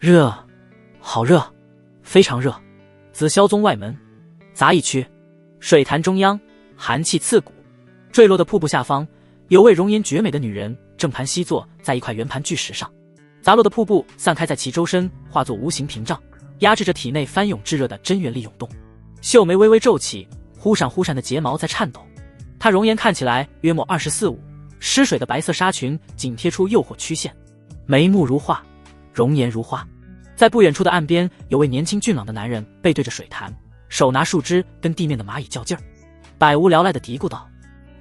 热，好热，非常热。紫霄宗外门，杂役区，水潭中央，寒气刺骨。坠落的瀑布下方，有位容颜绝美的女人正盘膝坐在一块圆盘巨石上。砸落的瀑布散开在其周身，化作无形屏障，压制着体内翻涌炙热的真元力涌动。秀眉微微皱起，忽闪忽闪的睫毛在颤抖。她容颜看起来约莫24、25，湿水的白色纱裙紧贴出诱惑曲线，眉目如画，容颜如花。在不远处的岸边，有位年轻俊朗的男人背对着水潭，手拿树枝跟地面的蚂蚁较劲儿，百无聊赖地嘀咕道：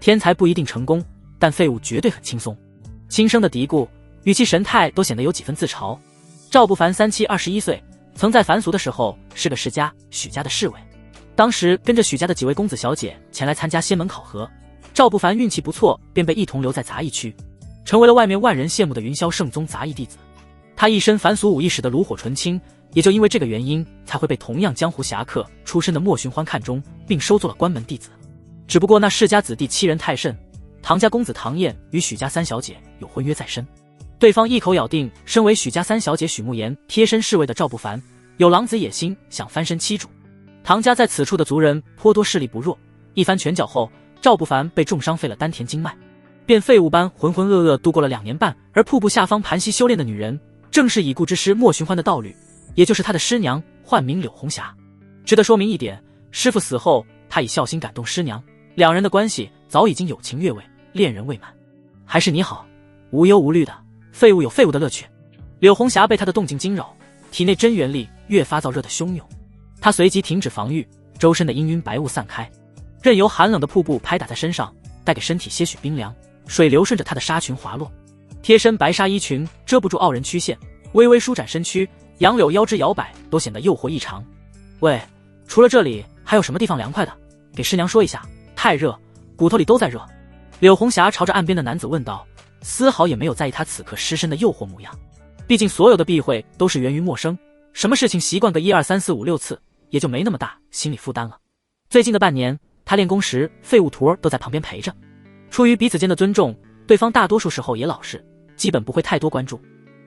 天才不一定成功，但废物绝对很轻松。轻声的嘀咕，语气神态都显得有几分自嘲。赵不凡37、21岁，曾在凡俗的时候是个世家许家的侍卫，当时跟着许家的几位公子小姐前来参加仙门考核，赵不凡运气不错，便被一同留在杂役区，成为了外面万人羡慕的云霄圣宗杂役弟子。他一身凡俗武艺使得炉火纯青，也就因为这个原因，才会被同样江湖侠客出身的莫寻欢看中，并收做了关门弟子。只不过那世家子弟欺人太甚，唐家公子唐燕与许家三小姐有婚约在身，对方一口咬定身为许家三小姐许慕言贴身侍卫的赵不凡有狼子野心，想翻身欺主。唐家在此处的族人颇多势力不弱，一番拳脚后，赵不凡被重伤废了丹田经脉，便废物般浑浑噩噩度过了2年半。而瀑布下方盘膝修炼的女人，正是已故之师莫寻欢的道侣，也就是他的师娘，唤名柳红霞。值得说明一点，师父死后，他以孝心感动师娘，两人的关系早已经友情越位，恋人未满。还是你好，无忧无虑的，废物有废物的乐趣。柳红霞被他的动静惊扰，体内真元力越发燥热的汹涌，他随即停止防御，周身的氤氲白雾散开，任由寒冷的瀑布拍打在身上，带给身体些许冰凉。水流顺着他的纱裙滑落，贴身白纱衣裙遮不住傲人曲线，微微舒展身躯，杨柳腰肢摇摆，都显得诱惑异常。喂，除了这里还有什么地方凉快的？给师娘说一下，太热，骨头里都在热。柳红霞朝着岸边的男子问道，丝毫也没有在意他此刻失身的诱惑模样。毕竟所有的避讳都是源于陌生，什么事情习惯个1、2、3、4、5、6次，也就没那么大心理负担了。最近的半年，他练功时废物徒儿都在旁边陪着，出于彼此间的尊重，对方大多数时候也老实，基本不会太多关注。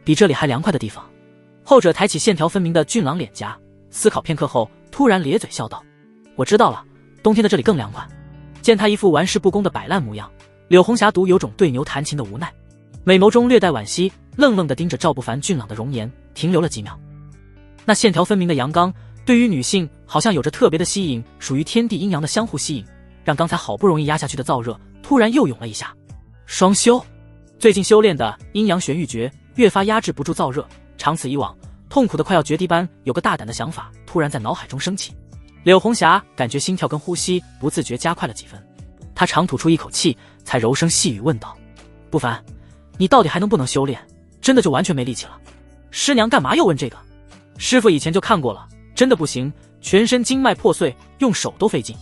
比这里还凉快的地方。后者抬起线条分明的俊朗脸颊，思考片刻后突然咧嘴笑道，我知道了，冬天的这里更凉快。见他一副玩世不恭的摆烂模样，柳红霞独有种对牛弹琴的无奈，美眸中略带惋惜，愣愣地盯着赵不凡俊朗的容颜，停留了几秒。那线条分明的阳刚对于女性好像有着特别的吸引，属于天地阴阳的相互吸引，让刚才好不容易压下去的燥热突然又涌了一下。双修，最近修炼的阴阳玄玉诀越发压制不住燥热，长此以往，痛苦的快要决堤般，有个大胆的想法突然在脑海中升起。柳红霞感觉心跳跟呼吸不自觉加快了几分，她长吐出一口气，才柔声细语问道，不凡，你到底还能不能修炼？真的就完全没力气了？师娘干嘛又问这个？师父以前就看过了，真的不行，全身经脉破碎，用手都费劲。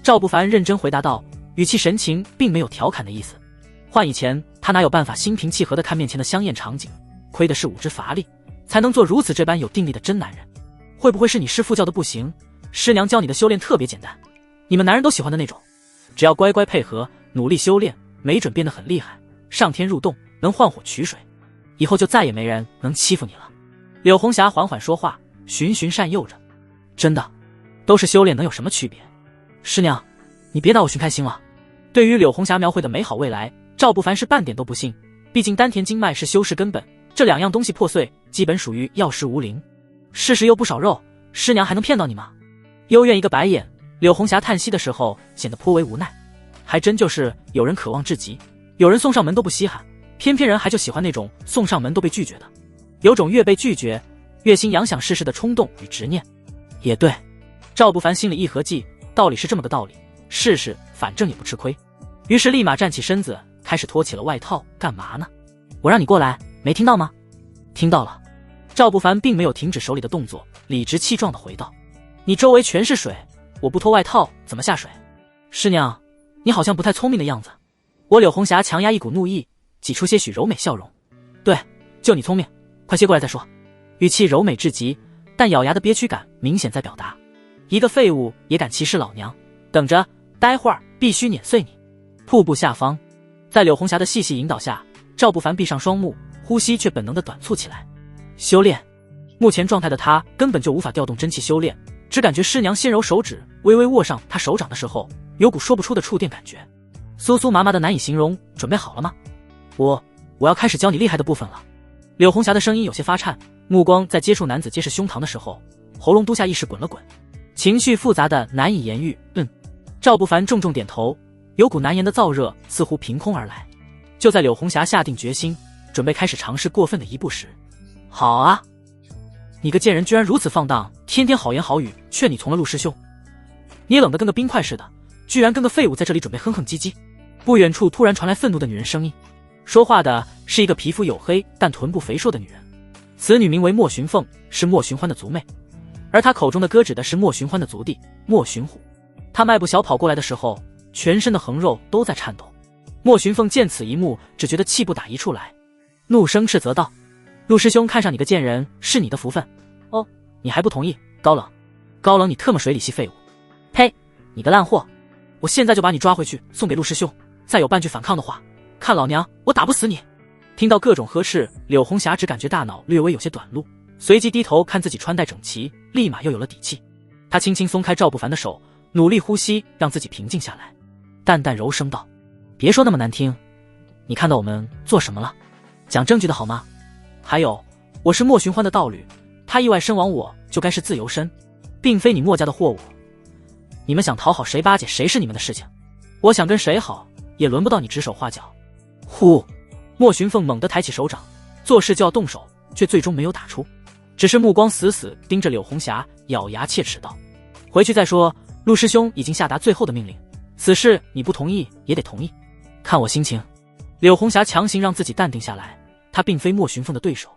赵不凡认真回答道，语气神情并没有调侃的意思。换以前他哪有办法心平气和地看面前的香艳场景，亏的是武之乏力，才能做如此这般有定力的真男人。会不会是你师父教的不行？师娘教你的修炼特别简单，你们男人都喜欢的那种，只要乖乖配合，努力修炼，没准变得很厉害，上天入洞，能换火取水，以后就再也没人能欺负你了。柳红霞缓缓说话，循循善诱着，真的，都是修炼，能有什么区别？师娘，你别拿我寻开心了。对于柳红霞描绘的美好未来，赵不凡是半点都不信，毕竟丹田经脉是修士根本，这两样东西破碎，基本属于药石无灵。事实又不少肉，师娘还能骗到你吗？幽怨一个白眼，柳红霞叹息的时候显得颇为无奈。还真就是有人渴望至极，有人送上门都不稀罕，偏偏人还就喜欢那种送上门都被拒绝的，有种越被拒绝越心痒想试试的冲动与执念。也对，赵不凡心里一合计，道理是这么个道理，试试反正也不吃亏，于是立马站起身子，开始脱起了外套。干嘛呢？我让你过来，没听到吗？听到了。赵不凡并没有停止手里的动作，理直气壮地回道，你周围全是水，我不脱外套怎么下水？师娘，你好像不太聪明的样子。我柳红霞强压一股怒意，挤出些许柔美笑容，对，就你聪明，快些过来再说。语气柔美至极，但咬牙的憋屈感明显在表达，一个废物也敢歧视老娘，等着，待会儿必须碾碎你。瀑布下方，在柳红霞的细细引导下，赵不凡闭上双目，呼吸却本能的短促起来。修炼，目前状态的他根本就无法调动真气修炼，只感觉师娘纤柔手指微微握上他手掌的时候，有股说不出的触电感觉，酥酥麻麻的难以形容。准备好了吗？我要开始教你厉害的部分了。柳红霞的声音有些发颤，目光在接触男子结实胸膛的时候，喉咙嘟下意识滚了滚，情绪复杂的难以言喻。赵不凡重重点头，有股难言的燥热似乎凭空而来。就在柳红霞下定决心准备开始尝试过分的一步时，好啊，你个贱人居然如此放荡，天天好言好语劝你从了陆师兄，你冷得跟个冰块似的，居然跟个废物在这里准备哼哼唧唧。不远处突然传来愤怒的女人声音，说话的是一个皮肤黝黑但臀部肥硕的女人，此女名为莫寻凤，是莫寻欢的族妹，而她口中的歌指的是莫寻欢的族弟莫寻虎。她迈步小跑过来的时候，全身的横肉都在颤抖。莫寻凤见此一幕，只觉得气不打一处来，怒声斥责道：陆师兄看上你个贱人是你的福分哦，你还不同意？高冷，高冷，你特么水里系废物！呸，你个烂货，我现在就把你抓回去送给陆师兄，再有半句反抗的话，看老娘我打不死你！听到各种呵斥，柳红霞只感觉大脑略微有些短路，随即低头看自己穿戴整齐，立马又有了底气。她轻轻松开赵不凡的手，努力呼吸，让自己平静下来，淡淡柔声道：别说那么难听，你看到我们做什么了？讲证据的好吗？还有，我是莫寻欢的道侣，他意外身亡，我就该是自由身，并非你莫家的货物。你们想讨好谁巴结谁是你们的事情，我想跟谁好也轮不到你指手画脚。呼！莫寻凤猛地抬起手掌，做事就要动手，却最终没有打出，只是目光死死盯着柳红霞，咬牙切齿道：回去再说，陆师兄已经下达最后的命令，此事你不同意也得同意，看我心情。柳红霞强行让自己淡定下来，她并非莫寻凤的对手，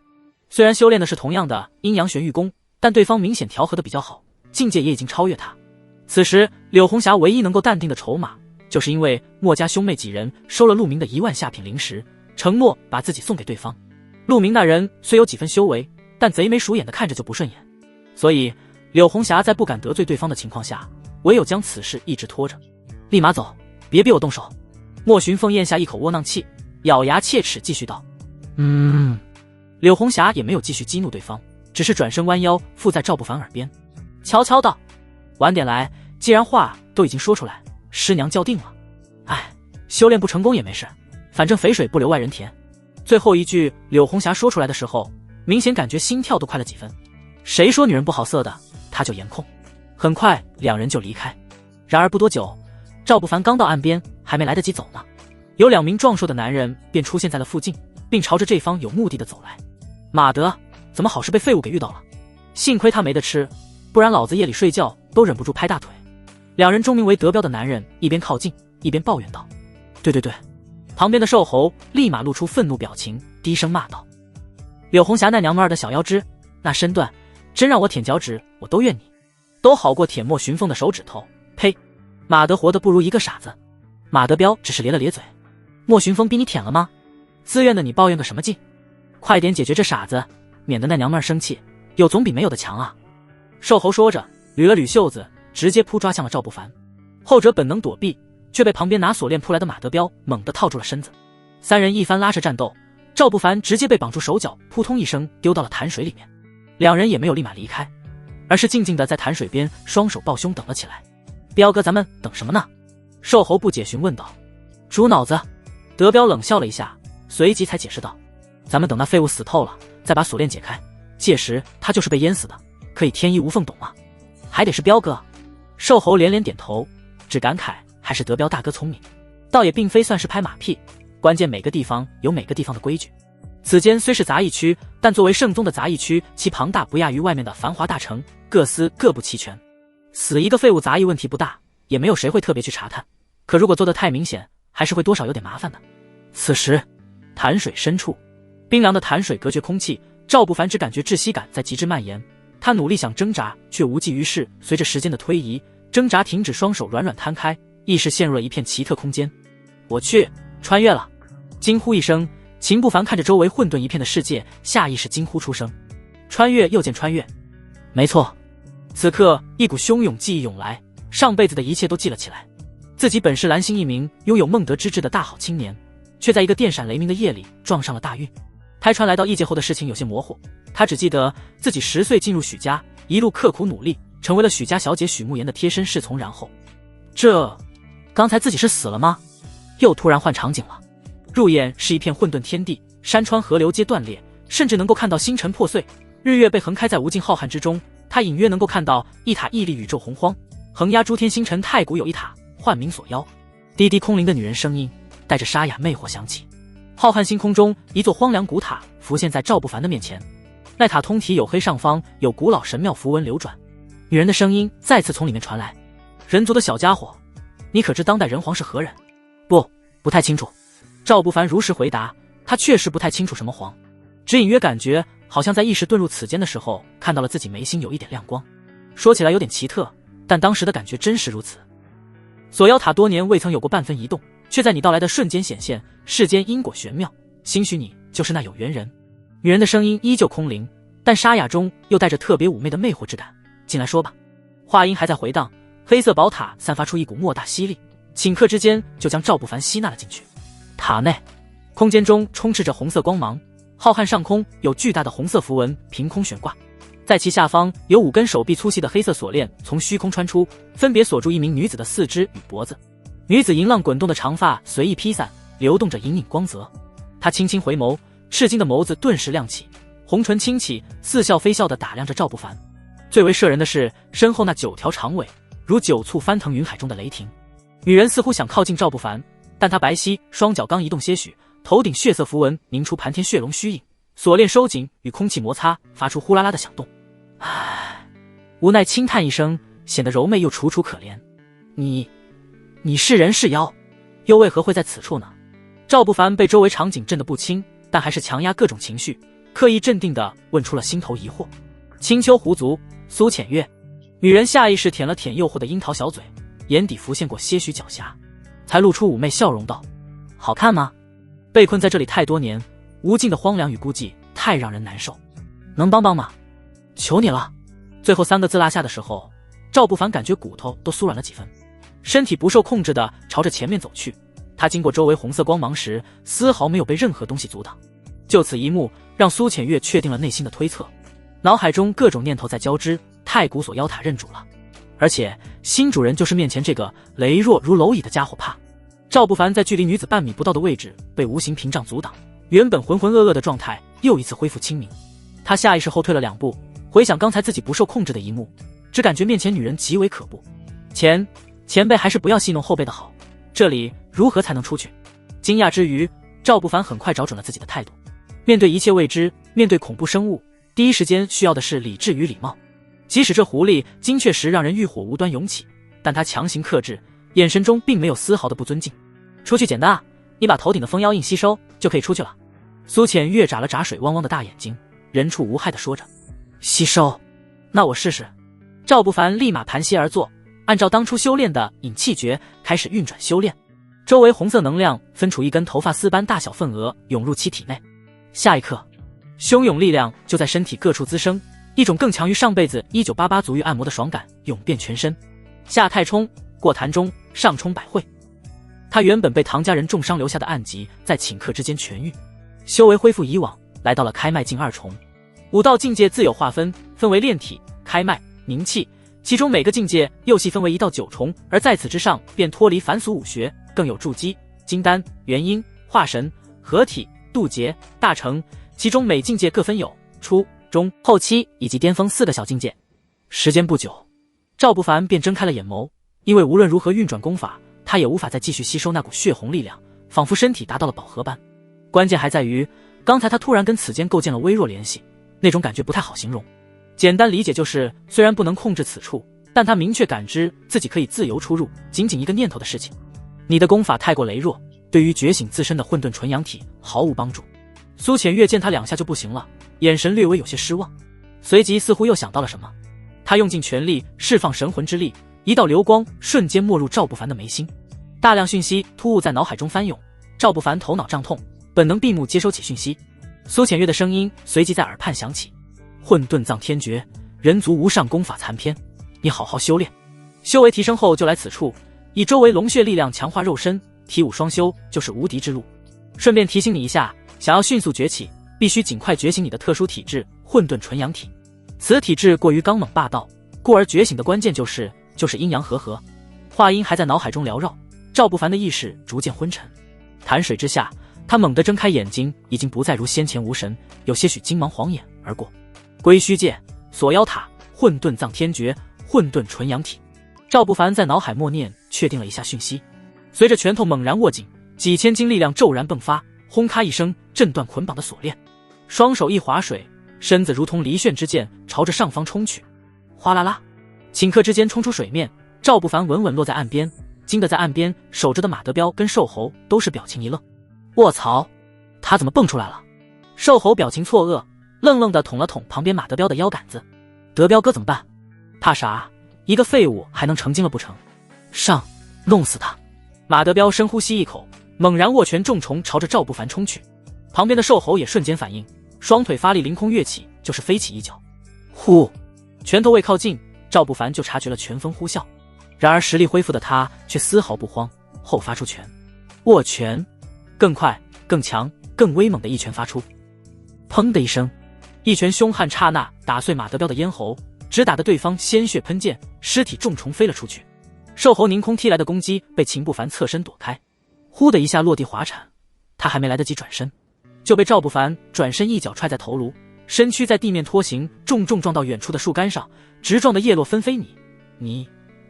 虽然修炼的是同样的阴阳玄玉功，但对方明显调和的比较好，境界也已经超越她。此时柳红霞唯一能够淡定的筹码，就是因为莫家兄妹几人收了陆明的1万下品灵石，承诺把自己送给对方。陆明那人虽有几分修为，但贼眉鼠眼的看着就不顺眼，所以柳红霞在不敢得罪对方的情况下，唯有将此事一直拖着。立马走，别逼我动手。莫寻凤咽下一口窝囊气，咬牙切齿继续道：柳红霞也没有继续激怒对方，只是转身弯腰附在赵不凡耳边，悄悄道：晚点来，既然话都已经说出来，师娘叫定了。修炼不成功也没事，反正肥水不流外人田。最后一句柳红霞说出来的时候，明显感觉心跳都快了几分。谁说女人不好色的，她就颜控。很快两人就离开。然而不多久，赵不凡刚到岸边，还没来得及走呢，有2名壮硕的男人便出现在了附近，并朝着这方有目的的走来。马德，怎么好事被废物给遇到了？幸亏他没得吃，不然老子夜里睡觉都忍不住拍大腿。2人终名为德彪的男人一边靠近一边抱怨道：对，旁边的瘦猴立马露出愤怒表情，低声骂道：柳红霞那娘们儿的小腰肢，那身段，真让我舔脚趾我都怨你，都好过舔莫寻凤的手指头。呸！马德活得不如一个傻子。马德彪只是咧了咧嘴：莫寻凤逼你舔了吗？自愿的你抱怨个什么劲？快点解决这傻子，免得那娘们儿生气，有总比没有的强啊。瘦猴说着捋了捋袖子，直接扑抓向了赵不凡。后者本能躲避，却被旁边拿锁链扑来的马德彪猛地套住了身子。3人一番拉扯战斗，赵不凡直接被绑住手脚，扑通一声丢到了潭水里面。2人也没有立马离开，而是静静地在潭水边双手抱胸等了起来。彪哥，咱们等什么呢？瘦猴不解询问道。猪脑子！德彪冷笑了一下，随即才解释道：咱们等那废物死透了，再把锁链解开，届时他就是被淹死的，可以天衣无缝，懂吗？还得是彪哥。瘦猴连连点头，只感慨还是德彪大哥聪明，倒也并非算是拍马屁，关键每个地方有每个地方的规矩。此间虽是杂役区，但作为圣宗的杂役区，其庞大不亚于外面的繁华大城，各司各不齐全。死一个废物杂役问题不大，也没有谁会特别去查探，可如果做得太明显，还是会多少有点麻烦的。此时潭水深处，冰凉的潭水隔绝空气，赵不凡只感觉窒息感在极致蔓延，他努力想挣扎，却无济于事。随着时间的推移，挣扎停止，双手软软摊开，意识陷入了一片奇特空间。我去，穿越了！惊呼一声，秦不凡看着周围混沌一片的世界，下意识惊呼出声。穿越又见穿越，没错。此刻一股汹涌记忆涌来，上辈子的一切都记了起来。自己本是蓝星一名拥有孟德之志的大好青年，却在一个电闪雷鸣的夜里撞上了大运。开川来到异界后的事情有些模糊，他只记得自己10岁进入许家，一路刻苦努力，成为了许家小姐许慕言的贴身侍从。然后，刚才自己是死了吗？又突然换场景了。入眼是一片混沌天地，山川河流皆断裂，甚至能够看到星辰破碎，日月被横开在无尽浩瀚之中。他隐约能够看到一塔屹立宇宙洪荒，横压诸天星辰。太古有一塔，唤名所邀。低低空灵的女人声音带着沙哑魅惑响起。浩瀚星空中，一座荒凉古塔浮现在赵不凡的面前。那塔通体黝黑，上方有古老神庙符文流转。女人的声音再次从里面传来：“人族的小家伙，你可知当代人皇是何人？”不太清楚。赵不凡如实回答，他确实不太清楚什么皇，只隐约感觉好像在意识遁入此间的时候，看到了自己眉心有一点亮光。说起来有点奇特，但当时的感觉真实如此。锁妖塔多年未曾有过半分移动，却在你到来的瞬间显现，世间因果玄妙，兴许你就是那有缘人。女人的声音依旧空灵，但沙哑中又带着特别妩媚的魅惑之感。进来说吧。话音还在回荡，黑色宝塔散发出一股莫大吸力，顷刻之间就将赵不凡吸纳了进去。塔内空间中充斥着红色光芒，浩瀚上空有巨大的红色符文凭空悬挂，在其下方有5根手臂粗细的黑色锁链从虚空穿出，分别锁住一名女子的4肢与脖子。女子银浪滚动的长发随意披散，流动着隐隐光泽。她轻轻回眸，赤金的眸子顿时亮起，红唇轻启，似笑非笑地打量着赵不凡。最为摄人的是身后那9条长尾，如9簇翻腾云海中的雷霆。女人似乎想靠近赵不凡，但她白皙双脚刚移动些许，头顶血色符文凝出盘天血龙虚影，锁链收紧，与空气摩擦，发出呼啦啦的响动。唉，无奈轻叹一声，显得柔媚又楚楚可怜。你是人是妖？又为何会在此处呢？赵不凡被周围场景震得不轻，但还是强压各种情绪，刻意镇定地问出了心头疑惑。青丘狐族苏浅月。女人下意识舔了舔诱惑的樱桃小嘴，眼底浮现过些许狡黠，才露出妩媚笑容道：好看吗？被困在这里太多年，无尽的荒凉与孤寂太让人难受，能帮帮吗？求你了。最后3个字落下的时候，赵不凡感觉骨头都酥软了几分，身体不受控制地朝着前面走去。他经过周围红色光芒时，丝毫没有被任何东西阻挡。就此一幕，让苏浅月确定了内心的推测，脑海中各种念头在交织。太古锁妖塔认主了，而且新主人就是面前这个羸弱如蝼蚁的家伙。怕赵不凡在距离女子半米不到的位置被无形屏障阻挡，原本浑浑噩噩的状态又一次恢复清明。他下意识后退了2步，回想刚才自己不受控制的一幕，只感觉面前女人极为可怖。前辈还是不要戏弄后辈的好，这里如何才能出去？惊讶之余，赵不凡很快找准了自己的态度。面对一切未知，面对恐怖生物，第一时间需要的是理智与礼貌。即使这狐狸精确时让人欲火无端涌起，但他强行克制，眼神中并没有丝毫的不尊敬。出去简单啊，你把头顶的封妖印吸收就可以出去了。苏浅月眨了眨水汪汪的大眼睛，人畜无害地说着。吸收？那我试试。赵不凡立马盘膝而坐，按照当初修炼的引气诀开始运转修炼。周围红色能量分出一根头发丝般大小份额涌入其体内。下一刻，汹涌力量就在身体各处滋生，一种更强于上辈子1988足浴按摩的爽感涌遍全身。下太冲，过潭中，上冲百会。他原本被唐家人重伤留下的暗疾在顷刻之间痊愈，修为恢复以往，来到了开脉境2重。5道境界自有划分，分为炼体、开脉、凝气，其中每个境界又细分为1到9重，而在此之上便脱离凡俗5学，更有筑基、金丹、元婴、化神、合体、渡劫、大成，其中每境界各分有初、中、后期以及巅峰4个小境界。时间不久，赵不凡便睁开了眼眸，因为无论如何运转功法，他也无法再继续吸收那股血红力量，仿佛身体达到了饱和般。关键还在于，刚才他突然跟此间构建了微弱联系，那种感觉不太好形容。简单理解就是，虽然不能控制此处，但他明确感知自己可以自由出入，仅仅一个念头的事情。你的功法太过羸弱，对于觉醒自身的混沌纯阳体毫无帮助。苏浅月见他2下就不行了，眼神略微有些失望，随即似乎又想到了什么，他用尽全力释放神魂之力，一道流光瞬间没入赵不凡的眉心。大量讯息突兀在脑海中翻涌，赵不凡头脑胀痛，本能闭目接收起讯息。苏浅月的声音随即在耳畔响起：混沌藏天诀，人族无上功法残篇，你好好修炼，修为提升后就来此处，以周围龙血力量强化肉身，体武双修就是无敌之路。顺便提醒你一下，想要迅速崛起，必须尽快觉醒你的特殊体质混沌纯阳体。此体质过于刚猛霸道，故而觉醒的关键就是阴阳和合。话音还在脑海中缭绕，赵不凡的意识逐渐昏沉。潭水之下，他猛地睁开眼睛，已经不再如先前无神，有些许金芒晃眼而过。归虚界，锁妖塔，混沌藏天诀，混沌纯阳体。赵不凡在脑海默念，确定了一下讯息。随着拳头猛然握紧，几千斤力量骤然迸发，轰咔一声震断捆绑的锁链，双手一划水，身子如同离旋之箭朝着上方冲去。哗啦啦，顷刻之间冲出水面，赵不凡稳稳落在岸边，惊得在岸边守着的马德彪跟瘦猴都是表情一愣。卧槽，他怎么蹦出来了？瘦猴表情错愕，愣愣地捅了捅旁边马德彪的腰杆子。德彪哥怎么办？怕啥？一个废物还能成精了不成？上，弄死他！马德彪深呼吸一口，猛然握拳重重朝着赵不凡冲去。旁边的瘦猴也瞬间反应，双腿发力凌空跃起，就是飞起一脚。呼，拳头未靠近，赵不凡就察觉了拳风呼啸。然而实力恢复的他却丝毫不慌，后发出拳，握拳，更快、更强、更威猛的一拳发出。砰的一声，一拳凶悍刹那打碎马德彪的咽喉，直打得对方鲜血喷溅，尸体重重飞了出去。瘦猴凌空踢来的攻击被秦不凡侧身躲开，呼的一下落地滑铲，他还没来得及转身，就被赵不凡转身一脚踹在头颅，身躯在地面拖行，重重撞到远处的树干上，直撞得叶落纷飞。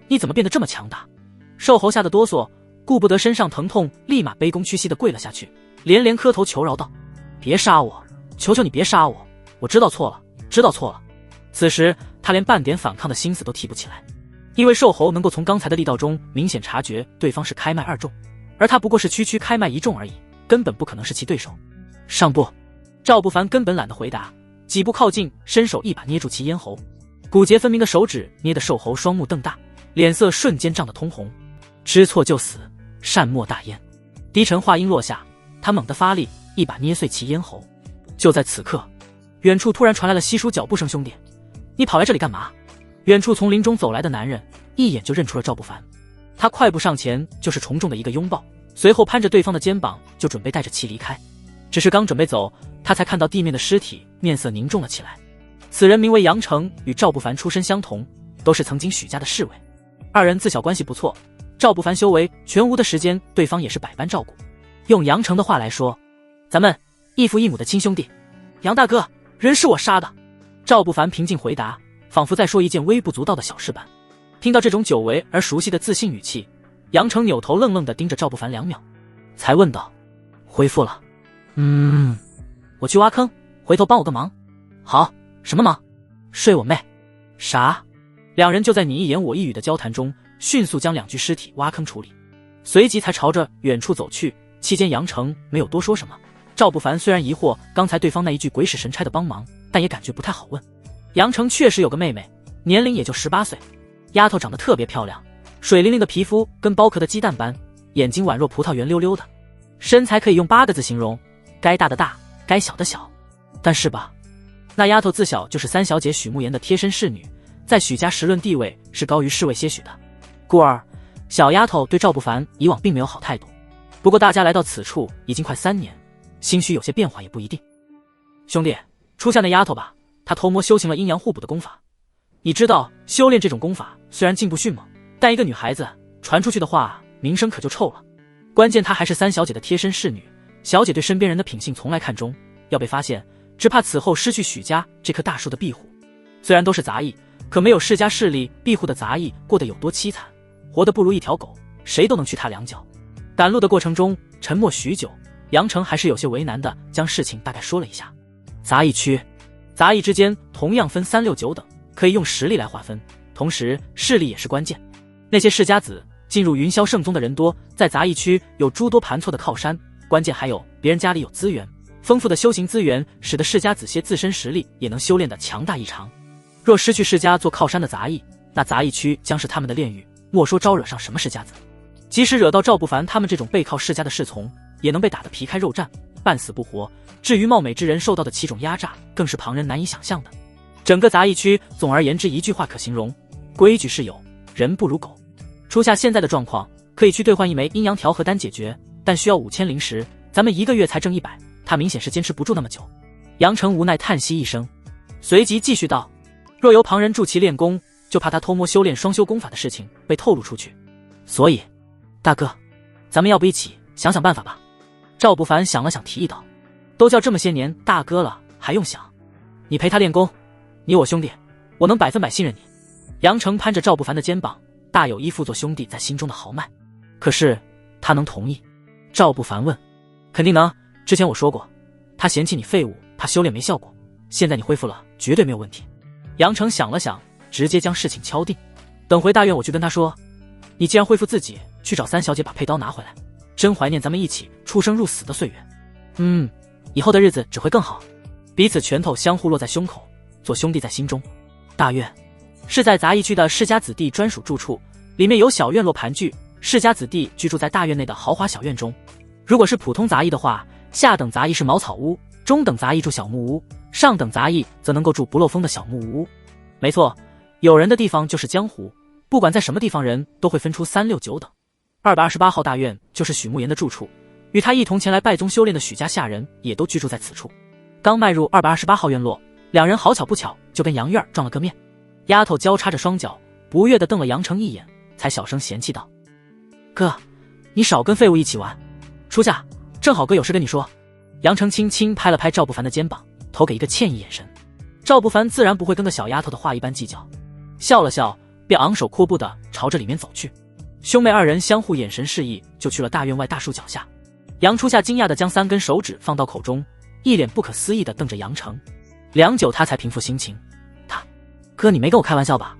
你怎么变得这么强大？瘦猴吓得哆嗦，顾不得身上疼痛，立马卑躬屈膝地跪了下去，连连磕头求饶道：别杀我，求求你别杀我，我知道错了，知道错了。此时他连半点反抗的心思都提不起来，因为瘦猴能够从刚才的力道中明显察觉对方是开脉2重，而他不过是区区开脉1重而已，根本不可能是其对手。上步，赵不凡根本懒得回答，几步靠近，伸手一把捏住其咽喉，骨节分明的手指捏得瘦猴双目瞪大，脸色瞬间涨得通红。知错就死，善莫大焉。低沉话音落下，他猛地发力，一把捏碎其咽喉。就在此刻，远处突然传来了稀疏脚步声：兄弟，你跑来这里干嘛？远处从林中走来的男人一眼就认出了赵不凡，他快步上前就是重重的一个拥抱，随后攀着对方的肩膀就准备带着其离开。只是刚准备走，他才看到地面的尸体，面色凝重了起来。此人名为杨成，与赵不凡出身相同，都是曾经许家的侍卫。二人自小关系不错，赵不凡修为全无的时间，对方也是百般照顾。用杨成的话来说，咱们异父异母的亲兄弟。杨大哥，人是我杀的。赵不凡平静回答，仿佛在说一件微不足道的小事般。听到这种久违而熟悉的自信语气，杨成扭头愣愣地盯着赵不凡2秒，才问道：恢复了？我去挖坑，回头帮我个忙。好，什么忙？睡我妹。啥？两人就在你一言我一语的交谈中，迅速将2具尸体挖坑处理，随即才朝着远处走去。期间杨成没有多说什么。赵不凡虽然疑惑刚才对方那一句鬼使神差的帮忙，但也感觉不太好问。杨成确实有个妹妹，年龄也就18岁，丫头长得特别漂亮，水灵灵的皮肤跟剥壳的鸡蛋般，眼睛宛若葡萄圆溜溜的，身材可以用8个字形容：该大的大，该小的小。但是吧，那丫头自小就是3小姐许慕言的贴身侍女，在许家实论地位是高于侍卫些许的，故而小丫头对赵不凡以往并没有好态度。不过大家来到此处已经快3年，兴许有些变化也不一定。兄弟，出下那丫头吧，她偷摸修行了阴阳互补的功法。你知道修炼这种功法虽然进步迅猛，但一个女孩子传出去的话，名声可就臭了。关键她还是3小姐的贴身侍女，小姐对身边人的品性从来看重，要被发现，只怕此后失去许家这棵大树的庇护。虽然都是杂役，可没有世家势力庇护的杂役过得有多凄惨，活得不如一条狗，谁都能去踏2脚。赶路的过程中沉默许久，杨成还是有些为难的将事情大概说了一下。杂役区，杂役之间同样分3、6、9等，可以用实力来划分，同时势力也是关键。那些世家子进入云霄圣宗的人多，在杂役区有诸多盘错的靠山，关键还有别人家里有资源，丰富的修行资源使得世家子些自身实力也能修炼得强大异常。若失去世家做靠山的杂役，那杂役区将是他们的炼狱，莫说招惹上什么世家子，即使惹到赵不凡他们这种背靠世家的侍从，也能被打得皮开肉绽，半死不活。至于貌美之人受到的其种压榨，更是旁人难以想象的。整个杂役区总而言之一句话可形容：规矩是有，人不如狗。初夏现在的状况，可以去兑换1枚阴阳调和丹解决，但需要5000灵石，咱们1个月才挣100，他明显是坚持不住那么久。杨成无奈叹息一声，随即继续道：若由旁人助其练功，就怕他偷摸修炼双修功法的事情被透露出去。所以，大哥，咱们要不一起想想办法吧？赵不凡想了想，提议道：都叫这么些年大哥了，还用想？你陪他练功，你我兄弟，我能100%信任你。杨成攀着赵不凡的肩膀，大有依附做兄弟在心中的豪迈。可是他能同意？赵不凡问。肯定能，之前我说过，他嫌弃你废物，怕修炼没效果，现在你恢复了，绝对没有问题。杨成想了想，直接将事情敲定。等回大院我去跟他说，你既然恢复自己，去找三小姐把佩刀拿回来，真怀念咱们一起出生入死的岁月。以后的日子只会更好。彼此拳头相互落在胸口，做兄弟在心中。大院是在杂役区的世家子弟专属住处，里面有小院落盘踞，世家子弟居住在大院内的豪华小院中。如果是普通杂役的话，下等杂役是茅草屋，中等杂役住小木屋，上等杂役则能够住不漏风的小木屋。没错，有人的地方就是江湖，不管在什么地方，人都会分出3、6、9等。228号大院就是许慕言的住处，与他一同前来拜宗修炼的许家下人也都居住在此处。刚迈入228号院落，两人好巧不巧就跟杨月儿撞了个面。丫头交叉着双脚，不悦地瞪了杨成一眼，才小声嫌弃道：哥，你少跟废物一起玩。初夏，正好哥有事跟你说。杨成轻轻拍了拍赵不凡的肩膀，投给一个歉意眼神。赵不凡自然不会跟个小丫头的话一般计较，笑了笑，便昂首阔步地朝着里面走去。兄妹二人相互眼神示意，就去了大院外大树脚下。杨初夏惊讶地将3根手指放到口中，一脸不可思议地瞪着杨成。良久，他才平复心情。哥，你没跟我开玩笑吧？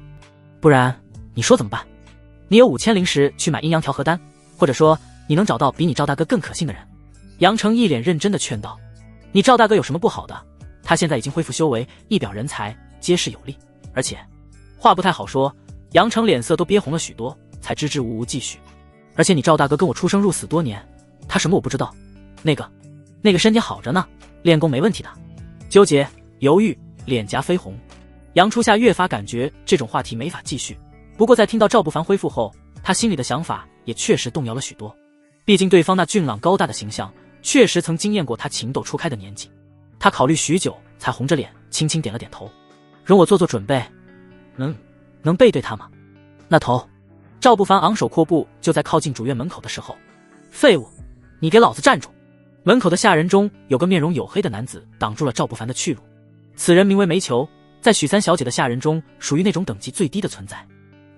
不然你说怎么办？你有5000灵石去买阴阳调和丹，或者说你能找到比你赵大哥更可信的人。杨成一脸认真地劝道：你赵大哥有什么不好的？他现在已经恢复修为，一表人才，皆是有利。而且话不太好说，杨成脸色都憋红了许多，才支支吾吾继续。而且你赵大哥跟我出生入死多年，他什么我不知道？那个身体好着呢，练功没问题的。纠结犹豫，脸颊绯红。杨初夏越发感觉这种话题没法继续，不过在听到赵不凡恢复后，他心里的想法也确实动摇了许多。毕竟对方那俊朗高大的形象确实曾惊艳过他情窦初开的年纪。他考虑许久，才红着脸轻轻点了点头。容我做做准备，能背对他吗？那头。赵不凡昂首阔步，就在靠近主院门口的时候，废物，你给老子站住！门口的下人中有个面容黝黑的男子挡住了赵不凡的去路。此人名为煤球，在许三小姐的下人中属于那种等级最低的存在，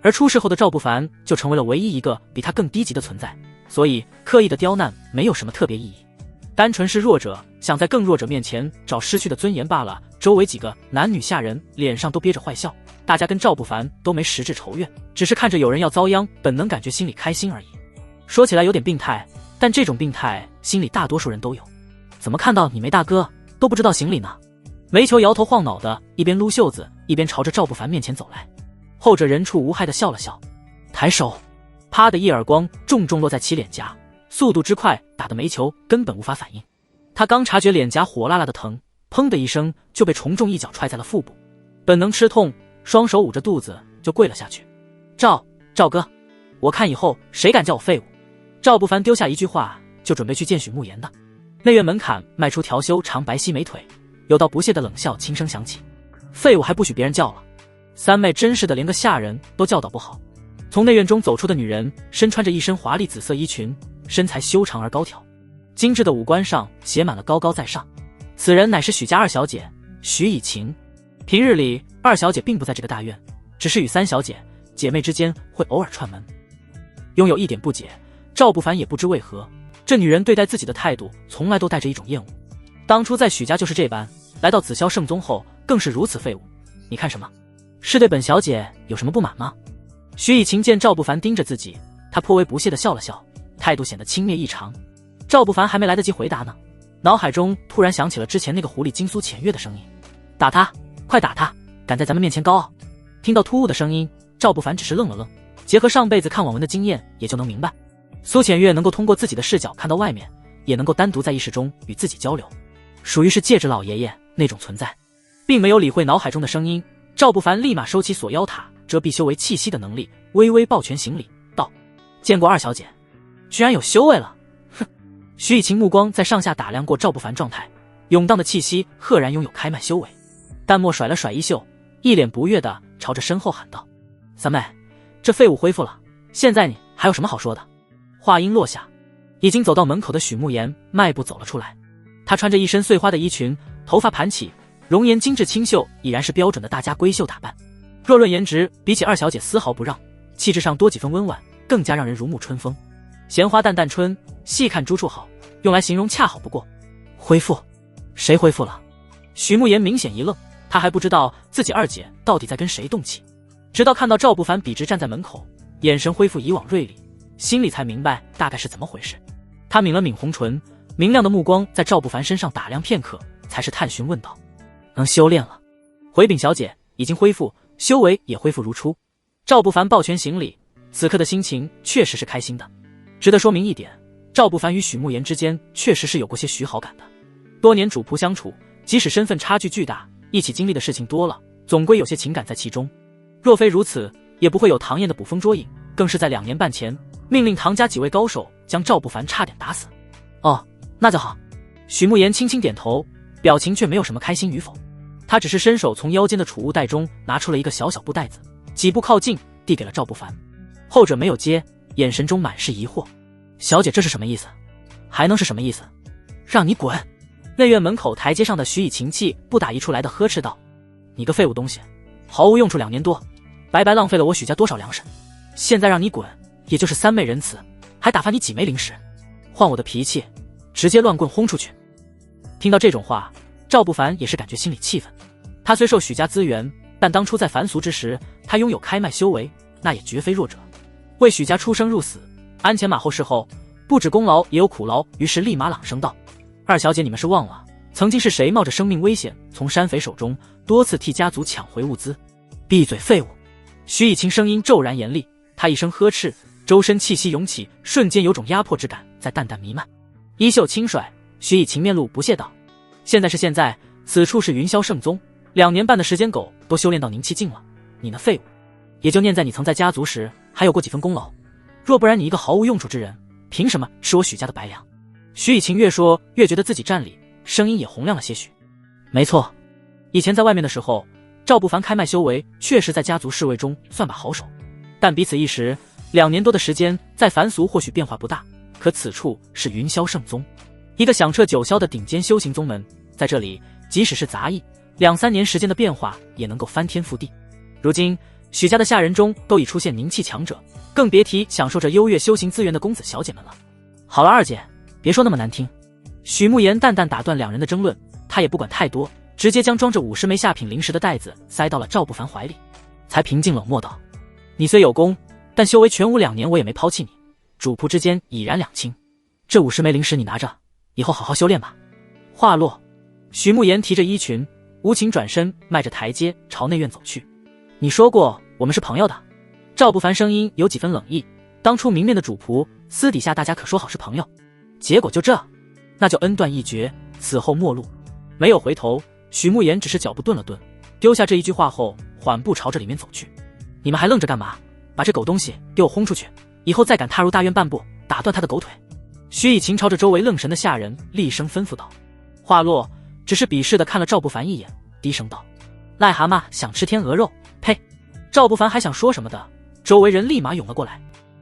而出事后的赵不凡就成为了唯一一个比他更低级的存在，所以刻意的刁难没有什么特别意义，单纯是弱者想在更弱者面前找失去的尊严罢了。周围几个男女下人脸上都憋着坏笑，大家跟赵不凡都没实质仇怨，只是看着有人要遭殃，本能感觉心里开心而已。说起来有点病态，但这种病态心里大多数人都有。怎么看到你没大哥都不知道行礼呢？煤球摇头晃脑的，一边撸袖子一边朝着赵不凡面前走来。后者人畜无害的笑了笑，抬手，啪的一耳光重重落在其脸颊，速度之快打得煤球根本无法反应。他刚察觉脸颊火辣辣的疼，砰的一声就被重重一脚踹在了腹部，本能吃痛，双手捂着肚子就跪了下去。赵哥，我看以后谁敢叫我废物！赵不凡丢下一句话，就准备去见许慕言的。内院门槛迈出调休长白皙美腿，有道不屑的冷笑轻声响起：废物还不许别人叫了！三妹真是的，连个下人都教导不好。从内院中走出的女人身穿着一身华丽紫色衣裙，身材修长而高挑，精致的五官上写满了高高在上。此人乃是许家二小姐许以晴。平日里二小姐并不在这个大院，只是与三小姐姐妹之间会偶尔串门。拥有一点不解，赵不凡也不知为何，这女人对待自己的态度从来都带着一种厌恶。当初在许家就是这般，来到紫霄圣宗后更是如此废物。你看什么？是对本小姐有什么不满吗？许以晴见赵不凡盯着自己，她颇为不屑地笑了笑，态度显得轻蔑异常。赵不凡还没来得及回答呢，脑海中突然想起了之前那个狐狸金苏浅月的声音：打他，快打他，敢在咱们面前高傲！听到突兀的声音，赵不凡只是愣了愣，结合上辈子看网文的经验，也就能明白，苏浅月能够通过自己的视角看到外面，也能够单独在意识中与自己交流，属于是戒指老爷爷那种存在。并没有理会脑海中的声音，赵不凡立马收起锁妖塔遮蔽修为气息的能力，微微抱拳行礼道：见过二小姐，居然有修为了！哼！许以晴目光在上下打量过赵不凡状态，涌荡的气息赫然拥有开麦修为。淡漠甩了甩衣袖，一脸不悦地朝着身后喊道：“三妹，这废物恢复了，现在你还有什么好说的？”话音落下，已经走到门口的许慕言迈步走了出来。她穿着一身碎花的衣裙，头发盘起，容颜精致清秀，已然是标准的大家闺秀打扮。若论颜值，比起二小姐丝毫不让，气质上多几分温婉，更加让人如沐春风。闲花淡淡春，细看诸处好，用来形容恰好不过。恢复？谁恢复了？许慕言明显一愣，他还不知道自己二姐到底在跟谁动气，直到看到赵不凡笔直站在门口，眼神恢复以往锐利，心里才明白大概是怎么回事。他抿了抿红唇，明亮的目光在赵不凡身上打量片刻，才是探寻问道：“能修炼了？”回禀小姐，已经恢复，修为也恢复如初。赵不凡抱拳行礼，此刻的心情确实是开心的。值得说明一点，赵不凡与许慕言之间确实是有过些许好感的。多年主仆相处，即使身份差距巨大，一起经历的事情多了，总归有些情感在其中。若非如此，也不会有唐燕的捕风捉影，更是在2年半前命令唐家几位高手将赵不凡差点打死。哦，那就好。许慕言轻轻点头，表情却没有什么开心与否。他只是伸手从腰间的储物袋中拿出了一个小小布袋子，几步靠近，递给了赵不凡。后者没有接，眼神中满是疑惑：“小姐，这是什么意思？还能是什么意思？让你滚！”内院门口台阶上的许以晴气不打一处来的呵斥道：“你个废物东西，毫无用处2年多，白白浪费了我许家多少粮食，现在让你滚，也就是3昧仁慈，还打发你几枚灵石，换我的脾气，直接乱棍轰出去。”听到这种话，赵不凡也是感觉心里气愤。他虽受许家资源，但当初在凡俗之时，他拥有开麦修为，那也绝非弱者。为许家出生入死，鞍前马后侍候，不止功劳也有苦劳，于是立马朗声道：“二小姐，你们是忘了，曾经是谁冒着生命危险，从山匪手中多次替家族抢回物资？”闭嘴，废物！许以晴声音骤然严厉，她一声呵斥，周身气息涌起，瞬间有种压迫之感在淡淡弥漫。衣袖轻甩，许以晴面露不屑道：“现在是现在，此处是云霄圣宗，2年半的时间狗都修炼到凝气境了，你那废物，也就念在你曾在家族时还有过几分功劳，若不然你一个毫无用处之人，凭什么吃我许家的白粮？”许以晴越说越觉得自己占理，声音也洪亮了些许。没错，以前在外面的时候，赵不凡开麦修为确实在家族侍卫中算把好手，但彼此一时2年多的时间，在凡俗或许变化不大，可此处是云霄圣宗，一个响彻九霄的顶尖修行宗门，在这里即使是杂役，2-3年时间的变化也能够翻天覆地。如今许家的下人中都已出现凝气强者，更别提享受着优越修行资源的公子小姐们了。好了，二姐，别说那么难听。许慕言淡淡打断2人的争论，他也不管太多，直接将装着50枚下品灵石的袋子塞到了赵不凡怀里，才平静冷漠道：“你虽有功，但修为全无2年，我也没抛弃你，主仆之间已然两清。这50枚灵石你拿着，以后好好修炼吧。”话落，许慕言提着衣裙，无情转身，迈着台阶朝内院走去。“你说过我们是朋友的。”赵不凡声音有几分冷意，当初明面的主仆，私底下大家可说好是朋友，结果就这，那就恩断义绝，此后陌路。没有回头，许慕言只是脚步顿了顿，丢下这一句话后，缓步朝着里面走去。“你们还愣着干嘛？把这狗东西给我轰出去，以后再敢踏入大院半步，打断他的狗腿。”许以晴朝着周围愣神的下人厉声吩咐道。话落，只是鄙视地看了赵不凡一眼，低声道：“癞蛤蟆想吃天鹅肉，呸！”赵不凡还想说什么的，周围人立马涌了过来，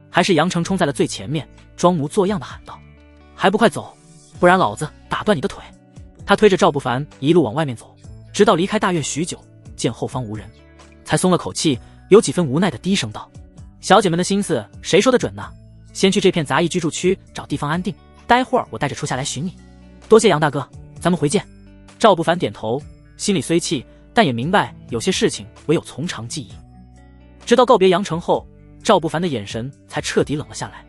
还是杨成冲在了最前面，装模作样的喊道：“还不快走，不然老子打断你的腿！”他推着赵不凡一路往外面走，直到离开大院许久，见后方无人，才松了口气，有几分无奈的低声道：“小姐们的心思谁说的准呢？先去这片杂役居住区找地方安定，待会儿我带着初夏来寻你。多谢杨大哥，咱们回见。”赵不凡点头，心里虽气，但也明白有些事情唯有从长计议。直到告别杨成后，赵不凡的眼神才彻底冷了下来。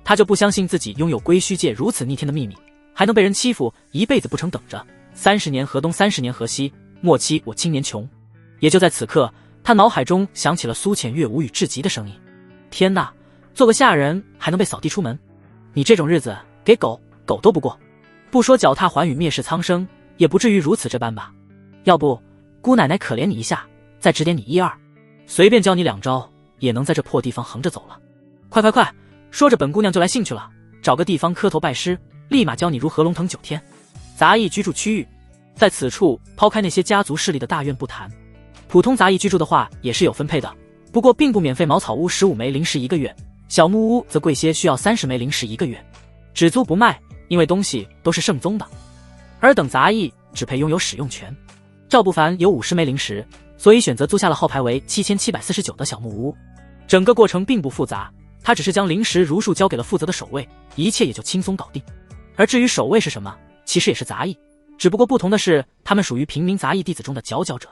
他就不相信自己拥有归虚界如此逆天的秘密，还能被人欺负一辈子不成等着，30年河东30年河西，莫欺我青年穷。也就在此刻，他脑海中响起了苏浅月无语至极的声音：“天哪，做个下人还能被扫地出门？你这种日子给狗都不过，不说脚踏寰宇蔑视苍生，也不至于如此这般吧？要不姑奶奶可怜你一下，再指点你1-2，随便教你2招，也能在这破地方横着走了。快快快！说着本姑娘就来兴趣了，找个地方磕头拜师，立马教你如何龙腾9天。”杂役居住区域在此处抛开那些家族势力的大院不谈，普通杂役居住的话也是有分配的，不过并不免费。茅草屋15枚灵石1个月，小木屋则贵些，需要30枚灵石1个月，只租不卖，因为东西都是圣宗的。而等杂役只配拥有使用权。赵不凡有50枚灵石，所以选择租下了号牌为7749的小木屋。整个过程并不复杂，他只是将灵石如数交给了负责的守卫，一切也就轻松搞定。而至于守卫是什么，其实也是杂役，只不过不同的是，他们属于平民杂役弟子中的佼佼者。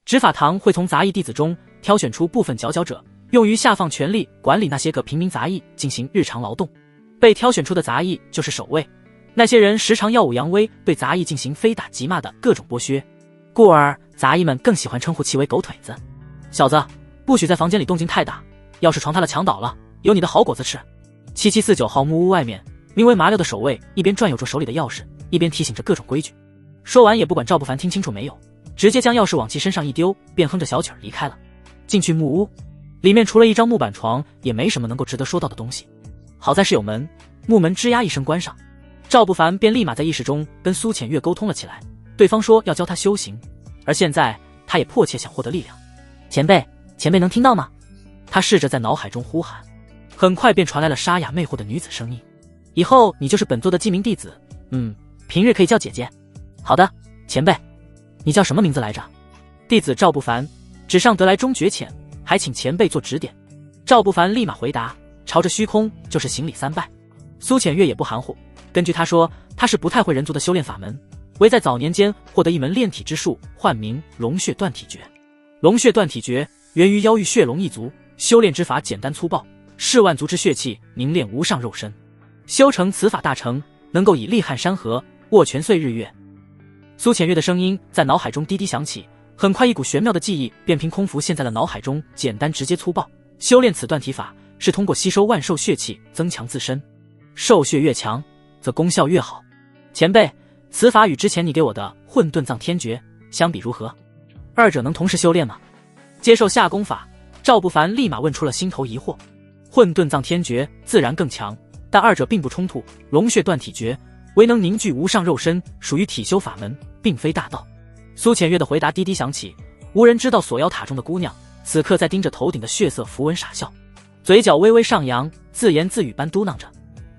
执法堂会从杂役弟子中挑选出部分佼佼者，用于下放权力管理那些个平民杂役进行日常劳动。被挑选出的杂役就是守卫，那些人时常耀武扬威，对杂役进行非打即骂的各种剥削，故而杂役们更喜欢称呼其为狗腿子。小子，不许在房间里动静太大，要是床塌了墙倒了，有你的好果子吃。7749号木屋外面，名为麻六的守卫一边转悠着手里的钥匙，一边提醒着各种规矩。说完也不管赵不凡听清楚没有，直接将钥匙往其身上一丢，便哼着小曲儿离开了。进去木屋，里面除了一张木板床，也没什么能够值得说到的东西。好在是有门，木门吱呀一声关上，赵不凡便立马在意识中跟苏浅月沟通了起来。对方说要教他修行，而现在他也迫切想获得力量。前辈，前辈能听到吗？他试着在脑海中呼喊，很快便传来了沙哑魅惑的女子声音。以后你就是本座的记名弟子，平日可以叫姐姐。好的，前辈。你叫什么名字来着？弟子赵不凡，纸上得来终觉浅，还请前辈做指点。赵不凡立马回答，朝着虚空就是行礼3拜。苏浅月也不含糊，根据他说，他是不太会人族的修炼法门，唯在早年间获得一门炼体之术，唤名龙血断体诀。龙血断体诀源于妖域血龙一族，修炼之法简单粗暴，视万族之血气凝练无上肉身，修成此法大成，能够以力撼山河，握拳碎日月。苏浅月的声音在脑海中滴滴响起，很快一股玄妙的记忆便凭空浮现在了脑海中，简单直接粗暴。修炼此断体法是通过吸收万兽血气增强自身，兽血越强则功效越好。前辈，此法与之前你给我的混沌藏天诀相比如何？二者能同时修炼吗？接受下功法，赵不凡立马问出了心头疑惑。混沌藏天诀自然更强，但二者并不冲突。龙血断体诀唯能凝聚无上肉身，属于体修法门，并非大道。苏浅月的回答滴滴响起，无人知道锁妖塔中的姑娘此刻在盯着头顶的血色符文傻笑，嘴角微微上扬，自言自语般嘟囔着：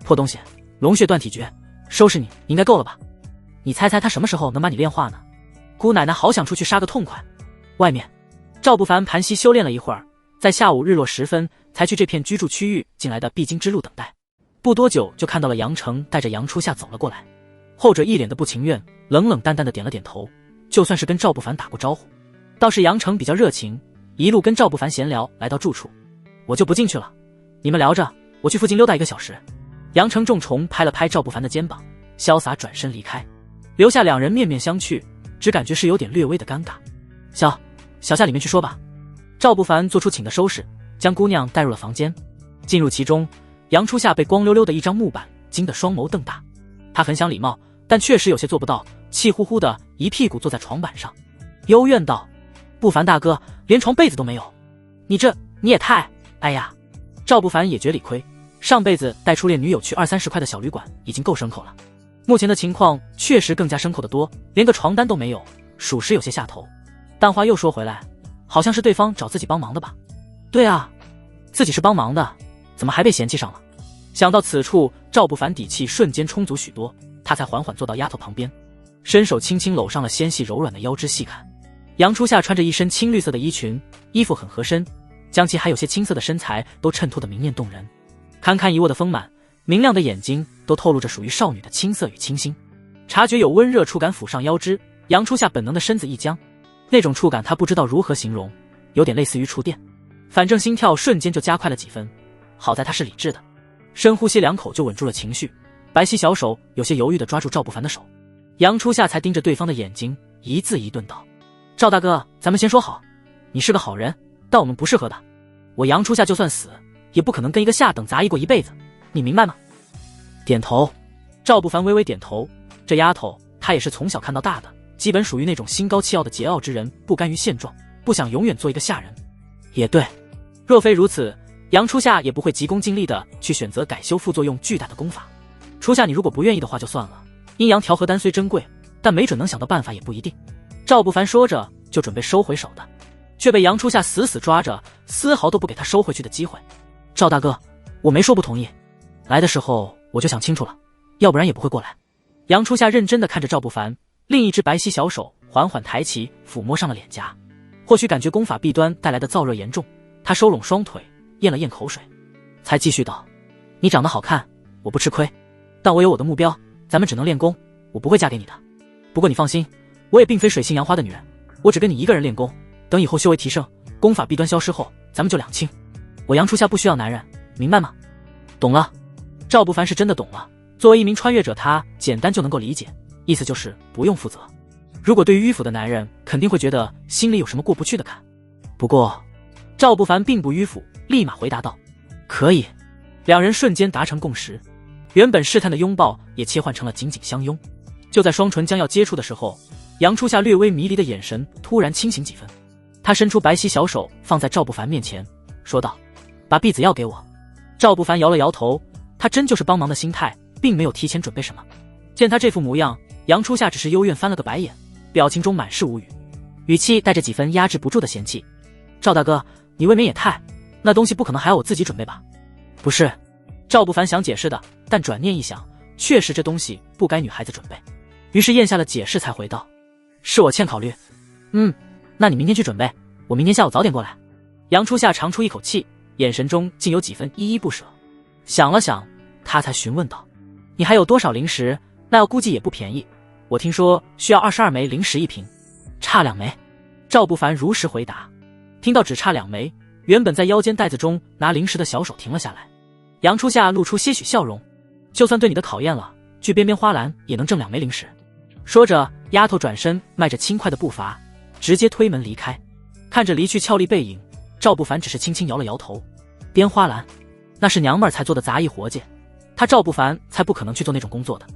破东西，龙血断体诀，收拾你应该够了吧？你猜猜他什么时候能把你炼化呢？姑奶奶好想出去杀个痛快。外面，赵不凡盘膝修炼了一会儿，在下午日落时分才去这片居住区域进来的必经之路等待。不多久就看到了杨成带着杨初夏走了过来，后者一脸的不情愿，冷冷淡淡的点了点头，就算是跟赵不凡打过招呼。倒是杨成比较热情，一路跟赵不凡闲聊，来到住处。我就不进去了，你们聊着，我去附近溜达1个小时。杨成重重拍了拍赵不凡的肩膀，潇洒转身离开，留下两人面面相觑，只感觉是有点略微的尴尬。小夏里面去说吧。赵不凡做出请的收拾，将姑娘带入了房间。进入其中，杨初夏被光溜溜的一张木板惊得双眸瞪大。他很想礼貌，但确实有些做不到，气呼呼的一屁股坐在床板上，幽怨道：不凡大哥，连床被子都没有，你也太……哎呀！赵不凡也觉理亏，上辈子带初恋女友去20-30块的小旅馆已经够牲口了，目前的情况确实更加牲口的多，连个床单都没有，属实有些下头。但话又说回来，好像是对方找自己帮忙的吧？对啊，自己是帮忙的，怎么还被嫌弃上了？想到此处，赵不凡底气瞬间充足许多，他才缓缓坐到丫头旁边，伸手轻轻搂上了纤细柔软的腰肢细看。杨初夏穿着一身青绿色的衣裙，衣服很合身，将其还有些青涩的身材都衬托得明艳动人，堪堪一握的丰满，明亮的眼睛都透露着属于少女的青涩与清新。察觉有温热触感抚上腰肢，杨初夏本能的身子一僵，那种触感他不知道如何形容，有点类似于触电，反正心跳瞬间就加快了几分。好在他是理智的，深呼吸2口就稳住了情绪，白皙小手有些犹豫地抓住赵不凡的手。杨初夏才盯着对方的眼睛，一字一顿道：赵大哥，咱们先说好，你是个好人，但我们不适合的。我杨初夏就算死，也不可能跟一个下等杂役过一辈子，你明白吗？点头。赵不凡微微点头，这丫头他也是从小看到大的，基本属于那种心高气傲的桀骜之人，不甘于现状，不想永远做一个下人。也对，若非如此，杨初夏也不会急功近利的去选择改修副作用巨大的功法。初夏你如果不愿意的话就算了，阴阳调和丹虽珍贵，但没准能想到办法也不一定。赵不凡说着就准备收回手的，却被杨初夏死死抓着，丝毫都不给他收回去的机会。赵大哥，我没说不同意，来的时候我就想清楚了，要不然也不会过来。杨初夏认真地看着赵不凡，另一只白皙小手缓缓抬起，抚摸上了脸颊。或许感觉功法弊端带来的燥热严重，他收拢双腿，咽了咽口水，才继续道：你长得好看，我不吃亏，但我有我的目标，咱们只能练功，我不会嫁给你的。不过你放心，我也并非水性杨花的女人，我只跟你一个人练功，等以后修为提升，功法弊端消失后，咱们就两清。我杨初夏不需要男人，明白吗？懂了。赵不凡是真的懂了，作为一名穿越者，他简单就能够理解，意思就是不用负责。如果对于迂腐的男人，肯定会觉得心里有什么过不去的坎。不过赵不凡并不迂腐，立马回答道：可以。两人瞬间达成共识，原本试探的拥抱也切换成了紧紧相拥。就在双唇将要接触的时候，杨初夏略微迷离的眼神突然清醒几分，他伸出白皙小手放在赵不凡面前，说道：把婢子药给我。赵不凡摇了摇头，他真就是帮忙的心态，并没有提前准备什么。见他这副模样，杨初夏只是幽怨翻了个白眼，表情中满是无语，语气带着几分压制不住的嫌弃：赵大哥，你未免也太……那东西不可能还要我自己准备吧？不是。赵不凡想解释的，但转念一想，确实这东西不该女孩子准备，于是咽下了解释才回道：是我欠考虑。那你明天去准备，我明天下午早点过来。杨初夏长出一口气，眼神中竟有几分依依不舍。想了想，他才询问道：你还有多少零食？那要估计也不便宜，我听说需要22枚零食一瓶，差2枚。赵不凡如实回答。听到只差2枚，原本在腰间袋子中拿零食的小手停了下来。杨初夏露出些许笑容：就算对你的考验了，去边边花篮也能挣2枚零食。说着，丫头转身迈着轻快的步伐直接推门离开。看着离去俏丽背影，赵不凡只是轻轻摇了摇头。编花篮那是娘们儿才做的杂役活计，他赵不凡才不可能去做那种工作的。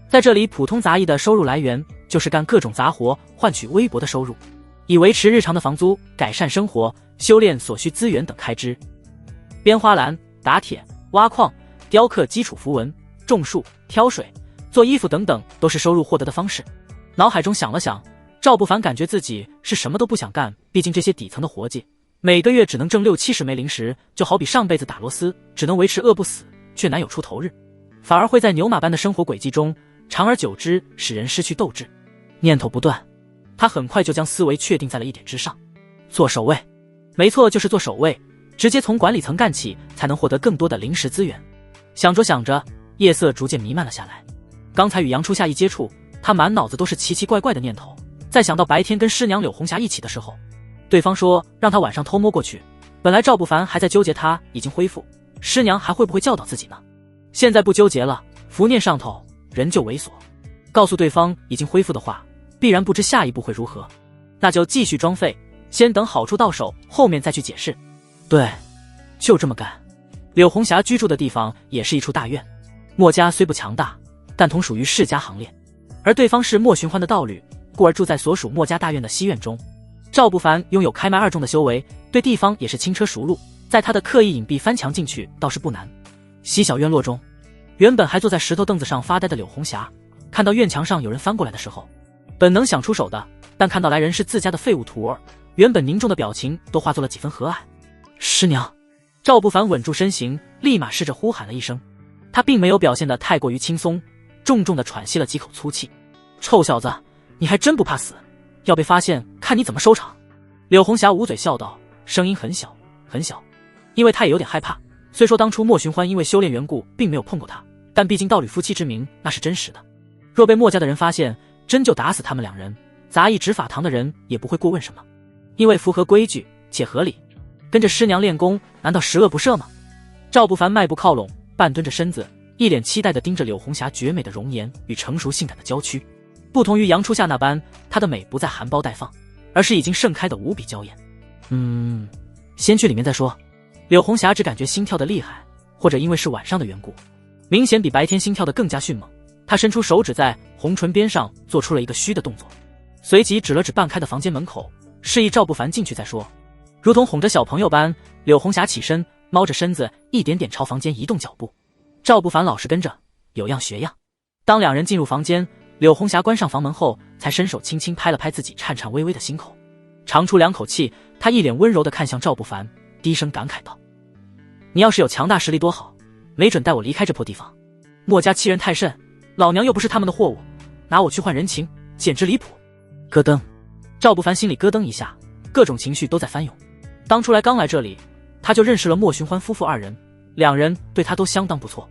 在这里，普通杂役的收入来源就是干各种杂活换取微薄的收入，以维持日常的房租、改善生活、修炼所需资源等开支。编花篮、打铁、挖矿、雕刻基础符文、种树、挑水、做衣服等等都是收入获得的方式。脑海中想了想，赵不凡感觉自己是什么都不想干，毕竟这些底层的活计每个月只能挣60-70枚零食，就好比上辈子打螺丝只能维持饿不死，却难有出头日，反而会在牛马般的生活轨迹中长而久之使人失去斗志。念头不断，他很快就将思维确定在了一点之上：做守卫。没错，就是做守卫，直接从管理层干起，才能获得更多的零食资源。想着想着，夜色逐渐弥漫了下来。刚才与杨初夏一接触，他满脑子都是奇奇怪怪的念头。再想到白天跟师娘柳红霞一起的时候，对方说让他晚上偷摸过去，本来赵不凡还在纠结他已经恢复，师娘还会不会教导自己呢？现在不纠结了，伏念上头，人就猥琐。告诉对方已经恢复的话，必然不知下一步会如何，那就继续装废，先等好处到手，后面再去解释。对，就这么干。柳红霞居住的地方也是一处大院，墨家虽不强大，但同属于世家行列，而对方是莫寻欢的道侣，故而住在所属墨家大院的西院中。赵不凡拥有开麦2重的修为，对地方也是轻车熟路，在他的刻意隐蔽翻墙进去倒是不难。西小院落中，原本还坐在石头凳子上发呆的柳红霞，看到院墙上有人翻过来的时候，本能想出手的，但看到来人是自家的废物徒儿，原本凝重的表情都化作了几分和蔼。师娘。赵不凡稳住身形，立马试着呼喊了一声。他并没有表现得太过于轻松，重重的喘息了几口粗气。臭小子，你还真不怕死，要被发现看你怎么收场。柳红霞捂嘴笑道，声音很小很小，因为她也有点害怕。虽说当初莫寻欢因为修炼缘故并没有碰过她，但毕竟道侣夫妻之名那是真实的，若被墨家的人发现，真就打死他们2人，杂役执法堂的人也不会过问什么，因为符合规矩且合理。跟着师娘练功，难道十恶不赦吗？赵不凡迈步靠拢，半蹲着身子，一脸期待地盯着柳红霞绝美的容颜与成熟性感的娇躯。不同于杨初夏那般，她的美不再含苞待放，而是已经盛开的无比娇艳。先去里面再说。柳红霞只感觉心跳的厉害，或者因为是晚上的缘故，明显比白天心跳的更加迅猛。她伸出手指在红唇边上做出了一个虚的动作，随即指了指半开的房间门口，示意赵不凡进去再说。如同哄着小朋友般，柳红霞起身，猫着身子，一点点朝房间移动脚步。赵不凡老实跟着，有样学样。当2人进入房间，柳红霞关上房门后，才伸手轻轻拍了拍自己颤颤巍巍的心口，长出2口气，她一脸温柔地看向赵不凡，低声感慨道：“你要是有强大实力多好，没准带我离开这破地方。墨家欺人太甚，老娘又不是他们的货物，拿我去换人情，简直离谱。”咯噔，赵不凡心里咯噔一下，各种情绪都在翻涌。当初刚来这里，他就认识了莫寻欢夫妇2人，2人对他都相当不错。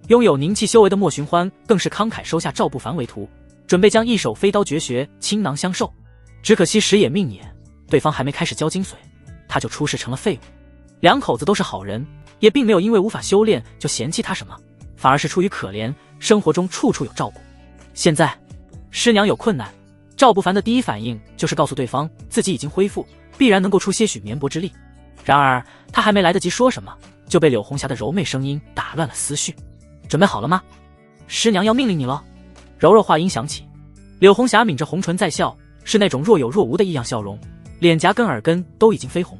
拥有宁气修为的莫寻欢更是慷慨收下赵不凡为徒，准备将一手飞刀绝学倾囊相授。只可惜时也命也，对方还没开始交精髓，他就出世成了废物。2口子都是好人，也并没有因为无法修炼就嫌弃他什么，反而是出于可怜，生活中处处有照顾。现在师娘有困难，赵不凡的第一反应就是告诉对方自己已经恢复，必然能够出些许绵薄之力。然而他还没来得及说什么，就被柳红霞的柔媚声音打乱了思绪。准备好了吗？师娘要命令你了。柔柔话音响起，柳红霞抿着红唇在笑，是那种若有若无的异样笑容，脸颊跟耳根都已经绯红。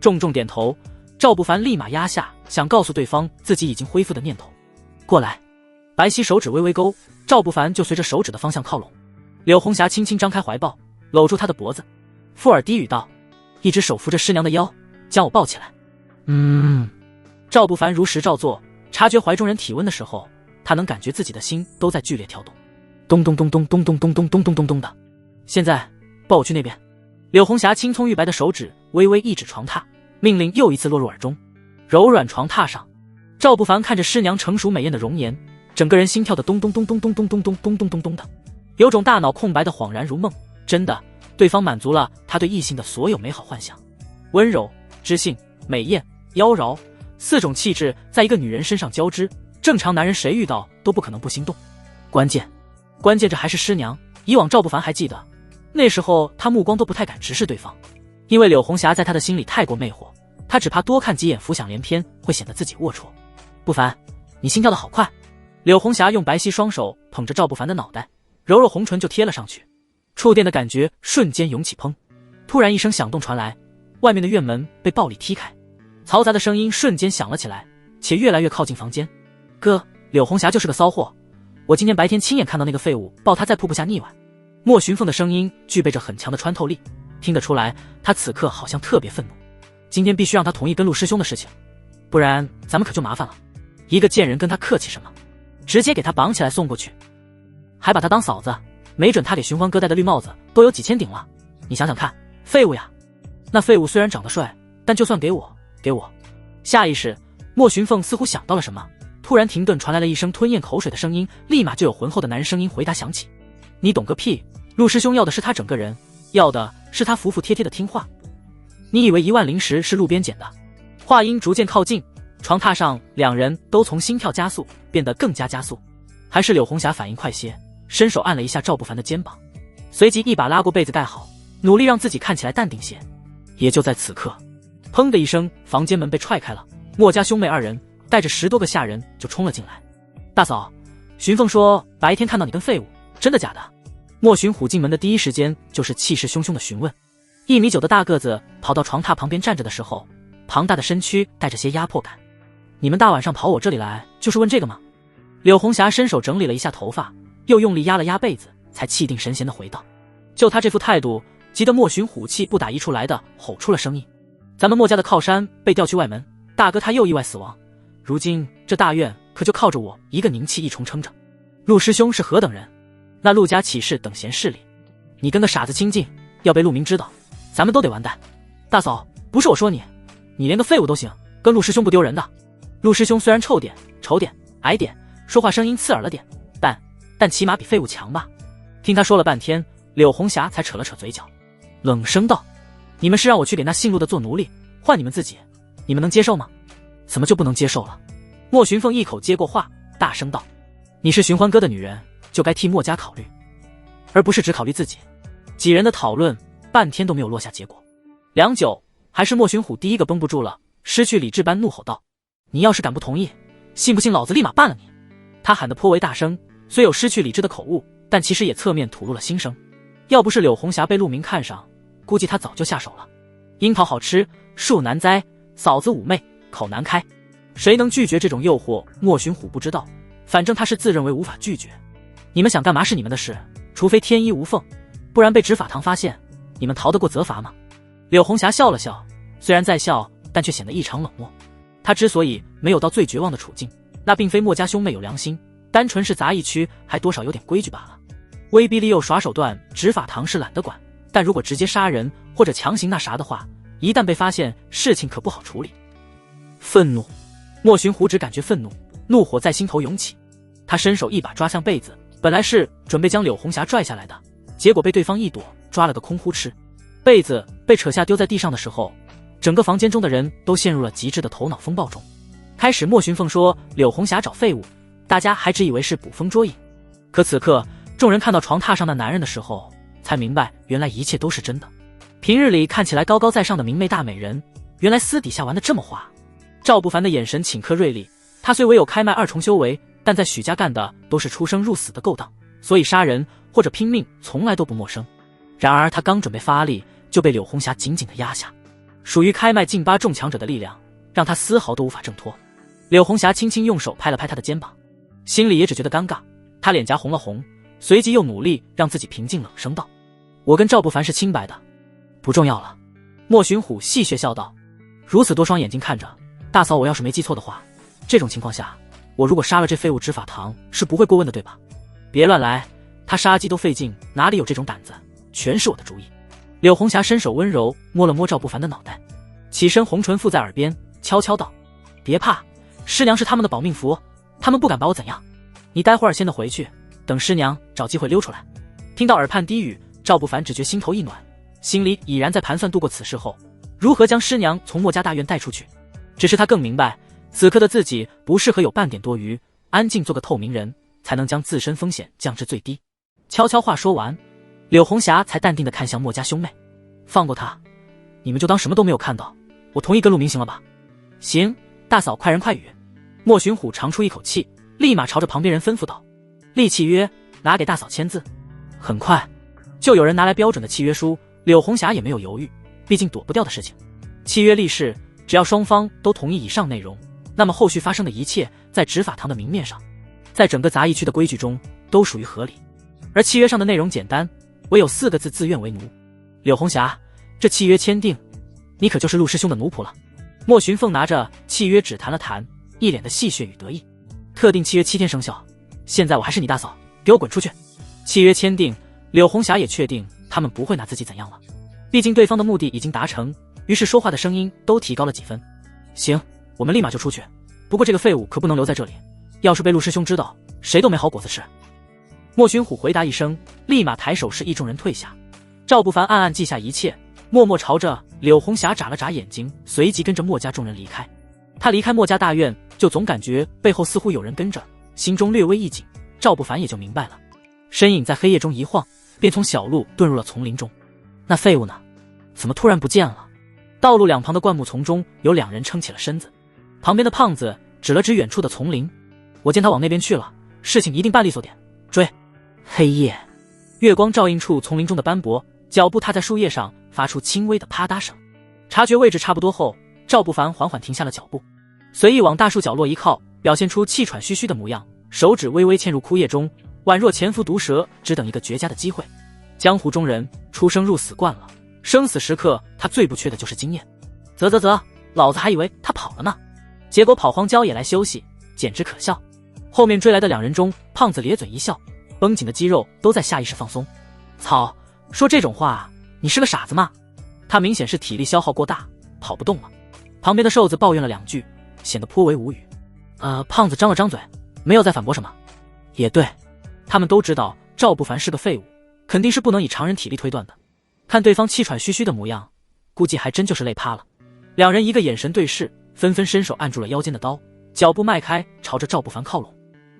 重重点头，赵不凡立马压下想告诉对方自己已经恢复的念头。过来。白皙手指微微勾，赵不凡就随着手指的方向靠拢。柳红霞轻轻张开怀抱，搂住他的脖子，附耳低语道：“一只手扶着师娘的腰，将我抱起来。”赵不凡如实照做，察觉怀中人体温的时候，他能感觉自己的心都在剧烈跳动，咚咚咚咚咚咚咚咚咚咚咚咚的。现在抱我去那边。柳红霞青葱玉白的手指微微一指床榻，命令又一次落入耳中。柔软床榻上，赵不凡看着师娘成熟美艳的容颜，整个人心跳的咚咚咚咚咚咚咚咚咚咚咚咚的，有种大脑空白的恍然如梦。真的，对方满足了他对异性的所有美好幻想，温柔、知性、美艳、妖娆，4种气质在一个女人身上交织，正常男人谁遇到都不可能不心动。关键这还是师娘。以往赵不凡还记得，那时候他目光都不太敢直视对方，因为柳红霞在他的心里太过魅惑，他只怕多看几眼浮想联翩，会显得自己龌龊。不凡，你心跳的好快。柳红霞用白皙双手捧着赵不凡的脑袋，柔柔红唇就贴了上去，触电的感觉瞬间涌起。砰！突然一声响动传来，外面的院门被暴力踢开，嘈杂的声音瞬间响了起来，且越来越靠近房间。哥，柳红霞就是个骚货，我今天白天亲眼看到那个废物抱她在瀑布下溺亡。莫寻凤的声音具备着很强的穿透力，听得出来他此刻好像特别愤怒。今天必须让他同意跟陆师兄的事情，不然咱们可就麻烦了。一个贱人跟他客气什么，直接给他绑起来送过去，还把他当嫂子，没准他给寻欢哥戴的绿帽子都有几千顶了。你想想看，废物呀！那废物虽然长得帅，但就算给我。下意识，莫寻凤似乎想到了什么，突然停顿，传来了一声吞咽口水的声音，立马就有浑厚的男人声音回答响起：“你懂个屁！陆师兄要的是他整个人，要的是他服服帖帖的听话。你以为1万灵石是路边捡的？”话音逐渐靠近，床榻上2人都从心跳加速变得更加加速。还是柳红霞反应快些，伸手按了一下赵不凡的肩膀，随即一把拉过被子盖好，努力让自己看起来淡定些。也就在此刻，砰的一声，房间门被踹开了，莫家兄妹2人带着10多个下人就冲了进来。大嫂，寻凤说白天看到你跟废物，真的假的？莫寻虎进门的第一时间就是气势汹汹的询问。1米9的大个子跑到床榻旁边站着的时候，庞大的身躯带着些压迫感。你们大晚上跑我这里来就是问这个吗？柳红霞伸手整理了一下头发，又用力压了压被子，才气定神闲地回道。就他这副态度，急得莫寻虎气不打一处来的吼出了声音。咱们莫家的靠山被调去外门，大哥他又意外死亡，如今这大院可就靠着我一个宁气一重撑着。陆师兄是何等人？那陆家岂是等闲势力？你跟个傻子亲近，要被陆明知道，咱们都得完蛋。大嫂，不是我说你，你连个废物都行，跟陆师兄不丢人的。陆师兄虽然臭点、丑点、矮点，说话声音刺耳了点，但起码比废物强吧。听他说了半天，柳红霞才扯了扯嘴角，冷声道：你们是让我去给那姓陆的做奴隶，换你们自己，你们能接受吗？怎么就不能接受了？莫寻凤一口接过话，大声道：你是寻欢哥的女人，就该替莫家考虑，而不是只考虑自己。几人的讨论半天都没有落下结果。良久，还是莫寻虎第一个绷不住了，失去理智般怒吼道：你要是敢不同意，信不信老子立马办了你？他喊得颇为大声，虽有失去理智的口误，但其实也侧面吐露了心声。要不是柳红霞被陆明看上，估计他早就下手了。樱桃好吃，树难栽，嫂子妩媚，口难开，谁能拒绝这种诱惑？莫寻虎不知道，反正他是自认为无法拒绝。你们想干嘛是你们的事，除非天衣无缝，不然被执法堂发现，你们逃得过责罚吗？柳红霞笑了笑，虽然在笑，但却显得异常冷漠。他之所以没有到最绝望的处境，那并非墨家兄妹有良心，单纯是杂役区还多少有点规矩罢了。威逼利诱耍手段，执法堂是懒得管，但如果直接杀人或者强行那啥的话，一旦被发现，事情可不好处理。愤怒，莫寻虎只感觉愤怒，怒火在心头涌起。他伸手一把抓向被子，本来是准备将柳红霞拽下来的，结果被对方一躲，抓了个空呼哧。被子被扯下丢在地上的时候，整个房间中的人都陷入了极致的头脑风暴中。开始莫寻凤说柳红霞找废物，大家还只以为是捕风捉影，可此刻众人看到床榻上的男人的时候，才明白原来一切都是真的。平日里看起来高高在上的明媚大美人，原来私底下玩得这么花。赵不凡的眼神顷刻锐利，他虽唯有开麦2重修为，但在许家干的都是出生入死的勾当，所以杀人或者拼命从来都不陌生。然而他刚准备发力，就被柳红霞紧紧地压下。属于开麦劲8重强者的力量，让他丝毫都无法挣脱。柳红霞轻轻用手拍了拍他的肩膀，心里也只觉得尴尬。他脸颊红了红，随即又努力让自己平静，冷声道：我跟赵不凡是清白的，不重要了。莫寻虎戏谑笑道：如此多双眼睛看着，大嫂，我要是没记错的话，这种情况下，我如果杀了这废物，执法堂是不会过问的，对吧？别乱来，他杀鸡都费劲，哪里有这种胆子？全是我的主意。柳红霞伸手温柔摸了摸赵不凡的脑袋，起身红唇附在耳边，悄悄道：别怕，师娘是他们的保命符，他们不敢把我怎样。你待会儿先得回去，等师娘找机会溜出来。听到耳畔低语，赵不凡只觉心头一暖，心里已然在盘算度过此事后如何将师娘从墨家大院带出去。只是他更明白，此刻的自己不适合有半点多余，安静做个透明人，才能将自身风险降至最低。悄悄话说完，柳红霞才淡定地看向墨家兄妹：放过他，你们就当什么都没有看到，我同意跟陆明行了吧？行，大嫂快人快语。莫寻虎长出一口气，立马朝着旁边人吩咐道：立契约，拿给大嫂签字。很快就有人拿来标准的契约书，柳红霞也没有犹豫，毕竟躲不掉的事情。契约立誓，只要双方都同意以上内容，那么后续发生的一切在执法堂的明面上，在整个杂役区的规矩中都属于合理。而契约上的内容简单，唯有4个字：自愿为奴。柳红霞，这契约签订，你可就是陆师兄的奴仆了。莫寻凤拿着契约纸弹了弹，一脸的戏谑与得意。特定契约7天生效，现在我还是你大嫂，给我滚出去。契约签订，柳红霞也确定他们不会拿自己怎样了，毕竟对方的目的已经达成，于是说话的声音都提高了几分。行，我们立马就出去，不过这个废物可不能留在这里，要是被陆师兄知道，谁都没好果子吃。莫寻虎回答一声，立马抬手示意众人退下。赵不凡暗暗记下一切，默默朝着柳红霞眨了眨眼睛，随即跟着墨家众人离开。他离开墨家大院，就总感觉背后似乎有人跟着，心中略微一紧。赵不凡也就明白了，身影在黑夜中一晃，便从小路遁入了丛林中。那废物呢？怎么突然不见了？道路两旁的灌木丛中有2人撑起了身子，旁边的胖子指了指远处的丛林：我见他往那边去了，事情一定办利索点，追。黑夜，月光照映处丛林中的斑驳，脚步踏在树叶上发出轻微的啪嗒声。察觉位置差不多后，赵不凡缓缓停下了脚步，随意往大树角落一靠，表现出气喘吁吁的模样，手指微微嵌入枯叶中，宛若潜伏毒蛇，只等一个绝佳的机会。江湖中人出生入死惯了，生死时刻他最不缺的就是经验。啧，老子还以为他跑了呢，结果跑荒郊野来休息，简直可笑。后面追来的2人中，胖子咧嘴一笑，绷紧的肌肉都在下意识放松。操，说这种话，你是个傻子吗？他明显是体力消耗过大，跑不动了。旁边的瘦子抱怨了2句，显得颇为无语。胖子张了张嘴，没有再反驳什么。也对，他们都知道赵不凡是个废物，肯定是不能以常人体力推断的。看对方气喘吁吁的模样，估计还真就是累趴了。2人一个眼神对视，纷纷伸手按住了腰间的刀，脚步迈开，朝着赵不凡靠拢。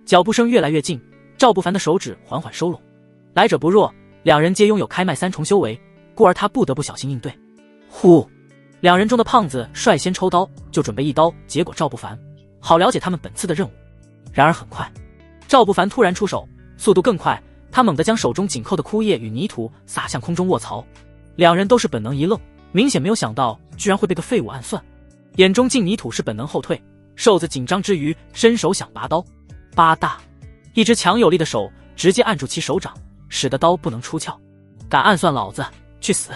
脚步声越来越近，赵不凡的手指缓缓收拢。来者不弱，2人皆拥有开麦3重修为，故而他不得不小心应对。呼！2人中的胖子率先抽刀，就准备一刀结果赵不凡，好了解他们本次的任务。然而很快，赵不凡突然出手，速度更快，他猛地将手中紧扣的枯叶与泥土撒向空中卧槽。2人都是本能一愣，明显没有想到居然会被个废物暗算，眼中进泥土是本能后退。瘦子紧张之余伸手想拔刀，吧嗒，一只强有力的手直接按住其手掌，使得刀不能出鞘。敢暗算老子，去死！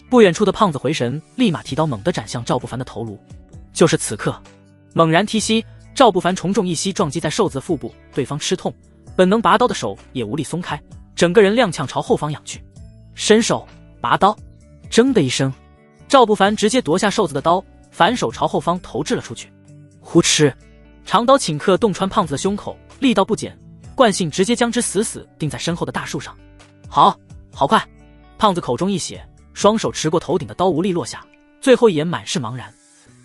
不远处的胖子回神，立马提刀猛地斩向赵不凡的头颅。就是此刻，猛然踢膝，赵不凡重重一膝撞击在瘦子的腹部，对方吃痛，本能拔刀的手也无力松开，整个人踉跄朝后方仰去。伸手拔刀，铮的一声，赵不凡直接夺下瘦子的刀，反手朝后方投掷了出去。呼哧，长刀顷刻洞穿胖子的胸口，力道不减，惯性直接将之死死钉在身后的大树上。好快！胖子口中一血，双手持过头顶的刀无力落下，最后一眼满是茫然。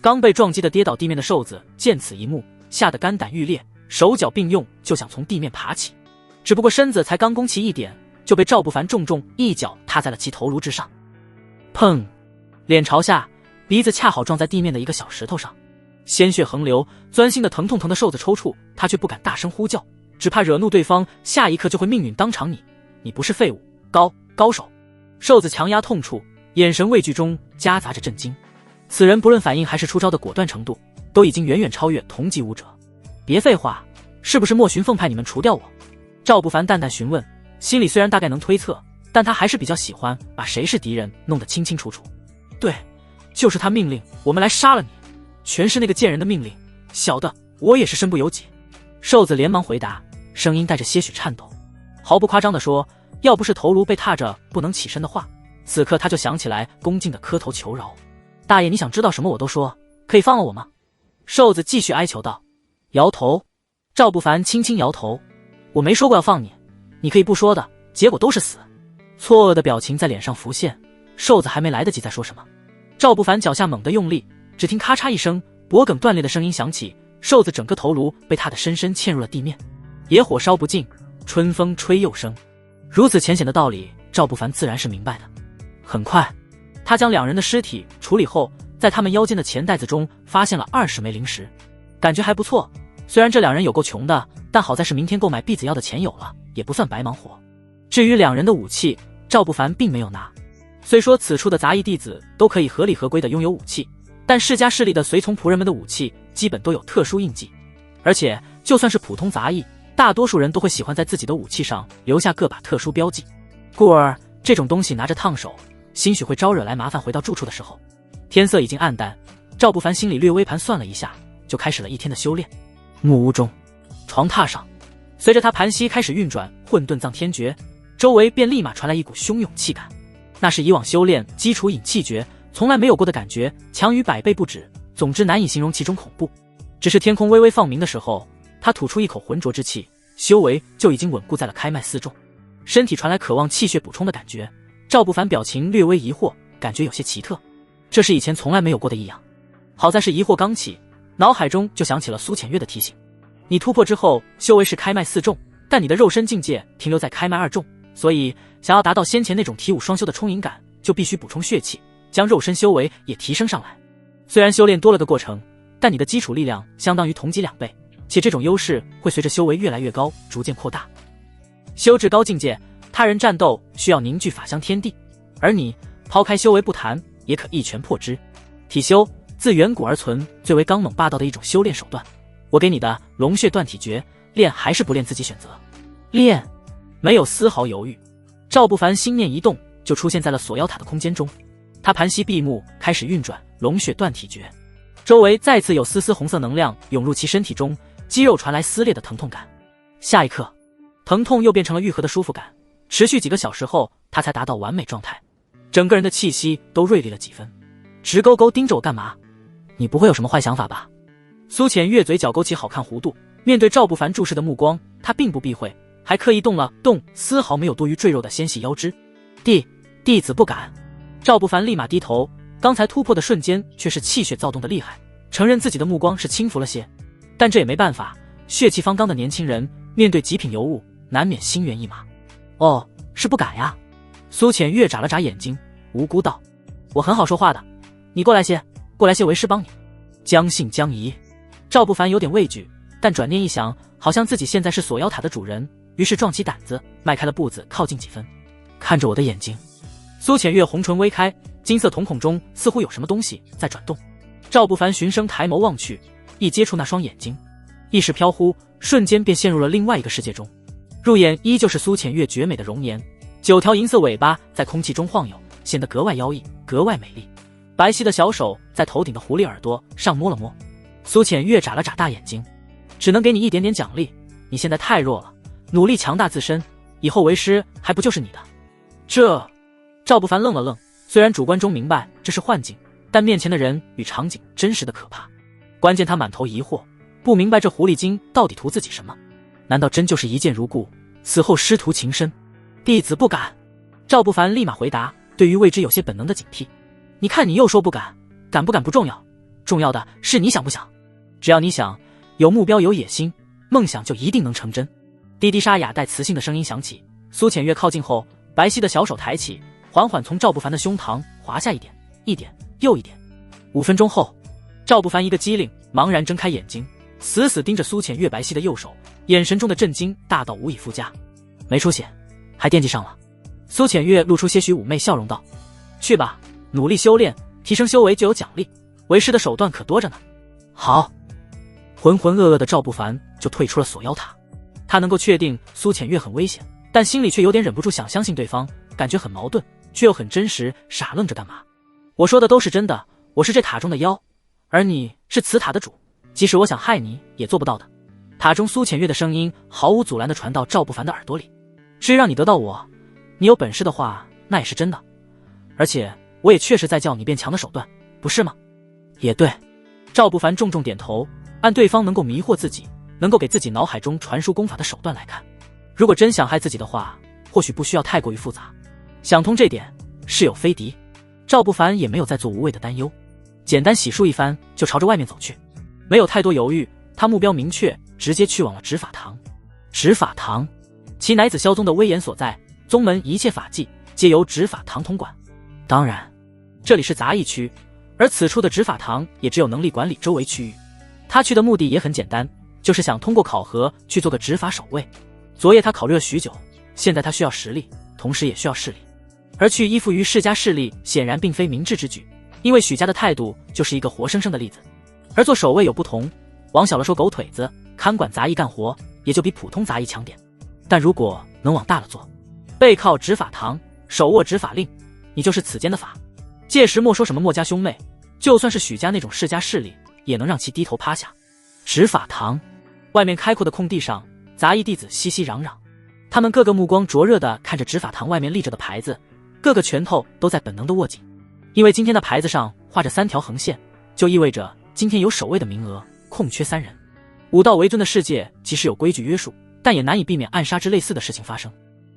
刚被撞击的跌倒地面的瘦子见此一幕，吓得肝胆欲裂，手脚并用就想从地面爬起，只不过身子才刚弓起一点，就被赵不凡重重一脚踏在了其头颅之上。砰！脸朝下，鼻子恰好撞在地面的一个小石头上，鲜血横流，钻心的疼痛疼的瘦子抽搐，他却不敢大声呼叫，只怕惹怒对方，下一刻就会命运当场你不是废物，高手。瘦子强压痛处，眼神畏惧中夹杂着震惊。此人不论反应还是出招的果断程度，都已经远远超越同级武者。别废话，是不是莫寻凤派你们除掉我？赵不凡淡淡询问，心里虽然大概能推测，但他还是比较喜欢把谁是敌人弄得清清楚楚。对，就是他命令我们来杀了你，全是那个贱人的命令，小的我也是身不由己。瘦子连忙回答，声音带着些许颤抖。毫不夸张地说，要不是头颅被踏着不能起身的话，此刻他就想起来恭敬的磕头求饶。大爷，你想知道什么我都说，可以放了我吗？瘦子继续哀求道。摇头。赵不凡轻轻摇头，我没说过要放你，你可以不说的，结果都是死。错愕的表情在脸上浮现，瘦子还没来得及再说什么，赵不凡脚下猛地用力，只听咔嚓一声，脖梗断裂的声音响起，瘦子整个头颅被踏得深深嵌入了地面。野火烧不尽，春风吹又生。如此浅显的道理，赵不凡自然是明白的。很快，他将两人的尸体处理后，在他们腰间的钱袋子中发现了20枚灵石，感觉还不错。虽然这两人有够穷的，但好在是明天购买婢子药的钱有了，也不算白忙活。至于两人的武器，赵不凡并没有拿。虽说此处的杂役弟子都可以合理合规的拥有武器，但世家势力的随从仆人们的武器基本都有特殊印记，而且就算是普通杂役，大多数人都会喜欢在自己的武器上留下个把特殊标记，故而这种东西拿着烫手，兴许会招惹来麻烦。回到住处的时候，天色已经暗淡，赵不凡心里略微盘算了一下，就开始了一天的修炼。木屋中，床榻上，随着他盘膝开始运转混沌藏天诀，周围便立马传来一股汹涌气感，那是以往修炼基础引气诀从来没有过的感觉，强于100倍不止。总之难以形容其中恐怖。只是天空微微放明的时候，他吐出一口浑浊之气，修为就已经稳固在了开脉4重，身体传来渴望气血补充的感觉。赵不凡表情略微疑惑，感觉有些奇特，这是以前从来没有过的异样。好在是疑惑刚起，脑海中就想起了苏浅月的提醒，你突破之后修为是开脉4重，但你的肉身境界停留在开脉2重，所以想要达到先前那种体武双修的充盈感，就必须补充血气，将肉身修为也提升上来。虽然修炼多了个过程，但你的基础力量相当于同级2倍，且这种优势会随着修为越来越高逐渐扩大。修至高境界，他人战斗需要凝聚法相天地，而你抛开修为不谈，也可一拳破之。体修自远古而存，最为刚猛霸道的一种修炼手段。我给你的龙血断体诀，练还是不练自己选择。练，没有丝毫犹豫。赵不凡心念一动，就出现在了锁妖塔的空间中。他盘膝闭目，开始运转龙血断体诀。周围再次有丝丝红色能量涌入其身体中，肌肉传来撕裂的疼痛感。下一刻，疼痛又变成了愈合的舒服感。持续几个小时后，他才达到完美状态，整个人的气息都锐利了几分。直勾勾盯着我干嘛？你不会有什么坏想法吧？苏浅月嘴角勾起好看弧度，面对赵不凡注视的目光，他并不避讳，还刻意动了动丝毫没有多余赘肉的纤细腰肢。弟子不敢。赵不凡立马低头，刚才突破的瞬间却是气血躁动的厉害，承认自己的目光是轻浮了些，但这也没办法，血气方刚的年轻人面对极品尤物，难免心猿意马。哦，是不敢呀。苏浅月眨了眨眼睛，无辜道：我很好说话的，你过来些，为师帮你。将信将疑。赵不凡有点畏惧，但转念一想，好像自己现在是锁妖塔的主人，于是壮起胆子，迈开了步子靠近几分。看着我的眼睛。苏浅月红唇微开，金色瞳孔中似乎有什么东西在转动。赵不凡循声抬眸望去，一接触那双眼睛，意识飘忽，瞬间便陷入了另外一个世界中。入眼依旧是苏浅月绝美的容颜，9条银色尾巴在空气中晃悠，显得格外妖异，格外美丽。白皙的小手在头顶的狐狸耳朵上摸了摸，苏浅月眨了眨大眼睛，只能给你一点点奖励，你现在太弱了，努力强大自身，以后为师还不就是你的？这……赵不凡愣了愣，虽然主观中明白这是幻境，但面前的人与场景真实的可怕。关键他满头疑惑，不明白这狐狸精到底图自己什么？难道真就是一见如故，死后师徒情深？弟子不敢。赵不凡立马回答，对于未知有些本能的警惕。你看你又说不敢，敢不敢不重要，重要的是你想不想。只要你想，有目标有野心，梦想就一定能成真。滴滴沙哑带磁性的声音响起，苏浅月靠近后，白皙的小手抬起，缓缓从赵不凡的胸膛滑下一点，一点又一点。5分钟后，赵不凡一个机灵，茫然睁开眼睛，死死盯着苏浅月白皙的右手，眼神中的震惊大到无以复加。没出息，还惦记上了。苏浅月露出些许妩媚笑容道：去吧，努力修炼，提升修为就有奖励，为师的手段可多着呢。好。浑浑噩噩的赵不凡就退出了锁妖塔。他能够确定苏浅月很危险，但心里却有点忍不住想相信对方，感觉很矛盾，却又很真实，傻愣着干嘛？我说的都是真的，我是这塔中的妖，而你是此塔的主，即使我想害你也做不到的。塔中苏浅月的声音毫无阻拦地传到赵不凡的耳朵里。至于让你得到我，你有本事的话那也是真的，而且我也确实在教你变强的手段，不是吗？也对。赵不凡重重点头，按对方能够迷惑自己，能够给自己脑海中传输功法的手段来看，如果真想害自己的话，或许不需要太过于复杂。想通这点，事有非敌。赵不凡也没有再做无谓的担忧，简单洗漱一番就朝着外面走去，没有太多犹豫，他目标明确，直接去往了执法堂。执法堂，其乃子萧宗的威严所在，宗门一切法纪皆由执法堂统管。当然，这里是杂役区，而此处的执法堂也只有能力管理周围区域。他去的目的也很简单，就是想通过考核去做个执法守卫。昨夜他考虑了许久，现在他需要实力，同时也需要势力。而去依附于世家势力显然并非明智之举，因为许家的态度就是一个活生生的例子。而做守卫有不同，往小了说狗腿子，看管杂役干活也就比普通杂役强点，但如果能往大了做，背靠执法堂，手握执法令，你就是此间的法。届时莫说什么墨家兄妹，就算是许家那种世家势力，也能让其低头趴下。执法堂外面开阔的空地上，杂役弟子熙熙攘攘，他们个个目光灼热地看着执法堂外面立着的牌子，个个拳头都在本能地握紧，因为今天的牌子上画着3条横线，就意味着今天有守卫的名额空缺3人。武道为尊的世界即使有规矩约束，但也难以避免暗杀之类似的事情发生，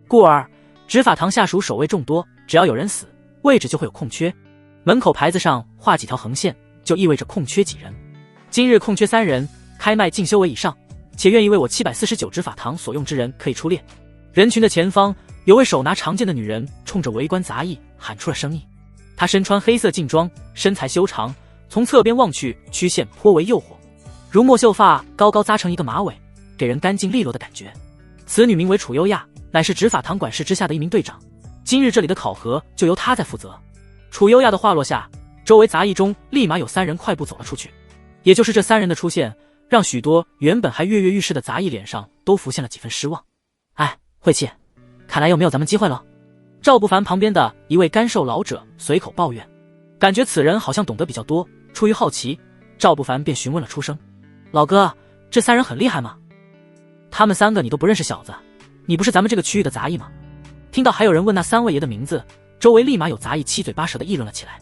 故而执法堂下属守卫众多，只要有人死，位置就会有空缺。门口牌子上画几条横线，就意味着空缺几人。今日空缺3人，开卖净修为以上，且愿意为我749执法堂所用之人可以出列。人群的前方有位手拿长剑的女人冲着围观杂役喊出了声音。她身穿黑色劲装，身材修长，从侧边望去曲线颇为诱惑，如墨秀发高高扎成一个马尾，给人干净利落的感觉。此女名为楚优亚，乃是执法堂管事之下的一名队长，今日这里的考核就由她在负责。楚优亚的话落下，周围杂役中立马有3人快步走了出去，也就是这3人的出现，让许多原本还跃跃欲试的杂役脸上都浮现了几分失望。哎，晦气，看来又没有咱们机会了。赵不凡旁边的一位干瘦老者随口抱怨，感觉此人好像懂得比较多。出于好奇，赵不凡便询问了出声：老哥，这3人很厉害吗？他们3个你都不认识小子，你不是咱们这个区域的杂役吗？听到还有人问那3位爷的名字，周围立马有杂役七嘴八舌的议论了起来。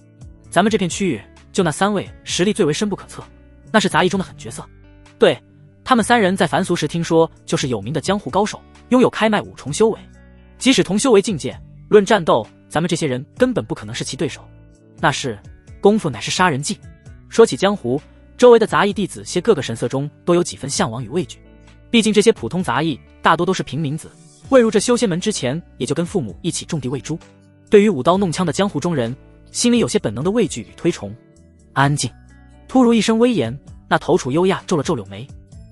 咱们这片区域就那3位实力最为深不可测，那是杂役中的狠角色。对，他们3人在凡俗时听说就是有名的江湖高手，拥有开麦5重修为，即使同修为境界，论战斗，咱们这些人根本不可能是其对手。那是功夫乃是杀人技。说起江湖，周围的杂役弟子些个个神色中都有几分向往与畏惧，毕竟这些普通杂役大多都是平民子，未入这修仙门之前也就跟父母一起种地喂猪，对于舞刀弄枪的江湖中人，心里有些本能的畏惧与推崇。安静！突如一声威严，那头楚优亚皱了皱柳眉，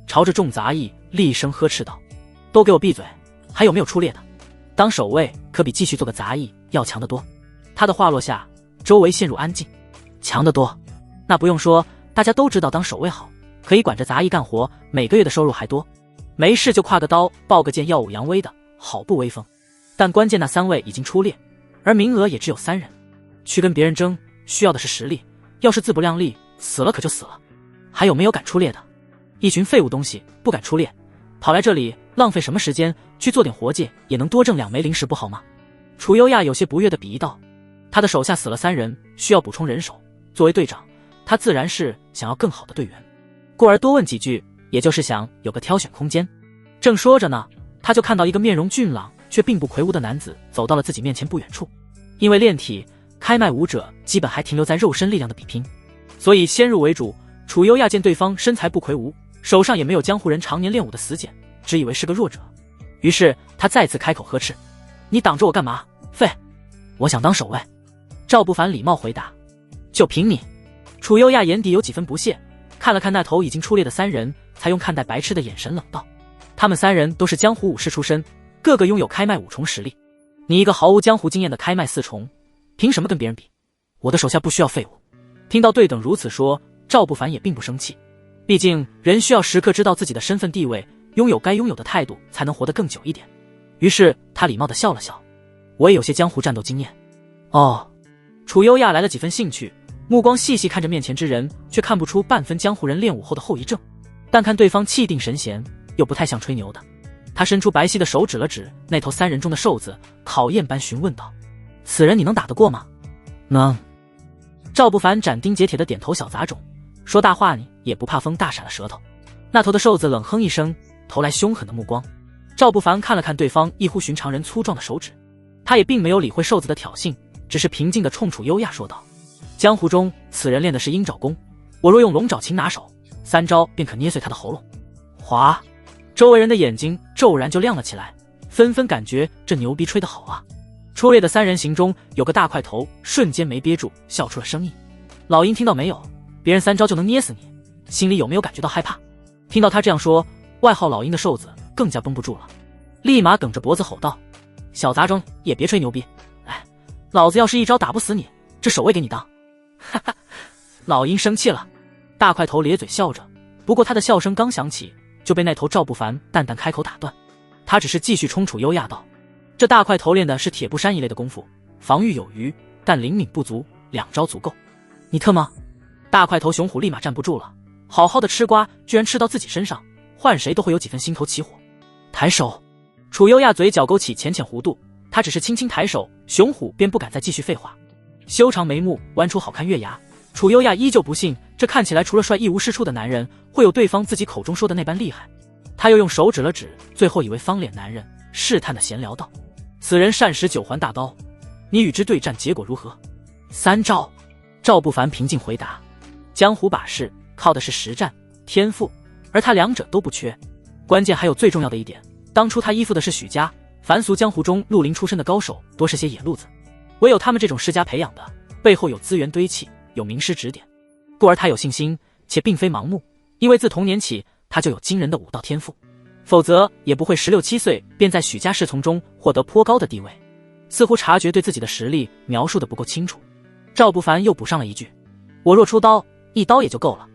朝着众杂役厉声呵斥道：都给我闭嘴，还有没有出列的？当守卫可比继续做个杂役要强得多。他的话落下，周围陷入安静。强得多？那不用说，大家都知道当守卫好，可以管着杂役干活，每个月的收入还多。没事就挎个刀抱个剑耀武扬威的，好不威风。但关键那3位已经出列，而名额也只有3人，去跟别人争需要的是实力，要是自不量力，死了可就死了。还有没有敢出列的？一群废物东西，不敢出列，跑来这里浪费什么时间？去做点活计也能多挣2枚灵石不好吗？楚优亚有些不悦地比喻道。他的手下死了3人，需要补充人手，作为队长，他自然是想要更好的队员，故而多问几句，也就是想有个挑选空间。正说着呢，他就看到一个面容俊朗却并不魁梧的男子走到了自己面前不远处。因为炼体，开麦武者基本还停留在肉身力量的比拼，所以先入为主。楚优亚见对方身材不魁梧，手上也没有江湖人常年练武的死茧，只以为是个弱者，于是他再次开口呵斥：“你挡着我干嘛？废！我想当守卫。”赵不凡礼貌回答：“就凭你。”楚优亚眼底有几分不屑，看了看那头已经出列的3人，才用看待白痴的眼神冷道：“他们3人都是江湖武士出身，个个拥有开麦5重实力。你一个毫无江湖经验的开麦4重，凭什么跟别人比？我的手下不需要废物。”听到对等如此说，赵不凡也并不生气，毕竟人需要时刻知道自己的身份地位，拥有该拥有的态度，才能活得更久一点。于是他礼貌地笑了笑：“我也有些江湖战斗经验。”哦。楚优亚来了几分兴趣，目光细细看着面前之人，却看不出半分江湖人练武后的后遗症。但看对方气定神闲，又不太像吹牛的。他伸出白皙的手指了指那头3人中的瘦子，考验般询问道：“此人你能打得过吗？”“能。”赵不凡斩钉截铁的点头：“小杂种，说大话你也不怕风大闪了舌头。”那头的瘦子冷哼一声，投来凶狠的目光。赵不凡看了看对方异乎寻常人粗壮的手指，他也并没有理会瘦子的挑衅，只是平静地冲楚优亚说道：“江湖中此人练的是鹰爪功，我若用龙爪擒拿手，3招便可捏碎他的喉咙。”哗！周围人的眼睛骤然就亮了起来，纷纷感觉这牛逼吹得好啊！出列的3人行中有个大块头瞬间没憋住，笑出了声音。老鹰听到没有？别人3招就能捏死你，心里有没有感觉到害怕？听到他这样说，外号老鹰的瘦子更加绷不住了，立马梗着脖子吼道：“小杂种也别吹牛逼！哎，老子要是1招打不死你，这守卫给你当！”哈哈，老鹰生气了。大块头咧嘴笑着，不过他的笑声刚响起，就被那头赵不凡淡淡开口打断。他只是继续冲楚优亚道：“这大块头练的是铁布衫一类的功夫，防御有余，但灵敏不足，2招足够。你特么！”大块头熊虎立马站不住了，好好的吃瓜居然吃到自己身上，换谁都会有几分心头起火。抬手！楚优亚嘴角勾起浅浅弧度，他只是轻轻抬手，熊虎便不敢再继续废话。修长眉目弯出好看月牙，楚优亚依旧不信这看起来除了帅一无是处的男人会有对方自己口中说的那般厉害。他又用手指了指最后一位方脸男人，试探的闲聊道：“此人善使9环大刀，你与之对战结果如何？”3招。赵不凡平静回答：“江湖把式靠的是实战、天赋，而他2者都不缺。关键还有最重要的一点，当初他依附的是许家，凡俗江湖中绿林出身的高手多是些野路子，唯有他们这种世家培养的，背后有资源堆砌，有名师指点，故而他有信心，且并非盲目，因为自童年起他就有惊人的武道天赋，否则也不会16、17岁便在许家侍从中获得颇高的地位。”似乎察觉对自己的实力描述的不够清楚，赵不凡又补上了一句：“我若出刀，1刀也就够了。”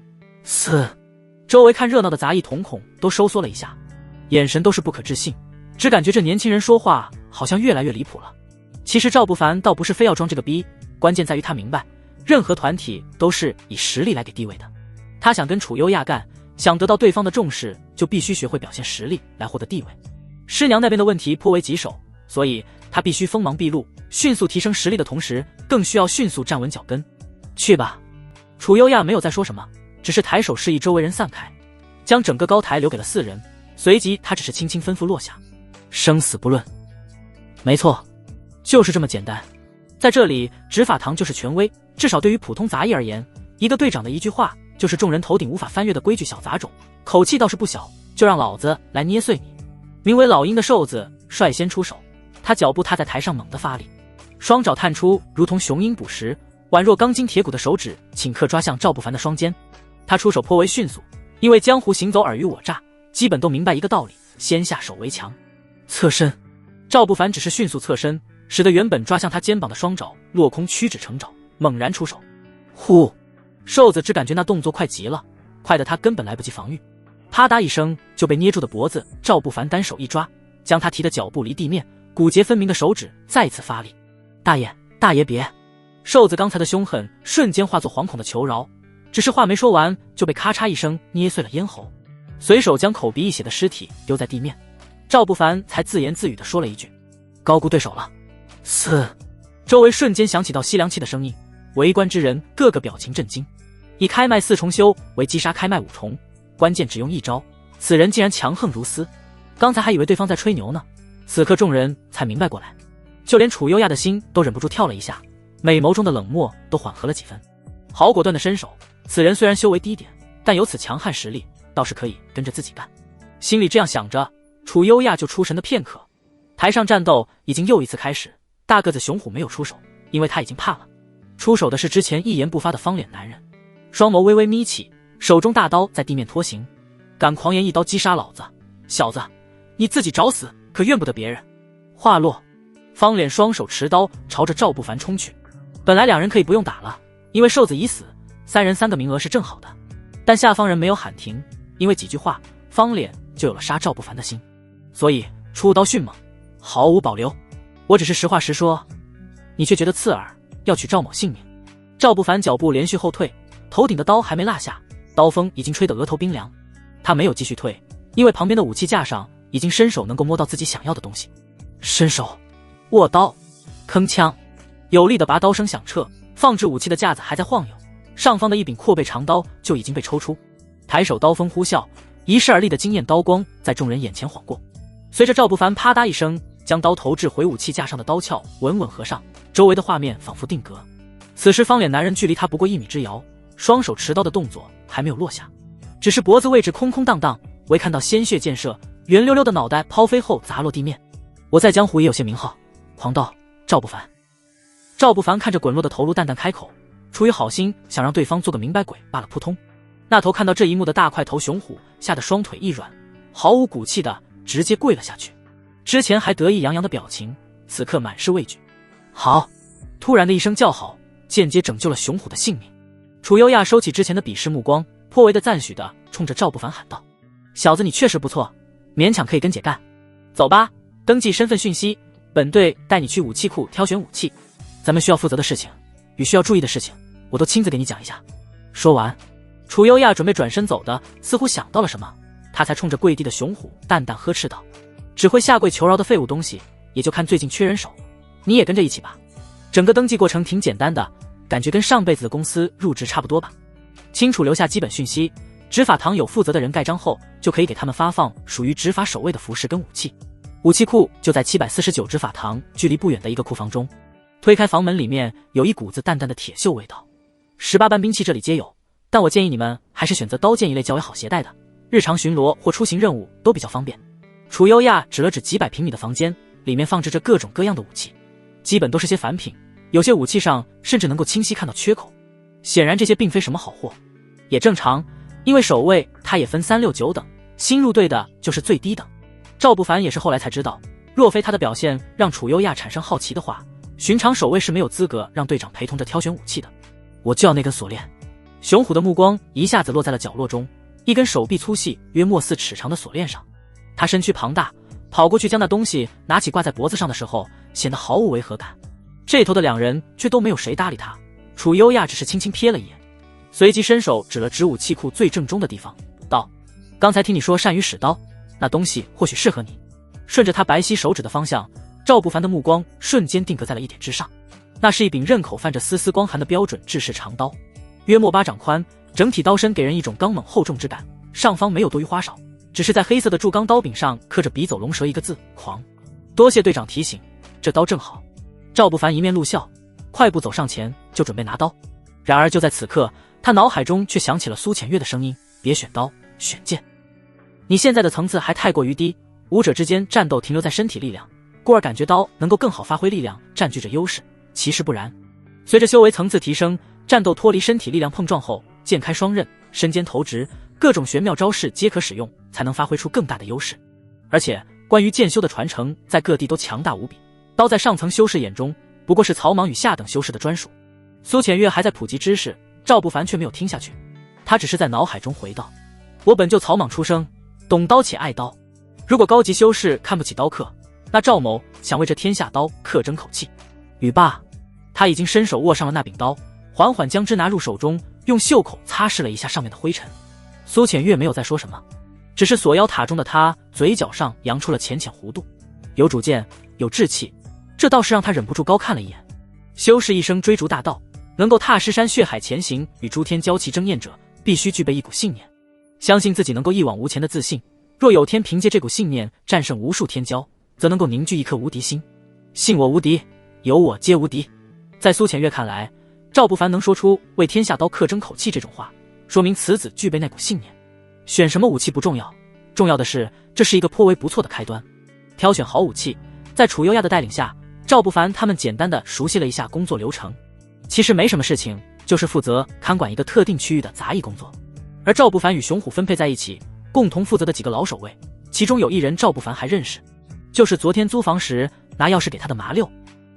周围看热闹的杂役瞳孔都收缩了一下，眼神都是不可置信，只感觉这年轻人说话好像越来越离谱了。其实赵不凡倒不是非要装这个逼，关键在于他明白，任何团体都是以实力来给地位的。他想跟楚优亚干，想得到对方的重视，就必须学会表现实力来获得地位。师娘那边的问题颇为棘手，所以他必须锋芒毕露，迅速提升实力的同时，更需要迅速站稳脚跟。去吧。楚优亚没有再说什么，只是抬手示意周围人散开，将整个高台留给了4人。随即他只是轻轻吩咐落下：“生死不论。”没错，就是这么简单。在这里，执法堂就是权威，至少对于普通杂役而言，一个队长的一句话就是众人头顶无法翻越的规矩。小杂种，口气倒是不小，就让老子来捏碎你。名为老鹰的瘦子率先出手，他脚步踏在台上猛地发力，双爪探出如同雄鹰捕食，宛若钢筋铁骨的手指顷刻抓向赵不凡的双肩。他出手颇为迅速，因为江湖行走尔虞我诈，基本都明白一个道理：先下手为强。侧身，赵不凡只是迅速侧身，使得原本抓向他肩膀的双爪落空屈指成爪，猛然出手。呼！瘦子只感觉那动作快极了，快得他根本来不及防御。啪嗒一声就被捏住的脖子，赵不凡单手一抓，将他提的脚步离地面，骨节分明的手指再次发力。大爷别！瘦子刚才的凶狠瞬间化作惶恐的求饶，只是话没说完就被咔嚓一声捏碎了咽喉，随手将口鼻溢血的尸体丢在地面。赵不凡才自言自语地说了一句：高估对手了。周围瞬间响起道吸凉气的声音，围观之人个个表情震惊。以开麦四重修为击杀开麦五重，关键只用一招，此人竟然强横如斯。刚才还以为对方在吹牛呢，此刻众人才明白过来，就连楚优亚的心都忍不住跳了一下，美眸中的冷漠都缓和了几分。好果断的身手，此人虽然修为低点，但有此强悍实力，倒是可以跟着自己干。心里这样想着，楚优亚就出神的片刻。台上战斗已经又一次开始，大个子熊虎没有出手，因为他已经怕了。出手的是之前一言不发的方脸男人，双眸微微眯起，手中大刀在地面拖行，敢狂言一刀击杀老子，小子你自己找死，可怨不得别人。话落，方脸双手持刀朝着赵不凡冲去。本来两人可以不用打了，因为瘦子已死，3人3个名额是正好的，但下方人没有喊停，因为几句话，方脸就有了杀赵不凡的心，所以出刀迅猛，毫无保留。我只是实话实说，你却觉得刺耳，要取赵某性命。赵不凡脚步连续后退，头顶的刀还没落下，刀锋已经吹得额头冰凉。他没有继续退，因为旁边的武器架上已经伸手能够摸到自己想要的东西。伸手握刀，铿锵有力的拔刀声响彻，放置武器的架子还在晃悠，上方的一柄阔背长刀就已经被抽出。抬手刀锋呼啸，一势而立的惊艳刀光在众人眼前晃过。随着赵不凡啪嗒一声将刀投至回武器架上的刀鞘稳稳合上，周围的画面仿佛定格。此时方脸男人距离他不过1米之遥，双手持刀的动作还没有落下，只是脖子位置空空荡荡，唯看到鲜血溅射，圆溜溜的脑袋抛飞后砸落地面。我在江湖也有些名号，狂盗赵不凡。赵不凡看着滚落的头颅淡淡开口，出于好心想让对方做个明白鬼罢了。扑通，那头看到这一幕的大块头熊虎吓得双腿一软，毫无骨气的直接跪了下去。之前还得意洋洋的表情，此刻满是畏惧。好！突然的一声叫好，间接拯救了熊虎的性命。楚优亚收起之前的鄙视目光，颇为的赞许的冲着赵不凡喊道：小子你确实不错，勉强可以跟姐干。走吧，登记身份讯息，本队带你去武器库挑选武器，咱们需要负责的事情与需要注意的事情我都亲自给你讲一下。说完，楚优亚准备转身走的，似乎想到了什么，他才冲着跪地的熊虎淡淡呵斥道：只会下跪求饶的废物东西，也就看最近缺人手，你也跟着一起吧。整个登记过程挺简单的，感觉跟上辈子的公司入职差不多吧。清楚留下基本讯息，执法堂有负责的人盖章后，就可以给他们发放属于执法守卫的服饰跟武器。武器库就在749执法堂距离不远的一个库房中。推开房门，里面有一股子淡淡的铁锈味道。18般兵器这里皆有，但我建议你们还是选择刀剑一类较为好携带的，日常巡逻或出行任务都比较方便。楚优亚指了指几百平米的房间，里面放置着各种各样的武器，基本都是些凡品，有些武器上甚至能够清晰看到缺口。显然这些并非什么好货，也正常，因为守卫他也分3、6、9等，新入队的就是最低等。赵不凡也是后来才知道，若非他的表现让楚优亚产生好奇的话，寻常守卫是没有资格让队长陪同着挑选武器的。我就要那根锁链。熊虎的目光一下子落在了角落中，一根手臂粗细约莫4尺长的锁链上。他身躯庞大，跑过去将那东西拿起挂在脖子上的时候，显得毫无违和感。这头的两人却都没有谁搭理他，楚优亚只是轻轻瞥了一眼，随即伸手指了指武器库最正中的地方，道：刚才听你说善于使刀，那东西或许适合你。顺着他白皙手指的方向，赵不凡的目光瞬间定格在了一点之上，那是一柄刃口泛着丝丝光寒的标准制式长刀，约莫巴掌宽，整体刀身给人一种刚猛厚重之感，上方没有多余花哨，只是在黑色的铸钢刀柄上刻着笔走龙蛇一个字，狂。多谢队长提醒，这刀正好。赵不凡一面露笑，快步走上前就准备拿刀。然而就在此刻，他脑海中却响起了苏浅月的声音：别选刀，选剑。你现在的层次还太过于低，武者之间战斗停留在身体力量，故而感觉刀能够更好发挥力量，占据着优势，其实不然。随着修为层次提升，战斗脱离身体力量碰撞后，剑开双刃，身兼头直，各种玄妙招式皆可使用，才能发挥出更大的优势。而且关于剑修的传承在各地都强大无比，刀在上层修士眼中不过是草莽与下等修士的专属。苏浅月还在普及知识，赵不凡却没有听下去，他只是在脑海中回道：我本就草莽出生，懂刀且爱刀。如果高级修士看不起刀客，那赵某想为这天下刀客争口气。语罢，他已经伸手握上了那柄刀，缓缓将之拿入手中，用袖口擦拭了一下上面的灰尘。苏浅月没有再说什么，只是锁妖塔中的他嘴角上扬出了浅浅弧度，有主见，有志气，这倒是让他忍不住高看了一眼。修士一生追逐大道，能够踏尸山血海前行，与诸天交齐争艳者，必须具备一股信念，相信自己能够一往无前的自信。若有天凭借这股信念战胜无数天骄，则能够凝聚一颗无敌心。信我无敌，有我皆无敌。在苏浅月看来，赵不凡能说出为天下刀客争口气这种话，说明此子具备那股信念。选什么武器不重要，重要的是这是一个颇为不错的开端。挑选好武器，在楚优亚的带领下，赵不凡他们简单的熟悉了一下工作流程。其实没什么事情，就是负责看管一个特定区域的杂役工作。而赵不凡与熊虎分配在一起，共同负责的几个老守卫，其中有一人赵不凡还认识，就是昨天租房时拿钥匙给他的麻六。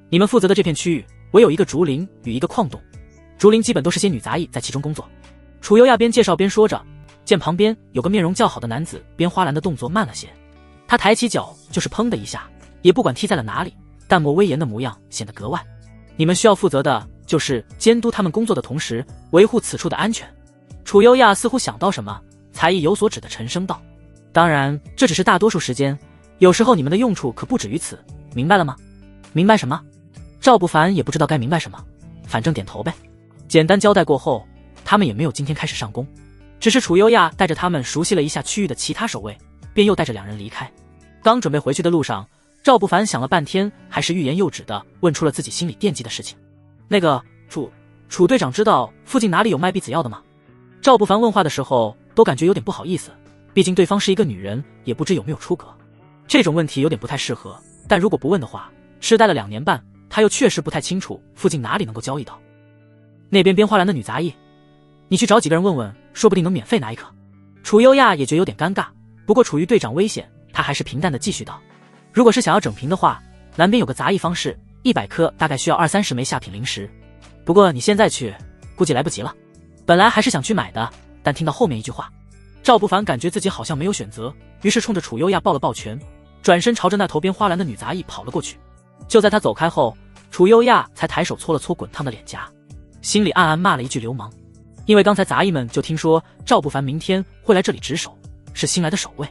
你们负责的这片区域，唯有一个竹林与一个矿洞，竹林基本都是些女杂役在其中工作。楚优亚边介绍边说着，见旁边有个面容较好的男子编花篮的动作慢了些，他抬起脚就是砰的一下，也不管踢在了哪里，淡漠威严的模样显得格外。你们需要负责的就是监督他们工作的同时，维护此处的安全。楚优亚似乎想到什么，才意有所指的沉声道：当然这只是大多数时间，有时候你们的用处可不止于此，明白了吗？明白什么？赵不凡也不知道该明白什么，反正点头呗。简单交代过后，他们也没有今天开始上工，只是楚优亚带着他们熟悉了一下区域的其他守卫，便又带着两人离开。刚准备回去的路上，赵不凡想了半天，还是欲言又止的问出了自己心里惦记的事情。那个楚队长知道附近哪里有卖避子药的吗？赵不凡问话的时候都感觉有点不好意思，毕竟对方是一个女人，也不知有没有出格。这种问题有点不太适合，但如果不问的话，痴呆了2年半，他又确实不太清楚附近哪里能够交易到。那边编花篮的女杂役，你去找几个人问问，说不定能免费拿一颗。楚优亚也觉有点尴尬，不过处于队长危险，他还是平淡的继续道：如果是想要整瓶的话，南边有个杂役方式，100颗大概需要20-30枚下品灵石，不过你现在去估计来不及了。本来还是想去买的，但听到后面一句话，赵不凡感觉自己好像没有选择，于是冲着楚优亚抱了抱拳，转身朝着那头编花篮的女杂役跑了过去。就在他走开后，楚优亚才抬手搓了搓滚烫的脸颊，心里暗暗骂了一句流氓，因为刚才杂役们就听说赵不凡明天会来这里值守，是新来的守卫，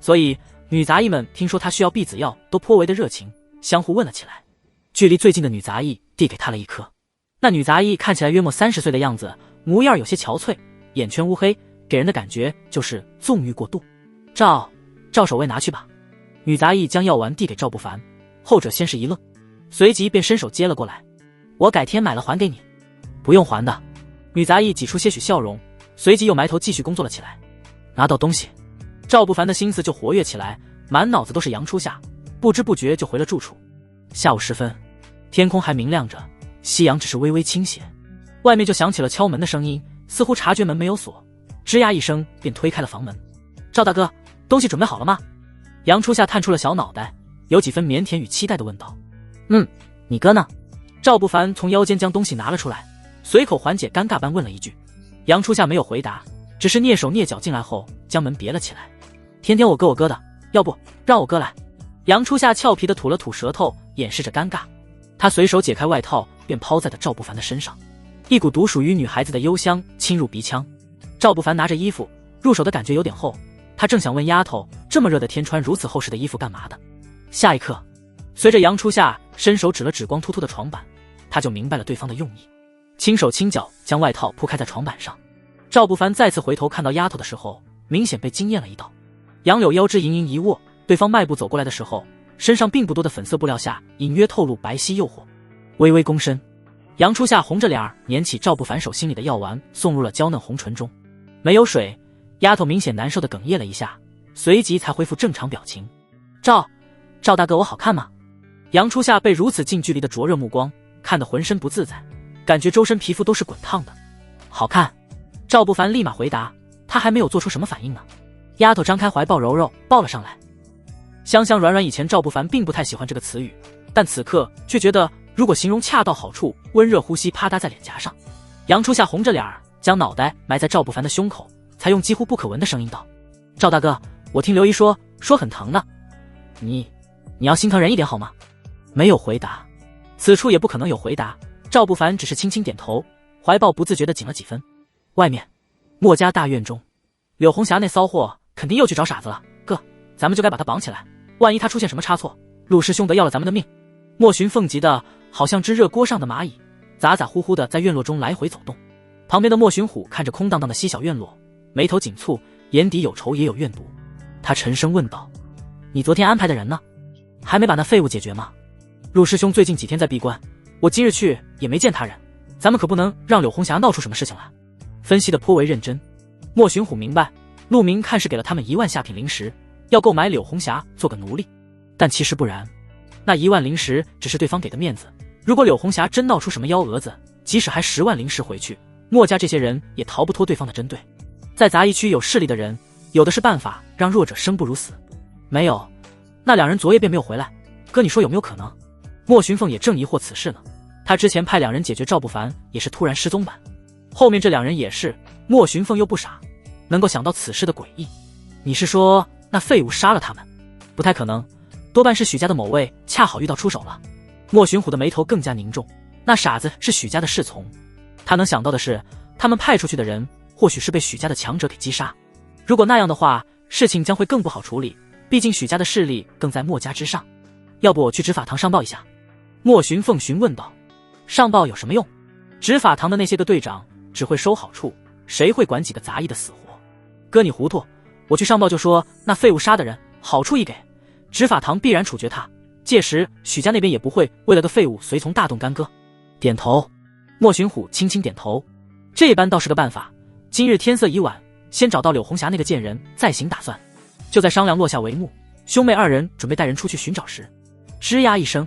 所以女杂役们听说他需要避子药都颇为的热情，相互问了起来。距离最近的女杂役递给他了一颗，那女杂役看起来约莫30岁的样子，模样有些憔悴，眼圈乌黑，给人的感觉就是纵欲过度。赵守卫拿去吧。女杂役将药丸递给赵不凡，后者先是一愣，随即便伸手接了过来。我改天买了还给你。不用还的。女杂役挤出些许笑容，随即又埋头继续工作了起来。拿到东西，赵不凡的心思就活跃起来，满脑子都是杨初夏，不知不觉就回了住处。下午时分，天空还明亮着，夕阳只是微微倾斜，外面就响起了敲门的声音，似乎察觉门没有锁，吱呀一声便推开了房门。赵大哥，东西准备好了吗？杨初夏探出了小脑袋，有几分腼腆与期待地问道。你哥呢？赵不凡从腰间将东西拿了出来，随口缓解尴尬般问了一句。杨初夏没有回答，只是蹑手蹑脚进来后将门别了起来。天天我哥的，要不让我哥来。杨初夏俏皮地吐了吐舌头，掩饰着尴尬。他随手解开外套，便抛在了赵不凡的身上，一股独属于女孩子的幽香侵入鼻腔。赵不凡拿着衣服，入手的感觉有点厚，他正想问丫头，这么热的天穿如此厚实的衣服干嘛的？下一刻，随着杨初夏伸手指了指光秃秃的床板，他就明白了对方的用意，轻手轻脚将外套铺开在床板上。赵不凡再次回头看到丫头的时候，明显被惊艳了一道。杨柳腰肢盈盈一握，对方迈步走过来的时候，身上并不多的粉色布料下隐约透露白皙诱惑。微微躬身，杨初夏红着脸捻起赵不凡手心里的药丸，送入了娇嫩红唇中。没有水，丫头明显难受的哽咽了一下，随即才恢复正常表情。赵大哥，我好看吗？杨初夏被如此近距离的灼热目光看得浑身不自在，感觉周身皮肤都是滚烫的。好看。赵不凡立马回答，他还没有做出什么反应呢。丫头张开怀抱揉揉，抱了上来。香香软软，以前赵不凡并不太喜欢这个词语，但此刻却觉得如果形容恰到好处，温热呼吸啪嗒在脸颊上。杨初夏红着脸将脑袋埋在赵不凡的胸口，才用几乎不可闻的声音道：“赵大哥，我听刘姨说很疼呢，你要心疼人一点好吗？”没有回答，此处也不可能有回答。赵不凡只是轻轻点头，怀抱不自觉地紧了几分。外面，墨家大院中，柳红霞那骚货肯定又去找傻子了。哥，咱们就该把他绑起来，万一他出现什么差错，陆师兄得要了咱们的命。莫寻凤急得好像只热锅上的蚂蚁，咋咋呼呼地在院落中来回走动。旁边的莫寻虎看着空荡荡的西小院落，眉头紧蹙，眼底有愁也有怨毒。他沉声问道：“你昨天安排的人呢？还没把那废物解决吗？”陆师兄最近几天在闭关，我今日去也没见他人，咱们可不能让柳红霞闹出什么事情来。分析得颇为认真。莫寻虎明白，陆明看是给了他们1万下品灵石，要购买柳红霞做个奴隶，但其实不然。那1万灵石只是对方给的面子，如果柳红霞真闹出什么幺蛾子，即使还10万灵石回去，墨家这些人也逃不脱对方的针对。在杂役区有势力的人，有的是办法让弱者生不如死。没有，那2人昨夜便没有回来。哥，你说有没有可能？莫寻凤也正疑惑此事呢。他之前派2人解决赵不凡，也是突然失踪版。后面这2人也是，莫寻凤又不傻，能够想到此事的诡异。你是说那废物杀了他们？不太可能，多半是许家的某位恰好遇到出手了。莫寻虎的眉头更加凝重。那傻子是许家的侍从，他能想到的是，他们派出去的人或许是被许家的强者给击杀。如果那样的话，事情将会更不好处理，毕竟许家的势力更在墨家之上。要不我去执法堂上报一下？莫寻凤询问道。上报有什么用？执法堂的那些个队长只会收好处，谁会管几个杂役的死活？哥你糊涂，我去上报就说那废物杀的人好处一给，执法堂必然处决他，届时许家那边也不会为了个废物随从大动干戈。点头，莫寻虎轻轻点头，这般倒是个办法。今日天色已晚，先找到柳红霞那个贱人再行打算。就在商量落下帷幕，兄妹2人准备带人出去寻找时，吱呀一声，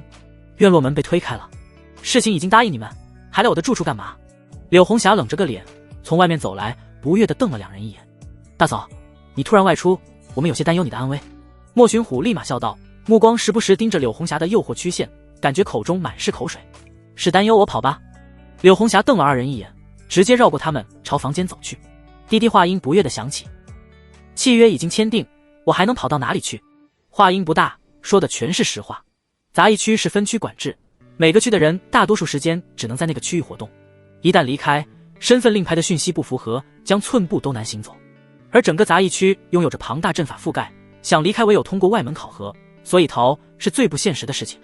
院落门被推开了。事情已经答应你们，还来我的住处干嘛？柳红霞冷着个脸从外面走来，不悦地瞪了2人一眼。大嫂，你突然外出，我们有些担忧你的安危。莫寻虎立马笑道，目光时不时盯着柳红霞的诱惑曲线，感觉口中满是口水。是担忧我跑吧？柳红霞瞪了2人一眼，直接绕过他们朝房间走去。滴滴话音不悦地响起，契约已经签订，我还能跑到哪里去？话音不大，说的全是实话。杂役区是分区管制，每个区的人大多数时间只能在那个区域活动，一旦离开，身份令牌的讯息不符合，将寸步都难行走。而整个杂役区拥有着庞大阵法覆盖，想离开唯有通过外门考核，所以逃是最不现实的事情。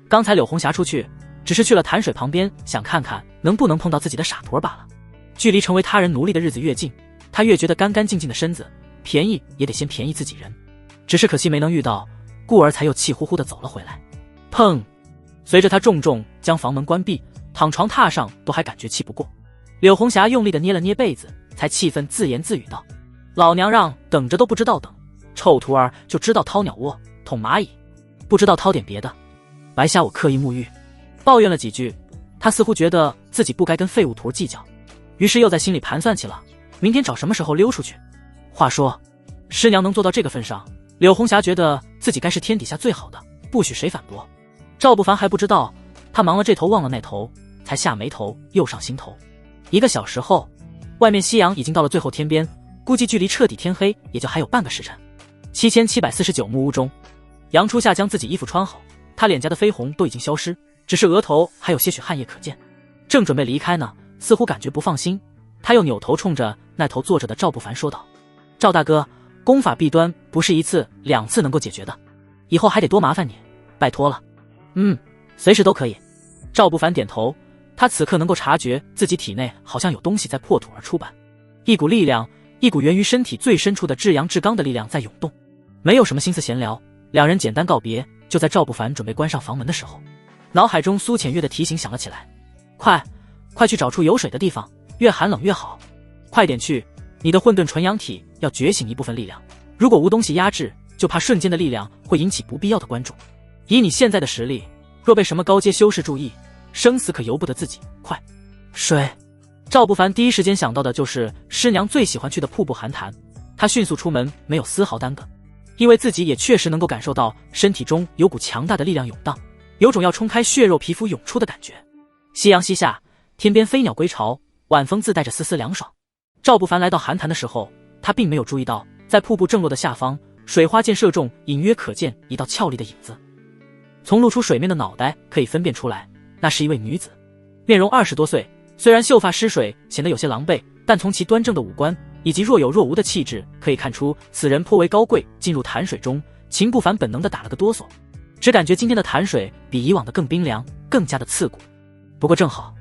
刚才柳红霞出去，只是去了潭水旁边，想看看能不能碰到自己的傻婆罢了。距离成为他人奴隶的日子越近，他越觉得干干净净的身子，便宜也得先便宜自己人。只是可惜没能遇到，故而才又气呼呼地走了回来。砰！随着他重重将房门关闭，躺床榻上都还感觉气不过。柳红霞用力地捏了捏被子，才气愤自言自语道：“老娘让等着都不知道等，臭徒儿就知道掏鸟窝捅蚂蚁，不知道掏点别的，白瞎我刻意沐浴。”抱怨了几句，他似乎觉得自己不该跟废物徒计较，于是又在心里盘算起了明天找什么时候溜出去。话说师娘能做到这个份上，柳红霞觉得自己该是天底下最好的，不许谁反驳。赵不凡还不知道，他忙了这头忘了那头，才下眉头又上心头。1个小时后，外面夕阳已经到了最后天边，估计距离彻底天黑也就还有半个时辰。7749木屋中，杨初夏将自己衣服穿好，他脸颊的绯红都已经消失，只是额头还有些许汗液可见。正准备离开呢，似乎感觉不放心，他又扭头冲着那头坐着的赵不凡说道：“赵大哥，功法弊端不是1次2次能够解决的，以后还得多麻烦你，拜托了。”随时都可以。赵不凡点头，他此刻能够察觉自己体内好像有东西在破土而出般，一股力量，一股源于身体最深处的至阳至刚的力量在涌动。没有什么心思闲聊，2人简单告别。就在赵不凡准备关上房门的时候，脑海中苏浅月的提醒响了起来：“快去找处有水的地方，越寒冷越好。快点去，你的混沌纯阳体要觉醒一部分力量，如果无东西压制，就怕瞬间的力量会引起不必要的关注。以你现在的实力，若被什么高阶修士注意，生死可由不得自己。快水！”赵不凡第一时间想到的就是师娘最喜欢去的瀑布寒潭，他迅速出门，没有丝毫耽搁，因为自己也确实能够感受到身体中有股强大的力量涌荡，有种要冲开血肉皮肤涌出的感觉。夕阳西下，天边飞鸟归巢，晚风自带着丝丝凉爽。赵不凡来到寒潭的时候，他并没有注意到，在瀑布正落的下方，水花溅射中隐约可见一道俏丽的影子。从露出水面的脑袋可以分辨出来，那是一位女子，面容20多岁，虽然秀发失水，显得有些狼狈，但从其端正的五官以及若有若无的气质，可以看出此人颇为高贵。进入潭水中，秦不凡本能地打了个哆嗦，只感觉今天的潭水比以往的更冰凉，更加的刺骨。不过正好，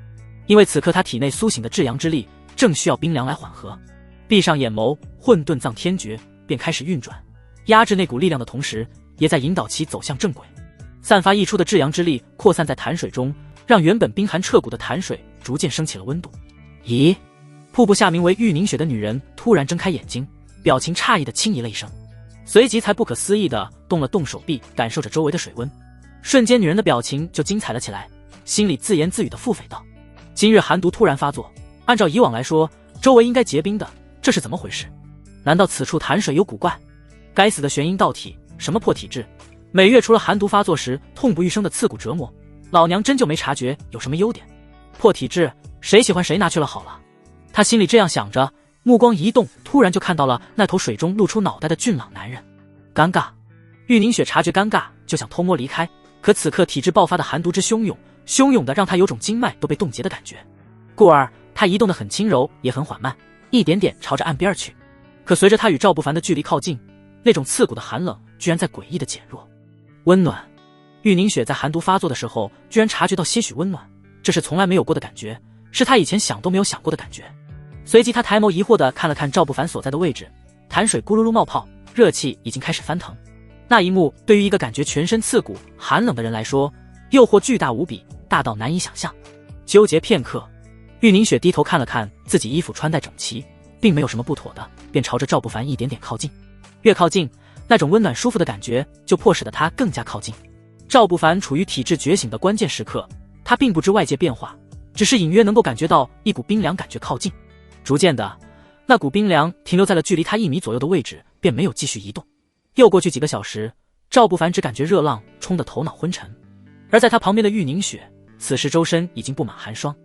因为此刻他体内苏醒的至阳之力正需要冰凉来缓和，闭上眼眸，混沌藏天诀便开始运转，压制那股力量的同时，也在引导其走向正轨。散发溢出的至阳之力扩散在潭水中，让原本冰寒彻骨的潭水逐渐升起了温度。咦？瀑布下名为玉凝雪的女人突然睁开眼睛，表情诧异地轻咦了一声，随即才不可思议地动了动手臂，感受着周围的水温。瞬间女人的表情就精彩了起来，心里自言自语地腹诽道：今日寒毒突然发作，按照以往来说，周围应该结冰的，这是怎么回事？难道此处潭水有古怪？该死的玄阴道体，什么破体质，每月除了寒毒发作时痛不欲生的刺骨折磨，老娘真就没察觉有什么优点。破体质，谁喜欢谁拿去了好了。他心里这样想着，目光一动，突然就看到了那头水中露出脑袋的俊朗男人。尴尬，玉凝雪察觉尴尬，就想偷摸离开，可此刻体质爆发的寒毒之汹涌，汹涌的让他有种经脉都被冻结的感觉，故而他移动得很轻柔，也很缓慢，一点点朝着岸边去。可随着他与赵不凡的距离靠近，那种刺骨的寒冷居然在诡异的减弱。温暖，玉凝雪在寒毒发作的时候居然察觉到些许温暖，这是从来没有过的感觉，是他以前想都没有想过的感觉。随即他抬眸疑惑地看了看赵不凡所在的位置，潭水咕噜噜冒泡，热气已经开始翻腾。那一幕对于一个感觉全身刺骨寒冷的人来说，诱惑巨大无比，大到难以想象。纠结片刻，玉凝雪低头看了看自己衣服穿戴整齐，并没有什么不妥的，便朝着赵不凡一点点靠近。越靠近，那种温暖舒服的感觉就迫使得他更加靠近。赵不凡处于体质觉醒的关键时刻，他并不知外界变化，只是隐约能够感觉到一股冰凉感觉靠近。逐渐的，那股冰凉停留在了距离他1米左右的位置，便没有继续移动。又过去几个小时，赵不凡只感觉热浪冲得头脑昏沉，而在他旁边的玉凝雪，此时周身已经布满寒霜。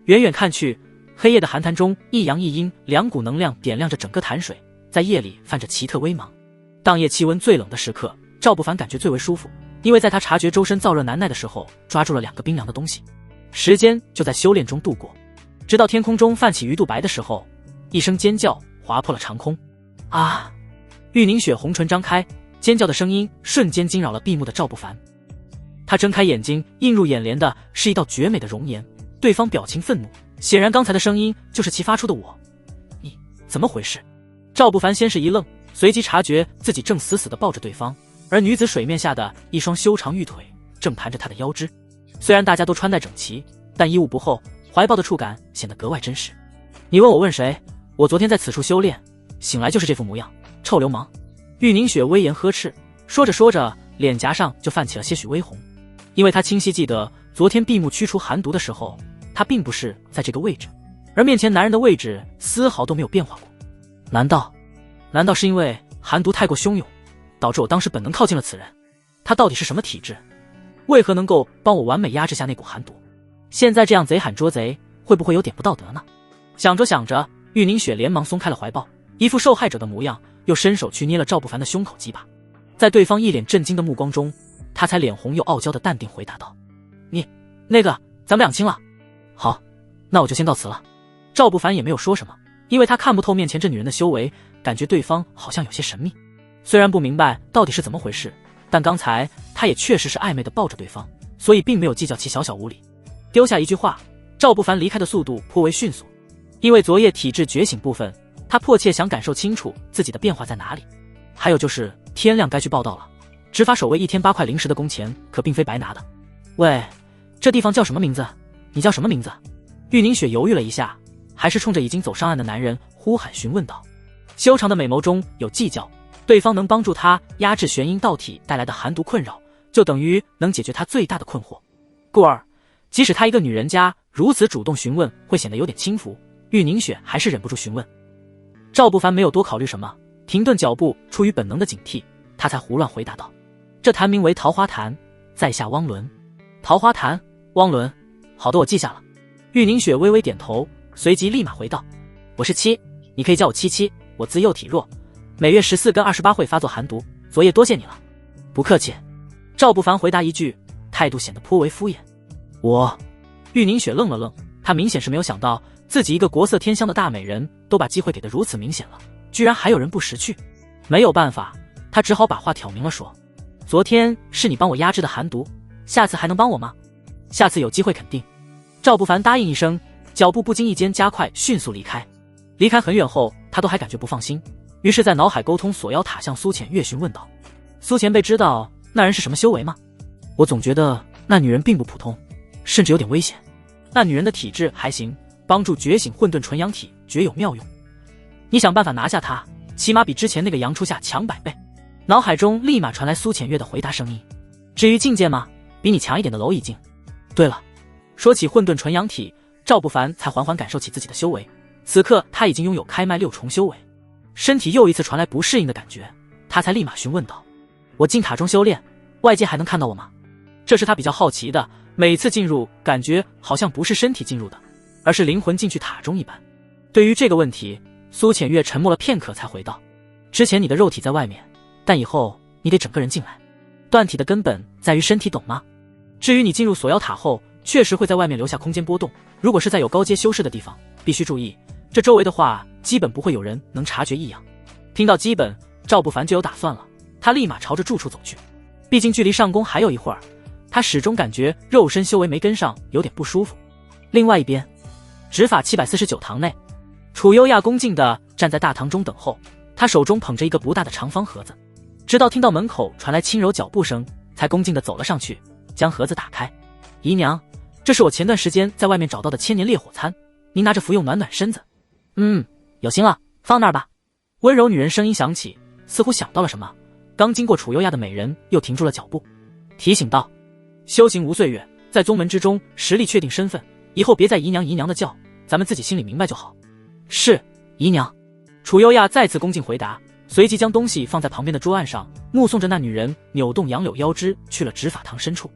远远看去，黑夜的寒潭中一阳一阴两股能量点亮着整个潭水，在夜里泛着奇特微芒。当夜气温最冷的时刻，赵不凡感觉最为舒服，因为在他察觉周身燥热难耐的时候，抓住了2个冰凉的东西。时间就在修炼中度过，直到天空中泛起鱼肚白的时候，一声尖叫划破了长空。啊！玉凝雪红唇张开，尖叫的声音瞬间惊扰了闭目的赵不凡。他睁开眼睛，映入眼帘的是一道绝美的容颜，对方表情愤怒，显然刚才的声音就是其发出的。你怎么回事？赵不凡先是一愣，随即察觉自己正死死地抱着对方，而女子水面下的一双修长玉腿正盘着她的腰肢。虽然大家都穿戴整齐，但衣物不厚，怀抱的触感显得格外真实。你问我问谁？我昨天在此处修炼，醒来就是这副模样，臭流氓！玉凝雪威严呵斥，说着说着，脸颊上就泛起了些许微红，因为她清晰记得昨天闭目驱除寒毒的时候，她并不是在这个位置，而面前男人的位置丝毫都没有变化过。难道是因为寒毒太过汹涌，导致我当时本能靠近了此人？他到底是什么体质？为何能够帮我完美压制下那股寒毒？现在这样贼喊捉贼，会不会有点不道德呢？想着想着，玉凝雪连忙松开了怀抱，一副受害者的模样，又伸手去捏了赵不凡的胸口几把。在对方一脸震惊的目光中，他才脸红又傲娇的淡定回答道：那个咱们两清了。好，那我就先到此了。赵不凡也没有说什么，因为他看不透面前这女人的修为，感觉对方好像有些神秘。虽然不明白到底是怎么回事，但刚才他也确实是暧昧的抱着对方，所以并没有计较其小小无礼。丢下一句话，赵不凡离开的速度颇为迅速，因为昨夜体质觉醒部分，他迫切想感受清楚自己的变化在哪里。还有就是天亮该去报道了，执法守卫1天8块零食的工钱可并非白拿的。喂，这地方叫什么名字？你叫什么名字？玉凝雪犹豫了一下，还是冲着已经走上岸的男人呼喊询问道。修长的美眸中有计较，对方能帮助他压制玄阴道体带来的寒毒困扰，就等于能解决他最大的困惑。故而即使他一个女人家如此主动询问会显得有点轻浮，玉凝雪还是忍不住询问。赵不凡没有多考虑什么，停顿脚步，出于本能的警惕，他才胡乱回答道：这潭名为桃花潭，在下汪伦。桃花潭，汪伦，好的，我记下了。玉凝雪微微点头，随即立马回道：我是七，你可以叫我七七，我自幼体弱，每月14跟28会发作寒毒，昨夜多谢你了。不客气。赵不凡回答一句，态度显得颇为敷衍。我……玉凝雪愣了愣，她明显是没有想到自己一个国色天香的大美人都把机会给得如此明显了，居然还有人不识趣。没有办法，她只好把话挑明了说，昨天是你帮我压制的寒毒，下次还能帮我吗？下次有机会肯定。赵不凡答应一声，脚步不经意间加快，迅速离开。离开很远后，他都还感觉不放心，于是在脑海沟通锁妖塔向苏浅月询问道：苏前辈知道那人是什么修为吗？我总觉得那女人并不普通，甚至有点危险。那女人的体质还行，帮助觉醒混沌纯阳体绝有妙用，你想办法拿下她，起码比之前那个杨初夏强100倍。脑海中立马传来苏浅月的回答声音。至于境界吗？比你强一点的蝼蚁境。对了，说起混沌纯阳体，赵不凡才缓缓感受起自己的修为。此刻他已经拥有开麦6重修为，身体又一次传来不适应的感觉，他才立马询问道：我进塔中修炼，外界还能看到我吗？这是他比较好奇的，每次进入感觉好像不是身体进入的，而是灵魂进去塔中一般。对于这个问题，苏浅月沉默了片刻才回道：之前你的肉体在外面，但以后你得整个人进来。断体的根本在于身体，懂吗？至于你进入锁妖塔后，确实会在外面留下空间波动，如果是在有高阶修士的地方，必须注意，这周围的话基本不会有人能察觉异样。听到基本，赵不凡就有打算了，他立马朝着住处走去。毕竟距离上宫还有一会儿，他始终感觉肉身修为没跟上，有点不舒服。另外一边，执法749堂内，楚优亚恭敬地站在大堂中等候，他手中捧着一个不大的长方盒子，直到听到门口传来轻柔脚步声，才恭敬地走了上去，将盒子打开。姨娘，这是我前段时间在外面找到的千年烈火餐，您拿着服用暖暖身子。有心了，放那儿吧。温柔女人声音响起，似乎想到了什么，刚经过楚优亚的美人又停住了脚步，提醒道：修行无岁月，在宗门之中实力确定身份，以后别再姨娘姨娘的叫，咱们自己心里明白就好。是，姨娘。楚优亚再次恭敬回答，随即将东西放在旁边的桌案上，目送着那女人扭动杨柳腰肢去了执法堂深处。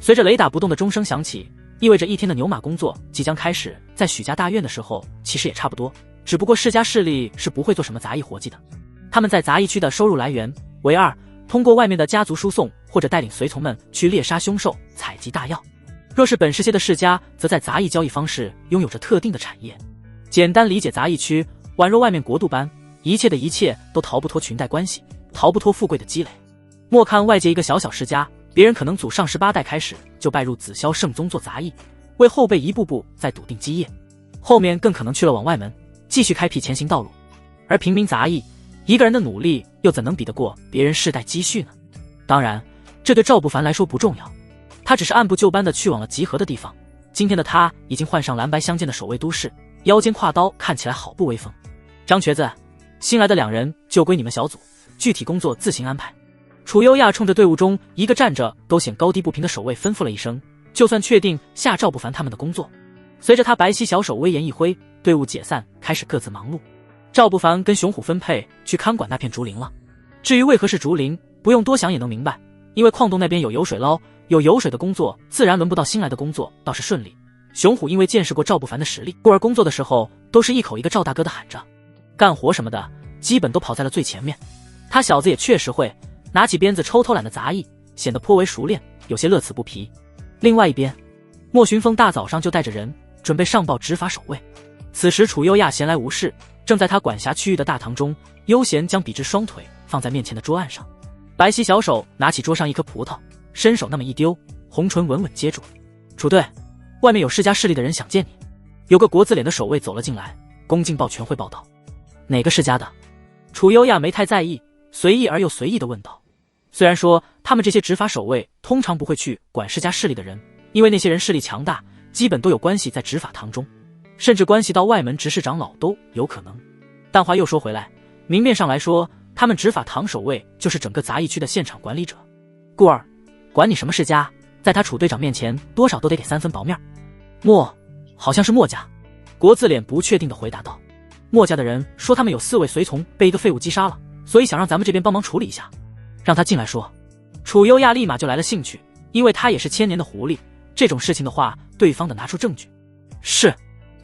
随着雷打不动的钟声响起，意味着一天的牛马工作即将开始。在许家大院的时候其实也差不多，只不过世家势力是不会做什么杂役活计的，他们在杂役区的收入来源为2，通过外面的家族输送或者带领随从们去猎杀凶兽，采集大药。若是本世界的世家，则在杂役交易方式拥有着特定的产业。简单理解杂役区，宛若外面国度般，一切的一切都逃不脱裙带关系，逃不脱富贵的积累。莫看外界一个小小世家，别人可能祖上18代开始就拜入紫霄圣宗做杂役，为后辈一步步在笃定基业，后面更可能去了往外门，继续开辟前行道路。而平民杂役，一个人的努力又怎能比得过别人世代积蓄呢？当然，这对赵不凡来说不重要，他只是按部就班地去往了集合的地方。今天的他已经换上蓝白相间的守卫都市，腰间挎刀，看起来好不威风。张瘸子，新来的2人就归你们小组，具体工作自行安排。楚优亚冲着队伍中一个站着都显高低不平的守卫吩咐了一声，就算确定下赵不凡他们的工作。随着他白皙小手威严一挥，队伍解散，开始各自忙碌。赵不凡跟熊虎分配去看管那片竹林了。至于为何是竹林，不用多想也能明白，因为矿洞那边有油水捞，有油水的工作自然轮不到新来的工作，倒是顺利。熊虎因为见识过赵不凡的实力，故而工作的时候都是一口一个赵大哥的喊着，干活什么的基本都跑在了最前面。他小子也确实会拿起鞭子抽偷懒的杂役，显得颇为熟练，有些乐此不疲。另外一边，莫寻风大早上就带着人准备上报执法守卫。此时楚优亚闲来无事，正在他管辖区域的大堂中悠闲将笔直双腿放在面前的桌案上，白皙小手拿起桌上一颗葡萄，伸手那么一丢，红唇稳稳接住。楚队，外面有世家势力的人想见你。有个国字脸的守卫走了进来，恭敬报全会报道。哪个世家的？楚优亚没太在意，随意而又随意地问道。虽然说他们这些执法守卫通常不会去管世家势力的人，因为那些人势力强大，基本都有关系在执法堂中，甚至关系到外门执事长老都有可能。但话又说回来，明面上来说，他们执法堂守卫就是整个杂役区的现场管理者。故而管你什么世家，在他楚队长面前多少都得给3分薄面。好像是墨家。国字脸不确定地回答道。墨家的人说他们有4位随从被一个废物击杀了，所以想让咱们这边帮忙处理一下，让他进来说。楚优亚立马就来了兴趣，因为他也是千年的狐狸，这种事情的话，对方得拿出证据。是，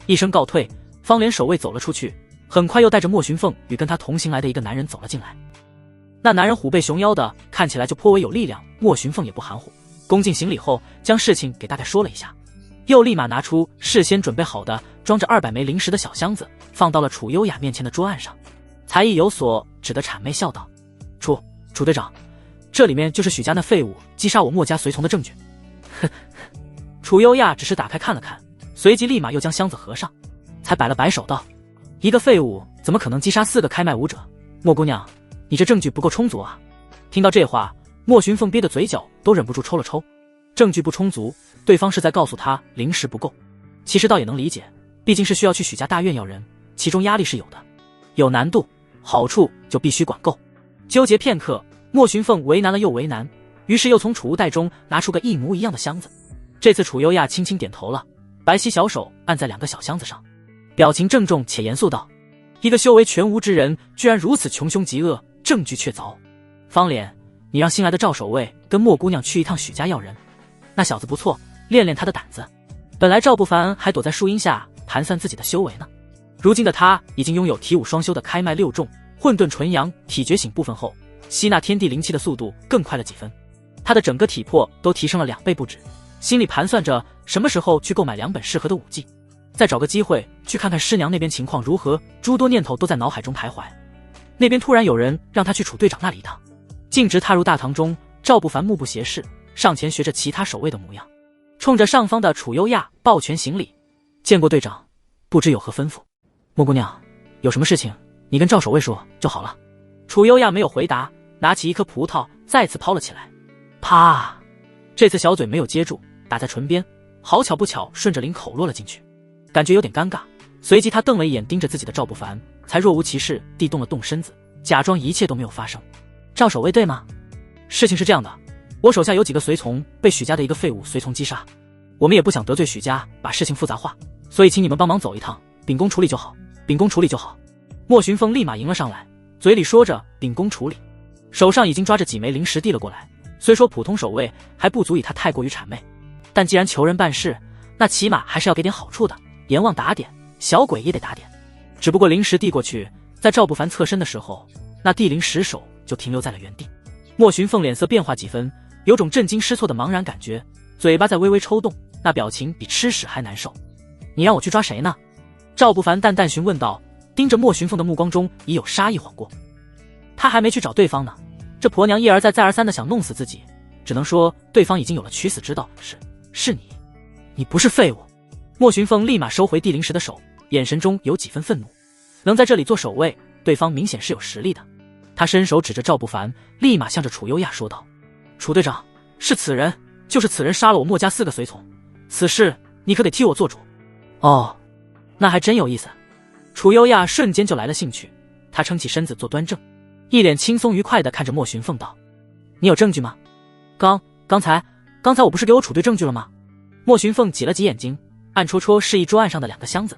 一声告退，方连守卫走了出去，很快又带着莫寻凤与跟他同行来的一个男人走了进来。那男人虎背熊腰的，看起来就颇为有力量。莫寻凤也不含糊，恭敬行礼后，将事情给大概说了一下，又立马拿出事先准备好的装着200枚灵石的小箱子，放到了楚优雅面前的桌案上。才意有所指的谄媚笑道：“楚队长，这里面就是许家那废物击杀我墨家随从的证据。”呵，楚优雅只是打开看了看，随即立马又将箱子合上，才摆了摆手道：“一个废物怎么可能击杀4个开麦武者？莫姑娘，你这证据不够充足啊！”听到这话，莫寻凤憋的嘴角都忍不住抽了抽。证据不充足，对方是在告诉他灵石不够。其实倒也能理解，毕竟是需要去许家大院要人，其中压力是有的，有难度，好处就必须管够。纠结片刻，莫寻凤为难了又为难，于是又从储物袋中拿出个一模一样的箱子。这次楚优亚轻轻点头了，白皙小手按在2个小箱子上，表情郑重且严肃道：“一个修为全无之人，居然如此穷凶极恶，证据确凿。方脸，你让新来的赵守卫跟莫姑娘去一趟许家要人，那小子不错，练练他的胆子。”本来赵不凡还躲在树荫下盘算自己的修为呢，如今的他已经拥有体武双修的开麦6重、混沌纯阳、体觉醒部分后，吸纳天地灵气的速度更快了几分，他的整个体魄都提升了2倍不止。心里盘算着什么时候去购买2本适合的武技，再找个机会去看看师娘那边情况如何，诸多念头都在脑海中徘徊。那边突然有人让他去楚队长那里一趟，径直踏入大堂中，赵不凡目不斜视，上前学着其他守卫的模样，冲着上方的楚优亚抱拳行礼：“见过队长，不知有何吩咐？”“莫姑娘，有什么事情你跟赵守卫说就好了。”楚优亚没有回答，拿起一颗葡萄再次抛了起来，啪！这次小嘴没有接住，打在唇边，好巧不巧顺着领口落了进去，感觉有点尴尬。随即他瞪了一眼盯着自己的赵不凡，才若无其事地动了动身子，假装一切都没有发生。“赵守卫对吗？事情是这样的，我手下有几个随从被许家的一个废物随从击杀，我们也不想得罪许家，把事情复杂化，所以请你们帮忙走一趟，秉公处理就好，秉公处理就好。”莫寻凤立马迎了上来，嘴里说着秉公处理，手上已经抓着几枚灵石递了过来。虽说普通守卫还不足以他太过于谄媚，但既然求人办事，那起码还是要给点好处的，阎王打点，小鬼也得打点。只不过灵石递过去，在赵不凡侧身的时候，那地灵石手就停留在了原地。莫寻凤脸色变化几分，有种震惊失措的茫然感觉，嘴巴在微微抽动，那表情比吃屎还难受。“你让我去抓谁呢？”赵不凡淡淡询问道，盯着莫寻凤的目光中已有杀意晃过。他还没去找对方呢，这婆娘一而再再而三的想弄死自己，只能说对方已经有了取死之道。是你不是废物。莫寻凤立马收回地灵石的手，眼神中有几分愤怒。能在这里做守卫，对方明显是有实力的。他伸手指着赵不凡，立马向着楚优亚说道：“楚队长，是此人，就是此人杀了我墨家4个随从，此事你可得替我做主。”“哦，那还真有意思。”楚优亚瞬间就来了兴趣，他撑起身子坐端正，一脸轻松愉快地看着莫寻凤道：“你有证据吗？刚才我不是给我楚队证据了吗？”莫寻凤挤了挤眼睛，暗戳戳示意桌案上的2个箱子。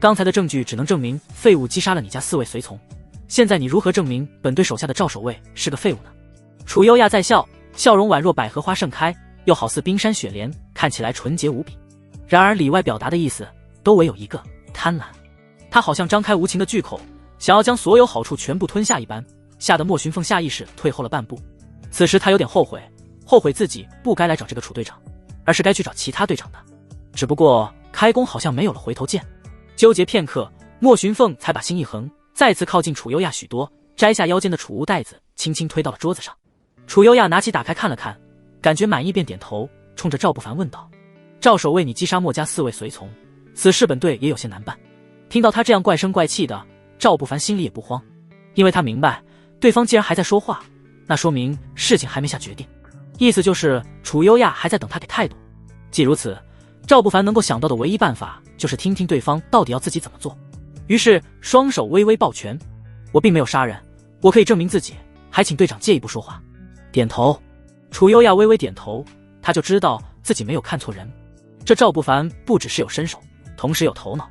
刚才的证据只能证明废物击杀了你家4位随从，现在你如何证明本队手下的赵守卫是个废物呢？楚优亚在笑，笑容宛若百合花盛开，又好似冰山雪莲，看起来纯洁无比。然而里外表达的意思都唯有一个：贪婪。他好像张开无情的巨口，想要将所有好处全部吞下一般，吓得莫寻凤下意识退后了半步。此时他有点后悔自己不该来找这个楚队长，而是该去找其他队长的。只不过开弓好像没有了回头箭。纠结片刻，莫寻凤才把心一横，再次靠近楚优亚许多，摘下腰间的储物袋子，轻轻推到了桌子上。楚优亚拿起打开看了看，感觉满意便点头，冲着赵不凡问道：“赵守卫，你击杀墨家4位随从，此事本队也有些难办。”听到他这样怪声怪气的，赵不凡心里也不慌，因为他明白对方既然还在说话，那说明事情还没下决定，意思就是楚优亚还在等他给态度。既如此，赵不凡能够想到的唯一办法就是听听对方到底要自己怎么做。于是双手微微抱拳：“我并没有杀人，我可以证明自己，还请队长借一步说话。”点头。楚优亚微微点头，他就知道自己没有看错人。这赵不凡不只是有身手，同时有头脑，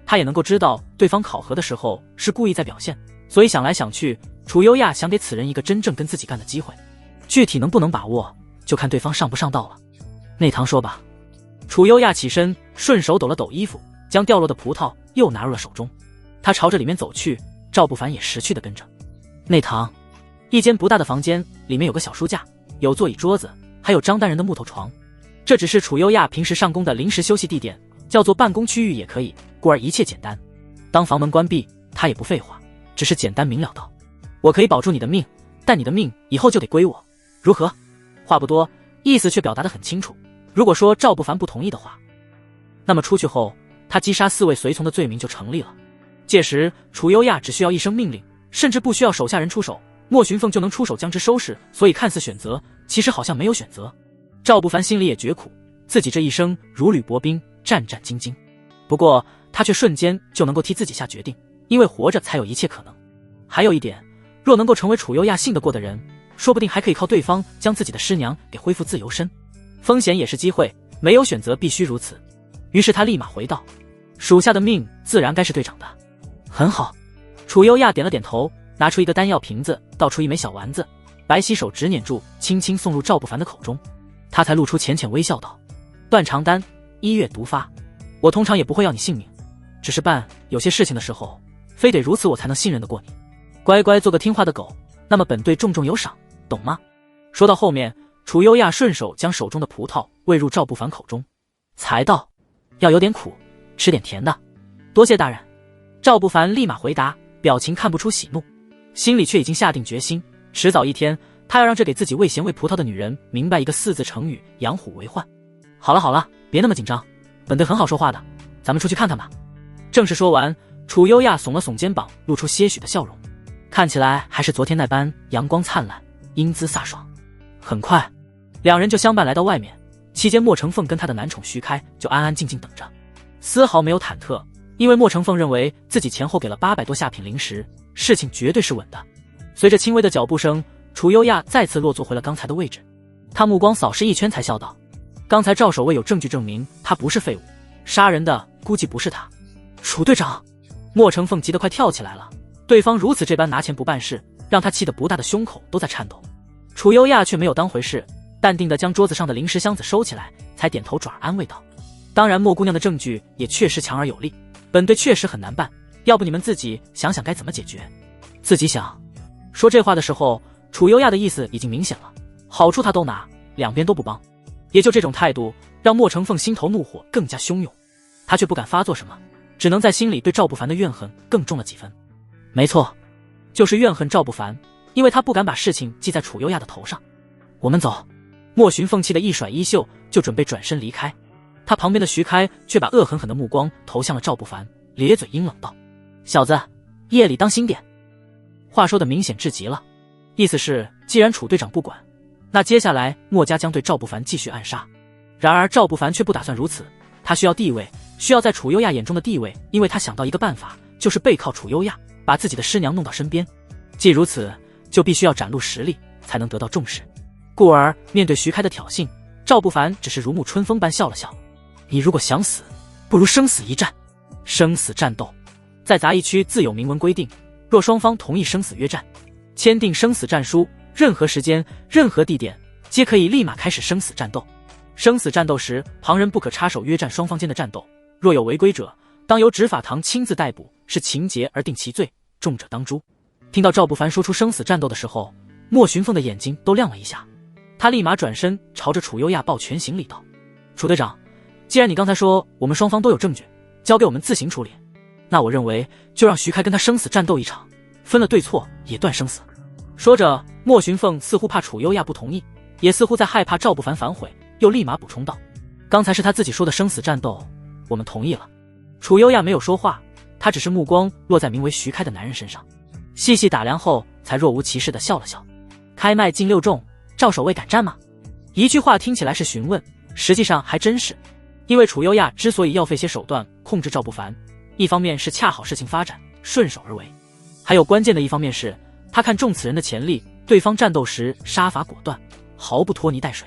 他也能够知道对方考核的时候是故意在表现，所以想来想去，楚优亚想给此人一个真正跟自己干的机会，具体能不能把握，就看对方上不上道了。内堂说吧。楚优亚起身，顺手抖了抖衣服，将掉落的葡萄又拿入了手中。他朝着里面走去，赵不凡也识趣的跟着。内堂，一间不大的房间，里面有个小书架，有座椅桌子，还有张单人的木头床。这只是楚优亚平时上工的临时休息地点，叫做办公区域也可以，故而一切简单。当房门关闭，他也不废话，只是简单明了道：我可以保住你的命，但你的命以后就得归我，如何？话不多，意思却表达得很清楚。如果说赵不凡不同意的话，那么出去后他击杀4位随从的罪名就成立了。届时楚优亚只需要一声命令，甚至不需要手下人出手，莫寻凤就能出手将之收拾，所以看似选择，其实好像没有选择。赵不凡心里也觉苦，自己这一生如履薄冰，战战兢兢。不过他却瞬间就能够替自己下决定，因为活着才有一切可能。还有一点，若能够成为楚优亚信得过的人，说不定还可以靠对方将自己的师娘给恢复自由身。风险也是机会，没有选择必须如此。于是他立马回道：属下的命自然该是队长的。很好。楚优亚点了点头，拿出一个丹药瓶子，倒出一枚小丸子，白皙手指捻住，轻轻送入赵不凡的口中。他才露出浅浅微笑道：断肠丹，1月毒发。我通常也不会要你性命，只是办有些事情的时候，非得如此我才能信任得过你。乖乖做个听话的狗，那么本队重重有赏，懂吗？说到后面，楚优亚顺手将手中的葡萄喂入赵不凡口中，才道：要有点苦，吃点甜的。多谢大人。赵不凡立马回答，表情看不出喜怒，心里却已经下定决心，迟早一天他要让这给自己喂咸喂葡萄的女人明白一个4字成语：养虎为患。好了好了，别那么紧张，本队很好说话的，咱们出去看看吧。正是说完，楚优亚耸了耸肩膀，露出些许的笑容，看起来还是昨天那般阳光灿烂，英姿飒爽。很快两人就相伴来到外面，期间莫成凤跟他的男宠徐开就安安静静等着，丝毫没有忐忑，因为莫成凤认为自己前后给了800多下品灵石，事情绝对是稳的。随着轻微的脚步声，楚优亚再次落坐回了刚才的位置，他目光扫视一圈才笑道：刚才赵守卫有证据证明他不是废物，杀人的估计不是他。楚队长！莫成凤急得快跳起来了，对方如此这般拿钱不办事，让他气得不大的胸口都在颤抖。楚优亚却没有当回事，淡定地将桌子上的零食箱子收起来，才点头转而安慰道：当然莫姑娘的证据也确实强而有力，本队确实很难办，要不你们自己想想该怎么解决。自己想。说这话的时候，楚优亚的意思已经明显了，好处他都拿，两边都不帮。也就这种态度，让莫成凤心头怒火更加汹涌，他却不敢发作什么，只能在心里对赵不凡的怨恨更重了几分。没错，就是怨恨赵不凡，因为他不敢把事情记在楚优亚的头上。我们走。莫寻凤气的一甩衣袖，就准备转身离开，他旁边的徐开却把恶狠狠的目光投向了赵不凡，咧嘴阴冷道：小子，夜里当心点。话说的明显至极了，意思是既然楚队长不管，那接下来莫家将对赵不凡继续暗杀。然而赵不凡却不打算如此，他需要地位，需要在楚优亚眼中的地位，因为他想到一个办法，就是背靠楚优亚，把自己的师娘弄到身边。既如此，就必须要展露实力，才能得到重视。故而面对徐开的挑衅，赵不凡只是如沐春风般笑了笑：你如果想死，不如生死一战。生死战斗在杂役区自有明文规定，若双方同意生死约战，签订生死战书，任何时间任何地点皆可以立马开始生死战斗。生死战斗时，旁人不可插手约战双方间的战斗，若有违规者，当由执法堂亲自逮捕，是情节而定其罪，重者当诛。听到赵不凡说出生死战斗的时候，莫寻凤的眼睛都亮了一下，他立马转身朝着楚优亚抱拳行礼道：楚队长，既然你刚才说我们双方都有证据，交给我们自行处理，那我认为就让徐开跟他生死战斗一场，分了对错，也断生死。说着，莫寻凤似乎怕楚优亚不同意，也似乎在害怕赵不凡反悔，又立马补充道：刚才是他自己说的生死战斗，我们同意了。楚优亚没有说话，他只是目光落在名为徐开的男人身上，细细打量后才若无其事地笑了笑。开麦进6众，赵守卫敢战吗？一句话听起来是询问，实际上还真是。因为楚优亚之所以要费些手段控制赵不凡，一方面是恰好事情发展顺手而为，还有关键的一方面是他看中此人的潜力，对方战斗时杀伐果断，毫不拖泥带水。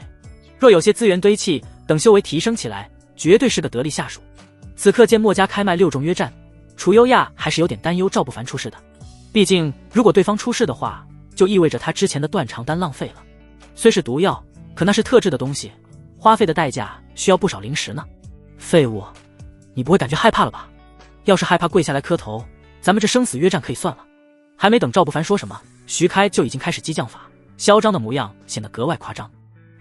若有些资源堆砌，等修为提升起来，绝对是个得力下属。此刻见墨家开麦6众约战，楚优亚还是有点担忧赵不凡出事的。毕竟如果对方出事的话，就意味着他之前的断肠丹浪费了。虽是毒药，可那是特制的东西，花费的代价需要不少灵石呢。废物，你不会感觉害怕了吧？要是害怕跪下来磕头，咱们这生死约战可以算了。还没等赵不凡说什么，徐开就已经开始激将法，嚣张的模样显得格外夸张。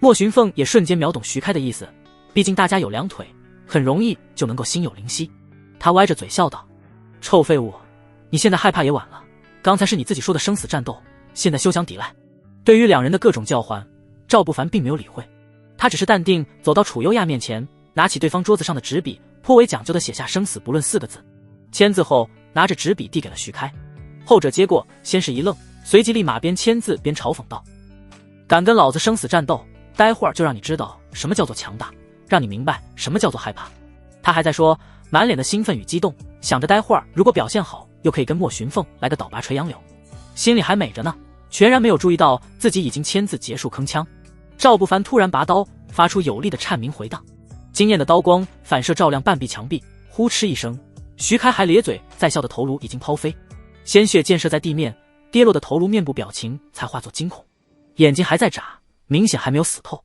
莫寻凤也瞬间秒懂徐开的意思，毕竟大家有两腿，很容易就能够心有灵犀。他歪着嘴笑道：臭废物，你现在害怕也晚了，刚才是你自己说的生死战斗，现在休想抵赖。对于两人的各种叫唤，赵不凡并没有理会，他只是淡定走到楚优亚面前，拿起对方桌子上的纸笔，颇为讲究地写下生死不论4个字，签字后拿着纸笔递给了徐开。后者接过，先是一愣，随即立马边签字边嘲讽道：敢跟老子生死战斗，待会儿就让你知道什么叫做强大，让你明白什么叫做害怕。他还在说，满脸的兴奋与激动，想着待会儿如果表现好，又可以跟莫寻凤来个倒拔垂杨柳，心里还美着呢，全然没有注意到自己已经签字结束铿锵。赵不凡突然拔刀，发出有力的颤鸣回荡，惊艳的刀光反射照亮半壁墙壁，呼哧一声，徐开还咧嘴在笑的头颅已经抛飞，鲜血溅射在地面，跌落的头颅面部表情才化作惊恐，眼睛还在眨，明显还没有死透。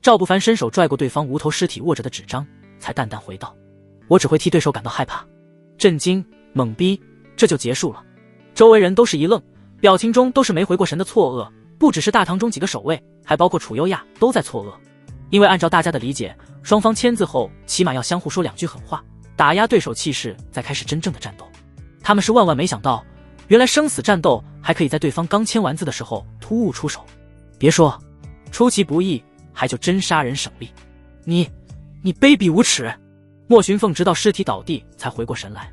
赵不凡伸手拽过对方无头尸体握着的纸张，才淡淡回道：我只会替对手感到害怕、震惊、懵逼，这就结束了。周围人都是一愣，表情中都是没回过神的错愕，不只是大堂中几个守卫，还包括楚优亚都在错愕。因为按照大家的理解，双方签字后起码要相互说2句狠话，打压对手气势，再开始真正的战斗。他们是万万没想到，原来生死战斗还可以在对方刚签完字的时候突兀出手。别说出其不意，还就真杀人省力。你卑鄙无耻！莫寻凤直到尸体倒地才回过神来，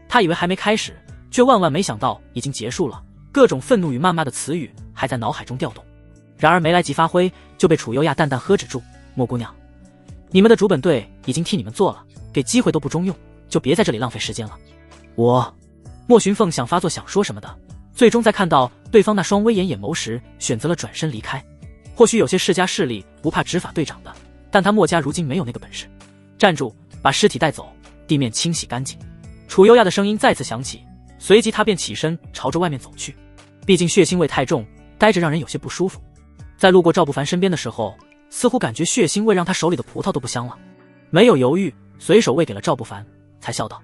他以为还没开始，却万万没想到已经结束了，各种愤怒与谩骂的词语还在脑海中调动。然而没来及发挥，就被楚优亚淡淡呵止住：莫姑娘，你们的主本队已经替你们做了，给机会都不中用，就别在这里浪费时间了。莫寻凤想发作想说什么的，最终在看到对方那双威严眼眸时，选择了转身离开。或许有些世家势力不怕执法队长的，但他莫家如今没有那个本事。站住，把尸体带走，地面清洗干净。楚优亚的声音再次响起，随即他便起身朝着外面走去。毕竟血腥味太重，待着让人有些不舒服。在路过赵不凡身边的时候，似乎感觉血腥味让他手里的葡萄都不香了，没有犹豫，随手喂给了赵不凡，才笑道：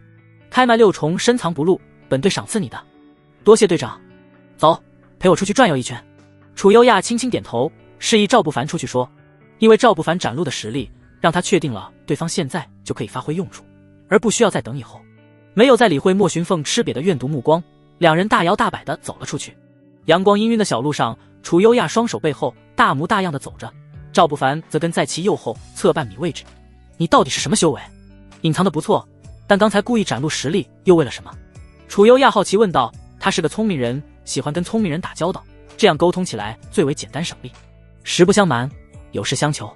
开麦6重，深藏不露，本队赏赐你的。多谢队长，走，陪我出去转悠一圈。楚优亚轻轻点头，示意赵不凡出去说，因为赵不凡展露的实力让他确定了对方现在就可以发挥用处，而不需要再等以后。没有再理会莫寻凤吃瘪的怨毒目光，两人大摇大摆地走了出去。阳光氤氲的小路上，楚优亚双手背后大模大样地走着，赵不凡则跟在其右后侧半米位置。你到底是什么修为？隐藏的不错，但刚才故意展露实力又为了什么？楚优亚好奇问道。他是个聪明人，喜欢跟聪明人打交道，这样沟通起来最为简单省力。实不相瞒，有事相求。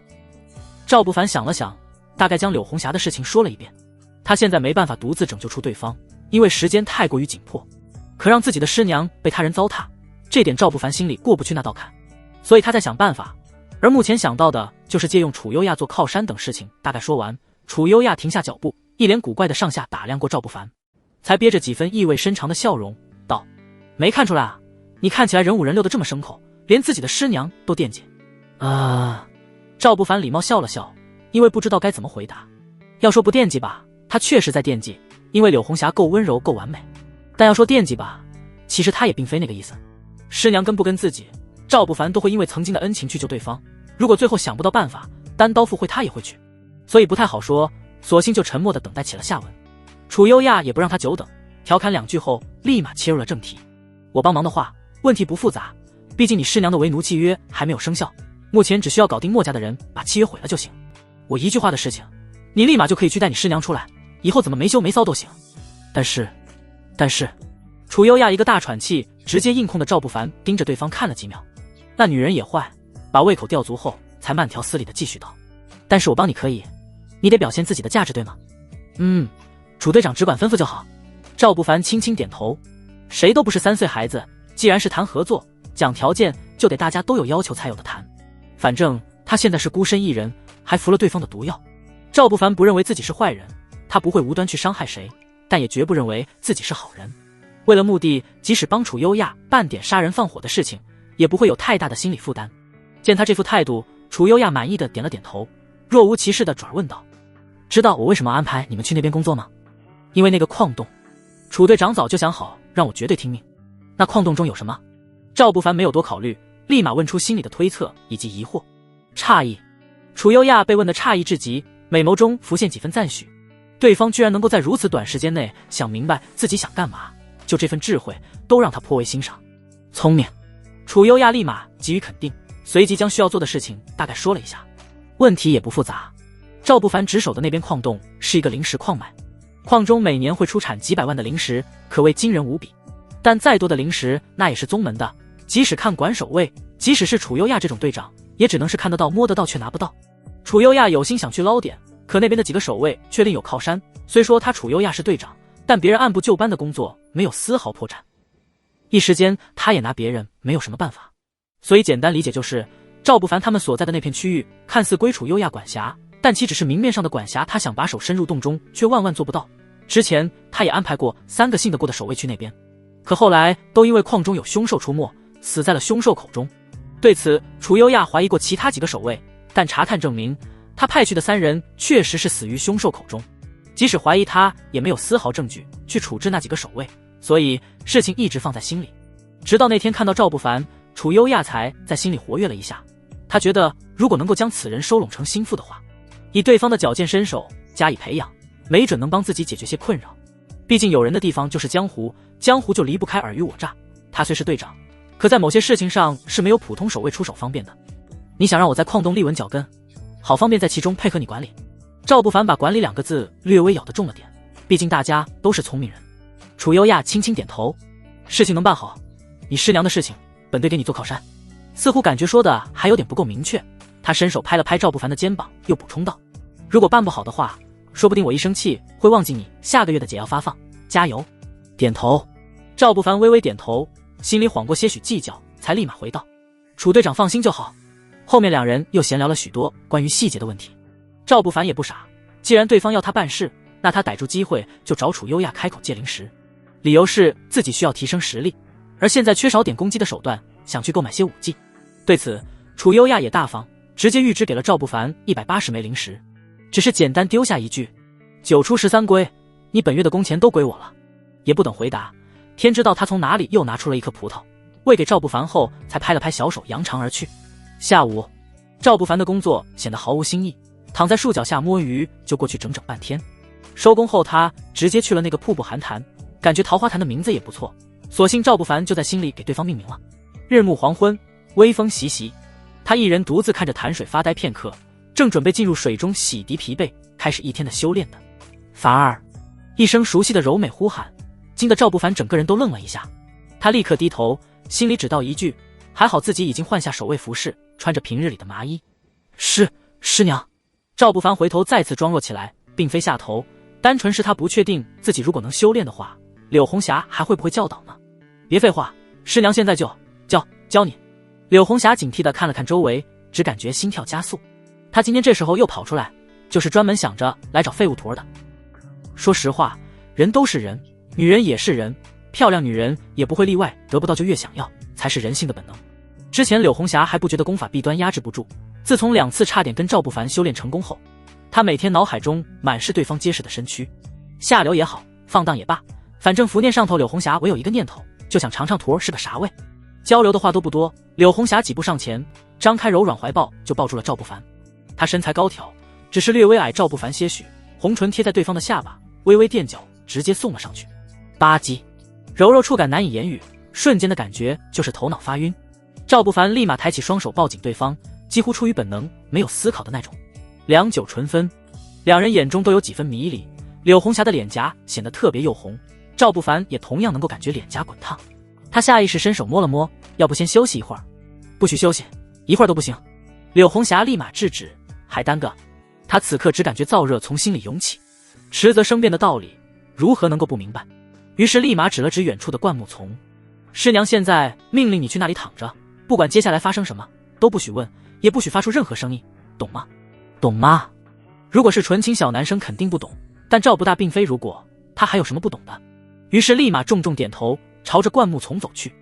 赵不凡想了想，大概将柳红霞的事情说了一遍。他现在没办法独自拯救出对方，因为时间太过于紧迫。可让自己的师娘被他人糟蹋，这点赵不凡心里过不去那道坎，所以他在想办法。而目前想到的就是借用楚优亚做靠山等事情。大概说完，楚优亚停下脚步，一脸古怪的上下打量过赵不凡，才憋着几分意味深长的笑容道：没看出来啊，你看起来人五人六的这么牲口，连自己的师娘都惦记。赵不凡礼貌笑了笑，因为不知道该怎么回答。要说不惦记吧，他确实在惦记，因为柳红霞够温柔够完美。但要说惦记吧，其实他也并非那个意思。师娘跟不跟自己，赵不凡都会因为曾经的恩情去救对方，如果最后想不到办法，单刀赴会他也会去，所以不太好说，索性就沉默地等待起了下文。楚优亚也不让他久等，调侃2句后立马切入了正题。我帮忙的话，问题不复杂，毕竟你师娘的为奴契约还没有生效，目前只需要搞定墨家的人，把契约毁了就行。我一句话的事情，你立马就可以去带你师娘出来，以后怎么没羞没臊都行。但是，楚优亚一个大喘气，直接硬控的赵不凡盯着对方看了几秒。那女人也坏，把胃口吊足后，才慢条斯理的继续道：但是我帮你可以，你得表现自己的价值，对吗？楚队长只管吩咐就好。赵不凡轻轻点头，谁都不是3岁孩子，既然是谈合作，讲条件就得大家都有要求才有的谈。反正他现在是孤身一人，还服了对方的毒药。赵不凡不认为自己是坏人，他不会无端去伤害谁，但也绝不认为自己是好人。为了目的，即使帮楚优亚办点杀人放火的事情，也不会有太大的心理负担。见他这副态度，楚优亚满意的点了点头，若无其事的转问道：知道我为什么安排你们去那边工作吗？因为那个矿洞。楚队长早就想好，让我绝对听命。那矿洞中有什么？赵不凡没有多考虑，立马问出心里的推测以及疑惑。诧异。楚优亚被问得诧异至极，美眸中浮现几分赞许。对方居然能够在如此短时间内想明白自己想干嘛，就这份智慧都让他颇为欣赏。聪明。楚优亚立马给予肯定，随即将需要做的事情大概说了一下。问题也不复杂，赵不凡值守的那边矿洞是一个灵石矿脉，矿中每年会出产几百万的灵石，可谓惊人无比。但再多的灵石那也是宗门的，即使看管守卫，即使是楚优亚这种队长，也只能是看得到摸得到却拿不到。楚优亚有心想去捞点，可那边的几个守卫却另有靠山，虽说他楚优亚是队长，但别人按部就班的工作没有丝毫破绽。一时间他也拿别人没有什么办法，所以简单理解就是赵不凡他们所在的那片区域看似归楚优亚管辖，但其只是明面上的管辖，他想把手伸入洞中却万万做不到。之前他也安排过3个信得过的守卫去那边，可后来都因为矿中有凶兽出没，死在了凶兽口中。对此楚优亚怀疑过其他几个守卫，但查探证明他派去的3人确实是死于凶兽口中，即使怀疑他也没有丝毫证据去处置那几个守卫，所以事情一直放在心里。直到那天看到赵不凡，楚优亚才在心里活跃了一下。他觉得如果能够将此人收拢成心腹的话，以对方的矫健身手加以培养，没准能帮自己解决些困扰。毕竟有人的地方就是江湖，江湖就离不开尔虞我诈。他虽是队长，可在某些事情上是没有普通守卫出手方便的。你想让我在矿洞立稳脚跟，好方便在其中配合你管理。赵不凡把管理2个字略微咬得重了点，毕竟大家都是聪明人。楚优亚轻轻点头，事情能办好，你师娘的事情本队给你做靠山。似乎感觉说的还有点不够明确，他伸手拍了拍赵不凡的肩膀，又补充道，如果办不好的话，说不定我一生气会忘记你下个月的解药发放，加油。点头。赵不凡微微点头，心里缓过些许计较，才立马回道，楚队长放心就好。后面2人又闲聊了许多关于细节的问题。赵不凡也不傻，既然对方要他办事，那他逮住机会就找楚优亚开口借灵石，理由是自己需要提升实力，而现在缺少点攻击的手段，想去购买些武技。对此楚优亚也大方，直接预支给了赵不凡180枚灵石，只是简单丢下一句9出13归，你本月的工钱都归我了。也不等回答，天知道他从哪里又拿出了一颗葡萄，喂给赵不凡后才拍了拍小手扬长而去。下午赵不凡的工作显得毫无新意，躺在树脚下摸鱼就过去整整半天。收工后他直接去了那个瀑布寒潭，感觉桃花潭的名字也不错，索性赵不凡就在心里给对方命名了。日暮黄昏，微风习习，他一人独自看着潭水发呆片刻，正准备进入水中洗涤疲惫，开始一天的修炼的。凡儿，一声熟悉的柔美呼喊，惊得赵不凡整个人都愣了一下。他立刻低头，心里只道一句，还好自己已经换下守卫服饰，穿着平日里的麻衣。师娘。赵不凡回头再次装弱起来，并非下头，单纯是他不确定自己如果能修炼的话，柳红霞还会不会教导呢？别废话，师娘现在就教你。柳红霞警惕地看了看周围，只感觉心跳加速。她今天这时候又跑出来，就是专门想着来找废物坨的。说实话，人都是人，女人也是人，漂亮女人也不会例外，得不到就越想要，才是人性的本能。之前柳红霞还不觉得功法弊端压制不住，自从2次差点跟赵不凡修炼成功后，她每天脑海中满是对方结实的身躯。下流也好，放荡也罢，反正伏念上头，柳红霞唯有一个念头，就想尝尝坨是个啥味。交流的话都不多，柳红霞几步上前，张开柔软怀抱就抱住了赵不凡。她身材高挑，只是略微矮赵不凡些许，红唇贴在对方的下巴，微微垫脚，直接送了上去。吧唧，柔柔触感难以言语，瞬间的感觉就是头脑发晕。赵不凡立马抬起双手抱紧对方，几乎出于本能，没有思考的那种。良久唇分，2人眼中都有几分迷离。柳红霞的脸颊显得特别又红，赵不凡也同样能够感觉脸颊滚烫。他下意识伸手摸了摸，要不先休息一会儿？不许休息，一会儿都不行。柳红霞立马制止，还耽搁。他此刻只感觉燥热从心里涌起，迟则生变的道理如何能够不明白？于是立马指了指远处的灌木丛，师娘现在命令你去那里躺着，不管接下来发生什么都不许问，也不许发出任何声音，懂吗？懂吗？如果是纯情小男生肯定不懂，但赵不大并非如果，他还有什么不懂的？于是立马重重点头，朝着灌木丛走去。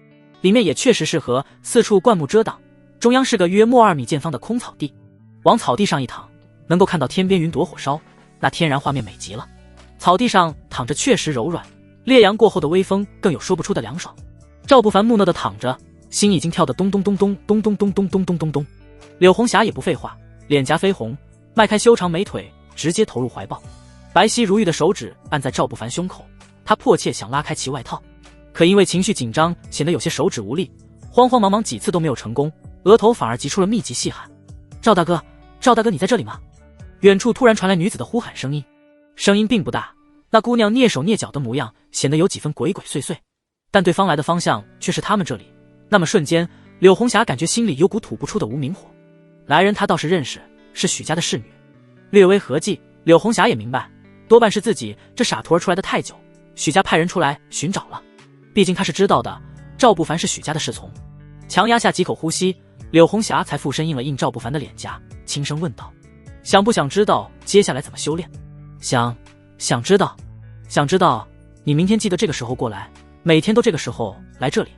里面也确实适合，四处灌木遮挡，中央是个约莫2米见方的空草地，往草地上一躺，能够看到天边云朵火烧，那天然画面美极了。草地上躺着确实柔软，烈阳过后的微风更有说不出的凉爽。赵不凡木讷地躺着，心已经跳得咚咚咚咚咚咚咚咚咚咚咚咚。柳红霞也不废话，脸颊绯红，迈开修长美腿，直接投入怀抱。白皙如玉的手指按在赵不凡胸口，他迫切想拉开其外套，可因为情绪紧张，显得有些手指无力，慌慌忙忙几次都没有成功，额头反而急出了密集细汗。赵大哥，赵大哥，你在这里吗？远处突然传来女子的呼喊声音，声音并不大，那姑娘蹑手蹑脚的模样显得有几分鬼鬼祟祟，但对方来的方向却是他们这里。那么瞬间，柳红霞感觉心里有股吐不出的无名火。来人她倒是认识，是许家的侍女。略微合计，柳红霞也明白，多半是自己这傻徒儿出来的太久，许家派人出来寻找了。毕竟她是知道的，赵不凡是许家的侍从。强压下几口呼吸，柳红霞才附身印了印赵不凡的脸颊，轻声问道：想不想知道接下来怎么修炼？想知道。想知道，你明天记得这个时候过来，每天都这个时候来这里。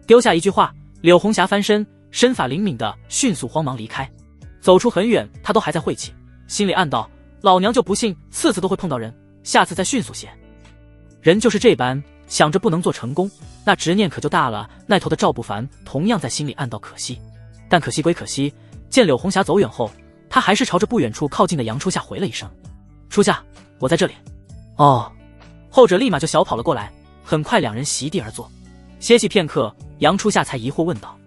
丢下一句话，柳红霞翻身，身法灵敏的迅速慌忙离开。走出很远，她都还在晦气，心里暗道：老娘就不信次次都会碰到人，下次再迅速些。人就是这般，想着不能做成功，那执念可就大了。那头的赵不凡同样在心里暗道可惜，但可惜归可惜，见柳红霞走远后，他还是朝着不远处靠近的杨初夏回了一声：初夏，我在这里。哦。后者立马就小跑了过来，很快两人席地而坐。歇息片刻，杨初夏才疑惑问道：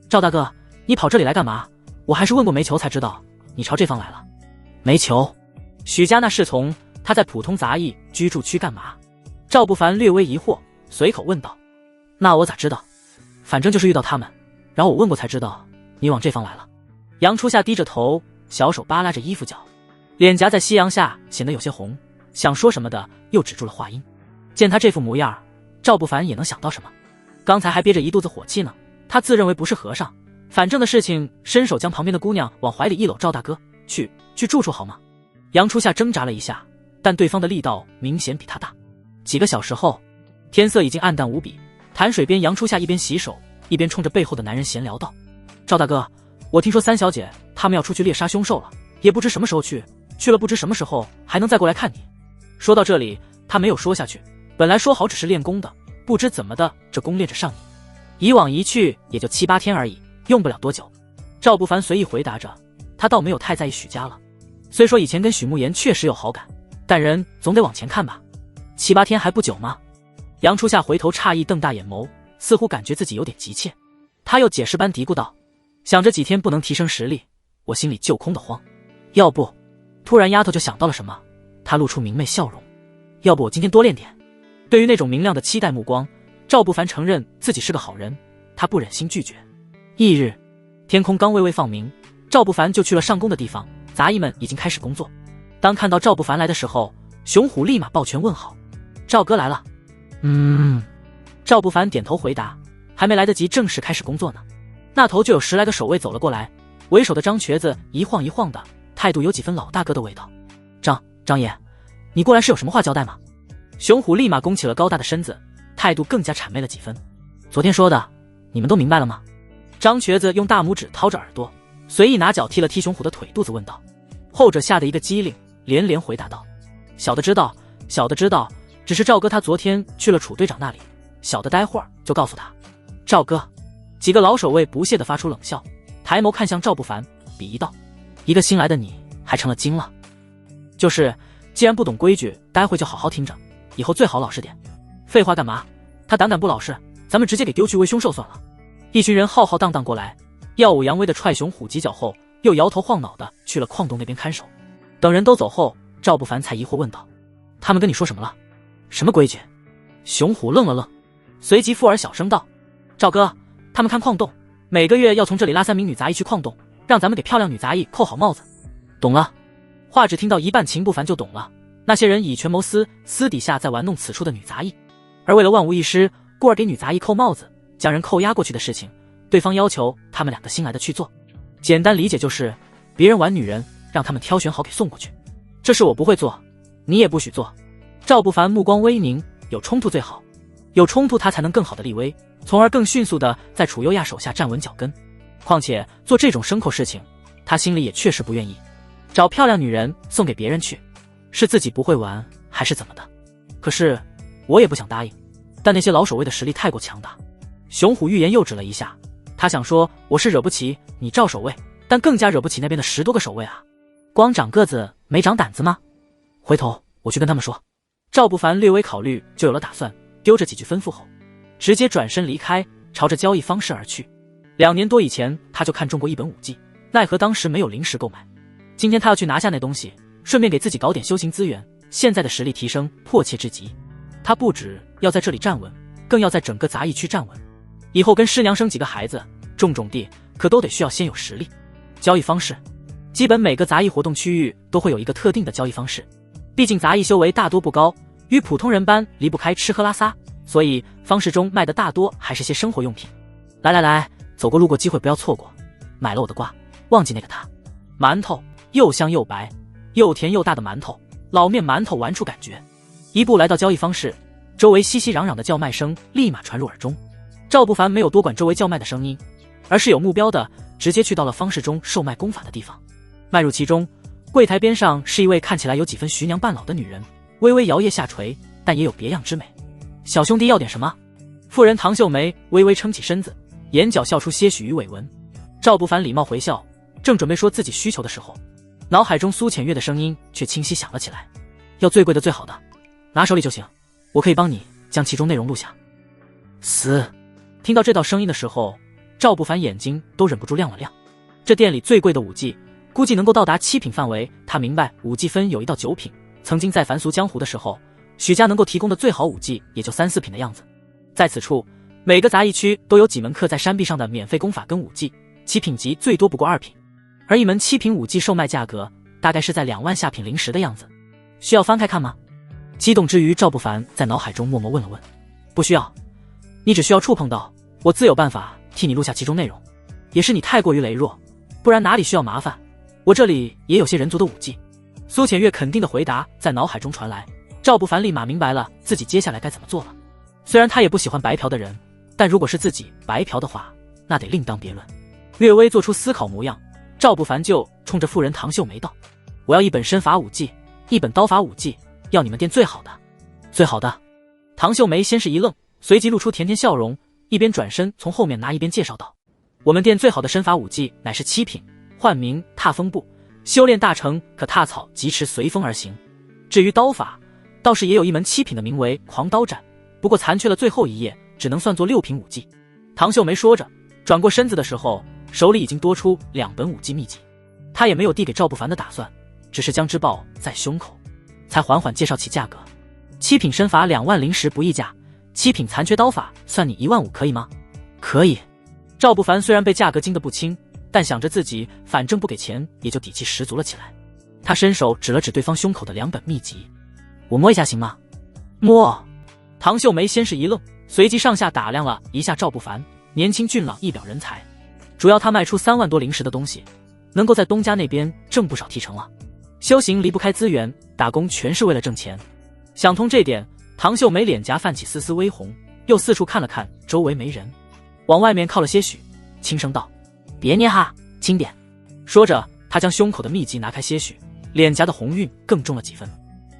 赵大哥，你跑这里来干嘛？我还是问过煤球才知道你朝这方来了。煤球？许家那侍从，他在普通杂役居住区干嘛？赵不凡略微疑惑，随口问道：那我咋知道？反正就是遇到他们，然后我问过才知道你往这方来了。杨初夏低着头，小手扒拉着衣服角，脸颊在夕阳下显得有些红，想说什么的又止住了话音。见他这副模样，赵不凡也能想到什么。刚才还憋着一肚子火气呢，他自认为不是和尚，反正的事情伸手将旁边的姑娘往怀里一搂。赵大哥，去住处好吗？杨初夏挣扎了一下，但对方的力道明显比他大。几个小时后，天色已经暗淡无比，潭水边杨初夏一边洗手，一边冲着背后的男人闲聊道：赵大哥，我听说三小姐他们要出去猎杀凶兽了，也不知什么时候去了不知什么时候还能再过来看你。说到这里，他没有说下去，本来说好只是练功的，不知怎么的这功练着上瘾，以往一去也就7、8天而已，用不了多久。赵不凡随意回答着，他倒没有太在意许家了。虽说以前跟许慕言确实有好感，但人总得往前看吧。7、8天还不久吗？杨初夏回头诧异瞪大眼眸，似乎感觉自己有点急切。他又解释般嘀咕道：想着几天不能提升实力，我心里就空得慌。要不……突然丫头就想到了什么，她露出明媚笑容：要不我今天多练点。对于那种明亮的期待目光，赵不凡承认自己是个好人，他不忍心拒绝。翌日，天空刚微微放明，赵不凡就去了上工的地方，杂役们已经开始工作。当看到赵不凡来的时候，熊虎立马抱拳问好：赵哥来了。赵不凡点头回答，还没来得及正式开始工作呢，那头就有10来个守卫走了过来，为首的张瘸子一晃一晃的，态度有几分老大哥的味道。张爷，你过来是有什么话交代吗？熊虎立马弓起了高大的身子，态度更加谄媚了几分。昨天说的你们都明白了吗？张瘸子用大拇指掏着耳朵，随意拿脚踢了踢熊虎的腿肚子问道。后者吓得一个机灵，连连回答道：小的知道，只是赵哥他昨天去了楚队长那里，小的待会儿就告诉他。赵哥，几个老守卫不屑地发出冷笑，抬眸看向赵不凡，鄙夷道：一个新来的你还成了精了？就是，既然不懂规矩，待会就好好听着，以后最好老实点。废话干嘛？他胆敢不老实，咱们直接给丢去喂凶兽算了。一群人浩浩荡荡过来，耀武扬威的踹熊虎几脚后，又摇头晃脑的去了矿洞那边看守。等人都走后，赵不凡才疑惑问道：他们跟你说什么了？什么规矩？熊虎愣了愣，随即附耳小声道：赵哥，他们看矿洞，每个月要从这里拉3名女杂役去矿洞，让咱们给漂亮女杂役扣好帽子。懂了。话只听到一半，秦不凡就懂了。那些人以权谋私，私底下在玩弄此处的女杂役，而为了万无一失，故而给女杂役扣帽子，将人扣押过去的事情，对方要求他们2个新来的去做。简单理解就是，别人玩女人，让他们挑选好给送过去。这事我不会做，你也不许做。赵不凡目光微凝，有冲突最好，有冲突他才能更好的立威，从而更迅速的在楚优亚手下站稳脚跟。况且做这种牲口事情，他心里也确实不愿意。找漂亮女人送给别人去，是自己不会玩还是怎么的？可是我也不想答应，但那些老守卫的实力太过强大。熊虎欲言又止了一下，他想说我是惹不起你赵守卫，但更加惹不起那边的10多个守卫啊，光长个子没长胆子吗？回头我去跟他们说。赵不凡略微考虑就有了打算，丢着几句吩咐后，直接转身离开，朝着交易方式而去。2年多以前他就看中过一本武技，奈何当时没有临时购买。今天他要去拿下那东西，顺便给自己搞点修行资源，现在的实力提升迫切至极。他不止要在这里站稳，更要在整个杂役区站稳，以后跟师娘生几个孩子，种地可都得需要先有实力。交易方式，基本每个杂役活动区域都会有一个特定的交易方式，毕竟杂役修为大多不高，与普通人般离不开吃喝拉撒，所以方式中卖的大多还是些生活用品。来，走过路过机会不要错过，买了我的瓜，忘记那个他。馒头又香又白又甜又大的馒头，老面馒头玩出感觉。一步来到交易方式，周围熙熙攘攘的叫卖声立马传入耳中。赵不凡没有多管周围叫卖的声音，而是有目标的直接去到了方式中售卖功法的地方。迈入其中，柜台边上是一位看起来有几分徐娘半老的女人，微微摇曳下垂，但也有别样之美。小兄弟要点什么？妇人唐秀梅微微撑起身子，眼角笑出些许鱼尾纹。赵不凡礼貌回笑，正准备说自己需求的时候，脑海中苏浅月的声音却清晰响了起来：要最贵的最好的，拿手里就行，我可以帮你将其中内容录下。死！听到这道声音的时候，赵不凡眼睛都忍不住亮了亮。这店里最贵的武技估计能够到达7品范围，他明白武技分有1到9品，曾经在凡俗江湖的时候，许家能够提供的最好武技也就3、4品的样子。在此处，每个杂役区都有几门刻在山壁上的免费功法跟武技，7品级最多不过2品，而一门7品武技售卖价格大概是在2万下品零食的样子。需要翻开看吗？激动之余，赵不凡在脑海中默默问了问。不需要，你只需要触碰到，我自有办法替你录下其中内容。也是你太过于羸弱，不然哪里需要麻烦，我这里也有些人族的武技。苏浅月肯定的回答在脑海中传来，赵不凡立马明白了自己接下来该怎么做了。虽然他也不喜欢白嫖的人，但如果是自己白嫖的话，那得另当别论。略微做出思考模样，赵不凡就冲着妇人唐秀梅道：我要一本身法武技，1本刀法武技，要你们店最好的。最好的。唐秀梅先是一愣，随即露出甜甜笑容，一边转身从后面拿一边介绍道：我们店最好的身法武技乃是7品，唤名踏风步，修炼大成可踏草疾驰随风而行。至于刀法，倒是也有一门7品的名为狂刀斩，不过残缺了最后一页，只能算作6品武技。唐秀梅说着，转过身子的时候，手里已经多出2本武技秘籍。他也没有递给赵不凡的打算，只是将之抱在胸口，才缓缓介绍起价格。7品身法2万零食不议价，7品残缺刀法算你1万5，可以吗？可以。赵不凡虽然被价格惊得不轻，但想着自己反正不给钱，也就底气十足了起来。他伸手指了指对方胸口的2本秘籍，我摸一下行吗？摸。唐秀梅先是一愣，随即上下打量了一下赵不凡，年轻俊朗，一表人才。主要他卖出3万多零食的东西，能够在东家那边挣不少提成了。修行离不开资源，打工全是为了挣钱。想通这点，唐秀梅脸颊泛起丝丝微红，又四处看了看，周围没人，往外面靠了些许，轻声道：别捏哈，轻点。说着，他将胸口的秘籍拿开些许，脸颊的红晕更重了几分。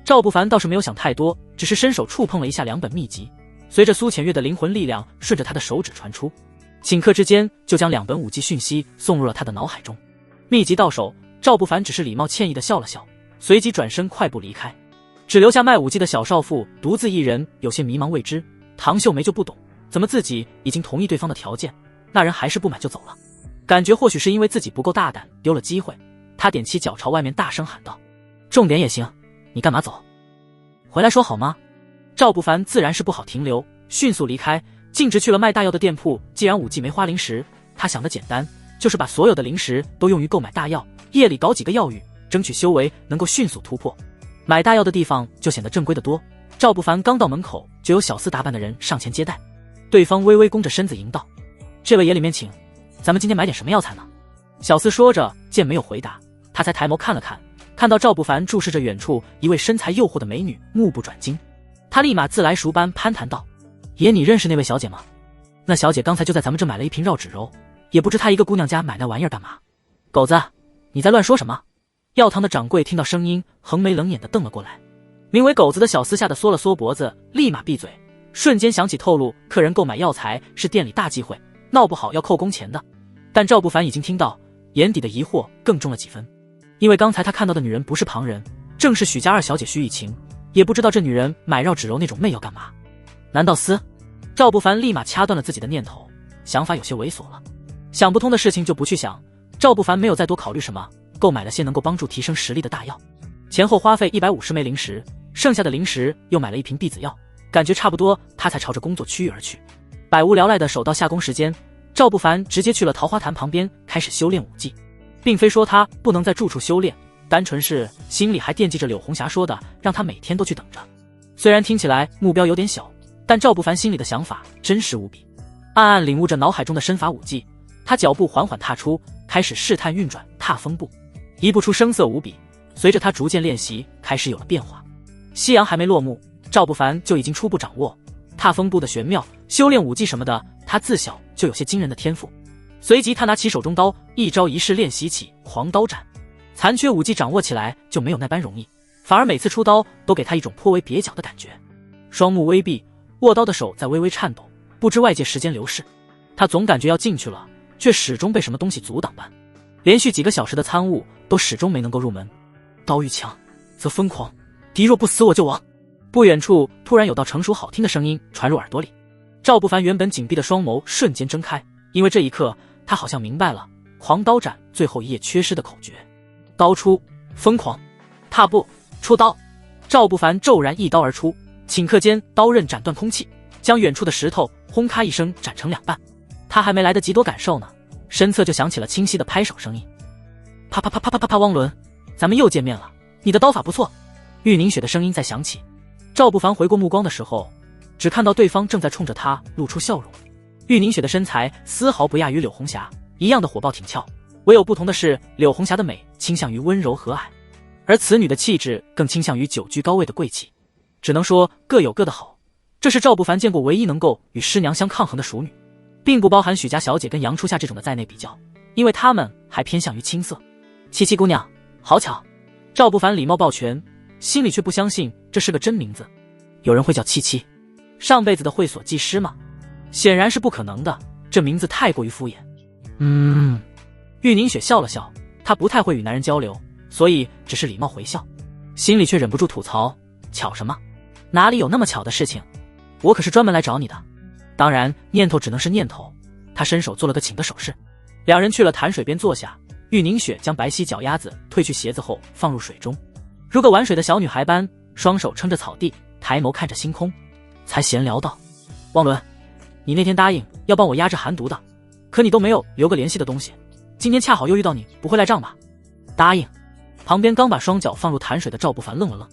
赵不凡倒是没有想太多，只是伸手触碰了一下2本秘籍，随着苏浅月的灵魂力量顺着他的手指传出，顷刻之间就将2本武技讯息送入了他的脑海中。秘籍到手，赵不凡只是礼貌歉意的笑了笑，随即转身快步离开，只留下卖武技的小少妇独自一人，有些迷茫未知。唐秀梅就不懂，怎么自己已经同意对方的条件，那人还是不买就走了。感觉或许是因为自己不够大胆，丢了机会。他踮起脚朝外面大声喊道：重点也行，你干嘛走？回来说好吗？赵不凡自然是不好停留，迅速离开，径直去了卖大药的店铺。既然武技没花零食，他想的简单，就是把所有的零食都用于购买大药，夜里搞几个药浴，争取修为能够迅速突破。买大药的地方就显得正规的多。赵不凡刚到门口，就有小厮打扮的人上前接待，对方微微弓着身子迎道：这位爷里面请，咱们今天买点什么药材呢？小厮说着，见没有回答，他才抬眸看了看，看到赵不凡注视着远处一位身材诱惑的美女，目不转睛。他立马自来熟般攀谈道：爷，你认识那位小姐吗？那小姐刚才就在咱们这买了一瓶绕指柔，也不知她一个姑娘家买那玩意儿干嘛。狗子，你在乱说什么？药堂的掌柜听到声音，横眉冷眼地瞪了过来。名为狗子的小厮吓得缩了缩脖子，立马闭嘴，瞬间想起透露客人购买药材是店里大忌讳，闹不好要扣工钱的。但赵不凡已经听到，眼底的疑惑更重了几分，因为刚才他看到的女人不是旁人，正是许家二小姐许以晴，也不知道这女人买绕指柔那种媚要干嘛？难道私？赵不凡立马掐断了自己的念头，想法有些猥琐了。想不通的事情就不去想，赵不凡没有再多考虑什么，购买了些能够帮助提升实力的大药，前后花费150枚灵石，剩下的灵石又买了一瓶避子药，感觉差不多，他才朝着工作区域而去。百无聊赖的守到下工时间，赵不凡直接去了桃花潭旁边开始修炼武技，并非说他不能在住处修炼，单纯是心里还惦记着柳红霞说的让他每天都去等着。虽然听起来目标有点小，但赵不凡心里的想法真实无比，暗暗领悟着脑海中的身法武技，他脚步缓缓踏出，开始试探运转踏风步，一步出声色无比。随着他逐渐练习，开始有了变化。夕阳还没落幕，赵不凡就已经初步掌握踏风步的玄妙，修炼武技什么的，他自小就有些惊人的天赋。随即他拿起手中刀，一招一式练习起狂刀斩。残缺武技掌握起来就没有那般容易，反而每次出刀都给他一种颇为蹩脚的感觉。双目微闭，握刀的手在微微颤抖，不知外界时间流逝，他总感觉要进去了，却始终被什么东西阻挡般。连续几个小时的参悟，都始终没能够入门。刀愈强则疯狂，敌若不死我就亡。不远处突然有道成熟好听的声音传入耳朵里，赵不凡原本紧闭的双眸瞬间睁开，因为这一刻他好像明白了狂刀斩最后一页缺失的口诀：刀出，疯狂，踏步，出刀。赵不凡骤然一刀而出，顷刻间刀刃斩断空气，将远处的石头轰咔一声斩成两半。他还没来得及多感受呢，身侧就响起了清晰的拍手声音。啪啪啪啪啪啪啪，汪伦，咱们又见面了，你的刀法不错。玉凝雪的声音在响起。赵不凡回过目光的时候，只看到对方正在冲着他露出笑容。玉凝雪的身材丝毫不亚于柳红霞，一样的火爆挺翘，唯有不同的是，柳红霞的美倾向于温柔和蔼，而此女的气质更倾向于久居高位的贵气。只能说各有各的好，这是赵不凡见过唯一能够与师娘相抗衡的熟女，并不包含许家小姐跟杨初夏这种的在内比较，因为她们还偏向于青涩。七七姑娘，好巧。赵不凡礼貌抱拳，心里却不相信这是个真名字。有人会叫七七？上辈子的会所技师吗？显然是不可能的，这名字太过于敷衍。玉凝雪笑了笑，她不太会与男人交流，所以只是礼貌回笑，心里却忍不住吐槽：巧什么？哪里有那么巧的事情？我可是专门来找你的。当然，念头只能是念头。他伸手做了个请的手势，两人去了潭水边坐下。玉凝雪将白皙脚丫子褪去鞋子后放入水中，如个玩水的小女孩般，双手撑着草地，抬眸看着星空，才闲聊道：汪伦，你那天答应要帮我压制寒毒的，可你都没有留个联系的东西，今天恰好又遇到你，不会赖账吧？答应。旁边刚把双脚放入潭水的赵不凡愣了愣，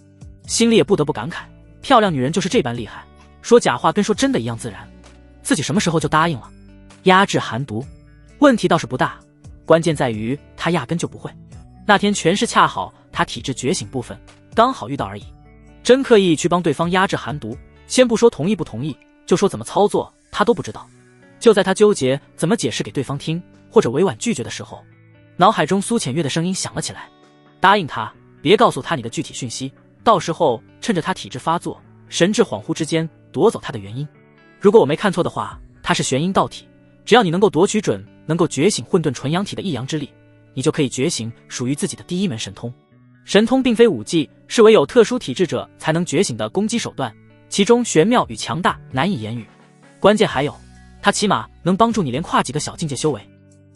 心里也不得不感慨，漂亮女人就是这般厉害，说假话跟说真的一样自然。自己什么时候就答应了？压制寒毒，问题倒是不大，关键在于他压根就不会。那天全是恰好他体质觉醒部分刚好遇到而已，真刻意去帮对方压制寒毒，先不说同意不同意，就说怎么操作他都不知道。就在他纠结怎么解释给对方听，或者委婉拒绝的时候，脑海中苏浅月的声音响了起来：答应他，别告诉他你的具体讯息，到时候趁着他体质发作神志恍惚之间夺走他的原因。如果我没看错的话，他是玄阴道体，只要你能够夺取准能够觉醒混沌纯阳体的一阳之力，你就可以觉醒属于自己的第一门神通。神通并非武技，是唯有特殊体质者才能觉醒的攻击手段，其中玄妙与强大难以言语。关键还有，它起码能帮助你连跨几个小境界修为。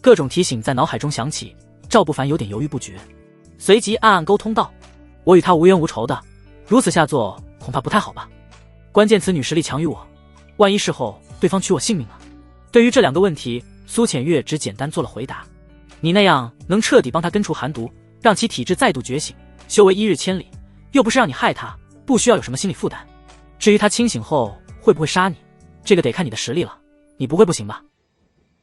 各种提醒在脑海中响起，赵不凡有点犹豫不决，随即暗暗沟通道：我与他无冤无仇的，如此下作恐怕不太好吧？关键此女实力强于我，万一事后对方取我性命呢？对于这两个问题，苏浅月只简单做了回答：你那样能彻底帮他根除寒毒，让其体质再度觉醒，修为一日千里，又不是让你害他，不需要有什么心理负担。至于他清醒后会不会杀你，这个得看你的实力了，你不会不行吧？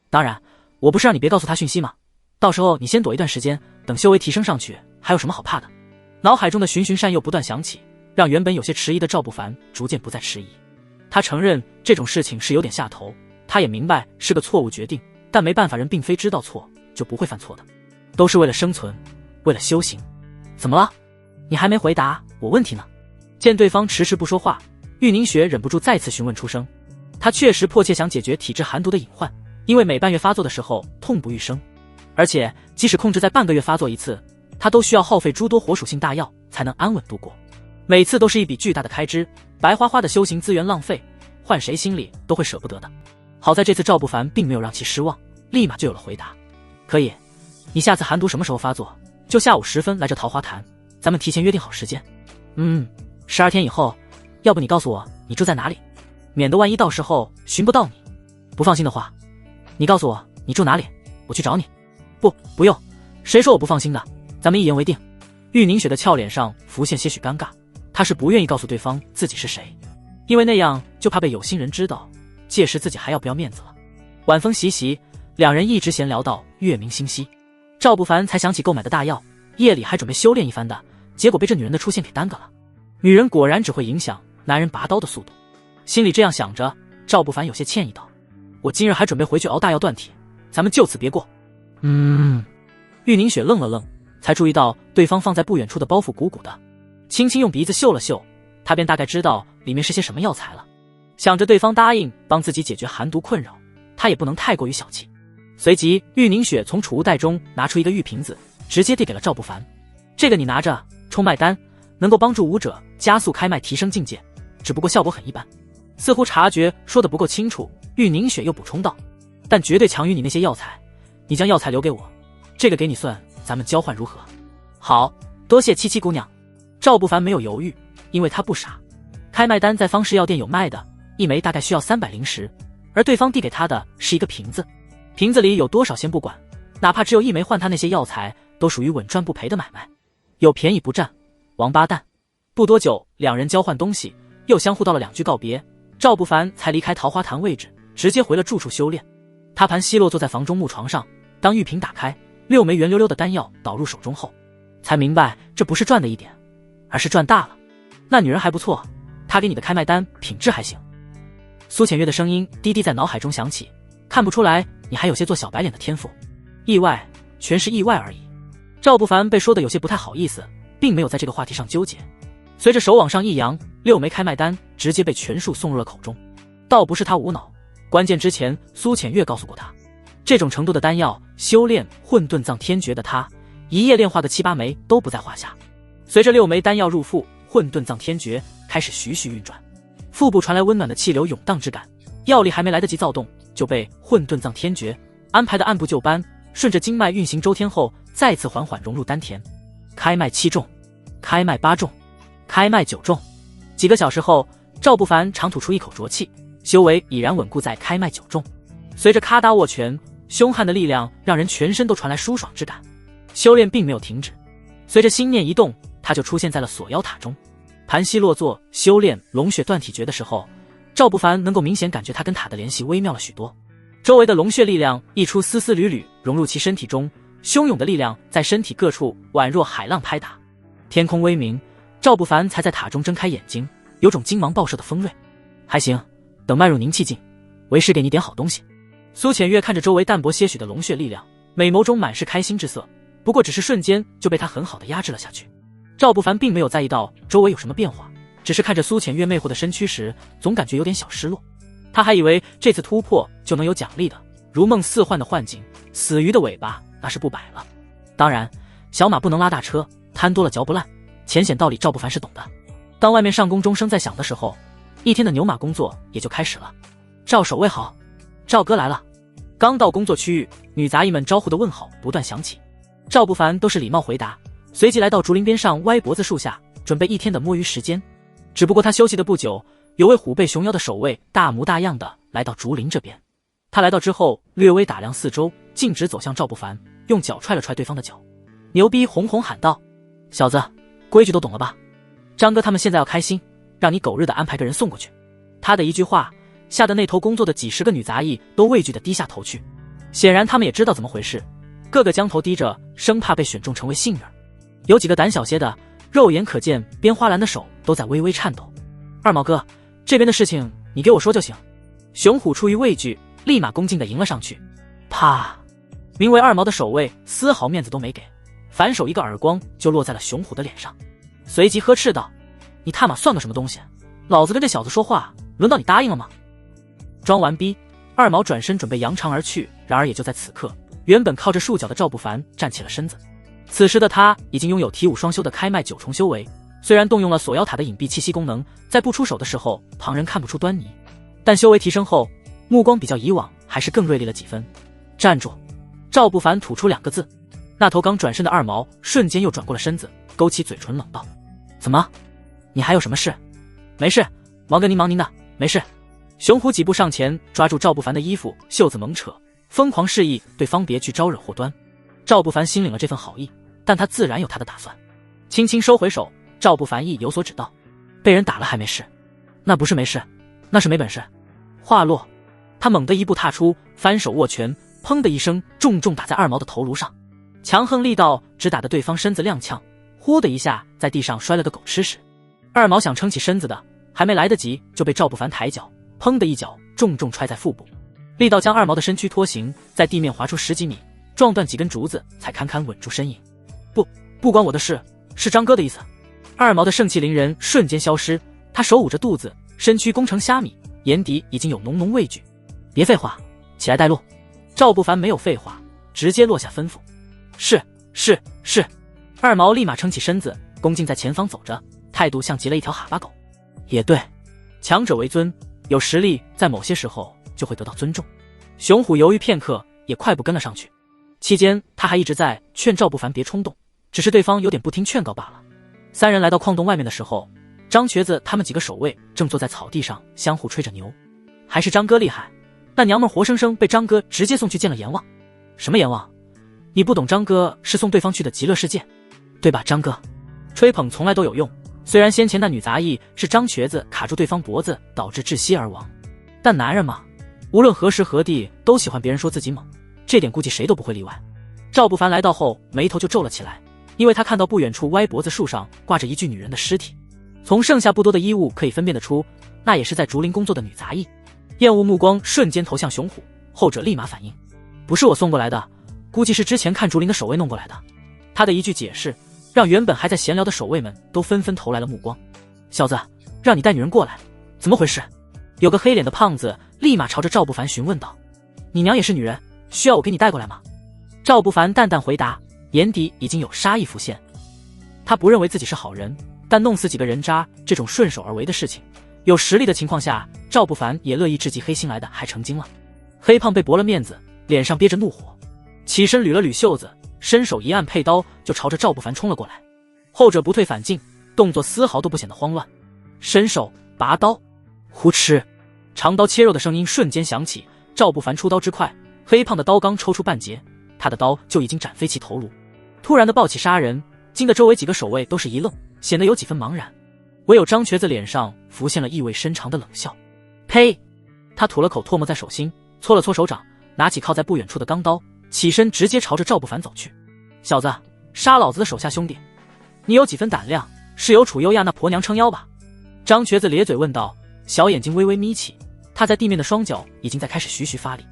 当然，我不是让你别告诉他讯息吗？到时候你先躲一段时间，等修为提升上去，还有什么好怕的？脑海中的循循善诱不断响起，让原本有些迟疑的赵不凡逐渐不再迟疑。他承认这种事情是有点下头，他也明白是个错误决定，但没办法，人并非知道错就不会犯错的，都是为了生存，为了修行。怎么了？你还没回答我问题呢。见对方迟迟不说话，玉凝雪忍不住再次询问出声。她确实迫切想解决体质寒毒的隐患，因为每半月发作的时候痛不欲生，而且即使控制在半个月发作一次，她都需要耗费诸多火属性大药才能安稳度过，每次都是一笔巨大的开支，白花花的修行资源浪费，换谁心里都会舍不得的。好在这次赵不凡并没有让其失望，立马就有了回答。可以，你下次寒毒什么时候发作，就下午10分来这桃花潭，咱们提前约定好时间。12天以后，要不你告诉我你住在哪里，免得万一到时候寻不到你。不放心的话，你告诉我你住哪里，我去找你。不用，谁说我不放心的，咱们一言为定。玉凝雪的俏脸上浮现些许尴尬，她是不愿意告诉对方自己是谁，因为那样就怕被有心人知道，届时自己还要不要面子了。晚风习习，两人一直闲聊到月明星稀，赵不凡才想起购买的大药，夜里还准备修炼一番的，结果被这女人的出现给耽搁了。女人果然只会影响男人拔刀的速度，心里这样想着，赵不凡有些歉意道：我今日还准备回去熬大药断体，咱们就此别过。玉凝雪愣了愣，才注意到对方放在不远处的包袱鼓鼓的，轻轻用鼻子嗅了嗅，她便大概知道里面是些什么药材了。想着对方答应帮自己解决寒毒困扰，她也不能太过于小气。随即玉凝雪从储物袋中拿出一个玉瓶子，直接递给了赵不凡。这个你拿着，冲脉丹，能够帮助武者加速开脉提升境界，只不过效果很一般。似乎察觉说得不够清楚，玉凝雪又补充道：但绝对强于你那些药材，你将药材留给我，这个给你算，咱们交换如何？好，多谢七七姑娘。赵不凡没有犹豫，因为他不傻，开脉丹在方氏药店有卖的，一枚大概需要300灵石，而对方递给他的是一个瓶子，瓶子里有多少先不管，哪怕只有一枚换他那些药材，都属于稳赚不赔的买卖，有便宜不占，王八蛋。不多久，两人交换东西，又相互道了2句告别，赵不凡才离开桃花潭位置，直接回了住处修炼。他盘膝落坐在房中木床上，当玉瓶打开，6枚圆溜溜的丹药倒入手中后，才明白这不是赚的一点，而是赚大了。那女人还不错，她给你的开脉丹品质还行。苏浅月的声音低低在脑海中响起，看不出来你还有些做小白脸的天赋，意外，全是意外而已。赵不凡被说的有些不太好意思，并没有在这个话题上纠结，随着手往上一扬，6枚开脉丹直接被全数送入了口中。倒不是他无脑，关键之前苏浅月告诉过他，这种程度的丹药，修炼混沌藏天诀的他，一夜炼化个7、8枚都不在话下。随着6枚丹药入腹，混沌藏天诀开始徐徐运转，腹部传来温暖的气流涌荡之感，药力还没来得及躁动，就被混沌藏天诀安排的按部就班，顺着经脉运行周天后，再次缓缓融入丹田。开脉7重，开脉8重，开脉9重。几个小时后，赵不凡长吐出一口浊气，修为已然稳固在开脉9重。随着咔嗒握拳，凶悍的力量让人全身都传来舒爽之感。修炼并没有停止，随着心念一动，他就出现在了锁妖塔中。盘膝落坐修炼龙血断体诀的时候，赵不凡能够明显感觉他跟塔的联系微妙了许多。周围的龙血力量溢出丝丝缕缕，融入其身体中，汹涌的力量在身体各处宛若海浪拍打。天空微明，赵不凡才在塔中睁开眼睛，有种金芒爆射的锋锐。还行，等脉入凝气境，为师给你点好东西。苏浅月看着周围淡薄些许的龙血力量，美眸中满是开心之色，不过只是瞬间就被他很好的压制了下去。赵不凡并没有在意到周围有什么变化，只是看着苏浅月魅惑的身躯时，总感觉有点小失落。他还以为这次突破就能有奖励的，如梦似幻的幻境，死鱼的尾巴那是不摆了。当然，小马不能拉大车，贪多了嚼不烂，浅显道理赵不凡是懂的。当外面上宫钟声在响的时候，一天的牛马工作也就开始了。赵守卫好，赵哥来了。刚到工作区域，女杂役们招呼的问好不断响起，赵不凡都是礼貌回答，随即来到竹林边上歪脖子树下，准备一天的摸鱼时间。只不过他休息的不久，有位虎背熊腰的守卫大模大样的来到竹林这边。他来到之后，略微打量四周，径直走向赵不凡，用脚踹了踹对方的脚，牛逼哄哄喊道：小子，规矩都懂了吧？张哥他们现在要开心，让你狗日的安排个人送过去。他的一句话吓得那头工作的几10个女杂役都畏惧的低下头去，显然他们也知道怎么回事，个个将头低着，生怕被选中成为幸运儿。有几个胆小些的，肉眼可见编花篮的手都在微微颤抖。二毛哥，这边的事情你给我说就行。熊虎出于畏惧，立马恭敬地迎了上去。啪！名为二毛的守卫丝毫面子都没给，反手一个耳光就落在了熊虎的脸上，随即呵斥道：你他妈算个什么东西？老子跟这小子说话，轮到你答应了吗？装完逼，二毛转身准备扬长而去，然而也就在此刻，原本靠着束脚的赵不凡站起了身子。此时的他已经拥有体武双修的开麦9重修为，虽然动用了锁妖塔的隐蔽气息功能，在不出手的时候旁人看不出端倪，但修为提升后，目光比较以往还是更锐利了几分。站住！赵不凡吐出2个字。那头刚转身的二毛瞬间又转过了身子，勾起嘴唇冷道：怎么？你还有什么事？没事，王哥您忙您的，没事。熊虎几步上前抓住赵不凡的衣服，袖子猛扯，疯狂示意对方别去招惹祸端。赵不凡心领了这份好意，但他自然有他的打算。轻轻收回手，赵不凡亦有所指道：被人打了还没事？那不是没事，那是没本事。话落，他猛地一步踏出，翻手握拳，砰的一声重重打在二毛的头颅上，强横力道只打得对方身子踉跄，呼的一下在地上摔了个狗吃屎。二毛想撑起身子的，还没来得及就被赵不凡抬脚，砰的一脚重重踹在腹部，力道将二毛的身躯拖行，在地面滑出10几米，撞断几根竹子，才堪堪稳住身影。不关我的事，是张哥的意思。二毛的盛气凌人瞬间消失，他手捂着肚子，身躯弓成虾米，眼底已经有浓浓畏惧。别废话，起来带路。赵不凡没有废话，直接落下吩咐。是。二毛立马撑起身子，恭敬在前方走着，态度像极了一条哈巴狗。也对，强者为尊，有实力在某些时候就会得到尊重。熊虎犹豫片刻，也快步跟了上去。期间他还一直在劝赵不凡别冲动，只是对方有点不听劝告罢了。三人来到矿洞外面的时候，张瘸子他们几个守卫正坐在草地上相互吹着牛。还是张哥厉害，那娘们活生生被张哥直接送去见了阎王。什么阎王？你不懂，张哥是送对方去的极乐世界，对吧？张哥吹捧从来都有用，虽然先前那女杂役是张瘸子卡住对方脖子导致窒息而亡，但男人嘛，无论何时何地都喜欢别人说自己猛，这点估计谁都不会例外。赵不凡来到后眉头就皱了起来，因为他看到不远处歪脖子树上挂着一具女人的尸体，从剩下不多的衣物可以分辨得出，那也是在竹林工作的女杂役。厌恶目光瞬间投向熊虎，后者立马反应：不是我送过来的，估计是之前看竹林的守卫弄过来的。他的一句解释让原本还在闲聊的守卫们都纷纷投来了目光。小子，让你带女人过来，怎么回事？有个黑脸的胖子立马朝着赵不凡询问道：你娘也是女人，需要我给你带过来吗？赵不凡淡淡回答，眼底已经有杀意浮现。他不认为自己是好人，但弄死几个人渣这种顺手而为的事情，有实力的情况下，赵不凡也乐意置计黑心来的还成精了。黑胖被驳了面子，脸上憋着怒火，起身捋了捋袖子，伸手一按佩刀就朝着赵不凡冲了过来。后者不退反进，动作丝毫都不显得慌乱，伸手拔刀，呼哧，长刀切肉的声音瞬间响起。赵不凡出刀之快，黑胖的刀刚抽出半截，他的刀就已经斩飞其头颅。突然的暴起杀人，惊得周围几个守卫都是一愣，显得有几分茫然。唯有张瘸子脸上浮现了意味深长的冷笑。呸！他吐了口唾沫在手心，搓了搓手掌，拿起靠在不远处的钢刀，起身直接朝着赵不凡走去。小子，杀老子的手下兄弟，你有几分胆量？是有楚优亚那婆娘撑腰吧？张瘸子咧嘴问道，小眼睛微微眯起，他在地面的双脚已经在开始徐徐发力。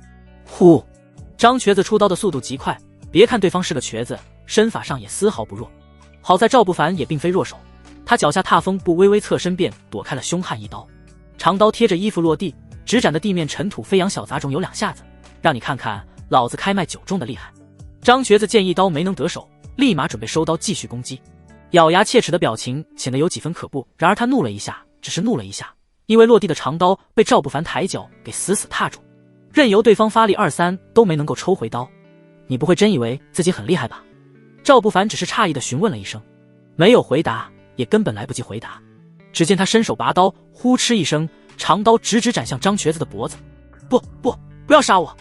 呼！张瘸子出刀的速度极快，别看对方是个瘸子，身法上也丝毫不弱。好在赵不凡也并非弱手，他脚下踏风步微微侧身便躲开了凶悍一刀，长刀贴着衣服落地，直斩的地面尘土飞扬，小杂种有2下子，让你看看老子开麦9重的厉害。张瘸子见一刀没能得手，立马准备收刀继续攻击，咬牙切齿的表情显得有几分可怖。然而他怒了一下，只是怒了一下，因为落地的长刀被赵不凡抬脚给死死踏住，任由对方发力2、3都没能够抽回刀。你不会真以为自己很厉害吧？赵不凡只是诧异的询问了一声，没有回答，也根本来不及回答。只见他伸手拔刀，呼哧一声，长刀直直斩向张瘸子的脖子。不要杀我！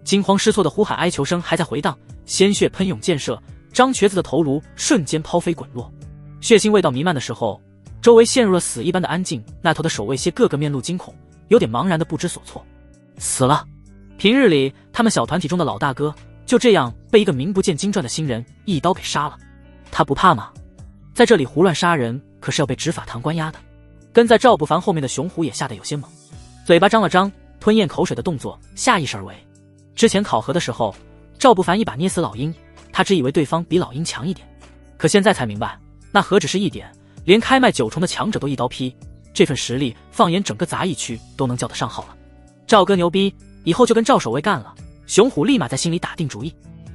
惊慌失措的呼喊哀求声还在回荡，鲜血喷涌溅射，张瘸子的头颅瞬间抛飞滚落。血腥味道弥漫的时候，周围陷入了死一般的安静。那头的守卫些个个面露惊恐，有点茫然的不知所措。死了！平日里他们小团体中的老大哥就这样被一个名不见经传的新人一刀给杀了，他不怕吗？在这里胡乱杀人可是要被执法堂关押的。跟在赵不凡后面的熊虎也吓得有些懵，嘴巴张了张，吞咽口水的动作下意识而为。之前考核的时候，赵不凡一把捏死老鹰，他只以为对方比老鹰强一点，可现在才明白，那何止是一点，连开卖9重的强者都一刀劈，这份实力放眼整个杂役区都能叫得上号了。赵哥牛逼，以后就跟赵守卫干了。熊虎立马在心里打定主意，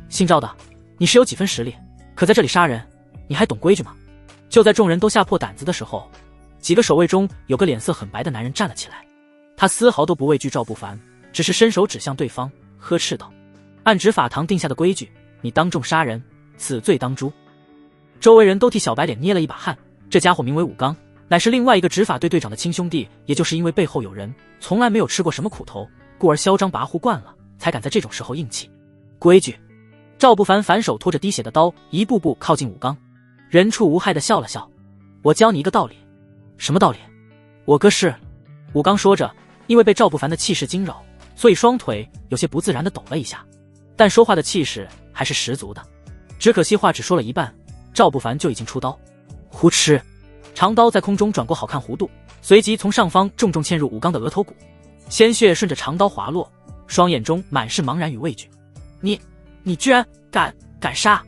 姓赵的，你是有几分实力，可在这里杀人，你还懂规矩吗？就在众人都吓破胆子的时候，几个守卫中有个脸色很白的男人站了起来，他丝毫都不畏惧赵不凡，只是伸手指向对方，呵斥道：按执法堂定下的规矩，你当众杀人，此罪当诛。周围人都替小白脸捏了一把汗，这家伙名为武刚，乃是另外一个执法队队长的亲兄弟，也就是因为背后有人，从来没有吃过什么苦头，故而嚣张跋扈惯了，才敢在这种时候硬气。规矩。赵不凡反手拖着滴血的刀，一步步靠近武刚，人畜无害地笑了笑：我教你一个道理。什么道理？我哥是……武刚说着，因为被赵不凡的气势惊扰，所以双腿有些不自然地抖了一下，但说话的气势还是十足的。只可惜话只说了一半，赵不凡就已经出刀，呼哧，长刀在空中转过好看弧度，随即从上方重重嵌入武刚的额头骨，鲜血顺着长刀滑落，双眼中满是茫然与畏惧。你居然敢杀！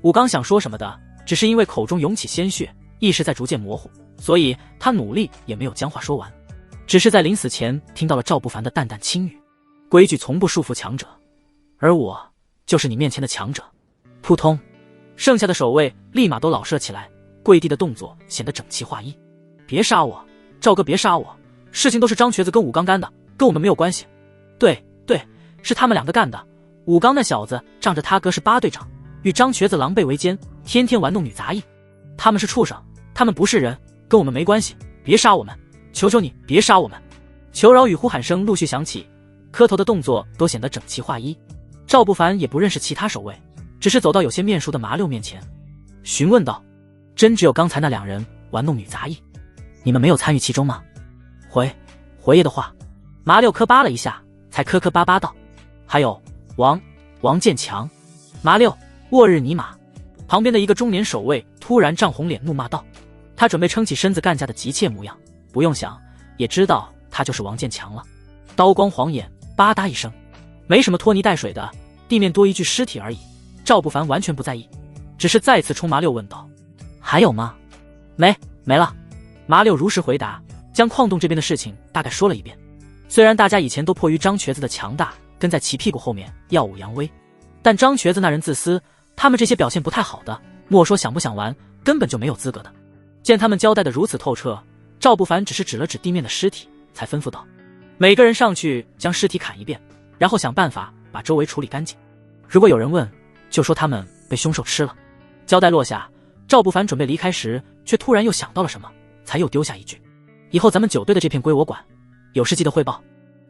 武刚想说什么的，只是因为口中涌起鲜血，意识在逐渐模糊，所以他努力也没有将话说完，只是在临死前听到了赵不凡的淡淡轻语：规矩从不束缚强者，而我就是你面前的强者。扑通，剩下的守卫立马都老实了起来，跪地的动作显得整齐划一。别杀我，赵哥别杀我，事情都是张瘸子跟武刚干的，跟我们没有关系。对，是他们两个干的。武刚那小子仗着他哥是8队长，与张瘸子狼狈为奸，天天玩弄女杂役。他们是畜生，他们不是人，跟我们没关系，别杀我们，求求你别杀我们！求饶与呼喊声陆续响起，磕头的动作都显得整齐划一。赵不凡也不认识其他守卫，只是走到有些面熟的麻六面前，询问道：真只有刚才那2人玩弄女杂役，你们没有参与其中吗？回爷的话。麻六磕巴了一下，才磕磕巴巴道：还有王建强。麻六，沃日尼玛！旁边的一个中年守卫突然涨红脸怒骂道，他准备撑起身子干架的急切模样，不用想也知道他就是王建强了。刀光晃眼，吧嗒一声，没什么拖泥带水的，地面多一具尸体而已。赵不凡完全不在意，只是再次冲麻六问道：还有吗？没了。麻六如实回答，将矿洞这边的事情大概说了一遍。虽然大家以前都迫于张瘸子的强大，跟在其屁股后面耀武扬威，但张瘸子那人自私，他们这些表现不太好的，莫说想不想玩，根本就没有资格的。见他们交代的如此透彻，赵不凡只是指了指地面的尸体，才吩咐道：每个人上去将尸体砍一遍，然后想办法把周围处理干净。如果有人问，就说他们被凶兽吃了。交代落下，赵不凡准备离开时，却突然又想到了什么，才又丢下一句：以后咱们9队的这片归我管，有事记得汇报。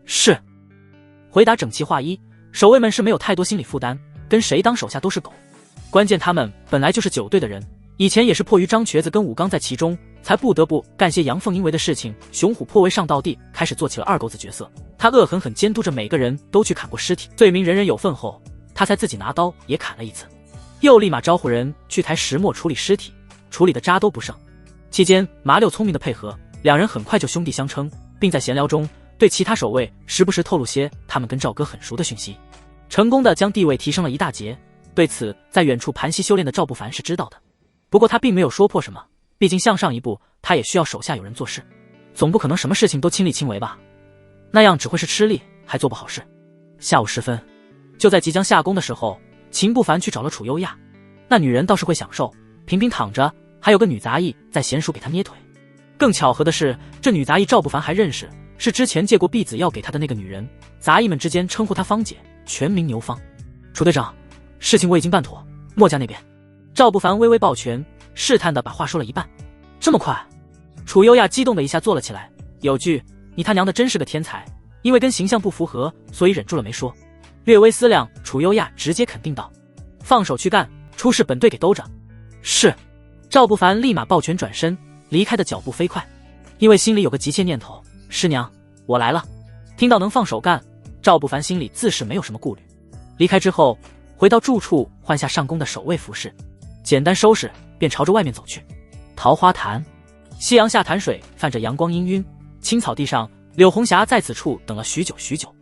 是。回答整齐划一，守卫们是没有太多心理负担，跟谁当手下都是狗。关键他们本来就是9队的人，以前也是迫于张瘸子跟武刚在其中，才不得不干些阳奉阴违的事情。熊虎颇为上道地，开始做起了二钩子角色，他恶狠狠监督着每个人都去砍过尸体，罪名人人有份后，他才自己拿刀也砍了一次，又立马招呼人去抬石磨处理尸体，处理的渣都不剩。期间麻六聪明的配合，2人很快就兄弟相称，并在闲聊中对其他守卫时不时透露些他们跟赵哥很熟的讯息，成功的将地位提升了一大截。对此，在远处盘膝修炼的赵不凡是知道的，不过他并没有说破什么，毕竟向上一步，他也需要手下有人做事，总不可能什么事情都亲力亲为吧，那样只会是吃力，还做不好事。下午时分，就在即将下工的时候，秦不凡去找了楚优亚，那女人倒是会享受，平平躺着，还有个女杂役在娴熟给她捏腿。更巧合的是，这女杂役赵不凡还认识，是之前借过婢子药给他的那个女人，杂役们之间称呼她芳姐，全名牛芳。楚队长，事情我已经办妥，墨家那边……赵不凡微微抱拳，试探的把话说了一半。这么快？楚优亚激动的一下坐了起来，有句你他娘的真是个天才，因为跟形象不符合，所以忍住了没说。略微思量，楚优亚直接肯定道：放手去干，出事本队给兜着。是。赵不凡立马抱拳转身，离开的脚步飞快，因为心里有个急切念头：师娘，我来了。听到能放手干，赵不凡心里自是没有什么顾虑。离开之后，回到住处换下上工的守卫服饰，简单收拾，便朝着外面走去。桃花潭，夕阳下潭水泛着阳光氤氲，青草地上，柳红霞在此处等了许久许久。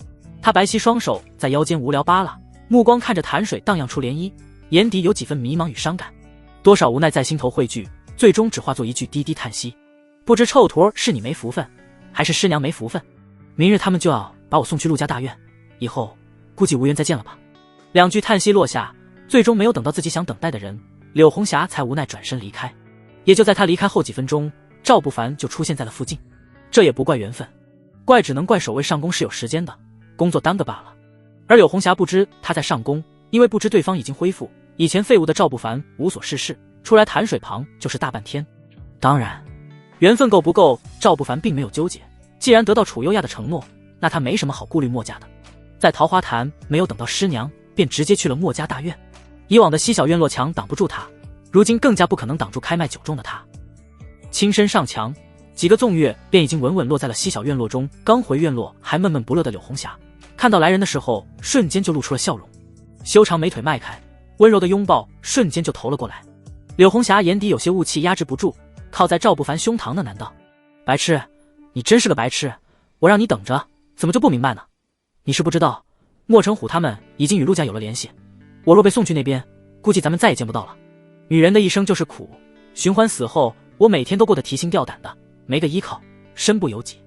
她白皙双手在腰间无聊扒拉，目光看着潭水荡漾出涟漪，眼底有几分迷茫与伤感，多少无奈在心头汇聚，最终只化作一句低低叹息。不知臭徒是你没福分，还是师娘没福分？明日他们就要把我送去陆家大院，以后估计无缘再见了吧。2句叹息落下，最终没有等到自己想等待的人，柳红霞才无奈转身离开。也就在他离开后几分钟，赵不凡就出现在了附近。这也不怪缘分，怪只能怪守卫上宫是有时间的，工作耽搁罢了。而柳红霞不知他在上宫，因为不知对方已经恢复。以前废物的赵不凡无所事事，出来潭水旁就是大半天。当然缘分够不够，赵不凡并没有纠结，既然得到楚优亚的承诺，那他没什么好顾虑墨家的。在桃花潭没有等到师娘，便直接去了墨家大院。以往的西小院落墙挡不住他，如今更加不可能挡住开卖酒盅的他。轻身上墙，几个纵跃便已经稳稳落在了西小院落中。刚回院落还闷闷不乐的柳红霞，看到来人的时候瞬间就露出了笑容，修长美腿迈开，温柔的拥抱瞬间就投了过来。柳红霞眼底有些雾气压制不住，靠在赵不凡胸膛的难道：白痴，你真是个白痴，我让你等着，怎么就不明白呢？你是不知道莫成虎他们已经与陆家有了联系，我若被送去那边，估计咱们再也见不到了。女人的一生就是苦，寻欢死后，我每天都过得提心吊胆的，没个依靠，身不由己。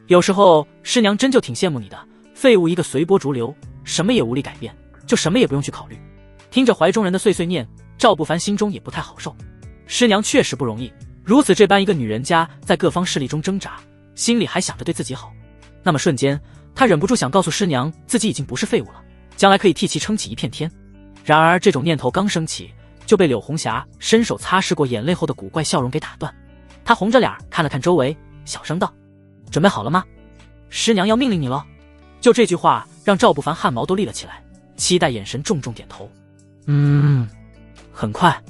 有时候师娘真就挺羡慕你的，废物一个随波逐流，什么也无力改变，就什么也不用去考虑。听着怀中人的碎碎念，赵不凡心中也不太好受。师娘确实不容易，如此这般一个女人家在各方势力中挣扎，心里还想着对自己好。那么瞬间他忍不住想告诉师娘，自己已经不是废物了，将来可以替其撑起一片天。然而这种念头刚升起，就被柳红霞伸手擦拭过眼泪后的古怪笑容给打断。她红着脸看了看周围，小声道：准备好了吗？师娘要命令你了。就这句话让赵不凡汗毛都立了起来，期待眼神重重点头。很快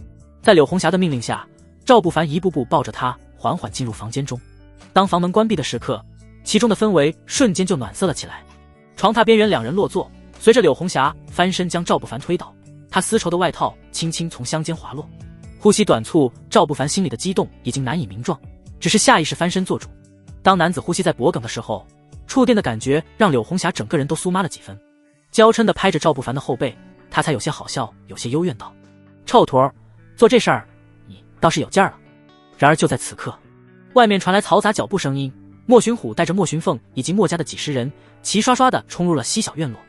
在柳红霞的命令下，赵不凡一步步抱着她缓缓进入房间中。当房门关闭的时刻，其中的氛围瞬间就暖色了起来。床榻边缘两人落座，随着柳红霞翻身将赵不凡推倒，他丝绸的外套轻轻从香肩滑落。呼吸短促，赵不凡心里的激动已经难以名状，只是下意识翻身做主。当男子呼吸在脖颈的时候，触电的感觉让柳红霞整个人都酥麻了几分，娇嗔地拍着赵不凡的后背，他才有些好笑，有些幽怨道：臭徒儿，做这事儿你倒是有劲儿了。然而就在此刻，外面传来嘈杂脚步声音，莫寻虎带着莫寻凤以及莫家的几十人齐刷刷地冲入了西小院落。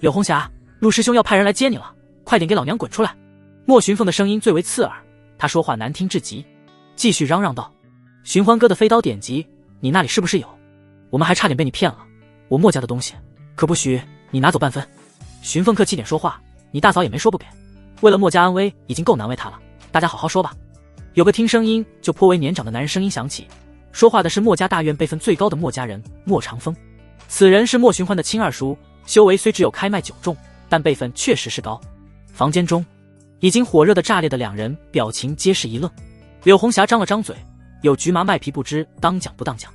柳红霞，陆师兄要派人来接你了，快点给老娘滚出来！莫寻凤的声音最为刺耳，他说话难听至极，继续嚷嚷道：寻欢哥的飞刀典籍你那里是不是有？我们还差点被你骗了，我莫家的东西可不许你拿走半分。寻凤客气点说话，你大嫂也没说不给，为了莫家安危已经够难为他了，大家好好说吧。有个听声音就颇为年长的男人声音响起，说话的是莫家大院辈分最高的莫家人莫长风。此人是莫寻欢的亲二叔，修为虽只有开卖9重，但辈分确实是高。房间中已经火热的炸裂的两人表情皆是一愣。柳红霞张了张嘴，有局麻麦皮不知当讲不当讲。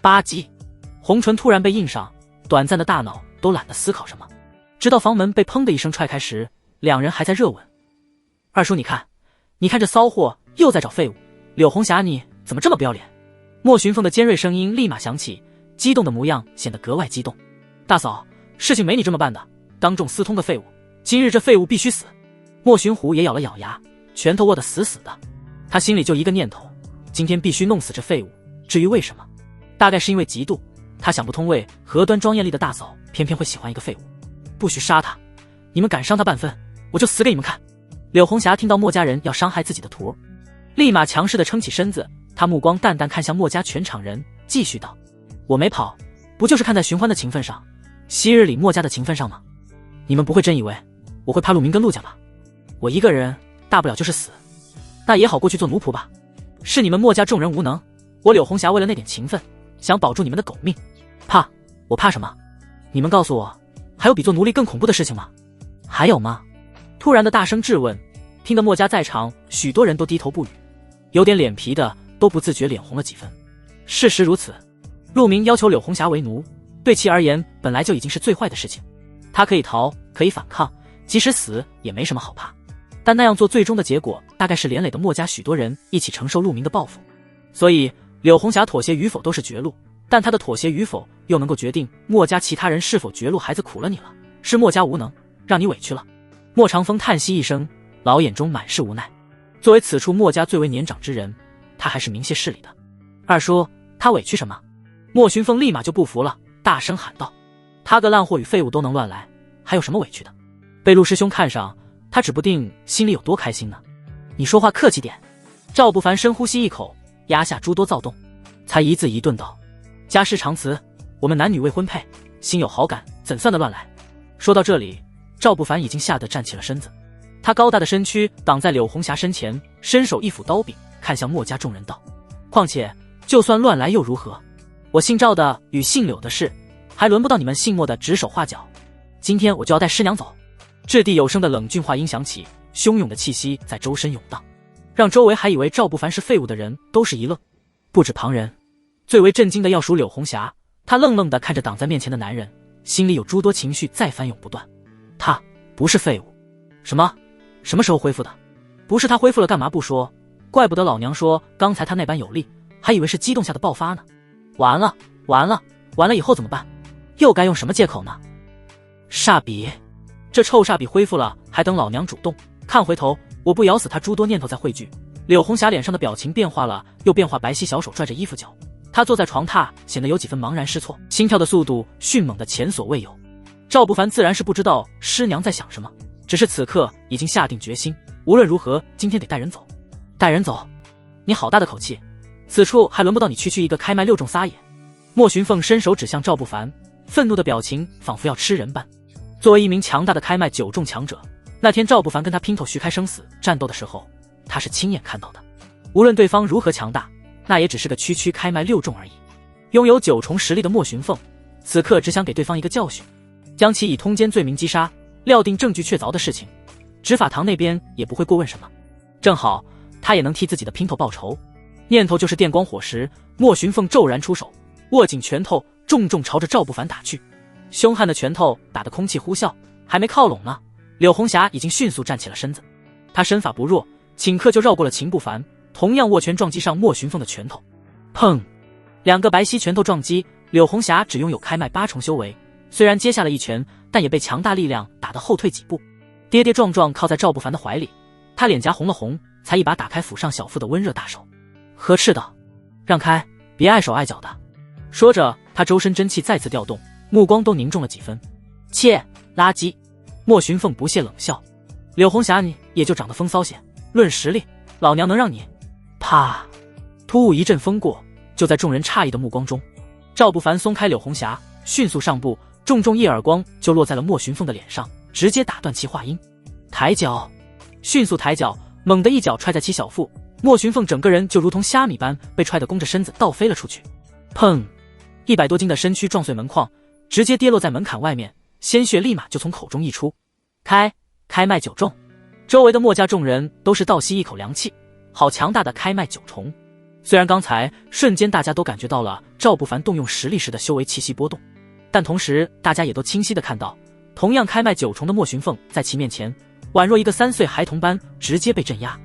吧唧，红唇突然被印上，短暂的大脑都懒得思考什么。直到房门被砰的一声踹开时，两人还在热吻。二叔你看这骚货又在找废物，柳红霞你怎么这么不要脸？莫寻凤的尖锐声音立马响起，激动的模样显得格外激动。大嫂，事情没你这么办的，当众私通的废物，今日这废物必须死。莫寻虎也咬了咬牙，拳头握得死死的。他心里就一个念头，今天必须弄死这废物。至于为什么，大概是因为嫉妒，他想不通为何端庄艳丽的大嫂偏偏会喜欢一个废物。不许杀他，你们敢伤他半分，我就死给你们看。柳红霞听到莫家人要伤害自己的徒，立马强势地撑起身子，她目光淡淡看向莫家全场人，继续道：我没跑，不就是看在寻欢的情分上，昔日里莫家的情分上吗？你们不会真以为我会怕陆明跟陆家吧？我一个人大不了就是死，那也好过去做奴仆吧。是你们莫家众人无能，我柳红霞为了那点情分，想保住你们的狗命。怕？我怕什么？你们告诉我，还有比做奴隶更恐怖的事情吗？还有吗？突然的大声质问，听得莫家在场许多人都低头不语，有点脸皮的都不自觉脸红了几分。事实如此，陆明要求柳红霞为奴，对其而言本来就已经是最坏的事情。他可以逃，可以反抗，即使死也没什么好怕。但那样做最终的结果大概是连累的莫家许多人一起承受陆明的报复。所以柳红霞妥协与否都是绝路，但她的妥协与否又能够决定莫家其他人是否绝路。孩子苦了你了，是莫家无能，让你委屈了。莫长风叹息一声，老眼中满是无奈。作为此处莫家最为年长之人，他还是明谢事理的。二叔，他委屈什么？莫寻凤立马就不服了，大声喊道：他个烂货与废物都能乱来，还有什么委屈的？被陆师兄看上，他指不定心里有多开心呢。你说话客气点。赵不凡深呼吸一口，压下诸多躁动，才一字一顿道：家师常辞，我们男女未婚配，心有好感，怎算得乱来？说到这里，赵不凡已经吓得站起了身子，他高大的身躯挡在柳红霞身前，伸手一斧刀柄，看向墨家众人道：况且就算乱来又如何？我姓赵的与姓柳的事，还轮不到你们姓墨的指手画脚。今天我就要带师娘走。掷地有声的冷峻话音响起，汹涌的气息在周身涌荡，让周围还以为赵不凡是废物的人都是一愣。不止旁人，最为震惊的要数柳红霞，她愣愣地看着挡在面前的男人，心里有诸多情绪在翻涌不断。他不是废物？什么？什么时候恢复的？不是他恢复了干嘛不说？怪不得老娘说刚才他那般有力，还以为是激动下的爆发呢。完了完了完了，以后怎么办？又该用什么借口呢？煞笔，这臭煞笔恢复了，还等老娘主动？看回头，我不咬死他诸多念头再汇聚。柳红霞脸上的表情变化了又变化，白皙小手拽着衣服角，她坐在床榻，显得有几分茫然失措，心跳的速度迅猛的前所未有。赵不凡自然是不知道师娘在想什么，只是此刻已经下定决心，无论如何今天得带人走。带人走？你好大的口气，此处还轮不到你区一个开麦六众撒野。莫寻凤伸手指向赵不凡，愤怒的表情仿佛要吃人般。作为一名强大的开麦9众强者，那天赵不凡跟他拼头徐开生死战斗的时候，他是亲眼看到的。无论对方如何强大，那也只是个区开麦6众而已。拥有9重实力的莫寻凤，此刻只想给对方一个教训，将其以通奸罪名击杀，料定证据确凿的事情，执法堂那边也不会过问什么。正好他也能替自己的姘头报仇。念头就是电光火石，莫寻凤骤然出手，握紧拳头，重重朝着赵不凡打去。凶悍的拳头打得空气呼啸，还没靠拢呢，柳红霞已经迅速站起了身子。她身法不弱，顷刻就绕过了秦不凡，同样握拳撞击上莫寻凤的拳头。砰！2个白皙拳头撞击，柳红霞只拥有开麦8重修为，虽然接下了一拳，但也被强大力量打得后退几步，跌跌撞撞靠在赵不凡的怀里。他脸颊红了红，才一把打开抚上小腹的温热大手，呵斥道：让开，别碍手碍脚的。说着，他周身真气再次调动，目光都凝重了几分。切，垃圾！莫寻凤不屑冷笑：柳红霞你也就长得风骚些，论实力，老娘能让你？啪！突兀一阵风过，就在众人诧异的目光中，赵不凡松开柳红霞，迅速上步，重重一耳光就落在了莫寻凤的脸上，直接打断其话音。抬脚！迅速抬脚，猛地一脚踹在其小腹，莫寻凤整个人就如同虾米般被踹得弓着身子倒飞了出去。砰！100多斤的身躯撞碎门框，直接跌落在门槛外面，鲜血立马就从口中溢出。开麦9重！周围的墨家众人都是倒吸一口凉气，好强大的开麦9重！虽然刚才瞬间大家都感觉到了赵不凡动用实力时的修为气息波动，但同时大家也都清晰地看到，同样开麦9重的莫寻凤在其面前宛若一个3岁孩童般直接被镇压。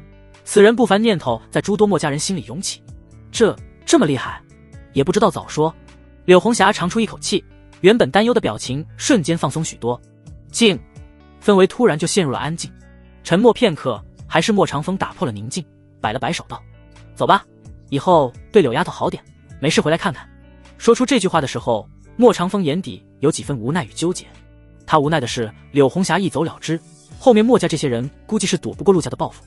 此人不凡念头在诸多墨家人心里涌起，这么厉害，也不知道早说。柳红霞长出一口气，原本担忧的表情瞬间放松许多。静！氛围突然就陷入了安静。沉默片刻，还是莫长风打破了宁静，摆了摆手道：走吧，以后对柳丫头好点，没事回来看看。说出这句话的时候，莫长风眼底有几分无奈与纠结。他无奈的是柳红霞一走了之，后面墨家这些人估计是躲不过陆家的报复。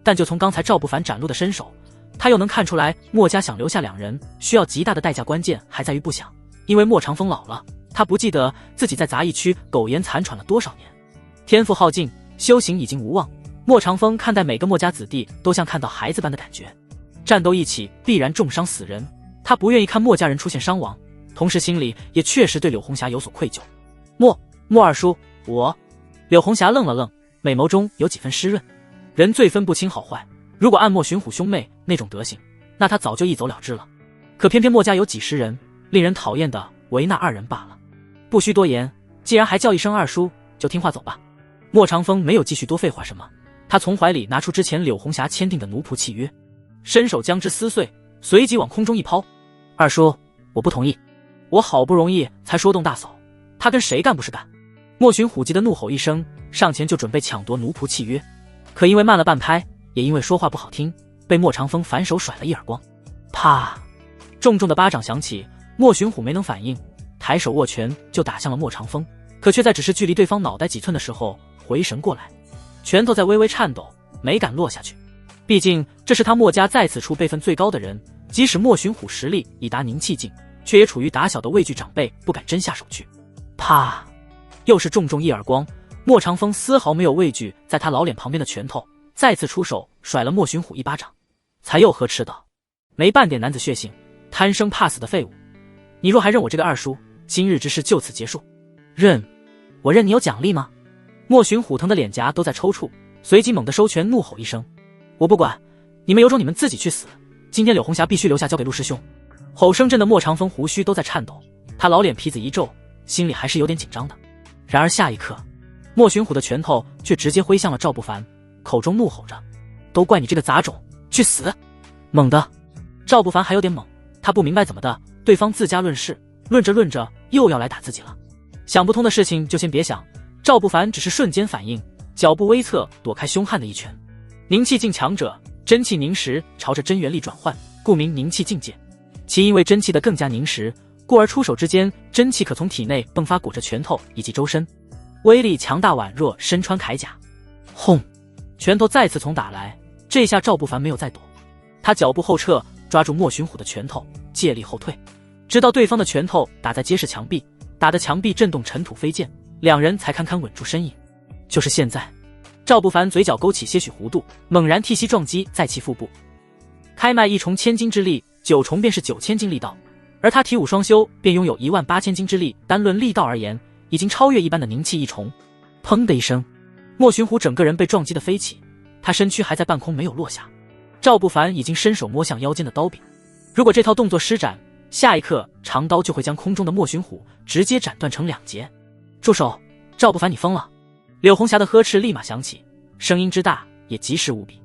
但就从刚才赵不凡展露的身手，他又能看出来墨家想留下2人需要极大的代价，关键还在于不想。因为莫长风老了，他不记得自己在杂役区苟延残喘了多少年，天赋耗尽，修行已经无望。莫长风看待每个墨家子弟都像看到孩子般的感觉，战斗一起必然重伤死人，他不愿意看墨家人出现伤亡，同时心里也确实对柳红霞有所愧疚。莫二叔，我……柳红霞愣了愣，美眸中有几分湿润。人最分不清好坏，如果按莫寻虎兄妹那种德行，那他早就一走了之了。可偏偏墨家有几十人，令人讨厌的唯那2人罢了。不需多言，既然还叫一声二叔，就听话走吧。莫长风没有继续多废话什么，他从怀里拿出之前柳红霞签订的奴仆契约，伸手将之撕碎，随即往空中一抛。二叔，我不同意，我好不容易才说动大嫂，他跟谁干不是干？莫寻虎急的怒吼一声，上前就准备抢夺奴仆契约，可因为慢了半拍，也因为说话不好听，被莫长风反手甩了一耳光。啪！重重的巴掌响起，莫寻虎没能反应，抬手握拳就打向了莫长风，可却在只是距离对方脑袋几寸的时候回神过来，拳头在微微颤抖，没敢落下去。毕竟这是他莫家在此处辈分最高的人，即使莫寻虎实力已达宁气境，却也处于打小的畏惧长辈，不敢真下手去。啪！又是重重一耳光，莫长风丝毫没有畏惧在他老脸旁边的拳头，再次出手甩了莫寻虎一巴掌，才又呵斥道：“没半点男子血性，贪生怕死的废物！你若还认我这个二叔，今日之事就此结束。”认？我认你有奖励吗？莫寻虎疼的脸颊都在抽搐，随即猛地收拳，怒吼一声：“我不管，你们有种你们自己去死！今天柳红霞必须留下交给陆师兄。”吼声震的莫长风胡须都在颤抖，他老脸皮子一皱，心里还是有点紧张的。然而下一刻，莫寻虎的拳头却直接挥向了赵不凡，口中怒吼着：“都怪你这个杂种，去死！”猛地，赵不凡还有点懵，他不明白怎么的，对方自家论事，论着论着又要来打自己了。想不通的事情就先别想，赵不凡只是瞬间反应，脚步微侧躲开凶悍的一拳。宁气境强者，真气凝实朝着真元力转换，故名宁气境界。其因为真气的更加凝实，故而出手之间，真气可从体内迸发，裹着拳头以及周身，威力强大宛若身穿铠甲。轰！拳头再次从打来，这下赵不凡没有再躲，他脚步后撤，抓住莫寻虎的拳头，借力后退，直到对方的拳头打在结实墙壁，打得墙壁震动，尘土飞溅，两人才堪堪稳住身影。就是现在，赵不凡嘴角勾起些许弧度，猛然踢膝撞击在其腹部。开脉一重千斤之力，9重便是9000斤力道，而他体武双修便拥有18000斤之力，单论力道而言，已经超越一般的宁气一重。砰的一声，莫寻虎整个人被撞击得飞起，他身躯还在半空没有落下。赵不凡已经伸手摸向腰间的刀柄，如果这套动作施展，下一刻长刀就会将空中的莫寻虎直接斩断成2截。住手！赵不凡，你疯了！柳红霞的呵斥立马响起，声音之大也极是无比。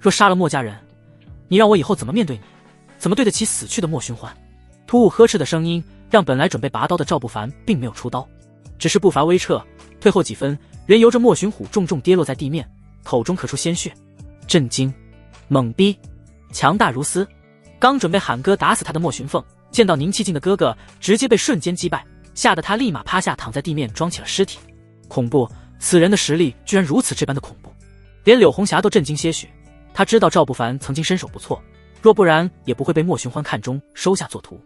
若杀了莫家人，你让我以后怎么面对你？怎么对得起死去的莫寻欢？突兀呵斥的声音让本来准备拔刀的赵不凡并没有出刀，只是步伐微撤，退后几分，任由着莫寻虎重重跌落在地面，口中咳出鲜血。震惊、懵逼、强大如斯。刚准备喊哥打死他的莫寻凤，见到宁气境的哥哥直接被瞬间击败，吓得他立马趴下躺在地面装起了尸体。恐怖，此人的实力居然如此这般的恐怖，连柳红霞都震惊些许。他知道赵不凡曾经身手不错，若不然也不会被莫寻欢看中收下做徒，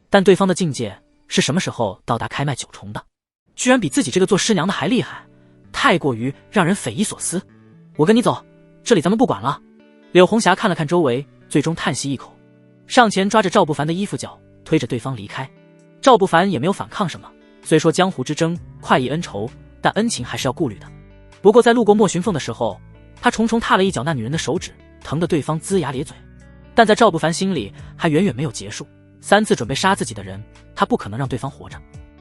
但对方的境界是什么时候到达开脉9重的？居然比自己这个做师娘的还厉害，太过于让人匪夷所思。我跟你走，这里咱们不管了。柳红霞看了看周围，最终叹息一口，上前抓着赵不凡的衣服角，推着对方离开。赵不凡也没有反抗什么，虽说江湖之争快意恩仇，但恩情还是要顾虑的。不过在路过莫寻凤的时候，他重重踏了一脚那女人的手指，疼得对方龇牙咧嘴。但在赵不凡心里还远远没有结束，3次准备杀自己的人，他不可能让对方活着。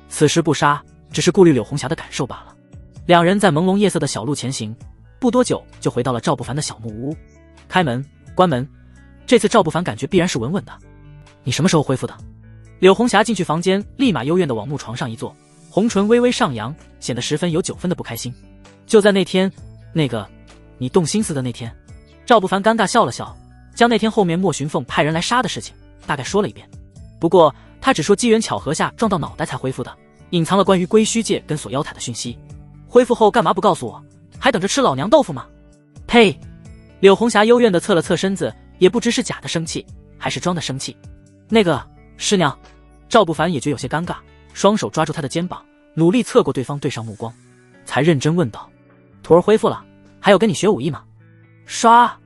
此时不杀，只是顾虑柳红霞的感受罢了。两人在朦胧夜色的小路前行，不多久就回到了赵不凡的小木屋。开门，关门。这次赵不凡感觉必然是稳稳的。你什么时候恢复的？柳红霞进去房间，立马幽怨地往木床上一坐，红唇微微上扬，显得十分有9分的不开心。就在那天，那个你动心思的那天。赵不凡尴尬笑了笑，将那天后面莫寻凤派人来杀的事情大概说了一遍。不过他只说机缘巧合下撞到脑袋才恢复的，隐藏了关于归虚界跟锁妖塔的讯息。恢复后干嘛不告诉我？还等着吃老娘豆腐吗？呸！柳红霞幽怨地侧了侧身子，也不知是假的生气还是装的生气。那个师娘。赵不凡也觉有些尴尬，双手抓住他的肩膀，努力侧过对方，对上目光，才认真问道：徒儿恢复了，还有跟你学武艺吗？刷！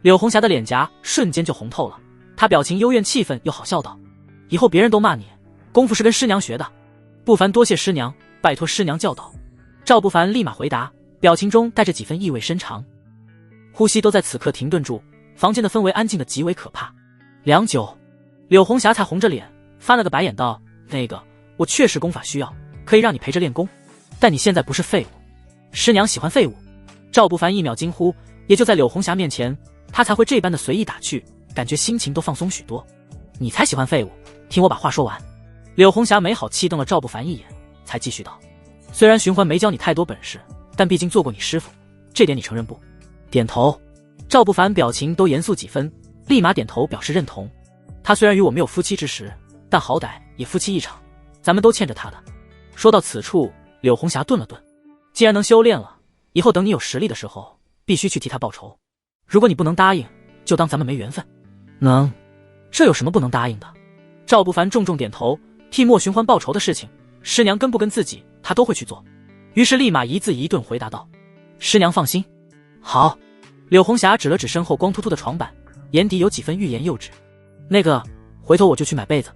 柳红霞的脸颊瞬间就红透了，她表情幽怨气愤又好笑道：以后别人都骂你，功夫是跟师娘学的。不凡多谢师娘，拜托师娘教导。赵不凡立马回答，表情中带着几分意味深长，呼吸都在此刻停顿住，房间的氛围安静的极为可怕。良久，柳红霞才红着脸翻了个白眼道：那个我确实功法需要，可以让你陪着练功，但你现在不是废物。师娘喜欢废物。赵不凡一秒惊呼，也就在柳红霞面前，他才会这般的随意打趣，感觉心情都放松许多。你才喜欢废物，听我把话说完。柳红霞没好气瞪了赵不凡一眼，才继续道：虽然寻欢没教你太多本事，但毕竟做过你师傅，这点你承认不？点头。赵不凡表情都严肃几分，立马点头表示认同。他虽然与我没有夫妻之实，但好歹也夫妻一场，咱们都欠着他的。说到此处，柳红霞顿了顿，既然能修炼了，以后等你有实力的时候，必须去替他报仇。如果你不能答应，就当咱们没缘分。能，这有什么不能答应的？赵不凡重重点头，替莫寻欢报仇的事情，师娘跟不跟自己，他都会去做。于是立马一字一顿回答道：师娘放心。好。柳红霞指了指身后光秃秃的床板，眼底有几分欲言又止。那个，回头我就去买被子。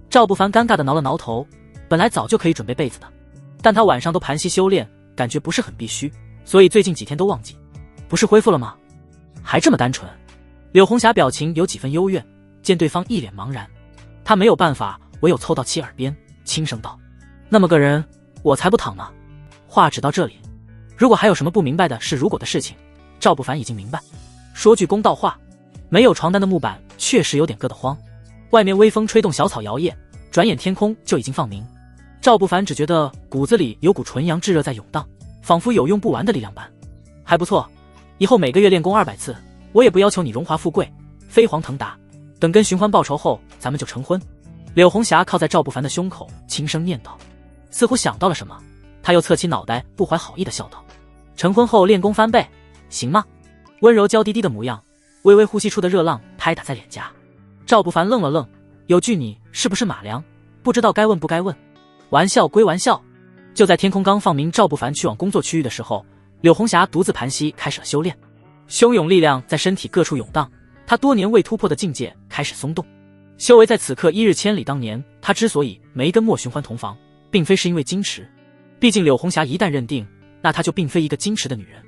赵不凡尴尬地挠了挠头，本来早就可以准备被子的，但他晚上都盘膝修炼，感觉不是很必须，所以最近几天都忘记。不是恢复了吗？还这么单纯？柳红霞表情有几分幽怨，见对方一脸茫然，他没有办法，唯有凑到其耳边轻声道：那么个人，我才不躺呢。话只到这里，如果还有什么不明白的是如果的事情，赵不凡已经明白。说句公道话，没有床单的木板确实有点硌得慌。外面微风吹动小草摇曳，转眼天空就已经放明。赵不凡只觉得骨子里有股纯阳炙热在涌荡，仿佛有用不完的力量般。还不错，以后每个月练功200次，我也不要求你荣华富贵、飞黄腾达。等跟寻欢报仇后，咱们就成婚。柳红霞靠在赵不凡的胸口，轻声念叨，似乎想到了什么，他又侧起脑袋，不怀好意地笑道：成婚后练功翻倍，行吗？温柔娇滴滴的模样，微微呼吸出的热浪拍打在脸颊。赵不凡愣了愣，有句你是不是马良，不知道该问不该问。玩笑归玩笑，就在天空刚放明赵不凡去往工作区域的时候，柳红霞独自盘膝开始了修炼。汹涌力量在身体各处涌荡，她多年未突破的境界开始松动。修为在此刻一日千里。当年她之所以没跟莫寻欢同房，并非是因为矜持，毕竟柳红霞一旦认定，那她就并非一个矜持的女人。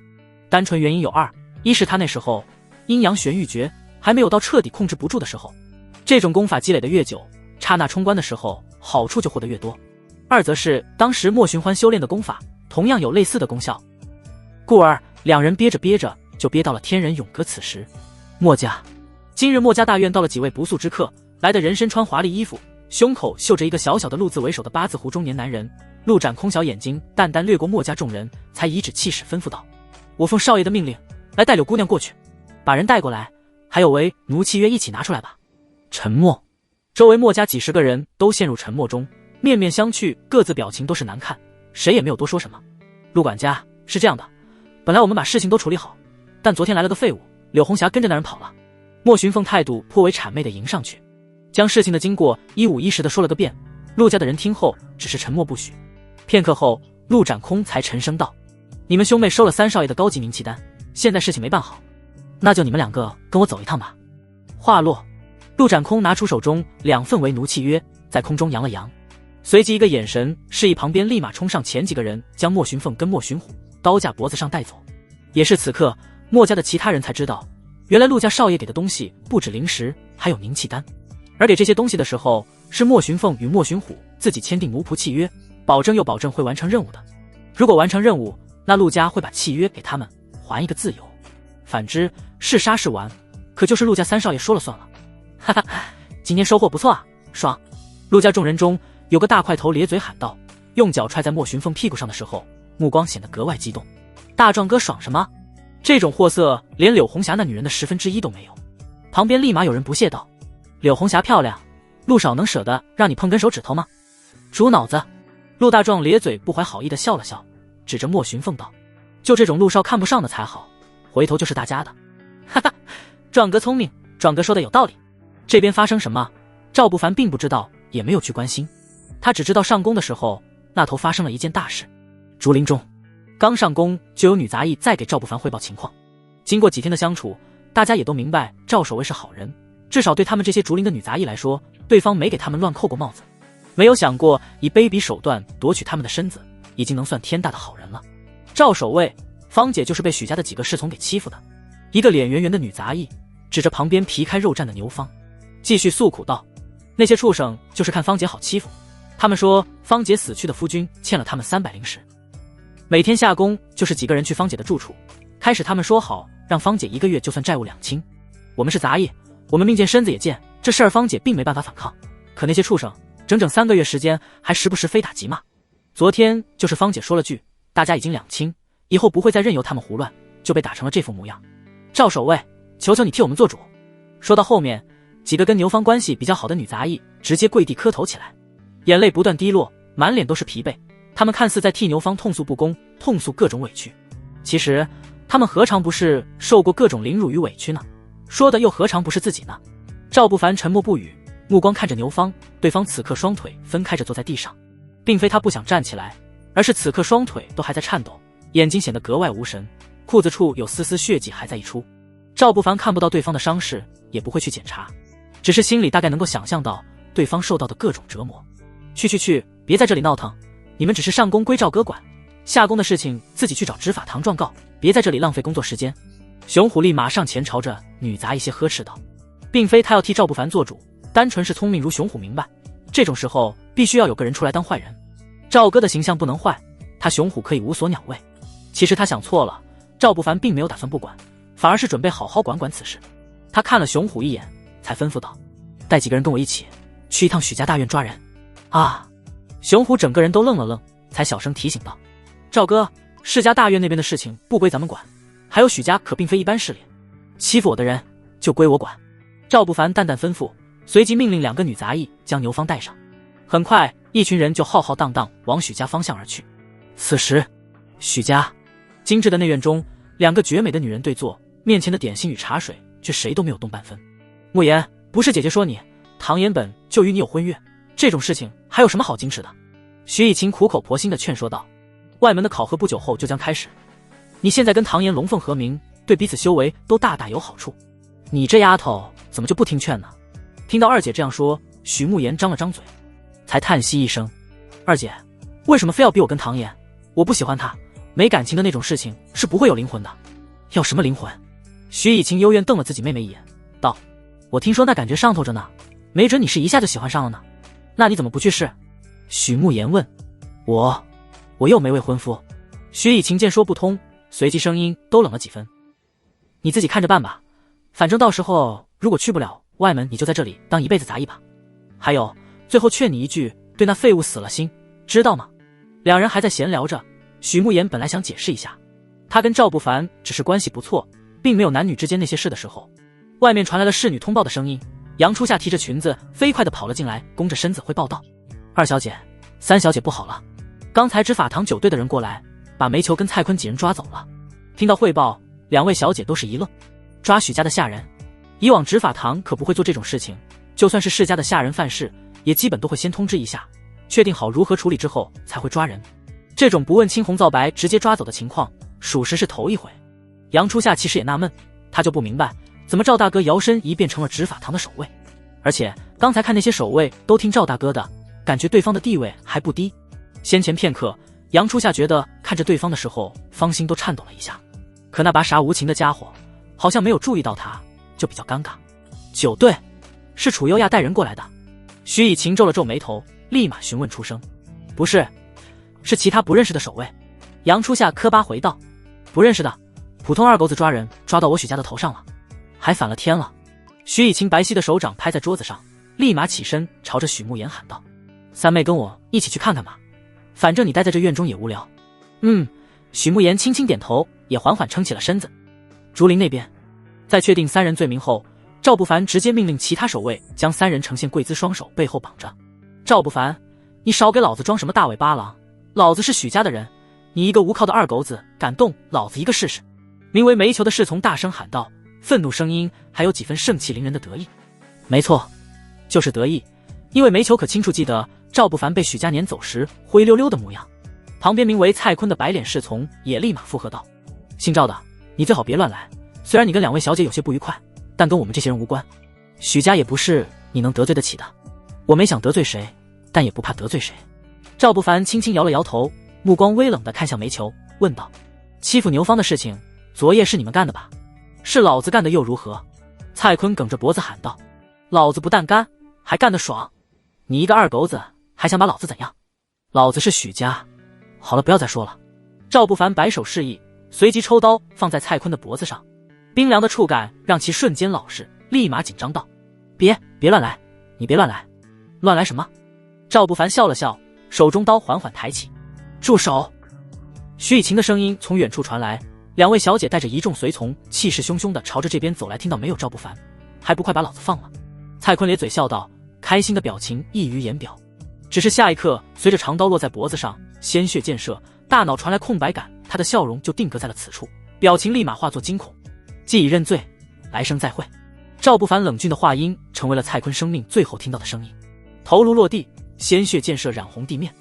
单纯原因有二，一是她那时候阴阳玄玉诀还没有到彻底控制不住的时候，这种功法积累的越久，刹那冲关的时候好处就获得越多。二则是当时莫寻欢修炼的功法同样有类似的功效，故而两人憋着憋着就憋到了天人永隔。此时莫家，今日莫家大院到了几位不速之客，来的人身穿华丽衣服，胸口绣着一个小小的陆字为首的八字胡中年男人。陆展空小眼睛淡淡掠过莫家众人，才颐指气使吩咐道：我奉少爷的命令来带柳姑娘过去，把人带过来，还有为奴契约一起拿出来吧。沉默，周围莫家几十个人都陷入沉默中，面面相觑，各自表情都是难看，谁也没有多说什么。陆管家，是这样的，本来我们把事情都处理好，但昨天来了个废物，柳红霞跟着那人跑了。莫寻凤态度颇为谄媚地迎上去，将事情的经过一五一十地说了个遍。陆家的人听后只是沉默不许。片刻后，陆展空才沉声道：你们兄妹收了三少爷的高级名契丹，现在事情没办好，那就你们两个跟我走一趟吧。话落，陆展空拿出手中2份为奴契约，在空中扬了扬，随即一个眼神示意旁边立马冲上前几个人，将莫寻凤跟莫寻虎刀架脖子上带走。也是此刻，莫家的其他人才知道，原来陆家少爷给的东西不止灵石，还有凝气丹。而给这些东西的时候，是莫寻凤与莫寻虎自己签订奴仆契约，保证又保证会完成任务的。如果完成任务，那陆家会把契约给他们，还一个自由。反之，是杀是完，可就是陆家三少爷说了算了。哈哈，今天收获不错啊，爽！陆家众人中有个大块头咧嘴喊道，用脚踹在莫寻凤屁股上的时候，目光显得格外激动。大壮哥爽什么？这种货色连柳红霞那女人的1/10都没有。旁边立马有人不屑道：柳红霞漂亮，陆少能舍得让你碰根手指头吗？猪脑子！陆大壮咧嘴不怀好意地笑了笑，指着莫寻凤道：就这种陆少看不上的才好，回头就是大家的。哈哈，壮哥聪明，壮哥说的有道理。这边发生什么，赵不凡并不知道，也没有去关心，他只知道上宫的时候，那头发生了一件大事。竹林中，刚上宫就有女杂役再给赵不凡汇报情况。经过几天的相处，大家也都明白赵守卫是好人，至少对他们这些竹林的女杂役来说，对方没给他们乱扣过帽子，没有想过以卑鄙手段夺取他们的身子，已经能算天大的好人了。赵守卫，芳姐就是被许家的几个侍从给欺负的。一个脸圆圆的女杂役指着旁边皮开肉绽的牛芳，继续诉苦道：那些畜生就是看芳姐好欺负，他们说芳姐死去的夫君欠了他们300灵石，每天下宫就是几个人去芳姐的住处，开始他们说好让芳姐1个月就算债务2清。我们是杂役，我们命贱身子也贱，这事儿芳姐并没办法反抗，可那些畜生整整3个月时间还时不时非打即骂。昨天就是芳姐说了句大家已经2清，以后不会再任由他们胡乱，就被打成了这副模样。赵守卫，求求你替我们做主。说到后面，几个跟牛方关系比较好的女杂役直接跪地磕头起来，眼泪不断滴落，满脸都是疲惫。他们看似在替牛方痛诉不公，痛诉各种委屈，其实他们何尝不是受过各种凌辱与委屈呢？说的又何尝不是自己呢？赵不凡沉默不语，目光看着牛方，对方此刻双腿分开着坐在地上，并非他不想站起来，而是此刻双腿都还在颤抖，眼睛显得格外无神，裤子处有丝丝血迹还在溢出。赵不凡看不到对方的伤势，也不会去检查，只是心里大概能够想象到对方受到的各种折磨。去，别在这里闹腾，你们只是上宫归赵哥管，下宫的事情自己去找执法堂状告，别在这里浪费工作时间。熊虎立马上前朝着女杂一些呵斥道，并非他要替赵不凡做主，单纯是聪明如熊虎明白，这种时候必须要有个人出来当坏人。赵哥的形象不能坏，他熊虎可以无所鸟位。其实他想错了，赵不凡并没有打算不管，反而是准备好好管管此事。他看了熊虎一眼，才吩咐道，带几个人跟我一起去一趟许家大院抓人。啊！熊虎整个人都愣了愣，才小声提醒道，赵哥，世家大院那边的事情不归咱们管，还有许家可并非一般势力，欺负我的人就归我管。赵不凡淡淡吩咐，随即命令2个女杂役将牛方带上。很快一群人就浩浩荡荡往许家方向而去。此时许家精致的内院中，2个绝美的女人对坐，面前的点心与茶水却谁都没有动半分。慕言，不是姐姐说你，唐言本就与你有婚约，这种事情还有什么好矜持的？徐以晴苦口婆心地劝说道。外门的考核不久后就将开始，你现在跟唐言龙凤和鸣，对彼此修为都大大有好处，你这丫头怎么就不听劝呢？听到二姐这样说，许慕言张了张嘴，才叹息一声，二姐，为什么非要逼我跟唐言？我不喜欢他，没感情的那种事情是不会有灵魂的。要什么灵魂？徐以晴幽怨瞪了自己妹妹一眼，道，我听说那感觉上头着呢，没准你是一下就喜欢上了呢。那你怎么不去试？许慕言问。我又没未婚夫。徐以晴见说不通，随即声音都冷了几分。你自己看着办吧，反正到时候如果去不了外门，你就在这里当一辈子杂役吧。还有，最后劝你一句，对那废物死了心，知道吗？2人还在闲聊着，许慕言本来想解释一下，他跟赵不凡只是关系不错，并没有男女之间那些事的时候，外面传来了侍女通报的声音。杨初夏提着裙子飞快地跑了进来，弓着身子汇报道，二小姐、三小姐不好了，刚才执法堂9队的人过来，把煤球跟蔡坤几人抓走了。听到汇报，2位小姐都是一愣，抓许家的下人，以往执法堂可不会做这种事情，就算是世家的下人犯事，也基本都会先通知一下，确定好如何处理之后才会抓人。这种不问青红皂白直接抓走的情况，属实是头一回。杨初夏其实也纳闷，他就不明白怎么赵大哥摇身一变成了执法堂的守卫，而且刚才看那些守卫都听赵大哥的，感觉对方的地位还不低。先前片刻，杨初夏觉得看着对方的时候，芳心都颤抖了一下，可那把傻无情的家伙好像没有注意到他，就比较尴尬。9队是楚优亚带人过来的。徐以晴皱了皱眉头，立马询问出声。不是，是其他不认识的守卫。杨初夏磕巴回道，不认识的，普通二狗子抓人抓到我许家的头上了，还反了天了。徐以晴白皙的手掌拍在桌子上，立马起身朝着许慕言喊道，三妹跟我一起去看看吧，反正你待在这院中也无聊。许慕言轻轻点头，也缓缓撑起了身子。竹林那边在确定3人罪名后，赵不凡直接命令其他守卫将3人呈现跪姿，双手背后绑着。赵不凡，你少给老子装什么大尾巴狼，老子是许家的人，你一个无靠的二狗子敢动老子一个试试。名为煤球的侍从大声喊道，愤怒声音还有几分盛气凌人的得意。没错，就是得意，因为煤球可清楚记得赵不凡被许家撵走时灰溜溜的模样。旁边名为蔡坤的白脸侍从也立马附和道，姓赵的，你最好别乱来，虽然你跟2位小姐有些不愉快，但跟我们这些人无关，许家也不是你能得罪得起的。我没想得罪谁，但也不怕得罪谁。赵不凡轻轻摇了摇头，目光微冷地看向煤球，问道，欺负牛方的事情昨夜是你们干的吧？是老子干的又如何？蔡坤梗着脖子喊道，老子不但干，还干得爽，你一个二狗子还想把老子怎样？老子是许家。好了，不要再说了。赵不凡摆手示意，随即抽刀放在蔡坤的脖子上，冰凉的触感让其瞬间老实，立马紧张道，别乱来，你别乱来。乱来什么？赵不凡笑了笑，手中刀缓缓抬起。住手！徐以晴的声音从远处传来，2位小姐带着一众随从气势汹汹地朝着这边走来。听到没有赵不凡，还不快把老子放了？蔡坤咧嘴笑道，开心的表情溢于言表。只是下一刻，随着长刀落在脖子上，鲜血溅射，大脑传来空白感，他的笑容就定格在了此处，表情立马化作惊恐。既已认罪，来生再会。赵不凡冷峻的话音成为了蔡坤生命最后听到的声音。头颅落地，鲜血溅射，染红地面。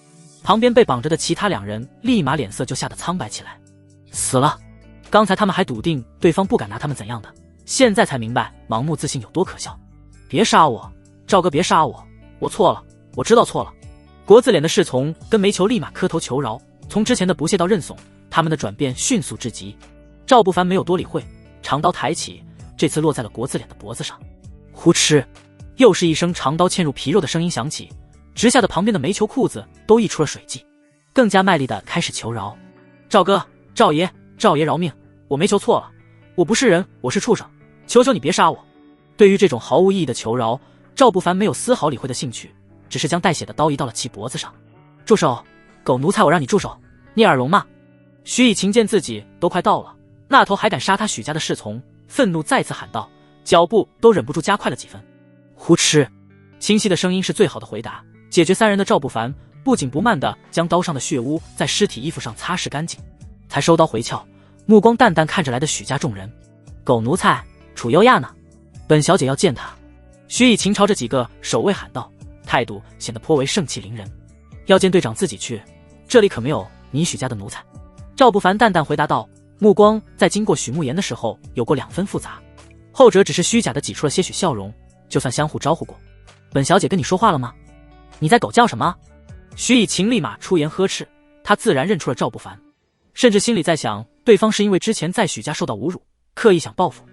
旁边被绑着的其他2人立马脸色就吓得苍白起来。死了！刚才他们还笃定对方不敢拿他们怎样的，现在才明白盲目自信有多可笑。别杀我，赵哥别杀我，我错了，我知道错了。国字脸的侍从跟煤球立马磕头求饶，从之前的不屑到认怂，他们的转变迅速至极。赵不凡没有多理会，长刀抬起，这次落在了国字脸的脖子上。呼哧，又是一声长刀嵌入皮肉的声音响起，直吓得旁边的煤球裤子都溢出了水迹，更加卖力地开始求饶。赵哥，赵爷，赵爷饶命，我煤球错了，我不是人，我是畜生，求求你别杀我。对于这种毫无意义的求饶，赵不凡没有丝毫理会的兴趣，只是将带血的刀移到了其脖子上。住手！狗奴才，我让你住手！你耳聋吗？徐以晴见自己都快到了，那头还敢杀他许家的侍从，愤怒再次喊道，脚步都忍不住加快了几分。呼哧，清晰的声音是最好的回答。解决3人的赵不凡不紧不慢地将刀上的血污在尸体衣服上擦拭干净，才收刀回鞘，目光淡淡看着来的许家众人。狗奴才，楚优亚呢？本小姐要见他。徐以晴朝着几个守卫喊道，态度显得颇为盛气凌人。要见队长自己去，这里可没有你许家的奴才。赵不凡淡淡回答道，目光在经过许慕言的时候有过2分复杂，后者只是虚假的挤出了些许笑容，就算相互招呼过。本小姐跟你说话了吗？你在狗叫什么？徐以晴立马出言呵斥，他自然认出了赵不凡，甚至心里在想，对方是因为之前在许家受到侮辱，刻意想报复，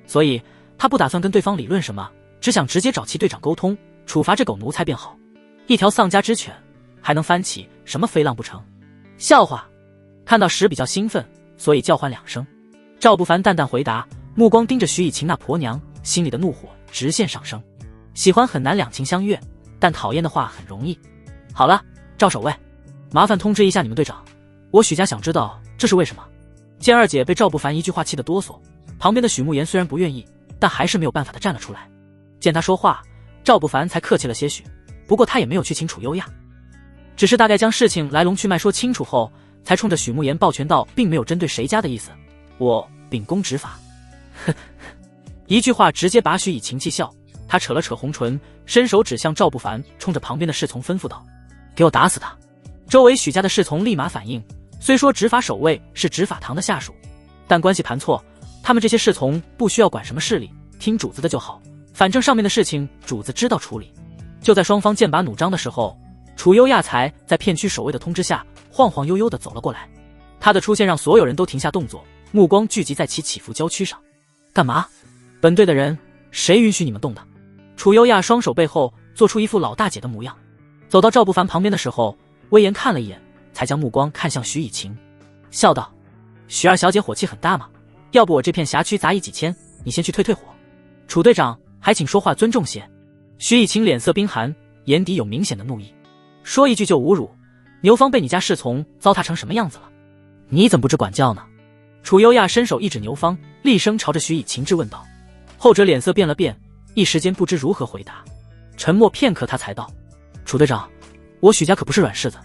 所以他不打算跟对方理论什么，只想直接找其队长沟通，处罚这狗奴才便好。一条丧家之犬，还能翻起什么飞浪不成？笑话！看到时比较兴奋，所以叫唤2声。赵不凡淡淡回答，目光盯着徐以晴那婆娘，心里的怒火直线上升。喜欢很难两情相悦，但讨厌的话很容易。好了，赵守卫，麻烦通知一下你们队长，我许家想知道这是为什么。见二姐被赵不凡一句话气得哆嗦，旁边的许慕言虽然不愿意，但还是没有办法的站了出来。见他说话，赵不凡才客气了些许，不过他也没有去请楚优亚，只是大概将事情来龙去脉说清楚后，才冲着许慕言抱拳道，并没有针对谁家的意思，我秉公执法。呵，一句话直接把许以晴气笑，他扯了扯红唇，伸手指向赵不凡，冲着旁边的侍从吩咐道，给我打死他。周围许家的侍从立马反应，虽说执法守卫是执法堂的下属，但关系盘错，他们这些侍从不需要管什么势力，听主子的就好，反正上面的事情主子知道处理。就在双方剑拔弩张的时候，楚优亚才在片区守卫的通知下晃晃悠悠地走了过来。他的出现让所有人都停下动作，目光聚集在其起伏郊区上。干嘛？本队的人谁允许你们动的？楚优亚双手背后做出一副老大姐的模样，走到赵不凡旁边的时候威严看了一眼，才将目光看向徐以晴，笑道，许二小姐火气很大吗？要不我这片辖区杂役几千，你先去退火。楚队长还请说话尊重些。徐以晴脸色冰寒，眼底有明显的怒意，说一句就侮辱，牛方被你家侍从糟蹋成什么样子了？你怎么不知管教呢？楚优亚伸手一指牛方，厉声朝着徐以晴质问道。后者脸色变了变，一时间不知如何回答，沉默片刻，他才道，楚队长，我许家可不是软柿子。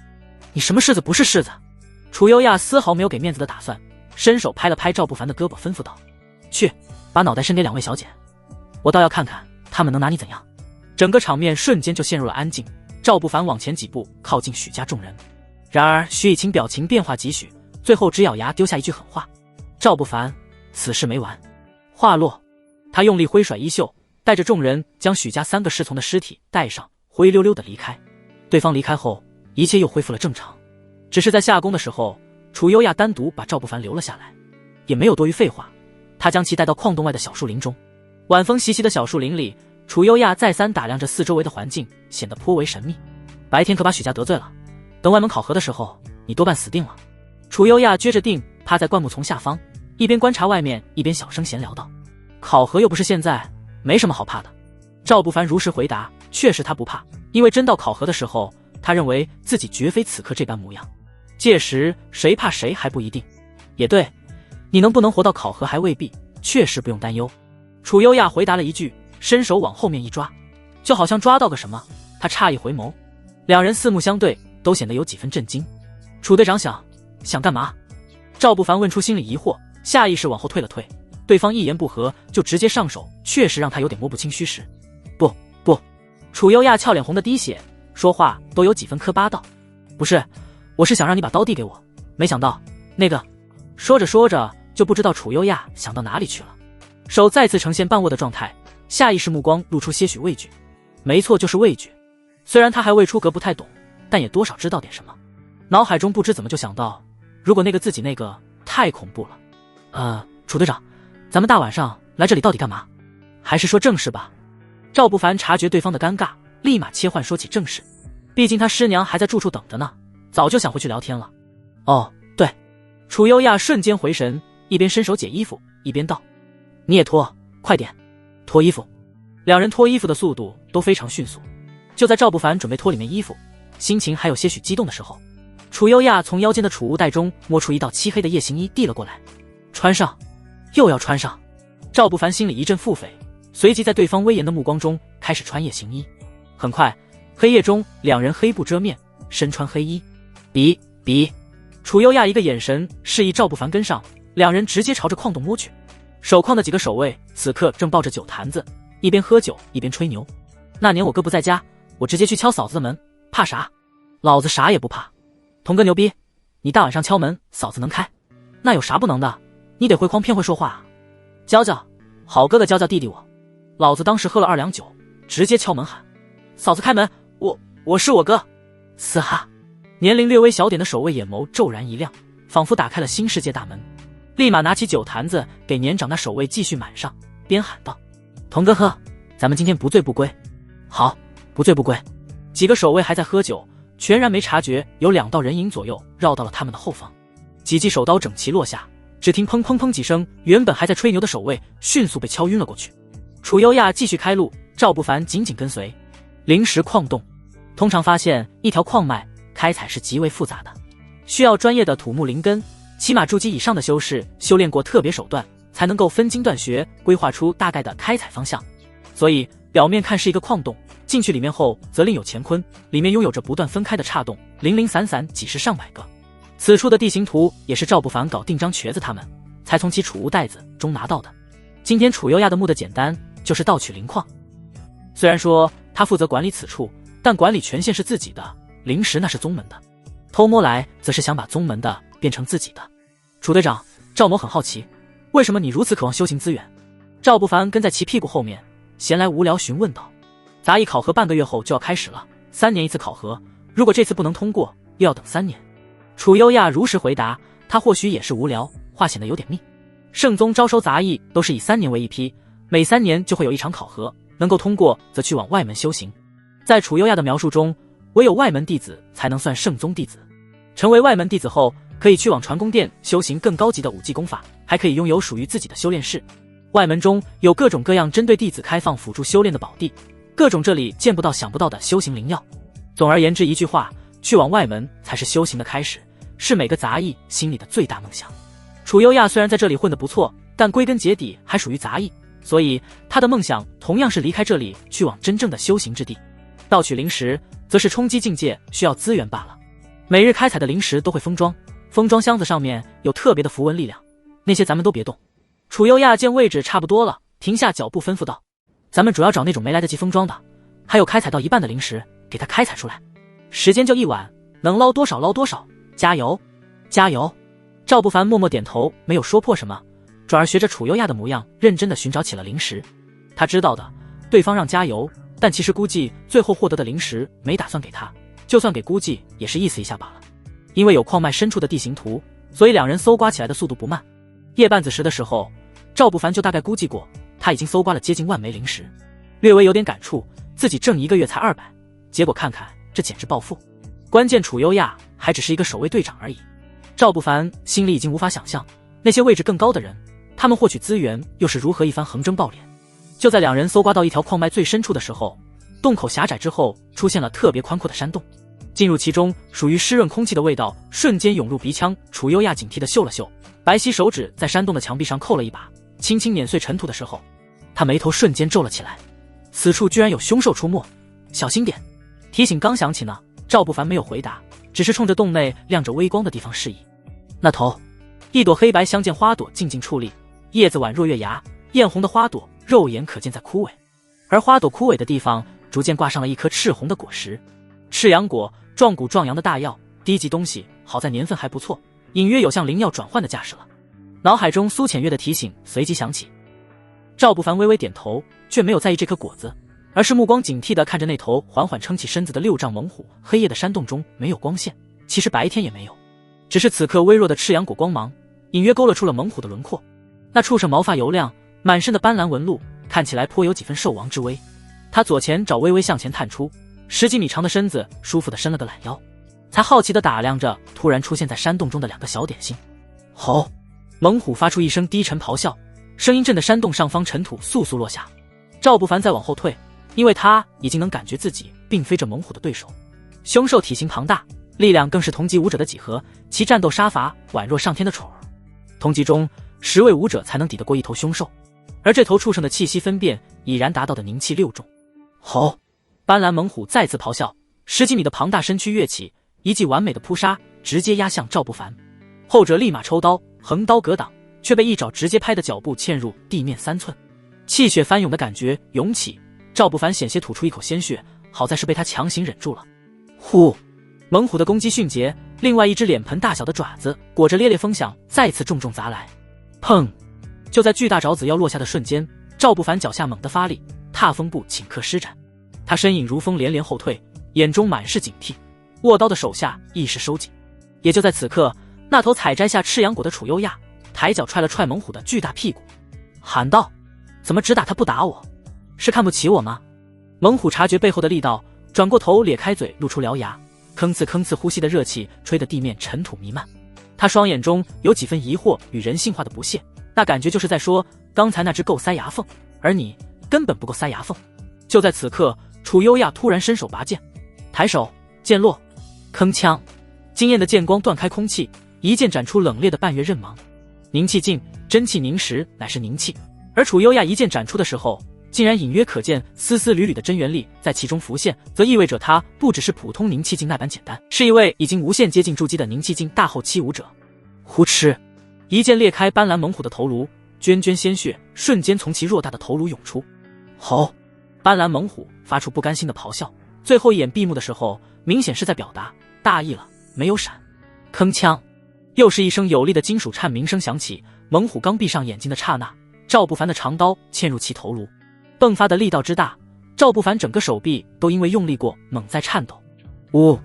你什么柿子不是柿子？楚优亚丝毫没有给面子的打算，伸手拍了拍赵不凡的胳膊，吩咐道，去，把脑袋伸给2位小姐，我倒要看看他们能拿你怎样。整个场面瞬间就陷入了安静，赵不凡往前几步靠近许家众人，然而徐以晴表情变化几许，最后只咬牙丢下一句狠话，赵不凡，此事没完。话落，他用力挥甩衣袖，带着众人将许家3个侍从的尸体带上，灰溜溜的离开。对方离开后，一切又恢复了正常，只是在下宫的时候，楚优亚单独把赵不凡留了下来，也没有多余废话，他将其带到矿洞外的小树林中。晚风习习的小树林里，楚优亚再三打量着四周围的环境，显得颇为神秘。白天可把许家得罪了，等外门考核的时候，你多半死定了。楚优亚撅着腚趴在灌木丛下方，一边观察外面，一边小声闲聊道，考核又不是现在，没什么好怕的。赵不凡如实回答，确实他不怕，因为真到考核的时候，他认为自己绝非此刻这般模样，届时谁怕谁还不一定。也对，你能不能活到考核还未必，确实不用担忧。楚优亚回答了一句，伸手往后面一抓，就好像抓到个什么。他诧异回眸，两人四目相对，都显得有几分震惊。楚队长想干嘛？赵不凡问出心里疑惑，下意识往后退了退。对方一言不合就直接上手，确实让他有点摸不清虚实。不，楚优亚俏脸红得滴血，说话都有几分磕巴道：“不是，我是想让你把刀递给我，没想到那个……”说着说着就不知道楚优亚想到哪里去了，手再次呈现半握的状态，下意识目光露出些许畏惧。没错，就是畏惧。虽然他还未出阁不太懂，但也多少知道点什么。脑海中不知怎么就想到，如果那个自己那个太恐怖了。楚队长，咱们大晚上来这里到底干嘛？还是说正事吧。赵不凡察觉对方的尴尬，立马切换说起正事。毕竟他师娘还在住处等着呢，早就想回去聊天了。哦，对。楚优亚瞬间回神，一边伸手解衣服，一边道：“你也脱，快点，脱衣服。”两人脱衣服的速度都非常迅速。就在赵不凡准备脱里面衣服，心情还有些许激动的时候，楚优亚从腰间的储物袋中摸出一道漆黑的夜行衣递了过来。穿上，又要穿上。赵不凡心里一阵腹诽，随即在对方威严的目光中开始穿夜行衣。很快，黑夜中两人黑布遮面，身穿黑衣。比，楚优亚一个眼神示意赵不凡跟上，两人直接朝着矿洞摸去。守矿的几个守卫此刻正抱着酒坛子，一边喝酒一边吹牛。那年我哥不在家，我直接去敲嫂子的门，怕啥？老子啥也不怕。童哥牛逼，你大晚上敲门，嫂子能开？那有啥不能的？你得会诓骗会说话啊。教教，好哥哥教教弟弟我。老子当时喝了2两酒，直接敲门喊：嫂子开门，我是我哥。嘶哈！年龄略微小点的守卫眼眸骤然一亮，仿佛打开了新世界大门，立马拿起酒坛子给年长那守卫继续满上，边喊道：童哥喝，咱们今天不醉不归。好，不醉不归。几个守卫还在喝酒，全然没察觉有2道人影左右绕到了他们的后方。几记手刀整齐落下，只听砰砰砰几声，原本还在吹牛的守卫迅速被敲晕了过去。楚优亚继续开路，赵不凡紧紧跟随。灵石矿洞，通常发现一条矿脉开采是极为复杂的，需要专业的土木灵根，起码筑基以上的修士修炼过特别手段，才能够分经断穴，规划出大概的开采方向。所以表面看是一个矿洞，进去里面后则另有乾坤，里面拥有着不断分开的岔洞，零零散散几十上百个。此处的地形图也是赵不凡搞定张瘸子他们才从其储物袋子中拿到的。今天楚优亚的目的简单，就是盗取灵矿。虽然说他负责管理此处，但管理权限是自己的，灵石那是宗门的，偷摸来则是想把宗门的变成自己的。楚队长，赵某很好奇，为什么你如此渴望修行资源？赵不凡跟在其屁股后面，闲来无聊询问道。杂役考核半个月后就要开始了，3年一次考核，如果这次不能通过，又要等3年。楚优亚如实回答，他或许也是无聊，话显得有点密。圣宗招收杂役都是以3年为一批，每3年就会有一场考核，能够通过则去往外门修行。在楚优亚的描述中，唯有外门弟子才能算圣宗弟子。成为外门弟子后，可以去往传功殿修行更高级的武技功法，还可以拥有属于自己的修炼室。外门中有各种各样针对弟子开放辅助修炼的宝地，各种这里见不到想不到的修行灵药。总而言之一句话，去往外门才是修行的开始，是每个杂役心里的最大梦想。楚优亚虽然在这里混得不错，但归根结底还属于杂役，所以他的梦想同样是离开这里，去往真正的修行之地。盗取灵石则是冲击境界需要资源罢了。每日开采的灵石都会封装，封装箱子上面有特别的符文力量，那些咱们都别动。楚优亚见位置差不多了，停下脚步吩咐道：咱们主要找那种没来得及封装的，还有开采到一半的灵石，给它开采出来。时间就1晚，能捞多少捞多少，加油加油。赵不凡默默点头，没有说破什么，转而学着楚优亚的模样认真地寻找起了灵石。他知道的，对方让加油，但其实估计最后获得的灵石没打算给他，就算给估计也是意思一下罢了。因为有矿脉深处的地形图，所以两人搜刮起来的速度不慢。夜半子时的时候，赵不凡就大概估计过，他已经搜刮了接近1万枚灵石，略微有点感触，自己挣1个月才200，结果看看这简直暴富。关键楚优亚还只是一个守卫队长而已。赵不凡心里已经无法想象那些位置更高的人，他们获取资源又是如何一番横征暴敛。就在两人搜刮到一条矿脉最深处的时候，洞口狭窄之后出现了特别宽阔的山洞，进入其中，属于湿润空气的味道瞬间涌入鼻腔。楚优亚警惕地嗅了嗅，白皙手指在山洞的墙壁上扣了一把，轻轻碾碎尘土的时候，他眉头瞬间皱了起来。此处居然有凶兽出没，小心点！提醒刚响起呢，赵不凡没有回答，只是冲着洞内亮着微光的地方示意。那头，一朵黑白相间花朵静静矗立，叶子宛若月牙，艳红的花朵肉眼可见在枯萎，而花朵枯萎的地方逐渐挂上了一颗赤红的果实。赤阳果，壮骨壮阳的大药，低级东西，好在年份还不错，隐约有向灵药转换的架势了。脑海中苏浅月的提醒随即响起，赵不凡微微点头，却没有在意这颗果子，而是目光警惕地看着那头缓缓撑起身子的6丈猛虎。黑夜的山洞中没有光线，其实白天也没有，只是此刻微弱的赤阳果光芒隐约勾勒出了猛虎的轮廓。那畜生毛发油亮，满身的斑斓纹路，看起来颇有几分兽王之威。他左前爪微微向前探出，10几米长的身子舒服地伸了个懒腰，才好奇地打量着突然出现在山洞中的2个小点心。吼！猛虎发出一声低沉咆哮，声音震得山洞上方尘土簌簌落下。赵不凡再往后退，因为他已经能感觉自己并非这猛虎的对手。凶兽体型庞大，力量更是同级武者的几何，其战斗杀伐宛若上天的宠儿。同级中10位武者才能抵得过一头凶兽，而这头畜生的气息分辨已然达到的凝气6重。吼！斑斓猛虎再次咆哮，10几米的庞大身躯跃起，一记完美的扑杀直接压向赵不凡。后者立马抽刀横刀格挡，却被一爪直接拍的脚步嵌入地面3寸，气血翻涌的感觉涌起，赵不凡险些吐出一口鲜血，好在是被他强行忍住了。呼！猛虎的攻击迅捷，另外一只脸盆大小的爪子裹着烈烈风响再次重重砸来。砰！就在巨大爪子要落下的瞬间，赵不凡脚下猛地发力，踏风步顷刻施展，他身影如风连连后退，眼中满是警惕，握刀的手下意识收紧。也就在此刻，那头采摘下赤阳果的楚优亚抬脚踹了踹猛虎的巨大屁股，喊道：怎么只打他不打我？是看不起我吗？猛虎察觉背后的力道，转过头咧开嘴露出獠牙，吭哧吭哧呼吸的热气吹得地面尘土弥漫。他双眼中有几分疑惑与人性化的不屑，那感觉就是在说，刚才那只够塞牙缝，而你根本不够塞牙缝。就在此刻，楚优亚突然伸手拔剑，抬手，剑落，铿锵，惊艳的剑光断开空气，一剑斩出冷冽的半月刃芒。凝气境，真气凝实，乃是凝气。而楚优亚一剑斩出的时候，竟然隐约可见丝丝缕缕的真元力在其中浮现，则意味着他不只是普通凝气境那般简单，是一位已经无限接近筑基的凝气境大后期武者。呼哧，一剑裂开斑斓猛虎的头颅，涓涓鲜血瞬间从其偌大的头颅涌出。吼！斑斓猛虎发出不甘心的咆哮，最后一眼闭目的时候，明显是在表达大意了，没有闪。铿锵，又是一声有力的金属颤鸣声响起，猛虎刚闭上眼睛的刹那，赵不凡的长刀嵌入其头颅，迸发的力道之大，赵不凡整个手臂都因为用力过猛在颤抖。呜！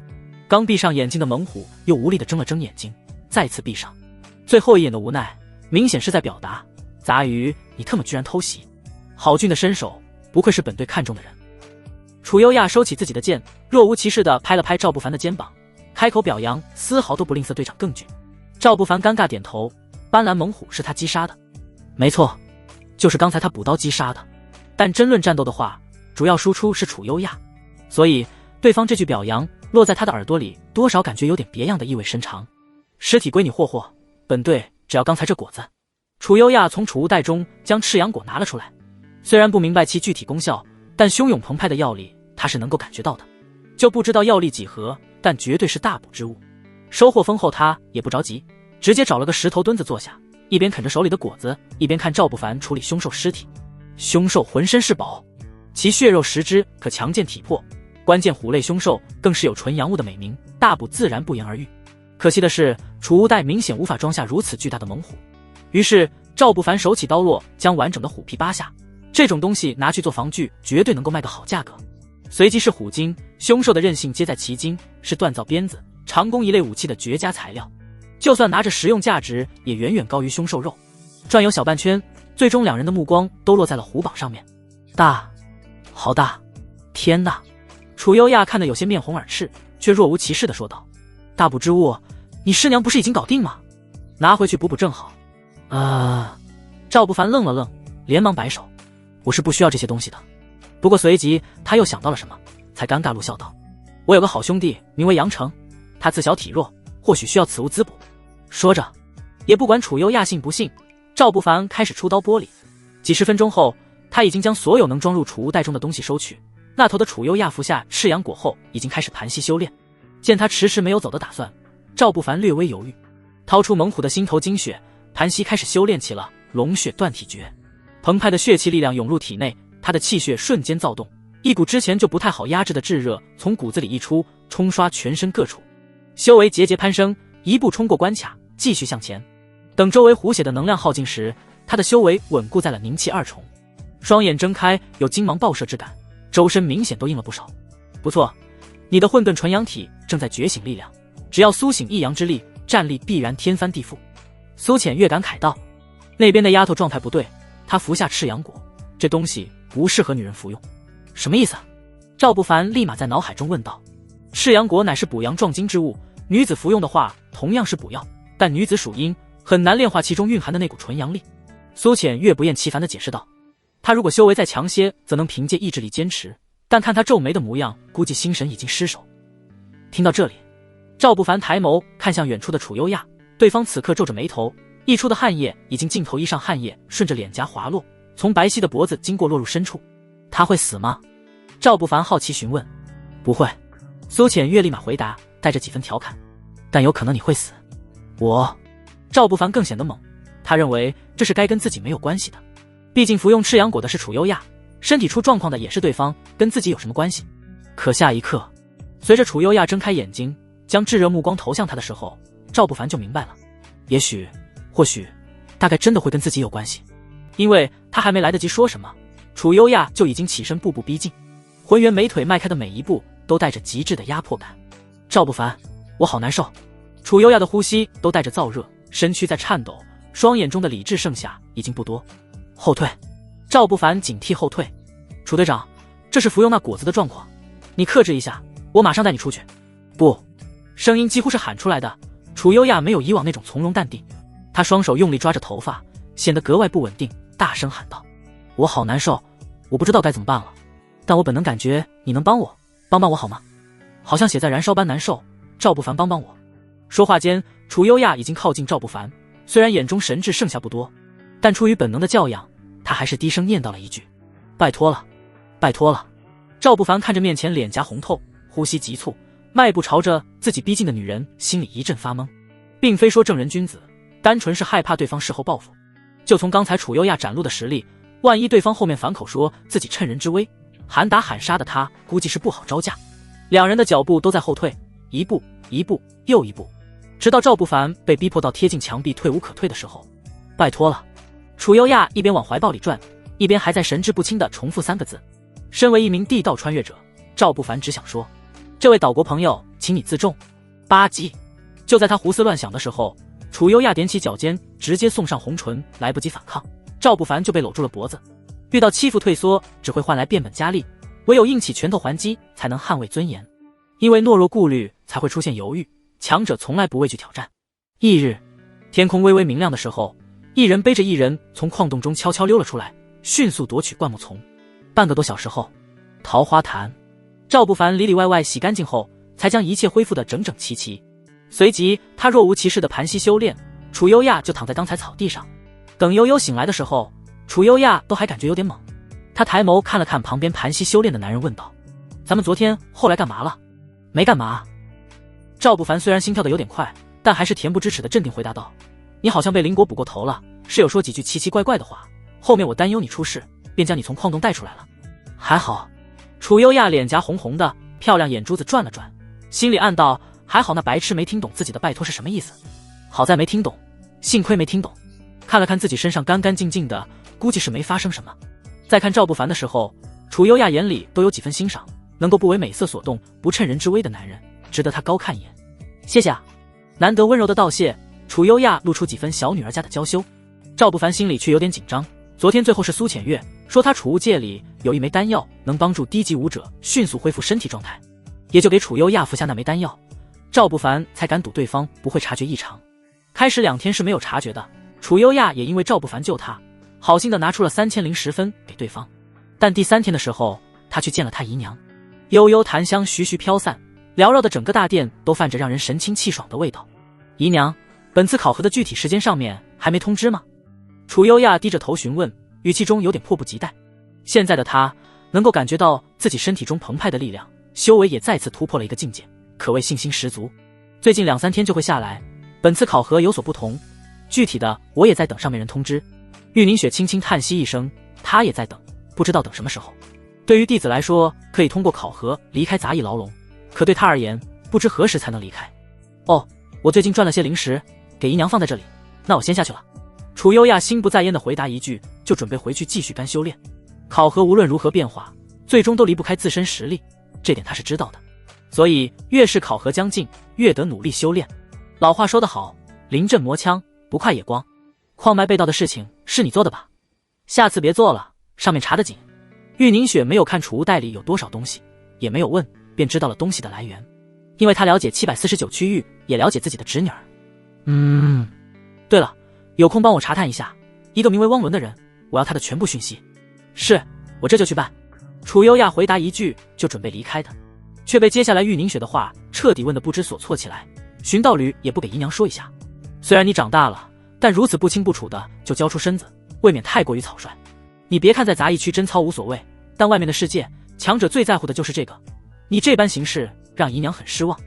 刚闭上眼睛的猛虎又无力地睁了睁眼睛，再次闭上，最后一眼的无奈明显是在表达杂鱼，你特么居然偷袭！好俊的身手，不愧是本队看中的人。楚优亚收起自己的剑，若无其事地拍了拍赵不凡的肩膀，开口表扬，丝毫都不吝啬队长更俊。赵不凡尴尬点头，斑斓猛虎是他击杀的，没错，就是刚才他补刀击杀的。但真论战斗的话，主要输出是楚优亚，所以对方这句表扬落在他的耳朵里，多少感觉有点别样的意味深长。尸体归你霍霍，本队只要刚才这果子。楚优亚从储物袋中将赤阳果拿了出来，虽然不明白其具体功效，但汹涌澎湃的药力他是能够感觉到的，就不知道药力几何，但绝对是大补之物。收获丰厚，他也不着急，直接找了个石头墩子坐下，一边啃着手里的果子，一边看赵不凡处理凶兽尸体。凶兽浑身是宝，其血肉食之，可强健体魄，关键虎类凶兽更是有纯阳物的美名，大补自然不言而喻。可惜的是，储物袋明显无法装下如此巨大的猛虎，于是赵不凡手起刀落，将完整的虎皮扒下。这种东西拿去做防具，绝对能够卖个好价格。随即是虎筋，凶兽的韧性皆在其筋，是锻造鞭子、长弓一类武器的绝佳材料，就算拿着实用价值，也远远高于凶兽肉。转悠小半圈，最终两人的目光都落在了虎榜上面。大，好大！天哪！楚优亚看得有些面红耳赤，却若无其事地说道：大补之物，你师娘不是已经搞定吗？拿回去补补正好。赵不凡愣了愣，连忙摆手：我是不需要这些东西的。不过随即他又想到了什么，才尴尬露笑道：我有个好兄弟名为杨成，他自小体弱，或许需要此物滋补。说着也不管楚优亚信不信，赵不凡开始出刀剥离。几十分钟后，他已经将所有能装入储物袋中的东西收取。那头的楚优亚服下赤阳果后，已经开始盘膝修炼。见他迟迟没有走的打算，赵不凡略微犹豫，掏出猛虎的心头精血，盘膝开始修炼起了龙血断体诀。澎湃的血气力量涌入体内，他的气血瞬间躁动，一股之前就不太好压制的炙热从骨子里溢出，冲刷全身各处。修为节节攀升，一步冲过关卡，继续向前。等周围hul血的能量耗尽时，他的修为稳固在了凝气2重。双眼睁开，有金芒爆射之感，周身明显都硬了不少。不错，你的混沌纯阳体正在觉醒力量，只要苏醒一阳之力，战力必然天翻地覆。苏浅月感慨道。那边的丫头状态不对，她服下赤阳果，这东西不适合女人服用。什么意思？赵不凡立马在脑海中问道。赤阳果乃是补阳壮精之物，女子服用的话同样是补药，但女子属阴，很难炼化其中蕴含的那股纯阳力。苏浅月不厌其烦地解释道。她如果修为再强些，则能凭借意志力坚持，但看她皱眉的模样，估计心神已经失守。听到这里，赵不凡抬眸看向远处的楚优亚，对方此刻皱着眉头，溢出的汗液已经浸透衣上，汗液顺着脸颊滑落，从白皙的脖子经过落入深处。他会死吗？赵不凡好奇询问。不会，苏浅月立马回答，带着几分调侃。但有可能你会死。赵不凡更显得猛，他认为这是该跟自己没有关系的，毕竟服用赤阳果的是楚优亚，身体出状况的也是对方，跟自己有什么关系？可下一刻，随着楚优亚睁开眼睛，将炙热目光投向他的时候，赵不凡就明白了，也许或许大概真的会跟自己有关系。因为他还没来得及说什么，楚优亚就已经起身步步逼近，浑圆美腿迈开的每一步都带着极致的压迫感。赵不凡，我好难受。楚优亚的呼吸都带着燥热，身躯在颤抖，双眼中的理智剩下已经不多。后退。赵不凡警惕后退。楚队长，这是服用那果子的状况，你克制一下，我马上带你出去。不。声音几乎是喊出来的。楚优亚没有以往那种从容淡定，他双手用力抓着头发，显得格外不稳定，大声喊道，我好难受，我不知道该怎么办了，但我本能感觉你能帮我我好吗？好像血在燃烧般难受，赵不凡帮我。说话间，楚优亚已经靠近赵不凡，虽然眼中神智剩下不多，但出于本能的教养，他还是低声念叨了一句，拜托了，拜托了。赵不凡看着面前脸颊红透，呼吸急促，迈步朝着自己逼近的女人，心里一阵发懵，并非说正人君子，单纯是害怕对方事后报复。就从刚才楚优亚展露的实力，万一对方后面反口说自己趁人之危，喊打喊杀的他估计是不好招架。两人的脚步都在后退，一步一步又一步，直到赵不凡被逼迫到贴近墙壁退无可退的时候。拜托了。楚优亚一边往怀抱里转，一边还在神志不清地重复3个字。身为一名地道穿越者，赵不凡只想说，这位岛国朋友请你自重。吧唧。就在他胡思乱想的时候，楚优亚踮起脚尖直接送上红唇，来不及反抗，赵不凡就被搂住了脖子。遇到欺负退缩只会换来变本加厉，唯有硬起拳头还击才能捍卫尊严。因为懦弱顾虑才会出现犹豫，强者从来不畏惧挑战。翌日，天空微微明亮的时候，一人背着一人从矿洞中悄悄溜了出来，迅速夺取灌木丛。半个多小时后，桃花潭，赵不凡里里外外洗干净后，才将一切恢复得整整齐齐。随即他若无其事的盘膝修炼，楚优亚就躺在刚才草地上。等悠悠醒来的时候，楚优亚都还感觉有点懵。他抬眸看了看旁边盘膝修炼的男人，问道，咱们昨天后来干嘛了？没干嘛。赵不凡虽然心跳的有点快，但还是恬不知耻的镇定回答道，你好像被邻国捕过头了，室友说几句奇奇怪怪的话，后面我担忧你出事，便将你从矿洞带出来了。还好。楚优亚脸颊红红的，漂亮眼珠子转了转，心里暗道，还好那白痴没听懂自己的拜托是什么意思。好在没听懂，幸亏没听懂。看了看自己身上干干净净的，估计是没发生什么。再看赵不凡的时候，楚优亚眼里都有几分欣赏，能够不为美色所动，不趁人之危的男人，值得他高看一眼。谢谢啊。难得温柔的道谢，楚优亚露出几分小女儿家的娇羞。赵不凡心里却有点紧张，昨天最后是苏浅月说他储物戒里有一枚丹药，能帮助低级武者迅速恢复身体状态，也就给楚优亚服下那枚丹药，赵不凡才敢赌对方不会察觉异常。开始2天是没有察觉的，楚优亚也因为赵不凡救他，好心的拿出了3010分给对方。但第3天的时候，他去见了他姨娘，悠悠檀香徐徐飘散，缭绕的整个大殿都泛着让人神清气爽的味道。姨娘，本次考核的具体时间上面还没通知吗？楚优亚低着头询问，语气中有点迫不及待。现在的他能够感觉到自己身体中澎湃的力量，修为也再次突破了一个境界，可谓信心十足。最近2、3天就会下来，本次考核有所不同，具体的我也在等上面人通知。玉凝雪轻轻叹息一声，她也在等，不知道等什么时候。对于弟子来说，可以通过考核离开杂役牢笼，可对他而言，不知何时才能离开。哦，我最近赚了些零食，给姨娘放在这里，那我先下去了。楚优亚心不在焉地回答一句，就准备回去继续干修炼。考核无论如何变化，最终都离不开自身实力，这点他是知道的。所以越是考核将近，越得努力修炼。老话说得好，临阵磨枪，不快也光。矿脉被盗的事情是你做的吧？下次别做了，上面查得紧。玉凝雪没有看储物袋里有多少东西，也没有问，便知道了东西的来源。因为他了解749区域，也了解自己的侄女儿。对了，有空帮我查探一下一个名为汪伦的人，我要他的全部讯息。是，我这就去办。楚优亚回答一句就准备离开的，却被接下来玉凝雪的话彻底问得不知所措起来。寻道侣也不给姨娘说一下，虽然你长大了，但如此不清不楚的就交出身子，未免太过于草率。你别看在杂役区贞操无所谓，但外面的世界，强者最在乎的就是这个。你这般行事让姨娘很失望。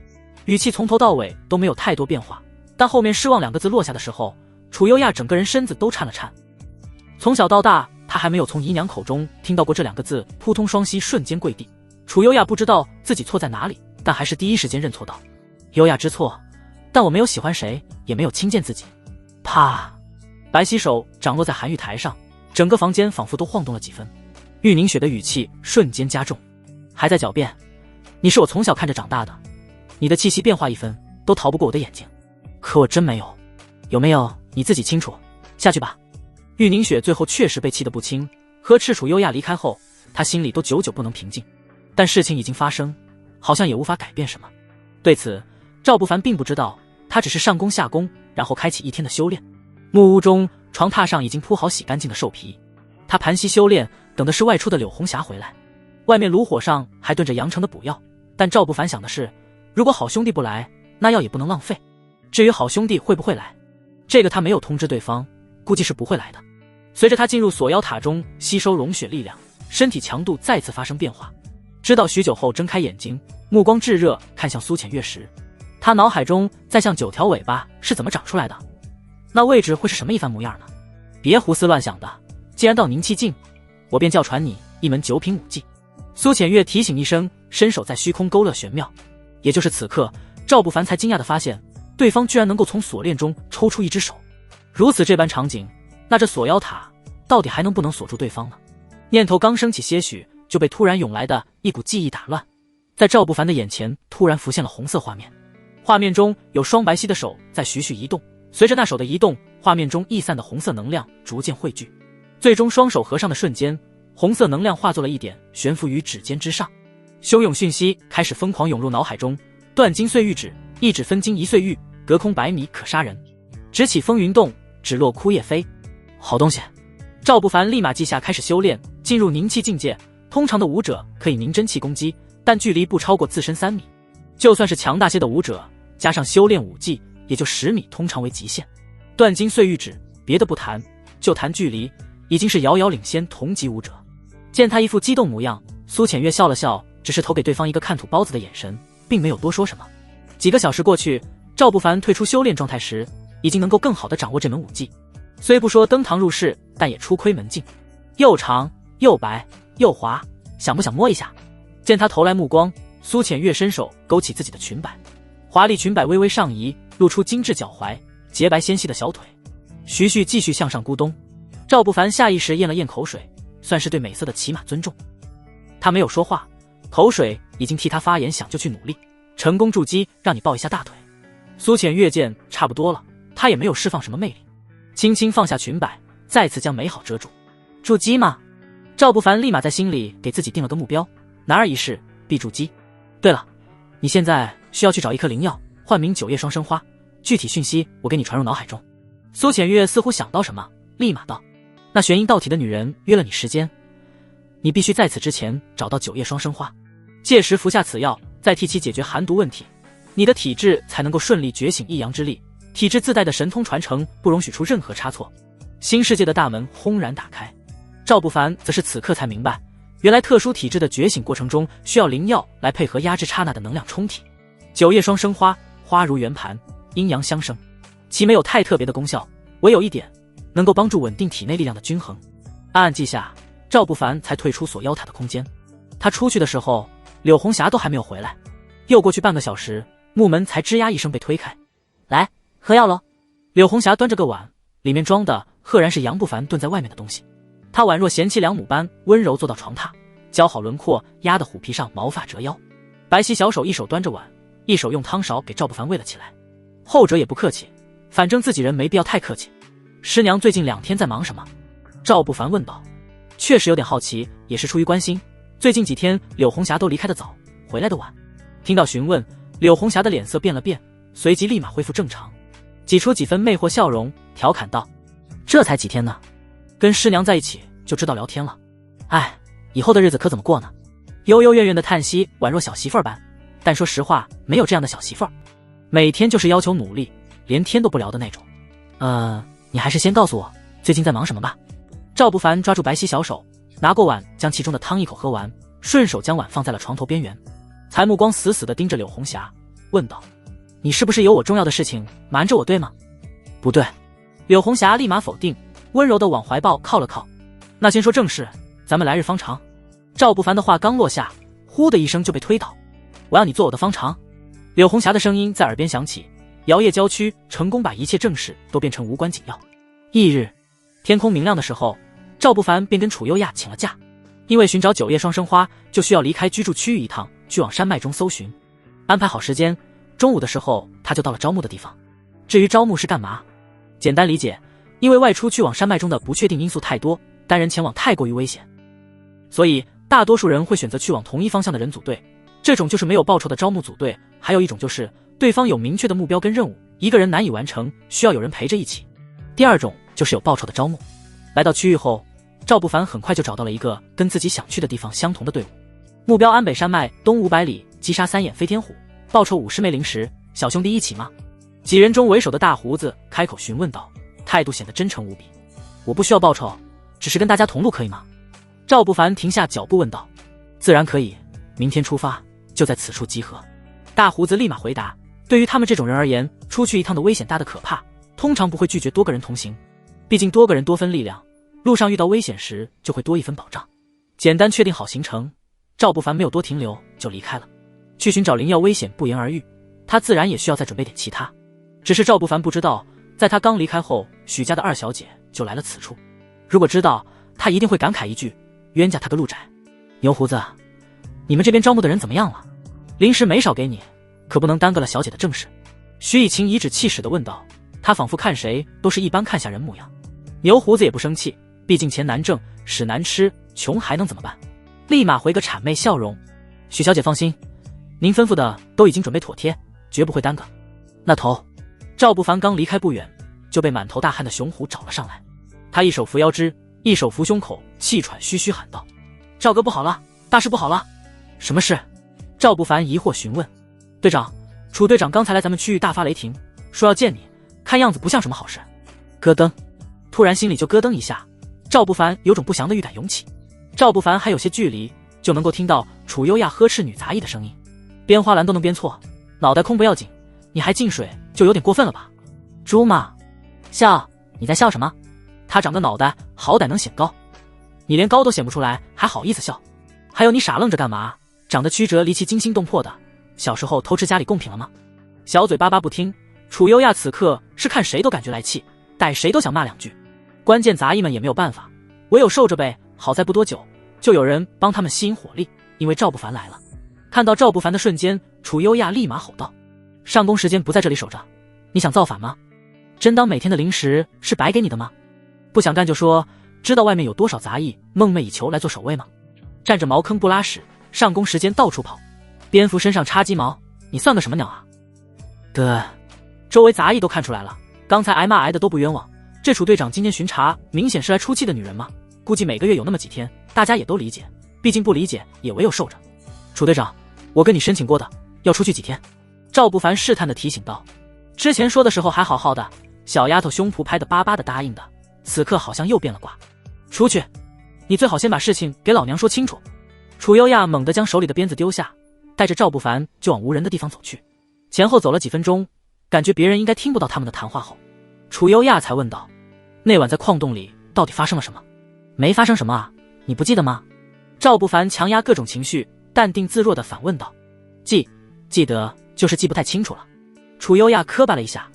语气从头到尾都没有太多变化，但后面失望2个字落下的时候，楚优亚整个人身子都颤了颤。从小到大，他还没有从姨娘口中听到过这2个字，扑通双膝瞬间跪地。楚优亚不知道自己错在哪里，但还是第一时间认错道：优亚知错，但我没有喜欢谁，也没有轻贱自己。啪！白皙手掌落在寒玉台上，整个房间仿佛都晃动了几分。玉凝雪的语气瞬间加重：还在狡辩？你是我从小看着长大的，你的气息变化一分都逃不过我的眼睛，可我真没有。有没有你自己清楚，下去吧。玉凝雪最后确实被气得不轻，和赤楚优亚离开后，她心里都久久不能平静。但事情已经发生，好像也无法改变什么。对此，赵不凡并不知道，他只是上工下工，然后开启一天的修炼。木屋中，床榻上已经铺好洗干净的兽皮，他盘膝修炼，等的是外出的柳红霞回来。外面炉火上还炖着阳城的补药，但赵不凡想的是，如果好兄弟不来，那药也不能浪费。至于好兄弟会不会来，这个他没有通知对方，估计是不会来的。随着他进入锁妖塔中吸收龙血力量，身体强度再次发生变化。知道许久后睁开眼睛，目光炙热看向苏浅月时，他脑海中在向9条尾巴是怎么长出来的，那位置会是什么一番模样呢？别胡思乱想的，既然到凝气境，我便教传你一门9品武技。苏浅月提醒一声，伸手在虚空勾勒玄妙。也就是此刻，赵不凡才惊讶地发现，对方居然能够从锁链中抽出一只手。如此这般场景，那这锁妖塔到底还能不能锁住对方呢？念头刚升起些许，就被突然涌来的一股记忆打乱。在赵不凡的眼前突然浮现了红色画面，画面中有双白皙的手在徐徐移动，随着那手的移动，画面中溢散的红色能量逐渐汇聚，最终双手合上的瞬间，红色能量化作了一点，悬浮于指尖之上。汹涌讯息开始疯狂涌入脑海中，断金碎玉指，一指分金一碎玉，隔空100米可杀人，直起风云动，只落枯叶飞。好东西！赵不凡立马记下，开始修炼，进入凝气境界。通常的武者可以凝真气攻击，但距离不超过自身3米。就算是强大些的武者，加上修炼武技，也就10米通常为极限。断金碎玉指，别的不谈，就谈距离，已经是遥遥领先同级武者。见他一副激动模样，苏浅月笑了笑，只是投给对方一个看土包子的眼神，并没有多说什么。几个小时过去，赵不凡退出修炼状态时，已经能够更好地掌握这门武技。虽不说登堂入室，但也初窥门径。又长又白又滑，想不想摸一下？见他投来目光，苏浅月伸手勾起自己的裙摆，华丽裙摆微微上移，露出精致脚踝、洁白纤细的小腿，徐徐继续向上咕咚。赵不凡下意识咽了咽口水，算是对美色的起码尊重。他没有说话，口水已经替他发言，想就去努力。成功筑基，让你抱一下大腿。苏浅月见差不多了，他也没有释放什么魅力，轻轻放下裙摆，再次将美好遮住。筑基吗？赵不凡立马在心里给自己定了个目标，男儿一世必筑基。对了，你现在需要去找一颗灵药，唤名9叶双生花，具体讯息我给你传入脑海中。苏浅月似乎想到什么，立马道：那玄阴道体的女人约了你时间，你必须在此之前找到9叶双生花，届时服下此药，再替其解决寒毒问题，你的体质才能够顺利觉醒一阳之力，体质自带的神通传承不容许出任何差错。新世界的大门轰然打开，赵不凡则是此刻才明白，原来特殊体质的觉醒过程中需要灵药来配合压制刹那的能量冲体。9叶双生花，花如圆盘，阴阳相生，其没有太特别的功效，唯有一点，能够帮助稳定体内力量的均衡。暗暗记下，赵不凡才退出锁妖塔的空间。他出去的时候，柳红霞都还没有回来。又过去半个小时，木门才吱呀一声被推开。来，喝药喽。柳红霞端着个碗，里面装的赫然是杨不凡炖在外面的东西。他宛若贤妻良母般温柔坐到床榻，姣好轮廓压得虎皮上毛发折腰。白皙小手一手端着碗，一手用汤勺给赵不凡喂了起来。后者也不客气，反正自己人没必要太客气。师娘最近2天在忙什么？赵不凡问道。确实有点好奇，也是出于关心。最近几天柳红霞都离开的早，回来的晚。听到询问，柳红霞的脸色变了变，随即立马恢复正常，挤出几分魅惑笑容，调侃道：这才几天呢，跟师娘在一起就知道聊天了。哎，以后的日子可怎么过呢？悠悠怨怨的叹息，宛若小媳妇儿般。但说实话，没有这样的小媳妇儿，每天就是要求努力，连天都不聊的那种。你还是先告诉我最近在忙什么吧。赵不凡抓住白皙小手，拿过碗将其中的汤一口喝完，顺手将碗放在了床头边缘，才目光死死地盯着柳红霞，问道：你是不是有我重要的事情瞒着我，对吗？不对。柳红霞立马否定，温柔地往怀抱靠了靠。那先说正事，咱们来日方长。赵不凡的话刚落下，呼的一声就被推倒。我要你做我的方长。柳红霞的声音在耳边响起，摇曳娇躯，成功把一切正事都变成无关紧要。翌日天空明亮的时候，赵不凡便跟楚优亚请了假，因为寻找9叶双生花，就需要离开居住区域一趟，去往山脉中搜寻。安排好时间，中午的时候他就到了招募的地方。至于招募是干嘛，简单理解，因为外出去往山脉中的不确定因素太多，单人前往太过于危险，所以大多数人会选择去往同一方向的人组队。这种就是没有报酬的招募组队。还有一种就是对方有明确的目标跟任务，一个人难以完成，需要有人陪着一起。第二种就是有报酬的招募。来到区域后，赵不凡很快就找到了一个跟自己想去的地方相同的队伍。目标安北山脉东500里击杀3眼飞天虎，报酬50枚灵石，小兄弟一起吗？几人中为首的大胡子开口询问道，态度显得真诚无比。我不需要报酬，只是跟大家同路可以吗？赵不凡停下脚步问道。自然可以，明天出发，就在此处集合。大胡子立马回答，对于他们这种人而言，出去一趟的危险大得可怕，通常不会拒绝多个人同行，毕竟多个人多分力量，路上遇到危险时就会多一分保障。简单确定好行程，赵不凡没有多停留就离开了。去寻找灵药危险不言而喻，他自然也需要再准备点其他。只是赵不凡不知道，在他刚离开后，许家的2小姐就来了此处。如果知道，他一定会感慨一句，冤家他个路窄。牛胡子，你们这边招募的人怎么样了？临时没少给你，可不能耽搁了小姐的正事。徐以晴颐指气使地问道，他仿佛看谁都是一般看下人模样。牛胡子也不生气，毕竟钱难挣，屎难吃，穷还能怎么办？立马回个谄媚笑容。许小姐放心，您吩咐的都已经准备妥帖，绝不会耽搁。那头，赵不凡刚离开不远，就被满头大汗的熊虎找了上来。他一手扶腰肢，一手扶胸口，气喘吁吁喊道：赵哥不好了，大事不好了！什么事？赵不凡疑惑询问。队长，楚队长刚才来咱们区域大发雷霆，说要见你，看样子不像什么好事。咯噔，突然心里就咯噔一下，赵不凡有种不祥的预感涌起。赵不凡还有些距离，就能够听到楚优亚呵斥女杂役的声音，编花篮都能编错，脑袋空不要紧，你还进水就有点过分了吧？猪嘛，笑，你在笑什么？他长个脑袋好歹能显高，你连高都显不出来，还好意思笑？还有你傻愣着干嘛？长得曲折离奇惊心动魄的，小时候偷吃家里贡品了吗？小嘴巴巴不听，楚优亚此刻是看谁都感觉来气，逮谁都想骂2句。关键杂役们也没有办法，唯有受着呗。好在不多久，就有人帮他们吸引火力，因为赵不凡来了。看到赵不凡的瞬间，楚优亚立马吼道：上工时间不在这里守着，你想造反吗？真当每天的零食是白给你的吗？不想干就说，知道外面有多少杂役梦寐以求来做守卫吗？占着茅坑不拉屎，上工时间到处跑，蝙蝠身上插鸡毛，你算个什么鸟啊？对，周围杂役都看出来了，刚才挨骂挨的都不冤枉。这楚队长今天巡查，明显是来出气的女人嘛。估计每个月有那么几天，大家也都理解，毕竟不理解也唯有受着。楚队长，我跟你申请过的，要出去几天？赵不凡试探地提醒道。之前说的时候还好好的，小丫头胸脯拍得巴巴的答应的，此刻好像又变了卦。出去。你最好先把事情给老娘说清楚。楚优亚猛地将手里的鞭子丢下，带着赵不凡就往无人的地方走去。前后走了几分钟，感觉别人应该听不到他们的谈话后，楚优亚才问道：那晚在矿洞里到底发生了什么？没发生什么啊，你不记得吗？赵不凡强压各种情绪，淡定自若地反问道。记得，就是记不太清楚了。楚优亚磕巴了一下，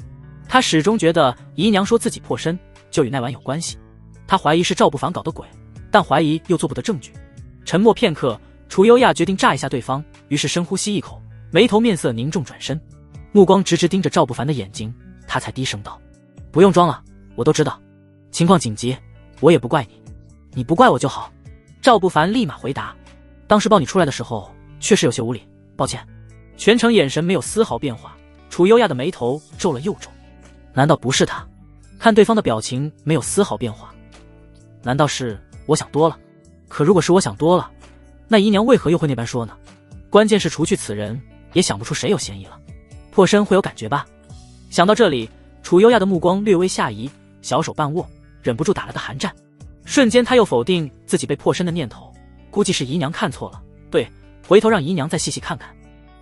他始终觉得姨娘说自己破身就与那晚有关系，他怀疑是赵不凡搞的鬼，但怀疑又做不得证据。沉默片刻，楚优亚决定炸一下对方，于是深呼吸一口，眉头面色凝重，转身，目光直直盯着赵不凡的眼睛，他才低声道：不用装了，我都知道，情况紧急，我也不怪你，你不怪我就好。赵不凡立马回答：当时抱你出来的时候确实有些无理，抱歉。全程眼神没有丝毫变化，楚优亚的眉头皱了又皱。难道不是他？看对方的表情没有丝毫变化，难道是我想多了？可如果是我想多了，那姨娘为何又会那般说呢？关键是除去此人，也想不出谁有嫌疑了。破身会有感觉吧？想到这里，楚优亚的目光略微下移，小手半握，忍不住打了个寒战。瞬间他又否定自己被破身的念头，估计是姨娘看错了，对，回头让姨娘再细细看看。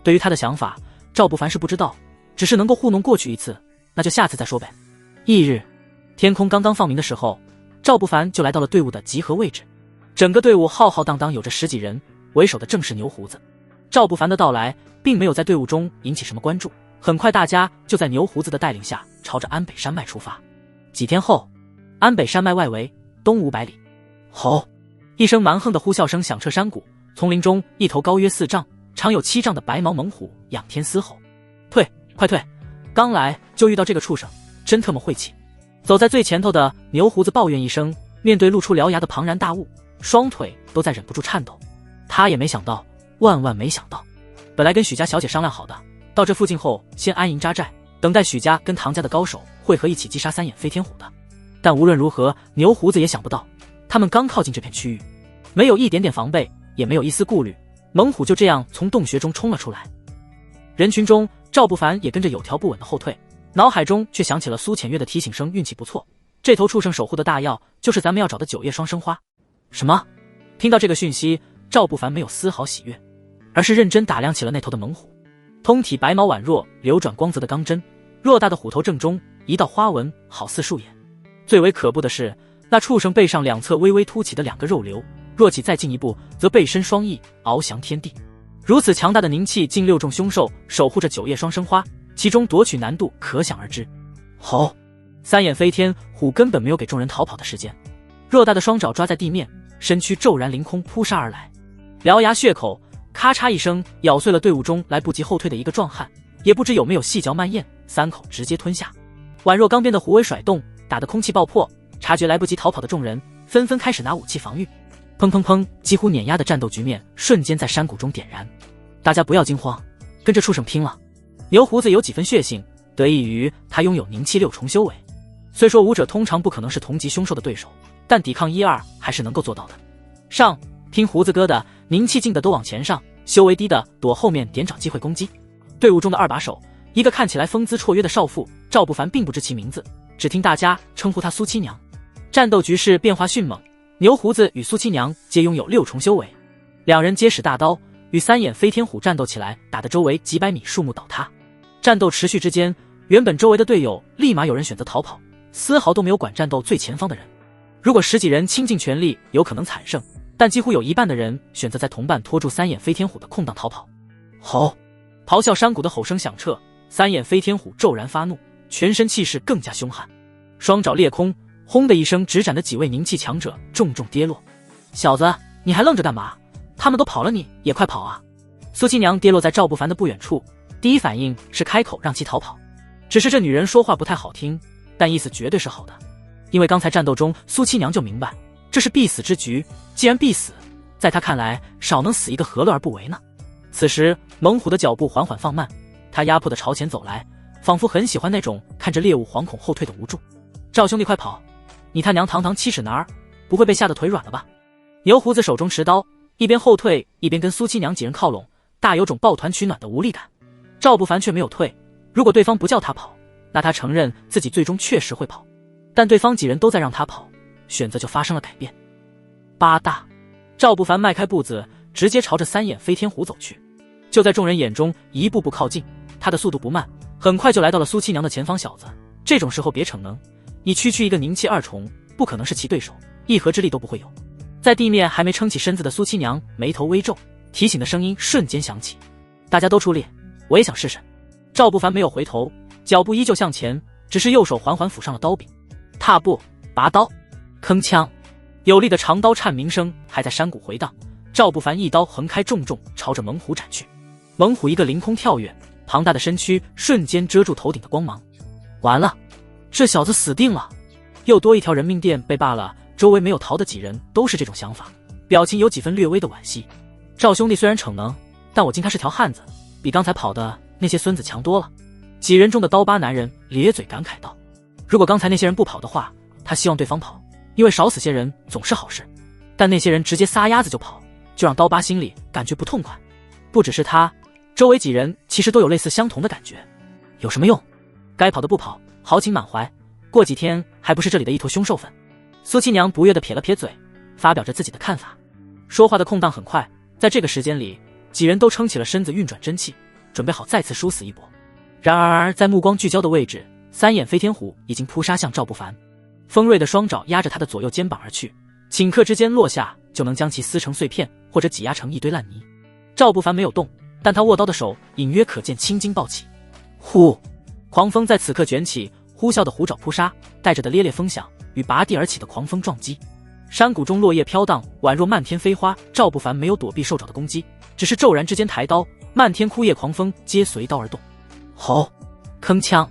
对于他的想法，赵不凡是不知道，只是能够糊弄过去一次，那就下次再说呗。翌日，天空刚刚放明的时候，赵不凡就来到了队伍的集合位置。整个队伍浩浩荡荡，有着10几人，为首的正是牛胡子。赵不凡的到来并没有在队伍中引起什么关注，很快大家就在牛胡子的带领下朝着安北山脉出发。几天后，安北山脉外围东500里，吼！一声蛮横的呼啸声响彻山谷，丛林中一头高约4丈、长有7丈的白毛猛虎仰天嘶吼：退，快退！刚来就遇到这个畜生，真特么晦气！走在最前头的牛胡子抱怨一声，面对露出獠牙的庞然大物，双腿都在忍不住颤抖。他也没想到，万万没想到，本来跟许家小姐商量好的，到这附近后先安营扎寨，等待许家跟唐家的高手会合一起击杀3眼飞天虎的。但无论如何，牛胡子也想不到，他们刚靠近这片区域，没有一点点防备，也没有一丝顾虑，猛虎就这样从洞穴中冲了出来。人群中，赵不凡也跟着有条不紊的后退，脑海中却响起了苏浅月的提醒声：运气不错，这头畜生守护的大药就是咱们要找的9叶双生花。什么？听到这个讯息，赵不凡没有丝毫喜悦，而是认真打量起了那头的猛虎。通体白毛宛若流转光泽的钢针，偌大的虎头正中一道花纹好似树眼。最为可怖的是，那畜生背上两侧微微凸起的2个肉瘤，若其再进一步，则背身双翼，翱翔天地。如此强大的灵气，竟6众凶兽守护着9叶双生花，其中夺取难度可想而知。吼！3眼飞天虎根本没有给众人逃跑的时间，偌大的双爪抓在地面，身躯骤然凌空扑杀而来，獠牙血口咔嚓一声咬碎了队伍中来不及后退的一个壮汉，也不知有没有细嚼慢咽，3口直接吞下。宛若钢鞭的虎尾甩动，打得空气爆破，察觉来不及逃跑的众人纷纷开始拿武器防御。砰砰砰，几乎碾压的战斗局面瞬间在山谷中点燃。大家不要惊慌，跟这畜生拼了！牛胡子有几分血性，得益于他拥有凝气6重修为。虽说武者通常不可能是同级凶兽的对手，但抵抗1、2还是能够做到的。上，听胡子哥的，凝气劲的都往前上，修为低的躲后面点找机会攻击。队伍中的2把手，一个看起来风姿绰约的少妇，赵不凡并不知其名字，只听大家称呼她苏七娘。战斗局势变化迅猛，牛胡子与苏七娘皆拥有6重修为，两人皆使大刀与3眼飞天虎战斗起来，打得周围几百米树木倒塌。战斗持续之间，原本周围的队友立马有人选择逃跑，丝毫都没有管战斗最前方的人。如果10几人倾尽全力，有可能惨胜，但几乎有一半的人选择在同伴拖住3眼飞天虎的空档逃跑。吼！咆哮山谷的吼声响彻，3眼飞天虎骤然发怒，全身气势更加凶悍，双爪裂空，轰的一声直斩的几位凝气强者重重跌落。小子，你还愣着干嘛？他们都跑了，你也快跑啊！苏七娘跌落在赵不凡的不远处，第一反应是开口让其逃跑。只是这女人说话不太好听，但意思绝对是好的。因为刚才战斗中，苏七娘就明白这是必死之局，既然必死，在她看来少能死一个何乐而不为呢？此时猛虎的脚步缓缓放慢，他压迫地朝前走来，仿佛很喜欢那种看着猎物惶恐后退的无助。赵兄弟快跑，你他娘堂堂7尺男儿，不会被吓得腿软了吧？牛胡子手中持刀，一边后退一边跟苏七娘几人靠拢，大有种抱团取暖的无力感。赵不凡却没有退，如果对方不叫他跑，那他承认自己最终确实会跑，但对方几人都在让他跑，选择就发生了改变。八大！赵不凡迈开步子，直接朝着三眼飞天虎走去。就在众人眼中一步步靠近，他的速度不慢，很快就来到了苏七娘的前方。小子，这种时候别逞能，你区区一个宁气二重，不可能是其对手，一合之力都不会有。在地面还没撑起身子的苏七娘眉头微皱，提醒的声音瞬间响起：大家都出力，我也想试试。赵不凡没有回头，脚步依旧向前，只是右手缓缓抚上了刀柄。踏步，拔刀，铿锵，有力的长刀颤鸣声还在山谷回荡。赵不凡一刀横开，重重朝着猛虎斩去。猛虎一个凌空跳跃，庞大的身躯瞬间遮住头顶的光芒。完了，这小子死定了，又多一条人命垫背罢了。周围没有逃的几人都是这种想法，表情有几分略微的惋惜。赵兄弟虽然逞能，但我敬他是条汉子，比刚才跑的那些孙子强多了。几人中的刀疤男人咧嘴感慨道：如果刚才那些人不跑的话，他希望对方跑，因为少死些人总是好事。但那些人直接撒丫子就跑，就让刀疤心里感觉不痛快。不只是他，周围几人其实都有类似相同的感觉。有什么用？该跑的不跑，豪情满怀，过几天还不是这里的一坨凶兽粉。苏七娘不悦地撇了撇嘴，发表着自己的看法。说话的空档很快，在这个时间里，几人都撑起了身子，运转真气，准备好再次殊死一搏。然而在目光聚焦的位置，三眼飞天虎已经扑杀向赵不凡，锋锐的双爪压着他的左右肩膀而去，顷刻之间落下，就能将其撕成碎片，或者挤压成一堆烂泥。赵不凡没有动，但他握刀的手隐约可见青筋暴起。呼！狂风在此刻卷起，呼啸的虎爪扑杀，带着的烈烈风响与拔地而起的狂风撞击。山谷中落叶飘荡，宛若漫天飞花。赵不凡没有躲避兽爪的攻击，只是骤然之间抬刀，漫天枯叶狂风皆随刀而动。吼！铿锵！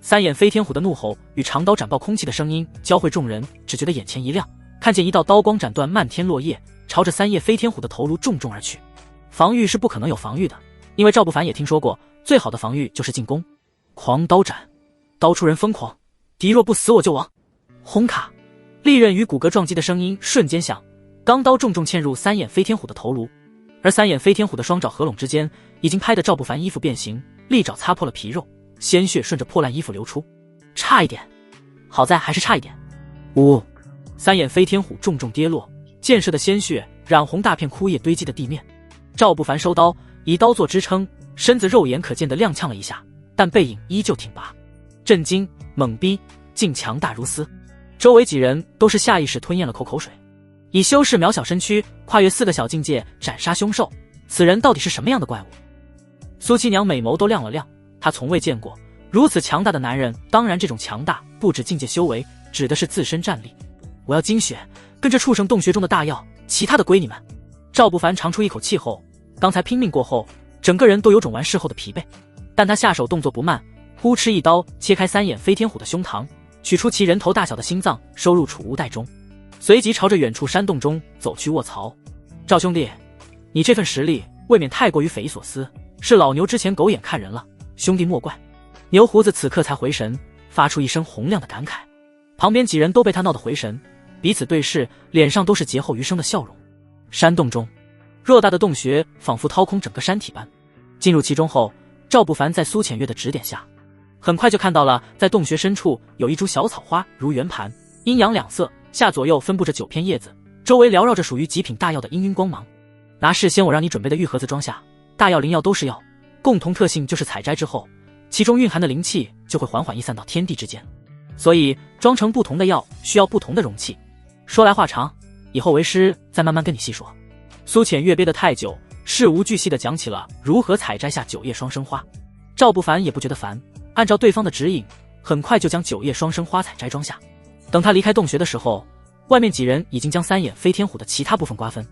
三眼飞天虎的怒吼与长刀斩爆空气的声音交汇，众人只觉得眼前一亮，看见一道刀光斩断漫天落叶，朝着三叶飞天虎的头颅重重而去。防御是不可能有防御的，因为赵不凡也听说过，最好的防御就是进攻。狂刀斩，刀出人疯狂，敌若不死我就亡。轰卡！利刃与骨骼撞击的声音瞬间响，钢刀重重嵌入三眼飞天虎的头颅，而三眼飞天虎的双爪合拢之间，已经拍得赵不凡衣服变形，利爪擦破了皮肉，鲜血顺着破烂衣服流出。差一点，好在还是差一点。呜！三眼飞天虎重重跌落，溅射的鲜血染红大片枯叶堆积的地面。赵不凡收刀，以刀做支撑，身子肉眼可见的踉跄了一下，但背影依旧挺拔。震惊、懵逼、竟强大如斯，周围几人都是下意识吞咽了口水。以修士渺小身躯跨越4个小境界斩杀凶兽，此人到底是什么样的怪物？苏七娘美眸都亮了亮，她从未见过如此强大的男人。当然这种强大不止境界修为，指的是自身战力。我要精血，跟这畜生洞穴中的大药，其他的归你们。赵不凡长出一口气后，刚才拼命过后，整个人都有种完事后的疲惫，但他下手动作不慢，呼哧一刀切开三眼飞天虎的胸膛，取出其人头大小的心脏，收入储物袋中，随即朝着远处山洞中走去卧槽。赵兄弟，你这份实力未免太过于匪夷所思，是老牛之前狗眼看人了，兄弟莫怪。牛胡子此刻才回神，发出一声洪亮的感慨。旁边几人都被他闹得回神，彼此对视，脸上都是劫后余生的笑容。山洞中，偌大的洞穴仿佛掏空整个山体般。进入其中后，赵不凡在苏浅月的指点下，很快就看到了在洞穴深处有一株小草花，如圆盘，阴阳两色，下左右分布着9片叶子，周围缭绕着属于极品大药的氤氲光芒。拿事先我让你准备的玉盒子装下，大药灵药都是药，共同特性就是采摘之后，其中蕴含的灵气就会缓缓溢散到天地之间，所以装成不同的药需要不同的容器。说来话长，以后为师再慢慢跟你细说。苏浅月憋得太久，事无巨细地讲起了如何采摘下9叶双生花。赵不凡也不觉得烦，按照对方的指引，很快就将9叶双生花采摘装下。等他离开洞穴的时候，外面几人已经将三眼飞天虎的其他部分瓜分，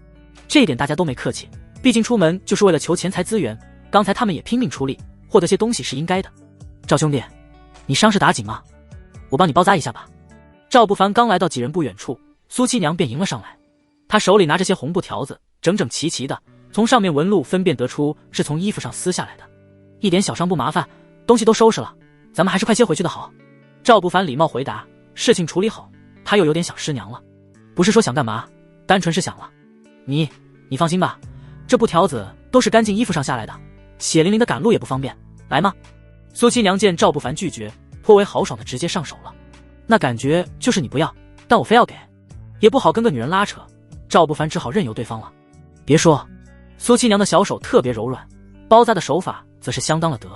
这一点大家都没客气，毕竟出门就是为了求钱财资源，刚才他们也拼命出力，获得些东西是应该的。赵兄弟，你伤势打紧吗？我帮你包扎一下吧。赵不凡刚来到几人不远处，苏七娘便迎了上来，她手里拿着些红布条子，整整齐齐的，从上面纹路分辨得出是从衣服上撕下来的。一点小伤不麻烦，东西都收拾了，咱们还是快些回去的好。赵不凡礼貌回答，事情处理好，他又有点想师娘了。不是说想干嘛，单纯是想了。你放心吧，这布条子都是干净衣服上下来的，血淋淋的赶路也不方便，来吗？苏七娘见赵不凡拒绝，颇为豪爽的直接上手了。那感觉就是你不要，但我非要给，也不好跟个女人拉扯，赵不凡只好任由对方了。别说，苏七娘的小手特别柔软，包扎的手法则是相当了得。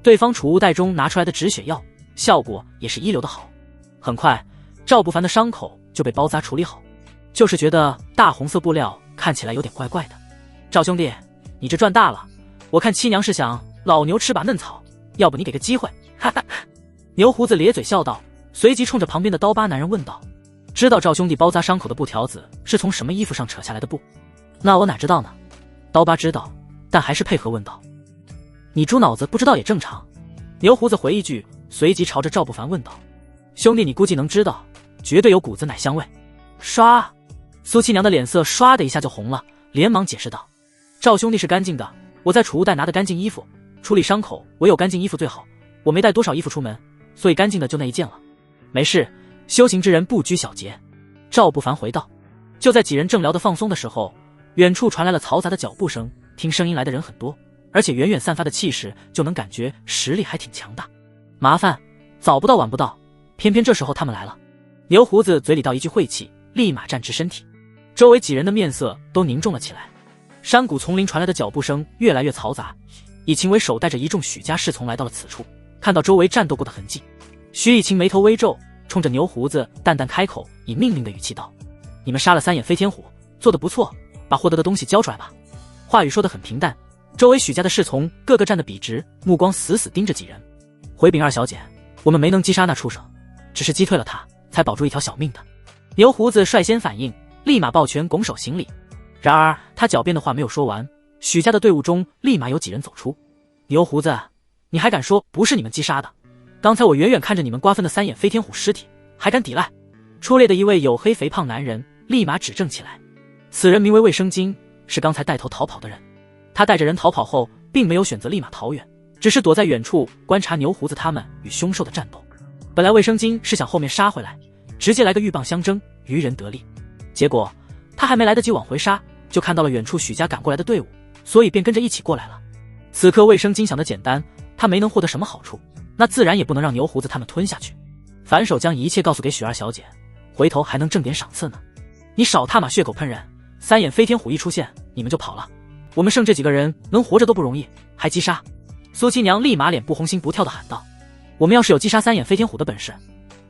对方储物袋中拿出来的止血药，效果也是一流的好。很快，赵不凡的伤口就被包扎处理好，就是觉得大红色布料看起来有点怪怪的。赵兄弟，你这赚大了，我看七娘是想老牛吃把嫩草，要不你给个机会，哈哈。牛胡子咧嘴笑道，随即冲着旁边的刀疤男人问道：知道赵兄弟包扎伤口的布条子是从什么衣服上扯下来的布？那我哪知道呢？刀疤知道，但还是配合问道。你猪脑子不知道也正常。牛胡子回一句，随即朝着赵不凡问道：兄弟，你估计能知道，绝对有股子奶香味。刷，苏七娘的脸色唰的一下就红了，连忙解释道：赵兄弟是干净的，我在储物袋拿的干净衣服，处理伤口唯有干净衣服最好，我没带多少衣服出门，所以干净的就那一件了。没事，修行之人不拘小节。赵不凡回道。就在几人正聊得放松的时候，远处传来了嘈杂的脚步声，听声音来的人很多，而且远远散发的气势就能感觉实力还挺强大。麻烦，早不到晚不到，偏偏这时候他们来了。牛胡子嘴里道一句晦气，立马站直身体。周围几人的面色都凝重了起来。山谷丛林传来的脚步声越来越嘈杂，以秦为首带着一众许家侍从来到了此处，看到周围战斗过的痕迹，徐以勤眉头微皱，冲着牛胡子淡淡开口，以命令的语气道：你们杀了三眼飞天虎，做得不错，把获得的东西交出来吧。话语说得很平淡，周围许家的侍从个个站得笔直，目光死死盯着几人。回禀二小姐，我们没能击杀那畜生，只是击退了他，才保住一条小命的。牛胡子率先反应，立马抱拳拱手行礼。然而他狡辩的话没有说完，许家的队伍中立马有几人走出。牛胡子，你还敢说不是你们击杀的？刚才我远远看着你们瓜分的三眼飞天虎尸体，还敢抵赖？出列的一位黝黑肥胖男人立马指证起来，此人名为卫生巾，是刚才带头逃跑的人。他带着人逃跑后，并没有选择立马逃远，只是躲在远处观察牛胡子他们与凶兽的战斗。本来卫生巾是想后面杀回来，直接来个鹬蚌相争，渔人得利。结果他还没来得及往回杀，就看到了远处许家赶过来的队伍，所以便跟着一起过来了。此刻卫生巾想的简单，他没能获得什么好处，那自然也不能让牛胡子他们吞下去，反手将一切告诉给许二小姐，回头还能挣点赏赐呢。你少他妈血口喷人，三眼飞天虎一出现你们就跑了，我们剩这几个人能活着都不容易，还击杀。苏七娘立马脸不红心不跳的喊道：我们要是有击杀三眼飞天虎的本事，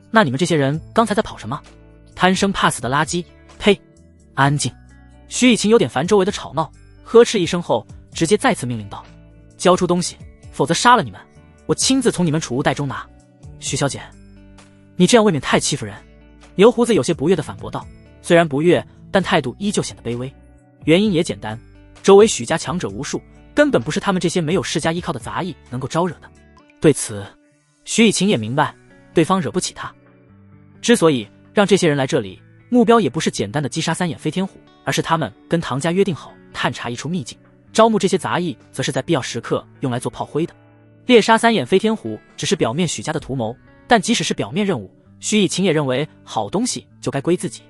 那你们这些人刚才在跑什么？贪生怕死的垃圾！呸！安静！徐以勤有点烦周围的吵闹，呵斥一声后，直接再次命令道：交出东西，否则杀了你们，我亲自从你们储物袋中拿。徐小姐，你这样未免太欺负人。牛胡子有些不悦地反驳道，虽然不悦，但态度依旧显得卑微。原因也简单，周围许家强者无数，根本不是他们这些没有世家依靠的杂役能够招惹的。对此，徐以勤也明白，对方惹不起他。之所以让这些人来这里，目标也不是简单的击杀三眼飞天虎，而是他们跟唐家约定好探查一处秘境，招募这些杂役则是在必要时刻用来做炮灰的。猎杀三眼飞天虎只是表面许家的图谋，但即使是表面任务，徐以勤也认为好东西就该归自己，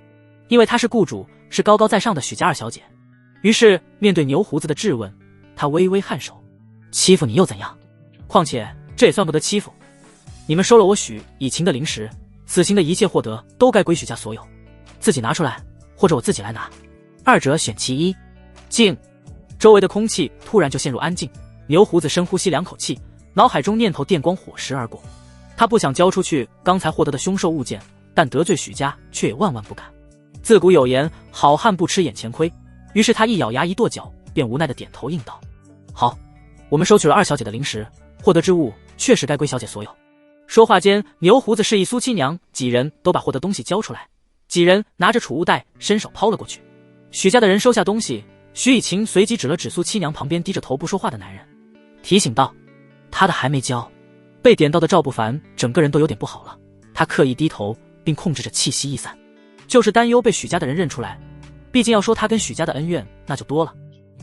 因为他是雇主，是高高在上的许家二小姐。于是面对牛胡子的质问，他微微颔首：欺负你又怎样？况且这也算不得欺负，你们收了我许以勤的灵石，此行的一切获得都该归许家所有，自己拿出来，或者我自己来拿，二者选其一。静！周围的空气突然就陷入安静。牛胡子深呼吸两口气，脑海中念头电光火石而过。他不想交出去刚才获得的凶兽物件，但得罪许家却也万万不敢。自古有言，好汉不吃眼前亏。于是他一咬牙一跺脚，便无奈的点头应道：好，我们收取了二小姐的灵石，获得之物确实该归小姐所有。说话间，牛胡子示意苏七娘几人都把获得东西交出来，几人拿着储物袋伸手抛了过去。许家的人收下东西，徐以勤随即指了指苏七娘旁边低着头不说话的男人，提醒道：他的还没交。被点到的赵不凡整个人都有点不好了，他刻意低头并控制着气息一散，就是担忧被许家的人认出来，毕竟要说他跟许家的恩怨那就多了。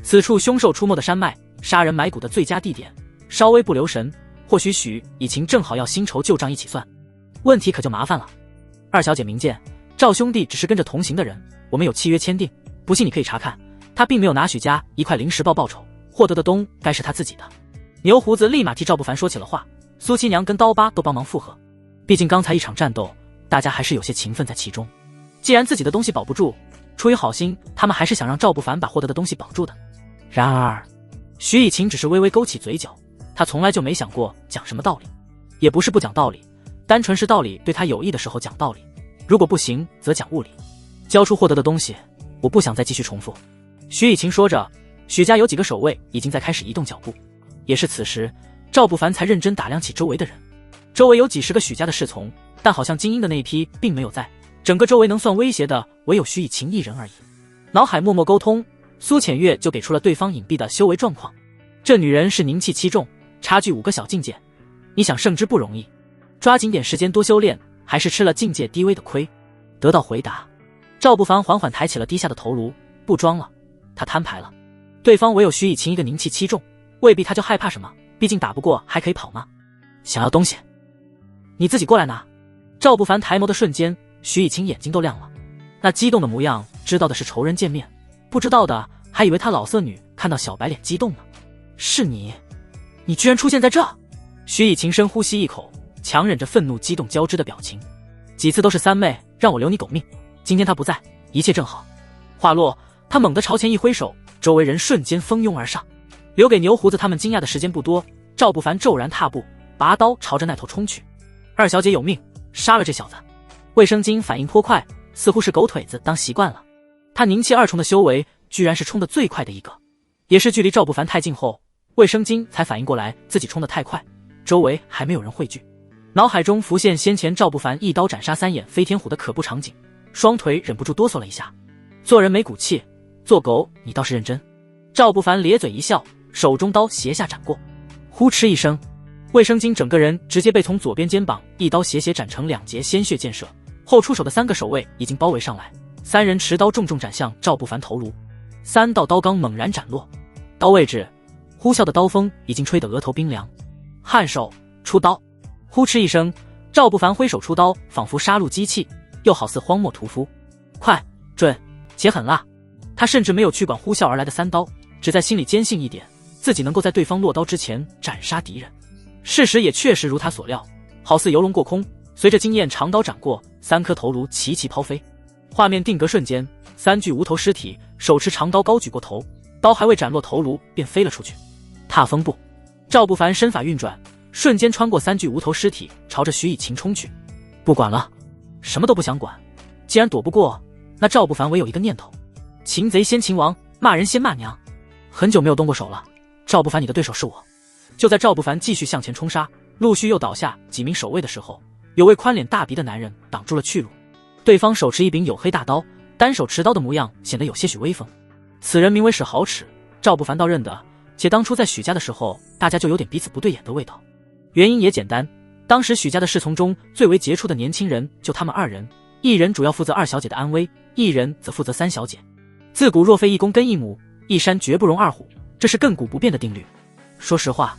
此处凶兽出没的山脉，杀人埋骨的最佳地点，稍微不留神，或许许以勤正好要新仇旧账一起算，问题可就麻烦了。二小姐明鉴，赵兄弟只是跟着同行的人，我们有契约签订，不信你可以查看，他并没有拿许家一块灵石报仇，获得的东该是他自己的。牛胡子立马替赵不凡说起了话，苏七娘跟刀疤都帮忙附和，毕竟刚才一场战斗，大家还是有些情分在其中。既然自己的东西保不住，出于好心，他们还是想让赵不凡把获得的东西绑住的。然而，徐以晴只是微微勾起嘴角，她从来就没想过讲什么道理，也不是不讲道理，单纯是道理对她有益的时候讲道理，如果不行则讲物理。交出获得的东西，我不想再继续重复。徐以晴说着，许家有几个守卫已经在开始移动脚步。也是此时，赵不凡才认真打量起周围的人。周围有几十个许家的侍从，但好像精英的那一批并没有在，整个周围能算威胁的唯有徐以晴一人而已。脑海默默沟通，苏浅月就给出了对方隐蔽的修为状况。这女人是宁气7重，差距5个小境界，你想胜之不容易，抓紧点时间多修炼，还是吃了境界低微的亏？得到回答，赵不凡缓缓抬起了低下的头颅，不装了，他摊牌了。对方唯有徐以晴一个宁气7重，未必他就害怕什么，毕竟打不过还可以跑吗？想要东西，你自己过来拿。赵不凡抬眸的瞬间，徐以晴眼睛都亮了，那激动的模样，知道的是仇人见面，不知道的还以为他老色女看到小白脸激动呢。是你居然出现在这！徐以晴深呼吸一口，强忍着愤怒激动交织的表情。几次都是三妹让我留你狗命，今天她不在，一切正好。话落，他猛地朝前一挥手，周围人瞬间蜂拥而上。留给牛胡子他们惊讶的时间不多，赵不凡骤然踏步，拔刀朝着那头冲去。二小姐有命，杀了这小子！卫生巾反应颇快，似乎是狗腿子当习惯了。他宁气2重的修为，居然是冲得最快的一个。也是距离赵不凡太近后，卫生巾才反应过来自己冲得太快，周围还没有人汇聚。脑海中浮现先前赵不凡一刀斩杀3眼飞天虎的可怖场景，双腿忍不住哆嗦了一下。做人没骨气，做狗你倒是认真。赵不凡咧嘴一笑，手中刀斜下斩过，呼哧一声，卫生巾整个人直接被从左边肩膀一刀斜斩成2截，鲜血溅射。后出手的3个守卫已经包围上来，3人持刀重重斩向赵不凡头颅，3道刀钢猛然斩落，刀位置呼啸的刀锋已经吹得额头冰凉。颔首出刀，呼哧一声，赵不凡挥手出刀，仿佛杀戮机器，又好似荒漠屠夫，快准且狠辣。他甚至没有去管呼啸而来的3刀，只在心里坚信一点，自己能够在对方落刀之前斩杀敌人。事实也确实如他所料，好似游龙过空，随着惊艳长刀斩过，3颗头颅齐齐抛飞。画面定格瞬间，3具无头尸体手持长刀高举过头，刀还未斩落头颅便飞了出去。踏风步，赵不凡身法运转，瞬间穿过3具无头尸体，朝着徐以晴冲去。不管了，什么都不想管，既然躲不过，那赵不凡唯有一个念头：擒贼先擒王，骂人先骂娘。很久没有动过手了，赵不凡你的对手是我。就在赵不凡继续向前冲杀，陆续又倒下几名守卫的时候，有位宽脸大鼻的男人挡住了去路。对方手持一柄黝黑大刀，单手持刀的模样显得有些许威风。此人名为史豪齿，赵不凡倒认得，且当初在许家的时候，大家就有点彼此不对眼的味道。原因也简单，当时许家的侍从中最为杰出的年轻人就他们2人，一人主要负责2小姐的安危，一人则负责3小姐。自古若非一公跟一母，一山绝不容2虎，这是亘古不变的定律。说实话，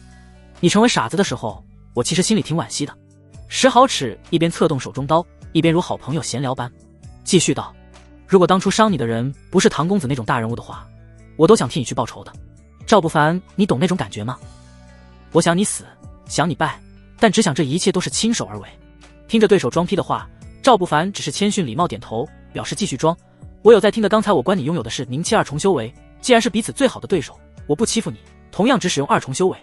你成为傻子的时候，我其实心里挺惋惜的。史豪齿一边侧动手中刀，一边如好朋友闲聊般继续道：如果当初伤你的人不是唐公子那种大人物的话，我都想替你去报仇的。赵不凡，你懂那种感觉吗？我想你死，想你败，但只想这一切都是亲手而为。听着对手装批的话，赵不凡只是谦逊礼貌点头，表示继续装。我有在听的，刚才我观你拥有的是宁气2重修为，既然是彼此最好的对手，我不欺负你，同样只使用2重修为。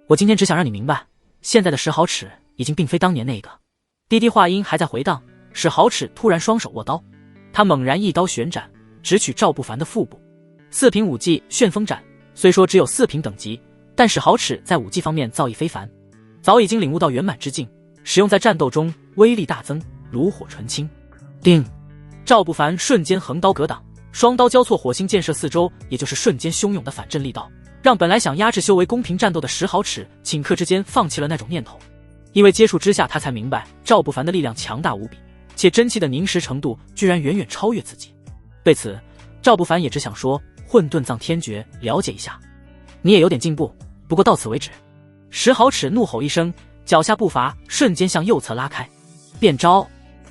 我今天只想让你明白，现在的史豪齿已经并非当年那个。滴滴话音还在回荡，史豪齿突然双手握刀，他猛然一刀旋斩，直取赵不凡的腹部。4品武技旋风斩，虽说只有4品等级，但史豪齿在武技方面造诣非凡，早已经领悟到圆满之境，使用在战斗中威力大增，炉火纯青。定，赵不凡瞬间横刀格挡，双刀交错，火星溅射四周，也就是瞬间汹涌的反震力道，让本来想压制修为公平战斗的史豪齿顷刻之间放弃了那种念头。因为接触之下，他才明白赵不凡的力量强大无比，且真气的凝实程度居然远远超越自己。对此，赵不凡也只想说混沌藏天诀了解一下，你也有点进步，不过到此为止。史豪齿怒吼一声，脚下步伐瞬间向右侧拉开，变招，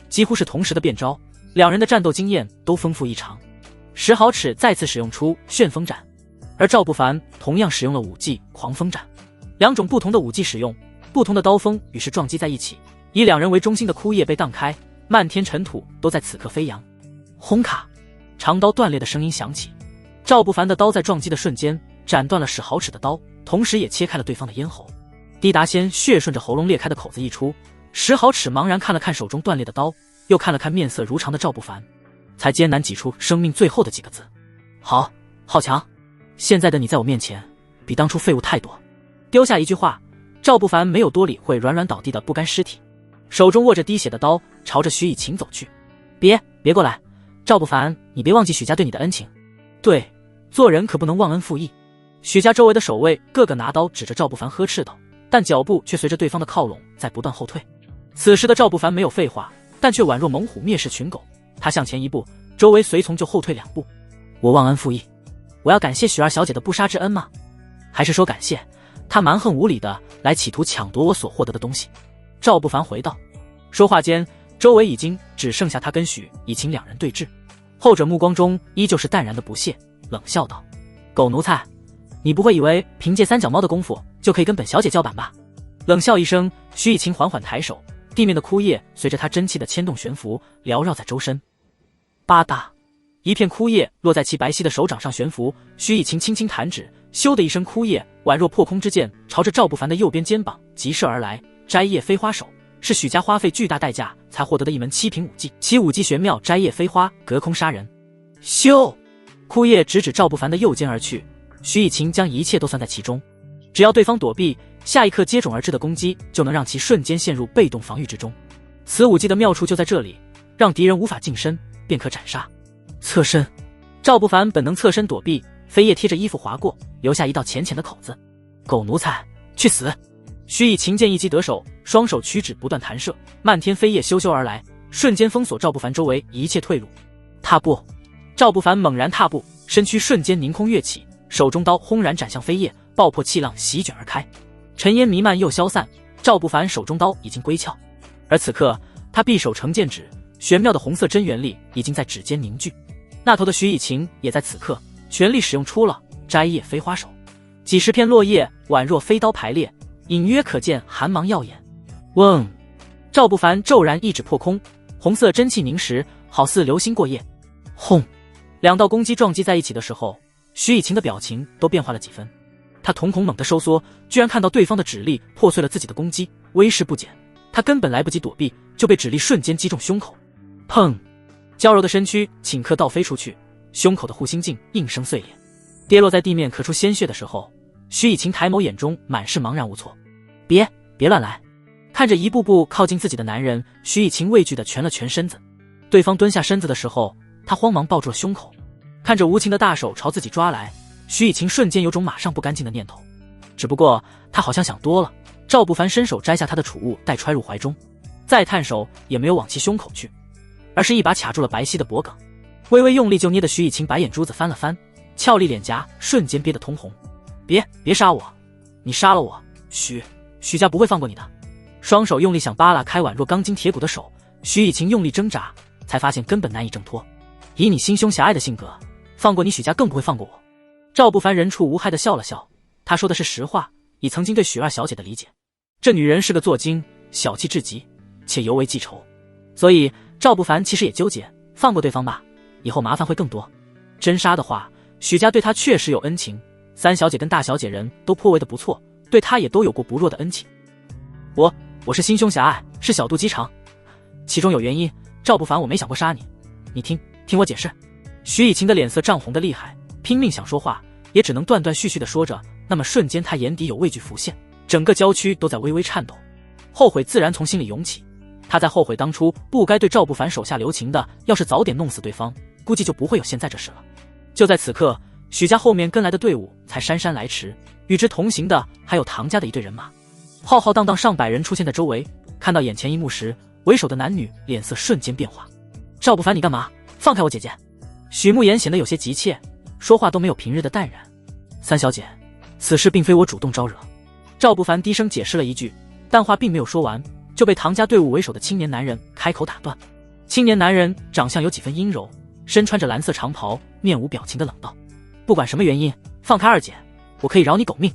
几乎是同时的变招，两人的战斗经验都丰富异常。史豪齿再次使用出旋风斩，而赵不凡同样使用了武技狂风斩。2种不同的武技使用，不同的刀锋于是撞击在一起，以2人为中心的枯叶被荡开，漫天尘土都在此刻飞扬。轰卡！长刀断裂的声音响起。赵不凡的刀在撞击的瞬间斩断了10毫尺的刀，同时也切开了对方的咽喉。滴答鲜血顺着喉咙裂开的口子溢出，10毫尺茫然看了看手中断裂的刀，又看了看面色如常的赵不凡，才艰难挤出生命最后的几个字：好强，现在的你在我面前比当初废物太多。丢下一句话，赵不凡没有多理会软软倒地的不甘尸体，手中握着滴血的刀朝着徐以晴走去。别过来，赵不凡，你别忘记许家对你的恩情。对，做人可不能忘恩负义。许家周围的守卫个个拿刀指着赵不凡呵斥道，但脚步却随着对方的靠拢在不断后退。此时的赵不凡没有废话，但却宛若猛虎蔑视群狗，他向前一步，周围随从就后退2步。我忘恩负义，我要感谢许二小姐的不杀之恩吗？还是说感谢她蛮横无理的来企图抢夺我所获得的东西？赵不凡回道。说话间，周围已经只剩下他跟许以晴2人对峙，后者目光中依旧是淡然的不屑，冷笑道：狗奴才，你不会以为凭借3脚猫的功夫就可以跟本小姐叫板吧？冷笑一声，徐以晴缓缓抬手，地面的枯叶随着他真气的牵动悬浮，缭绕在周身。吧嗒，一片枯叶落在其白皙的手掌上悬浮，徐以晴轻轻弹指，咻的一声，枯叶宛若破空之箭，朝着赵不凡的右边肩膀急射而来。摘叶飞花手是许家花费巨大代价才获得的一门7品武技，其武技玄妙，摘叶飞花，隔空杀人。咻，枯叶直指赵不凡的右肩而去，徐以晴将一切都算在其中，只要对方躲避，下一刻接踵而至的攻击就能让其瞬间陷入被动防御之中。此武技的妙处就在这里，让敌人无法近身便可斩杀。侧身，赵不凡本能侧身躲避，飞叶贴着衣服划过，留下一道浅浅的口子。狗奴才，去死！徐以晴见一击得手，双手屈指不断弹射，漫天飞叶咻咻而来，瞬间封锁赵不凡周围一切退路。踏步，赵不凡猛然踏步，身躯瞬间凌空跃起，手中刀轰然斩向飞叶，爆破气浪席卷而开，尘烟弥漫又消散。赵不凡手中刀已经归鞘，而此刻他匕首成剑指，玄妙的红色真元力已经在指尖凝聚。那头的徐以晴也在此刻全力使用出了摘叶飞花手，几十片落叶宛若飞刀排列，隐约可见寒芒耀眼。嗡！赵不凡骤然一指破空，红色真气凝实，好似流星过夜。轰！两道攻击撞击在一起的时候，徐以晴的表情都变化了几分。他瞳孔猛地收缩，居然看到对方的指力破碎了自己的攻击，威势不减。他根本来不及躲避，就被指力瞬间击中胸口。砰！娇柔的身躯顷刻倒飞出去，胸口的护心镜应声碎裂，跌落在地面咳出鲜血的时候，徐以晴抬眸，眼中满是茫然无措。别乱来！看着一步步靠近自己的男人，徐以晴畏惧地蜷了蜷身子。对方蹲下身子的时候，他慌忙抱住了胸口，看着无情的大手朝自己抓来，徐以晴瞬间有种马上不干净的念头。只不过他好像想多了，赵不凡伸手摘下他的储物袋揣入怀中，再探手也没有往其胸口去，而是一把卡住了白皙的脖颈，微微用力就捏得徐以晴白眼珠子翻了翻，俏丽脸颊瞬间憋得通红。别杀我！你杀了我，许家不会放过你的！双手用力想扒拉开宛若钢筋铁骨的手，徐以晴用力挣扎，才发现根本难以挣脱。以你心胸狭隘的性格，放过你许家更不会放过我。赵不凡人畜无害地笑了笑，他说的是实话，以曾经对许二小姐的理解，这女人是个作精，小气至极，且尤为记仇，所以赵不凡其实也纠结，放过对方吧，以后麻烦会更多。真杀的话，许家对他确实有恩情，3小姐跟大小姐人都颇为的不错，对他也都有过不弱的恩情。我是心胸狭隘，是小肚鸡肠，其中有原因。赵不凡，我没想过杀你，你听我解释。徐以晴的脸色涨红的厉害，拼命想说话，也只能断断续续地说着。那么瞬间，他眼底有畏惧浮现，整个娇躯都在微微颤抖，后悔自然从心里涌起。他在后悔当初不该对赵不凡手下留情的，要是早点弄死对方，估计就不会有现在这事了。就在此刻，许家后面跟来的队伍才姗姗来迟，与之同行的还有唐家的一队人马，浩浩荡荡上百人出现在周围。看到眼前一幕时，为首的男女脸色瞬间变化。赵不凡，你干嘛？放开我姐姐！许慕言显得有些急切，说话都没有平日的淡然。3小姐，此事并非我主动招惹。赵不凡低声解释了一句，但话并没有说完，就被唐家队伍为首的青年男人开口打断。青年男人长相有几分阴柔，身穿着蓝色长袍，面无表情的冷道：不管什么原因，放开二姐，我可以饶你狗命。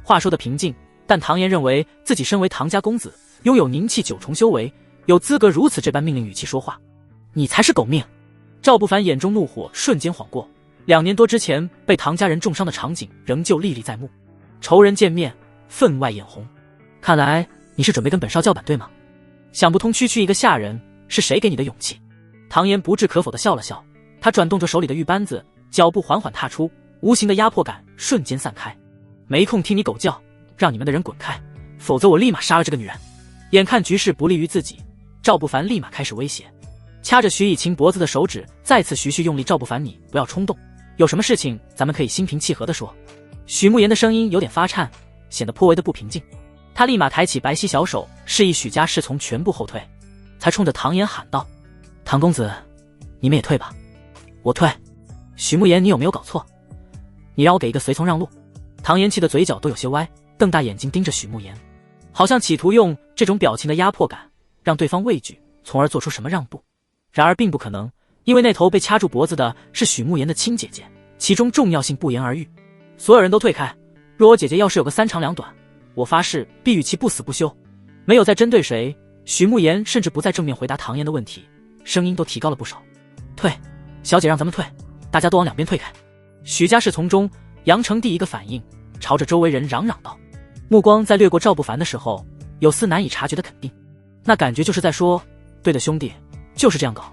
话说的平静，但唐岩认为自己身为唐家公子，拥有凝气9重修为，有资格如此这般命令语气说话。你才是狗命！赵不凡眼中怒火瞬间晃过，2年多之前被唐家人重伤的场景仍旧历历在目。仇人见面，分外眼红。看来你是准备跟本少叫板对吗？想不通区区一个下人，是谁给你的勇气？唐岩不置可否地笑了笑，他转动着手里的玉扳子，脚步缓缓踏出，无形的压迫感瞬间散开。没空听你狗叫，让你们的人滚开，否则我立马杀了这个女人。眼看局势不利于自己，赵不凡立马开始威胁，掐着徐以晴脖子的手指再次徐徐用力。赵不凡，你不要冲动，有什么事情咱们可以心平气和地说。许慕言的声音有点发颤，显得颇为的不平静。他立马抬起白皙小手，示意许家侍从全部后退，才冲着唐岩喊道：唐公子，你们也退吧。我退。许慕言，你有没有搞错？你让我给一个随从让路？唐岩气的嘴角都有些歪，瞪大眼睛盯着许慕言，好像企图用这种表情的压迫感让对方畏惧，从而做出什么让步。然而并不可能，因为那头被掐住脖子的是许慕言的亲姐姐，其中重要性不言而喻。所有人都退开，若我姐姐要是有个3长2短，我发誓必与其不死不休。没有再针对谁，许慕言甚至不再正面回答唐岩的问题，声音都提高了不少。退，小姐让咱们退，大家都往两边退开。许家侍从中，杨成第一个反应，朝着周围人嚷嚷道，目光在掠过赵不凡的时候，有丝难以察觉的肯定，那感觉就是在说，对的兄弟，就是这样搞。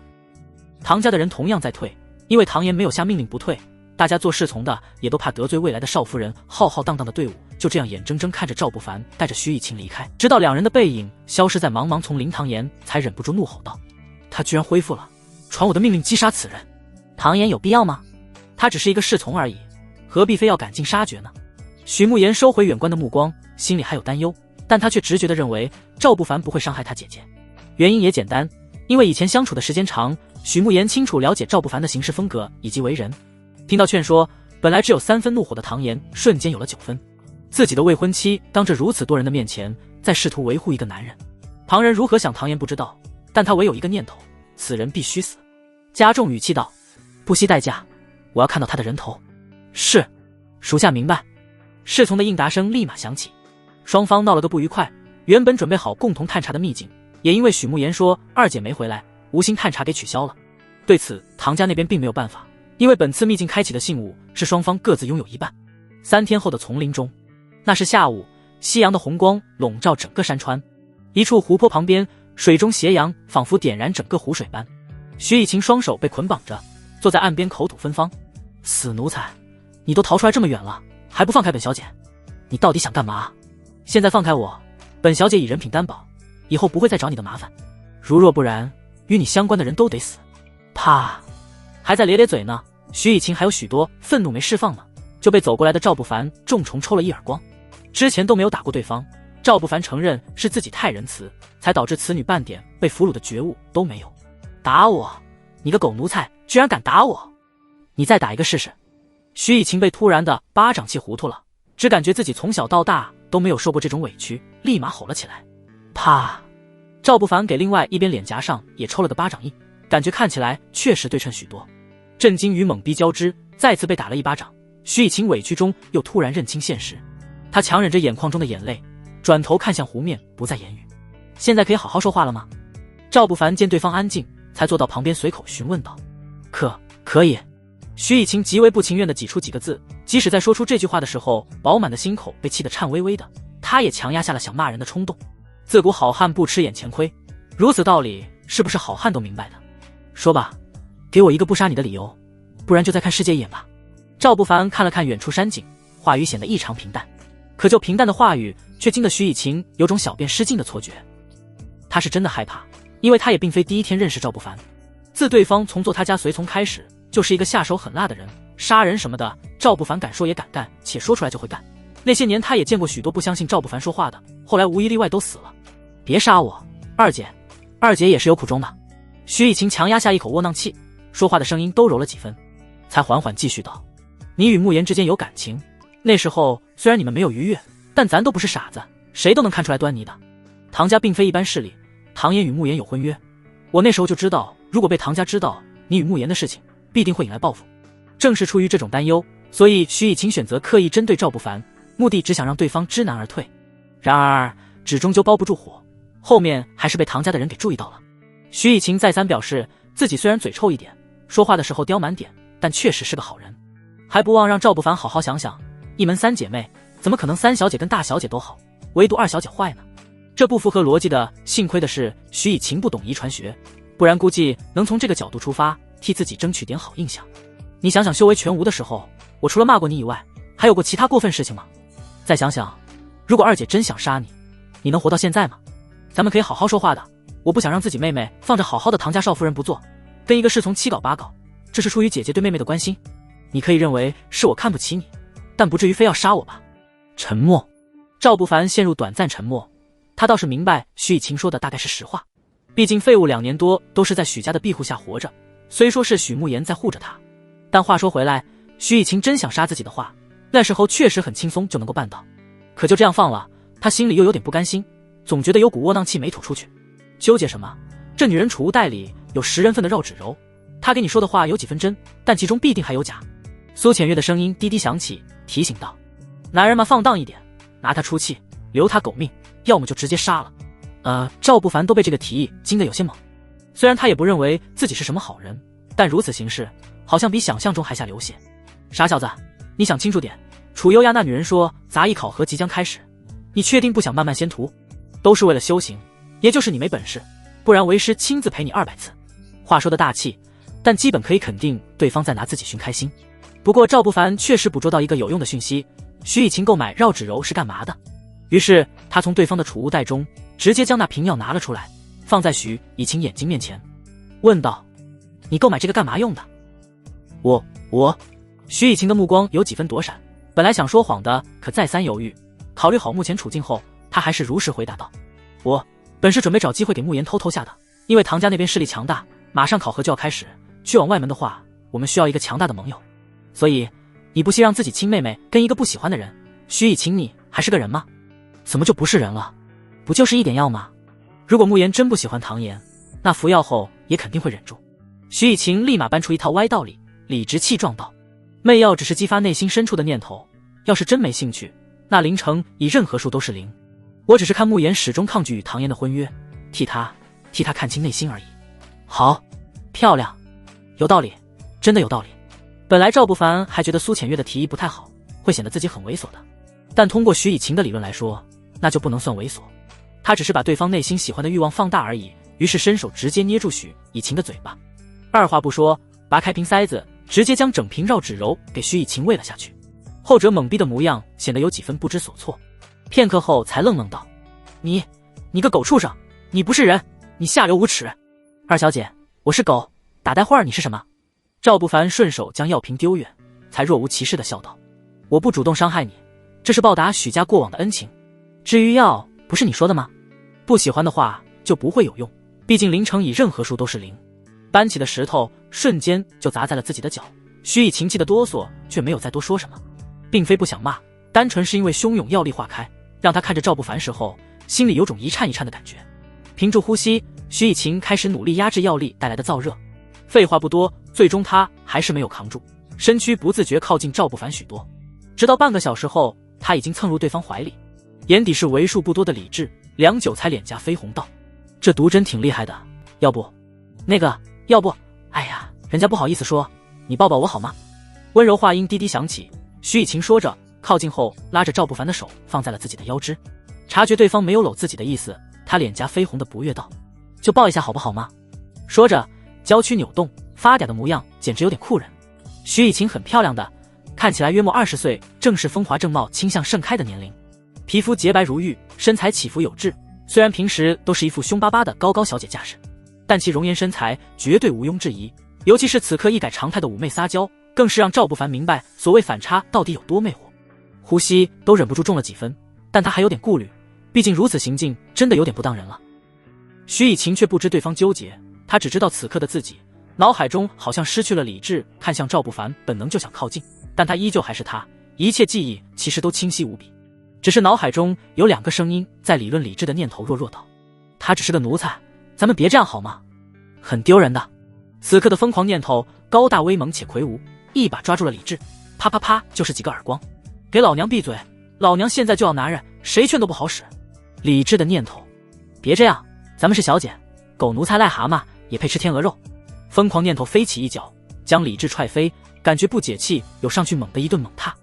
唐家的人同样在退，因为唐岩没有下命令不退，大家做侍从的也都怕得罪未来的少夫人。浩浩荡荡的队伍就这样眼睁睁看着赵不凡带着徐以晴离开，直到2人的背影消失在茫茫丛林，唐岩才忍不住怒吼道，他居然恢复了，传我的命令击杀此人。唐岩有必要吗？他只是一个侍从而已，何必非要赶尽杀绝呢？许慕言收回远观的目光，心里还有担忧，但他却直觉地认为赵不凡不会伤害他姐姐。原因也简单，因为以前相处的时间长，许慕言清楚了解赵不凡的行事风格以及为人。听到劝说，本来只有3分怒火的唐岩瞬间有了9分。自己的未婚妻当着如此多人的面前在试图维护一个男人，旁人如何想唐岩不知道，但他唯有一个念头，此人必须死。加重语气道，不惜代价，我要看到他的人头。是，属下明白。侍从的应答声立马响起。双方闹了个不愉快，原本准备好共同探查的秘境，也因为许慕言说二姐没回来，无心探查给取消了。对此唐家那边并没有办法，因为本次秘境开启的信物是双方各自拥有一半。3天后的丛林中，那是下午，夕阳的红光笼罩整个山川，一处湖泊旁边，水中斜阳仿佛点燃整个湖水般。徐以晴双手被捆绑着，坐在岸边口吐芬芳。死奴才，你都逃出来这么远了，还不放开本小姐？你到底想干嘛？现在放开我，本小姐以人品担保，以后不会再找你的麻烦。如若不然，与你相关的人都得死。啪！还在咧咧嘴呢，徐以晴还有许多愤怒没释放呢，就被走过来的赵不凡重重抽了一耳光。之前都没有打过对方，赵不凡承认是自己太仁慈，才导致此女半点被俘虏的觉悟都没有。打我！你个狗奴才，居然敢打我！你再打一个试试！徐以晴被突然的巴掌气糊涂了，只感觉自己从小到大都没有受过这种委屈，立马吼了起来。啪！赵不凡给另外一边脸颊上也抽了个巴掌印，感觉看起来确实对称许多。震惊与懵逼交织，再次被打了一巴掌。徐以晴委屈中又突然认清现实，他强忍着眼眶中的眼泪，转头看向湖面，不再言语。现在可以好好说话了吗？赵不凡见对方安静，才坐到旁边随口询问道。可以。徐以晴极为不情愿地挤出几个字，即使在说出这句话的时候，饱满的心口被气得颤巍巍的，他也强压下了想骂人的冲动。自古好汉不吃眼前亏，如此道理是不是好汉都明白的？说吧，给我一个不杀你的理由，不然就再看世界一眼吧。赵不凡看了看远处山景，话语显得异常平淡，可就平淡的话语却惊得徐以晴有种小便失禁的错觉。他是真的害怕，因为他也并非第一天认识赵不凡，自对方从做他家随从开始，就是一个下手狠辣的人，杀人什么的赵不凡敢说也敢干，且说出来就会干。那些年他也见过许多不相信赵不凡说话的，后来无一例外都死了。别杀我，二姐也是有苦衷的。徐以晴强压下一口窝囊气，说话的声音都柔了几分，才缓缓继续道，你与慕言之间有感情，那时候虽然你们没有逾越，但咱都不是傻子，谁都能看出来端倪的。唐家并非一般势力，唐岩与慕言有婚约，我那时候就知道，如果被唐家知道你与慕言的事情，必定会引来报复。正是出于这种担忧，所以徐以晴选择刻意针对赵不凡，目的只想让对方知难而退。然而纸终究包不住火，后面还是被唐家的人给注意到了。徐以晴再三表示自己虽然嘴臭一点，说话的时候刁蛮点，但确实是个好人。还不忘让赵不凡好好想想，一门三姐妹，怎么可能三小姐跟大小姐都好，唯独二小姐坏呢？这不符合逻辑的。幸亏的是徐以晴不懂遗传学，不然估计能从这个角度出发，替自己争取点好印象。你想想修为全无的时候，我除了骂过你以外，还有过其他过分事情吗？再想想，如果二姐真想杀你，你能活到现在吗？咱们可以好好说话的，我不想让自己妹妹放着好好的唐家少夫人不做，跟一个侍从七搞八搞，这是出于姐姐对妹妹的关心。你可以认为是我看不起你，但不至于非要杀我吧。沉默。赵不凡陷入短暂沉默，他倒是明白徐以晴说的大概是实话，毕竟废物2年多都是在许家的庇护下活着，虽说是许慕言在护着他，但话说回来，徐以晴真想杀自己的话，那时候确实很轻松就能够办到。可就这样放了，他心里又有点不甘心，总觉得有股窝囊气没吐出去。纠结什么？这女人储物袋里有10人份的绕指柔，她给你说的话有几分真，但其中必定还有假。苏浅月的声音低低响起，提醒道：男人嘛，放荡一点，拿他出气，留他狗命，要么就直接杀了。赵不凡都被这个提议惊得有些懵。虽然他也不认为自己是什么好人，但如此行事好像比想象中还下流些。傻小子，你想清楚点，楚优雅那女人说杂役考核即将开始，你确定不想慢慢先图？都是为了修行，也就是你没本事，不然为师亲自陪你200次。话说的大气，但基本可以肯定对方在拿自己寻开心。不过赵不凡确实捕捉到一个有用的讯息，徐以晴购买绕指柔是干嘛的？于是他从对方的储物袋中直接将那瓶药拿了出来，放在徐以晴眼睛面前，问道：你购买这个干嘛用的？我徐以晴的目光有几分躲闪，本来想说谎的，可再三犹豫，考虑好目前处境后，他还是如实回答道：我本是准备找机会给慕言偷下的，因为唐家那边势力强大，马上考核就要开始，去往外门的话，我们需要一个强大的盟友，所以你不惜让自己亲妹妹跟一个不喜欢的人，徐以晴你还是个人吗？怎么就不是人了？不就是一点药吗？如果慕言真不喜欢唐言，那服药后也肯定会忍住。徐以晴立马搬出一套歪道理，理直气壮道：媚药只是激发内心深处的念头，要是真没兴趣，那0乘以任何数都是0。我只是看慕言始终抗拒与唐言的婚约，替他看清内心而已。好，漂亮，有道理，真的有道理。本来赵不凡还觉得苏浅月的提议不太好，会显得自己很猥琐的，但通过徐以晴的理论来说，那就不能算猥琐，他只是把对方内心喜欢的欲望放大而已。于是伸手直接捏住许以晴的嘴巴，二话不说，拔开瓶塞子，直接将整瓶绕指柔给徐以晴喂了下去。后者懵逼的模样显得有几分不知所措，片刻后才愣愣道：你个狗畜生，你不是人，你下流无耻。二小姐，我是狗，打呆话你是什么？赵不凡顺手将药瓶丢远，才若无其事地笑道：我不主动伤害你，这是报答许家过往的恩情。至于药，不是你说的吗？不喜欢的话就不会有用，毕竟0乘以任何数都是0。搬起的石头瞬间就砸在了自己的脚，徐以晴气得哆嗦，却没有再多说什么，并非不想骂，单纯是因为汹涌药力化开，让他看着赵不凡时候，心里有种一颤一颤的感觉。屏住呼吸，徐以晴开始努力压制药力带来的燥热。废话不多，最终他还是没有扛住，身躯不自觉靠近赵不凡许多，直到半个小时后，他已经蹭入对方怀里，眼底是为数不多的理智，良久才脸颊绯红道：这毒针挺厉害的，要不哎呀，人家不好意思说，你抱抱我好吗？温柔话音低低响起，徐以晴说着，靠近后拉着赵不凡的手放在了自己的腰肢，察觉对方没有搂自己的意思，他脸颊绯红的不悦道：就抱一下好不好吗？说着娇躯扭动，发嗲的模样简直有点酷人。徐以晴很漂亮的，看起来约莫20岁，正是风华正茂倾向盛开的年龄，皮肤洁白如玉，身材起伏有致，虽然平时都是一副凶巴巴的高小姐架势，但其容颜身材绝对毋庸置疑，尤其是此刻一改常态的妩媚撒娇，更是让赵不凡明白所谓反差到底有多魅惑。呼吸都忍不住重了几分，但他还有点顾虑，毕竟如此行径真的有点不当人了。徐以晴却不知对方纠结，他只知道此刻的自己脑海中好像失去了理智，看向赵不凡本能就想靠近，但他依旧还是他，一切记忆其实都清晰无比，只是脑海中有2个声音在理论理智的念头弱道：他只是个奴才，咱们别这样好吗？很丢人的。此刻的疯狂念头高大威猛且魁梧，一把抓住了理智，啪啪啪就是几个耳光，给老娘闭嘴，老娘现在就要男人，谁劝都不好使。理智的念头：别这样，咱们是小姐，狗奴才癞蛤蟆也配吃天鹅肉。疯狂念头飞起一脚，将李治踹飞，感觉不解气，有上去猛地一顿猛踏，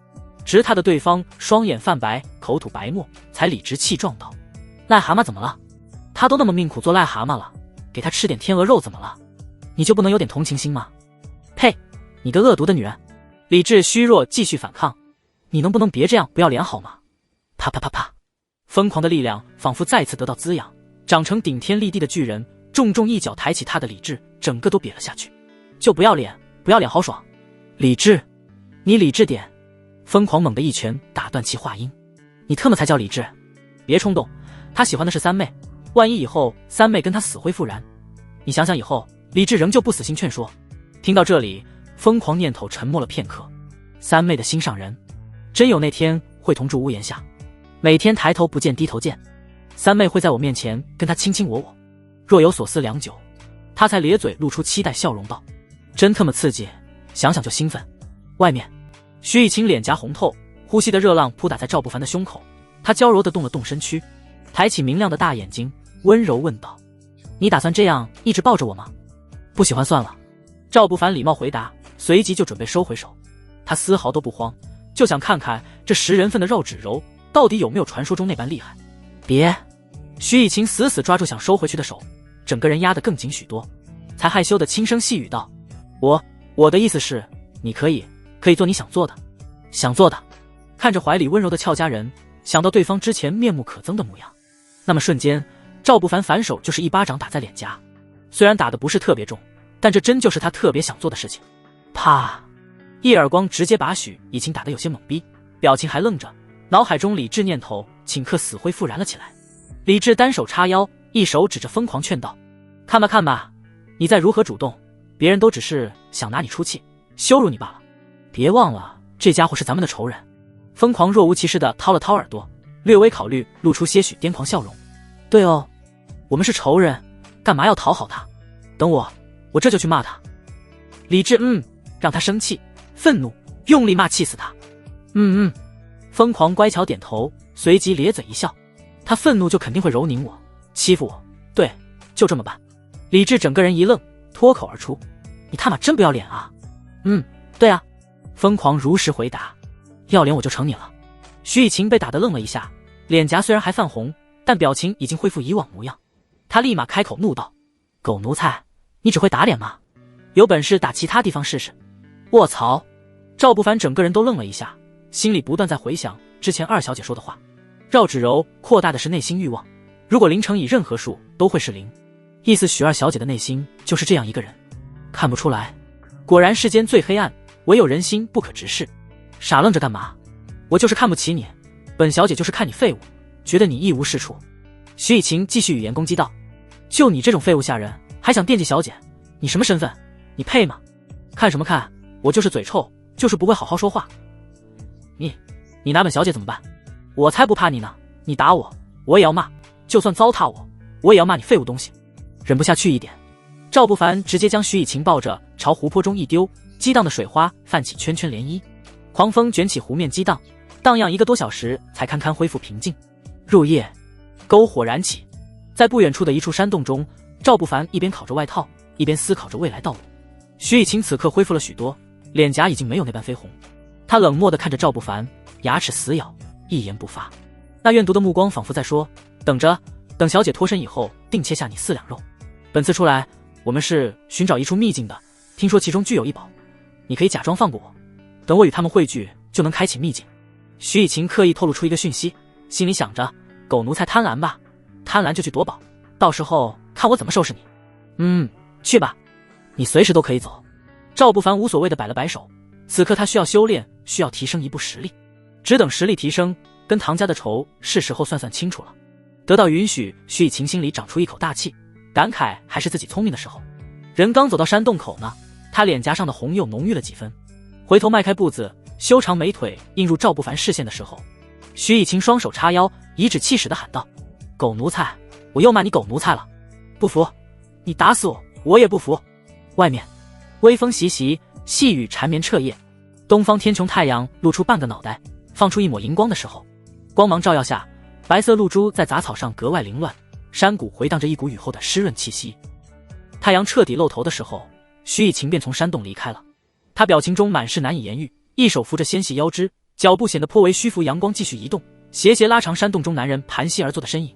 直踏得对方双眼泛白，口吐白沫，才理直气壮道：“癞蛤蟆怎么了？他都那么命苦做癞蛤蟆了，给他吃点天鹅肉怎么了？你就不能有点同情心吗？呸！你个恶毒的女人！”李治虚弱继续反抗：“你能不能别这样不要脸好吗？”啪啪啪啪，疯狂的力量仿佛再次得到滋养，长成顶天立地的巨人，重重一脚抬起他的李治，整个都瘪了下去。就不要脸，不要脸好爽！李治，你理智点！疯狂猛地一拳打断其话音：“你特么才叫理智！别冲动，他喜欢的是三妹，万一以后三妹跟他死灰复燃，你想想以后。”李治仍旧不死心劝说。听到这里，疯狂念头沉默了片刻。三妹的心上人，真有那天会同住屋檐下，每天抬头不见低头见。三妹会在我面前跟他卿卿我我。若有所思良久，他才咧嘴露出期待笑容道：“真特么刺激，想想就兴奋。”外面，徐以晴脸颊红透，呼吸的热浪扑打在赵不凡的胸口，他娇柔地动了动身躯，抬起明亮的大眼睛，温柔问道：“你打算这样一直抱着我吗？”“不喜欢算了。”赵不凡礼貌回答，随即就准备收回手。他丝毫都不慌，就想看看这10人份的绕指柔到底有没有传说中那般厉害。别！徐以晴死死抓住想收回去的手，整个人压得更紧许多，才害羞地轻声细语道：“我的意思是，你可以做你想做的。”想做的。看着怀里温柔的俏佳人，想到对方之前面目可憎的模样，那么瞬间，赵不凡反手就是一巴掌打在脸颊。虽然打得不是特别重，但这真就是他特别想做的事情。啪！一耳光直接把许以晴打得有些懵逼，表情还愣着，脑海中理智念头顷刻死灰复燃了起来。李治单手叉腰，一手指着疯狂劝道：“看吧看吧，你再如何主动，别人都只是想拿你出气，羞辱你罢了。别忘了，这家伙是咱们的仇人。”疯狂若无其事地掏了掏耳朵，略微考虑，露出些许癫狂笑容：“对哦，我们是仇人，干嘛要讨好他？等我这就去骂他。”李治让他生气、愤怒，用力骂气死他。疯狂乖巧点头，随即咧嘴一笑。他愤怒就肯定会蹂躏我，欺负我，对，就这么办。李治整个人一愣，脱口而出：“你他妈真不要脸啊！”“对啊。”疯狂如实回答：“要脸我就成你了。”徐以晴被打得愣了一下，脸颊虽然还泛红，但表情已经恢复以往模样。他立马开口怒道：“狗奴才，你只会打脸吗？有本事打其他地方试试！”卧槽！赵不凡整个人都愣了一下，心里不断在回想之前二小姐说的话。绕指柔扩大的是内心欲望，如果0乘以任何数都会是0，意思许二小姐的内心就是这样一个人。看不出来，果然世间最黑暗，唯有人心不可直视。傻愣着干嘛？我就是看不起你，本小姐就是看你废物，觉得你一无是处。徐以晴继续语言攻击道：“就你这种废物下人，还想惦记小姐？你什么身份？你配吗？看什么看？我就是嘴臭，就是不会好好说话。你拿本小姐怎么办？我才不怕你呢！你打我，我也要骂；就算糟蹋我也要骂你废物东西。忍不下去一点。”赵不凡直接将徐以晴抱着朝湖泊中一丢，激荡的水花泛起圈圈涟漪，狂风卷起湖面激荡，荡漾1个多小时才堪堪恢复平静。入夜，篝火燃起，在不远处的一处山洞中，赵不凡一边烤着外套，一边思考着未来道路。徐以晴此刻恢复了许多，脸颊已经没有那般绯红。他冷漠地看着赵不凡，牙齿死咬，一言不发。那怨毒的目光仿佛在说：“等着，等小姐脱身以后，定切下你4两肉。本次出来，我们是寻找一处秘境的，听说其中具有异宝，你可以假装放过我，等我与他们汇聚，就能开启秘境。”徐以晴刻意透露出一个讯息，心里想着：狗奴才贪婪吧，贪婪就去夺宝，到时候看我怎么收拾你。去吧，你随时都可以走。赵不凡无所谓的摆了摆手，此刻他需要修炼，需要提升一步实力，只等实力提升，跟唐家的仇是时候算算清楚了。得到允许，徐以晴心里长出一口大气，感慨还是自己聪明的时候。人刚走到山洞口呢，他脸颊上的红又浓郁了几分，回头迈开步子，修长美腿映入赵不凡视线的时候，徐以晴双手叉腰，颐指气使地喊道：“狗奴才，我又骂你狗奴才了，不服你打死我也不服。”外面微风习习，细雨缠绵彻夜，东方天穹太阳露出半个脑袋，放出一抹荧光的时候，光芒照耀下，白色露珠在杂草上格外凌乱，山谷回荡着一股雨后的湿润气息。太阳彻底露头的时候，徐以晴便从山洞离开了。他表情中满是难以言喻，一手扶着纤细腰肢，脚步显得颇为虚浮。阳光继续移动，斜斜拉长山洞中男人盘膝而坐的身影。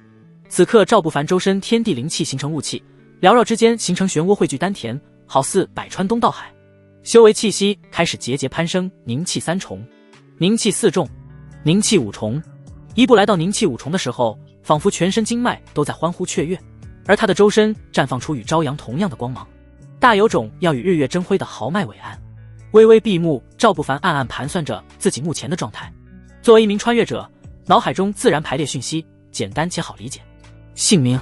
此刻赵不凡周身天地灵气形成雾气，缭绕之间形成漩涡汇聚丹田，好似百川东到海。修为气息开始节节攀升，凝气3重，凝气4重，凝气5重。一步来到凝气5重的时候，仿佛全身经脉都在欢呼雀跃，而他的周身绽放出与朝阳同样的光芒，大有种要与日月争辉的豪迈伟岸。微微闭目，赵不凡暗暗盘算着自己目前的状态。作为一名穿越者，脑海中自然排列讯息，简单且好理解。姓名：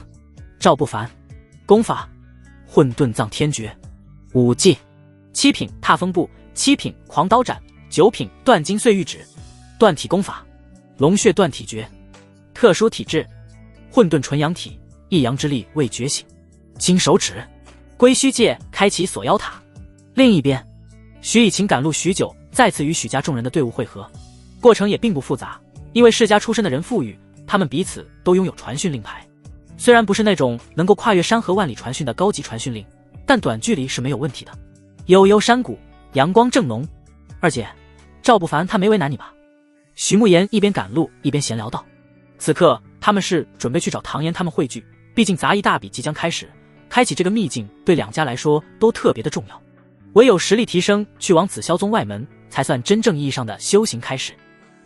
赵不凡，功法：混沌藏天诀，武技：7品踏风步，7品狂刀斩，9品断金碎玉指，断体功法：龙血断体诀。特殊体质：混沌纯阳体，一阳之力未觉醒。金手指，归虚界开启锁妖塔。另一边，徐以勤赶路许久，再次与许家众人的队伍会合。过程也并不复杂，因为世家出身的人富裕，他们彼此都拥有传讯令牌。虽然不是那种能够跨越山河万里传讯的高级传讯令，但短距离是没有问题的。悠悠山谷，阳光正浓。二姐，赵不凡他没为难你吧？徐慕言一边赶路一边闲聊道。此刻他们是准备去找唐岩他们汇聚，毕竟杂役大比即将开始，开启这个秘境对两家来说都特别的重要。唯有实力提升，去往紫霄宗外门，才算真正意义上的修行开始。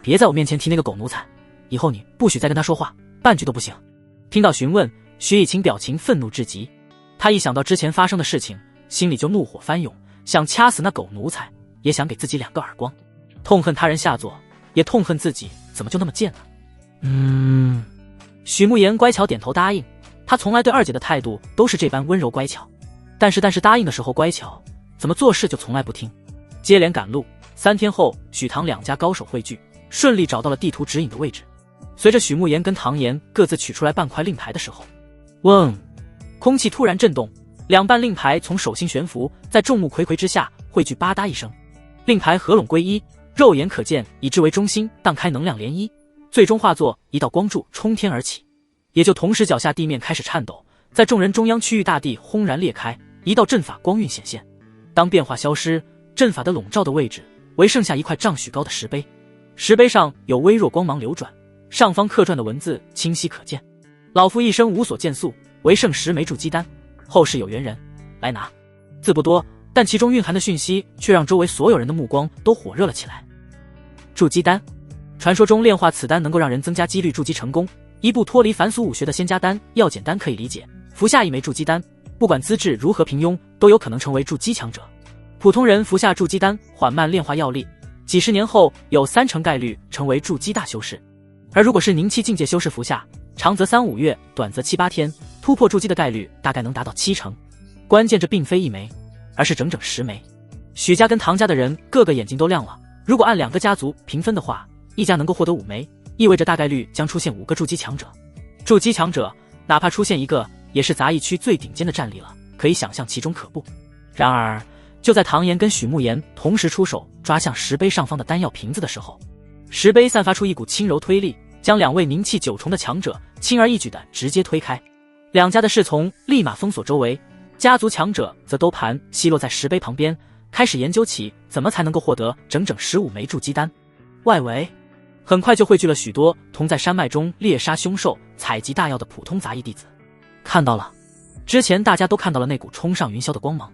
别在我面前提那个狗奴才，以后你不许再跟他说话，半句都不行。听到询问，徐以勤表情愤怒至极。他一想到之前发生的事情，心里就怒火翻涌，想掐死那狗奴才，也想给自己2个耳光。痛恨他人下作，也痛恨自己怎么就那么贱呢？许慕言乖巧点头答应。他从来对二姐的态度都是这般温柔乖巧，但是答应的时候乖巧，怎么做事就从来不听。接连赶路，3天后，许唐2家高手汇聚，顺利找到了地图指引的位置。随着许慕言跟唐岩各自取出来半块令牌的时候，嗡，空气突然震动，2半令牌从手心悬浮，在众目睽睽之下汇聚，吧嗒一声，令牌合拢归一，肉眼可见，以之为中心荡开能量涟漪，最终化作一道光柱冲天而起。也就同时，脚下地面开始颤抖，在众人中央区域，大地轰然裂开，一道阵法光晕显现。当变化消失，阵法的笼罩的位置为剩下一块丈许高的石碑，石碑上有微弱光芒流转，上方刻撰的文字清晰可见。老夫一生无所见素，唯剩10枚筑基丹，后世有缘人来拿。字不多，但其中蕴含的讯息却让周围所有人的目光都火热了起来。筑基丹，传说中炼化此丹能够让人增加几率筑基成功，一部脱离凡俗武学的仙家丹。要简单可以理解，服下1枚筑基丹，不管资质如何平庸，都有可能成为筑基强者。普通人服下筑基丹，缓慢炼化药力，几十年后有3成概率成为筑基大修士。而如果是凝气境界修士服下，长则3-5月，短则7-8天，突破筑基的概率大概能达到7成。关键这并非1枚，而是整整10枚。许家跟唐家的人个个眼睛都亮了，如果按2个家族平分的话，一家能够获得5枚，意味着大概率将出现5个筑基强者。筑基强者哪怕出现1个，也是杂役区最顶尖的战力了，可以想象其中可怖。然而就在唐岩跟许慕言同时出手抓向石碑上方的丹药瓶子的时候，石碑散发出一股轻柔推力，将2位凝气9重的强者轻而易举地直接推开。2家的侍从立马封锁周围，家族强者则都盘膝落在石碑旁边，开始研究起怎么才能够获得整整15枚筑基丹。外围很快就汇聚了许多同在山脉中猎杀凶兽、采集大药的普通杂役弟子。看到了，之前大家都看到了那股冲上云霄的光芒。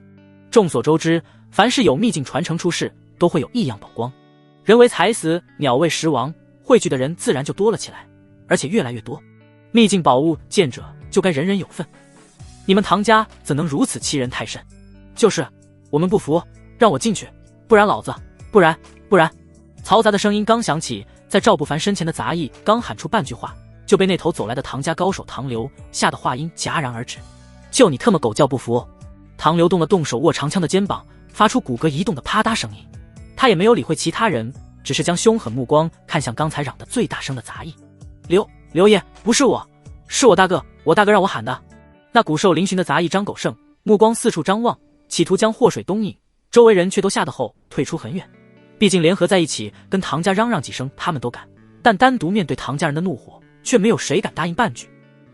众所周知，凡是有秘境传承出世，都会有异样曝光。人为财死，鸟为食亡，汇聚的人自然就多了起来，而且越来越多。秘境宝物见者就该人人有份。你们唐家怎能如此欺人太甚？就是我们不服，让我进去，不然老子，不然。嘈杂的声音刚响起，在赵不凡身前的杂役刚喊出半句话，就被那头走来的唐家高手唐流吓得话音戛然而止。就你特么狗叫不服！唐流动了动手握长枪的肩膀，发出骨骼移动的啪嗒声音。他也没有理会其他人，只是将凶狠目光看向刚才嚷得最大声的杂役。刘爷，不是我，是我大哥，我大哥让我喊的。那骨瘦嶙峋的杂役张狗剩目光四处张望，企图将祸水东引，周围人却都吓得后退出很远。毕竟联合在一起跟唐家嚷嚷几声他们都敢，但单独面对唐家人的怒火，却没有谁敢答应半句。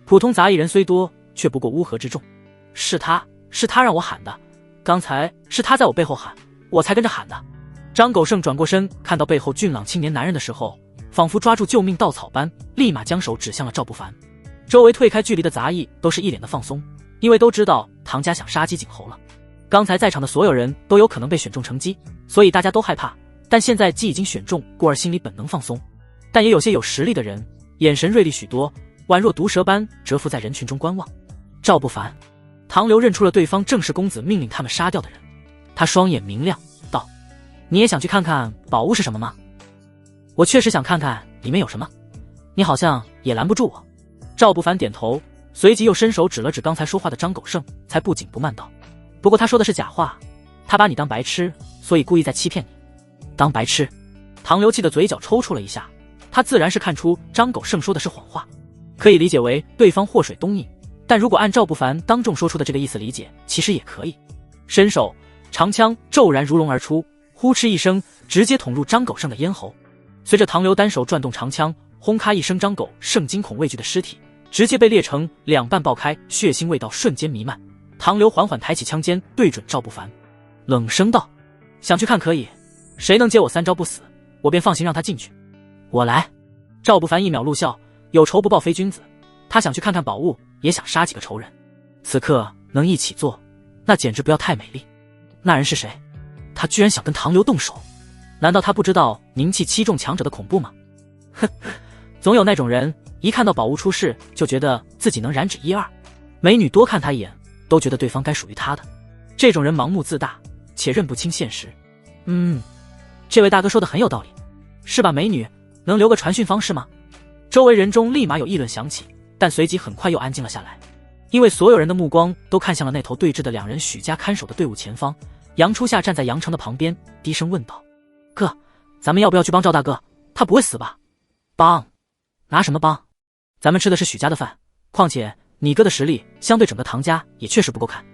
普通杂役人虽多，却不过乌合之众。是他让我喊的，刚才是他在我背后喊，我才跟着喊的。张狗剩转过身，看到背后俊朗青年男人的时候，仿佛抓住救命稻草般，立马将手指向了赵不凡。周围退开距离的杂役都是一脸的放松，因为都知道唐家想杀鸡儆猴了。刚才在场的所有人都有可能被选中成鸡，所以大家都害怕，但现在鸡已经选中，故而心里本能放松。但也有些有实力的人，眼神锐利许多，宛若毒蛇般蛰伏在人群中观望。赵不凡，唐刘认出了对方正是公子命令他们杀掉的人，他双眼明亮道：你也想去看看宝物是什么吗？我确实想看看里面有什么，你好像也拦不住我。赵不凡点头，随即又伸手指了指刚才说话的张狗剩，才不紧不慢道：不过他说的是假话，他把你当白痴，所以故意在欺骗你。当白痴？唐刘气的嘴角抽搐了一下，他自然是看出张狗剩说的是谎话，可以理解为对方祸水东引，但如果按赵不凡当众说出的这个意思理解，其实也可以。伸手，长枪骤然如龙而出，呼哧一声，直接捅入张狗剩的咽喉。随着唐刘单手转动长枪，轰咔一声，张狗剩惊恐畏惧的尸体直接被裂成两半爆开，血腥味道瞬间弥漫。唐刘缓缓抬起枪尖，对准赵不凡，冷声道：想去看可以，谁能接我3招不死，我便放行让他进去。我来。赵不凡一秒露笑，有仇不报非君子，他想去看看宝物，也想杀几个仇人。此刻能一起做，那简直不要太美丽。那人是谁？他居然想跟唐刘动手，难道他不知道宁气7重强者的恐怖吗？哼，总有那种人一看到宝物出世就觉得自己能染指1、2，美女多看他一眼都觉得对方该属于他的，这种人盲目自大且认不清现实。这位大哥说的很有道理，是吧？美女能留个传讯方式吗？周围人中立马有议论响起，但随即很快又安静了下来，因为所有人的目光都看向了那头对峙的2人许家看守的队伍前方。杨初夏站在杨成的旁边，低声问道：哥，咱们要不要去帮赵大哥？他不会死吧？帮？拿什么帮？咱们吃的是许家的饭，况且你哥的实力相对整个唐家也确实不够看。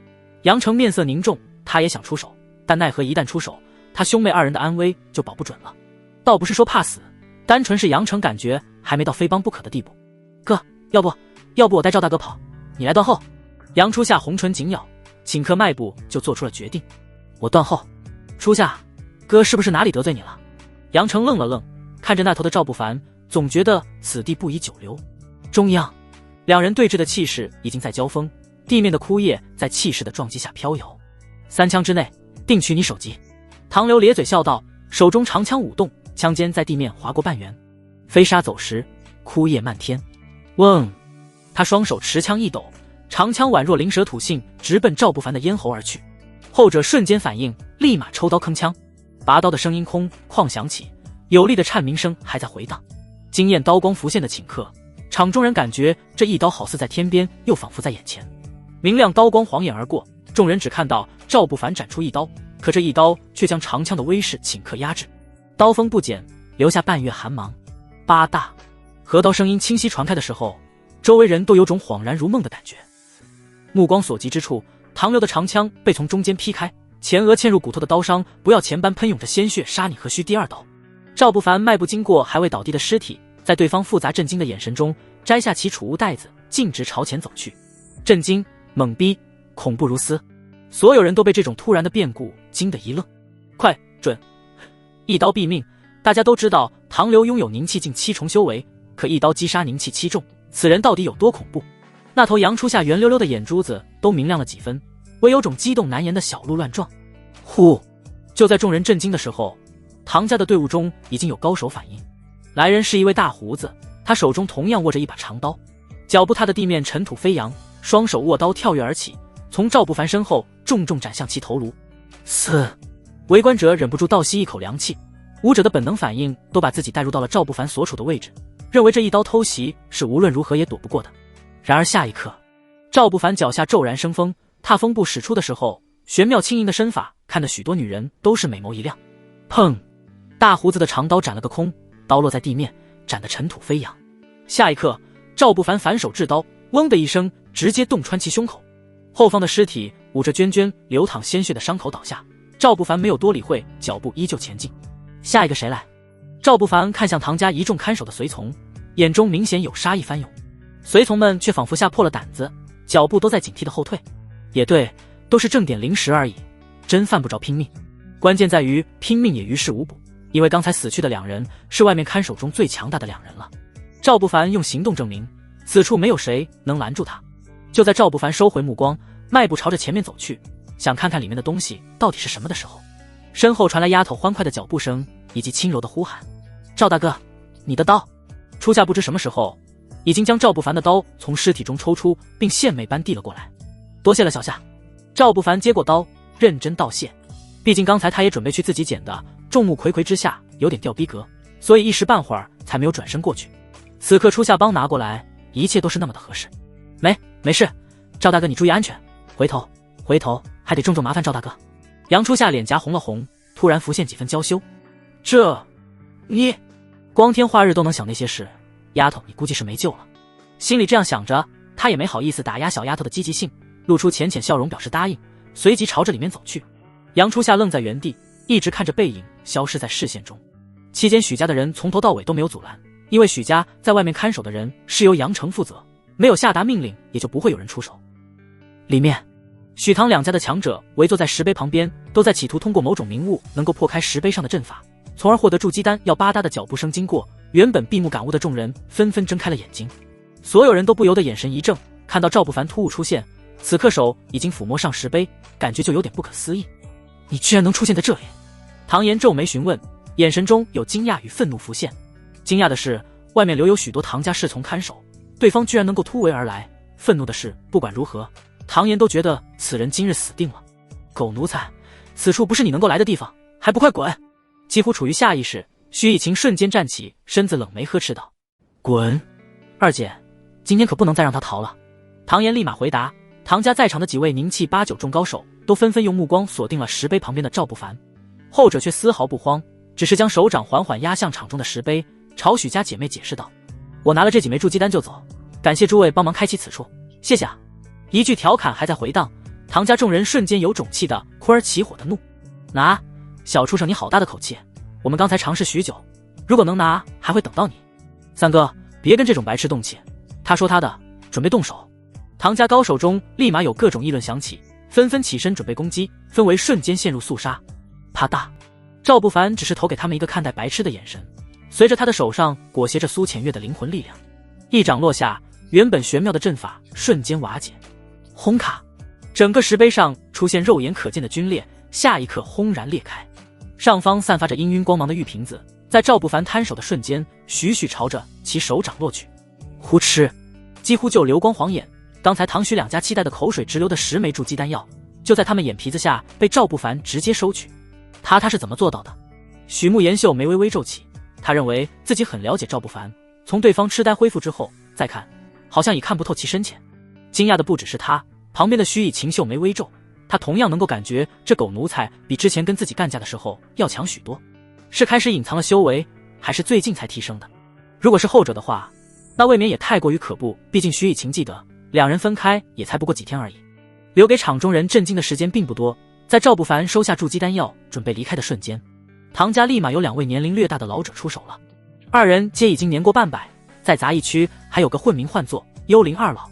杨成面色凝重，他也想出手，但奈何一旦出手，他兄妹2人的安危就保不准了。倒不是说怕死，单纯是杨成感觉还没到非帮不可的地步。哥，要不我带赵大哥跑，你来断后。杨初夏红唇紧咬，顷刻迈步就做出了决定。我断后？初夏，哥是不是哪里得罪你了？杨成愣了愣，看着那头的赵不凡，总觉得此地不宜久留。中央，2人对峙的气势已经在交锋，地面的枯叶在气势的撞击下飘摇。3枪之内定取你首级。唐刘咧嘴笑道，手中长枪舞动，枪尖在地面划过半圆，飞沙走石，枯叶漫天。嗡！他双手持枪一抖，长枪宛若灵蛇吐信，直奔赵不凡的咽喉而去。后者瞬间反应，立马抽刀铿锵，拔刀的声音空旷响起，有力的颤鸣声还在回荡。惊艳刀光浮现的顷刻，场中人感觉这一刀好似在天边，又仿佛在眼前。明亮刀光晃眼而过，众人只看到赵不凡斩出一刀，可这一刀却将长枪的威势顷刻压制，刀锋不减，留下半月寒芒。八大合刀声音清晰传开的时候，周围人都有种恍然如梦的感觉。目光所及之处，唐刘的长枪被从中间劈开，前额嵌入骨头的刀伤不要钱般喷涌着鲜血，杀你何须第2刀。赵不凡迈步经过还未倒地的尸体，在对方复杂震惊的眼神中摘下其储物袋子，径直朝前走去。震惊、懵逼、恐怖如斯，所有人都被这种突然的变故惊得一愣。快准，一刀毙命！大家都知道唐刘拥有宁气境7重修为，可一刀击杀宁气7重，此人到底有多恐怖？那头杨初夏圆溜溜的眼珠子都明亮了几分，唯有种激动难言的小鹿乱撞。呼！就在众人震惊的时候，唐家的队伍中已经有高手反应。来人是一位大胡子，他手中同样握着一把长刀，脚步踏的地面尘土飞扬，双手握刀跳跃而起，从赵不凡身后重重斩向其头颅。嘶！围观者忍不住倒吸一口凉气，武者的本能反应都把自己带入到了赵不凡所处的位置，认为这一刀偷袭是无论如何也躲不过的。然而下一刻，赵不凡脚下骤然生风，踏风步使出的时候，玄妙轻盈的身法看得许多女人都是美眸一亮。砰！大胡子的长刀斩了个空，刀落在地面，斩得尘土飞扬。下一刻，赵不凡反手掷刀，嗡的一声，直接洞穿其胸口。后方的尸体捂着涓涓流淌鲜血的伤口倒下，赵不凡没有多理会，脚步依旧前进。下一个谁来？赵不凡看向唐家一众看守的随从，眼中明显有杀意翻涌。随从们却仿佛吓破了胆子，脚步都在警惕的后退。也对，都是正点0时而已，真犯不着拼命。关键在于拼命也于事无补，因为刚才死去的2人是外面看守中最强大的2人了。赵不凡用行动证明，此处没有谁能拦住他。就在赵不凡收回目光，迈步朝着前面走去，想看看里面的东西到底是什么的时候，身后传来丫头欢快的脚步声以及轻柔的呼喊：“赵大哥，你的刀！”初夏不知什么时候已经将赵不凡的刀从尸体中抽出，并献媚般递了过来。多谢了小夏。赵不凡接过刀，认真道谢。毕竟刚才他也准备去自己捡的，众目睽睽之下有点掉逼格，所以一时半会儿才没有转身过去。此刻初夏帮拿过来，一切都是那么的合适。没事，赵大哥你注意安全，回头还得重重麻烦赵大哥。杨初夏脸颊红了红，突然浮现几分娇羞。你光天化日都能想那些事，丫头你估计是没救了。心里这样想着，他也没好意思打压小丫头的积极性，露出浅浅笑容表示答应，随即朝着里面走去。杨初夏愣在原地，一直看着背影消失在视线中。期间许家的人从头到尾都没有阻拦，因为许家在外面看守的人是由杨成负责，没有下达命令也就不会有人出手。里面许唐2家的强者围坐在石碑旁边，都在企图通过某种名物能够破开石碑上的阵法，从而获得筑基丹。要吧嗒的脚步声经过，原本闭目感悟的众人纷纷睁开了眼睛，所有人都不由得眼神一怔，看到赵不凡突兀出现，此刻手已经抚摸上石碑，感觉就有点不可思议。你居然能出现在这里？唐岩皱眉询问，眼神中有惊讶与愤怒浮现。惊讶的是外面留有许多唐家侍从看守，对方居然能够突围而来；愤怒的是不管如何，唐岩都觉得此人今日死定了。狗奴才，此处不是你能够来的地方，还不快滚！几乎处于下意识，徐以晴瞬间站起身子，冷眉呵斥道：“滚！二姐，今天可不能再让他逃了。”唐岩立马回答。唐家在场的几位宁气8、9重高手都纷纷用目光锁定了石碑旁边的赵不凡，后者却丝毫不慌，只是将手掌缓缓压向场中的石碑，朝许家姐妹解释道：“我拿了这几枚筑基丹就走，感谢诸位帮忙开启此处，谢谢啊。”一句调侃还在回荡，唐家众人瞬间有种气的哭而起火的怒：“拿！小畜生你好大的口气，我们刚才尝试许久，如果能拿还会等到你。三哥别跟这种白痴动气，他说他的，准备动手。”唐家高手中立马有各种议论响起，纷纷起身准备攻击，氛围瞬间陷入肃杀。啪嗒，赵不凡只是投给他们一个看待白痴的眼神，随着他的手上裹挟着苏浅月的灵魂力量，一掌落下，原本玄妙的阵法瞬间瓦解。轰卡，整个石碑上出现肉眼可见的皲裂，下一刻轰然裂开，上方散发着氤氲光芒的玉瓶子，在赵不凡摊手的瞬间，徐徐朝着其手掌落去。呼哧，几乎就流光晃眼。刚才唐许2家期待的口水直流的10枚筑基丹药，就在他们眼皮子下被赵不凡直接收取。他是怎么做到的？许慕言秀眉微微皱起，他认为自己很了解赵不凡，从对方痴呆恢复之后再看，好像已看不透其深浅。惊讶的不只是他，旁边的徐以晴秀眉微皱，他同样能够感觉这狗奴才比之前跟自己干架的时候要强许多。是开始隐藏了修为，还是最近才提升的？如果是后者的话，那未免也太过于可怖。毕竟徐以晴记得2人分开也才不过几天而已，留给场中人震惊的时间并不多。在赵不凡收下筑基丹药准备离开的瞬间，唐家立马有2位年龄略大的老者出手了。2人皆已经年过半百，在杂役区还有个混名唤作幽灵2老，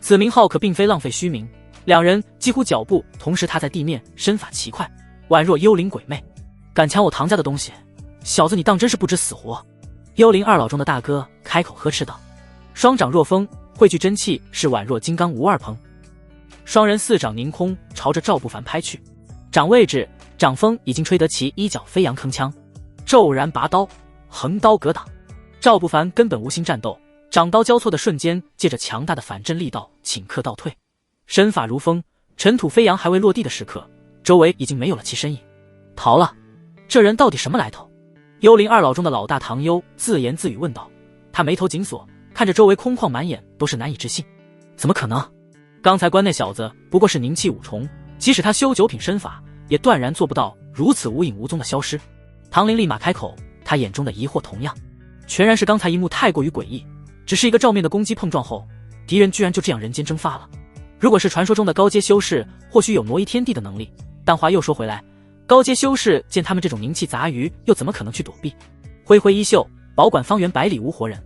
此名号可并非浪费虚名。2人几乎脚步同时踏在地面，身法奇快，宛若幽灵鬼魅。敢抢我唐家的东西，小子你当真是不知死活！幽灵2老中的大哥开口呵斥道，双掌若风，汇聚真气，是宛若金刚无二朋。双人4掌凌空，朝着赵不凡拍去。掌位置，掌风已经吹得其衣角飞扬铿锵，骤然拔刀，横刀格挡。赵不凡根本无心战斗，掌刀交错的瞬间，借着强大的反震力道顷刻倒退，身法如风，尘土飞扬还未落地的时刻，周围已经没有了其身影。逃了？这人到底什么来头？幽灵2老中的老大唐幽自言自语问道，他眉头紧锁，看着周围空旷满眼都是难以置信。怎么可能？刚才关那小子不过是宁气5重，即使他修9品身法，也断然做不到如此无影无踪的消失。唐林立马开口，他眼中的疑惑同样，全然是刚才一幕太过于诡异，只是一个照面的攻击碰撞后，敌人居然就这样人间蒸发了。如果是传说中的高阶修士，或许有挪移天地的能力，但话又说回来，高阶修士见他们这种宁气杂鱼，又怎么可能去躲避？挥挥衣袖，保管方圆100里无活人。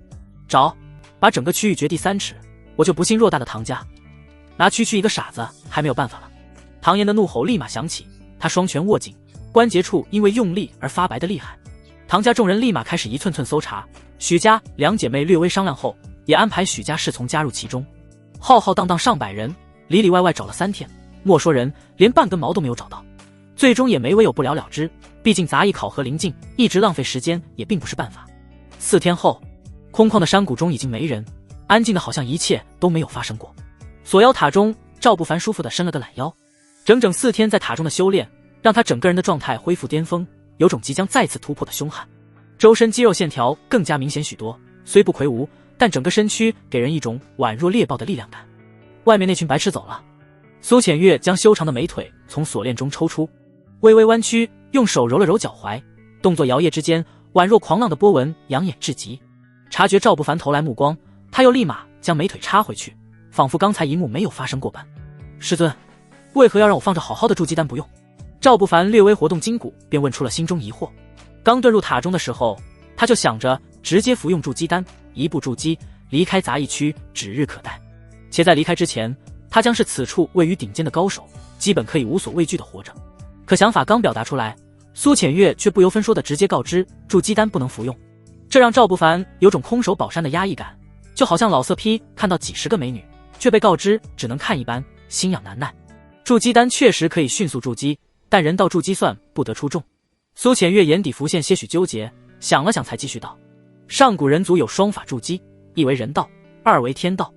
找，把整个区域掘地3尺，我就不信偌大的唐家拿区区一个傻子还没有办法了。唐岩的怒吼立马响起，他双拳握紧，关节处因为用力而发白的厉害。唐家众人立马开始一寸寸搜查，许家两姐妹略微商量后，也安排许家侍从加入其中。浩浩荡荡上百人，里里外外找了3天，莫说人，连半根毛都没有找到。最终也没唯有不了了之，毕竟杂役考核临近，一直浪费时间也并不是办法。4天后，空旷的山谷中已经没人，安静的好像一切都没有发生过。锁妖塔中，赵不凡舒服地伸了个懒腰，整整4天在塔中的修炼，让他整个人的状态恢复巅峰，有种即将再次突破的凶悍。周身肌肉线条更加明显许多，虽不魁梧，但整个身躯给人一种宛若猎豹的力量感。外面那群白痴走了，苏浅月将修长的美腿从锁链中抽出，微微弯曲，用手揉了揉脚踝，动作摇曳之间，宛若狂浪的波纹，养眼至极。察觉赵不凡投来目光，他又立马将美腿插回去，仿佛刚才一幕没有发生过般。师尊，为何要让我放着好好的筑基丹不用？赵不凡略微活动筋骨，便问出了心中疑惑。刚遁入塔中的时候，他就想着直接服用筑基丹，一步筑基，离开杂役区指日可待。且在离开之前，他将是此处位于顶尖的高手，基本可以无所畏惧的活着。可想法刚表达出来，苏浅月却不由分说的直接告知筑基丹不能服用，这让赵不凡有种空手保山的压抑感，就好像老色批看到几十个美女，却被告知只能看一般，心痒难耐。筑基丹确实可以迅速筑基，但人道筑基算不得出众。苏浅月眼底浮现些许纠结，想了想才继续道：上古人族有双法筑基，一为人道，二为天道。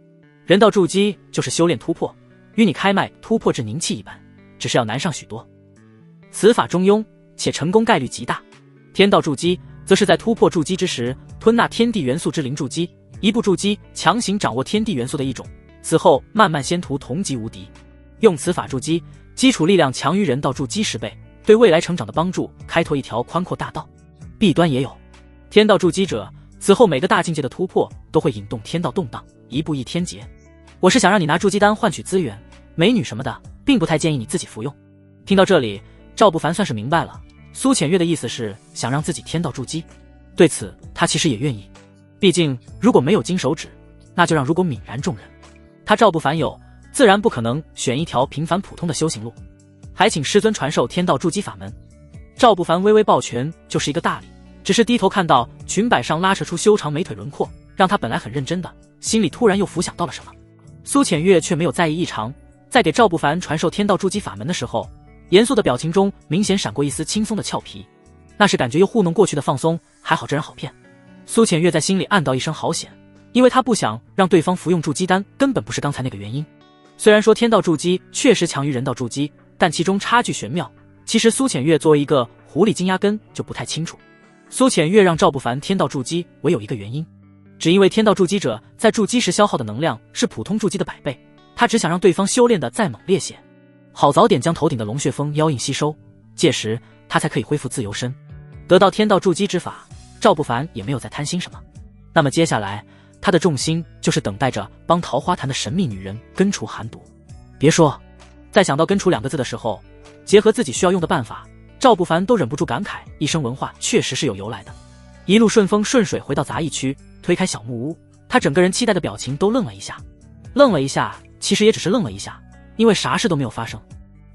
人道筑基就是修炼突破，与你开脉突破至凝气一般，只是要难上许多。此法中庸，且成功概率极大。天道筑基则是在突破筑基之时，吞纳天地元素之灵筑基，一步筑基，强行掌握天地元素的一种，此后慢慢仙途同级无敌。用此法筑基，基础力量强于人道筑基10倍，对未来成长的帮助开拓一条宽阔大道。弊端也有，天道筑基者，此后每个大境界的突破都会引动天道动荡，一步一天劫。我是想让你拿筑基丹换取资源、美女什么的，并不太建议你自己服用。听到这里，赵不凡算是明白了，苏浅月的意思是想让自己天道筑基。对此他其实也愿意，毕竟如果没有金手指，那就让如果泯然众人。他赵不凡有，自然不可能选一条平凡普通的修行路，还请师尊传授天道筑基法门。赵不凡微微抱拳，就是一个大礼，只是低头看到裙摆上拉扯出修长美腿轮廓，让他本来很认真的心里突然又浮想到了什么。苏浅月却没有在意异常，在给赵不凡传授天道筑基法门的时候，严肃的表情中明显闪过一丝轻松的俏皮，那是感觉又糊弄过去的放松，还好这人好骗。苏浅月在心里暗道一声好险，因为他不想让对方服用筑基丹，根本不是刚才那个原因。虽然说天道筑基确实强于人道筑基，但其中差距玄妙，其实苏浅月作为一个狐狸精压根就不太清楚。苏浅月让赵不凡天道筑基唯有一个原因，只因为天道筑基者在筑基时消耗的能量是普通筑基的100倍，他只想让对方修炼的再猛烈些，好早点将头顶的龙血峰妖印吸收，届时他才可以恢复自由身。得到天道筑基之法，赵不凡也没有再贪心什么。那么接下来他的重心就是等待着帮桃花潭的神秘女人根除寒毒。别说，在想到根除2个字的时候，结合自己需要用的办法，赵不凡都忍不住感慨，一生文化确实是有由来的。一路顺风顺水回到杂役区，推开小木屋，他整个人期待的表情都愣了一下。愣了一下，其实也只是愣了一下，因为啥事都没有发生。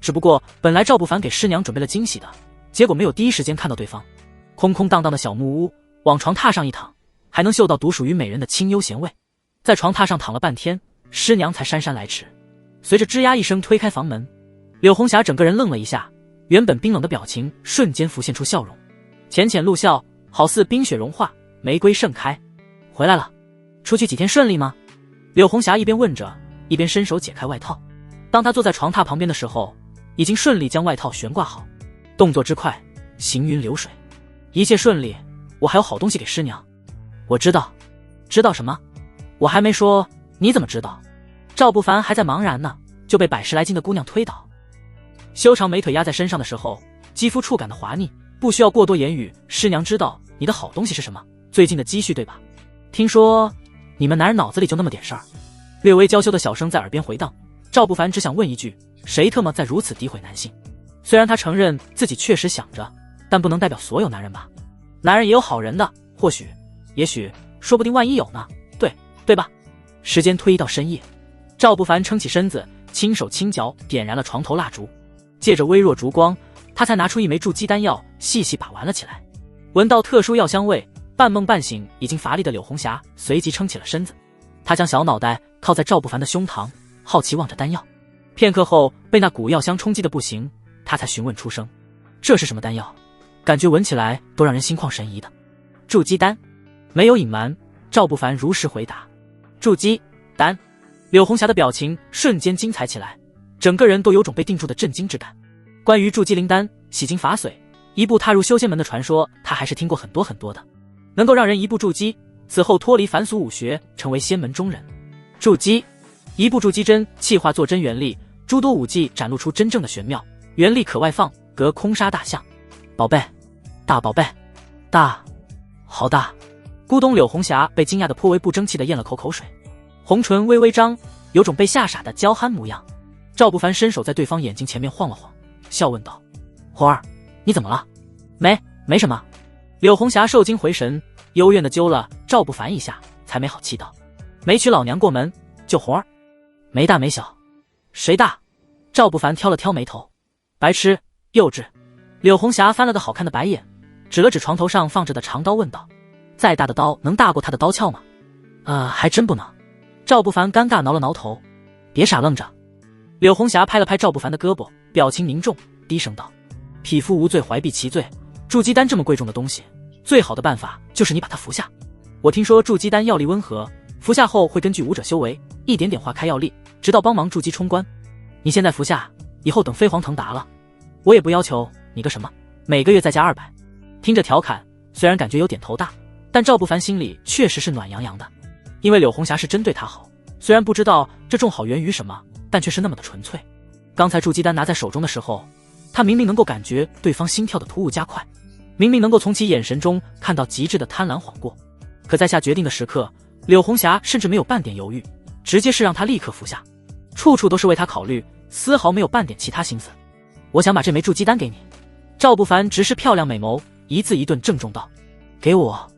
只不过本来赵不凡给师娘准备了惊喜的，结果没有第一时间看到对方。空空荡荡的小木屋，往床榻上一躺，还能嗅到独属于美人的清幽咸味。在床榻上躺了半天，师娘才姗姗来迟。随着吱呀一声推开房门，柳红霞整个人愣了一下，原本冰冷的表情瞬间浮现出笑容，浅浅露笑，好似冰雪融化，玫瑰盛开。回来了，出去几天顺利吗？柳红霞一边问着，一边伸手解开外套。当她坐在床榻旁边的时候，已经顺利将外套悬挂好，动作之快，行云流水。一切顺利，我还有好东西给师娘。我知道。知道什么？我还没说，你怎么知道？赵不凡还在茫然呢，就被100来斤的姑娘推倒。修长美腿压在身上的时候，肌肤触感的滑腻，不需要过多言语，师娘知道你的好东西是什么，最近的积蓄对吧？听说你们男人脑子里就那么点事儿。略微娇羞的小声在耳边回荡，赵不凡只想问一句，谁特么在如此诋毁男性？虽然他承认自己确实想着，但不能代表所有男人吧。男人也有好人的，或许也许说不定万一有呢，对吧？时间推移到深夜，赵不凡撑起身子，轻手轻脚点燃了床头蜡烛，借着微弱烛光，他才拿出一枚筑基丹药，细细把玩了起来。闻到特殊药香味，半梦半醒已经乏力的柳红霞随即撑起了身子，她将小脑袋靠在赵不凡的胸膛，好奇望着丹药。片刻后，被那股药香冲击的不行，她才询问出声：“这是什么丹药？感觉闻起来都让人心旷神怡的。”筑基丹。没有隐瞒，赵不凡如实回答：“筑基丹。”柳红霞的表情瞬间精彩起来，整个人都有种被定住的震惊之感。关于筑基灵丹、洗精法髓，一步踏入修仙门的传说，他还是听过很多很多的。能够让人一步筑基，此后脱离凡俗武学，成为仙门中人。筑基，一步筑基针气化作真元力，诸多武技展露出真正的玄妙，元力可外放，隔空杀大象。宝贝，大宝贝，大，好大！咕咚，柳红霞被惊讶的颇为不争气的咽了口水，红唇微微张，有种被吓傻的娇憨模样。赵不凡伸手在对方眼睛前面晃了晃，笑问道：“红儿，你怎么了？”没什么。柳红霞受惊回神，幽怨的揪了赵不凡一下，才没好气道：“没娶老娘过门，就红儿，没大没小，谁大？”赵不凡挑了挑眉头：“白痴，幼稚。”柳红霞翻了个好看的白眼，指了指床头上放着的长刀问道：“再大的刀能大过他的刀鞘吗？”还真不能。赵不凡尴尬挠了挠头：“别傻愣着。”柳红霞拍了拍赵不凡的胳膊，表情凝重，低声道：“匹夫无罪，怀璧其罪。筑基丹这么贵重的东西，最好的办法就是你把它服下。我听说筑基丹药力温和，服下后会根据武者修为，一点点化开药力，直到帮忙筑基冲关。你现在服下，以后等飞黄腾达了，我也不要求你个什么，每个月再加200。”听着调侃，虽然感觉有点头大，但赵不凡心里确实是暖洋洋的，因为柳红霞是真对他好，虽然不知道这种好源于什么，但却是那么的纯粹。刚才筑基丹拿在手中的时候，他明明能够感觉对方心跳的突兀加快，明明能够从其眼神中看到极致的贪婪晃过，可在下决定的时刻，柳红霞甚至没有半点犹豫，直接是让他立刻服下，处处都是为他考虑，丝毫没有半点其他心思。我想把这枚筑基丹给你。赵不凡直视漂亮美眸，一字一顿郑重道：“给我。”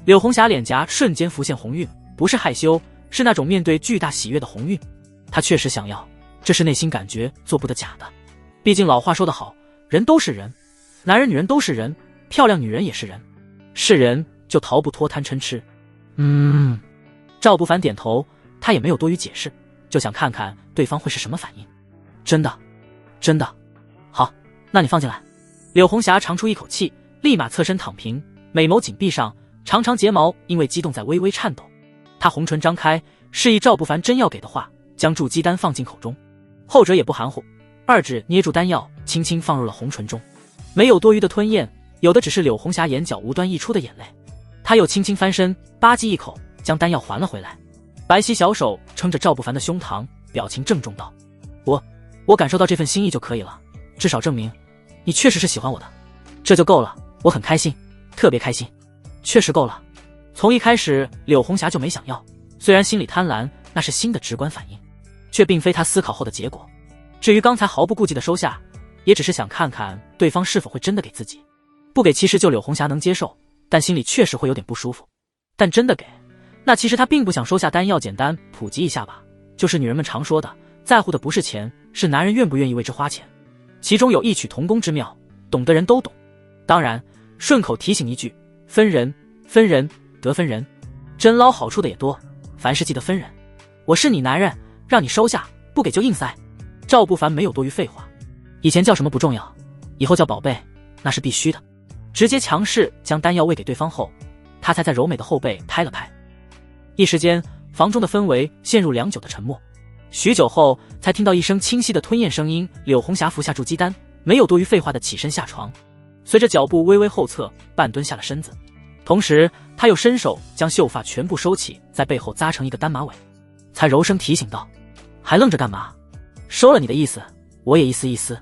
柳红霞脸颊瞬间浮现红晕，不是害羞，是那种面对巨大喜悦的红晕。她确实想要，这是内心感觉，做不得假的。毕竟老话说得好，人都是人，男人女人都是人，漂亮女人也是人，是人就逃不脱贪嗔痴。赵不凡点头，他也没有多余解释，就想看看对方会是什么反应。真的，真的。好，那你放进来。柳红霞长出一口气，立马侧身躺平，美眸紧闭上，长长睫毛因为激动在微微颤抖。她红唇张开，示意赵不凡真要给的话，将筑基丹放进口中。后者也不含糊，二指捏住丹药，轻轻放入了红唇中，没有多余的吞咽，有的只是柳红霞眼角无端溢出的眼泪。她又轻轻翻身，吧唧一口将丹药还了回来，白皙小手撑着赵不凡的胸膛，表情郑重道：“我感受到这份心意就可以了，至少证明你确实是喜欢我的，这就够了。我很开心，特别开心，确实够了。”从一开始，柳红霞就没想要，虽然心里贪婪，那是心的直观反应，却并非她思考后的结果。至于刚才毫不顾忌的收下，也只是想看看对方是否会真的给自己。不给其实就柳红霞能接受，但心里确实会有点不舒服。但真的给，那其实她并不想收下丹药，简单普及一下吧，就是女人们常说的，在乎的不是钱，是男人愿不愿意为之花钱。其中有异曲同工之妙，懂的人都懂。当然，顺口提醒一句，分人得分人，真捞好处的也多，凡事记得分人。我是你男人，让你收下，不给就硬塞。赵不凡没有多余废话，以前叫什么不重要，以后叫宝贝那是必须的。直接强势将丹药喂给对方后，他才在柔美的后背拍了拍。一时间，房中的氛围陷入良久的沉默。许久后，才听到一声清晰的吞咽声音。柳红霞服下筑基丹，没有多余废话的起身下床，随着脚步微微后侧，半蹲下了身子。同时，他又伸手将秀发全部收起，在背后扎成一个单马尾，才柔声提醒道：“还愣着干嘛？收了你的意思，我也意思意思。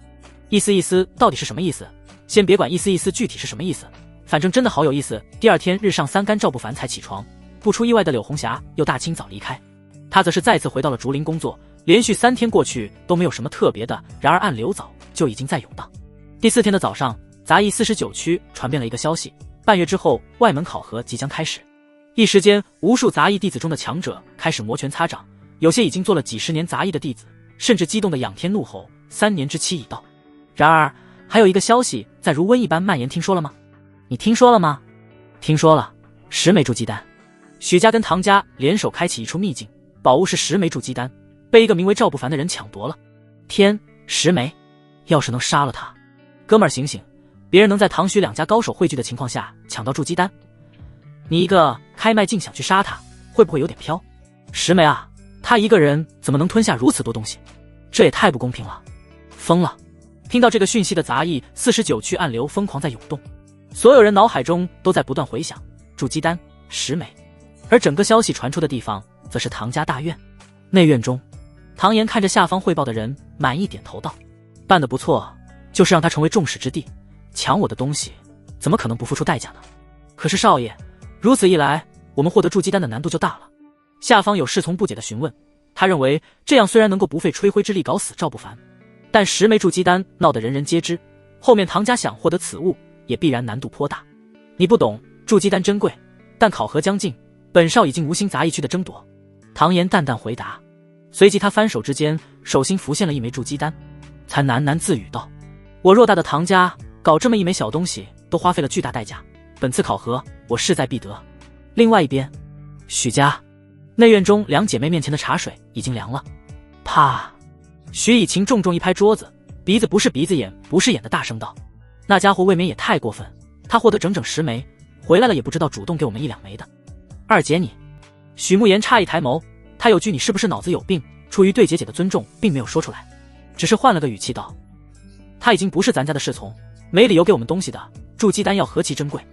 意思意思到底是什么意思？先别管意思意思具体是什么意思，反正真的好有意思。”第二天日上三竿，赵不凡才起床。不出意外的，柳红霞又大清早离开，他则是再次回到了竹林工作。连续3天过去都没有什么特别的，然而暗流早就已经在涌荡。第4天的早上，杂役49区传遍了一个消息，半月之后外门考核即将开始。一时间，无数杂役弟子中的强者开始摩拳擦掌，有些已经做了几10年杂役的弟子，甚至激动的仰天怒吼：3年之期已到。然而还有一个消息在如瘟一般蔓延，听说了吗？你听说了吗？听说了，10枚筑基丹。许家跟唐家联手开启一处秘境，宝物是10枚筑基丹，被一个名为赵不凡的人抢夺了。天，10枚！要是能杀了他，哥们儿醒醒！别人能在唐许2家高手汇聚的情况下抢到筑基丹，你一个开麦境想去杀他，会不会有点飘？10枚啊，他一个人怎么能吞下如此多东西？这也太不公平了！疯了！听到这个讯息的杂役49区暗流疯狂在涌动，所有人脑海中都在不断回想筑基丹10枚。而整个消息传出的地方则是唐家大院。内院中，唐岩看着下方汇报的人，满意点头道：办得不错，就是让他成为众矢之的，抢我的东西怎么可能不付出代价呢？可是少爷，如此一来我们获得筑基丹的难度就大了。下方有侍从不解的询问，他认为这样虽然能够不费吹灰之力搞死赵不凡，但10枚筑基丹闹得人人皆知，后面唐家想获得此物也必然难度颇大。你不懂，筑基丹珍贵，但考核将近，本少已经无心杂役区的争夺。唐岩淡淡回答，随即他翻手之间，手心浮现了1枚筑基丹，才喃喃自语道：我偌大的唐家搞这么1枚小东西都花费了巨大代价，本次考核我势在必得。另外一边，许家内院中2姐妹面前的茶水已经凉了。啪！许以晴重重一拍桌子，鼻子不是鼻子眼不是眼的大声道：那家伙未免也太过分，他获得整整10枚，回来了也不知道主动给我们1-2枚的。二姐你……许慕言诧异抬眸，他有句你是不是脑子有病，出于对姐姐的尊重并没有说出来，只是换了个语气道：他已经不是咱家的侍从，没理由给我们东西的，筑基丹要何其珍贵？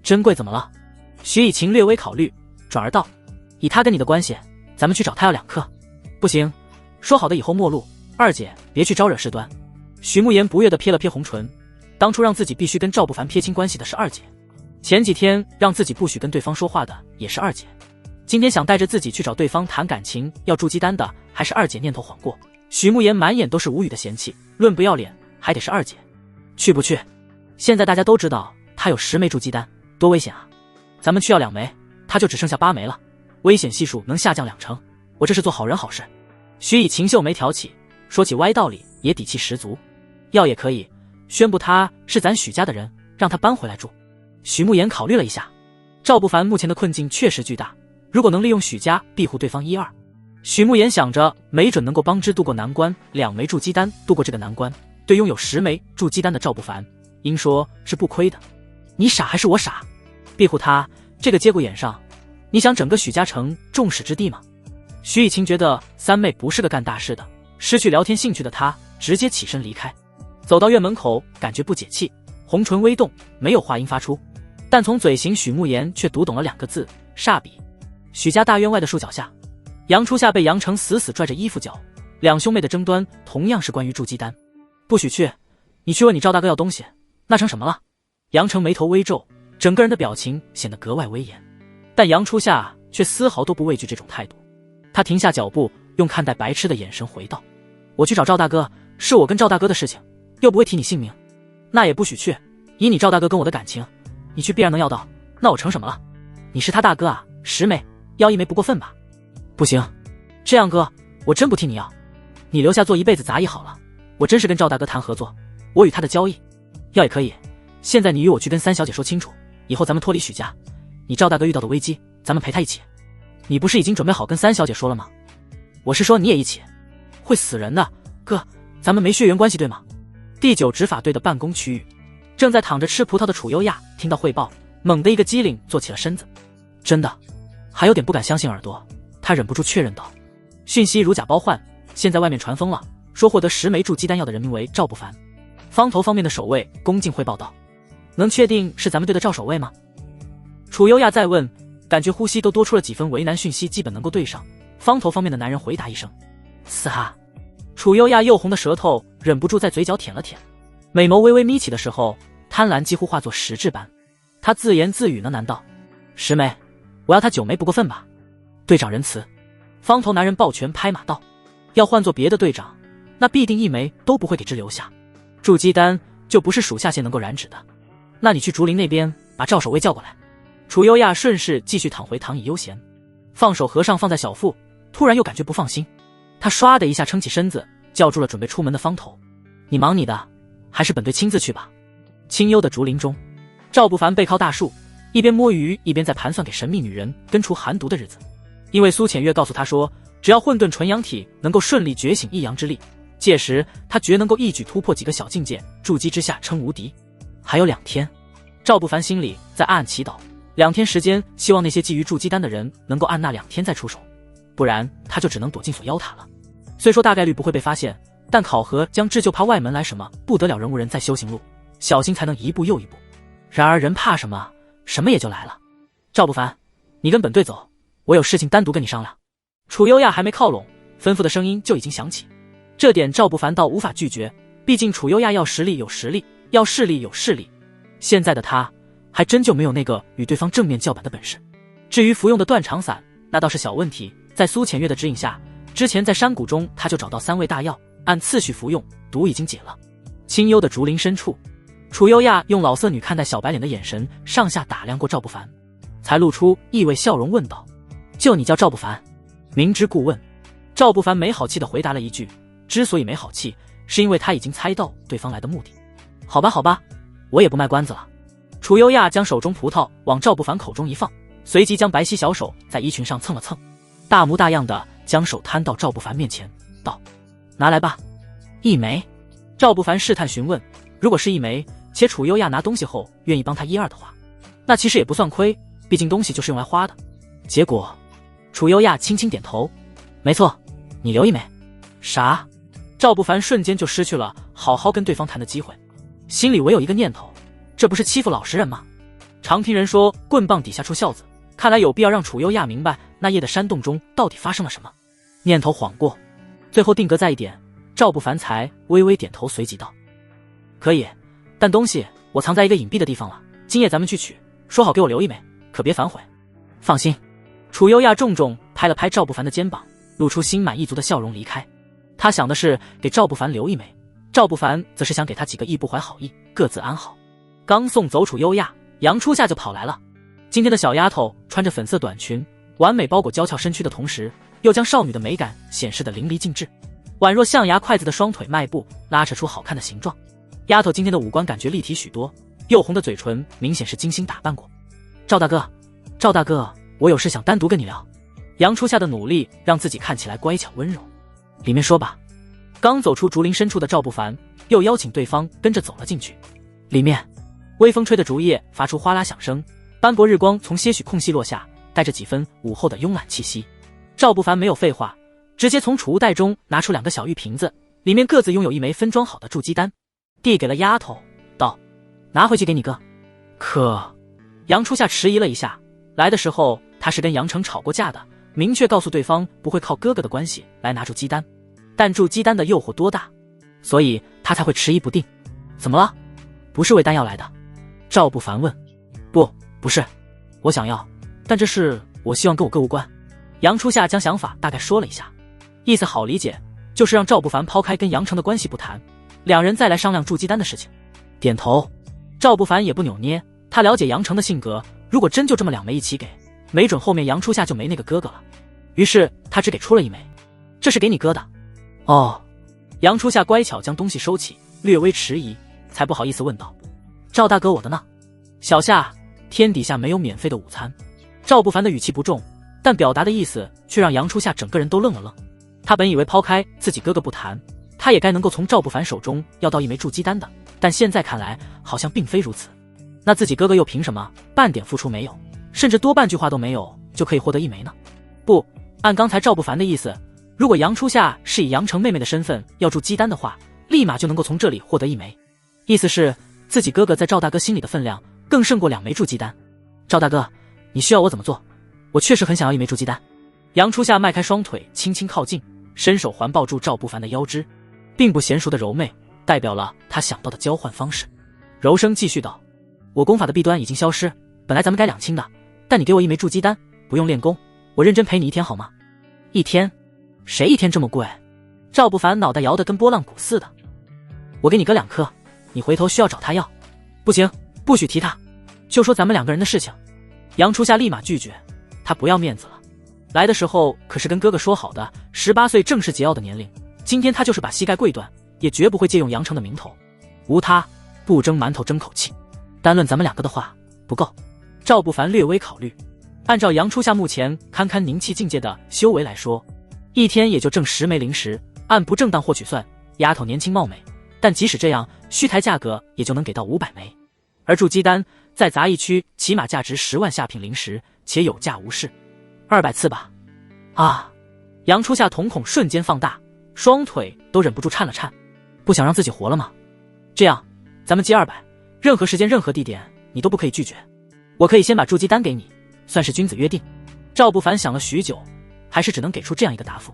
珍贵怎么了？许以晴略微考虑，转而道：以他跟你的关系，咱们去找他要2克。不行，说好的以后陌路，二姐别去招惹事端。许慕言不悦地撇了撇红唇，当初让自己必须跟赵不凡撇清关系的是二姐，前几天让自己不许跟对方说话的也是二姐，今天想带着自己去找对方谈感情要筑基丹的还是二姐，念头晃过，许慕言满眼都是无语的嫌弃，论不要脸还得是二姐。去不去？现在大家都知道他有10枚筑基丹，多危险啊！咱们去要2枚，他就只剩下8枚了，危险系数能下降2成，我这是做好人好事。许以晴秀眉挑起，说起歪道理也底气十足。要也可以，宣布他是咱许家的人，让他搬回来住。许慕言考虑了一下，赵不凡目前的困境确实巨大，如果能利用许家庇护对方1-2，许慕言想着没准能够帮之度过难关，2枚筑基丹度过这个难关，对拥有10枚筑基丹的赵不凡，应说是不亏的。你傻还是我傻？庇护他这个节骨眼上，你想整个许家成众矢之的吗？许以晴觉得三妹不是个干大事的，失去聊天兴趣的她直接起身离开，走到院门口，感觉不解气，红唇微动，没有话音发出，但从嘴型许慕言却读懂了2个字：煞笔。许家大院外的树脚下，杨初夏被杨成死死拽着衣服角，2兄妹的争端同样是关于筑基丹。不许去，你去问你赵大哥要东西，那成什么了？杨成眉头微皱，整个人的表情显得格外威严，但杨初夏却丝毫都不畏惧这种态度。他停下脚步，用看待白痴的眼神回道：我去找赵大哥，是我跟赵大哥的事情，又不会提你性命。那也不许去，以你赵大哥跟我的感情，你去必然能要到，那我成什么了？你是他大哥啊，10枚要1枚不过分吧？不行，这样哥，我真不替你要，你留下做一辈子杂役好了，我真是跟赵大哥谈合作，我与他的交易。要也可以，现在你与我去跟3小姐说清楚，以后咱们脱离许家，你赵大哥遇到的危机，咱们陪他一起。你不是已经准备好跟3小姐说了吗？我是说你也一起，会死人的，哥，咱们没血缘关系对吗？第9执法队的办公区域，正在躺着吃葡萄的楚优亚听到汇报，猛地一个机灵坐起了身子。真的？还有点不敢相信耳朵，他忍不住确认道：讯息如假包换，现在外面传疯了，说获得10枚筑基丹药的人名为赵不凡。方头方面的守卫恭敬汇报道：能确定是咱们队的赵守卫吗？楚优亚再问，感觉呼吸都多出了几分为难，讯息基本能够对上。方头方面的男人回答一声：嘶哈。楚优亚又红的舌头忍不住在嘴角舔了舔，美眸微微眯起的时候，贪婪几乎化作实质般。他自言自语呢，难道10枚？我要他9枚不过分吧？队长仁慈。方头男人抱拳拍马道：要换做别的队长，那必定1枚都不会给之留下。筑基丹就不是属下线能够染指的。那你去竹林那边把赵守卫叫过来。楚优亚顺势继续躺回躺椅悠闲，放手和尚放在小腹，突然又感觉不放心，他唰的一下撑起身子，叫住了准备出门的方头：你忙你的，还是本队亲自去吧。清幽的竹林中，赵不凡背靠大树，一边摸鱼一边在盘算给神秘女人根除寒毒的日子。因为苏浅月告诉他说，只要混沌纯阳体能够顺利觉醒一阳之力，届时他绝能够一举突破几个小境界，筑基之下称无敌。还有2天，赵不凡心里在暗暗祈祷，2天时间，希望那些觊觎筑基丹的人能够按那2天再出手，不然他就只能躲进锁妖塔了。虽说大概率不会被发现，但考核将至就怕外门来什么不得了人无人在修行路，小心才能一步又一步。然而人怕什么，什么也就来了。赵不凡，你跟本队走，我有事情单独跟你商量。楚优亚还没靠拢，吩咐的声音就已经响起。这点赵不凡倒无法拒绝，毕竟楚优亚要实力有实力，要势力有势力。现在的他还真就没有那个与对方正面叫板的本事。至于服用的断肠散，那倒是小问题，在苏浅月的指引下，之前在山谷中他就找到3味大药，按次序服用，毒已经解了。清幽的竹林深处，楚优亚用老色女看待小白脸的眼神上下打量过赵不凡，才露出意味笑容问道，就你叫赵不凡？明知故问。赵不凡没好气地回答了一句，之所以没好气，是因为他已经猜到对方来的目的。好吧好吧，我也不卖关子了。楚优亚将手中葡萄往赵不凡口中一放，随即将白皙小手在衣裙上蹭了蹭，大模大样的将手摊到赵不凡面前，道，拿来吧。1枚。赵不凡试探询问，如果是1枚，且楚优亚拿东西后愿意帮他1、2的话，那其实也不算亏，毕竟东西就是用来花的。结果楚优亚轻轻点头，没错，你留1枚。啥？赵不凡瞬间就失去了好好跟对方谈的机会，心里唯有一个念头，这不是欺负老实人吗？常听人说棍棒底下出孝子，看来有必要让楚优亚明白那夜的山洞中到底发生了什么。念头晃过，最后定格在1点，赵不凡才微微点头，随即道，可以，但东西我藏在一个隐蔽的地方了，今夜咱们去取，说好给我留1枚，可别反悔。放心。楚优亚重重拍了拍赵不凡的肩膀，露出心满意足的笑容离开。他想的是给赵不凡留1枚，赵不凡则是想给他几个亦不怀好意，各自安好。刚送走楚优亚，杨初夏就跑来了。今天的小丫头穿着粉色短裙，完美包裹娇俏身躯的同时，又将少女的美感显示得淋漓尽致，宛若象牙筷子的双腿迈步，拉扯出好看的形状。丫头今天的五官感觉立体许多，又红的嘴唇明显是精心打扮过。赵大哥，赵大哥，我有事想单独跟你聊。杨初夏的努力让自己看起来乖巧温柔。里面说吧。刚走出竹林深处的赵不凡又邀请对方跟着走了进去。里面微风吹的竹叶发出哗啦响声，斑驳日光从些许空隙落下，带着几分午后的慵懒气息。赵不凡没有废话，直接从储物袋中拿出2个小玉瓶子，里面各自拥有1枚分装好的筑基丹，递给了丫头，道，拿回去给你哥。可杨初夏迟疑了一下，来的时候他是跟杨成吵过架的，明确告诉对方不会靠哥哥的关系来拿筑基丹，但筑基丹的诱惑多大，所以他才会迟疑不定。怎么了？不是为丹药来的？赵不凡问。不是，我想要，但这事我希望跟我哥无关。杨初夏将想法大概说了一下，意思好理解，就是让赵不凡抛开跟杨成的关系不谈，2人再来商量筑基丹的事情。点头。赵不凡也不扭捏，他了解杨成的性格，如果真就这么2枚一起给，没准后面杨初夏就没那个哥哥了。于是他只给出了1枚。这是给你哥的。哦。杨初夏乖巧将东西收起，略微迟疑，才不好意思问道，赵大哥我的呢？小夏，天底下没有免费的午餐。赵不凡的语气不重，但表达的意思却让杨初夏整个人都愣了愣。他本以为抛开自己哥哥不谈，他也该能够从赵不凡手中要到1枚筑基丹的，但现在看来好像并非如此。那自己哥哥又凭什么半点付出没有，甚至多半句话都没有就可以获得1枚呢？不，按刚才赵不凡的意思，如果杨初夏是以杨成妹妹的身份要筑基丹的话，立马就能够从这里获得1枚。意思是自己哥哥在赵大哥心里的分量更胜过2枚筑基丹。赵大哥，你需要我怎么做？我确实很想要1枚筑基丹。杨初夏迈开双腿轻轻靠近，伸手环抱住赵不凡的腰肢，并不娴熟的柔媚代表了他想到的交换方式。柔声继续道，我功法的弊端已经消失，本来咱们该2清的，但你给我1枚筑基丹，不用练功，我认真陪你1天好吗？1天？谁1天这么贵？赵不凡脑袋摇得跟拨浪鼓似的。我给你哥2颗，你回头需要找他要。不行，不许提他，就说咱们2个人的事情。杨初夏立马拒绝，他不要面子了。来的时候可是跟哥哥说好的，18岁正是桀骜的年龄，今天他就是把膝盖跪断，也绝不会借用杨成的名头。无他，不蒸馒头争口气。单论咱们两个的话，不够。赵不凡略微考虑，按照杨初夏目前堪堪宁气境界的修为来说，一天也就挣10枚灵石，按不正当获取算，丫头年轻貌美，但即使这样，虚台价格也就能给到500枚。而筑基丹在杂役区起码价值10万下品灵石，且有价无市，200次吧。啊！杨初夏瞳孔瞬间放大，双腿都忍不住颤了颤。不想让自己活了吗？这样，咱们接200，任何时间任何地点你都不可以拒绝。我可以先把筑基丹给你，算是君子约定。赵不凡想了许久，还是只能给出这样一个答复。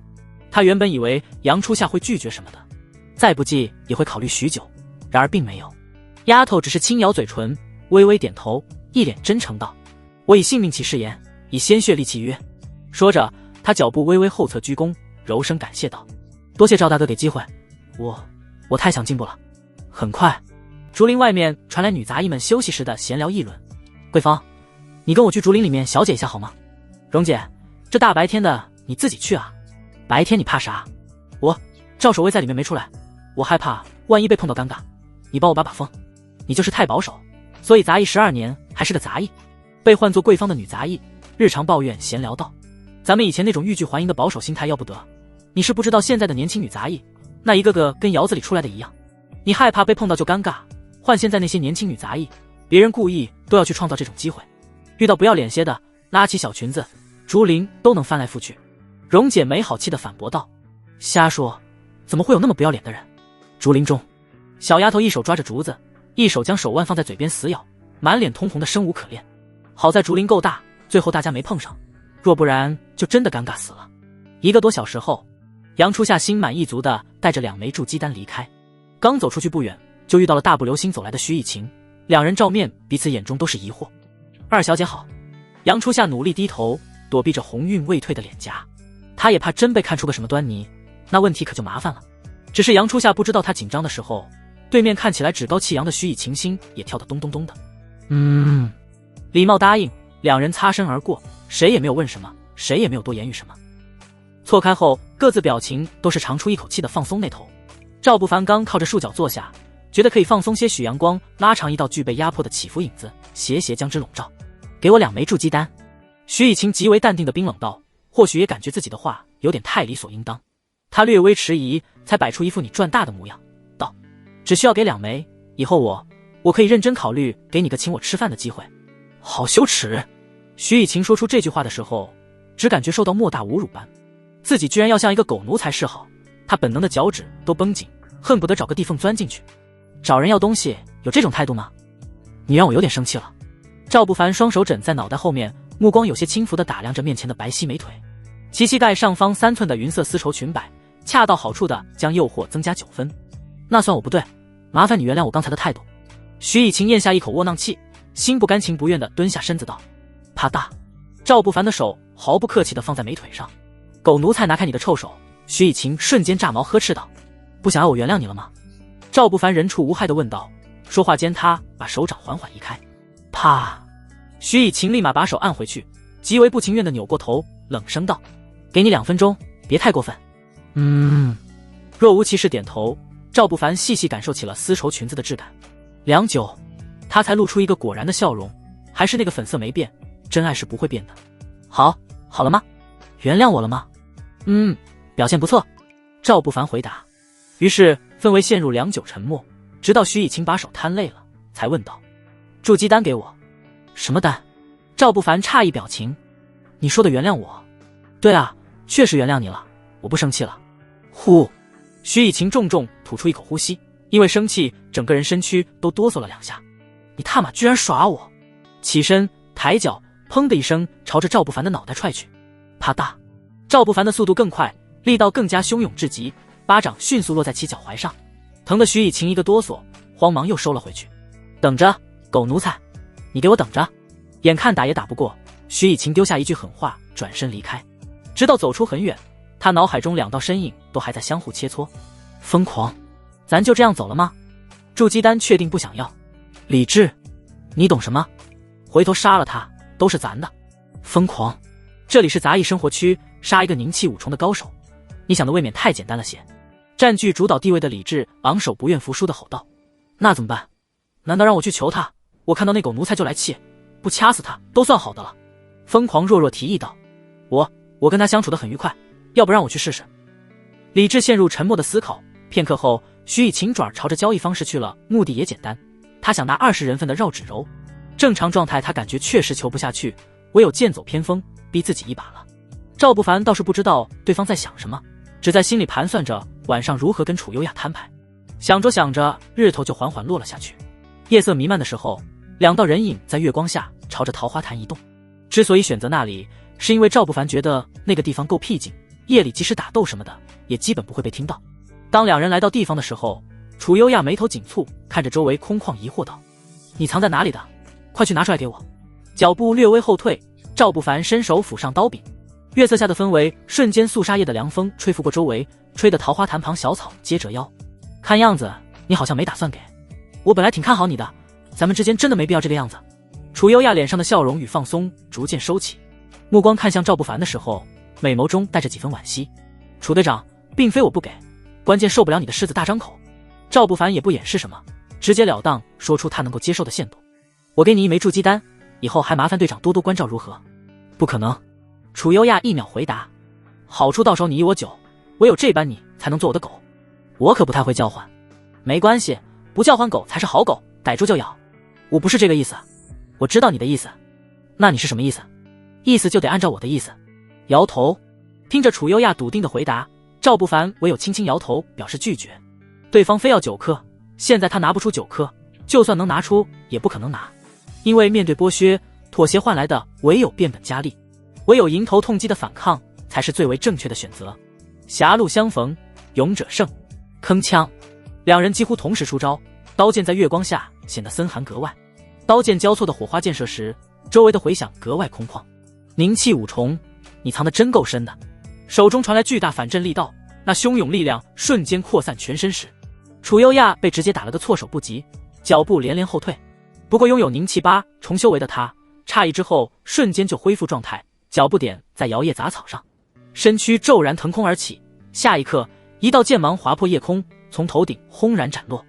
他原本以为杨初夏会拒绝什么的，再不济也会考虑许久，然而并没有。丫头只是轻咬嘴唇，微微点头，一脸真诚道：“我以性命起誓言，以鲜血立契约。”说着，他脚步微微后侧鞠躬，柔声感谢道：“多谢赵大哥给机会，我太想进步了。”很快，竹林外面传来女杂役们休息时的闲聊议论：“桂芳，你跟我去竹林里面小解一下好吗？”“蓉姐，这大白天的你自己去啊？白天你怕啥？”“赵守卫在里面没出来，我害怕万一被碰到尴尬，你帮我把把风。”“你就是太保守，所以杂役12年还是个杂役。”被唤作桂芳的女杂役日常抱怨闲聊道：“咱们以前那种欲拒还迎的保守心态要不得，你是不知道现在的年轻女杂役，那一个个跟窑子里出来的一样。你害怕被碰到就尴尬，换现在那些年轻女杂役，别人故意都要去创造这种机会，遇到不要脸些的，拉起小裙子，竹林都能翻来覆去。”蓉姐没好气地反驳道：“瞎说，怎么会有那么不要脸的人？”竹林中，小丫头一手抓着竹子，一手将手腕放在嘴边死咬，满脸通红的生无可恋。好在竹林够大，最后大家没碰上，若不然就真的尴尬死了。1个多小时后，杨初夏心满意足地带着2枚筑基丹离开。刚走出去不远，就遇到了大步流星走来的徐以晴，两人照面，彼此眼中都是疑惑。“二小姐好。”杨初夏努力低头，躲避着红晕未退的脸颊。他也怕真被看出个什么端倪，那问题可就麻烦了。只是杨初夏不知道他紧张的时候，对面看起来趾高气扬的徐以晴心也跳得咚咚咚的。礼貌答应，两人擦身而过，谁也没有问什么，谁也没有多言语什么。错开后，各自表情都是长出一口气的放松那头。赵不凡刚靠着树脚坐下，觉得可以放松些许，阳光拉长一道具备压迫的起伏影子，斜斜将之笼罩。“给我2枚筑基丹。”徐以晴极为淡定的冰冷道，或许也感觉自己的话有点太理所应当。他略微迟疑，才摆出一副你赚大的模样，道：“只需要给2枚，以后我可以认真考虑给你个请我吃饭的机会。”好羞耻！徐以晴说出这句话的时候，只感觉受到莫大侮辱般，自己居然要像一个狗奴才示好，他本能的脚趾都绷紧，恨不得找个地缝钻进去。找人要东西有这种态度吗？你让我有点生气了。赵不凡双手枕在脑袋后面，目光有些轻浮地打量着面前的白皙美腿，其膝盖上方3寸的云色丝绸裙摆，恰到好处地将诱惑增加9分。“那算我不对，麻烦你原谅我刚才的态度。”徐以晴咽下一口窝囊气，心不甘情不愿地蹲下身子道：“啪嗒！”赵不凡的手毫不客气地放在美腿上。“狗奴才，拿开你的臭手！”徐以晴瞬间炸毛呵斥道：“不想要我原谅你了吗？”赵不凡人畜无害地问道。说话间，他把手掌缓缓移开。啪！徐以晴立马把手按回去，极为不情愿地扭过头，冷声道：“给你2分钟，别太过分。”若无其事点头。赵不凡细细感受起了丝绸裙子的质感，良久，他才露出一个果然的笑容，还是那个粉色没变，真爱是不会变的。“好了吗？原谅我了吗？”“表现不错。”赵不凡回答。于是氛围陷入良久沉默，直到徐以晴把手摊累了，才问道：“筑基丹给我？”“什么丹？”赵不凡诧异表情。“你说的原谅我？”“对啊，确实原谅你了，我不生气了。”“呼！”徐以晴重重吐出一口呼吸，因为生气，整个人身躯都哆嗦了2下。“你他妈居然耍我！”起身抬脚，砰的一声朝着赵不凡的脑袋踹去。啪嗒！赵不凡的速度更快，力道更加汹涌至极，巴掌迅速落在其脚踝上，疼得徐以晴一个哆嗦，慌忙又收了回去。“等着，狗奴才，你给我等着！”眼看打也打不过，徐以晴丢下一句狠话，转身离开。直到走出很远，他脑海中2道身影都还在相互切磋。疯狂，咱就这样走了吗？筑基丹确定不想要。理智，你懂什么？回头杀了他都是咱的。疯狂，这里是杂役生活区，杀一个宁气5重的高手，你想的未免太简单了些。占据主导地位的理智昂首不愿服输的吼道。那怎么办？难道让我去求他？我看到那狗奴才就来气，不掐死他都算好的了。疯狂弱弱提议道。我跟他相处得很愉快，要不让我去试试？李治陷入沉默的思考，片刻后许以禽爪朝着交易方式去了，目的也简单，他想拿20人份的绕指柔。正常状态他感觉确实求不下去，唯有剑走偏锋，逼自己一把了。赵不凡倒是不知道对方在想什么，只在心里盘算着晚上如何跟楚优雅摊牌。想着想着，日头就缓缓落了下去。夜色弥漫的时候，2道人影在月光下朝着桃花潭移动。之所以选择那里，是因为赵不凡觉得那个地方够僻静，夜里即使打斗什么的也基本不会被听到。当2人来到地方的时候，楚优亚眉头紧蹙，看着周围空旷疑惑道：你藏在哪里的？快去拿出来给我。脚步略微后退，赵不凡伸手抚上刀柄，月色下的氛围瞬间肃杀夜的凉风吹拂过周围，吹得桃花潭旁小草皆折腰。看样子你好像没打算给我，本来挺看好你的，咱们之间真的没必要这个样子。楚优亚脸上的笑容与放松逐渐收起，目光看向赵不凡的时候，美眸中带着几分惋惜。楚队长，并非我不给，关键受不了你的狮子大张口。赵不凡也不掩饰什么，直截了当说出他能够接受的限度。我给你1枚筑基丹，以后还麻烦队长多多关照如何？不可能。楚优亚1秒回答。好处到手你1我9，唯有这般你才能做我的狗。我可不太会叫唤。没关系，不叫唤狗才是好狗，逮住就咬。我不是这个意思。我知道你的意思。那你是什么意思？意思就得按照我的意思。摇头。听着楚优亚笃定的回答，赵不凡唯有轻轻摇头表示拒绝。对方非要9颗，现在他拿不出9颗，就算能拿出也不可能拿，因为面对剥削，妥协换来的唯有变本加厉，唯有迎头痛击的反抗才是最为正确的选择。狭路相逢勇者胜。铿锵，2人几乎同时出招，刀剑在月光下显得森寒格外。刀剑交错的火花溅射时，周围的回响格外空旷。凝气五重，你藏得真够深的。手中传来巨大反震力道，那汹涌力量瞬间扩散全身时，楚优亚被直接打了个措手不及，脚步连连后退。不过拥有凝气8重修为的他，诧异之后瞬间就恢复状态，脚步点在摇曳杂草上，身躯骤然腾空而起，下一刻一道剑芒划破夜空，从头顶轰然斩落。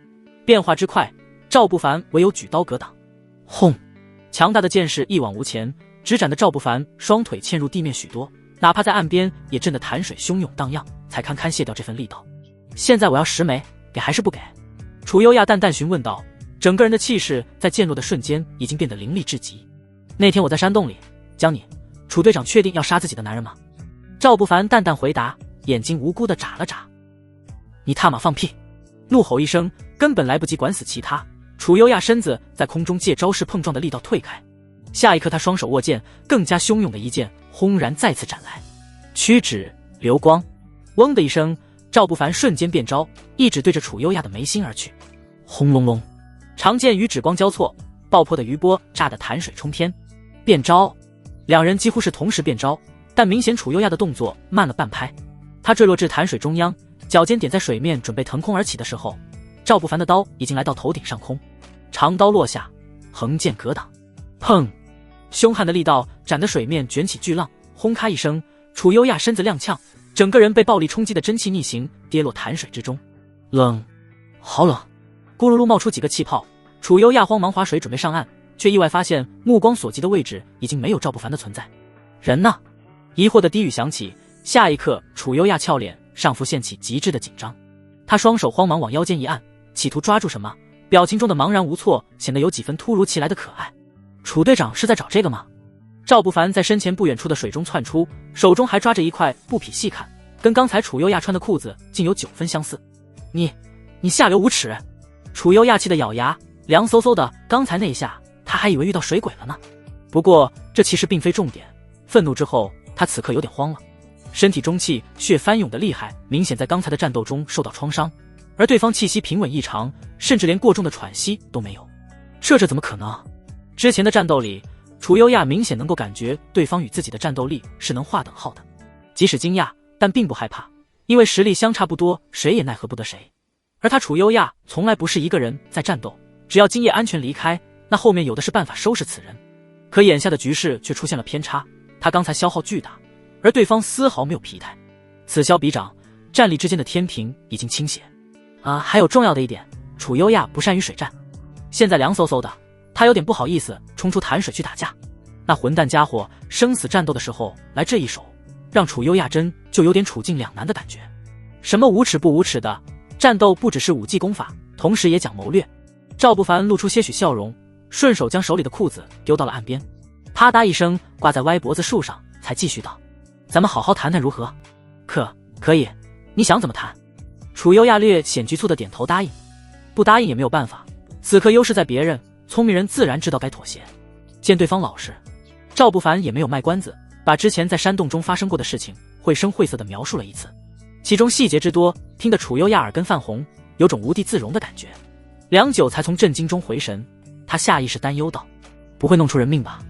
变化之快，赵不凡唯有举刀格挡。轰！强大的剑势一往无前，直斩的赵不凡双腿嵌入地面许多，哪怕在岸边也震得潭水汹涌荡漾，才堪堪卸掉这份力道。现在我要10枚，给还是不给？楚优亚淡淡询问道，整个人的气势在剑落的瞬间已经变得凌厉至极。那天我在山洞里将你，楚队长确定要杀自己的男人吗？赵不凡淡淡回答，眼睛无辜地眨了眨。你他妈放屁！怒吼一声，根本来不及管死其他，楚优亚身子在空中借招式碰撞的力道退开。下一刻他双手握剑，更加汹涌的一剑轰然再次斩来。屈指流光，嗡的一声，赵不凡瞬间变招，一指对着楚优亚的眉心而去。轰隆隆，长剑与指光交错，爆破的余波炸得潭水冲天。变招，2人几乎是同时变招，但明显楚优亚的动作慢了半拍。他坠落至潭水中央，脚尖点在水面准备腾空而起的时候，赵不凡的刀已经来到头顶上空，长刀落下，横剑格挡。砰！凶悍的力道斩得水面卷起巨浪，轰咔一声，楚优亚身子踉跄，整个人被暴力冲击的真气逆行，跌落潭水之中。冷，好冷！咕噜噜冒出几个气泡，楚优亚慌忙划水准备上岸，却意外发现目光所及的位置已经没有赵不凡的存在。人呢？疑惑的低语响起，下一刻楚优亚俏脸上浮现起极致的紧张，他双手慌忙往腰间一按，企图抓住什么，表情中的茫然无措显得有几分突如其来的可爱。楚队长是在找这个吗？赵不凡在身前不远处的水中窜出，手中还抓着一块布匹细看，跟刚才楚优亚穿的裤子竟有9分相似。你下流无耻！楚优亚气得咬牙，凉飕飕的，刚才那一下他还以为遇到水鬼了呢。不过这其实并非重点，愤怒之后他此刻有点慌了，身体中气血翻涌的厉害，明显在刚才的战斗中受到创伤，而对方气息平稳异常，甚至连过重的喘息都没有。这怎么可能？之前的战斗里，楚优亚明显能够感觉对方与自己的战斗力是能划等号的，即使惊讶，但并不害怕，因为实力相差不多，谁也奈何不得谁。而他楚优亚从来不是一个人在战斗，只要今夜安全离开，那后面有的是办法收拾此人。可眼下的局势却出现了偏差，他刚才消耗巨大，而对方丝毫没有疲态，此消彼长，战力之间的天平已经倾斜。还有重要的一点，楚优亚不善于水战，现在凉飕飕的，他有点不好意思冲出潭水去打架。那混蛋家伙生死战斗的时候来这一手，让楚优亚真就有点处境两难的感觉。什么无耻不无耻的，战斗不只是武技功法，同时也讲谋略。赵不凡露出些许笑容，顺手将手里的裤子丢到了岸边，啪嗒一声挂在歪脖子树上，才继续道：咱们好好谈谈如何？可以，你想怎么谈？楚优亚略显局促的点头答应，不答应也没有办法，此刻优势在别人，聪明人自然知道该妥协。见对方老实，赵不凡也没有卖关子，把之前在山洞中发生过的事情绘声绘色地描述了一次，其中细节之多，听得楚优亚耳根泛红，有种无地自容的感觉。良久才从震惊中回神，他下意识担忧道：不会弄出人命吧？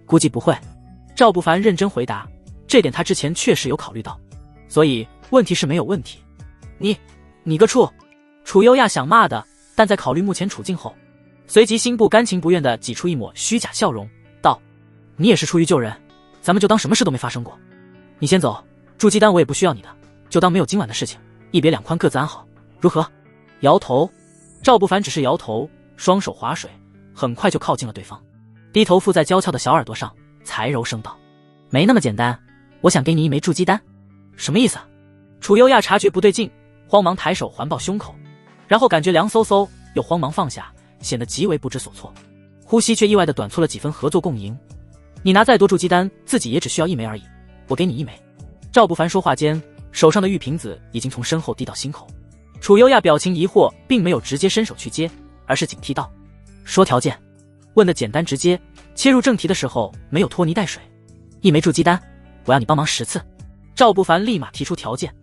估计不会。赵不凡认真回答，这点他之前确实有考虑到，所以问题是没有问题。你个畜！楚优亚想骂的，但在考虑目前处境后，随即心不甘情不愿地挤出一抹虚假笑容，道：你也是出于救人，咱们就当什么事都没发生过。你先走，筑基丹我也不需要你的，就当没有今晚的事情，一别两宽，各自安好，如何？摇头。赵不凡只是摇头，双手划水，很快就靠近了对方，低头附在娇俏的小耳朵上，才柔声道：没那么简单，我想给你一枚筑基丹。什么意思？楚优亚察觉不对劲，慌忙抬手环抱胸口，然后感觉凉飕飕，又慌忙放下，显得极为不知所措，呼吸却意外的短促了几分，合作共赢。你拿再多筑基丹，自己也只需要一枚而已，我给你一枚。赵不凡说话间，手上的玉瓶子已经从身后递到心口。楚优亚表情疑惑，并没有直接伸手去接，而是警惕道：说条件。问得简单直接，切入正题的时候没有拖泥带水。一枚筑基丹，我要你帮忙10次。赵不凡立马提出条件。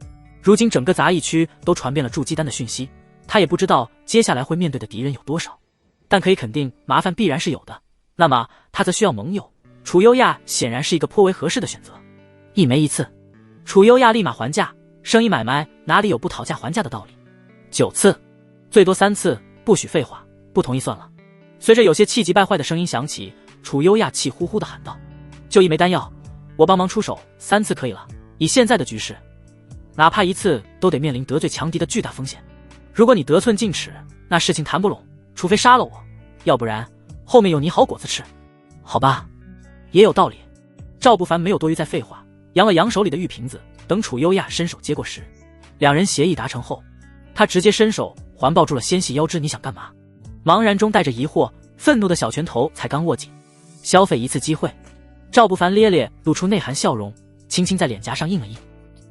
如今整个杂役区都传遍了筑基丹的讯息，他也不知道接下来会面对的敌人有多少，但可以肯定麻烦必然是有的，那么他则需要盟友，楚优亚显然是一个颇为合适的选择。一枚1次。楚优亚立马还价，生意买卖哪里有不讨价还价的道理？9次，最多3次，不许废话，不同意算了。随着有些气急败坏的声音响起，楚优亚气呼呼地喊道：就一枚丹药，我帮忙出手3次可以了，以现在的局势，哪怕1次都得面临得罪强敌的巨大风险。如果你得寸进尺，那事情谈不拢，除非杀了我，要不然后面有你好果子吃。好吧，也有道理。赵不凡没有多余再废话，扬了扬手里的玉瓶子，等楚优亚伸手接过时，两人协议达成后，他直接伸手环抱住了纤细腰肢。你想干嘛？茫然中带着疑惑，愤怒的小拳头才刚握紧，消费1次机会。赵不凡咧咧露出内涵笑容，轻轻在脸颊上印了印。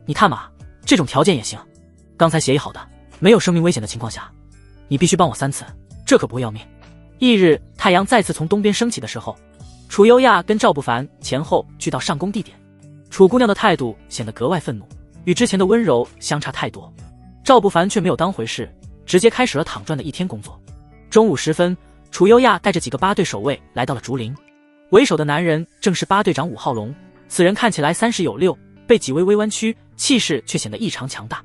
你看嘛，这种条件也行。刚才协议好的，没有生命危险的情况下，你必须帮我3次，这可不会要命。翌日太阳再次从东边升起的时候，楚优亚跟赵不凡前后聚到上工地点。楚姑娘的态度显得格外愤怒，与之前的温柔相差太多。赵不凡却没有当回事，直接开始了躺赚的一天工作。中午时分，楚优亚带着几个八队守卫来到了竹林，为首的男人正是八队长5号龙。此人看起来30有6，背脊微微弯曲，气势却显得异常强大，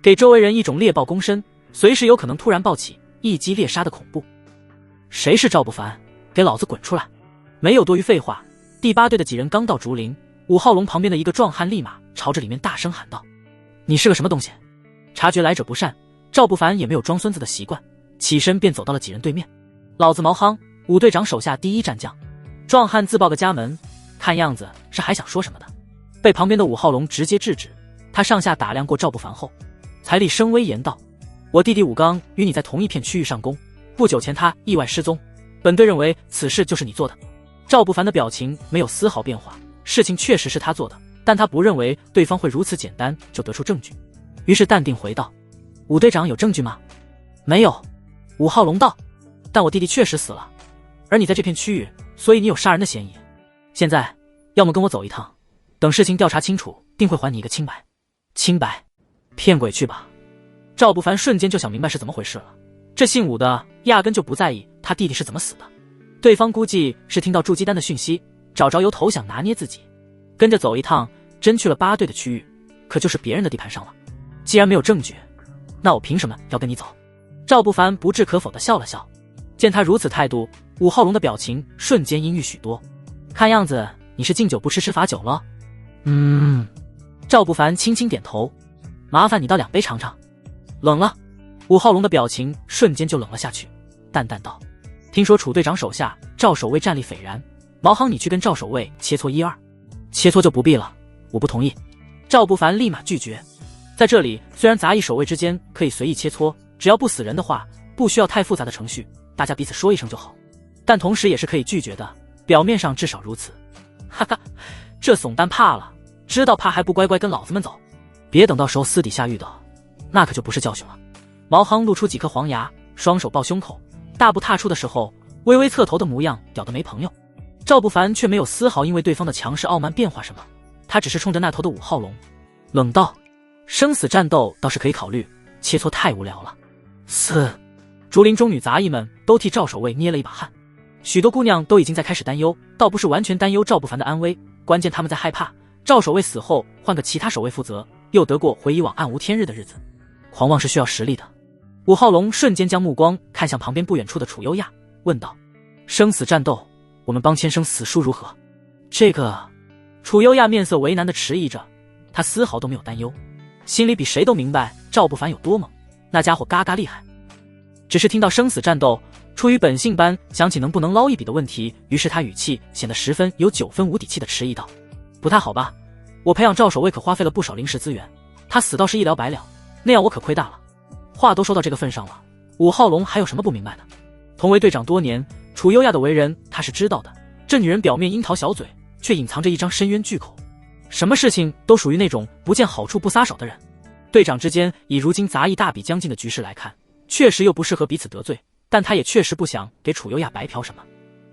给周围人一种猎豹攻身，随时有可能突然暴起，一击猎杀的恐怖。谁是赵不凡？给老子滚出来！没有多余废话，第8队的几人刚到竹林，5号龙旁边的一个壮汉立马朝着里面大声喊道：你是个什么东西？察觉来者不善，赵不凡也没有装孙子的习惯，起身便走到了几人对面。老子毛夯，5队长手下第一战将。壮汉自报个家门，看样子是还想说什么的，被旁边的5号龙直接制止。他上下打量过赵不凡后，才厉声威严道：我弟弟武刚与你在同一片区域上攻，不久前他意外失踪，本队认为此事就是你做的。赵不凡的表情没有丝毫变化，事情确实是他做的，但他不认为对方会如此简单就得出证据，于是淡定回道：5队长有证据吗？没有。5号龙道：但我弟弟确实死了，而你在这片区域，所以你有杀人的嫌疑。现在要么跟我走一趟，等事情调查清楚，定会还你一个清白。清白？骗鬼去吧！赵不凡瞬间就想明白是怎么回事了。这姓武的压根就不在意他弟弟是怎么死的，对方估计是听到筑基丹的讯息，找着由头想拿捏自己，跟着走一趟，真去了8队的区域，可就是别人的地盘上了。既然没有证据，那我凭什么要跟你走？赵不凡不置可否地笑了笑，见他如此态度，5号龙的表情瞬间阴郁许多。看样子你是敬酒不吃吃罚酒了。赵不凡轻轻点头，麻烦你倒2杯尝尝。冷了。武浩龙的表情瞬间就冷了下去，淡淡道：“听说楚队长手下赵守卫战力斐然，毛夯你去跟赵守卫切磋一二。”“切磋就不必了，我不同意。”赵不凡立马拒绝。在这里，虽然杂役守卫之间可以随意切磋，只要不死人的话，不需要太复杂的程序，大家彼此说一声就好，但同时也是可以拒绝的，表面上至少如此。哈哈，这怂蛋怕了，知道怕还不乖乖跟老子们走，别等到时候私底下遇到，那可就不是教训了。毛夯露出几颗黄牙，双手抱胸口，大步踏出的时候微微侧头的模样，屌得没朋友。赵不凡却没有丝毫因为对方的强势傲慢变化什么，他只是冲着那头的武浩龙冷道：“生死战斗倒是可以考虑，切磋太无聊了。”竹林中女杂役们都替赵守卫捏了一把汗，许多姑娘都已经在开始担忧，倒不是完全担忧赵不凡的安危，关键他们在害怕赵守卫死后换个其他守卫负责，又得过回以往暗无天日的日子。狂妄是需要实力的。武浩龙瞬间将目光看向旁边不远处的楚优亚，问道：“生死战斗，我们帮签生死书如何？”这个……楚优亚面色为难地迟疑着，他丝毫都没有担忧，心里比谁都明白赵不凡有多猛，那家伙嘎嘎厉害。只是听到生死战斗，出于本性般想起能不能捞一笔的问题，于是他语气显得十分有9分无底气的迟疑道：“不太好吧？我培养赵守卫可花费了不少临时资源，他死倒是一了百了，那样我可亏大了。”话都说到这个份上了，武浩龙还有什么不明白的？同为队长多年，楚优亚的为人他是知道的，这女人表面樱桃小嘴，却隐藏着一张深渊巨口，什么事情都属于那种不见好处不撒手的人。队长之间以如今杂役大比将近的局势来看，确实又不适合彼此得罪，但他也确实不想给楚优亚白嫖什么。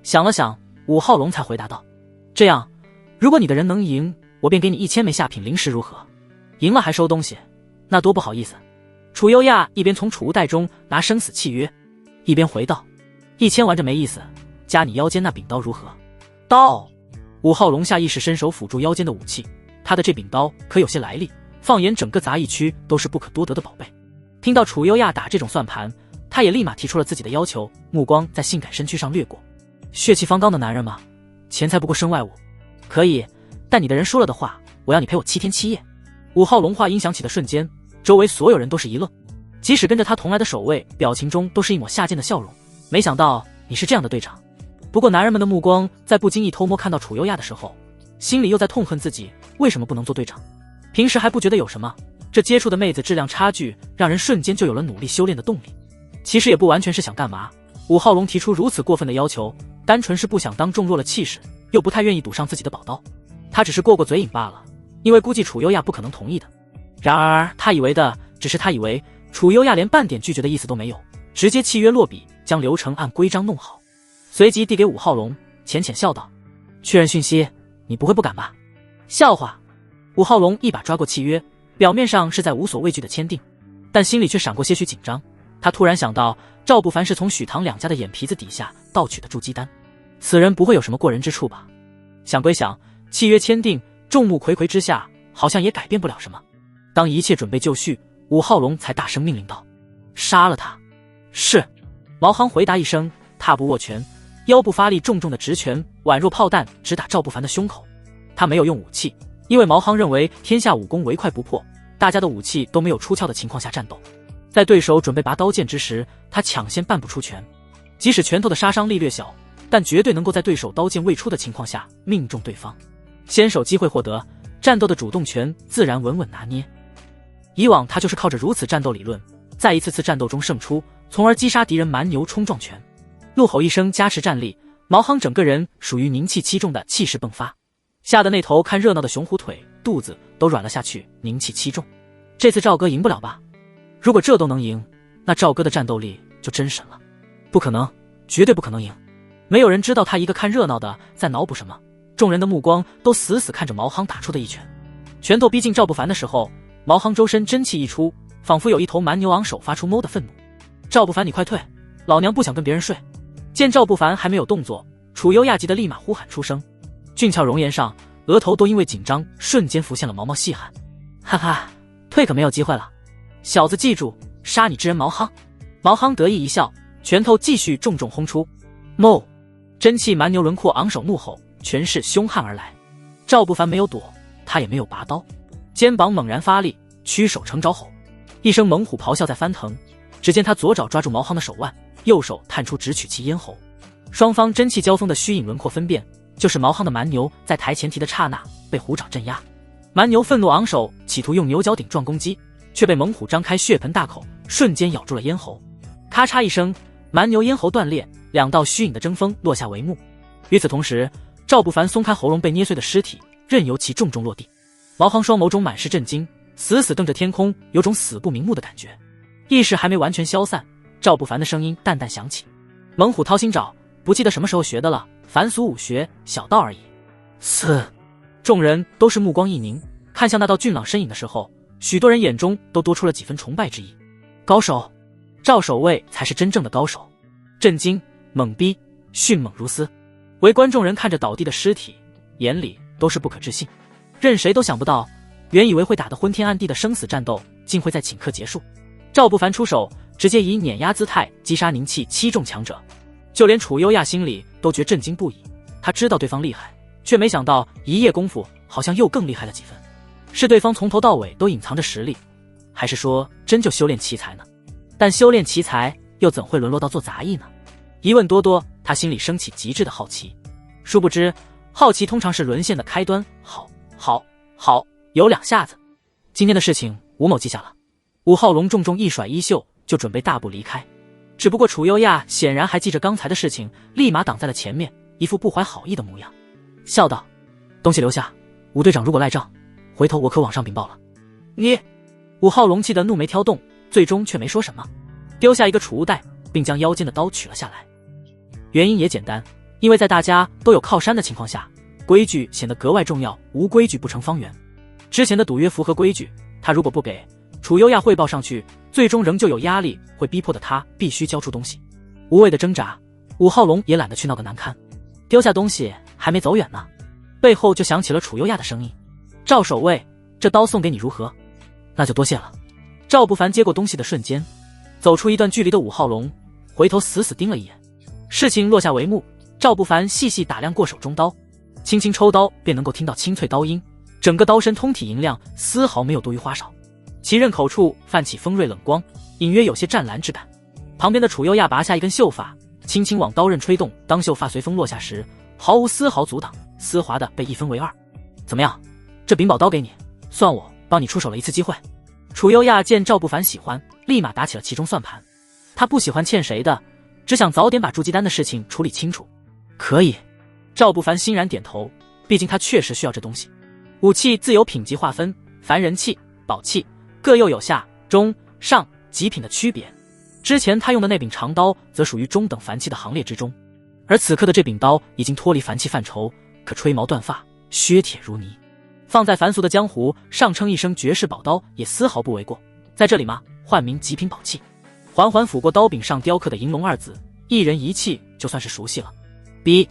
想了想，武浩龙才回答道：“这样，如果你的人能赢，我便给你1000枚下品灵石，如何？赢了还收东西，那多不好意思。”楚优亚一边从储物袋中拿生死契约，一边回道：“1000玩着没意思，加你腰间那柄刀如何？”刀！武浩龙下意识伸手抚住腰间的武器，他的这柄刀可有些来历，放眼整个杂役区都是不可多得的宝贝。听到楚优亚打这种算盘，他也立马提出了自己的要求，目光在性感身躯上掠过。血气方刚的男人嘛，钱财不过身外物。可以，但你的人说了的话，我要你陪我7天7夜。武浩龙话音响起的瞬间，周围所有人都是一愣，即使跟着他同来的守卫表情中都是一抹下贱的笑容。没想到你是这样的队长。不过男人们的目光在不经意偷摸看到楚优亚的时候，心里又在痛恨自己为什么不能做队长。平时还不觉得有什么，这接触的妹子质量差距让人瞬间就有了努力修炼的动力。其实也不完全是想干嘛，武浩龙提出如此过分的要求，单纯是不想当众弱了气势，又不太愿意赌上自己的宝刀。他只是过过嘴瘾罢了，因为估计楚优亚不可能同意的。然而他以为楚优亚连半点拒绝的意思都没有，直接契约落笔，将流程按规章弄好，随即递给武浩龙，浅浅笑道：“确认讯息，你不会不敢吧？”笑话！武浩龙一把抓过契约，表面上是在无所畏惧的签订，但心里却闪过些许紧张。他突然想到，赵不凡是从许唐两家的眼皮子底下盗取的筑基丹，此人不会有什么过人之处吧？想归想，契约签订，众目睽睽之下，好像也改变不了什么。当一切准备就绪，武浩龙才大声命令道：“杀了他！”是。毛夯回答一声，踏步握拳，腰部发力，重重的直拳宛若炮弹直打赵不凡的胸口。他没有用武器，因为毛夯认为天下武功唯快不破，大家的武器都没有出鞘的情况下战斗，在对手准备拔刀剑之时，他抢先半步出拳，即使拳头的杀伤力略小，但绝对能够在对手刀剑未出的情况下命中对方。先手机会获得，战斗的主动权自然稳稳拿捏。以往他就是靠着如此战斗理论，在一次次战斗中胜出，从而击杀敌人蛮牛冲撞拳。怒吼一声加持战力，毛夯整个人属于凝气七重的气势迸发，吓得那头看热闹的熊虎腿肚子都软了下去。凝气七重，这次赵哥赢不了吧？如果这都能赢，那赵哥的战斗力就真神了。不可能，绝对不可能赢。没有人知道他一个看热闹的在脑补什么，众人的目光都死死看着毛夯打出的一拳。拳头逼近赵不凡的时候，毛夯周身真气一出，仿佛有一头蛮牛昂首发出哞的愤怒。赵不凡，你快退，老娘不想跟别人睡。见赵不凡还没有动作，楚优亚急得立马呼喊出声，俊俏容颜上额头都因为紧张瞬间浮现了毛毛细汗。哈哈，退可没有机会了，小子记住，杀你之人毛夯。毛夯得意一笑，拳头继续重重轰出。哞！真气蛮牛轮廓昂首怒吼，拳势凶悍而来。赵不凡没有躲，他也没有拔刀，肩膀猛然发力，屈手成爪吼，一声猛虎咆哮在翻腾，只见他左爪抓住毛薨的手腕，右手探出直取其咽喉，双方真气交锋的虚影轮廓分辨，就是毛薨的蛮牛在抬前蹄的刹那被虎爪镇压。蛮牛愤怒昂首，企图用牛角顶撞攻击，却被猛虎张开血盆大口瞬间咬住了咽喉。咔嚓一声，蛮牛咽喉断裂，两道虚影的争锋落下帷幕。与此同时，赵不凡松开喉咙被捏碎的尸体，任由其重重落地。毛薨双眸中满是震惊，死死瞪着天空，有种死不瞑目的感觉。意识还没完全消散，赵不凡的声音淡淡响起：猛虎掏心爪，不记得什么时候学的了，凡俗武学，小道而已。嘶！众人都是目光一凝，看向那道俊朗身影的时候，许多人眼中都多出了几分崇拜之意。高手，赵守卫才是真正的高手。震惊、懵逼、迅猛如斯。围观众人看着倒地的尸体，眼里都是不可置信。任谁都想不到，原以为会打得昏天暗地的生死战斗，竟会在顷刻结束。赵不凡出手，直接以碾压姿态击杀宁气7众强者，就连楚优亚心里都觉震惊不已。他知道对方厉害，却没想到一夜功夫好像又更厉害了几分。是对方从头到尾都隐藏着实力，还是说真就修炼奇才呢？但修炼奇才又怎会沦落到做杂役呢？疑问多多，他心里升起极致的好奇。殊不知，好奇通常是沦陷的开端。好，有2下子。今天的事情吴某记下了。武浩龙重重一甩衣袖，就准备大步离开。只不过楚优亚显然还记着刚才的事情，立马挡在了前面，一副不怀好意的模样，笑道：东西留下，吴队长如果赖账，回头我可往上禀报了。你！武浩龙气得怒眉挑动，最终却没说什么，丢下一个储物袋，并将腰间的刀取了下来。原因也简单，因为在大家都有靠山的情况下，规矩显得格外重要，无规矩不成方圆。之前的赌约符合规矩，他如果不给，楚优亚汇报上去，最终仍旧有压力，会逼迫的他必须交出东西。无谓的挣扎，武浩龙也懒得去闹个难堪。丢下东西还没走远呢，背后就响起了楚优亚的声音：赵守卫，这刀送给你如何？那就多谢了。赵不凡接过东西的瞬间，走出一段距离的武浩龙回头死死盯了一眼。事情落下帷幕，赵不凡细细打量过手中刀，轻轻抽刀便能够听到清脆刀音，整个刀身通体银亮，丝毫没有多余花哨。其刃口处泛起锋锐冷光，隐约有些湛蓝之感。旁边的楚优亚拔下一根秀发，轻轻往刀刃吹动，当秀发随风落下时，毫无丝毫阻挡，丝滑的被一分为二。怎么样，这禀宝刀给你，算我帮你出手了一次机会。楚优亚见赵不凡喜欢，立马打起了其中算盘。他不喜欢欠谁的，只想早点把筑基丹的事情处理清楚。可以。赵不凡欣然点头，毕竟他确实需要这东西。武器自有品级划分，凡人器、宝器各又有下、中、上极品的区别。之前他用的那柄长刀则属于中等凡器的行列之中，而此刻的这柄刀已经脱离凡器范畴，可吹毛断发，削铁如泥。放在凡俗的江湖，上称一声绝世宝刀也丝毫不为过。在这里嘛，唤名极品宝器。缓缓抚过刀柄上雕刻的银龙二字，一人一气就算是熟悉了。比。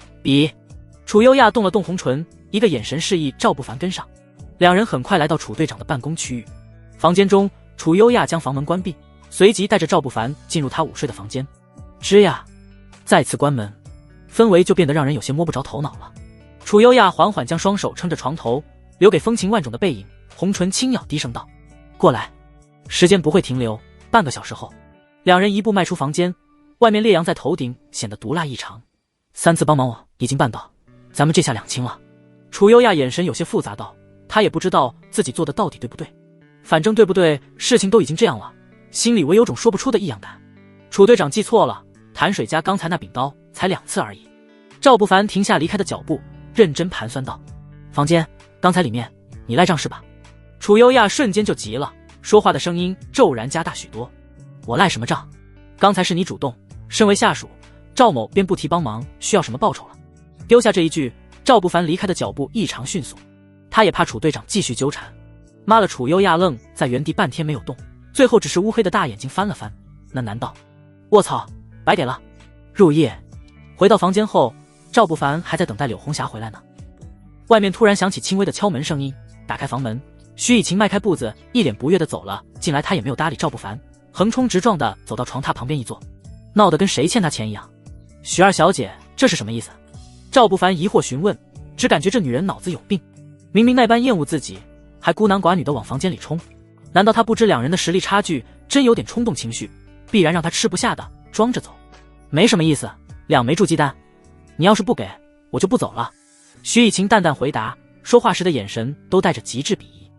楚优亚动了动红唇，一个眼神示意赵不凡跟上。两人很快来到楚队长的办公区域。房间中，楚优亚将房门关闭，随即带着赵不凡进入他午睡的房间。吱呀，再次关门，氛围就变得让人有些摸不着头脑了。楚优亚缓缓将双手撑着床头，留给风情万种的背影，红唇轻咬，低声道：过来。时间不会停留，半个小时后，两人一步迈出房间，外面烈阳在头顶，显得毒辣异常。3次帮忙我已经办到，咱们这下两清了。楚优亚眼神有些复杂道，他也不知道自己做的到底对不对，反正对不对，事情都已经这样了，心里唯有种说不出的异样感。楚队长记错了，潭水家刚才那柄刀才2次而已。赵不凡停下离开的脚步，认真盘算道：房间刚才里面你赖账是吧？楚优亚瞬间就急了，说话的声音骤然加大许多。我赖什么账？刚才是你主动，身为下属，赵某便不提帮忙，需要什么报酬了？丢下这一句，赵不凡离开的脚步异常迅速。他也怕楚队长继续纠缠。妈了，楚优亚愣在原地半天没有动，最后只是乌黑的大眼睛翻了翻。那难道……卧槽，白给了。入夜，回到房间后，赵不凡还在等待柳红霞回来呢。外面突然响起轻微的敲门声音，打开房门，徐以晴迈开步子，一脸不悦地走了进来。他也没有搭理赵不凡，横冲直撞地走到床榻旁边一坐，闹得跟谁欠他钱一样。许二小姐，这是什么意思？赵不凡疑惑询问，只感觉这女人脑子有病，明明那般厌恶自己，还孤男寡女地往房间里冲。难道他不知两人的实力差距，真有点冲动情绪，必然让他吃不下的，装着走。没什么意思，2枚筑基丹，你要是不给，我就不走了。徐以晴淡淡回答，说话时的眼神都带着极致鄙夷。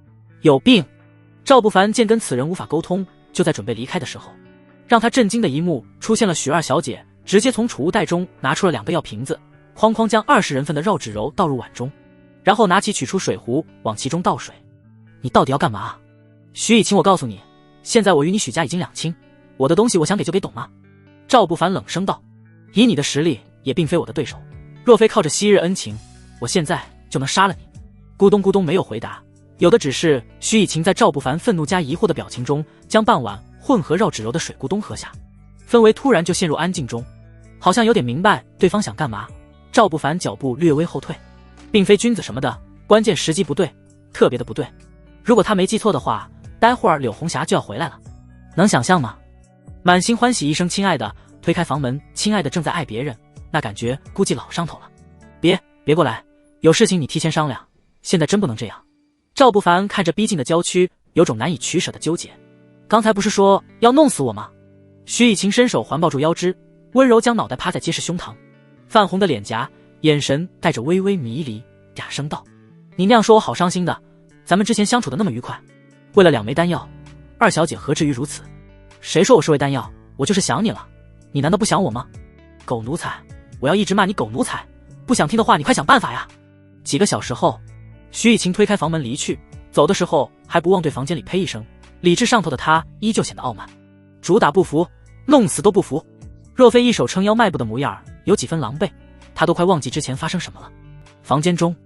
有病！赵不凡见跟此人无法沟通，就在准备离开的时候，让他震惊的一幕出现了。许二小姐直接从储物袋中拿出了2个药瓶子，哐哐将20人份的绕指柔倒入碗中，然后拿起取出水壶往其中倒水。你到底要干嘛？徐以晴，我告诉你，现在我与你许家已经两清，我的东西我想给就给，懂吗？赵不凡冷声道，以你的实力也并非我的对手，若非靠着昔日恩情，我现在就能杀了你。咕咚咕咚没有回答，有的只是徐以晴在赵不凡愤怒加疑惑的表情中，将半碗混合绕指柔的水咕咚喝下，氛围突然就陷入安静中，好像有点明白对方想干嘛。赵不凡脚步略微后退，并非君子什么的，关键时机不对，特别的不对。如果他没记错的话，待会儿柳红霞就要回来了，能想象吗？满心欢喜一声亲爱的，推开房门，亲爱的正在爱别人，那感觉估计老上头了。别过来，有事情你提前商量，现在真不能这样。赵不凡看着逼近的郊区，有种难以取舍的纠结。刚才不是说要弄死我吗？徐以晴伸手环抱住腰肢，温柔将脑袋趴在结实胸膛，泛红的脸颊，眼神带着微微迷离，哑声道：你那样说我好伤心的，咱们之前相处的那么愉快，为了2枚丹药，二小姐何至于如此？谁说我是为丹药？我就是想你了，你难道不想我吗？狗奴才，我要一直骂你狗奴才，不想听的话你快想办法呀。几个小时后，徐以晴推开房门离去，走的时候还不忘对房间里呸一声，理智上头的他依旧显得傲慢，主打不服，弄死都不服。若非一手撑腰迈步的模样有几分狼狈，他都快忘记之前发生什么了。房间中，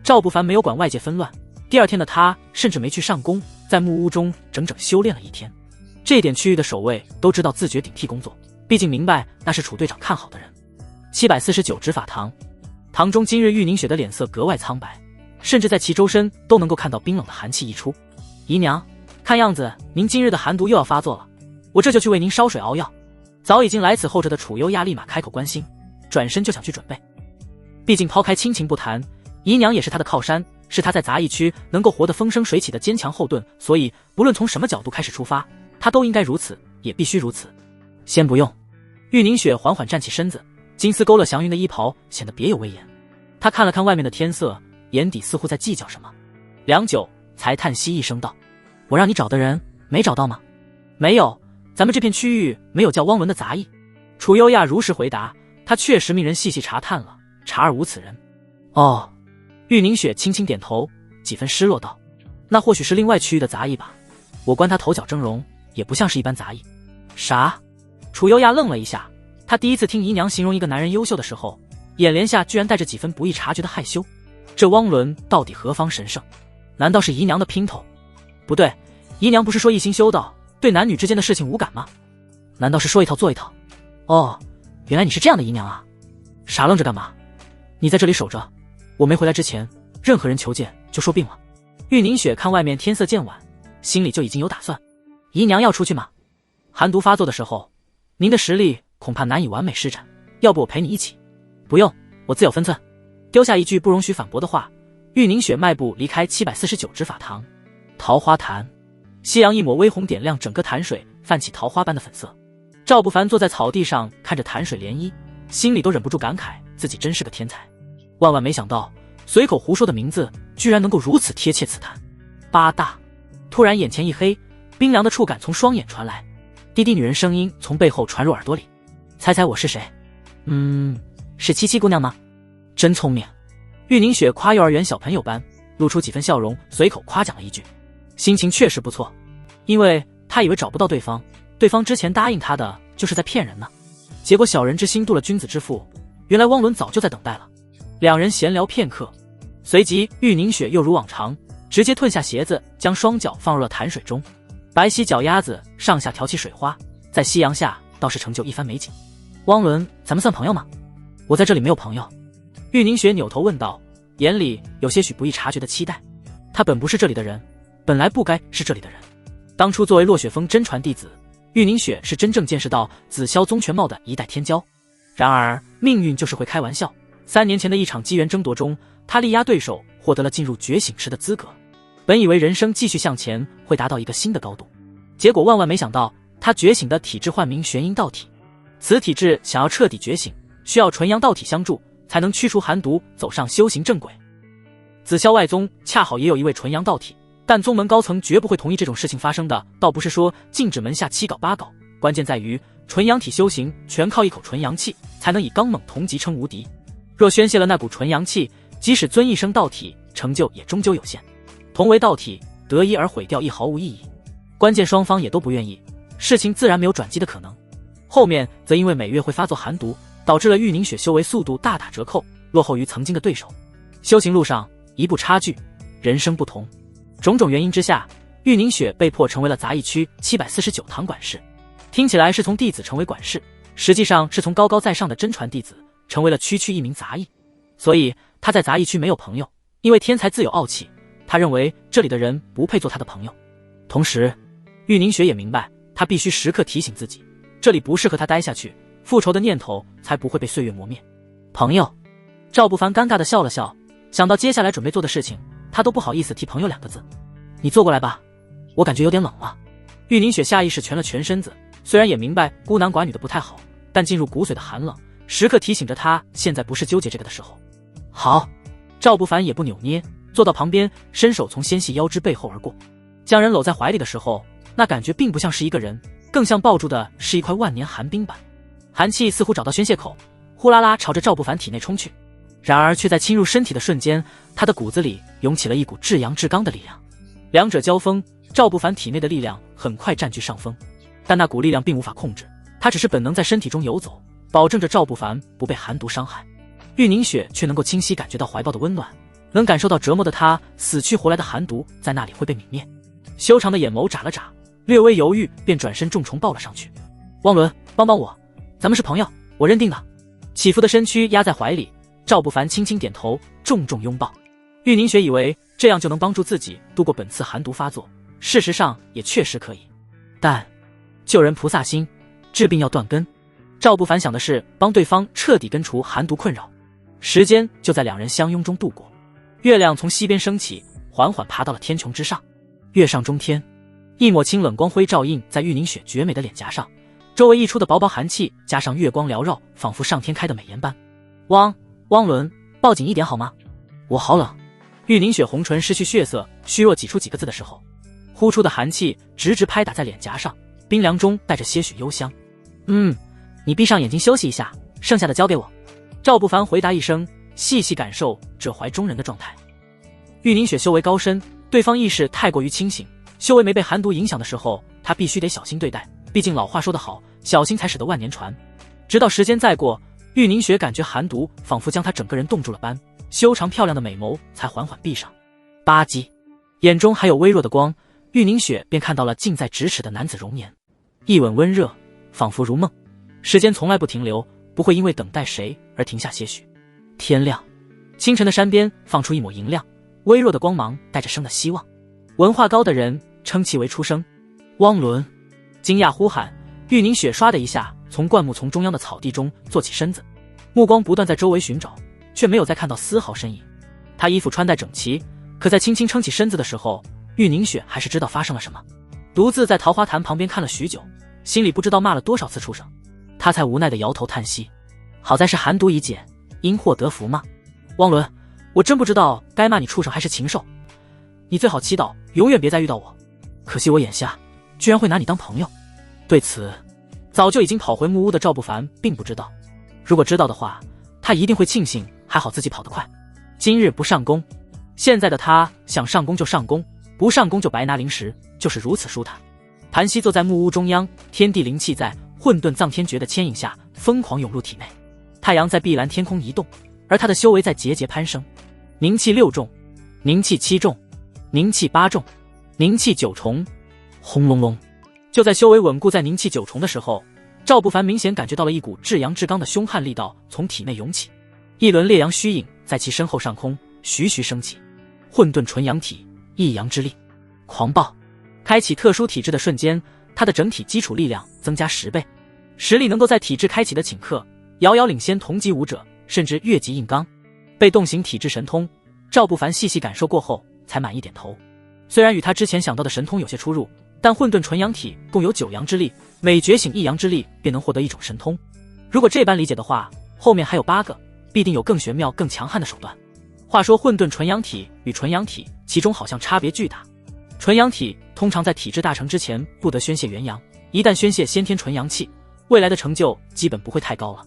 赵不凡没有管外界纷乱，第二天的他甚至没去上工，在木屋中整整修炼了1天。这点区域的守卫都知道自觉顶替工作，毕竟明白那是楚队长看好的人。749执法堂，堂中今日玉凝雪的脸色格外苍白，甚至在其周身都能够看到冰冷的寒气溢出。姨娘，看样子您今日的寒毒又要发作了，我这就去为您烧水熬药。早已经来此候着的楚优亚立马开口关心，转身就想去准备。毕竟抛开亲情不谈，姨娘也是他的靠山，是他在杂役区能够活得风生水起的坚强后盾，所以无论从什么角度开始出发，他都应该如此，也必须如此。先不用。玉凝雪缓缓站起身子，金丝勾勒祥云的衣袍显得别有威严。他看了看外面的天色，眼底似乎在计较什么，良久才叹息一声道：我让你找的人没找到吗？没有，咱们这片区域没有叫汪伦的杂役。楚优亚如实回答，他确实命人细细查探了，查而无此人。哦。玉凝雪轻轻点头，几分失落道：那或许是另外区域的杂役吧，我观他头角峥嵘，也不像是一般杂役。啥？楚优亚愣了一下，他第一次听姨娘形容一个男人优秀的时候，眼帘下居然带着几分不易察觉的害羞。这汪伦到底何方神圣？难道是姨娘的姘头？不对，姨娘不是说一心修道，对男女之间的事情无感吗？难道是说一套做一套？哦，原来你是这样的姨娘啊！傻愣着干嘛？你在这里守着，我没回来之前，任何人求见就说病了。玉凝雪看外面天色渐晚，心里就已经有打算。姨娘要出去吗？寒毒发作的时候，您的实力恐怕难以完美施展，要不我陪你一起？不用，我自有分寸。丢下一句不容许反驳的话，玉凝雪迈步离开749执法堂。桃花潭，夕阳一抹微红点亮整个潭水，泛起桃花般的粉色。赵不凡坐在草地上看着潭水涟漪，心里都忍不住感慨自己真是个天才，万万没想到随口胡说的名字居然能够如此贴切此潭。八大，突然眼前一黑，冰凉的触感从双眼传来，低低女人声音从背后传入耳朵里：猜猜我是谁？是七七姑娘吗？真聪明。玉凝雪夸幼儿园小朋友般，露出几分笑容，随口夸奖了一句，心情确实不错，因为她以为找不到对方，对方之前答应她的就是在骗人呢。结果小人之心度了君子之腹，原来汪伦早就在等待了。两人闲聊片刻，随即玉凝雪又如往常，直接褪下鞋子，将双脚放入了潭水中，白皙脚丫子上下挑起水花，在夕阳下倒是成就一番美景。汪伦，咱们算朋友吗？我在这里没有朋友。玉凝雪扭头问道，眼里有些许不易察觉的期待。他本不是这里的人，本来不该是这里的人。当初作为落雪峰真传弟子，玉凝雪是真正见识到紫霄宗全貌的一代天骄。然而命运就是会开玩笑，3年前的一场机缘争夺中，他力压对手，获得了进入觉醒池的资格。本以为人生继续向前会达到一个新的高度，结果万万没想到他觉醒的体质唤名玄阴道体。此体质想要彻底觉醒，需要纯阳道体相助，才能驱除寒毒，走上修行正轨。紫霄外宗恰好也有一位纯阳道体，但宗门高层绝不会同意这种事情发生的。倒不是说禁止门下七搞八搞，关键在于纯阳体修行全靠一口纯阳气，才能以刚猛同级称无敌。若宣泄了那股纯阳气，即使尊一声道体，成就也终究有限。同为道体，得一而毁掉一毫无意义。关键双方也都不愿意，事情自然没有转机的可能。后面则因为每月会发作寒毒，导致了玉凝雪修为速度大打折扣，落后于曾经的对手。修行路上一步差距，人生不同。种种原因之下，玉凝雪被迫成为了杂役区749堂管事。听起来是从弟子成为管事，实际上是从高高在上的真传弟子成为了区区一名杂役。所以他在杂役区没有朋友，因为天才自有傲气，他认为这里的人不配做他的朋友。同时玉凝雪也明白，他必须时刻提醒自己，这里不适合他待下去，复仇的念头才不会被岁月磨灭。朋友，赵不凡尴尬地笑了笑，想到接下来准备做的事情，他都不好意思提朋友2个字。你坐过来吧，我感觉有点冷了。玉凝雪下意识蜷了蜷身子，虽然也明白孤男寡女的不太好，但进入骨髓的寒冷时刻提醒着他，现在不是纠结这个的时候。好，赵不凡也不扭捏，坐到旁边，伸手从纤细腰肢背后而过，将人搂在怀里的时候，那感觉并不像是一个人，更像抱住的是一块万年寒冰板。寒气似乎找到宣泄口，呼啦啦朝着赵不凡体内冲去，然而却在侵入身体的瞬间，他的骨子里涌起了一股至阳至刚的力量。两者交锋，赵不凡体内的力量很快占据上风，但那股力量并无法控制，他只是本能在身体中游走，保证着赵不凡不被寒毒伤害。玉凝雪却能够清晰感觉到怀抱的温暖，能感受到折磨的他死去活来的寒毒在那里会被泯灭。修长的眼眸眨了眨，略微犹豫便转身重重抱了上去。汪伦，帮帮我，咱们是朋友，我认定的。起伏的身躯压在怀里，赵不凡轻轻点头，重重拥抱。玉凝雪以为这样就能帮助自己度过本次寒毒发作，事实上也确实可以，但救人菩萨心，治病要断根。赵不凡想的是帮对方彻底根除寒毒困扰。时间就在两人相拥中度过。月亮从西边升起，缓缓爬到了天穹之上。月上中天，一抹清冷光辉照映在玉凝雪绝美的脸颊上，周围溢出的薄薄寒气加上月光缭绕，仿佛上天开的美颜般。汪伦，抱紧一点好吗？我好冷。玉凝雪红唇失去血色，虚弱挤出几个字的时候，呼出的寒气直直拍打在脸颊上，冰凉中带着些许幽香。你闭上眼睛休息一下，剩下的交给我。赵不凡回答一声，细细感受这怀中人的状态。玉凝雪修为高深，对方意识太过于清醒，修为没被寒毒影响的时候，他必须得小心对待，毕竟老话说得好，小心才使得万年传。直到时间再过，玉凝雪感觉寒毒仿佛将她整个人冻住了般，修长漂亮的美眸才缓缓闭上。吧唧，眼中还有微弱的光，玉凝雪便看到了近在咫尺的男子容颜，一吻温热，仿佛如梦。时间从来不停留，不会因为等待谁而停下些许。天亮，清晨的山边放出一抹银亮，微弱的光芒带着生的希望。文化高的人称其为出生。汪伦，惊讶呼喊，玉凝雪唰的一下从灌木丛中央的草地中坐起身子，目光不断在周围寻找，却没有再看到丝毫身影。她衣服穿戴整齐，可在轻轻撑起身子的时候，玉凝雪还是知道发生了什么。独自在桃花潭旁边看了许久，心里不知道骂了多少次畜生，他才无奈地摇头叹息。好在是寒毒已减，因祸得福嘛。汪伦，我真不知道该骂你畜生还是禽兽，你最好祈祷永远别再遇到我。可惜我眼下居然会拿你当朋友。对此，早就已经跑回木屋的赵不凡并不知道，如果知道的话，他一定会庆幸还好自己跑得快。今日不上工，现在的他想上工就上工，不上工就白拿零食，就是如此舒坦。盘膝坐在木屋中央，天地灵气在混沌藏天诀的牵引下疯狂涌入体内。太阳在碧蓝天空移动，而他的修为在节节攀升。凝气6重，凝气7重，凝气8重，凝气9重。轰隆隆，就在修为稳固在凝气9重的时候，赵不凡明显感觉到了一股至阳至刚的凶悍力道从体内涌起，一轮烈阳虚影在其身后上空徐徐升起。混沌纯阳体，一阳之力，狂暴。开启特殊体质的瞬间，他的整体基础力量增加10倍，实力能够在体质开启的顷刻遥遥领先同级武者，甚至越级硬刚。被动型体质神通，赵不凡细细感受过后才满意点头。虽然与他之前想到的神通有些出入，但混沌纯阳体共有9阳之力，每觉醒一阳之力便能获得一种神通。如果这般理解的话，后面还有8个，必定有更玄妙更强悍的手段。话说混沌纯阳体与纯阳体，其中好像差别巨大。纯阳体通常在体质大成之前不得宣泄元阳，一旦宣泄先天纯阳气，未来的成就基本不会太高了。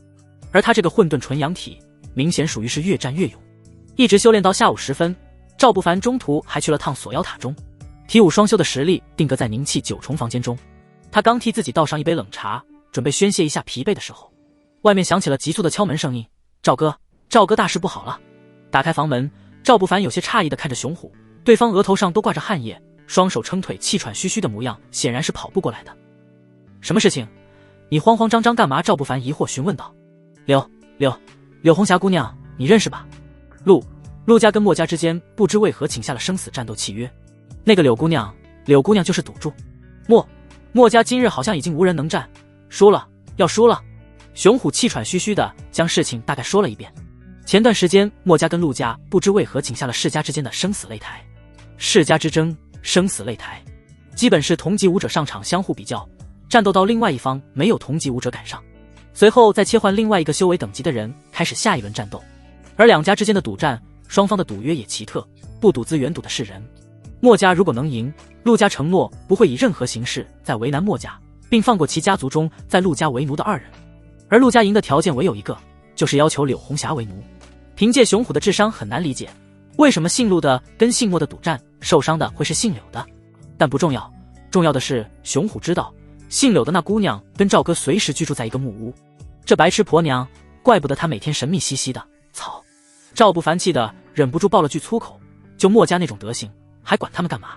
而他这个混沌纯阳体明显属于是越战越勇，一直修炼到下午时分，赵不凡中途还去了趟锁妖塔中，体武双修的实力定格在凝气9重房间中。他刚替自己倒上一杯冷茶，准备宣泄一下疲惫的时候，外面响起了急促的敲门声音。赵哥，赵哥，大事不好了！打开房门，赵不凡有些诧异地看着熊虎，对方额头上都挂着汗液，双手撑腿，气喘吁吁的模样，显然是跑不过来的。什么事情？你慌慌张张干嘛？赵不凡疑惑询问道。柳红霞姑娘，你认识吧？陆家跟墨家之间不知为何请下了生死战斗契约，那个柳姑娘就是赌注。墨家今日好像已经无人能战，输了，要输了。熊虎气喘吁吁的将事情大概说了一遍。前段时间墨家跟陆家不知为何请下了世家之间的生死擂台，世家之争，生死擂台，基本是同级武者上场相互比较，战斗到另外一方没有同级武者赶上，随后再切换另外一个修为等级的人开始下一轮战斗。而两家之间的赌战，双方的赌约也奇特，不赌资源，赌的是人。墨家如果能赢，陆家承诺不会以任何形式再为难墨家，并放过其家族中在陆家为奴的2人。而陆家赢的条件唯有一个，就是要求柳红霞为奴。凭借熊虎的智商很难理解，为什么姓陆的跟姓墨的赌战受伤的会是姓柳的。但不重要，重要的是熊虎知道姓柳的那姑娘跟赵哥随时居住在一个木屋，这白痴婆娘，怪不得她每天神秘兮兮的。操！赵不凡气的忍不住爆了句粗口，就墨家那种德行，还管他们干嘛？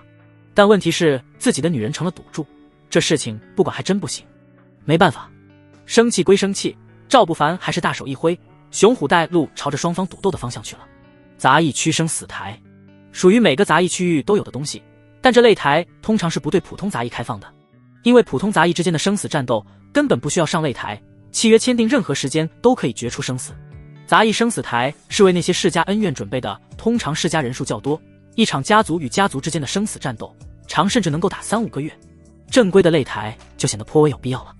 但问题是自己的女人成了赌注，这事情不管还真不行。没办法，生气归生气，赵不凡还是大手一挥，熊虎带路朝着双方赌斗的方向去了。杂役区生死台属于每个杂役区域都有的东西，但这擂台通常是不对普通杂役开放的，因为普通杂役之间的生死战斗根本不需要上擂台，契约签订任何时间都可以决出生死。杂役生死台是为那些世家恩怨准备的，通常世家人数较多，一场家族与家族之间的生死战斗常甚至能够打3-5个月，正规的擂台就显得颇为有必要了。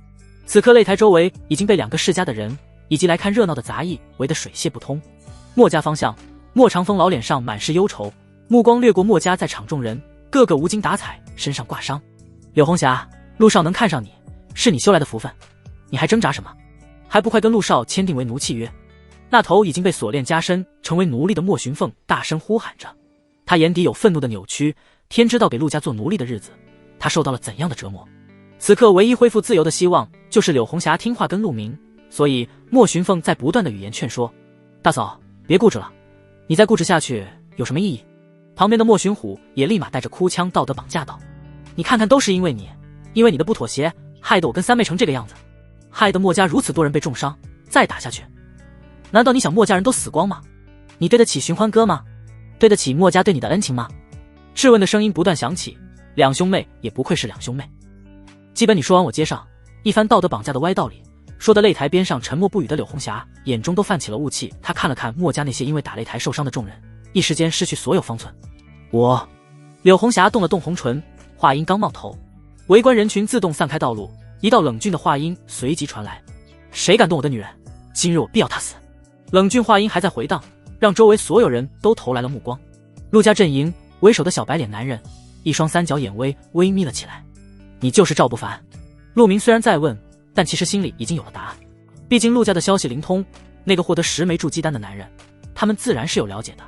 此刻擂台周围已经被2个世家的人以及来看热闹的杂役围得水泄不通。墨家方向，莫长风老脸上满是忧愁，目光掠过墨家在场众人，个个无精打采，身上挂伤。柳红霞，陆少能看上你，是你修来的福分，你还挣扎什么？还不快跟陆少签订为奴契约？那头已经被锁链加身成为奴隶的莫寻凤大声呼喊着，他眼底有愤怒的扭曲，天知道给陆家做奴隶的日子他受到了怎样的折磨。此刻唯一恢复自由的希望就是柳红霞听话跟陆明，所以莫寻凤在不断的语言劝说，大嫂别固执了，你再固执下去有什么意义？旁边的莫寻虎也立马带着哭腔道德绑架道，你看看都是因为你的不妥协，害得我跟三妹成这个样子，害得墨家如此多人被重伤，再打下去难道你想墨家人都死光吗？你对得起寻欢哥吗？对得起墨家对你的恩情吗？质问的声音不断响起，两兄妹也不愧是两兄妹。基本你说完我接上，一番道德绑架的歪道理，说的擂台边上沉默不语的柳红霞眼中都泛起了雾气，她看了看墨家那些因为打擂台受伤的众人，一时间失去所有方寸。柳红霞动了动红唇，话音刚冒头，围观人群自动散开道路，一道冷峻的话音随即传来，谁敢动我的女人，今日我必要她死。冷峻话音还在回荡，让周围所有人都投来了目光。陆家阵营为首的小白脸男人一双三角眼微眯了起来，你就是赵不凡？陆明虽然在问，但其实心里已经有了答案，毕竟陆家的消息灵通，那个获得10枚筑基丹的男人他们自然是有了解的。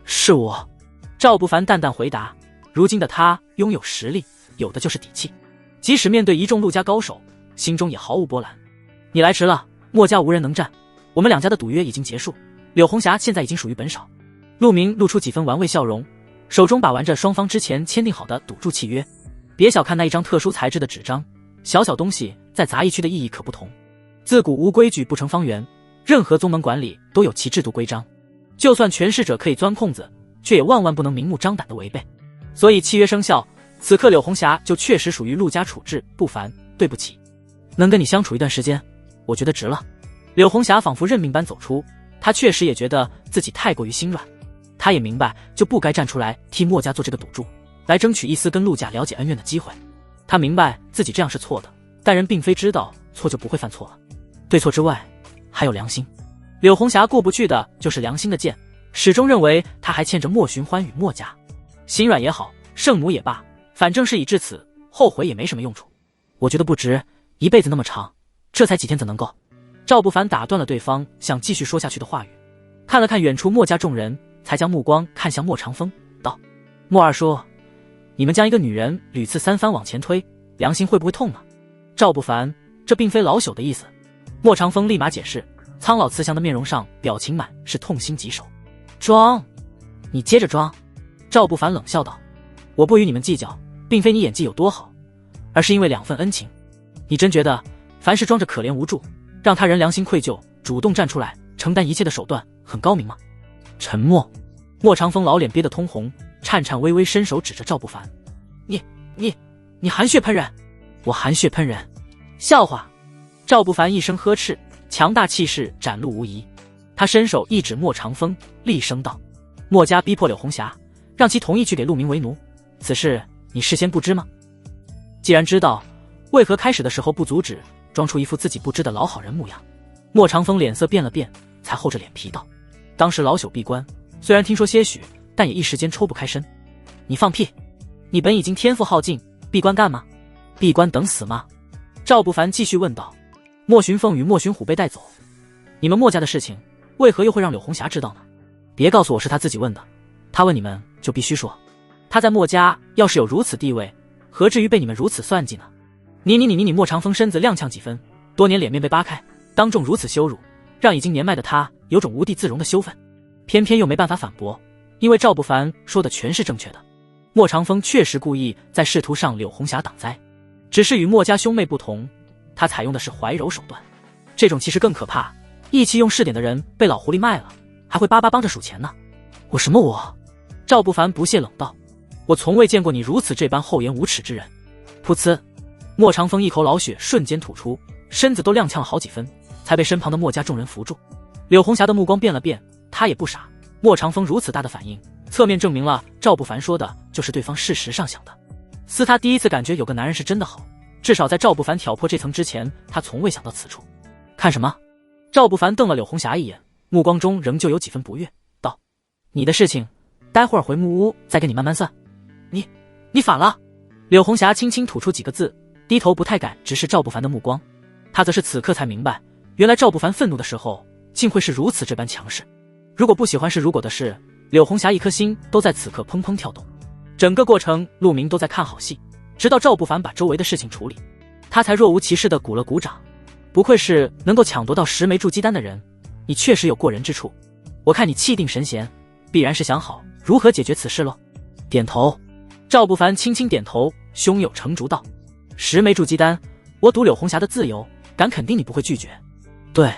是我。赵不凡淡淡回答，如今的他拥有实力，有的就是底气，即使面对一众陆家高手，心中也毫无波澜。你来迟了，墨家无人能战，我们两家的赌约已经结束，柳红霞现在已经属于本少。陆明露出几分玩味笑容，手中把玩着双方之前签订好的赌注契约。别小看那一张特殊材质的纸张，小小东西在杂役区的意义可不同。自古无规矩不成方圆，任何宗门管理都有其制度规章，就算权势者可以钻空子，却也万万不能明目张胆的违背。所以契约生效，此刻柳红霞就确实属于陆家处置。不凡，对不起，能跟你相处一段时间，我觉得值了。柳红霞仿佛认命般走出，她确实也觉得自己太过于心软，她也明白就不该站出来替墨家做这个赌注，来争取一丝跟陆家了解恩怨的机会。她明白自己这样是错的，但人并非知道错就不会犯错了，对错之外还有良心。柳红霞过不去的就是良心的剑，始终认为她还欠着莫寻欢与莫家。心软也好，圣母也罢，反正事已至此，后悔也没什么用处。我觉得不值，一辈子那么长，这才几天怎能够？赵不凡打断了对方想继续说下去的话语，看了看远处莫家众人，才将目光看向莫长风，道：莫二叔，你们将一个女人屡次三番往前推，良心会不会痛呢？赵不凡，这并非老朽的意思。莫长风立马解释，苍老慈祥的面容上表情满是痛心疾首。装？你接着装。赵不凡冷笑道，我不与你们计较，并非你演技有多好，而是因为2份恩情。你真觉得凡事装着可怜无助，让他人良心愧疚，主动站出来承担一切的手段很高明吗？沉默。莫长风老脸憋得通红，颤颤巍巍伸手指着赵不凡，你含血喷人？我含血喷人？笑话！赵不凡一声呵斥，强大气势展露无遗。他伸手一指莫长风，厉声道：莫家逼迫柳红霞，让其同意去给陆明为奴，此事你事先不知吗？既然知道，为何开始的时候不阻止，装出一副自己不知的老好人模样？莫长风脸色变了变，才厚着脸皮道：当时老朽闭关，虽然听说些许，但也一时间抽不开身。你放屁！你本已经天赋耗尽，闭关干嘛？闭关等死吗？赵不凡继续问道。莫寻凤与莫寻虎被带走，你们莫家的事情，为何又会让柳红霞知道呢？别告诉我是他自己问的，他问你们就必须说。他在莫家要是有如此地位，何至于被你们如此算计呢？你莫长风身子踉跄几分，多年脸面被扒开，当众如此羞辱，让已经年迈的他有种无地自容的羞愤，偏偏又没办法反驳，因为赵不凡说的全是正确的。莫长风确实故意在试图上柳红霞挡灾，只是与莫家兄妹不同，他采用的是怀柔手段，这种其实更可怕，意气用事点的人被老狐狸卖了，还会巴巴帮着数钱呢。我什么我？赵不凡不屑冷道，我从未见过你如此这般厚颜无耻之人。噗呲，莫长风一口老血瞬间吐出，身子都踉跄了好几分，才被身旁的莫家众人扶住。柳红霞的目光变了变，她也不傻，莫长风如此大的反应，侧面证明了赵不凡说的就是对方事实上想的。司他第一次感觉有个男人是真的好，至少在赵不凡挑破这层之前，他从未想到此处。看什么？赵不凡瞪了柳红霞一眼，目光中仍旧有几分不悦，道：你的事情待会儿回木屋再跟你慢慢算。你反了！柳红霞轻轻吐出几个字，低头不太敢直视赵不凡的目光。他则是此刻才明白，原来赵不凡愤怒的时候竟会是如此这般强势。如果不喜欢是如果的事，柳红霞一颗心都在此刻砰砰跳动。整个过程陆明都在看好戏，直到赵不凡把周围的事情处理，他才若无其事地鼓了鼓掌。不愧是能够抢夺到10枚筑基丹的人，你确实有过人之处。我看你气定神闲，必然是想好如何解决此事咯。点头。赵不凡轻轻点头，胸有成竹道：10枚筑基丹，我赌柳红霞的自由，敢肯定你不会拒绝。对。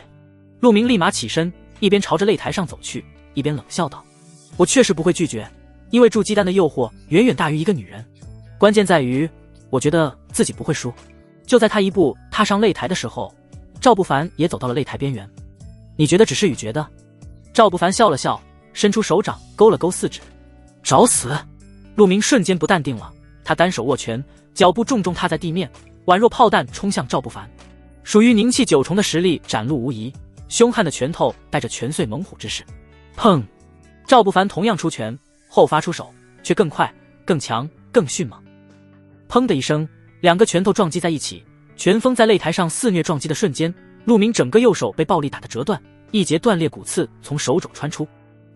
陆明立马起身，一边朝着擂台上走去，一边冷笑道：我确实不会拒绝，因为筑基丹的诱惑远远大于一个女人，关键在于我觉得自己不会输。就在他一步踏上擂台的时候，赵不凡也走到了擂台边缘。你觉得只是与觉得？赵不凡笑了笑，伸出手掌勾了勾4指。找死！陆明瞬间不淡定了，他单手握拳，脚步重重踏在地面，宛若炮弹冲向赵不凡。属于凝气9重的实力展露无遗，凶悍的拳头带着拳碎猛虎之势。砰！赵不凡同样出拳，后发出手，却更快、更强、更迅猛。砰的一声，2个拳头撞击在一起，拳风在擂台上肆虐撞击的瞬间，陆明整个右手被暴力打得折断，一节断裂骨刺从手肘穿出，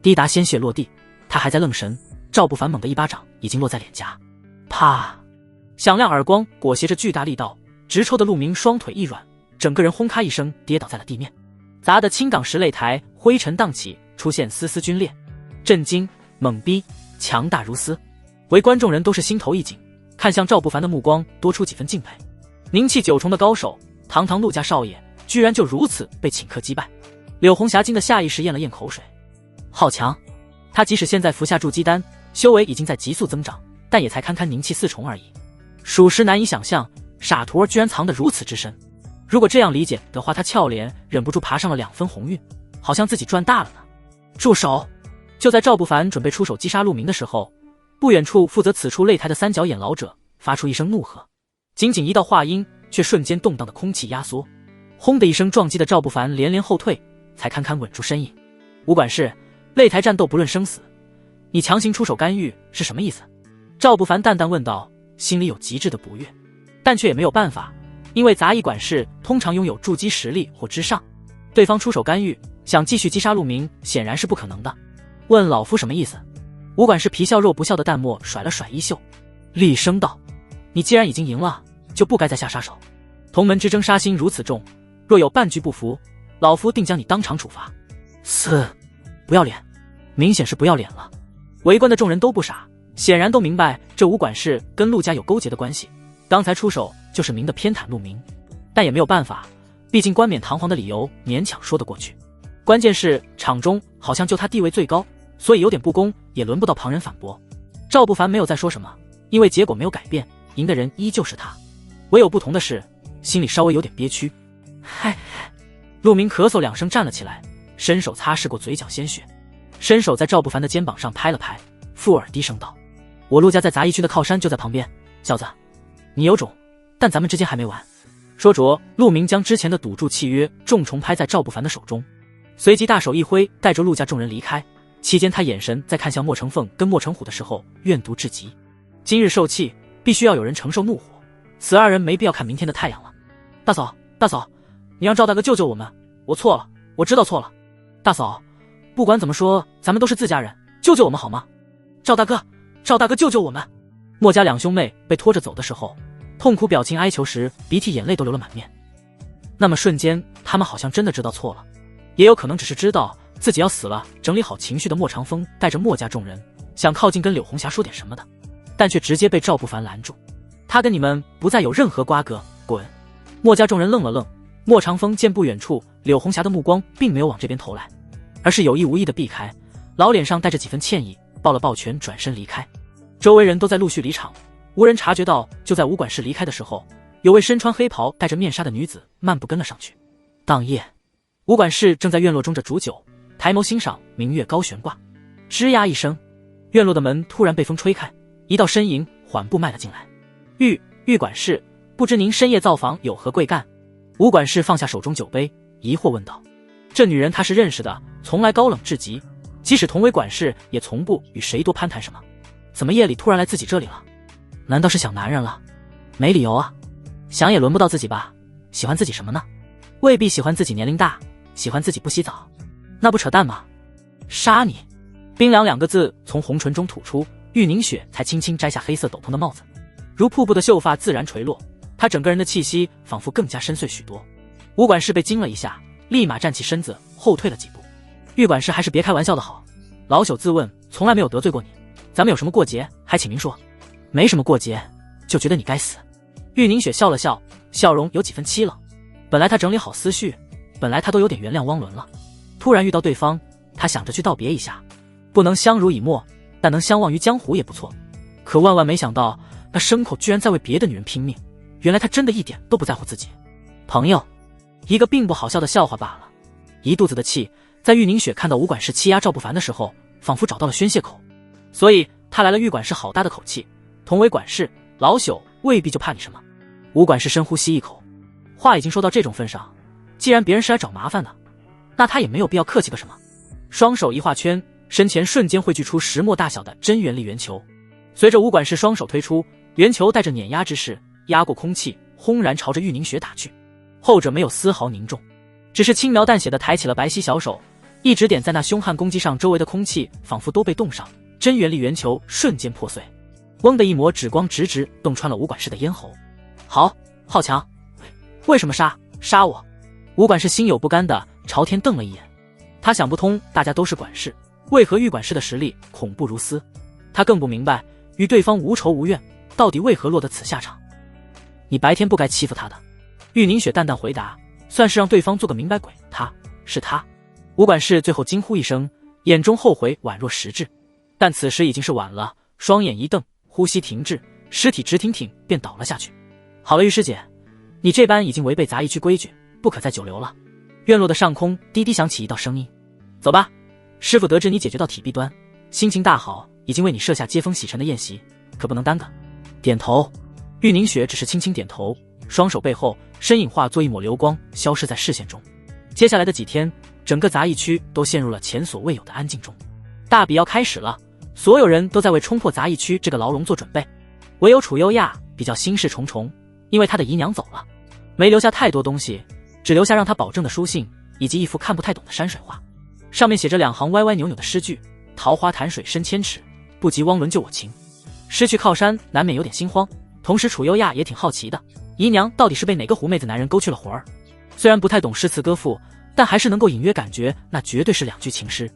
滴答鲜血落地。他还在愣神，赵不凡猛的一巴掌已经落在脸颊。啪！响亮耳光裹挟着巨大力道，直抽的陆明双腿一软，整个人轰咔一声跌倒在了地面，砸得青岗石擂台灰尘荡起，出现丝丝皲裂。震惊、懵逼、强大如斯，围观众人都是心头一紧，看向赵不凡的目光多出几分敬佩。凝气9重的高手，堂堂陆家少爷，居然就如此被顷刻击败。柳红霞惊得下意识咽了咽口水。好强！他即使现在服下筑基丹，修为已经在急速增长，但也才堪堪凝气4重而已。属实难以想象，傻徒儿居然藏得如此之深。如果这样理解的话，他俏脸忍不住爬上了2分红晕，好像自己赚大了呢。住手！就在赵不凡准备出手击杀陆明的时候，不远处负责此处擂台的3角眼老者发出一声怒喝。仅仅一道话音，却瞬间动荡的空气压缩，轰的一声撞击的赵不凡连连后退，才堪堪稳住身影。武管事，擂台战斗不论生死，你强行出手干预是什么意思？赵不凡淡淡问道，心里有极致的不悦，但却也没有办法，因为杂役管事通常拥有筑基实厉或之上，对方出手干预，想继续击杀陆明显然是不可能的。问老夫什么意思？武管事皮笑肉不笑的淡漠甩了甩衣袖，厉声道，你既然已经赢了，就不该再下杀手。同门之争杀心如此重，若有半句不服，老夫定将你当场处罚。不要脸，明显是不要脸了。围观的众人都不傻，显然都明白这武管事跟陆家有勾结的关系，刚才出手就是明的偏袒陆明，但也没有办法，毕竟冠冕堂皇的理由勉强说得过去。关键是场中好像就他地位最高，所以有点不公，也轮不到旁人反驳。赵不凡没有再说什么，因为结果没有改变，赢的人依旧是他，唯有不同的是心里稍微有点憋屈。嗨，陆明咳嗽2声站了起来，伸手擦拭过嘴角鲜血，伸手在赵不凡的肩膀上拍了拍，附耳低声道，我陆家在杂役区的靠山就在旁边，小子你有种，但咱们之间还没完。说着，陆明将之前的赌注契约重重拍在赵不凡的手中，随即大手一挥，带着陆家众人离开。期间他眼神在看向莫成凤跟莫成虎的时候怨毒至极，今日受气，必须要有人承受怒火，此2人没必要看明天的太阳了。大嫂，你让赵大哥救救我们，我错了，我知道错了。大嫂，不管怎么说，咱们都是自家人，救救我们好吗？赵大哥救救我们！莫家2兄妹被拖着走的时候，痛苦表情哀求时，鼻涕眼泪都流了满面。那么瞬间，他们好像真的知道错了，也有可能只是知道自己要死了。整理好情绪的莫长风带着莫家众人想靠近跟柳红霞说点什么的，但却直接被赵不凡拦住。他跟你们不再有任何瓜葛，滚！莫家众人愣了愣，莫长风见不远处柳红霞的目光并没有往这边投来，而是有意无意的避开，老脸上带着几分歉意，抱了抱拳转身离开。周围人都在陆续离场，无人察觉到就在武管事离开的时候，有位身穿黑袍戴着面纱的女子漫步跟了上去。当夜，武管事正在院落中着煮酒，抬眸欣赏明月高悬挂，吱呀一声，院落的门突然被风吹开，一道身影缓步迈了进来。玉管事，不知您深夜造访有何贵干？武管事放下手中酒杯，疑惑问道。这女人他是认识的，从来高冷至极，即使同为管事，也从不与谁多攀谈什么。怎么夜里突然来自己这里了？难道是想男人了？没理由啊，想也轮不到自己吧？喜欢自己什么呢？未必喜欢自己年龄大，喜欢自己不洗澡，那不扯淡吗？杀你！冰凉2个字从红唇中吐出，玉凝雪才轻轻摘下黑色斗篷的帽子，如瀑布的秀发自然垂落，她整个人的气息仿佛更加深邃许多。武管事被惊了一下，立马站起身子后退了几步。玉管事还是别开玩笑的好，老朽自问从来没有得罪过你，咱们有什么过节还请明说。没什么过节，就觉得你该死。玉凝雪笑了笑，笑容有几分凄冷。本来他整理好思绪，本来他都有点原谅汪伦了，突然遇到对方，他想着去道别一下，不能相濡以沫，但能相忘于江湖也不错。可万万没想到，那牲口居然在为别的女人拼命，原来他真的一点都不在乎自己。朋友，一个并不好笑的笑话罢了。一肚子的气，在玉凝雪看到武管事欺压赵不凡的时候，仿佛找到了宣泄口，所以他来了玉管事好大的口气，同为管事，老朽未必就怕你什么。武管事深呼吸一口，话已经说到这种份上，既然别人是来找麻烦的，那他也没有必要客气个什么。双手一画圈，身前瞬间汇聚出石墨大小的真元力圆球，随着武管事双手推出，圆球带着碾压之势压过空气，轰然朝着玉凝雪打去。后者没有丝毫凝重，只是轻描淡写的抬起了白皙小手，一指点在那凶悍攻击上，周围的空气仿佛都被冻上，真元力圆球瞬间破碎。嗡的一抹紫光直直洞穿了武管事的咽喉。好，好强，为什么杀我？武管事心有不甘的朝天瞪了一眼，他想不通大家都是管事，为何玉管事的实力恐怖如斯？他更不明白与对方无仇无怨，到底为何落得此下场？你白天不该欺负他的。玉凝雪淡淡回答，算是让对方做个明白鬼。是他。武管事最后惊呼一声，眼中后悔宛若实质，但此时已经是晚了，双眼一瞪，呼吸停滞，尸体直挺挺便倒了下去。好了，玉师姐，你这般已经违背杂役区规矩，不可再久留了。院落的上空低低响起一道声音，走吧，师傅得知你解决到体弊端，心情大好，已经为你设下接风洗尘的宴席，可不能耽搁。点头，玉凝雪只是轻轻点头，双手背后，身影化作一抹流光，消失在视线中。接下来的几天，整个杂役区都陷入了前所未有的安静中。大比要开始了，所有人都在为冲破杂役区这个牢笼做准备。唯有楚优亚比较心事重重，因为他的姨娘走了，没留下太多东西，只留下让他保证的书信以及一幅看不太懂的山水画，上面写着2行歪歪扭扭的诗句：桃花潭水深千尺，不及汪伦救我情。失去靠山，难免有点心慌。同时楚优亚也挺好奇的，姨娘到底是被哪个狐妹子男人勾去了魂儿？虽然不太懂诗词歌赋，但还是能够隐约感觉那绝对是2句情诗。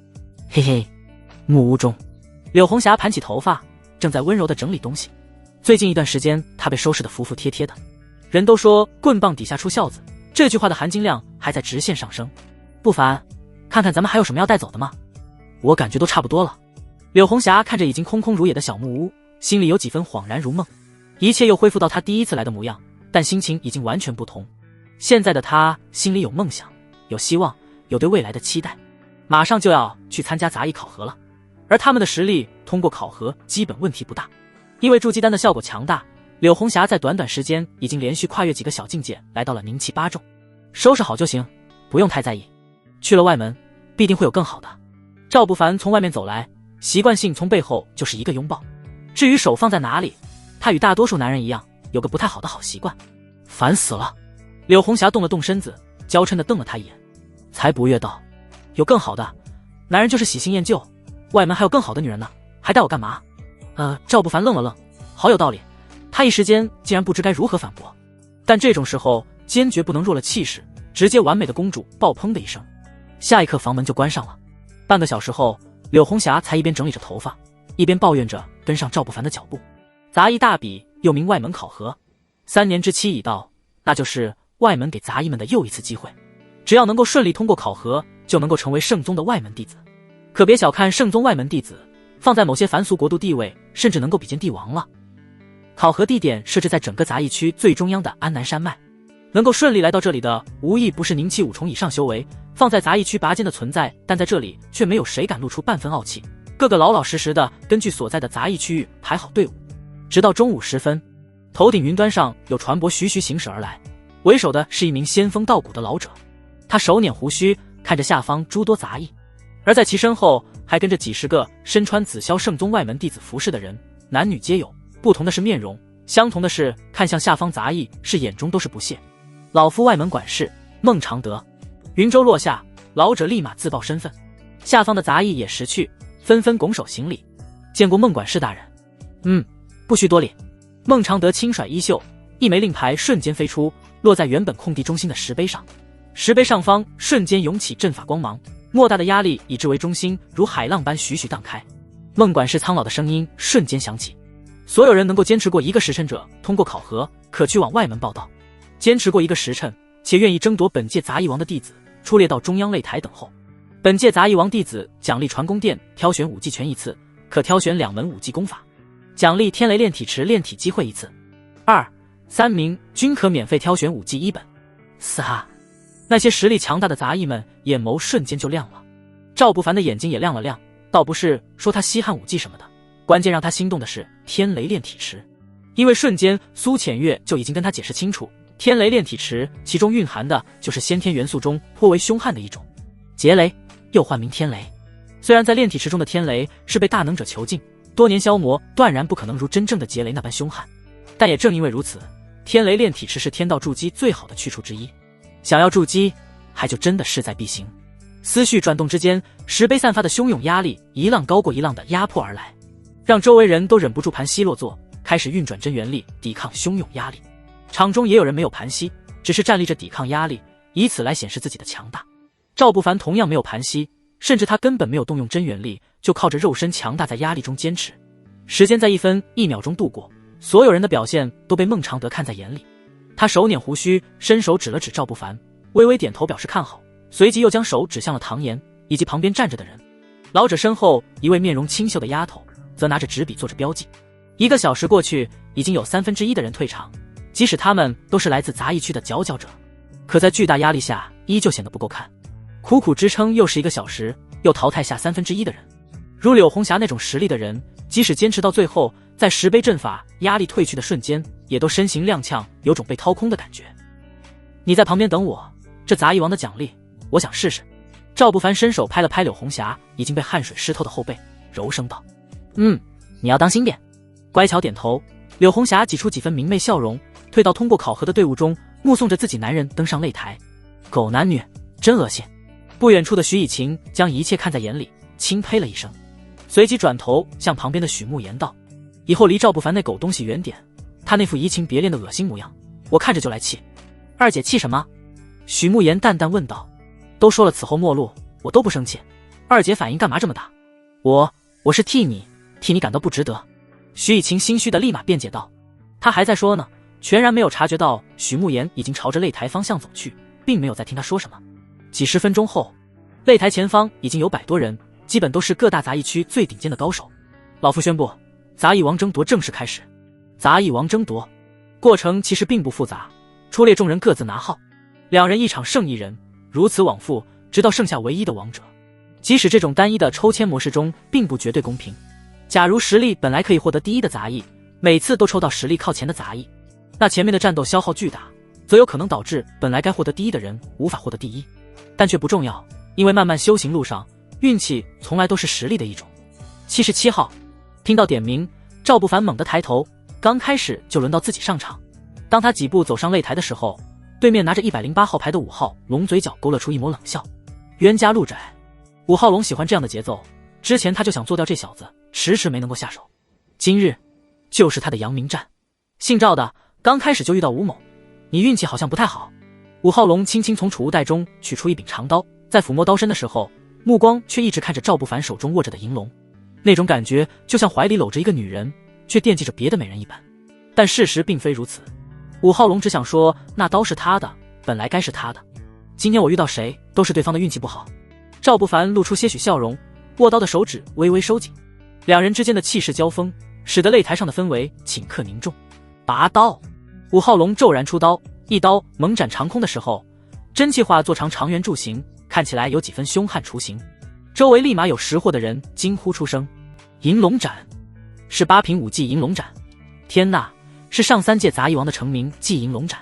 嘿嘿，木屋中，柳红霞盘起头发，正在温柔地整理东西。最近一段时间，她被收拾得服服帖帖的。人都说棍棒底下出孝子，这句话的含金量还在直线上升。不凡，看看咱们还有什么要带走的吗？我感觉都差不多了。柳红霞看着已经空空如也的小木屋，心里有几分恍然如梦，一切又恢复到她第一次来的模样，但心情已经完全不同。现在的她心里有梦想，有希望，有对未来的期待，马上就要去参加杂役考核了。而他们的实力通过考核基本问题不大，因为筑基丹的效果强大，柳红霞在短短时间已经连续跨越几个小境界，来到了宁气8重。收拾好就行，不用太在意。去了外门，必定会有更好的。赵不凡从外面走来，习惯性从背后就是一个拥抱。至于手放在哪里，他与大多数男人一样，有个不太好的好习惯。烦死了！柳红霞动了动身子，娇嗔地瞪了他一眼。才不悦道：有更好的？男人就是喜新厌旧，外门还有更好的女人呢，还带我干嘛？赵不凡愣了愣，好有道理。他一时间竟然不知该如何反驳，但这种时候坚决不能弱了气势，直接完美的公主爆砰的一声。下一刻房门就关上了。半个小时后，柳红霞才一边整理着头发，一边抱怨着跟上赵不凡的脚步。杂役大比又名外门考核，3年之期已到，那就是外门给杂役们的又一次机会。只要能够顺利通过考核，就能够成为圣宗的外门弟子。可别小看圣宗外门弟子，放在某些凡俗国度地位甚至能够比肩帝王了。考核地点设置在整个杂役区最中央的安南山脉，能够顺利来到这里的无一不是宁气5重以上修为，放在杂役区拔尖的存在，但在这里却没有谁敢露出半分傲气，个个老老实实的根据所在的杂役区域排好队伍。直到中午时分，头顶云端上有船舶徐徐行驶而来，为首的是一名仙风道骨的老者，他手捻胡须，看着下方诸多杂役，而在其身后还跟着几十个身穿紫霄圣宗外门弟子服饰的人，男女皆有，不同的是面容，相同的是看向下方杂役是眼中都是不屑。老夫外门管事孟常德。云舟落下，老者立马自报身份，下方的杂役也识趣，纷纷拱手行礼，见过孟管事大人。不需多礼。孟常德轻甩衣袖，一枚令牌瞬间飞出，落在原本空地中心的石碑上。石碑上方瞬间涌起阵法光芒，莫大的压力以之为中心，如海浪般徐徐荡开。孟管事苍老的声音瞬间响起：所有人能够坚持过1个时辰者通过考核，可去往外门报道。坚持过1个时辰且愿意争夺本届杂役王的弟子，出列到中央擂台等候。本届杂役王弟子奖励传功殿挑选武技权1次，可挑选2门武技功法，奖励天雷炼体池炼体机会1次，2、3名均可免费挑选武技1本。哈，那些实力强大的杂役们眼眸瞬间就亮了。赵不凡的眼睛也亮了亮，倒不是说他稀罕武技什么的，关键让他心动的是天雷炼体池。因为瞬间苏浅月就已经跟他解释清楚，天雷炼体池其中蕴含的就是先天元素中颇为凶悍的一种劫雷，又唤名天雷。虽然在炼体池中的天雷是被大能者囚禁，多年消磨断然不可能如真正的劫雷那般凶悍，但也正因为如此，天雷炼体池是天道筑基最好的去处之一。想要筑基，还就真的势在必行。思绪转动之间，石碑散发的汹涌压力一浪高过一浪的压迫而来，让周围人都忍不住盘膝落座，开始运转真元力抵抗汹涌压力。场中也有人没有盘膝，只是站立着抵抗压力，以此来显示自己的强大。赵不凡同样没有盘膝，甚至他根本没有动用真元力，就靠着肉身强大在压力中坚持。时间在1分1秒钟度过，所有人的表现都被孟常德看在眼里。他手捻胡须，伸手指了指赵不凡，微微点头表示看好，随即又将手指向了唐岩以及旁边站着的人。老者身后一位面容清秀的丫头则拿着纸笔做着标记。1个小时过去，已经有1/3的人退场，即使他们都是来自杂役区的佼佼者，可在巨大压力下依旧显得不够看。苦苦支撑又是1个小时，又淘汰下1/3的人。如柳红霞那种实力的人，即使坚持到最后，在石碑阵法压力退去的瞬间，也都身形踉跄，有种被掏空的感觉。你在旁边等我，这杂役王的奖励，我想试试。赵不凡伸手拍了拍柳红霞已经被汗水湿透的后背，柔声道：“你要当心点。”乖巧点头。柳红霞挤出几分明媚笑容，退到通过考核的队伍中，目送着自己男人登上擂台。狗男女，真恶心。不远处的徐以晴将一切看在眼里，轻呸了一声，随即转头向旁边的许慕言道：“以后离赵不凡那狗东西远点，他那副移情别恋的恶心模样，我看着就来气。”二姐气什么？许慕言淡淡问道。都说了此后陌路，我都不生气，二姐反应干嘛这么大？我是替你感到不值得。徐以晴心虚的立马辩解道。他还在说呢，全然没有察觉到许慕言已经朝着擂台方向走去，并没有再听他说什么。几十分钟后，擂台前方已经有100多人，基本都是各大杂役区最顶尖的高手。老夫宣布，杂役王争夺正式开始。杂役王争夺过程其实并不复杂，出列众人各自拿号，2人一场胜一人，如此往复，直到剩下唯一的王者。即使这种单一的抽签模式中并不绝对公平，假如实力本来可以获得第一的杂役，每次都抽到实力靠前的杂役，那前面的战斗消耗巨大，则有可能导致本来该获得第一的人无法获得第一。但却不重要，因为漫漫修行路上，运气从来都是实力的一种。77号，听到点名，赵不凡猛地抬头，刚开始就轮到自己上场。当他几步走上擂台的时候，对面拿着108号牌的5号龙嘴角勾勒出一抹冷笑。冤家路窄，5号龙喜欢这样的节奏，之前他就想做掉这小子，迟迟没能够下手。今日就是他的扬名战。姓赵的，刚开始就遇到吴某，你运气好像不太好。5号龙轻轻从储物袋中取出一柄长刀，在抚摸刀身的时候，目光却一直看着赵不凡手中握着的银龙，那种感觉就像怀里搂着一个女人，却惦记着别的美人一般。但事实并非如此，5号龙只想说，那刀是他的，本来该是他的。今天我遇到谁都是对方的运气不好。赵不凡露出些许笑容，握刀的手指微微收紧，2人之间的气势交锋，使得擂台上的氛围顷刻凝重。拔刀，5号龙骤然出刀，一刀猛斩长空的时候，真气化做长长圆柱形，看起来有几分凶悍雏形。周围立马有识货的人惊呼出声：银龙斩！是8品5技银龙斩！天呐，是上3届杂役王的成名技银龙斩。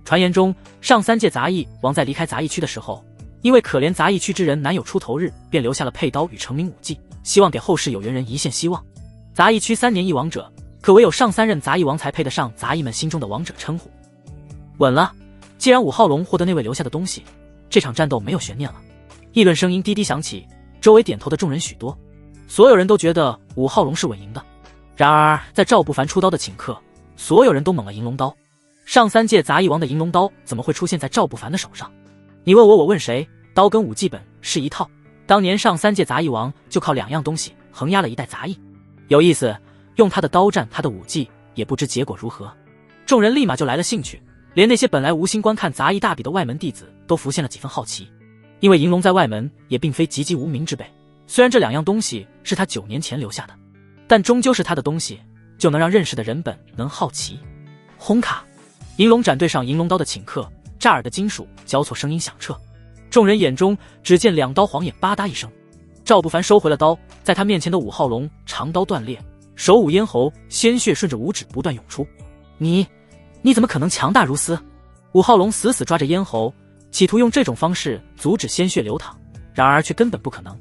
传言中，上3届杂役王在离开杂役区的时候，因为可怜杂役区之人难有出头日，便留下了佩刀与成名武技，希望给后世有缘人一线希望。杂役区3年一王者，可唯有上3任杂役王才配得上杂役们心中的王者称呼。稳了，既然5号龙获得那位留下的东西，这场战斗没有悬念了。议论声音低低响起，周围点头的众人许多，所有人都觉得5号龙是稳赢的。然而在赵不凡出刀的顷刻，所有人都猛了银龙刀。上3届杂役王的银龙刀怎么会出现在赵不凡的手上？你问我，我问谁？刀跟武技本是一套。当年上3届杂役王就靠2样东西横压了一代杂役。有意思，用他的刀战他的武技，也不知结果如何。众人立马就来了兴趣，连那些本来无心观看杂役大比的外门弟子都浮现了几分好奇。因为银龙在外门也并非籍籍无名之辈，虽然这2样东西是他9年前留下的，但终究是他的东西，就能让认识的人本能好奇。轰卡，银龙斩对上银龙刀的顷刻，炸耳的金属交错声音响彻，众人眼中只见2刀晃眼，吧嗒一声，赵不凡收回了刀，在他面前的5号龙长刀断裂，手捂咽喉，鲜血顺着五指不断涌出。你怎么可能强大如斯？5号龙死死抓着咽喉，企图用这种方式阻止鲜血流淌，然而却根本不可能。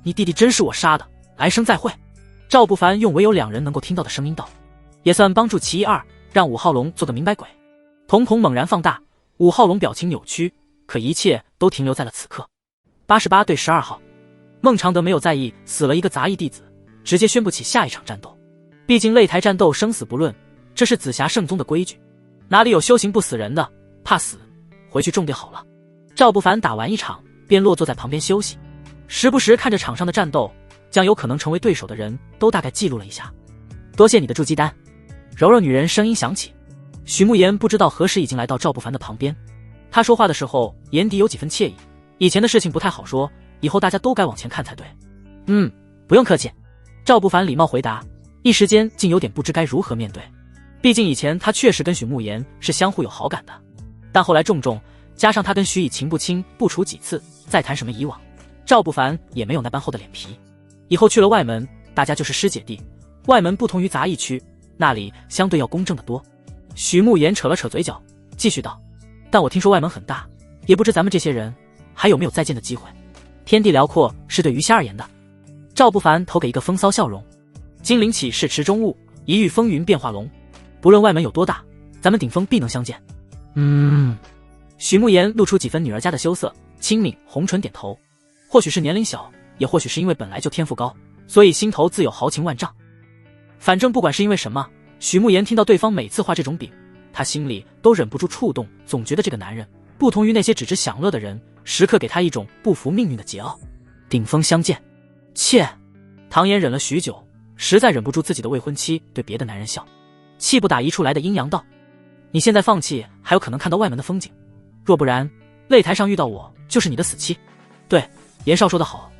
你弟弟真是我杀的，来生再会。赵不凡用唯有2人能够听到的声音道，也算帮助其一二，让5号龙做个明白鬼。瞳孔猛然放大，5号龙表情扭曲，可一切都停留在了此刻。88对12号，孟常德没有在意死了一个杂役弟子，直接宣布起下一场战斗。毕竟擂台战斗生死不论，这是紫霞圣宗的规矩，哪里有修行不死人的？怕死，回去种地好了。赵不凡打完一场，便落坐在旁边休息，时不时看着场上的战斗，将有可能成为对手的人都大概记录了一下。多谢你的筑基丹。柔柔女人声音响起。许慕言不知道何时已经来到赵不凡的旁边，他说话的时候眼底有几分惬意。以前的事情不太好说，以后大家都该往前看才对。不用客气。赵不凡礼貌回答，一时间竟有点不知该如何面对。毕竟以前他确实跟许慕言是相互有好感的，但后来加上他跟许以情不清不处几次，再谈什么以往，赵不凡也没有那般厚的脸皮。以后去了外门，大家就是师姐弟。外门不同于杂役区，那里相对要公正的多。许慕言扯了扯嘴角，继续道：“但我听说外门很大，也不知咱们这些人还有没有再见的机会。天地辽阔是对鱼虾而言的。”赵不凡投给一个风骚笑容：“金陵岂是池中物，一遇风云变化龙。不论外门有多大，咱们顶峰必能相见。”许慕言露出几分女儿家的羞涩，轻抿红唇点头。或许是年龄小，也或许是因为本来就天赋高，所以心头自有豪情万丈。反正不管是因为什么，许慕言听到对方每次画这种饼，他心里都忍不住触动，总觉得这个男人不同于那些只知享乐的人，时刻给他一种不服命运的桀骜。顶峰相见，切！唐嫣忍了许久，实在忍不住自己的未婚妻对别的男人笑，气不打一处来的阴阳道：“你现在放弃，还有可能看到外门的风景，若不然，擂台上遇到我就是你的死期。”对，严少说得好，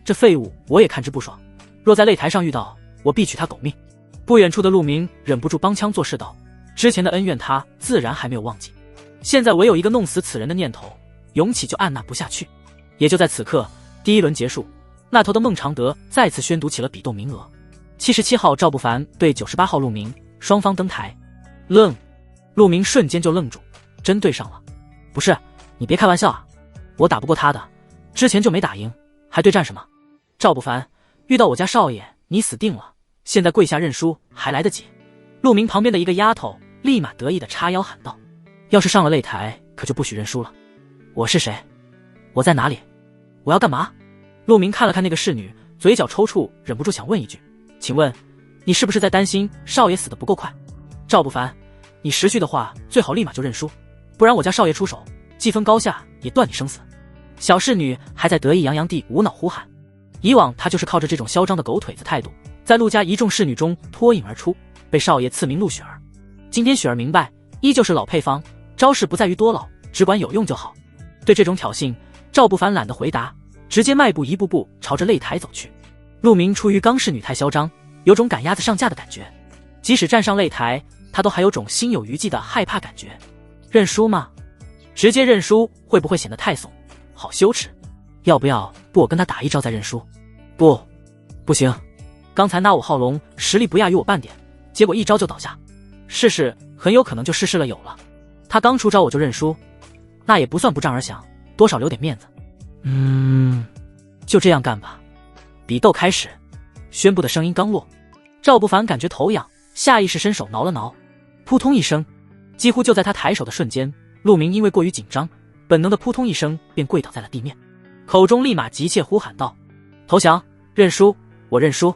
这废物我也看之不爽，若在擂台上遇到，我必取他狗命。不远处的陆明忍不住帮腔作势道：“之前的恩怨他自然还没有忘记，现在唯有一个弄死此人的念头，涌起就按捺不下去。”也就在此刻，第一轮结束，那头的孟常德再次宣读起了比斗名额。77号赵不凡对98号陆明，双方登台。愣，陆明瞬间就愣住，真对上了。不是，你别开玩笑啊，我打不过他的，之前就没打赢，还对战什么？赵不凡，遇到我家少爷，你死定了，现在跪下认输还来得及。陆明旁边的一个丫头立马得意的叉腰喊道：“要是上了擂台，可就不许认输了。我是谁？我在哪里？我要干嘛？”陆明看了看那个侍女，嘴角抽搐，忍不住想问一句：“请问，你是不是在担心少爷死得不够快？”赵不凡，你识趣的话，最好立马就认输，不然我家少爷出手，既分高下，也断你生死。小侍女还在得意洋洋地无脑呼喊，以往她就是靠着这种嚣张的狗腿子态度，在陆家一众侍女中脱颖而出，被少爷赐名陆雪儿。今天雪儿明白，依旧是老配方，招式不在于多老，只管有用就好。对这种挑衅，赵不凡懒得回答，直接迈步一步步朝着擂台走去。陆明出于刚侍女太嚣张，有种赶鸭子上架的感觉，即使站上擂台，他都还有种心有余悸的害怕感觉。认输吗？直接认输会不会显得太怂？好羞耻！要不我跟他打一招再认输？不行，刚才那5号龙实力不亚于我半点，结果一招就倒下，试试很有可能就事了有了。他刚出招我就认输，那也不算不战而降，多少留点面子。就这样干吧。比斗开始，宣布的声音刚落，赵不凡感觉头痒，下意识伸手挠了挠，扑通一声，几乎就在他抬手的瞬间，陆明因为过于紧张，本能的扑通一声便跪倒在了地面，口中立马急切呼喊道：“投降，认输，我认输。”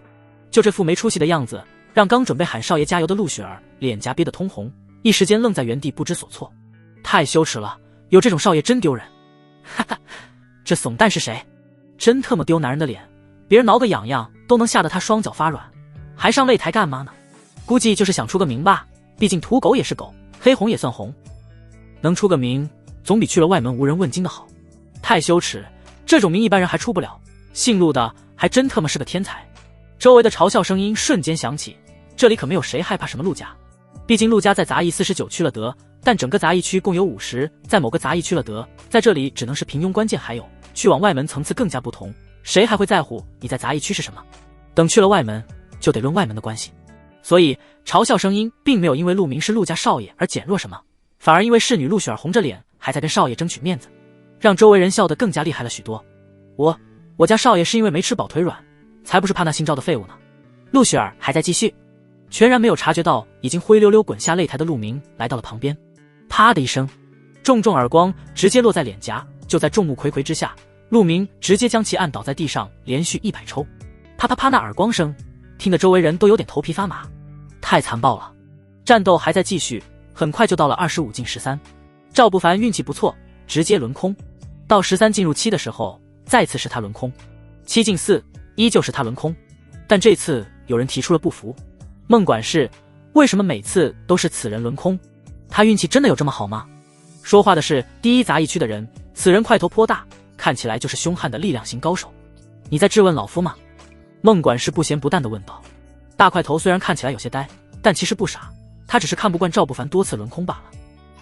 就这副没出息的样子，让刚准备喊少爷加油的陆雪儿脸颊憋得通红，一时间愣在原地不知所措。太羞耻了，有这种少爷真丢人。哈哈，这怂蛋是谁？真特么丢男人的脸，别人挠个痒痒都能吓得他双脚发软，还上擂台干嘛呢？估计就是想出个名吧，毕竟土狗也是狗，黑红也算红，能出个名总比去了外门无人问津的好。太羞耻，这种名一般人还出不了，姓陆的还真特么是个天才。周围的嘲笑声音瞬间响起，这里可没有谁害怕什么陆家，毕竟陆家在杂役49区了得，但整个杂役区共有50，在某个杂役区了得，在这里只能是平庸，关键还有去往外门层次更加不同，谁还会在乎你在杂役区是什么？等去了外门，就得论外门的关系。所以嘲笑声音并没有因为陆明是陆家少爷而减弱什么，反而因为侍女陆雪儿红着脸还在跟少爷争取面子，让周围人笑得更加厉害了许多。我家少爷是因为没吃饱腿软，才不是怕那新招的废物呢。陆雪儿还在继续，全然没有察觉到已经灰溜溜滚下擂台的陆明来到了旁边。啪的一声，重重耳光直接落在脸颊，就在众目睽睽之下，陆明直接将其按倒在地上，连续100抽。啪啪啪，那耳光声听得周围人都有点头皮发麻，太残暴了。战斗还在继续，很快就到了25进13，赵不凡运气不错，直接轮空。到13进入7的时候，再次是他轮空。7进4依旧是他轮空，但这次有人提出了不服。孟管事，为什么每次都是此人轮空？他运气真的有这么好吗？说话的是第一杂役区的人，此人块头颇大，看起来就是凶悍的力量型高手。你在质问老夫吗？孟管事不咸不淡地问道。大块头虽然看起来有些呆，但其实不傻，他只是看不惯赵不凡多次轮空罢了，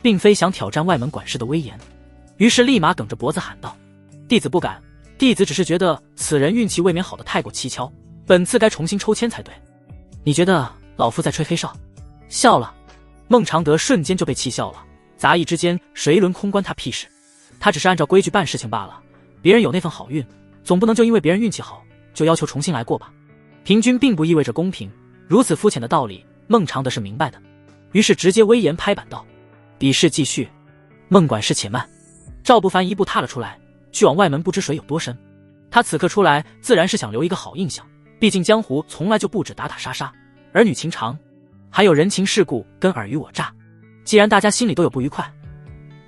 并非想挑战外门管事的威严，于是立马梗着脖子喊道：弟子不敢，弟子只是觉得此人运气未免好得太过蹊跷，本次该重新抽签才对。你觉得老夫在吹黑哨？笑了。孟尝德瞬间就被气笑了。杂役之间谁轮空关他屁事？他只是按照规矩办事情罢了。别人有那份好运，总不能就因为别人运气好就要求重新来过吧？平均并不意味着公平，如此肤浅的道理，孟尝德是明白的。于是直接威严拍板道：“比试继续。”孟管事且慢。赵不凡一步踏了出来，去往外门不知水有多深。他此刻出来自然是想留一个好印象，毕竟江湖从来就不止打打杀杀，儿女情长，还有人情世故跟尔虞我诈。既然大家心里都有不愉快，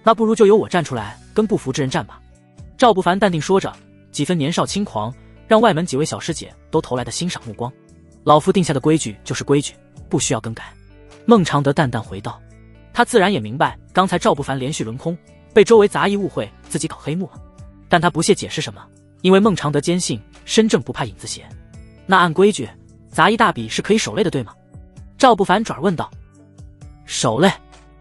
那不如就由我站出来跟不服之人战吧。赵不凡淡定说着，几分年少轻狂，让外门几位小师姐都投来的欣赏目光。老夫定下的规矩就是规矩，不需要更改。孟尝德淡淡回道。他自然也明白刚才赵不凡连续轮空，被周围杂役误会自己搞黑幕了，但他不屑解释什么，因为孟尝德坚信身正不怕影子斜。那按规矩，杂役大比是可以守擂的，对吗？赵不凡转问道。守擂，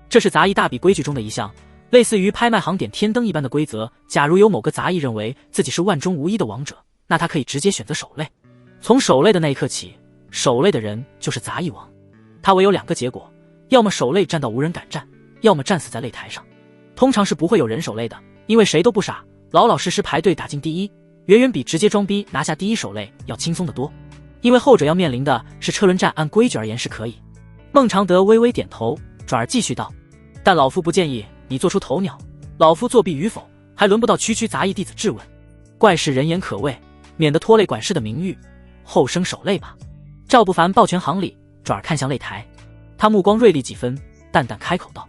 这是杂役大比规矩中的一项，类似于拍卖行点天灯一般的规则。假如有某个杂役认为自己是万中无一的王者，那他可以直接选择守擂。从守擂的那一刻起，守擂的人就是杂役王。他唯有两个结果，要么守擂战到无人敢战，要么战死在擂台上。通常是不会有人守擂的，因为谁都不傻，老老实实排队打进第一，远远比直接装逼拿下第一守擂要轻松得多。因为后者要面临的是车轮战，按规矩而言是可以。孟尝德微微点头，转而继续道：但老夫不建议你做出头鸟，老夫作弊与否还轮不到区区杂役弟子质问。怪事人言可畏，免得拖累管事的名誉，后生守擂吧。赵不凡抱拳行礼，转而看向擂台，他目光锐利几分，淡淡开口道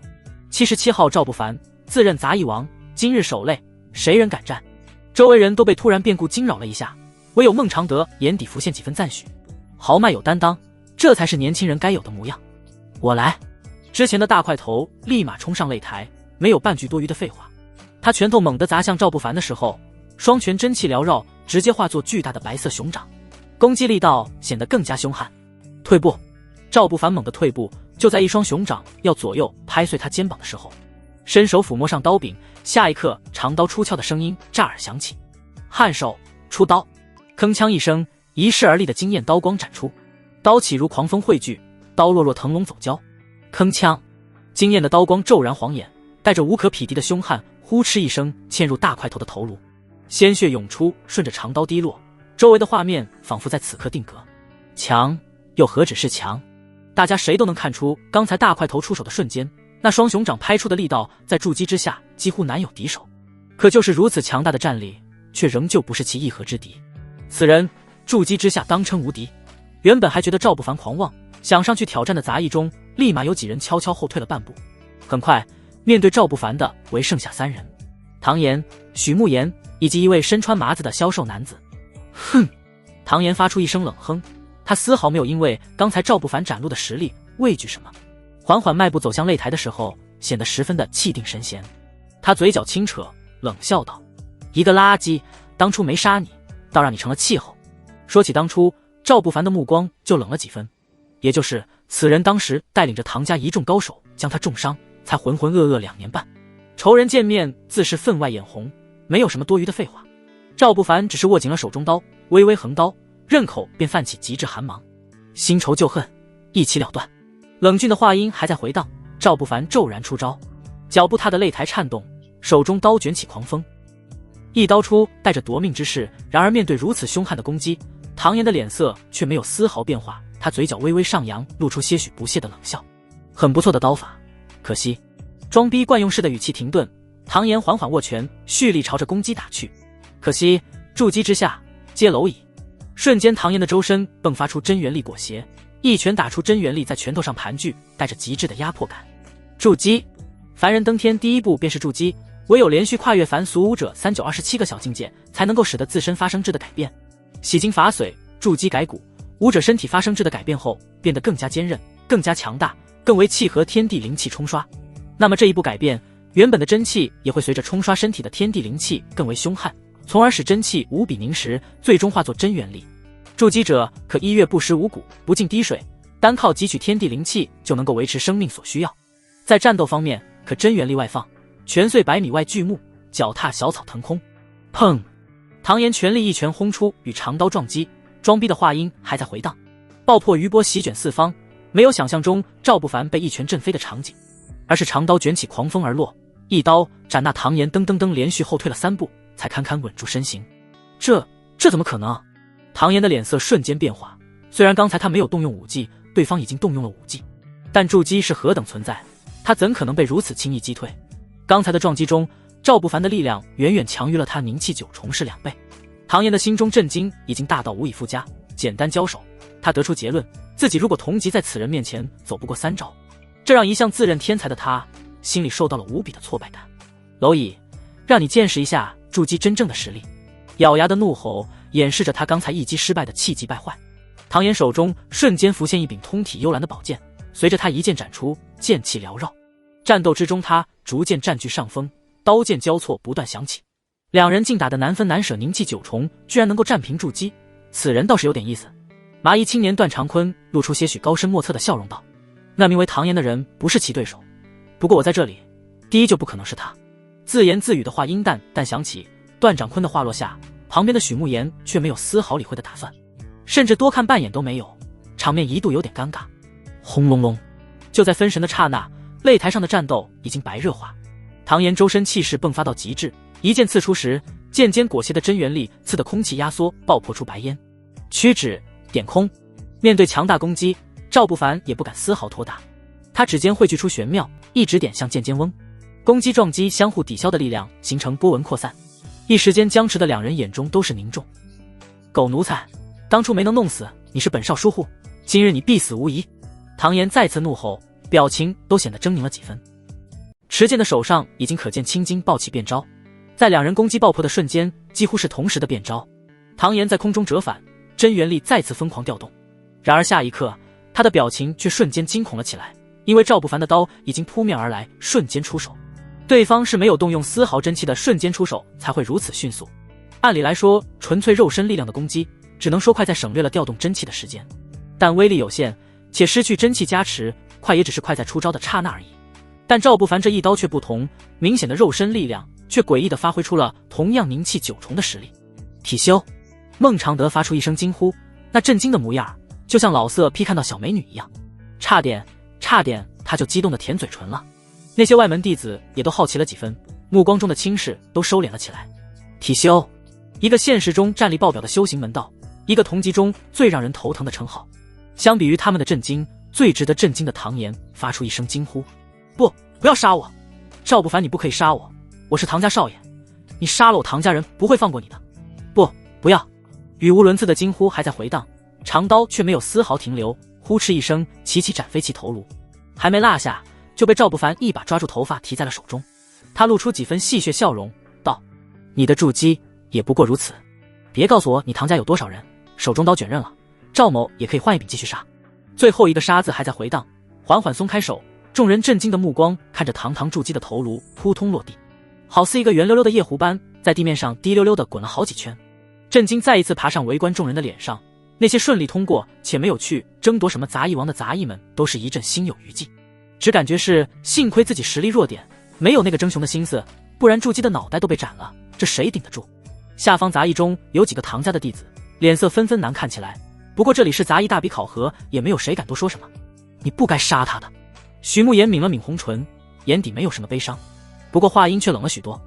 ：77号赵不凡，自任杂役王，今日守擂，谁人敢战？周围人都被突然变故惊扰了一下，唯有孟尝德眼底浮现几分赞许，豪迈有担当，这才是年轻人该有的模样。我来。之前的大块头立马冲上擂台，没有半句多余的废话。他拳头猛地砸向赵不凡的时候，双拳真气缭绕，直接化作巨大的白色熊掌，攻击力道显得更加凶悍。退步！赵不凡猛地退步，就在一双熊掌要左右拍碎他肩膀的时候，伸手抚摸上刀柄，下一刻长刀出鞘的声音乍耳响起。颔首出刀，铿锵一声，一势而立的惊艳刀光斩出，刀气如狂风汇聚，刀落若腾龙走蛟。铿锵，惊艳的刀光骤然晃眼，带着无可匹敌的凶悍，呼哧一声嵌入大块头的头颅，鲜血涌出，顺着长刀滴落，周围的画面仿佛在此刻定格。强又何止是强，大家谁都能看出，刚才大块头出手的瞬间，那双熊掌拍出的力道在筑基之下几乎难有敌手。可就是如此强大的战力，却仍旧不是其一合之敌。此人筑基之下当称无敌。原本还觉得赵不凡狂妄，想上去挑战的杂役中，立马有几人悄悄后退了半步。很快，面对赵不凡的唯剩下3人：唐岩、许慕言以及一位身穿麻子的消瘦男子。哼！唐岩发出一声冷哼，他丝毫没有因为刚才赵不凡展露的实力畏惧什么，缓缓迈步走向擂台的时候，显得十分的气定神闲。他嘴角轻扯，冷笑道：一个垃圾，当初没杀你，倒让你成了气候。说起当初，赵不凡的目光就冷了几分，也就是此人当时带领着唐家一众高手将他重伤，才浑浑噩噩2年半。仇人见面自是分外眼红，没有什么多余的废话。赵不凡只是握紧了手中刀，微微横刀，刃口便泛起极致寒芒。新仇旧恨，一起了断。冷峻的话音还在回荡，赵不凡骤然出招，脚步踏的擂台颤动，手中刀卷起狂风，一刀出，带着夺命之势。然而面对如此凶悍的攻击，唐岩的脸色却没有丝毫变化，他嘴角微微上扬，露出些许不屑的冷笑。很不错的刀法，可惜。装逼惯用式的语气停顿，唐岩缓缓握拳，蓄力朝着攻击打去。可惜筑基之下，皆蝼蚁。瞬间，唐岩的周身迸发出真元力裹挟，一拳打出，真元力在拳头上盘踞，带着极致的压迫感。筑基，凡人登天第一步便是筑基，唯有连续跨越凡俗武者3927个小境界，才能够使得自身发生质的改变。洗精法髓，筑基改骨，武者身体发生质的改变后，变得更加坚韧，更加强大，更为契合天地灵气冲刷。那么这一步改变，原本的真气也会随着冲刷身体的天地灵气更为凶悍，从而使真气无比凝实，最终化作真元力。筑基者可1月不食五谷，不进滴水，单靠汲取天地灵气就能够维持生命所需要。在战斗方面，可真元力外放，拳碎100米外巨木，脚踏小草腾空。砰！唐岩全力一拳轰出，与长刀撞击，装逼的话音还在回荡，爆破余波席卷四方，没有想象中赵不凡被一拳震飞的场景，而是长刀卷起狂风而落，一刀斩那唐岩噔噔噔连续后退了3步，才堪堪稳住身形。这怎么可能？唐岩的脸色瞬间变化，虽然刚才他没有动用武技，对方已经动用了武技，但筑基是何等存在，他怎可能被如此轻易击退？刚才的撞击中，赵不凡的力量远远强于了他凝气9重是2倍。唐岩的心中震惊已经大到无以复加，简单交手，他得出结论，自己如果同级在此人面前走不过3招，这让一向自认天才的他心里受到了无比的挫败感。蝼蚁，让你见识一下筑基真正的实力！咬牙的怒吼掩饰着他刚才一击失败的气急败坏。唐岩手中瞬间浮现一柄通体幽蓝的宝剑，随着他一剑斩出，剑气缭绕。战斗之中，他逐渐占据上风，刀剑交错不断响起，两人竟打得难分难舍，凝气9重居然能够战平筑基，此人倒是有点意思。麻衣青年段长坤露出些许高深莫测的笑容道：“那名为唐岩的人不是其对手，不过我在这里，第一就不可能是他。”自言自语的话音淡淡响起，段长坤的话落下，旁边的许慕言却没有丝毫理会的打算，甚至多看半眼都没有，场面一度有点尴尬。轰隆隆，就在分神的刹那，擂台上的战斗已经白热化。唐岩周身气势迸发到极致，一剑刺出时，剑尖裹挟的真元力刺得空气压缩，爆破出白烟。屈指点空，面对强大攻击，赵不凡也不敢丝毫拖大，他指尖汇聚出玄妙，一指点向剑尖翁。攻击撞击相互抵消的力量形成波纹扩散，一时间僵持的两人眼中都是凝重。狗奴才，当初没能弄死你是本少疏忽，今日你必死无疑！唐岩再次怒吼，表情都显得狰狞了几分。持剑的手上已经可见青筋暴起变招，在两人攻击爆破的瞬间，几乎是同时的变招。唐岩在空中折返，真元力再次疯狂调动。然而下一刻，他的表情却瞬间惊恐了起来，因为赵不凡的刀已经扑面而来，瞬间出手。对方是没有动用丝毫真气的瞬间出手才会如此迅速。按理来说，纯粹肉身力量的攻击，只能说快在省略了调动真气的时间，但威力有限，且失去真气加持，快也只是快在出招的刹那而已。但赵不凡这一刀却不同，明显的肉身力量却诡异地发挥出了同样凝气9重的实力。体修，孟常德发出一声惊呼，那震惊的模样就像老色批看到小美女一样，差点他就激动地舔嘴唇了。那些外门弟子也都好奇了几分，目光中的轻视都收敛了起来。体修，一个现实中战力爆表的修行门道，一个同级中最让人头疼的称号。相比于他们的震惊，最值得震惊的唐岩发出一声惊呼：不要杀我！赵不凡，你不可以杀我，我是唐家少爷，你杀了我唐家人不会放过你的！不要！语无伦次的惊呼还在回荡，长刀却没有丝毫停留，呼哧一声齐齐斩飞其头颅，还没落下就被赵不凡一把抓住头发提在了手中。他露出几分戏谑笑容道：你的筑基也不过如此，别告诉我你唐家有多少人，手中刀卷刃了，赵某也可以换一柄继续杀。最后一个杀字还在回荡，缓缓松开手，众人震惊的目光看着堂堂筑基的头颅扑通落地，好似一个圆溜溜的夜壶般在地面上滴溜溜地滚了好几圈。震惊再一次爬上围观众人的脸上，那些顺利通过且没有去争夺什么杂役王的杂役们都是一阵心有余悸，只感觉是幸亏自己实力弱点，没有那个争雄的心思，不然筑基的脑袋都被斩了，这谁顶得住？下方杂役中有几个唐家的弟子脸色纷纷难看起来，不过这里是杂役大比考核，也没有谁敢多说什么。你不该杀他的。徐慕言抿了抿红唇，眼底没有什么悲伤，不过话音却冷了许多。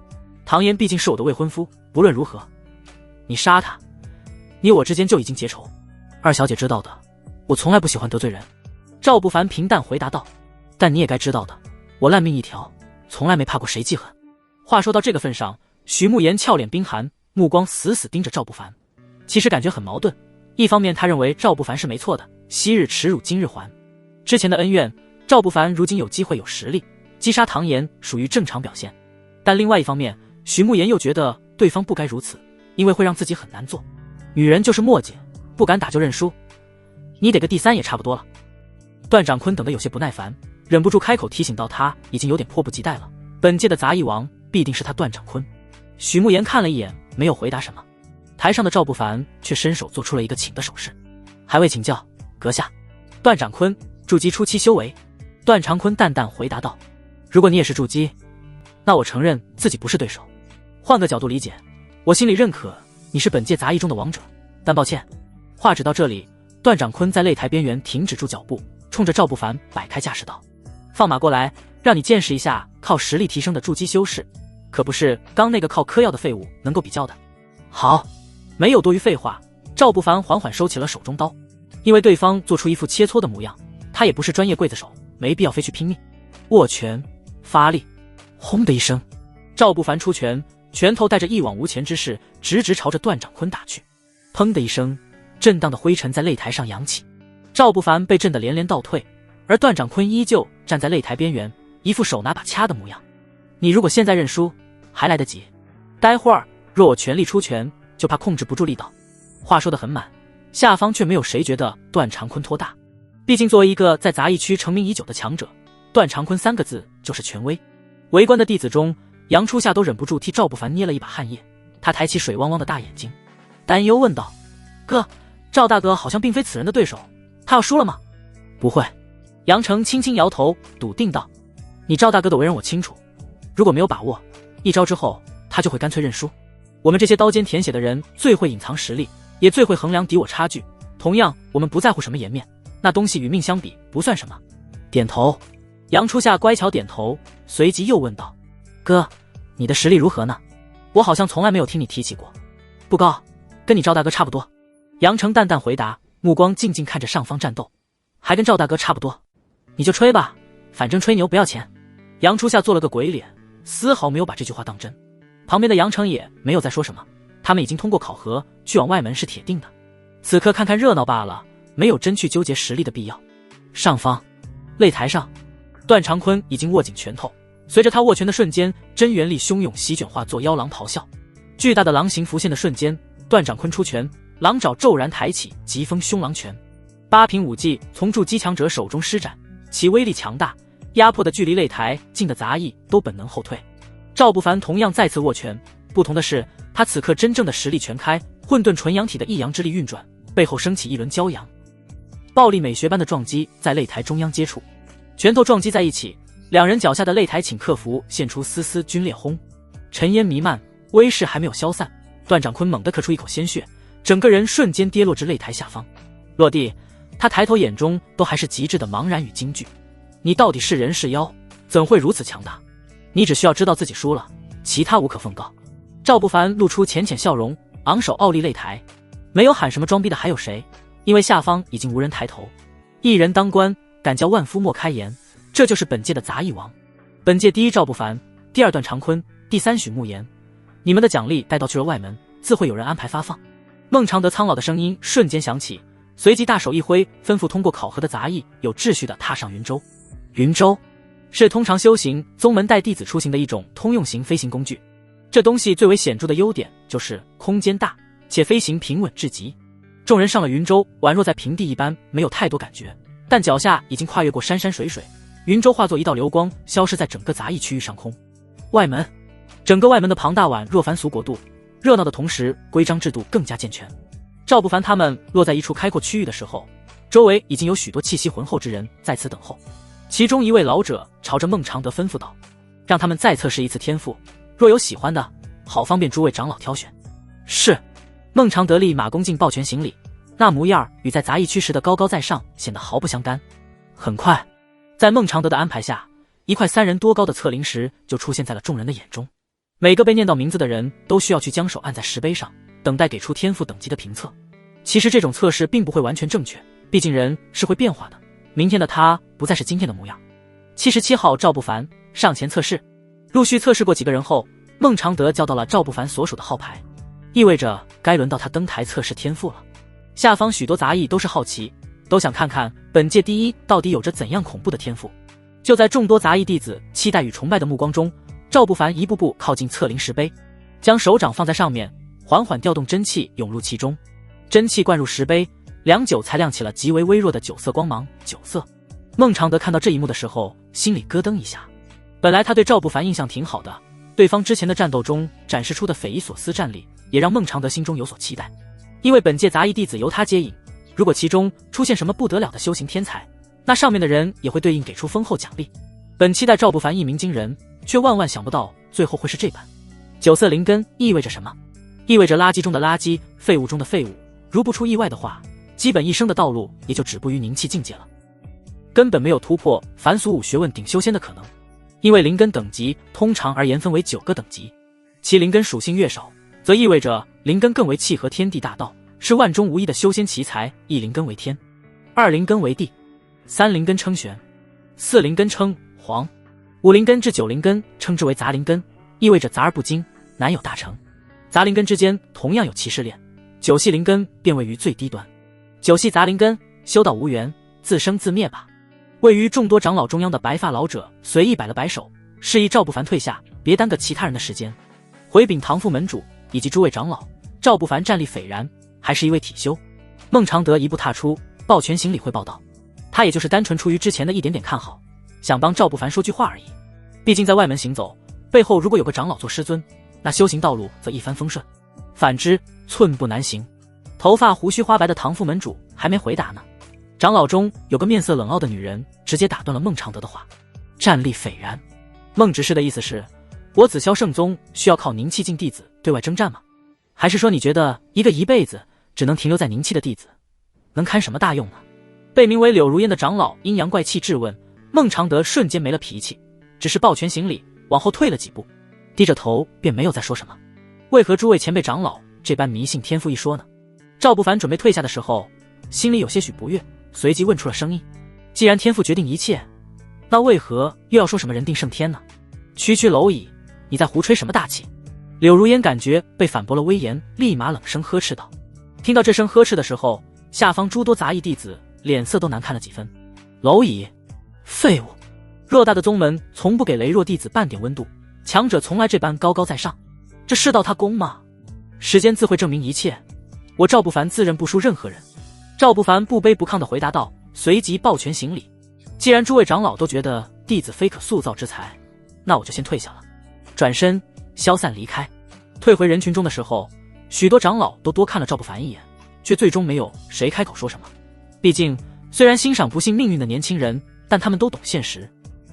唐岩毕竟是我的未婚夫，不论如何你杀他，你我之间就已经结仇。二小姐知道的，我从来不喜欢得罪人。赵不凡平淡回答道，但你也该知道的，我烂命一条，从来没怕过谁记恨。话说到这个份上，徐慕言俏脸冰寒，目光死死盯着赵不凡。其实感觉很矛盾，一方面他认为赵不凡是没错的，昔日耻辱今日还，之前的恩怨赵不凡如今有机会有实力击杀唐岩属于正常表现，但另外一方面徐慕言又觉得对方不该如此，因为会让自己很难做。女人就是磨叽，不敢打就认输，你得个第3也差不多了。段长坤等得有些不耐烦，忍不住开口提醒到他已经有点迫不及待了，本届的杂役王必定是他段长坤。许慕言看了一眼，没有回答什么。台上的赵不凡却伸手做出了一个请的手势，还未请教阁下。段长坤，筑基初期修为。段长坤淡淡回答道，如果你也是筑基，那我承认自己不是对手。换个角度理解，我心里认可你是本届杂役中的王者，但抱歉。话只到这里，段长坤在擂台边缘停止住脚步，冲着赵不凡摆开架势道：“放马过来，让你见识一下靠实力提升的筑基修士，可不是刚那个靠嗑药的废物能够比较的。”好，没有多余废话，赵不凡缓缓收起了手中刀，因为对方做出一副切磋的模样，他也不是专业刽子手，没必要非去拼命。握拳发力，轰的一声，赵不凡出拳，拳头带着一往无前之势，直直朝着段长坤打去。砰的一声，震荡的灰尘在擂台上扬起，赵不凡被震得连连倒退，而段长坤依旧站在擂台边缘，一副手拿把掐的模样。你如果现在认输，还来得及，待会儿若我全力出拳，就怕控制不住力道。话说得很满，下方却没有谁觉得段长坤托大，毕竟作为一个在杂役区成名已久的强者，段长坤3个字就是权威。围观的弟子中，杨初夏都忍不住替赵不凡捏了一把汗液，他抬起水汪汪的大眼睛，担忧问道：“哥，赵大哥好像并非此人的对手，他要输了吗？”“不会。”杨成轻轻摇头，笃定道：“你赵大哥的为人我清楚，如果没有把握，一招之后他就会干脆认输。我们这些刀尖舔血的人最会隐藏实力，也最会衡量敌我差距。同样，我们不在乎什么颜面，那东西与命相比不算什么。”点头，杨初夏乖巧点头，随即又问道：“哥，你的实力如何呢？我好像从来没有听你提起过。”“不高，跟你赵大哥差不多。”杨成淡淡回答，目光静静看着上方战斗。“还跟赵大哥差不多？你就吹吧，反正吹牛不要钱。”杨初夏做了个鬼脸，丝毫没有把这句话当真。旁边的杨成也没有再说什么，他们已经通过考核，去往外门是铁定的。此刻看看热闹罢了，没有真去纠结实力的必要。上方擂台上，段长坤已经握紧拳头，随着他握拳的瞬间，真元力汹涌席卷，化作妖狼咆哮。巨大的狼形浮现的瞬间，段长坤出拳，狼爪骤然抬起，疾风凶狼拳。8品武技从筑基强者手中施展，其威力强大，压迫的距离擂台近的杂役都本能后退。赵不凡同样再次握拳，不同的是，他此刻真正的实力全开，混沌纯阳体的一阳之力运转，背后升起一轮骄阳。暴力美学般的撞击在擂台中央接触，拳头撞击在一起，两人脚下的擂台请客服现出丝丝皲裂轰，尘烟弥漫，威势还没有消散。段长坤猛地咳出一口鲜血，整个人瞬间跌落至擂台下方。落地，他抬头，眼中都还是极致的茫然与惊惧。你到底是人是妖？怎会如此强大？你只需要知道自己输了，其他无可奉告。赵不凡露出浅浅笑容，昂首傲立擂台。没有喊什么装逼的还有谁？因为下方已经无人抬头。一人当关，敢叫万夫莫开言，这就是本届的杂役王。本届第1赵不凡，第2段长坤，第3许慕言。你们的奖励带到去了外门，自会有人安排发放。孟尝德苍老的声音瞬间响起，随即大手一挥，吩咐通过考核的杂役有秩序地踏上云舟。云舟是通常修行宗门带弟子出行的一种通用型飞行工具。这东西最为显著的优点就是空间大，且飞行平稳至极。众人上了云舟，宛若在平地一般，没有太多感觉，但脚下已经跨越过山山水水，云舟化作一道流光，消失在整个杂役区域上空。外门，整个外门的庞大宛若凡俗国度，热闹的同时，规章制度更加健全。赵不凡他们落在一处开阔区域的时候，周围已经有许多气息浑厚之人在此等候。其中一位老者朝着孟尝德吩咐道：“让他们再测试一次天赋，若有喜欢的，好方便诸位长老挑选。”是。孟尝德立马恭敬抱拳行礼，那模样与在杂役区时的高高在上显得毫不相干。很快，在孟尝德的安排下，一块3人多高的测灵石就出现在了众人的眼中。每个被念到名字的人都需要去将手按在石碑上，等待给出天赋等级的评测。其实这种测试并不会完全正确，毕竟人是会变化的。明天的他不再是今天的模样。77号赵不凡上前测试。陆续测试过几个人后，孟尝德叫到了赵不凡所属的号牌，意味着该轮到他登台测试天赋了。下方许多杂役都是好奇，都想看看本届第1到底有着怎样恐怖的天赋。就在众多杂役弟子期待与崇拜的目光中，赵不凡一步步靠近测灵石碑，将手掌放在上面，缓缓调动真气涌入其中。真气灌入石碑，良久才亮起了极为微弱的9色光芒。9色。孟尝德看到这一幕的时候，心里咯噔一下。本来他对赵不凡印象挺好的，对方之前的战斗中展示出的匪夷所思战力，也让孟尝德心中有所期待。因为本届杂役弟子由他接引，如果其中出现什么不得了的修行天才，那上面的人也会对应给出丰厚奖励。本期待赵不凡一鸣惊人，却万万想不到最后会是这般。9色灵根意味着什么？意味着垃圾中的垃圾，废物中的废物。如不出意外的话，基本一生的道路也就止步于凝气境界了。根本没有突破凡俗5学问顶修仙的可能。因为灵根等级通常而言分为9个等级，其灵根属性越少，则意味着灵根更为契合天地大道，是万中无一的修仙奇才。1灵根为天，2灵根为地，3灵根称玄，4灵根称黄，5灵根至9灵根称之为杂灵根，意味着杂而不精，难有大成。杂灵根之间同样有歧视链，9系灵根便位于最低端。9系杂灵根修道无缘，自生自灭吧。位于众多长老中央的白发老者随意摆了摆手，示意赵不凡退下，别耽搁其他人的时间。回禀唐副门主以及诸位长老，赵不凡战力斐然，还是一位体修。孟常德一步踏出，抱拳行礼汇报道。他也就是单纯出于之前的一点点看好，想帮赵不凡说句话而已。毕竟在外门行走，背后如果有个长老做师尊，那修行道路则一帆风顺，反之寸步难行。头发胡须花白的唐副门主还没回答呢，长老中有个面色冷傲的女人直接打断了孟常德的话。战力斐然，孟执事的意思是，我紫霄圣宗需要靠宁气境弟子对外征战吗？还是说你觉得一个一辈子只能停留在宁气的弟子能堪什么大用呢？被名为柳如烟的长老阴阳怪气质问，孟常德瞬间没了脾气，只是抱拳行礼，往后退了几步，低着头便没有再说什么。为何诸位前辈长老这般迷信天赋一说呢？赵不凡准备退下的时候，心里有些许不悦，随即问出了声音。既然天父决定一切，那为何又要说什么人定胜天呢？区区蝼蚁，你在胡吹什么大气？柳如烟感觉被反驳了威严，立马冷声呵斥道。听到这声呵斥的时候，下方诸多杂役弟子脸色都难看了几分。蝼蚁，废物，偌大的宗门从不给羸弱弟子半点温度，强者从来这般高高在上，这是道他功吗？时间自会证明一切，我赵不凡自认不输任何人。赵不凡不卑不亢地回答道，随即抱拳行礼。既然诸位长老都觉得弟子非可塑造之才，那我就先退下了。转身消散离开。退回人群中的时候，许多长老都多看了赵不凡一眼，却最终没有谁开口说什么。毕竟虽然欣赏不幸命运的年轻人，但他们都懂现实。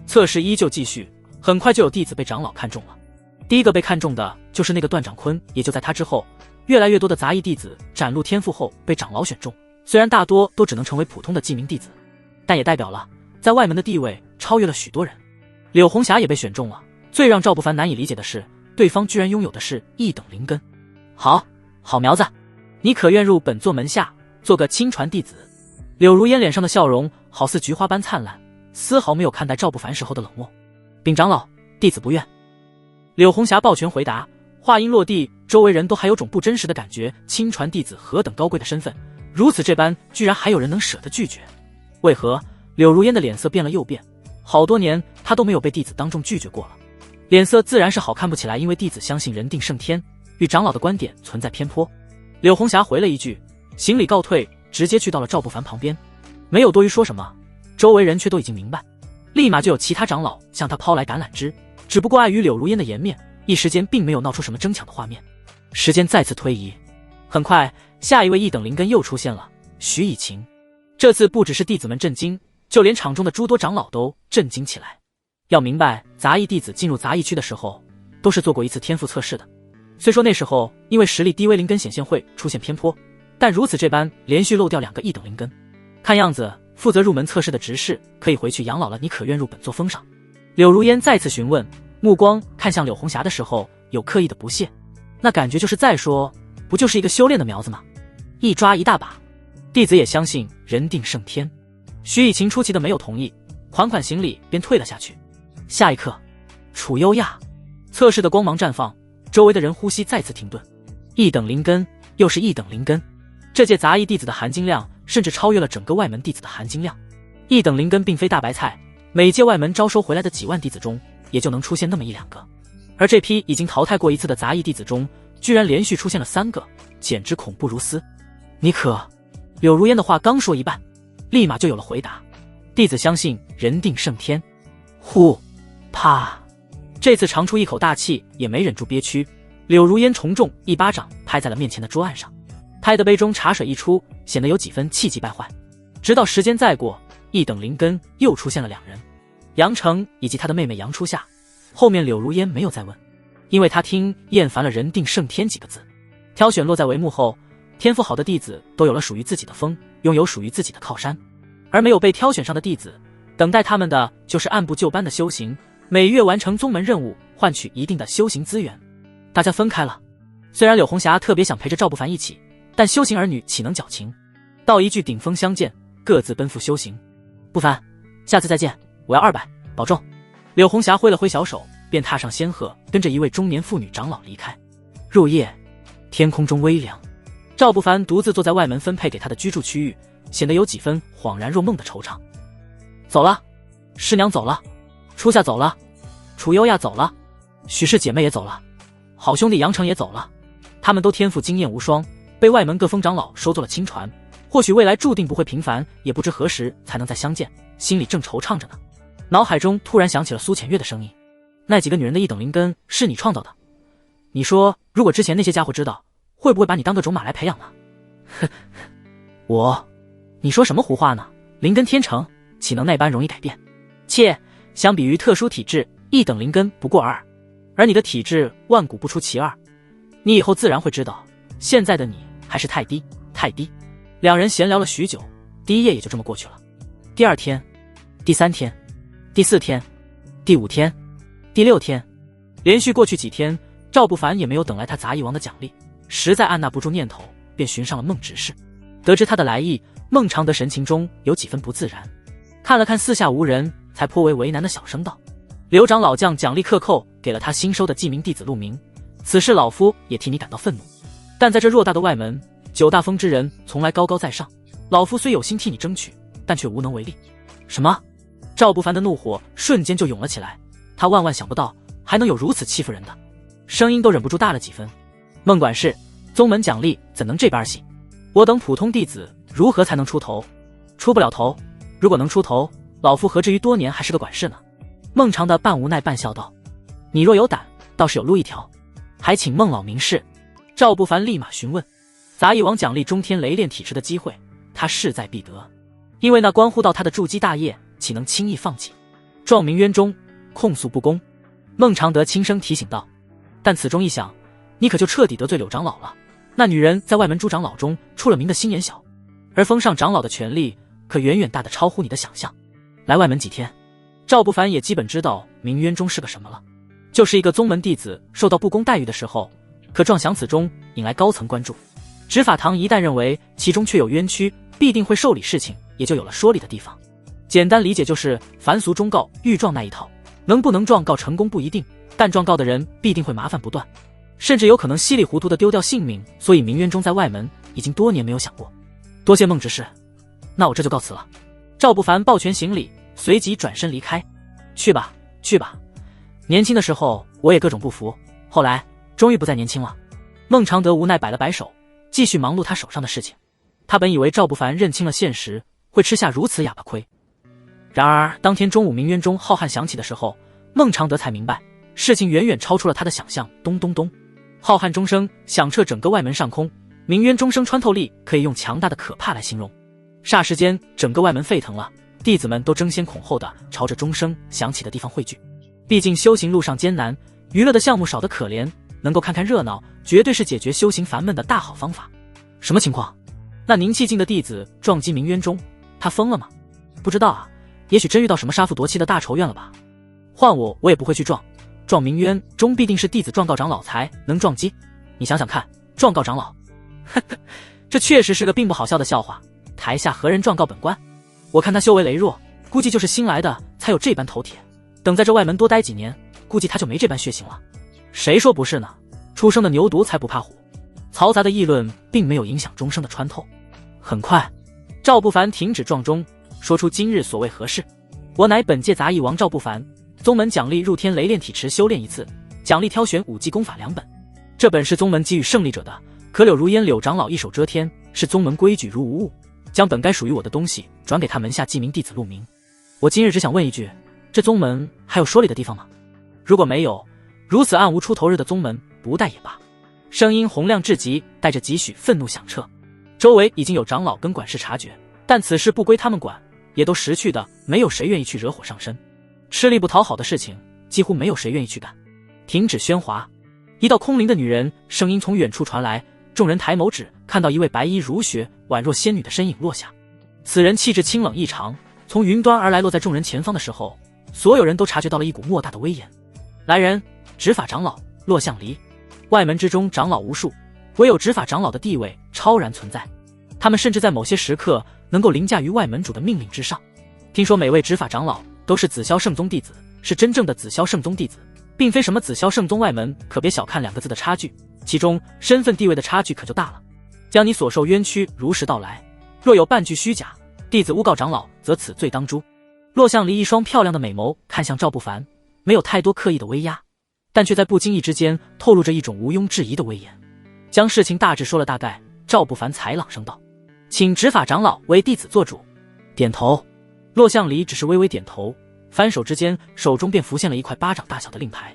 测试依旧继续，很快就有弟子被长老看中了。第一个被看中的就是那个段长坤，也就在他之后，越来越多的杂役弟子展露天赋后被长老选中。虽然大多都只能成为普通的记名弟子，但也代表了在外门的地位超越了许多人。柳红霞也被选中了，最让赵不凡难以理解的是，对方居然拥有的是1等灵根。好苗子，你可愿入本座门下，做个亲传弟子？柳如烟脸上的笑容好似菊花般灿烂，丝毫没有看待赵不凡时候的冷漠。禀长老，弟子不愿。柳红霞抱拳回答，话音落地，周围人都还有种不真实的感觉，亲传弟子何等高贵的身份，如此这般居然还有人能舍得拒绝。为何？柳如烟的脸色变了又变，好多年她都没有被弟子当众拒绝过了，脸色自然是好看不起来。因为弟子相信人定胜天，与长老的观点存在偏颇。柳红霞回了一句，行礼告退，直接去到了赵不凡旁边，没有多余说什么。周围人却都已经明白，立马就有其他长老向他抛来橄榄枝，只不过碍于柳如烟的颜面，一时间并没有闹出什么争抢的画面。时间再次推移，很快下一位1等灵根又出现了，徐以晴。这次不只是弟子们震惊，就连场中的诸多长老都震惊起来。要明白，杂役弟子进入杂役区的时候都是做过一次天赋测试的，虽说那时候因为实力低微灵根显现会出现偏颇，但如此这般连续漏掉2个1等灵根，看样子负责入门测试的执事可以回去养老了。你可愿入本座封赏？柳如烟再次询问，目光看向柳红霞的时候有刻意的不屑，那感觉就是在说，不就是一个修炼的苗子吗？一抓一大把。弟子也相信人定胜天。徐以晴出奇的没有同意，款款行礼便退了下去。下一刻，楚优亚测试的光芒绽放，周围的人呼吸再次停顿。1等灵根，又是1等灵根，这届杂役弟子的含金量甚至超越了整个外门弟子的含金量。1等灵根并非大白菜，每届外门招收回来的几万弟子中也就能出现那么1-2个，而这批已经淘汰过一次的杂役弟子中居然连续出现了3个，简直恐怖如斯。你可……柳如烟的话刚说一半，立马就有了回答，弟子相信人定胜天。呼，啪，这次长出一口大气也没忍住憋屈，柳如烟重重一巴掌拍在了面前的桌案上，拍的杯中茶水一出，显得有几分气急败坏。直到时间再过，1等灵根又出现了2人，杨成以及他的妹妹杨初夏。后面柳如烟没有再问，因为他听厌烦了人定胜天几个字。挑选落在帷幕后，天赋好的弟子都有了属于自己的风，拥有属于自己的靠山，而没有被挑选上的弟子等待他们的就是按部就班的修行，每月完成宗门任务，换取一定的修行资源。大家分开了，虽然柳红霞特别想陪着赵不凡一起，但修行儿女岂能矫情？道一句顶峰相见，各自奔赴修行。不凡，下次再见，我要200，保重。柳红霞挥了挥小手，便踏上仙鹤，跟着一位中年妇女长老离开。入夜，天空中微凉，赵不凡独自坐在外门分配给他的居住区域，显得有几分恍然若梦的惆怅。走了，师娘走了，初夏走了，楚优亚走了，许氏姐妹也走了，好兄弟杨成也走了。他们都天赋经验无双，被外门各峰长老收做了亲传，或许未来注定不会平凡，也不知何时才能再相见，心里正惆怅着呢。脑海中突然响起了苏浅月的声音：那几个女人的一等灵根是你创造的，你说如果之前那些家伙知道，会不会把你当个种马来培养呢？你说什么胡话呢？灵根天成，岂能那般容易改变？切，相比于特殊体质，一等灵根不过尔，而你的体质万古不出其二，你以后自然会知道，现在的你还是太低太低。两人闲聊了许久，第一夜也就这么过去了。第2天，第3天，第4天，第5天，第6天，连续过去几天，赵不凡也没有等来他杂役王的奖励，实在按捺不住念头，便寻上了孟执事。得知他的来意，孟常德神情中有几分不自然，看了看四下无人，才颇为为难的小声道：刘长老将奖励克扣给了他新收的记名弟子陆明，此事老夫也替你感到愤怒，但在这偌大的外门，9大峰之人从来高高在上，老夫虽有心替你争取，但却无能为力。什么？赵不凡的怒火瞬间就涌了起来，他万万想不到还能有如此欺负人的，声音都忍不住大了几分。孟管事，宗门奖励怎能这般行？我等普通弟子如何才能出头？出不了头，如果能出头，老夫何至于多年还是个管事呢？孟常德半无奈半笑道：你若有胆，倒是有路一条，还请孟老明示。赵不凡立马询问。杂役王奖励中天雷炼体池的机会，他势在必得，因为那关乎到他的筑基大业，岂能轻易放弃？状明渊中，控诉不公。孟常德轻声提醒道：但此中一想，你可就彻底得罪柳长老了。那女人在外门诸长老中出了名的心眼小，而封上长老的权力可远远大得超乎你的想象。来外门几天，赵不凡也基本知道明渊中是个什么了，就是一个宗门弟子受到不公待遇的时候，可撞想此中引来高层关注。执法堂一旦认为其中确有冤屈，必定会受理事情，也就有了说理的地方。简单理解就是凡俗忠告御状那一套，能不能状告成功不一定，但状告的人必定会麻烦不断，甚至有可能稀里糊涂的丢掉性命。所以明渊中在外门已经多年没有想过。多谢孟执事，那我这就告辞了。赵不凡抱拳行礼，随即转身离开。去吧去吧，年轻的时候我也各种不服，后来终于不再年轻了。孟常德无奈摆了摆手，继续忙碌他手上的事情。他本以为赵不凡认清了现实，会吃下如此哑巴亏。然而当天中午明渊中浩瀚响起的时候，孟常德才明白，事情远远超出了他的想象。咚咚咚，浩瀚钟声响彻整个外门上空，明渊钟声穿透力可以用强大的可怕来形容。霎时间整个外门沸腾了，弟子们都争先恐后的朝着钟声响起的地方汇聚。毕竟修行路上艰难，娱乐的项目少得可怜，能够看看热闹，绝对是解决修行烦闷的大好方法。什么情况？那宁气境的弟子撞击明渊中，他疯了吗？不知道啊，也许真遇到什么杀父夺妻的大仇怨了吧。换我也不会去撞明渊中，必定是弟子状告长老才能撞击。你想想看，状告长老，这确实是个并不好笑的笑话。台下何人状告本官？我看他修为羸弱，估计就是新来的才有这般头铁，等在这外门多待几年，估计他就没这般血性了。谁说不是呢？出生的牛犊才不怕虎。嘈杂的议论并没有影响钟声的穿透。很快，赵不凡停止撞钟，说出今日所谓何事。我乃本届杂役王赵不凡，宗门奖励入天雷炼体池修炼1次，奖励挑选5技功法2本。这本是宗门给予胜利者的，可柳如烟柳长老一手遮天，是宗门规矩如无物，将本该属于我的东西转给他门下记名弟子陆明。我今日只想问一句，这宗门还有说理的地方吗？如果没有，如此暗无出头日的宗门不带也罢。声音洪亮至极，带着几许愤怒响彻。周围已经有长老跟管事察觉，但此事不归他们管，也都识趣的，没有谁愿意去惹火上身。吃力不讨好的事情，几乎没有谁愿意去干。停止喧哗！一道空灵的女人声音从远处传来，众人抬眸只看到一位白衣如雪、宛若仙女的身影落下。此人气质清冷异常，从云端而来，落在众人前方的时候，所有人都察觉到了一股莫大的威严。来人，执法长老骆向离。外门之中长老无数，唯有执法长老的地位超然存在，他们甚至在某些时刻能够凌驾于外门主的命令之上。听说每位执法长老都是紫霄圣宗弟子，是真正的紫霄圣宗弟子，并非什么紫霄圣宗外门，可别小看2个字的差距，其中身份地位的差距可就大了。将你所受冤屈如实道来，若有半句虚假，弟子诬告长老，则此罪当诛。骆向离一双漂亮的美眸看向赵不凡，没有太多刻意的威压，但却在不经意之间透露着一种毋庸置疑的威严。将事情大致说了大概，赵不凡才朗声道：“请执法长老为弟子做主。”点头。骆向离只是微微点头，翻手之间，手中便浮现了一块巴掌大小的令牌。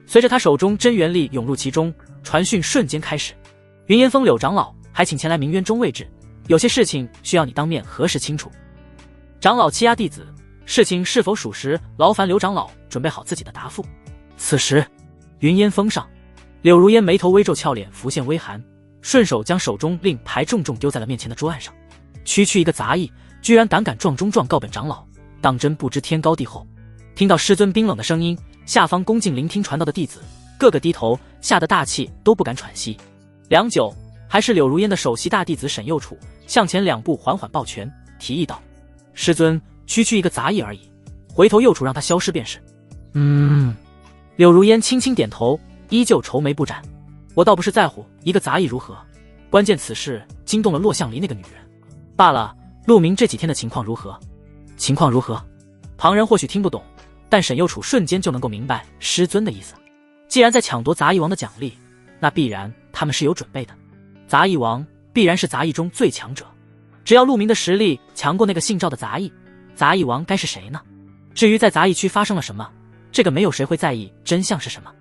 随着他手中真元力涌入其中，传讯瞬间开始：“云烟峰柳长老，还请前来明渊中位置，有些事情需要你当面核实清楚。”长老欺压弟子，事情是否属实？劳烦刘长老准备好自己的答复。此时，云烟峰上，柳如烟眉头微皱，俏脸浮现微寒，顺手将手中令牌重重丢在了面前的桌案上。区区一个杂役，居然胆敢撞中状告本长老，当真不知天高地厚。听到师尊冰冷的声音，下方恭敬聆听传道的弟子个个低头，吓得大气都不敢喘息。良久，还是柳如烟的首席大弟子沈右楚向前2步缓缓抱拳，提议道：“师尊，区区一个杂役而已，回头右楚让他消失便是。”柳如烟轻轻点头，依旧愁眉不展。我倒不是在乎一个杂役如何，关键此事惊动了骆向离那个女人罢了。陆明这几天的情况如何？情况如何？旁人或许听不懂，但沈右楚瞬间就能够明白师尊的意思。既然在抢夺杂役王的奖励，那必然他们是有准备的。杂役王必然是杂役中最强者，只要陆明的实力强过那个姓赵的杂役，杂役王该是谁呢？至于在杂役区发生了什么，这个没有谁会在意真相是什么。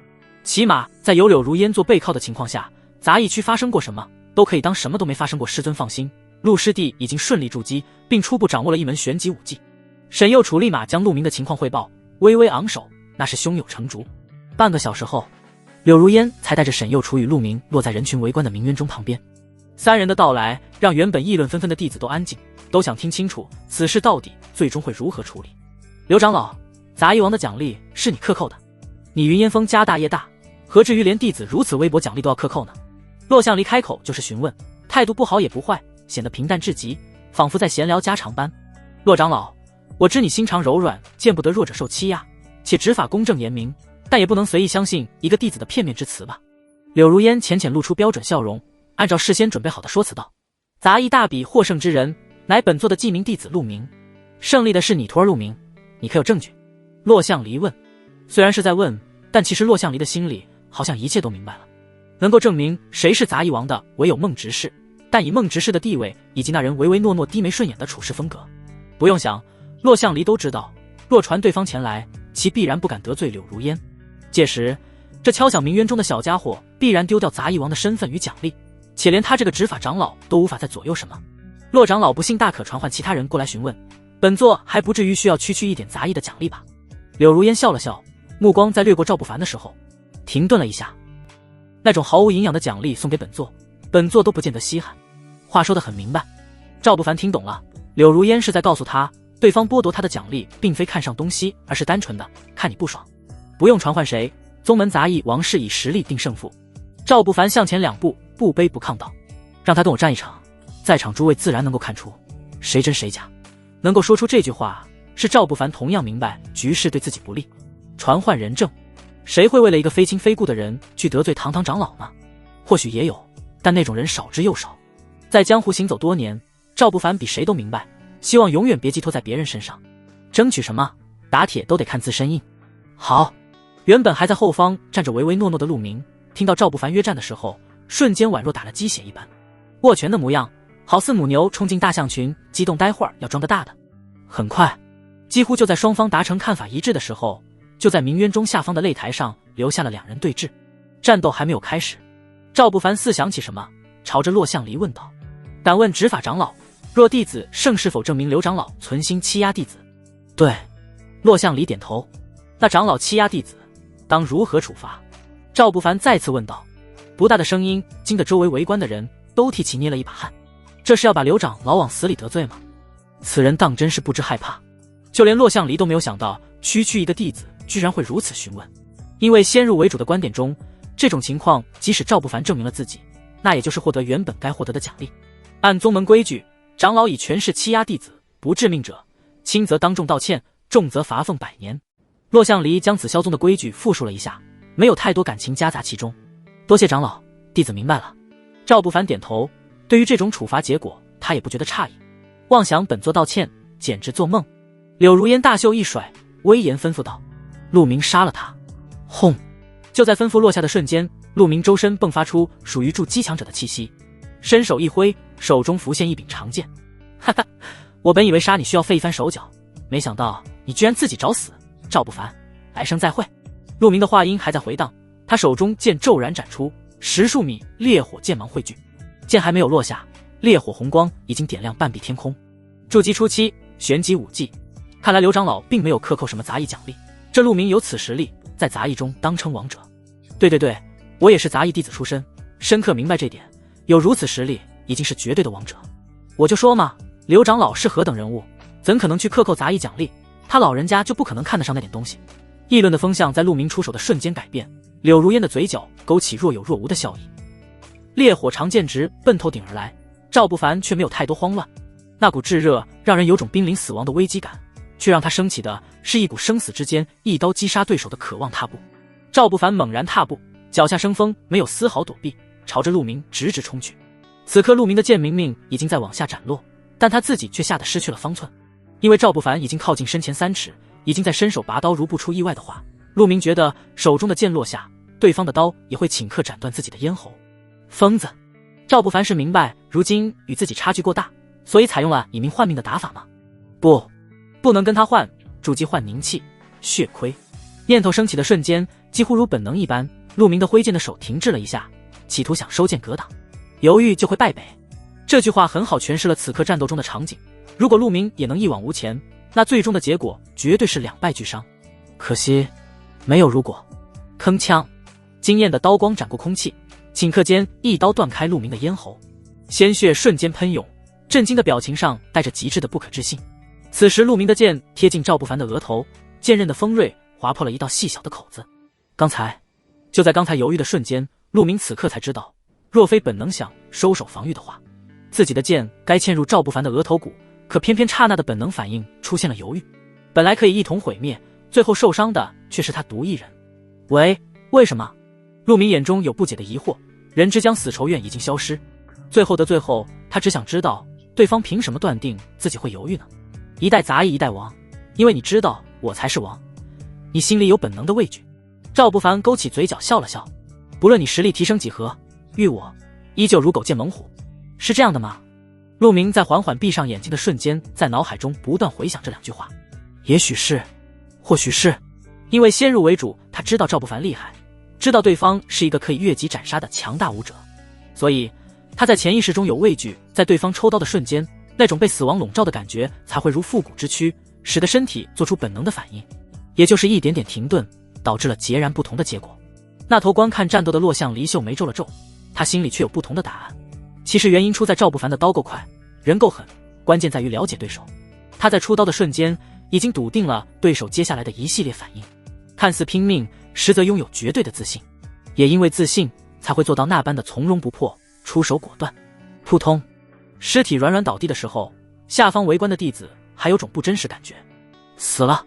起码在有柳如烟做背靠的情况下，杂役区发生过什么都可以当什么都没发生过。师尊放心，陆师弟已经顺利筑基，并初步掌握了一门玄级武技。沈右楚立马将陆明的情况汇报，微微昂首，那是胸有成竹。半个小时后，柳如烟才带着沈右楚与陆明落在人群围观的明渊中旁边。3人的到来让原本议论纷纷的弟子都安静，都想听清楚此事到底最终会如何处理。刘长老，杂役王的奖励是你克扣的，你云烟峰家大业大，何至于连弟子如此微薄奖励都要克扣呢？骆向离开口就是询问，态度不好也不坏，显得平淡至极，仿佛在闲聊家常般。骆长老，我知你心肠柔软，见不得弱者受欺压，且执法公正严明，但也不能随意相信一个弟子的片面之词吧。柳如烟浅浅露出标准笑容，按照事先准备好的说辞道：杂役大比获胜之人，乃本座的记名弟子陆明，胜利的是你徒儿陆明，你可有证据？骆向离问。虽然是在问，但其实骆向离的心里好像一切都明白了。能够证明谁是杂役王的唯有孟执事，但以孟执事的地位以及那人唯唯诺诺低眉顺眼的处事风格，不用想，骆向离都知道，若传对方前来，其必然不敢得罪柳如烟。届时这敲响明渊中的小家伙必然丢掉杂役王的身份与奖励，且连他这个执法长老都无法再左右什么。骆长老不信，大可传唤其他人过来询问，本座还不至于需要区区一点杂役的奖励吧。柳如烟笑了笑，目光在掠过赵不凡的时候停顿了一下。那种毫无营养的奖励送给本座，本座都不见得稀罕。话说得很明白。赵不凡听懂了，柳如烟是在告诉他，对方剥夺他的奖励并非看上东西，而是单纯的看你不爽。不用传唤谁，宗门杂役王是以实力定胜负。赵不凡向前2步，不卑不亢道：让他跟我战一场，在场诸位自然能够看出谁真谁假。能够说出这句话，是赵不凡同样明白局势对自己不利。传唤人证，谁会为了一个非亲非故的人去得罪堂堂长老呢？或许也有，但那种人少之又少。在江湖行走多年，赵不凡比谁都明白，希望永远别寄托在别人身上，争取什么打铁都得看自身硬。好，原本还在后方站着唯唯诺诺的陆明，听到赵不凡约战的时候，瞬间宛若打了鸡血一般，握拳的模样好似母牛冲进大象群，激动待会儿要装个大的。很快，几乎就在双方达成看法一致的时候，就在明渊中下方的擂台上留下了2人对峙。战斗还没有开始，赵不凡似想起什么，朝着骆向离问道：敢问执法长老，若弟子胜，是否证明刘长老存心欺压弟子？对。骆向离点头。那长老欺压弟子，当如何处罚？赵不凡再次问道。不大的声音惊得周围围观的人都替其捏了一把汗。这是要把刘长老往死里得罪吗？此人当真是不知害怕。就连骆向离都没有想到，区区一个弟子居然会如此询问。因为先入为主的观点中，这种情况即使赵不凡证明了自己，那也就是获得原本该获得的奖励。按宗门规矩，长老以权势欺压弟子，不致命者，轻则当众道歉，重则罚俸100年。骆向离将紫霄宗的规矩复述了一下，没有太多感情夹杂其中。多谢长老，弟子明白了。赵不凡点头，对于这种处罚结果，他也不觉得诧异。妄想本座道歉，简直做梦。柳如烟大袖一甩，威严吩咐道：“陆明杀了他！”轰！就在吩咐落下的瞬间，陆明周身迸发出属于筑基强者的气息，伸手一挥，手中浮现一柄长剑。哈哈，我本以为杀你需要费一番手脚，没想到你居然自己找死。赵不凡，来生再会。陆明的话音还在回荡，他手中剑骤然展出，10数米烈火剑芒汇聚，剑还没有落下，烈火红光已经点亮半壁天空。筑基初期，玄级武技，看来刘长老并没有克扣什么杂役奖励，这陆明有此实力，在杂役中当称王者。对，我也是杂役弟子出身，深刻明白这点，有如此实力已经是绝对的王者。我就说嘛，刘长老是何等人物，怎可能去克扣杂役奖励，他老人家就不可能看得上那点东西。议论的风向在陆明出手的瞬间改变，柳如烟的嘴角勾起若有若无的笑意。烈火长剑直奔头顶而来，赵不凡却没有太多慌乱，那股炙热让人有种濒临死亡的危机感，却让他升起的是一股生死之间一刀击杀对手的渴望。踏步，赵不凡猛然踏步，脚下生风，没有丝毫躲避，朝着陆明直直冲去。此刻陆明的剑明明已经在往下斩落，但他自己却吓得失去了方寸，因为赵不凡已经靠近身前3尺，已经在伸手拔刀。如不出意外的话，陆明觉得手中的剑落下，对方的刀也会顷刻斩断自己的咽喉。疯子！赵不凡是明白如今与自己差距过大，所以采用了以命换命的打法吗？不能跟他换，筑基换凝气，血亏。念头升起的瞬间，几乎如本能一般，陆明的挥剑的手停滞了一下，企图想收剑格挡。犹豫就会败北，这句话很好诠释了此刻战斗中的场景。如果陆明也能一往无前，那最终的结果绝对是2败俱伤。可惜没有如果。铿锵，惊艳的刀光斩过空气，顷刻间一刀断开陆明的咽喉，鲜血瞬间喷涌，震惊的表情上带着极致的不可置信。此时陆明的剑贴近赵不凡的额头，剑刃的锋锐划破了一道细小的口子。就在刚才犹豫的瞬间，陆明此刻才知道，若非本能想收手防御的话，自己的剑该嵌入赵不凡的额头骨，可偏偏刹那的本能反应出现了犹豫。本来可以一同毁灭，最后受伤的却是他独一人。为什么？陆明眼中有不解的疑惑，人之将死仇怨已经消失，最后的最后，他只想知道对方凭什么断定自己会犹豫呢？一代杂役一代王，因为你知道我才是王，你心里有本能的畏惧。赵不凡勾起嘴角笑了笑，不论你实力提升几何，遇我依旧如狗见猛虎，是这样的吗？陆明在缓缓闭上眼睛的瞬间，在脑海中不断回想这2句话。也许是，或许是，因为先入为主，他知道赵不凡厉害，知道对方是一个可以越级斩杀的强大武者，所以他在潜意识中有畏惧，在对方抽刀的瞬间，那种被死亡笼罩的感觉才会如复古之躯，使得身体做出本能的反应，也就是一点点停顿，导致了截然不同的结果。那头观看战斗的落向离秀眉皱了皱，他心里却有不同的答案。其实原因出在赵不凡的刀够快，人够狠，关键在于了解对手。他在出刀的瞬间已经笃定了对手接下来的一系列反应，看似拼命，实则拥有绝对的自信，也因为自信才会做到那般的从容不迫，出手果断。扑通，尸体软软倒地的时候，下方围观的弟子还有种不真实感觉。死了！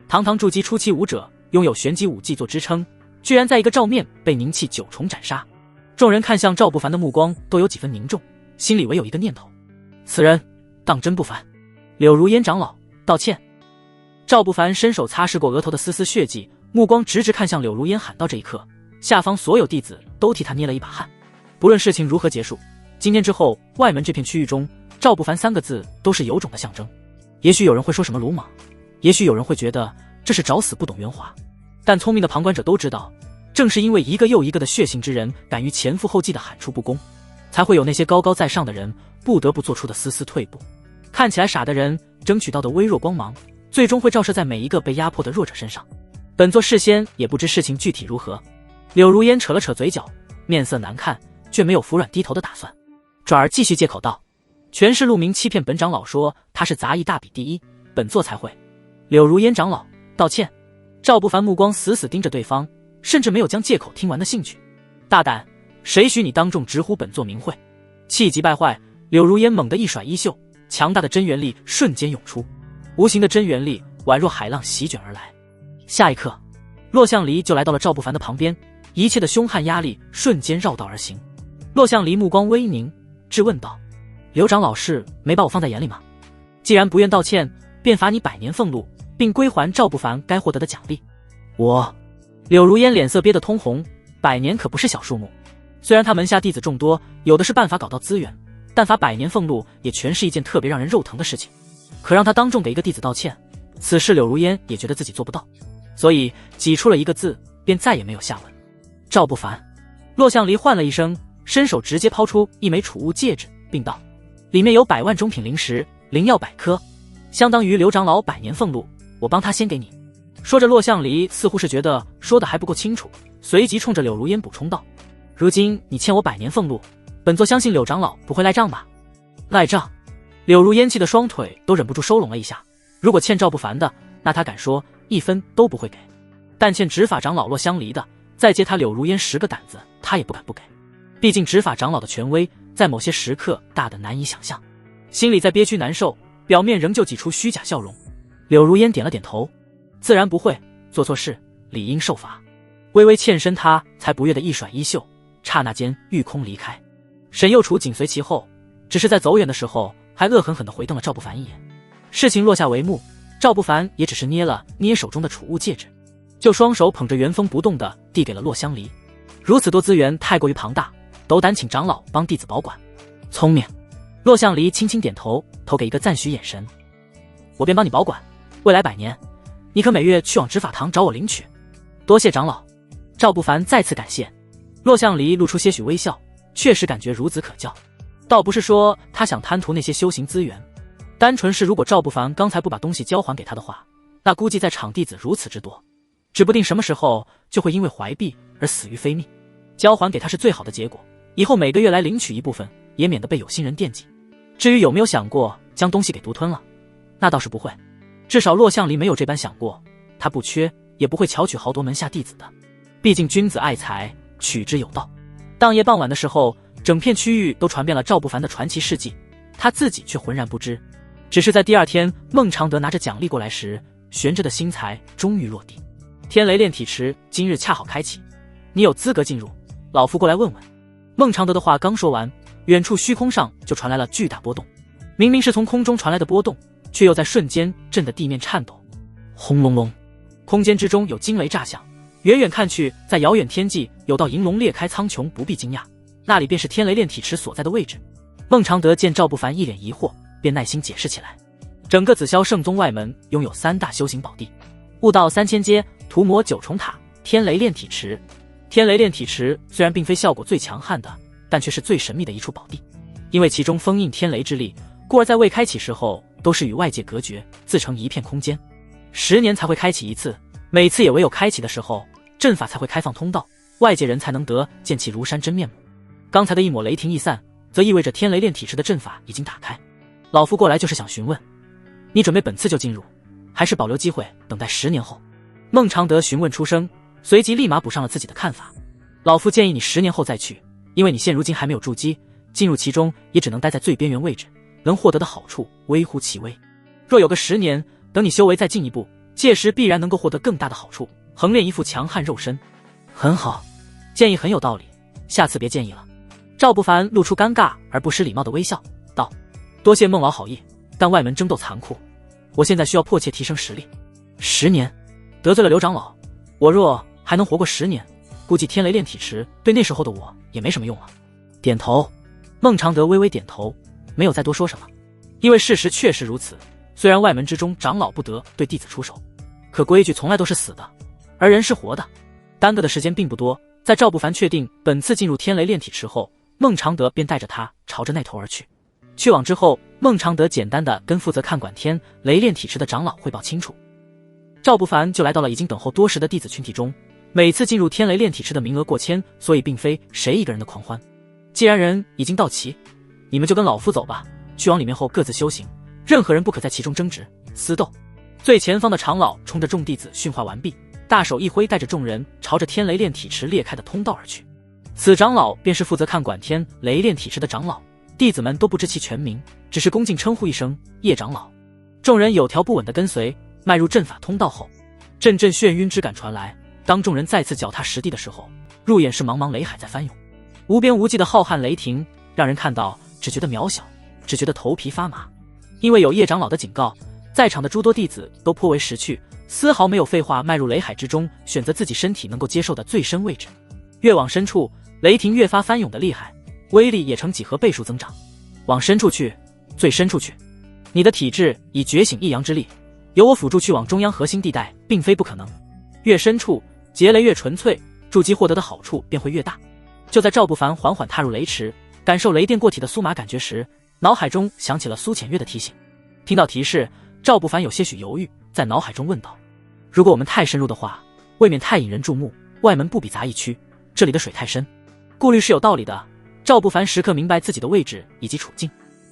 堂堂筑基初期武者，拥有玄级武技做支撑，居然在一个照面被凝气9重斩杀。众人看向赵不凡的目光都有几分凝重，心里唯有一个念头：此人当真不凡。柳如烟长老道歉。赵不凡伸手擦拭过额头的丝丝血迹，目光直直看向柳如烟，喊到这一刻，下方所有弟子都替他捏了一把汗。不论事情如何结束，今天之后外门这片区域中，赵不凡3个字都是有种的象征。也许有人会说什么鲁莽，也许有人会觉得这是找死不懂圆滑，但聪明的旁观者都知道，正是因为一个又一个的血性之人敢于前赴后继的喊出不公，才会有那些高高在上的人不得不做出的丝丝退步。看起来傻的人争取到的微弱光芒，最终会照射在每一个被压迫的弱者身上。本座事先也不知事情具体如何。柳如烟扯了扯嘴角，面色难看，却没有服软低头的打算，转而继续借口道：全是陆明欺骗本长老说他是杂役大比第一，本座才会。柳如烟长老，道歉。赵不凡目光死死盯着对方，甚至没有将借口听完的兴趣。大胆，谁许你当众直呼本座名讳？气急败坏，柳如烟猛地一甩衣袖，强大的真元力瞬间涌出，无形的真元力宛若海浪席卷而来。下一刻，骆向离就来到了赵不凡的旁边，一切的凶悍压力瞬间绕道而行。骆向离目光微凝，质问道：刘长老是没把我放在眼里吗？既然不愿道歉，便罚你100年俸禄，并归还赵不凡该获得的奖励。柳如烟脸色憋得通红，100年可不是小数目。虽然他门下弟子众多，有的是办法搞到资源，但罚100年俸禄也全是一件特别让人肉疼的事情。可让他当众给一个弟子道歉，此事柳如烟也觉得自己做不到，所以挤出了一个字，便再也没有下文。赵不凡。骆向离唤了一声，伸手直接抛出一枚储物戒指，并道：里面有100万中品灵石、灵药100颗，相当于刘长老100年俸禄，我帮他先给你。说着，骆向离似乎是觉得说的还不够清楚，随即冲着柳如烟补充道：如今你欠我100年俸禄，本座相信柳长老不会赖账吧？赖账？柳如烟气的双腿都忍不住收拢了一下。如果欠赵不凡的，那他敢说1分都不会给；但欠执法长老骆香离的，再接他柳如烟10个胆子，他也不敢不给。毕竟执法长老的权威在某些时刻大得难以想象。心里在憋屈难受，表面仍旧挤出虚假笑容。柳如烟点了点头，自然不会，做错事理应受罚。微微欠身，他才不悦地一甩衣袖，刹那间御空离开。沈右楚紧随其后，只是在走远的时候还恶狠狠地回瞪了赵不凡一眼。事情落下帷幕，赵不凡也只是捏了捏手中的储物戒指，就双手捧着原封不动地递给了骆香离。如此多资源太过于庞大，斗胆请长老帮弟子保管。聪明。骆向离轻轻点头，投给一个赞许眼神。我便帮你保管，未来100年，你可每月去往执法堂找我领取。多谢长老。赵不凡再次感谢。骆向离露出些许微笑，确实感觉孺子可教。倒不是说他想贪图那些修行资源，单纯是如果赵不凡刚才不把东西交还给他的话，那估计在场弟子如此之多，指不定什么时候就会因为怀璧而死于非命。交还给他是最好的结果，以后每个月来领取一部分，也免得被有心人惦记。至于有没有想过将东西给独吞了，那倒是不会，至少骆向离没有这般想过，他不缺，也不会巧取豪夺门下弟子的。毕竟君子爱财，取之有道。当夜傍晚的时候，整片区域都传遍了赵不凡的传奇事迹，他自己却浑然不知。只是在第二天，孟常德拿着奖励过来时，悬着的心财终于落地。天雷炼体池今日恰好开启，你有资格进入，老夫过来问问。孟常德的话刚说完，远处虚空上就传来了巨大波动。明明是从空中传来的波动，却又在瞬间震得地面颤抖。轰隆隆，空间之中有惊雷炸响，远远看去，在遥远天际有道银龙裂开苍穹，不必惊讶，那里便是天雷炼体池所在的位置。孟常德见赵不凡一脸疑惑，便耐心解释起来。整个紫霄圣宗外门拥有3大修行宝地：悟道3000阶、屠魔9重塔、天雷炼体池。天雷炼体池虽然并非效果最强悍的，但却是最神秘的一处宝地，因为其中封印天雷之力，故而在未开启时候都是与外界隔绝，自成一片空间。10年才会开启一次，每次也唯有开启的时候，阵法才会开放通道，外界人才能得见其庐山真面目。刚才的一抹雷霆一散，则意味着天雷炼体池的阵法已经打开。老夫过来就是想询问，你准备本次就进入，还是保留机会等待10年后？孟常德询问出声，随即立马补上了自己的看法。老夫建议你10年后再去，因为你现如今还没有筑基，进入其中也只能待在最边缘位置，能获得的好处微乎其微。若有个10年，等你修为再进一步，届时必然能够获得更大的好处，横练一副强悍肉身。很好，建议很有道理，下次别建议了。赵不凡露出尴尬而不失礼貌的微笑，道：多谢孟老好意，但外门争斗残酷，我现在需要迫切提升实力。10年，得罪了刘长老，我若还能活过10年，估计天雷炼体池对那时候的我也没什么用了。点头。孟常德微微点头，没有再多说什么，因为事实确实如此。虽然外门之中长老不得对弟子出手，可规矩从来都是死的，而人是活的，耽搁的时间并不多。在赵不凡确定本次进入天雷炼体池后，孟常德便带着他朝着那头而去。去往之后，孟常德简单的跟负责看管天雷炼体池的长老汇报清楚，赵不凡就来到了已经等候多时的弟子群体中。每次进入天雷炼体池的名额过千，所以并非谁一个人的狂欢。既然人已经到齐，你们就跟老夫走吧，去往里面后各自修行，任何人不可在其中争执厮斗。最前方的长老冲着众弟子训话完毕，大手一挥，带着众人朝着天雷炼体池裂开的通道而去。此长老便是负责看管天雷炼体池的长老，弟子们都不知其全名，只是恭敬称呼一声叶长老。众人有条不紊地跟随，迈入阵法通道后，阵阵眩晕之感传来。当众人再次脚踏实地的时候，入眼是茫茫雷海在翻涌，无边无际的浩瀚雷霆让人看到只觉得渺小，只觉得头皮发麻。因为有叶长老的警告，在场的诸多弟子都颇为识趣，丝毫没有废话，迈入雷海之中，选择自己身体能够接受的最深位置。越往深处，雷霆越发翻涌的厉害，威力也呈几何倍数增长。往深处去，最深处去，你的体质已觉醒一阳之力，由我辅助去往中央核心地带，并非不可能。越深处，劫雷越纯粹，筑基获得的好处便会越大。就在赵不凡缓缓踏入雷池，感受雷电过体的酥麻感觉时，脑海中响起了苏浅月的提醒。听到提示，赵不凡有些许犹豫，在脑海中问道：如果我们太深入的话，未免太引人注目，外门不比杂役区，这里的水太深。顾虑是有道理的，赵不凡时刻明白自己的位置以及处境。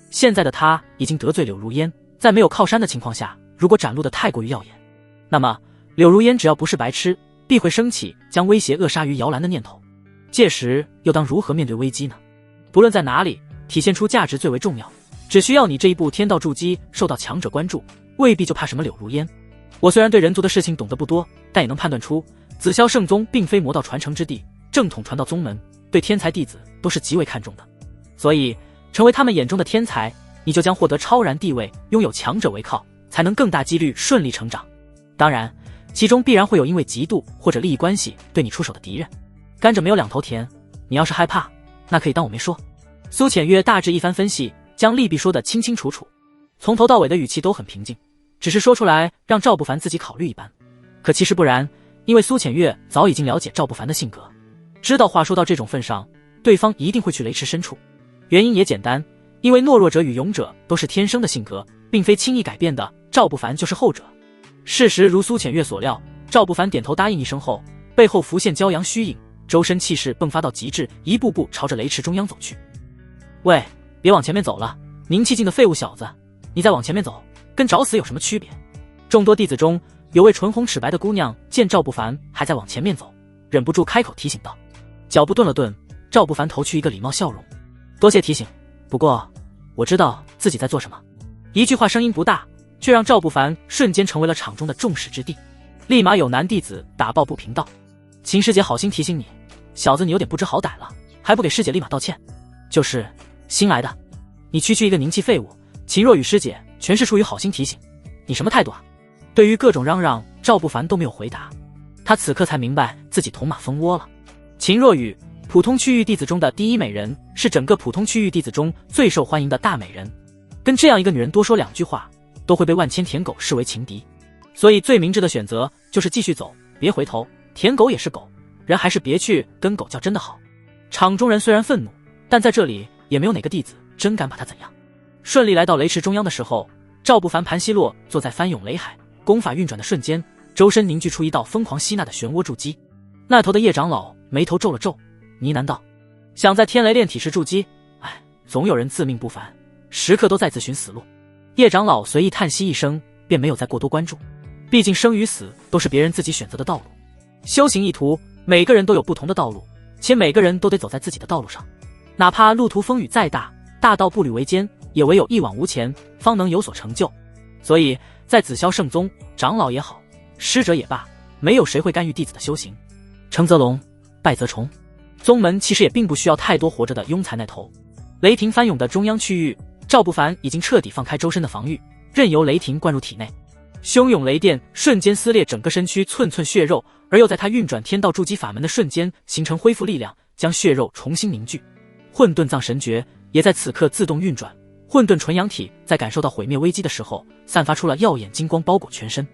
现在的他已经得罪柳如烟，在没有靠山的情况下，如果展露的太过于耀眼，那么柳如烟只要不是白痴，必会升起将威胁扼杀于摇篮的念头。届时又当如何面对危机呢？不论在哪里，体现出价值最为重要。只需要你这一步天道筑基受到强者关注，未必就怕什么柳如烟。我虽然对人族的事情懂得不多，但也能判断出紫霄圣宗并非魔道传承之地，正统传道宗门对天才弟子都是极为看重的。所以成为他们眼中的天才，你就将获得超然地位，拥有强者为靠，才能更大几率顺利成长。当然其中必然会有因为嫉妒或者利益关系对你出手的敌人。甘蔗没有两头甜，你要是害怕，那可以当我没说。苏浅月大致一番分析，将利弊说得清清楚楚，从头到尾的语气都很平静，只是说出来让赵不凡自己考虑一般。可其实不然，因为苏浅月早已经了解赵不凡的性格，知道话说到这种份上，对方一定会去雷池深处。原因也简单，因为懦弱者与勇者都是天生的性格，并非轻易改变的，赵不凡就是后者。事实如苏浅月所料，赵不凡点头答应一声后，背后浮现骄阳虚影，周身气势迸发到极致，一步步朝着雷池中央走去。喂，别往前面走了，宁气境的废物小子，你再往前面走，跟找死有什么区别？众多弟子中，有位唇红齿白的姑娘见赵不凡还在往前面走，忍不住开口提醒道。脚步顿了顿，赵不凡投去一个礼貌笑容，多谢提醒，不过我知道自己在做什么。一句话声音不大，却让赵不凡瞬间成为了场中的众矢之的。立马有男弟子打抱不平道：秦师姐好心提醒你，小子你有点不知好歹了，还不给师姐立马道歉。就是新来的，你区区一个宁气废物，秦若雨师姐全是出于好心提醒，你什么态度啊？对于各种嚷嚷，赵不凡都没有回答。他此刻才明白自己捅马蜂窝了。秦若雨，普通区域弟子中的第一美人，是整个普通区域弟子中最受欢迎的大美人。跟这样一个女人多说两句话，都会被万千舔狗视为情敌。所以最明智的选择就是继续走，别回头。舔狗也是狗，人还是别去跟狗较真的好。场中人虽然愤怒，但在这里也没有哪个弟子真敢把他怎样。顺利来到雷池中央的时候，赵不凡盘膝落坐在翻涌雷海，功法运转的瞬间，周身凝聚出一道疯狂吸纳的漩涡筑基。那头的叶长老眉头皱了皱，呢喃道：想在天雷炼体时筑基，哎，总有人自命不凡，时刻都在自寻死路。叶长老随意叹息一声，便没有再过多关注。毕竟生与死都是别人自己选择的道路，修行一途，每个人都有不同的道路，且每个人都得走在自己的道路上。哪怕路途风雨再大，大道步履维艰，也唯有一往无前，方能有所成就。所以在紫霄圣宗，长老也好，师者也罢，没有谁会干预弟子的修行。成则龙，败则虫。宗门其实也并不需要太多活着的庸才那头。雷霆翻涌的中央区域，赵不凡已经彻底放开周身的防御，任由雷霆灌入体内。汹涌雷电瞬间撕裂整个身躯寸寸血肉，而又在他运转天道筑基法门的瞬间形成恢复力量，将血肉重新凝聚。混沌藏神诀也在此刻自动运转，混沌纯阳体在感受到毁灭危机的时候，散发出了耀眼金光包裹全身。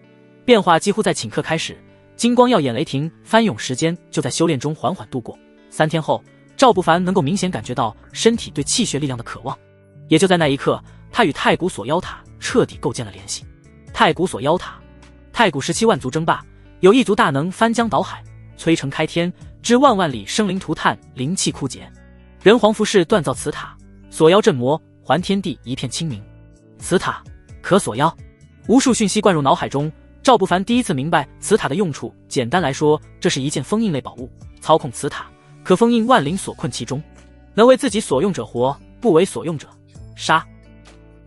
变化几乎在顷刻开始，金光耀眼雷霆翻涌时间就在修炼中缓缓度过。3天后，赵不凡能够明显感觉到身体对气血力量的渴望。也就在那一刻，他与太古锁妖塔彻底构建了联系。太古锁妖塔，太古时期万族争霸，有一族大能翻江倒海，摧城开天，知万万里生灵涂炭，灵气枯竭。人皇服饰锻造此塔，锁妖镇魔，还天地一片清明。此塔可锁妖。无数讯息灌入脑海中，赵不凡第一次明白此塔的用处。简单来说，这是一件封印类宝物，操控此塔，可封印万灵所困其中，能为自己所用者活，不为所用者杀。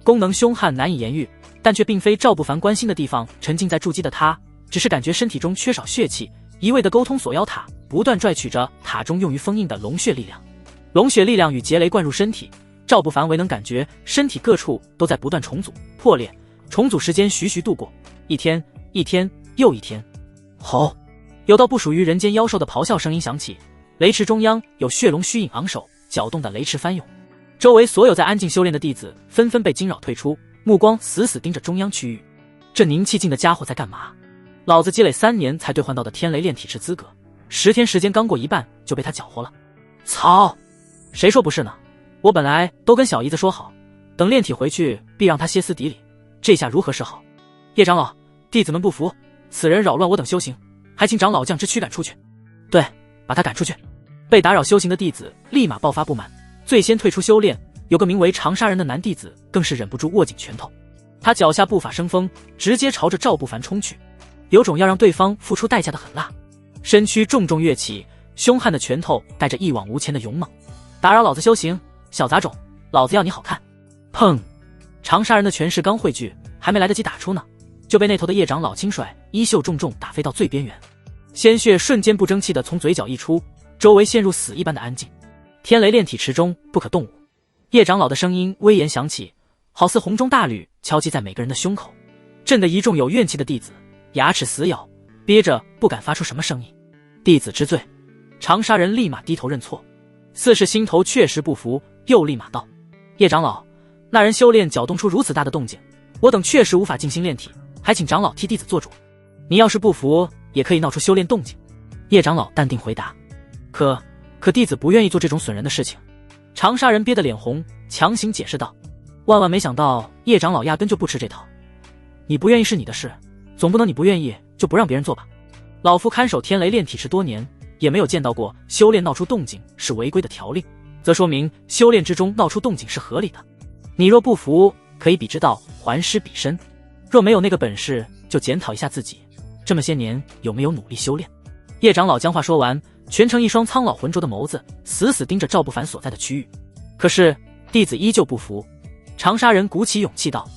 功能凶悍难以言喻，但却并非赵不凡关心的地方。沉浸在筑基的他，只是感觉身体中缺少血气，一味的沟通锁妖塔，不断拽取着塔中用于封印的龙血力量。龙血力量与劫雷灌入身体，赵不凡唯能感觉身体各处都在不断重组破裂，重组时间徐徐度过，一天一天又一天。吼！有道不属于人间妖兽的咆哮声音响起，雷池中央有血龙虚影昂首，搅动的雷池翻涌。周围所有在安静修炼的弟子纷纷被惊扰退出，目光死死盯着中央区域。这宁气境的家伙在干嘛？老子积累3年才兑换到的天雷炼体池资格，10天时间刚过一半就被他搅和了。操！谁说不是呢？我本来都跟小姨子说好，等炼体回去必让他歇斯底里，这下如何是好？叶长老，弟子们不服，此人扰乱我等修行，还请长老将之驱赶出去。对，把他赶出去。被打扰修行的弟子立马爆发不满，最先退出修炼。有个名为长沙人的男弟子更是忍不住握紧拳头，他脚下步法生风，直接朝着赵不凡冲去，有种要让对方付出代价的狠辣。身躯重重跃起，凶悍的拳头带着一往无前的勇猛。打扰老子修行，小杂种，老子要你好看！砰！长沙人的拳势刚汇聚，还没来得及打出呢，就被那头的叶长老轻甩，衣袖重重打飞到最边缘，鲜血瞬间不争气的从嘴角溢出，周围陷入死一般的安静。天雷炼体池中不可动武。叶长老的声音威严响起，好似洪钟大吕敲击在每个人的胸口，震得一众有怨气的弟子牙齿死咬，憋着不敢发出什么声音。弟子知罪。长沙人立马低头认错，似是心头确实不服，又立马道：叶长老，那人修炼搅动出如此大的动静，我等确实无法静心炼体，还请长老替弟子做主。你要是不服，也可以闹出修炼动静。叶长老淡定回答。可弟子不愿意做这种损人的事情。长沙人憋得脸红，强行解释道。万万没想到叶长老压根就不吃这套。你不愿意是你的事，总不能你不愿意就不让别人做吧。老夫看守天雷炼体池多年，也没有见到过修炼闹出动静是违规的条令，则说明修炼之中闹出动静是合理的。你若不服，可以比之道还施彼身，若没有那个本事，就检讨一下自己这么些年有没有努力修炼。叶长老将话说完，全程一双苍老浑浊的眸子死死盯着赵不凡所在的区域。可是弟子依旧不服。长沙人鼓起勇气道，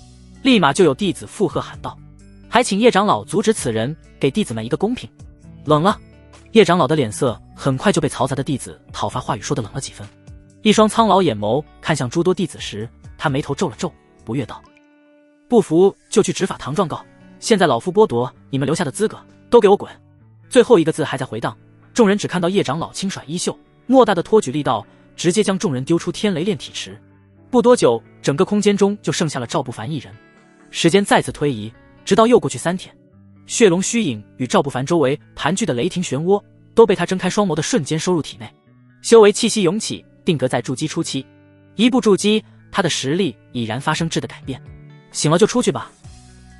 立马就有弟子附和喊道，还请叶长老阻止此人，给弟子们一个公平。冷了。叶长老的脸色很快就被嘈杂的弟子讨伐话语说得冷了几分，一双苍老眼眸看向诸多弟子时，他眉头皱了皱，不悦道：不服就去执法堂状告，现在老夫剥夺你们留下的资格，都给我滚！最后一个字还在回荡，众人只看到叶长老轻甩衣袖，莫大的托举力道直接将众人丢出天雷炼体池。不多久，整个空间中就剩下了赵不凡一人。时间再次推移，直到又过去3天，血龙虚影与赵不凡周围盘踞的雷霆漩涡都被他睁开双眸的瞬间收入体内，修为气息涌起，定格在筑基初期。一步筑基，他的实力已然发生质的改变。醒了就出去吧，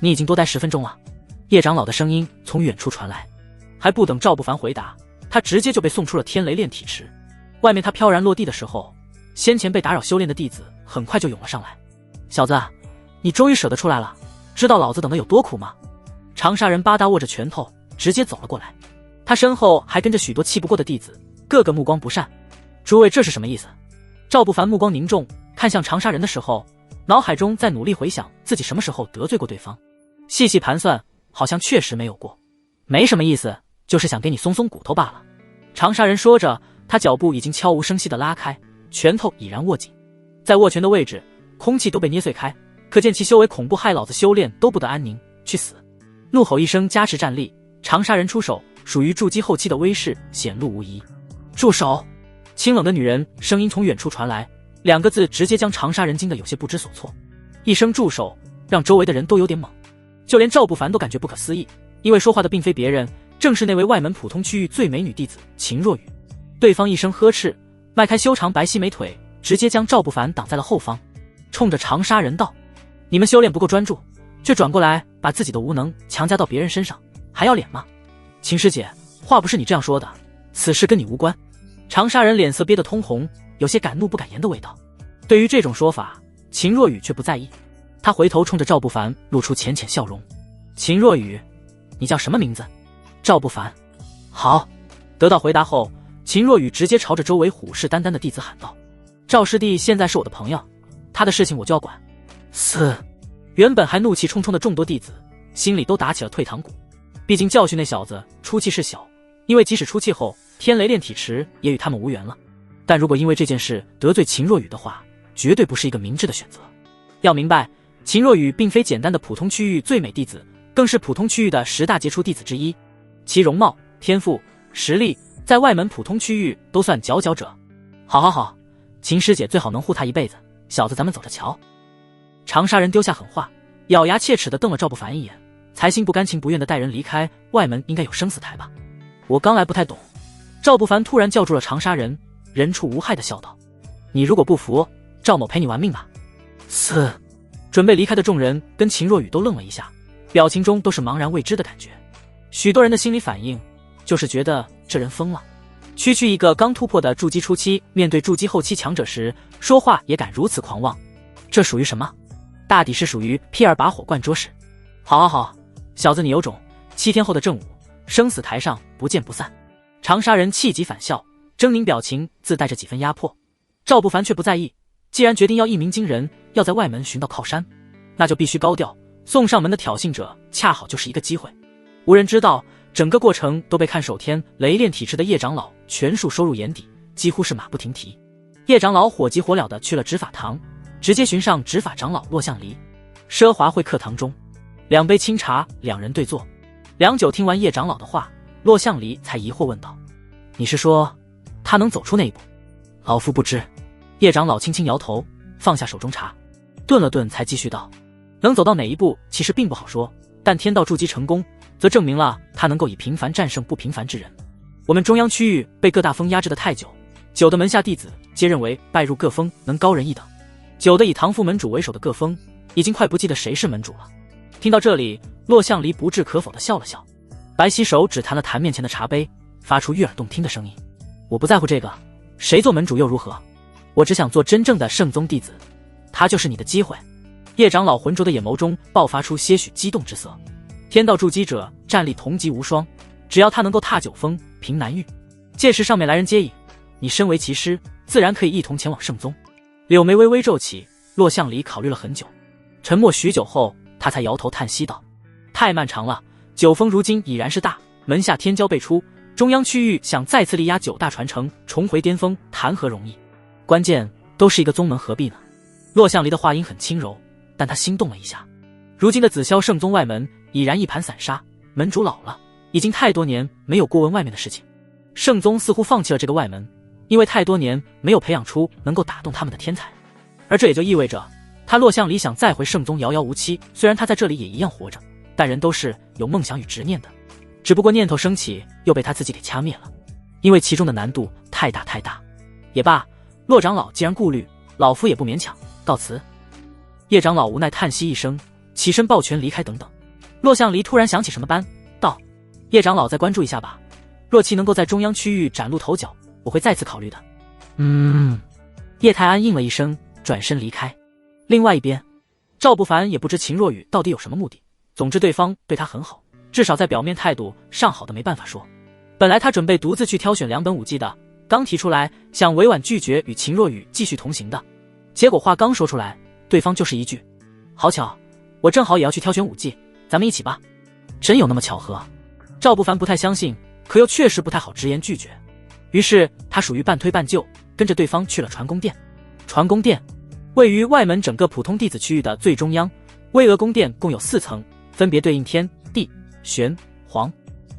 你已经多待10分钟了。叶长老的声音从远处传来，还不等赵不凡回答，他直接就被送出了天雷炼体池。外面他飘然落地的时候，先前被打扰修炼的弟子很快就涌了上来。小子，你终于舍得出来了，知道老子等的有多苦吗？长沙人巴达握着拳头直接走了过来，他身后还跟着许多气不过的弟子，个个目光不善。诸位这是什么意思？赵不凡目光凝重，看向长沙人的时候，脑海中在努力回想自己什么时候得罪过对方，细细盘算，好像确实没有过。没什么意思，就是想给你松松骨头罢了。长沙人说着，他脚步已经悄无声息地拉开，拳头已然握紧，在握拳的位置，空气都被捏碎开，可见其修为恐怖，害老子修炼都不得安宁，去死！怒吼一声，加持战力，长沙人出手，属于筑基后期的威势显露无遗。住手！清冷的女人声音从远处传来，2个字直接将长沙人惊得有些不知所措。一声住手，让周围的人都有点懵，就连赵不凡都感觉不可思议，因为说话的并非别人，正是那位外门普通区域最美女弟子秦若雨。对方一声呵斥，迈开修长白皙美腿，直接将赵不凡挡在了后方，冲着长沙人道：你们修炼不够专注，却转过来把自己的无能强加到别人身上，还要脸吗？秦师姐，话不是你这样说的，此事跟你无关。长沙人脸色憋得通红，有些敢怒不敢言的味道。对于这种说法，秦若雨却不在意。他回头冲着赵不凡露出浅浅笑容。秦若雨，你叫什么名字？赵不凡。好。得到回答后，秦若雨直接朝着周围虎视眈眈的弟子喊道：赵师弟现在是我的朋友，他的事情我就要管。原本还怒气冲冲的众多弟子心里都打起了退堂鼓，毕竟教训那小子出气是小，因为即使出气后天雷炼体池也与他们无缘了，但如果因为这件事得罪秦若雨的话，绝对不是一个明智的选择。要明白，秦若雨并非简单的普通区域最美弟子，更是普通区域的10大杰出弟子之一，其容貌、天赋、实力在外门普通区域都算佼佼者。好，秦师姐最好能护他一辈子，小子咱们走着瞧。长沙人丢下狠话，咬牙切齿地瞪了赵不凡一眼，才心不甘情不愿地带人离开。外门应该有生死台吧？我刚来不太懂。赵不凡突然叫住了长沙人，人畜无害地笑道：你如果不服，赵某陪你玩命吧。准备离开的众人跟秦若雨都愣了一下，表情中都是茫然未知的感觉。许多人的心理反应就是觉得这人疯了。区区一个刚突破的筑基初期，面对筑基后期强者时说话也敢如此狂妄，这属于什么？大抵是属于屁儿把火灌桌式。好，小子你有种，7天后的正午，生死台上不见不散。长沙人气急反笑，狰狞表情自带着几分压迫。赵不凡却不在意，既然决定要一鸣惊人，要在外门寻到靠山，那就必须高调。送上门的挑衅者恰好就是一个机会。无人知道，整个过程都被看守天雷炼体质的叶长老全数收入眼底，几乎是马不停蹄。叶长老火急火燎地去了执法堂，直接寻上执法长老骆向离。奢华会客堂中，2杯清茶，两人对坐。良久听完叶长老的话，骆向离才疑惑问道：你是说他能走出那一步？老夫不知。叶长老轻轻摇头，放下手中茶，顿了顿才继续道：能走到哪一步其实并不好说，但天道筑基成功，则证明了他能够以平凡战胜不平凡之人。我们中央区域被各大封压制的太久，久的门下弟子皆认为拜入各封能高人一等，久的以唐副门主为首的各封已经快不记得谁是门主了。听到这里，骆向离不置可否地笑了笑，白皙手指弹了弹面前的茶杯，发出悦耳动听的声音：我不在乎这个，谁做门主又如何？我只想做真正的圣宗弟子，他就是你的机会。叶长老浑浊的眼眸中爆发出些许激动之色。天道筑基者战力同级无双，只要他能够踏9峰平南域，届时上面来人接应，你身为其师，自然可以一同前往圣宗。柳眉微微皱起，骆向离考虑了很久，沉默许久后，他才摇头叹息道：太漫长了，9峰如今已然是大，门下天骄辈出，中央区域想再次力压9大传承，重回巅峰，谈何容易？关键都是一个宗门，何必呢？骆向离的话音很轻柔，但他心动了一下。如今的紫霄圣宗外门已然一盘散沙，门主老了，已经太多年没有过问外面的事情。圣宗似乎放弃了这个外门，因为太多年没有培养出能够打动他们的天才，而这也就意味着他骆向离想再回圣宗遥遥无期。虽然他在这里也一样活着，但人都是有梦想与执念的，只不过念头升起又被他自己给掐灭了，因为其中的难度太大。也罢，骆长老既然顾虑，老夫也不勉强，告辞。叶长老无奈叹息一声，起身抱拳离开。等等，骆向离突然想起什么般，道：叶长老再关注一下吧，若其能够在中央区域崭露头角，我会再次考虑的。叶泰安应了一声，转身离开。另外一边，赵不凡也不知秦若雨到底有什么目的，总之对方对他很好，至少在表面态度上好的没办法说。本来他准备独自去挑选2本武技的，刚提出来想委婉拒绝与秦若雨继续同行的，结果话刚说出来，对方就是一句：好巧，我正好也要去挑选武技，咱们一起吧。真有那么巧合？赵不凡不太相信，可又确实不太好直言拒绝，于是他属于半推半就，跟着对方去了传宫殿。传宫殿位于外门整个普通弟子区域的最中央，巍峨宫殿共有4层，分别对应天、地、玄、黄。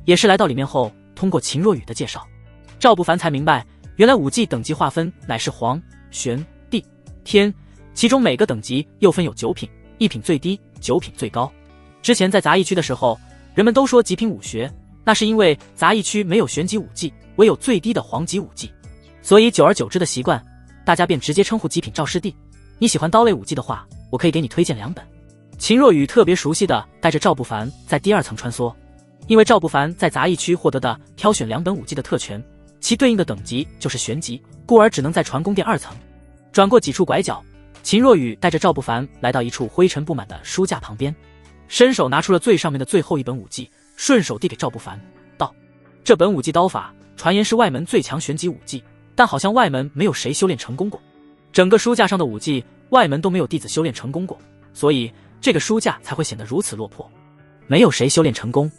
也是来到里面后，通过秦若雨的介绍，赵不凡才明白，原来武技等级划分乃是黄、玄、地、天，其中每个等级又分有9品，1品最低，9品最高。之前在杂役区的时候，人们都说极品武学，那是因为杂役区没有玄级武技，唯有最低的黄级武技，所以久而久之的习惯，大家便直接称呼极品赵师弟。你喜欢刀类武技的话，我可以给你推荐2本。秦若雨特别熟悉的带着赵不凡在第2层穿梭，因为赵不凡在杂役区获得的挑选2本武技的特权，其对应的等级就是玄级，故而只能在传宫殿2层。转过几处拐角，秦若雨带着赵不凡来到一处灰尘布满的书架旁边，伸手拿出了最上面的最后一本武技，顺手递给赵不凡，道：“这本武技刀法，传言是外门最强玄级武技，但好像外门没有谁修炼成功过。整个书架上的武技，外门都没有弟子修炼成功过，所以这个书架才会显得如此落魄。没有谁修炼成功，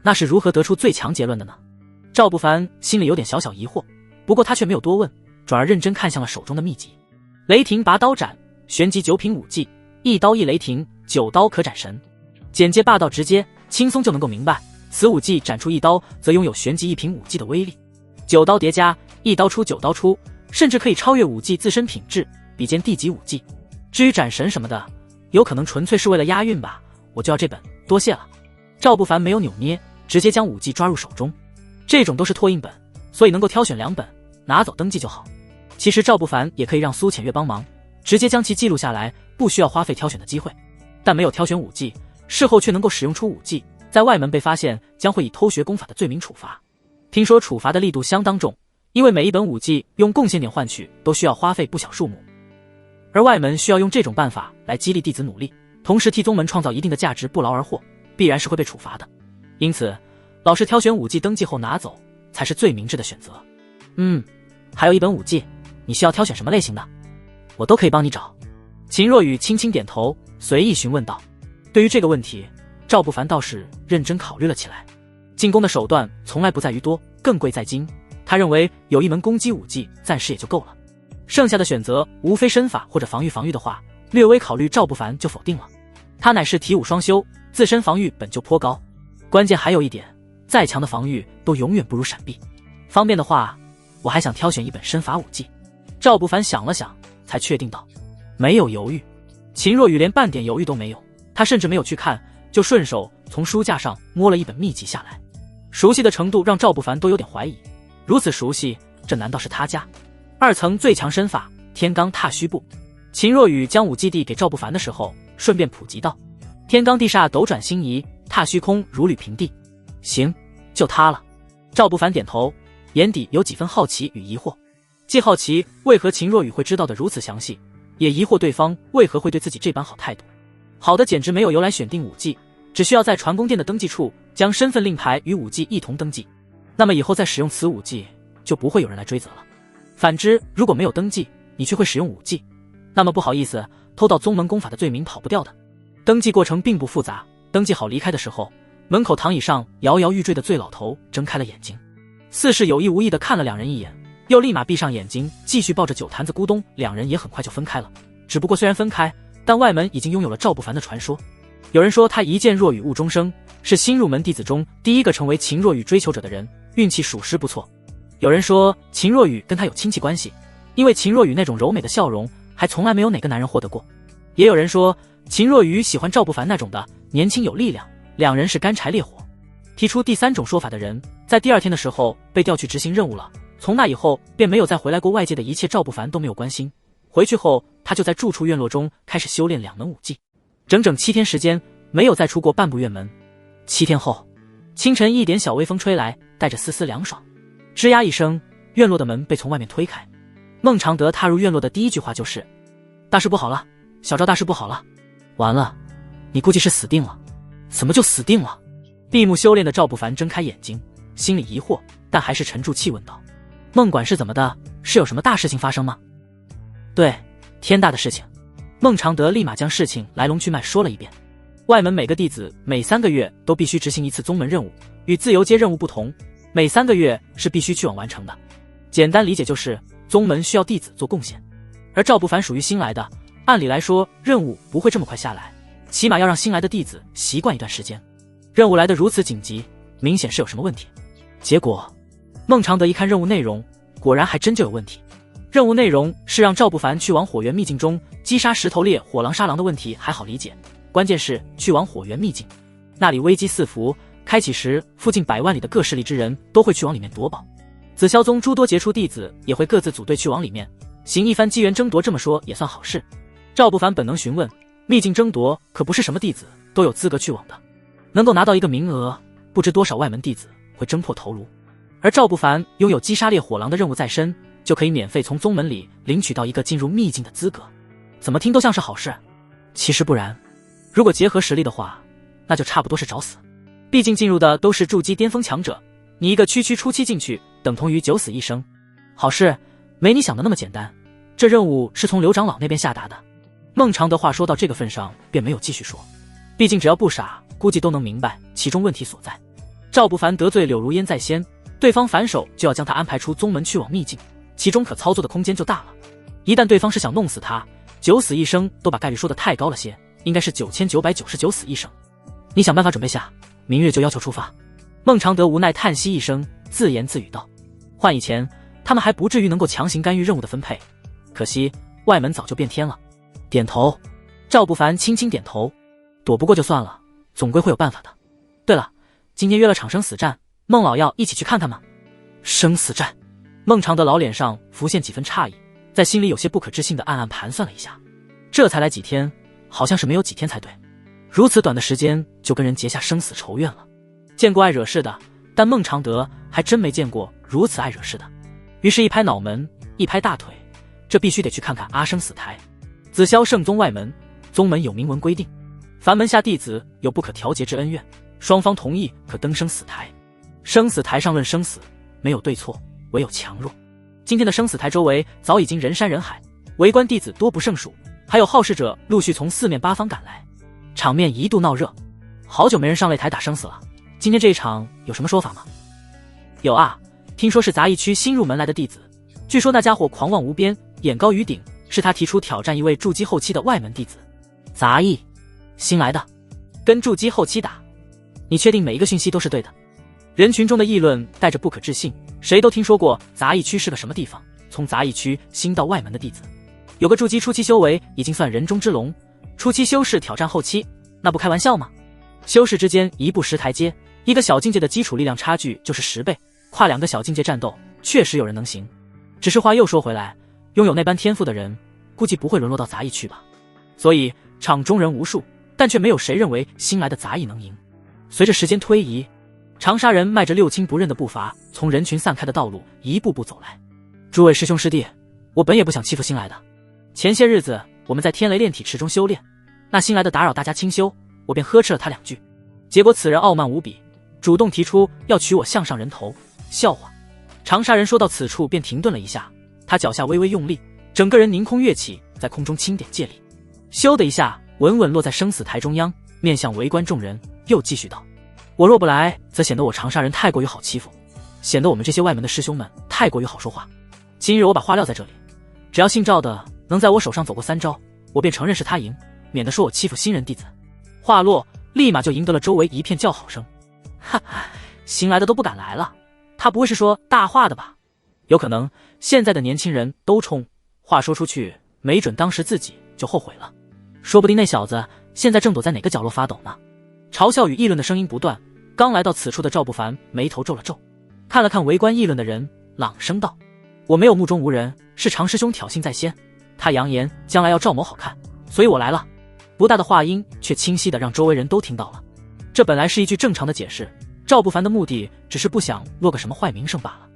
那是如何得出最强结论的呢？”赵不凡心里有点小小疑惑，不过他却没有多问，转而认真看向了手中的秘籍。雷霆拔刀斩，玄级9品武技，一刀一雷霆，9刀可斩神。简洁霸道直接，轻松就能够明白，此武技斩出一刀，则拥有玄级1品武技的威力。9刀叠加，一刀出9刀出，甚至可以超越武技自身品质，比肩地级武技。至于斩神什么的，有可能纯粹是为了押韵吧。我就要这本，多谢了。赵不凡没有扭捏，直接将武技抓入手中。这种都是拓印本，所以能够挑选2本，拿走登记就好。其实赵不凡也可以让苏浅月帮忙，直接将其记录下来，不需要花费挑选的机会。但没有挑选武技，事后却能够使用出武技，在外门被发现，将会以偷学功法的罪名处罚。听说处罚的力度相当重，因为每一本武技用贡献点换取都需要花费不小数目，而外门需要用这种办法来激励弟子努力，同时替宗门创造一定的价值，不劳而获，必然是会被处罚的。因此老师挑选武技登记后拿走，才是最明智的选择。还有一本武技，你需要挑选什么类型的？我都可以帮你找。秦若雨轻轻点头，随意询问道。对于这个问题，赵不凡倒是认真考虑了起来。进攻的手段从来不在于多，更贵在精。他认为有一门攻击武技暂时也就够了，剩下的选择无非身法或者防御的话，略微考虑赵不凡就否定了。他乃是体武双修，自身防御本就颇高，关键还有一点，再强的防御都永远不如闪避。方便的话，我还想挑选一本身法武技。赵不凡想了想，才确定道。没有犹豫。秦若雨连半点犹豫都没有，他甚至没有去看，就顺手从书架上摸了一本秘籍下来。熟悉的程度让赵不凡都有点怀疑，如此熟悉，这难道是他家2层最强身法天罡踏虚步？秦若雨将武技递给赵不凡的时候，顺便普及道：天罡地煞斗转星移，踏虚空如履平地。行，就他了。赵不凡点头，眼底有几分好奇与疑惑，既好奇为何秦若雨会知道的如此详细，也疑惑对方为何会对自己这般好态度。好的简直没有由来选定武技，只需要在传功殿的登记处将身份令牌与武技一同登记，那么以后再使用此武技就不会有人来追责了。反之，如果没有登记，你却会使用武技，那么不好意思，偷盗宗门功法的罪名跑不掉的。登记过程并不复杂，登记好离开的时候，门口躺椅上摇摇欲坠的醉老头睁开了眼睛，似是有意无意地看了2人一眼，又立马闭上眼睛，继续抱着酒坛子咕咚。2人也很快就分开了。只不过虽然分开，但外门已经拥有了赵不凡的传说。有人说他一见若雨误终生，是新入门弟子中第一个成为秦若雨追求者的人，运气属实不错。有人说秦若雨跟他有亲戚关系，因为秦若雨那种柔美的笑容还从来没有哪个男人获得过。也有人说秦若雨喜欢赵不凡那种的年轻有力量，2人是干柴烈火。提出第3种说法的人，在第2天的时候被调去执行任务了，从那以后便没有再回来过，外界的一切赵不凡都没有关心。回去后他就在住处院落中开始修炼2门武技，整整7天时间没有再出过半步院门。7天后，清晨一点小微风吹来，带着丝丝凉爽，吱呀一声，院落的门被从外面推开。孟常德踏入院落的第一句话就是：大事不好了，小赵大事不好了。完了，你估计是死定了。怎么就死定了？闭目修炼的赵不凡睁开眼睛，心里疑惑，但还是沉住气问道：孟管是怎么的？是有什么大事情发生吗？对，天大的事情。孟常德立马将事情来龙去脉说了一遍。外门每个弟子每3个月都必须执行一次宗门任务，与自由阶任务不同，每3个月是必须去往完成的。简单理解就是宗门需要弟子做贡献，而赵不凡属于新来的，按理来说任务不会这么快下来，起码要让新来的弟子习惯一段时间。任务来得如此紧急，明显是有什么问题。结果孟常德一看任务内容，果然还真就有问题。任务内容是让赵不凡去往火源秘境中击杀石头猎火狼杀狼的问题还好理解，关键是去往火源秘境，那里危机四伏，开启时附近100万里的各势力之人都会去往里面夺宝，紫霄宗诸多杰出弟子也会各自组队去往里面，行一番机缘争夺，这么说也算好事。赵不凡本能询问，秘境争夺可不是什么弟子都有资格去往的，能够拿到一个名额，不知多少外门弟子会争破头颅，而赵不凡拥有击杀猎火狼的任务在身，就可以免费从宗门里领取到一个进入秘境的资格。怎么听都像是好事。其实不然，如果结合实力的话，那就差不多是找死。毕竟进入的都是筑基巅峰强者，你一个区初期进去，等同于九死一生。好事没你想的那么简单，这任务是从刘长老那边下达的。孟尝德话说到这个份上，便没有继续说。毕竟只要不傻，估计都能明白其中问题所在。赵不凡得罪柳如烟在先，对方反手就要将他安排出宗门去往秘境，其中可操作的空间就大了。一旦对方是想弄死他，九死一生都把概率说得太高了些，应该是9999死一生。你想办法准备下，明日就要求出发。孟尝德无奈叹息一声，自言自语道：换以前，他们还不至于能够强行干预任务的分配，可惜外门早就变天了。点头，赵不凡轻轻点头，躲不过就算了，总归会有办法的。对了，今天约了场生死战，孟老要一起去看看吗？生死战？孟尝德老脸上浮现几分诧异，在心里有些不可置信的暗暗盘算了一下，这才来几天，好像是没有几天才对。如此短的时间就跟人结下生死仇怨了。见过爱惹事的，但孟尝德还真没见过如此爱惹事的。于是一拍脑门，一拍大腿，这必须得去看看阿生死台。紫霄圣宗外门，宗门有明文规定，凡门下弟子有不可调节之恩怨，双方同意可登生死台。生死台上论生死，没有对错，唯有强弱。今天的生死台周围早已经人山人海，围观弟子多不胜数，还有好事者陆续从四面八方赶来，场面一度闹热。好久没人上擂台打生死了，今天这一场有什么说法吗？有啊，听说是杂役区新入门来的弟子，据说那家伙狂妄无边，眼高于顶，是他提出挑战一位筑基后期的外门弟子。杂役新来的，跟筑基后期打，你确定每一个讯息都是对的？人群中的议论带着不可置信，谁都听说过杂役区是个什么地方，从杂役区新到外门的弟子，有个筑基初期修为已经算人中之龙，初期修士挑战后期，那不开玩笑吗？修士之间一步10台阶，一个小境界的基础力量差距就是10倍，跨2个小境界战斗，确实有人能行。只是话又说回来，拥有那般天赋的人，估计不会沦落到杂役去吧。所以场中人无数，但却没有谁认为新来的杂役能赢。随着时间推移，长沙人迈着六亲不认的步伐，从人群散开的道路一步步走来。诸位师兄师弟，我本也不想欺负新来的。前些日子我们在天雷炼体池中修炼，那新来的打扰大家清修，我便呵斥了他2句。结果此人傲慢无比，主动提出要取我项上人头。笑话！长沙人说到此处便停顿了一下，他脚下微微用力，整个人凌空跃起，在空中轻点借力，咻的一下稳稳落在生死台中央，面向围观众人，又继续道：我若不来，则显得我长沙人太过于好欺负，显得我们这些外门的师兄们太过于好说话。今日我把话撂在这里，只要姓赵的能在我手上走过3招，我便承认是他赢，免得说我欺负新人弟子。话落，立马就赢得了周围一片叫好声。哈哈，新来的都不敢来了，他不会是说大话的吧？有可能，现在的年轻人都冲，话说出去，没准当时自己就后悔了。说不定那小子现在正躲在哪个角落发抖呢。嘲笑与议论的声音不断，刚来到此处的赵不凡眉头皱了皱，看了看围观议论的人，朗声道：我没有目中无人，是常师兄挑衅在先，他扬言将来要赵某好看，所以我来了。不大的话音却清晰的让周围人都听到了。这本来是一句正常的解释，赵不凡的目的只是不想落个什么坏名声罢了。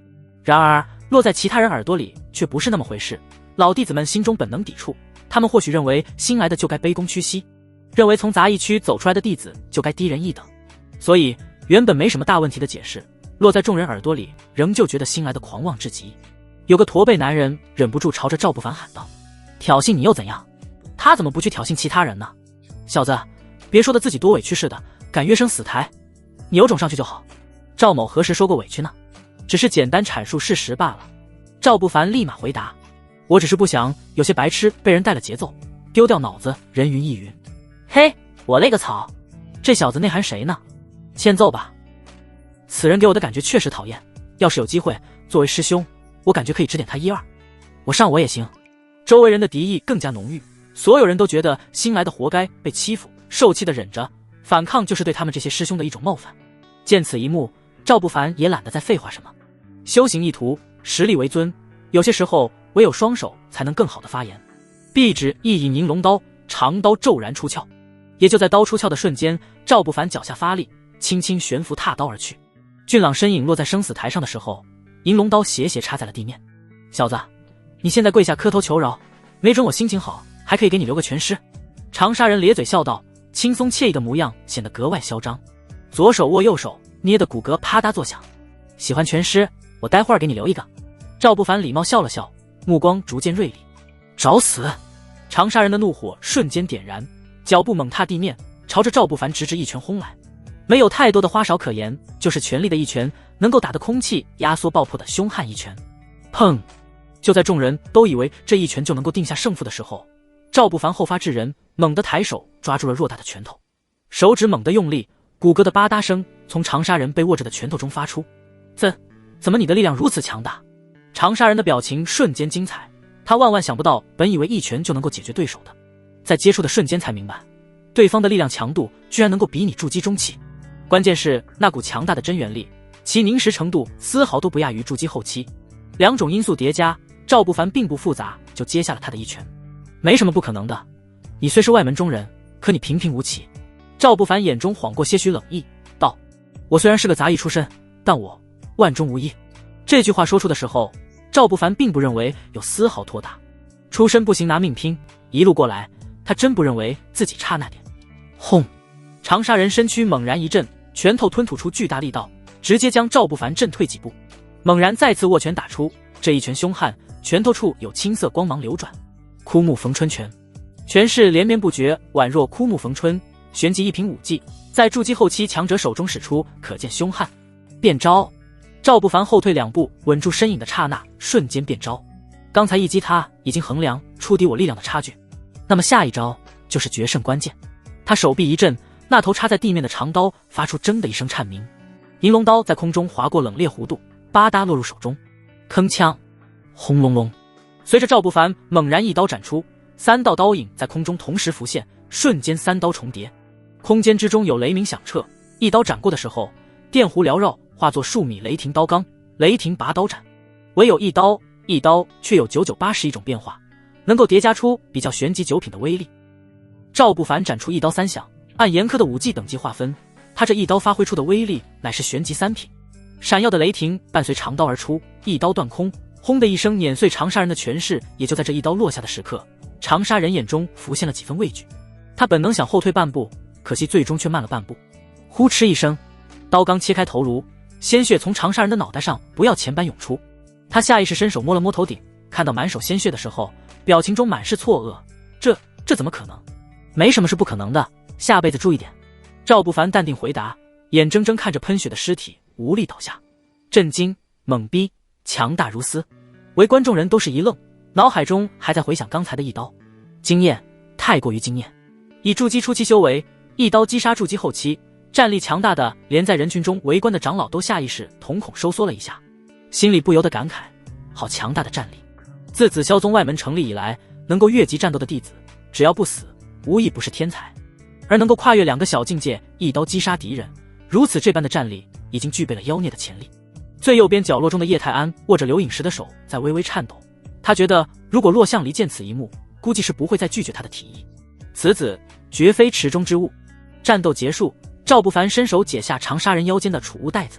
然而落在其他人耳朵里却不是那么回事，老弟子们心中本能抵触，他们或许认为新来的就该卑躬屈膝，认为从杂役区走出来的弟子就该低人一等，所以原本没什么大问题的解释，落在众人耳朵里仍旧觉得新来的狂妄至极。有个驼背男人忍不住朝着赵不凡喊道：挑衅你又怎样？他怎么不去挑衅其他人呢？小子，别说的自己多委屈似的，敢约生死台，你有种上去就好。赵某何时说过委屈呢？只是简单阐述事实罢了。赵不凡立马回答：我只是不想有些白痴被人带了节奏，丢掉脑子，人云亦云。嘿，我勒个草，这小子内涵谁呢？欠揍吧。此人给我的感觉确实讨厌，要是有机会，作为师兄，我感觉可以指点他1、2，我上我也行。周围人的敌意更加浓郁，所有人都觉得新来的活该被欺负，受气的忍着，反抗就是对他们这些师兄的一种冒犯。见此一幕，赵不凡也懒得再废话什么。修行一途，实力为尊，有些时候唯有双手才能更好的发言。臂指一引银龙刀，长刀骤然出鞘。也就在刀出鞘的瞬间，赵不凡脚下发力，轻轻悬浮踏刀而去。俊朗身影落在生死台上的时候，银龙刀斜斜插在了地面。小子，你现在跪下磕头求饶，没准我心情好还可以给你留个全尸。长沙人咧嘴笑道，轻松惬意的模样显得格外嚣张，左手握右手，捏得骨骼啪嗒作响。喜欢全尸，我待会儿给你留一个。赵不凡礼貌笑了笑，目光逐渐锐利。找死！长沙人的怒火瞬间点燃，脚步猛踏地面，朝着赵不凡直直一拳轰来。没有太多的花哨可言，就是全力的一拳，能够打得空气压缩爆破的凶悍一拳。砰！就在众人都以为这一拳就能够定下胜负的时候，赵不凡后发制人，猛地抬手抓住了偌大的拳头，手指猛地用力，骨骼的吧嗒声从长沙人被握着的拳头中发出。怎么你的力量如此强大？长沙人的表情瞬间精彩，他万万想不到，本以为一拳就能够解决对手的，在接触的瞬间才明白，对方的力量强度居然能够比拟筑基中期。关键是那股强大的真元力，其凝实程度丝毫都不亚于筑基后期。两种因素叠加，赵不凡并不复杂就接下了他的一拳。没什么不可能的，你虽是外门中人，可你平平无奇。赵不凡眼中晃过些许冷意，道：我虽然是个杂役出身，但我万中无一。这句话说出的时候，赵不凡并不认为有丝毫拖大。出身不行拿命拼，一路过来，他真不认为自己差那点。轰！长沙人身躯猛然一震，拳头吞吐出巨大力道，直接将赵不凡震退几步。猛然再次握拳打出，这一拳凶悍，拳头处有青色光芒流转。枯木逢春拳，拳势连绵不绝，宛若枯木逢春，旋即一凭武技，在筑基后期强者手中使出，可见凶悍。变招！赵不凡后退两步，稳住身影的刹那，瞬间变招。刚才一击他已经衡量触底我力量的差距，那么下一招就是决胜关键。他手臂一震，那头插在地面的长刀发出铮的一声颤鸣，银龙刀在空中划过冷冽弧度，吧嗒落入手中。铿锵，轰隆隆，随着赵不凡猛然一刀斩出，三道刀影在空中同时浮现，瞬间三刀重叠，空间之中有雷鸣响彻。一刀斩过的时候，电弧缭绕，化作数米雷霆刀罡，雷霆拔刀斩。唯有一刀却有9981种变化，能够叠加出比较玄级九品的威力。赵不凡斩出一刀三响，按严苛的武技等级划分，他这一刀发挥出的威力乃是玄级3品。闪耀的雷霆伴随长刀而出，一刀断空，轰的一声碾碎长沙人的权势。也就在这一刀落下的时刻，长沙人眼中浮现了几分畏惧，他本能想后退半步，可惜最终却慢了半步。呼哧一声，刀罡切开头颅，鲜血从长沙人的脑袋上不要钱般涌出。他下意识伸手摸了摸头顶，看到满手鲜血的时候，表情中满是错愕。这怎么可能？没什么是不可能的，下辈子注意点。赵不凡淡定回答，眼睁睁看着喷血的尸体无力倒下，震惊、懵逼、强大如斯。围观众人都是一愣，脑海中还在回想刚才的一刀，惊艳，太过于惊艳。以筑基初期修为，一刀击杀筑基后期，战力强大的连在人群中围观的长老都下意识瞳孔收缩了一下，心里不由得感慨，好强大的战力。自紫霄宗外门成立以来，能够越级战斗的弟子，只要不死，无一不是天才。而能够跨越2个小境界，一刀击杀敌人，如此这般的战力，已经具备了妖孽的潜力。最右边角落中的叶泰安握着刘颖石的手在微微颤抖，他觉得如果骆向离见此一幕，估计是不会再拒绝他的提议。此子绝非池中之物。战斗结束，赵不凡伸手解下长沙人腰间的储物袋子。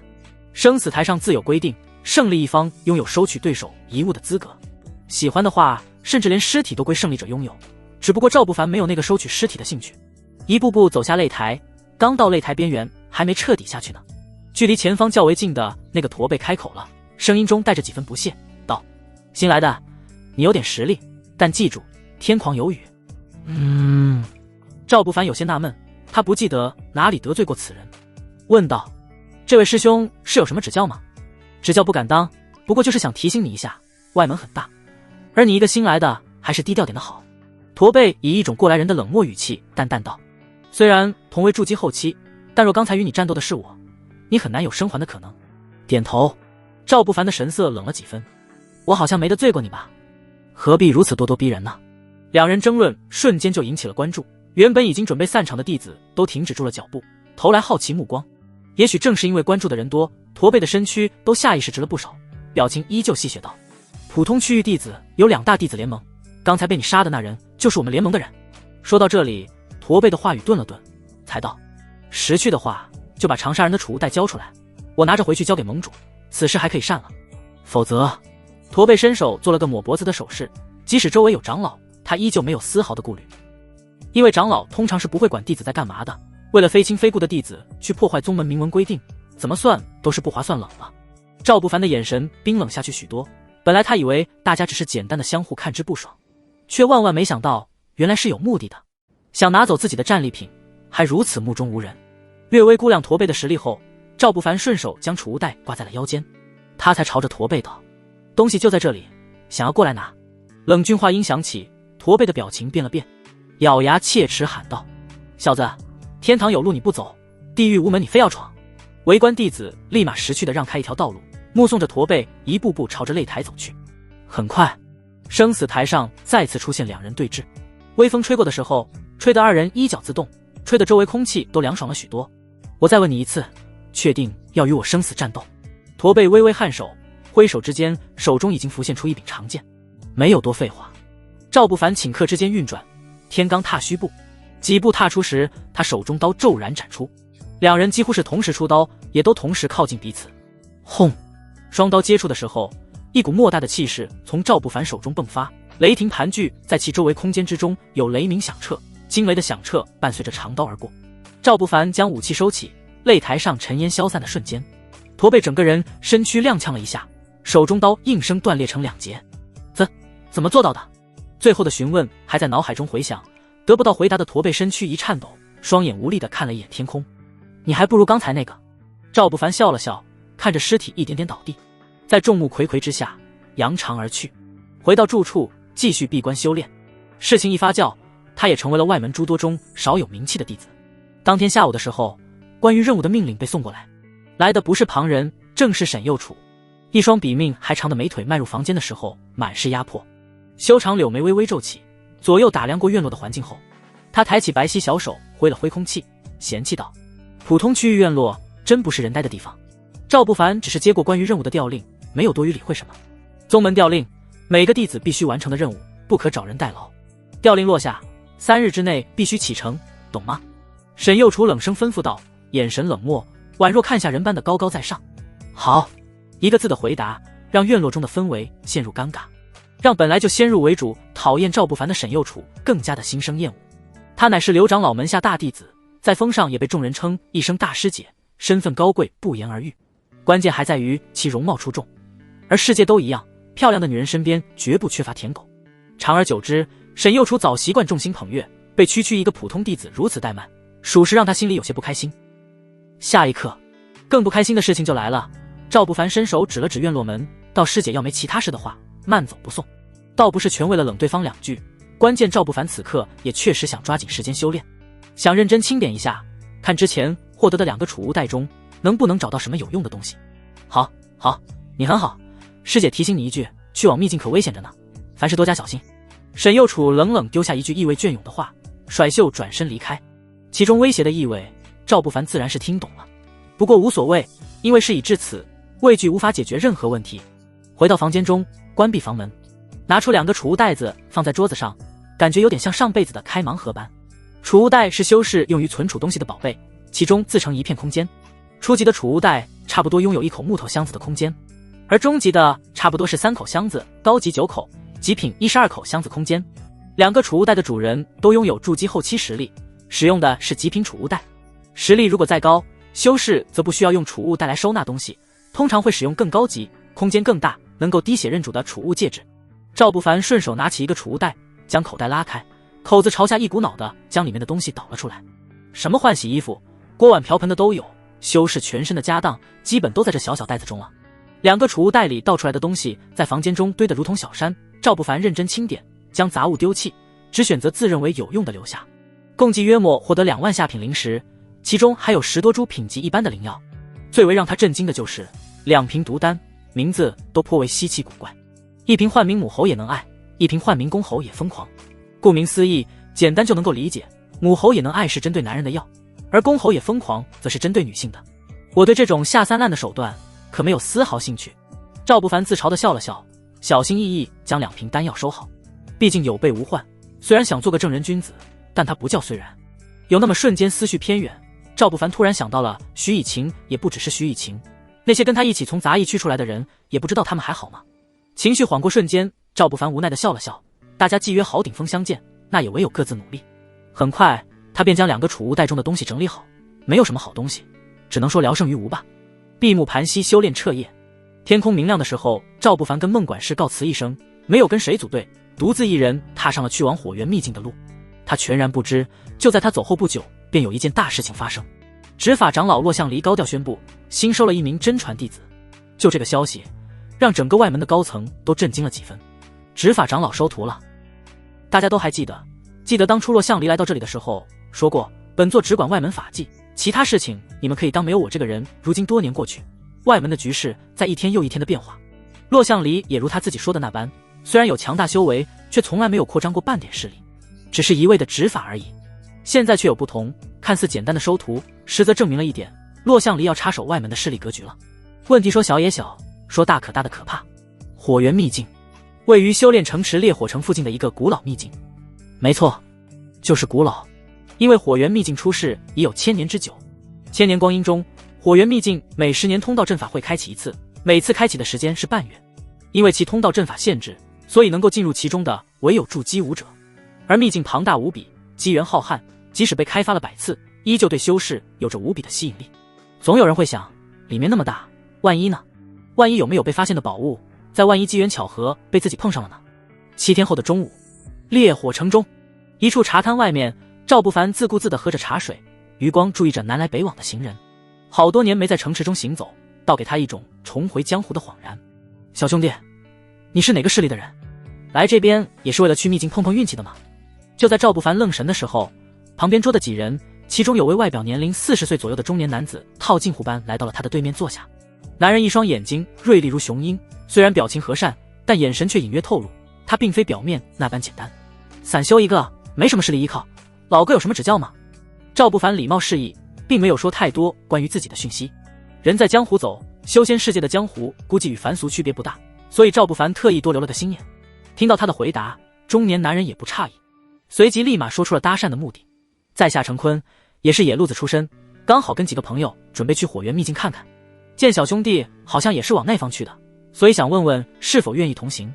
生死台上自有规定，胜利一方拥有收取对手遗物的资格，喜欢的话，甚至连尸体都归胜利者拥有。只不过赵不凡没有那个收取尸体的兴趣。一步步走下擂台，刚到擂台边缘，还没彻底下去呢。距离前方较为近的那个驼背开口了，声音中带着几分不屑，道：新来的，你有点实力，但记住，天狂有雨。赵不凡有些纳闷，他不记得哪里得罪过此人，问道：这位师兄是有什么指教吗？指教不敢当，不过就是想提醒你一下，外门很大，而你一个新来的，还是低调点的好。驼背以一种过来人的冷漠语气淡淡道：虽然同为筑基后期，但若刚才与你战斗的是我，你很难有生还的可能。点头。赵不凡的神色冷了几分，我好像没得罪过你吧？何必如此咄咄逼人呢？两人争论瞬间就引起了关注，原本已经准备散场的弟子都停止住了脚步，投来好奇目光。也许正是因为关注的人多，驼背的身躯都下意识直了不少，表情依旧戏谑道：普通区域弟子有2大弟子联盟，刚才被你杀的那人就是我们联盟的人。说到这里，驼背的话语顿了顿，才道：识趣的话，就把长沙人的储物袋交出来，我拿着回去交给盟主，此事还可以善了。否则，驼背伸手做了个抹脖子的手势，即使周围有长老，他他依旧没有丝毫的顾虑。因为长老通常是不会管弟子在干嘛的，为了非亲非故的弟子去破坏宗门明文规定，怎么算都是不划算冷了。赵不凡的眼神冰冷下去许多，本来他以为大家只是简单的相互看之不爽，却万万没想到原来是有目的的，想拿走自己的战利品，还如此目中无人。略微估量驼背的实力后，赵不凡顺手将储物袋挂在了腰间，他才朝着驼背道：东西就在这里，想要过来拿。冷峻话音响起，驼背的表情变了变，咬牙切齿喊道：小子，天堂有路你不走，地狱无门你非要闯。围观弟子立马识趣地让开一条道路，目送着驼背一步步朝着擂台走去。很快，生死台上再次出现两人对峙，微风吹过的时候，吹得二人衣角自动，吹得周围空气都凉爽了许多。我再问你一次，确定要与我生死战斗？驼背微微颔首，挥手之间，手中已经浮现出一柄长剑。没有多废话，赵不凡顷刻之间运转，天罡踏虚步，几步踏出时，他手中刀骤然斩出，两人几乎是同时出刀，也都同时靠近彼此。轰！双刀接触的时候，一股莫大的气势从赵不凡手中迸发，雷霆盘踞在其周围空间之中，有雷鸣响彻，惊雷的响彻伴随着长刀而过。赵不凡将武器收起，擂台上尘烟消散的瞬间，驼背整个人身躯踉跄了一下，手中刀应声断裂成两截。怎么做到的？最后的询问还在脑海中回响，得不到回答的驼背身躯一颤抖，双眼无力地看了一眼天空。你还不如刚才那个。赵不凡笑了笑，看着尸体一点点倒地，在众目睽睽之下扬长而去，回到住处继续闭关修炼。事情一发酵，他也成为了外门诸多中少有名气的弟子。当天下午的时候，关于任务的命令被送过来，来的不是旁人，正是沈右楚。一双比命还长的美腿迈入房间的时候，满是压迫。修长柳眉微微皱起，左右打量过院落的环境后，他抬起白皙小手挥了挥空气，嫌弃道：普通区域院落真不是人待的地方。赵不凡只是接过关于任务的调令，没有多余理会什么。宗门调令，每个弟子必须完成的任务不可找人代劳，调令落下3日之内必须启程，懂吗？沈右楚冷声吩咐道，眼神冷漠，宛若看下人般的高高在上。好，一个字的回答让院落中的氛围陷入尴尬，让本来就先入为主讨厌赵不凡的沈右楚更加的心生厌恶。他乃是刘长老门下大弟子，在封上也被众人称一声大师姐，身份高贵不言而喻。关键还在于其容貌出众，而世界都一样，漂亮的女人身边绝不缺乏舔狗。长而久之，沈右楚早习惯众星捧月，被区区一个普通弟子如此怠慢，属实让他心里有些不开心。下一刻，更不开心的事情就来了。赵不凡伸手指了指院落门，道：师姐要没其他事的话，慢走不送。倒不是全为了冷对方两句，关键赵不凡此刻也确实想抓紧时间修炼，想认真清点一下，看之前获得的2个储物袋中能不能找到什么有用的东西。好，你很好，师姐提醒你一句，去往秘境可危险着呢，凡事多加小心。沈右楚冷冷丢下一句意味隽永的话，甩袖转身离开。其中威胁的意味，赵不凡自然是听懂了，不过无所谓，因为事已至此，畏惧无法解决任何问题。回到房间中，关闭房门，拿出2个储物袋子放在桌子上，感觉有点像上辈子的开盲盒般。储物袋是修士用于存储东西的宝贝，其中自成一片空间。初级的储物袋差不多拥有1口木头箱子的空间，而中级的差不多是3口箱子，高级9口，极品12口箱子空间。2个储物袋的主人都拥有筑基后期实力，使用的是极品储物袋。实力如果再高，修士则不需要用储物袋来收纳东西，通常会使用更高级、空间更大、能够滴血认主的储物戒指。赵不凡顺手拿起1个储物袋，将口袋拉开，口子朝下，一股脑的将里面的东西倒了出来。什么换洗衣服、锅碗瓢盆的都有，修士全身的家当基本都在这小小袋子中了。2个储物袋里倒出来的东西在房间中堆得如同小山，赵不凡认真清点，将杂物丢弃，只选择自认为有用的留下。共计约莫获得2万下品灵石，其中还有10多株品级一般的灵药。最为让他震惊的就是2瓶毒丹，名字都颇为稀奇古怪，一瓶唤名母猴也能爱，一瓶唤名公猴也疯狂。顾名思义，简单就能够理解，母猴也能爱是针对男人的药，而公猴也疯狂则是针对女性的。我对这种下三滥的手段可没有丝毫兴趣。赵不凡自嘲地笑了笑，小心翼翼将2瓶丹药收好，毕竟有备无患。虽然想做个正人君子，但他不叫虽然。有那么瞬间思绪偏远，赵不凡突然想到了徐以晴，也不只是徐以晴，那些跟他一起从杂役区出来的人，也不知道他们还好吗？情绪缓过瞬间，赵不凡无奈地笑了笑，大家既约好顶峰相见，那也唯有各自努力。很快，他便将2个储物袋中的东西整理好，没有什么好东西，只能说聊胜于无吧。闭目盘膝，修炼彻夜。天空明亮的时候，赵不凡跟孟管事告辞一声，没有跟谁组队，独自一人踏上了去往火源秘境的路。他全然不知，就在他走后不久，便有一件大事情发生。执法长老骆向离高调宣布，新收了一名真传弟子。就这个消息，让整个外门的高层都震惊了几分。执法长老收徒了。大家都还记得当初骆向离来到这里的时候说过，本座只管外门法纪，其他事情你们可以当没有我这个人。如今多年过去，外门的局势在一天又一天的变化。骆向离也如他自己说的那般，虽然有强大修为，却从来没有扩张过半点势力，只是一味的执法而已。现在却有不同，看似简单的收徒，实则证明了一点，骆向离要插手外门的势力格局了。问题说小也小，说大可大的可怕。火源秘境位于修炼城池烈火城附近的一个古老秘境。没错，就是古老，因为火源秘境出世已有1000年之久。千年光阴中，火源秘境每10年通道阵法会开启一次，每次开启的时间是半月。因为其通道阵法限制，所以能够进入其中的唯有筑基武者。而秘境庞大无比，机缘浩瀚，即使被开发了100次，依旧对修士有着无比的吸引力。总有人会想，里面那么大，万一呢？万一有没有被发现的宝物？在万一机缘巧合被自己碰上了呢？7天后的中午，烈火城中，一处茶摊外面，赵不凡自顾自地喝着茶水，余光注意着南来北往的行人。好多年没在城池中行走，倒给他一种重回江湖的恍然。小兄弟，你是哪个势力的人？来这边也是为了去秘境碰碰运气的吗？就在赵不凡愣神的时候，旁边桌的几人，其中有位外表年龄40岁左右的中年男子，套近乎般来到了他的对面坐下。男人一双眼睛锐利如雄鹰，虽然表情和善，但眼神却隐约透露，他并非表面那般简单。散修一个，没什么势力依靠，老哥有什么指教吗？赵不凡礼貌示意，并没有说太多关于自己的讯息。人在江湖走，修仙世界的江湖估计与凡俗区别不大，所以赵不凡特意多留了个心眼。听到他的回答，中年男人也不诧异，随即立马说出了搭讪的目的。在下程坤，也是野路子出身，刚好跟几个朋友准备去火源秘境看看，见小兄弟好像也是往那方去的，所以想问问是否愿意同行。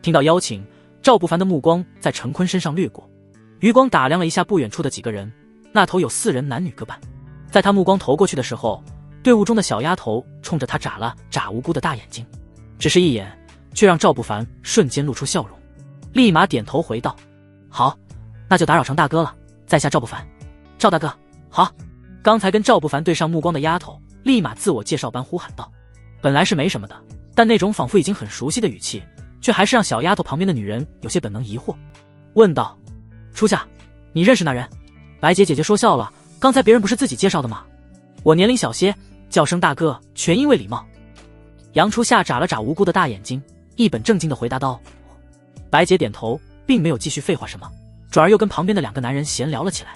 听到邀请，赵不凡的目光在程坤身上掠过，余光打量了一下不远处的几个人，那头有4人男女各半。在他目光投过去的时候，队伍中的小丫头冲着他眨了眨无辜的大眼睛，只是一眼，却让赵不凡瞬间露出笑容，立马点头回道：好，那就打扰程大哥了，在下赵不凡。赵大哥好。刚才跟赵不凡对上目光的丫头立马自我介绍般呼喊道，本来是没什么的，但那种仿佛已经很熟悉的语气，却还是让小丫头旁边的女人有些本能疑惑，问道：初夏，你认识那人？白姐姐姐说笑了，刚才别人不是自己介绍的吗？我年龄小些，叫声大哥全因为礼貌。杨初夏眨了眨无辜的大眼睛，一本正经地回答道。白姐点头，并没有继续废话什么，转而又跟旁边的2个男人闲聊了起来。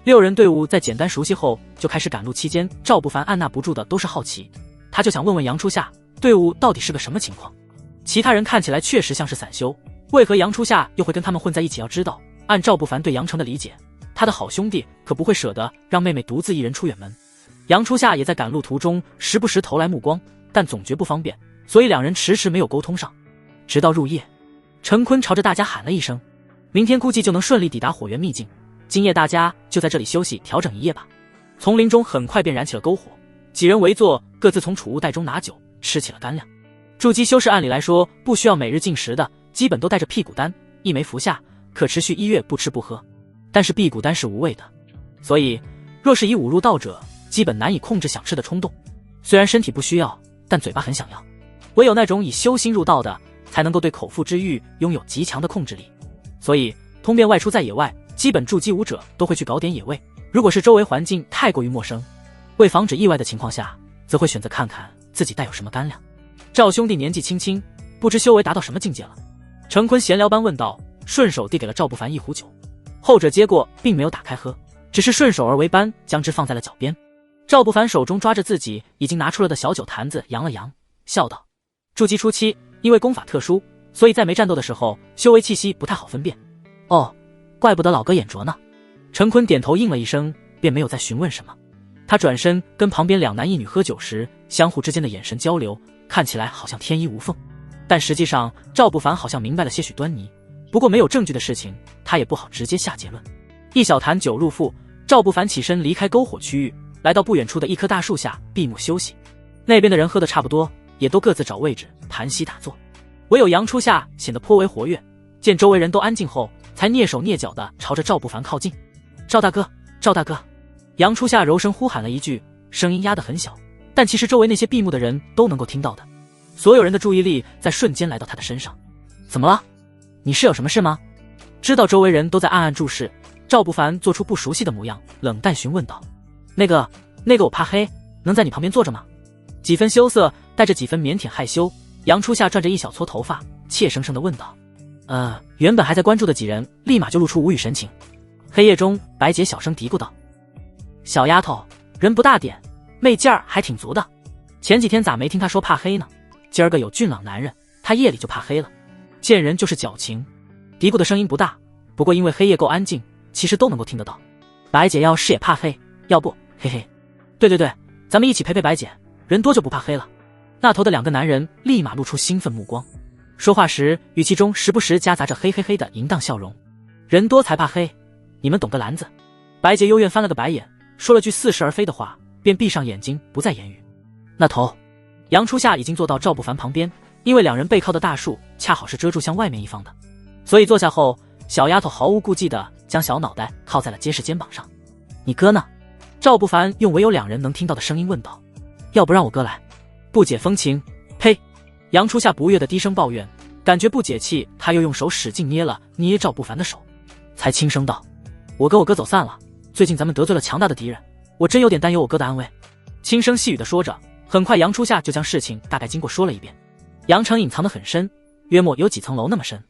6人队伍在简单熟悉后就开始赶路，期间赵不凡按捺不住的都是好奇，他就想问问杨初夏，队伍到底是个什么情况。其他人看起来确实像是散修，为何杨初夏又会跟他们混在一起？要知道，按赵不凡对杨成的理解，他的好兄弟可不会舍得让妹妹独自一人出远门。杨初夏也在赶路途中时不时投来目光，但总觉不方便，所以2人迟迟没有沟通上。直到入夜，陈坤朝着大家喊了一声，明天估计就能顺利抵达火源秘境，今夜大家就在这里休息调整一夜吧。丛林中很快便燃起了篝火，几人围坐，各自从储物袋中拿酒吃起了干粮。筑基修士按理来说不需要每日进食的，基本都带着辟谷丹，一枚服下可持续1月不吃不喝。但是辟谷丹是无味的，所以若是已侮入道者，基本难以控制想吃的冲动。虽然身体不需要，但嘴巴很想要。唯有那种以修心入道的，才能够对口腹之欲拥有极强的控制力。所以通便外出在野外，基本筑基武者都会去搞点野味。如果是周围环境太过于陌生，为防止意外的情况下，则会选择看看自己带有什么干粮。赵兄弟年纪轻轻，不知修为达到什么境界了？程坤闲聊般问道，顺手递给了赵不凡一壶酒。后者接过，并没有打开喝，只是顺手而为般将之放在了脚边。赵不凡手中抓着自己已经拿出了的小酒坛子，扬了扬，笑道：筑基初期，因为功法特殊，所以在没战斗的时候，修为气息不太好分辨。哦，怪不得老哥眼拙呢。陈坤点头应了一声，便没有再询问什么。他转身跟旁边2男1女喝酒时，相互之间的眼神交流，看起来好像天衣无缝，但实际上赵不凡好像明白了些许端倪，不过没有证据的事情，他也不好直接下结论。一小坛酒入腹，赵不凡起身离开篝火区域，来到不远处的一棵大树下闭目休息。那边的人喝得差不多，也都各自找位置盘膝打坐，唯有杨初夏显得颇为活跃。见周围人都安静后，才蹑手蹑脚地朝着赵不凡靠近。赵大哥，赵大哥！杨初夏柔声呼喊了一句，声音压得很小，但其实周围那些闭目的人都能够听到的。所有人的注意力在瞬间来到他的身上。怎么了？你是有什么事吗？知道周围人都在暗暗注视，赵不凡做出不熟悉的模样，冷淡询问道：那个我怕黑，能在你旁边坐着吗？几分羞涩带着几分腼腆害羞，杨初夏转着一小撮头发，怯生生地问道：原本还在关注的几人立马就露出无语神情。黑夜中，白姐小声嘀咕道：小丫头人不大点，媚劲儿还挺足的，前几天咋没听她说怕黑呢？今儿个有俊朗男人，她夜里就怕黑了，见人就是矫情。嘀咕的声音不大，不过因为黑夜够安静，其实都能够听得到。白姐要是也怕黑，要不嘿嘿，对，咱们一起陪陪白姐，人多就不怕黑了。那头的两个男人立马露出兴奋目光，说话时语气中时不时夹杂着嘿嘿嘿的淫荡笑容。人多才怕黑，你们懂个篮子。白洁幽怨翻了个白眼，说了句似是而非的话，便闭上眼睛不再言语。那头杨初夏已经坐到赵不凡旁边，因为两人背靠的大树恰好是遮住向外面一方的，所以坐下后，小丫头毫无顾忌地将小脑袋靠在了结实肩膀上。你哥呢？赵不凡用唯有两人能听到的声音问道。要不让我哥来，不解风情。呸！杨初夏不悦地低声抱怨，感觉不解气，他又用手使劲捏了捏赵不凡的手，才轻声道：我哥走散了，最近咱们得罪了强大的敌人，我真有点担忧我哥的安危。轻声细语地说着，很快杨初夏就将事情大概经过说了一遍。阳城隐藏得很深，约莫有几层楼那么深。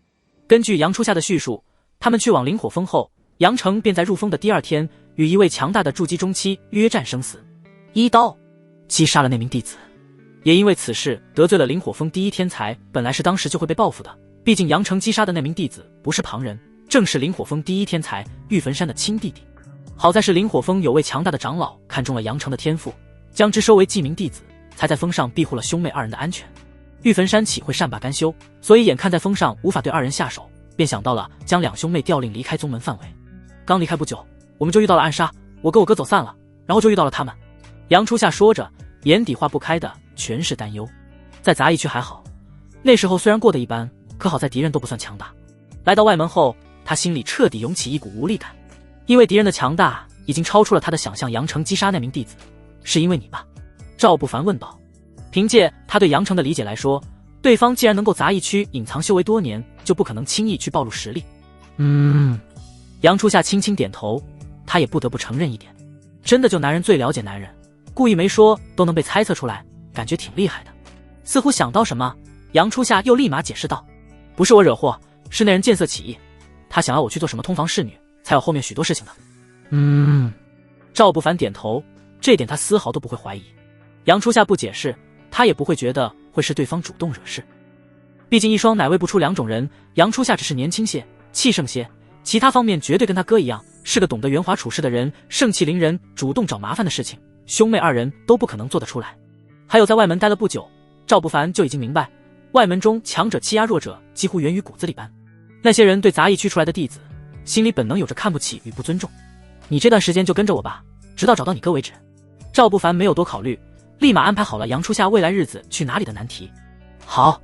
根据杨初夏的叙述，他们去往灵火峰后，杨成便在入峰的第二天与一位强大的筑基中期约战生死，一刀击杀了那名弟子。也因为此事得罪了灵火峰第一天才，本来是当时就会被报复的，毕竟杨成击杀的那名弟子不是旁人，正是灵火峰第一天才玉坟山的亲弟弟。好在是灵火峰有位强大的长老看中了杨成的天赋，将之收为记名弟子，才在峰上庇护了兄妹二人的安全。玉坟山岂会善罢甘休，所以眼看在峰上无法对二人下手，便想到了将两兄妹调令离开宗门范围。刚离开不久，我们就遇到了暗杀，我哥散了，然后就遇到了他们。杨初夏说着，眼底化不开的全是担忧。在杂役区还好，那时候虽然过得一般，可好在敌人都不算强大。来到外门后，他心里彻底涌起一股无力感，因为敌人的强大已经超出了他的想象。杨成击杀那名弟子，是因为你吧？赵不凡问道。凭借他对杨成的理解来说，对方既然能够杂役区隐藏修为多年，就不可能轻易去暴露实力。杨初夏轻轻点头，他也不得不承认一点，真的就男人最了解男人，故意没说都能被猜测出来，感觉挺厉害的。似乎想到什么，杨初夏又立马解释道：不是我惹祸，是那人见色起意，他想要我去做什么通房侍女，才有后面许多事情的。赵不凡点头，这点他丝毫都不会怀疑。杨初夏不解释，他也不会觉得会是对方主动惹事，毕竟一双奶喂不出两种人。杨初夏只是年轻些，气盛些，其他方面绝对跟他哥一样，是个懂得圆滑处事的人，盛气凌人，主动找麻烦的事情，兄妹二人都不可能做得出来。还有在外门待了不久，赵不凡就已经明白，外门中强者欺压弱者几乎源于骨子里般。那些人对杂役区出来的弟子，心里本能有着看不起与不尊重。你这段时间就跟着我吧，直到找到你哥为止。赵不凡没有多考虑，立马安排好了杨初夏未来日子去哪里的难题。好，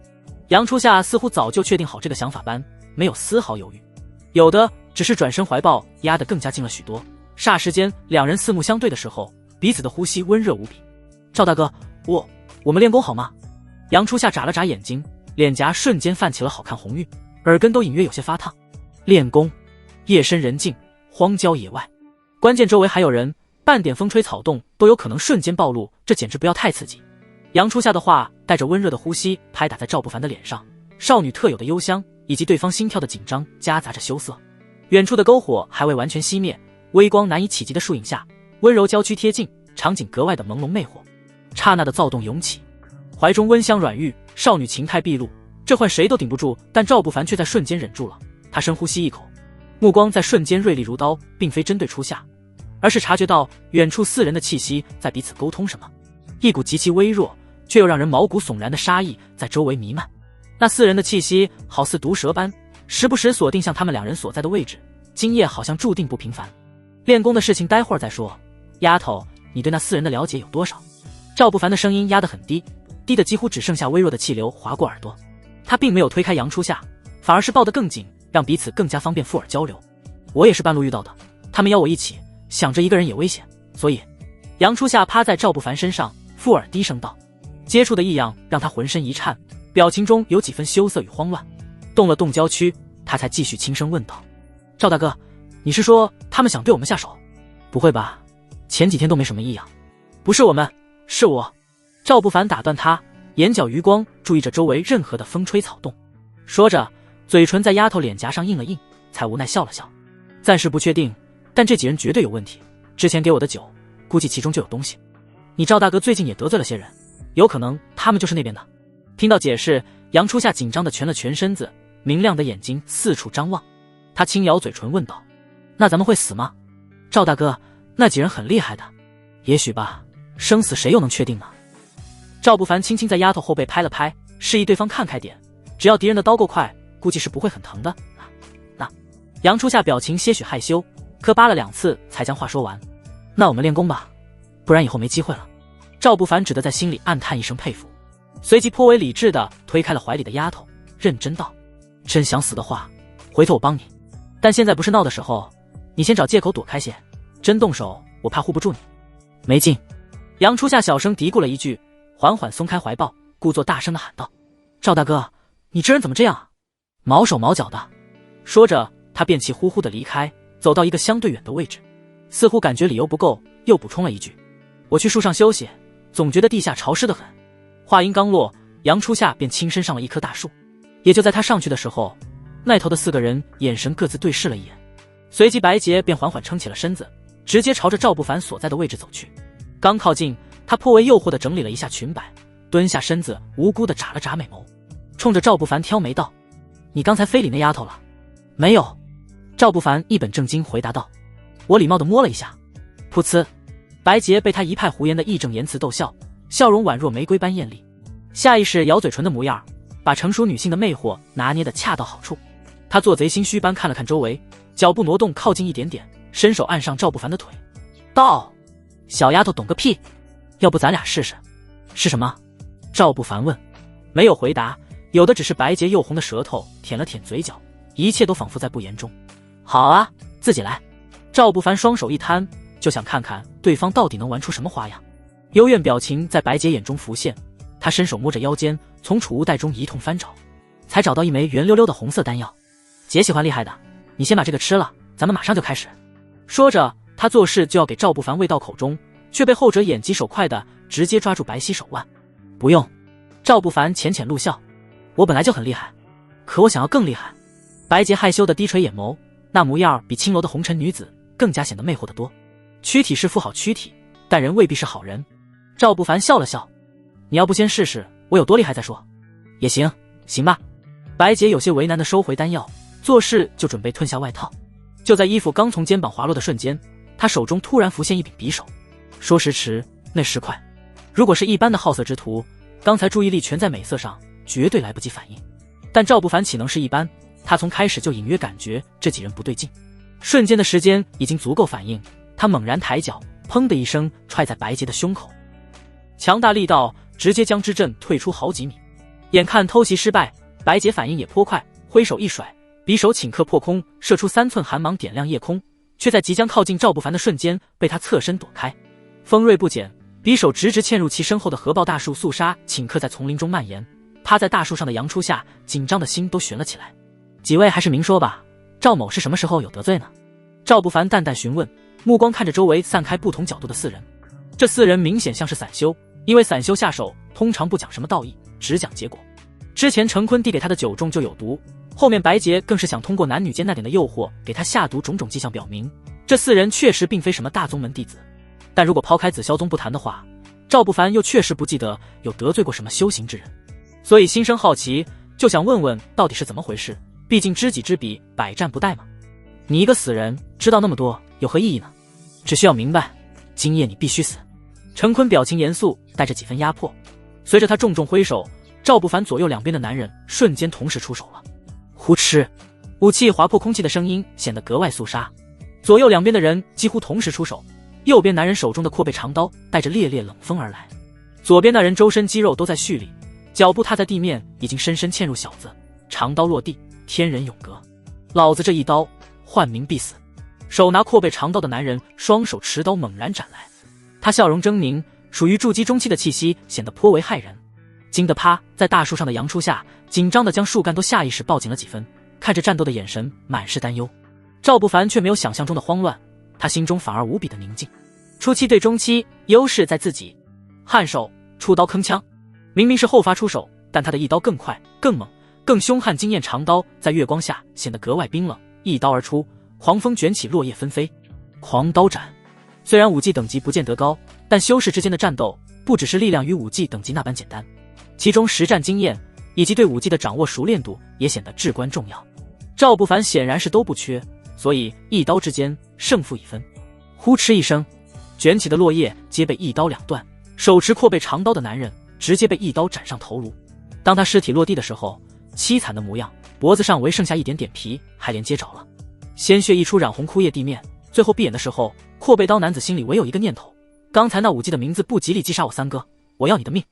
杨初夏似乎早就确定好这个想法般，没有丝毫犹豫，有的只是转身怀抱压得更加近了许多。霎时间，两人四目相对的时候，彼此的呼吸温热无比。赵大哥，我们练功好吗？杨初夏眨了眨眼睛，脸颊瞬间泛起了好看红晕，耳根都隐约有些发烫。练功，夜深人静，荒郊野外，关键周围还有人，半点风吹草动都有可能瞬间暴露，这简直不要太刺激。杨初夏的话带着温热的呼吸拍打在赵不凡的脸上，少女特有的幽香以及对方心跳的紧张夹杂着羞涩。远处的篝火还未完全熄灭，微光难以企及的树影下，温柔娇躯贴近，场景格外的朦胧魅惑。刹那的躁动涌起，怀中温香软玉，少女情态毕露，这换谁都顶不住，但赵不凡却在瞬间忍住了。他深呼吸一口，目光在瞬间锐利如刀，并非针对初夏，而是察觉到远处四人的气息在彼此沟通什么，一股极其微弱却又让人毛骨悚然的杀意在周围弥漫。那四人的气息好似毒蛇般时不时锁定向他们两人所在的位置。今夜好像注定不平凡。练功的事情待会儿再说。丫头，你对那4人的了解有多少？赵不凡的声音压得很低，低得几乎只剩下微弱的气流划过耳朵。他并没有推开杨初夏，反而是抱得更紧，让彼此更加方便附耳交流。我也是半路遇到的，他们邀我一起，想着一个人也危险，所以……杨初夏趴在赵不凡身上，附耳低声道。接触的异样让他浑身一颤，表情中有几分羞涩与慌乱。动了动娇躯，他才继续轻声问道：赵大哥，你是说他们想对我们下手？不会吧，前几天都没什么异样。不是我们，是我。赵不凡打断他，眼角余光注意着周围任何的风吹草动，说着嘴唇在丫头脸颊上印了印，才无奈笑了笑。暂时不确定，但这几人绝对有问题，之前给我的酒估计其中就有东西。你赵大哥最近也得罪了些人，有可能他们就是那边的。听到解释，杨初夏紧张地蜷了蜷身子，明亮的眼睛四处张望。他轻咬嘴唇问道：那咱们会死吗？赵大哥，那几人很厉害的。也许吧，生死谁又能确定呢？赵不凡轻轻在丫头后背拍了拍，示意对方看开点，只要敌人的刀够快，估计是不会很疼的。那杨初夏表情些许害羞，磕巴了2次才将话说完。那我们练功吧，不然以后没机会了。赵不凡只得在心里暗叹一声佩服，随即颇为理智地推开了怀里的丫头，认真道：真想死的话，回头我帮你，但现在不是闹的时候，你先找借口躲开些，真动手我怕护不住你。没劲。杨初夏小声嘀咕了一句，缓缓松开怀抱，故作大声地喊道：赵大哥，你这人怎么这样啊，毛手毛脚的。说着他便气呼呼地离开，走到一个相对远的位置，似乎感觉理由不够，又补充了一句：我去树上休息，总觉得地下潮湿得很。话音刚落，杨初夏便亲身上了一棵大树。也就在他上去的时候，那头的4个人眼神各自对视了一眼，随即白洁便缓缓撑起了身子，直接朝着赵不凡所在的位置走去。刚靠近，他颇为诱惑地整理了一下裙摆，蹲下身子，无辜地眨了眨美眸，冲着赵不凡挑眉道：你刚才非礼那丫头了？没有。赵不凡一本正经回答道：我礼貌地摸了一下。噗呲，白洁被他一派胡言的义正言辞逗笑，笑容宛若玫瑰般艳丽，下意识咬嘴唇的模样，把成熟女性的魅惑拿捏得恰到好处。他做贼心虚般看了看周围，脚步挪动靠近一点点，伸手按上赵不凡的腿，道：小丫头懂个屁，要不咱俩试试？是什么？赵不凡问。没有回答，有的只是白洁又红的舌头舔了舔嘴角，一切都仿佛在不言中。好啊，自己来。赵不凡双手一摊，就想看看对方到底能玩出什么花样。幽怨表情在白洁眼中浮现，他伸手摸着腰间，从储物袋中一通翻找，才找到一枚圆溜溜的红色丹药。姐喜欢厉害的，你先把这个吃了，咱们马上就开始。说着他做事就要给赵不凡喂到口中，却被后者眼疾手快的直接抓住白皙手腕。不用。赵不凡浅浅露笑，我本来就很厉害，可我想要更厉害。白洁害羞的低垂眼眸，那模样比青楼的红尘女子更加显得魅惑得多。躯体是副好躯体，但人未必是好人。赵不凡笑了笑，你要不先试试我有多厉害再说？也行，行吧。白洁有些为难的收回丹药，做事就准备褪下外套。就在衣服刚从肩膀滑落的瞬间，他手中突然浮现一柄匕首。说时迟，那时快，如果是一般的好色之徒，刚才注意力全在美色上，绝对来不及反应。但赵不凡岂能是一般？他从开始就隐约感觉这几人不对劲，瞬间的时间已经足够反应。他猛然抬脚，砰的一声踹在白洁的胸口，强大力道直接将之震退出好几米。眼看偷袭失败，白洁反应也颇快，挥手一甩，匕首顷刻破空，射出3寸寒芒，点亮夜空，却在即将靠近赵不凡的瞬间被他侧身躲开。锋锐不减，匕首直直嵌入其身后的合抱大树，肃杀顷刻在丛林中蔓延。趴在大树上的杨初夏紧张的心都悬了起来。几位还是明说吧，赵某是什么时候有得罪呢？赵不凡淡淡询问，目光看着周围散开不同角度的4人。这4人明显像是散修，因为散修下手通常不讲什么道义，只讲结果。之前程坤递给他的酒中就有毒，后面白洁更是想通过男女间那点的诱惑给他下毒，种种迹象表明这4人确实并非什么大宗门弟子。但如果抛开紫霄宗不谈的话，赵不凡又确实不记得有得罪过什么修行之人，所以心生好奇，就想问问到底是怎么回事，毕竟知己知彼，百战不殆嘛。你一个死人知道那么多有何意义呢？只需要明白，今夜你必须死。程坤表情严肃，带着几分压迫。随着他重重挥手，赵不凡左右两边的男人瞬间同时出手了。呼哧，武器划破空气的声音显得格外肃杀。左右两边的人几乎同时出手，右边男人手中的阔背长刀带着烈烈冷风而来，左边那人周身肌肉都在蓄力，脚步踏在地面已经深深嵌入小子，长刀落地，天人永隔。老子这一刀换名必死。手拿阔背长刀的男人双手持刀猛然斩来，他笑容狰狞，属于筑基中期的气息显得颇为骇人。惊得趴在大树上的杨初夏紧张地将树干都下意识抱紧了几分，看着战斗的眼神满是担忧。赵不凡却没有想象中的慌乱，他心中反而无比的宁静。初期对中期，优势在自己。颔首出刀铿锵，明明是后发出手，但他的一刀更快更猛更凶悍，惊艳长刀在月光下显得格外冰冷，一刀而出，狂风卷起，落叶纷飞。狂刀斩。虽然武技等级不见得高，但修士之间的战斗不只是力量与武技等级那般简单，其中实战经验以及对武技的掌握熟练度也显得至关重要。赵不凡显然是都不缺，所以一刀之间胜负已分。呼哧一声，卷起的落叶皆被一刀两断，手持阔背长刀的男人直接被一刀斩上头颅。当他尸体落地的时候，凄惨的模样，脖子上唯剩下一点点皮还连接着了，鲜血溢出，染红枯叶地面。最后闭眼的时候，阔背刀男子心里唯有一个念头：刚才那武技的名字不吉利，击杀我三哥，我要你的命。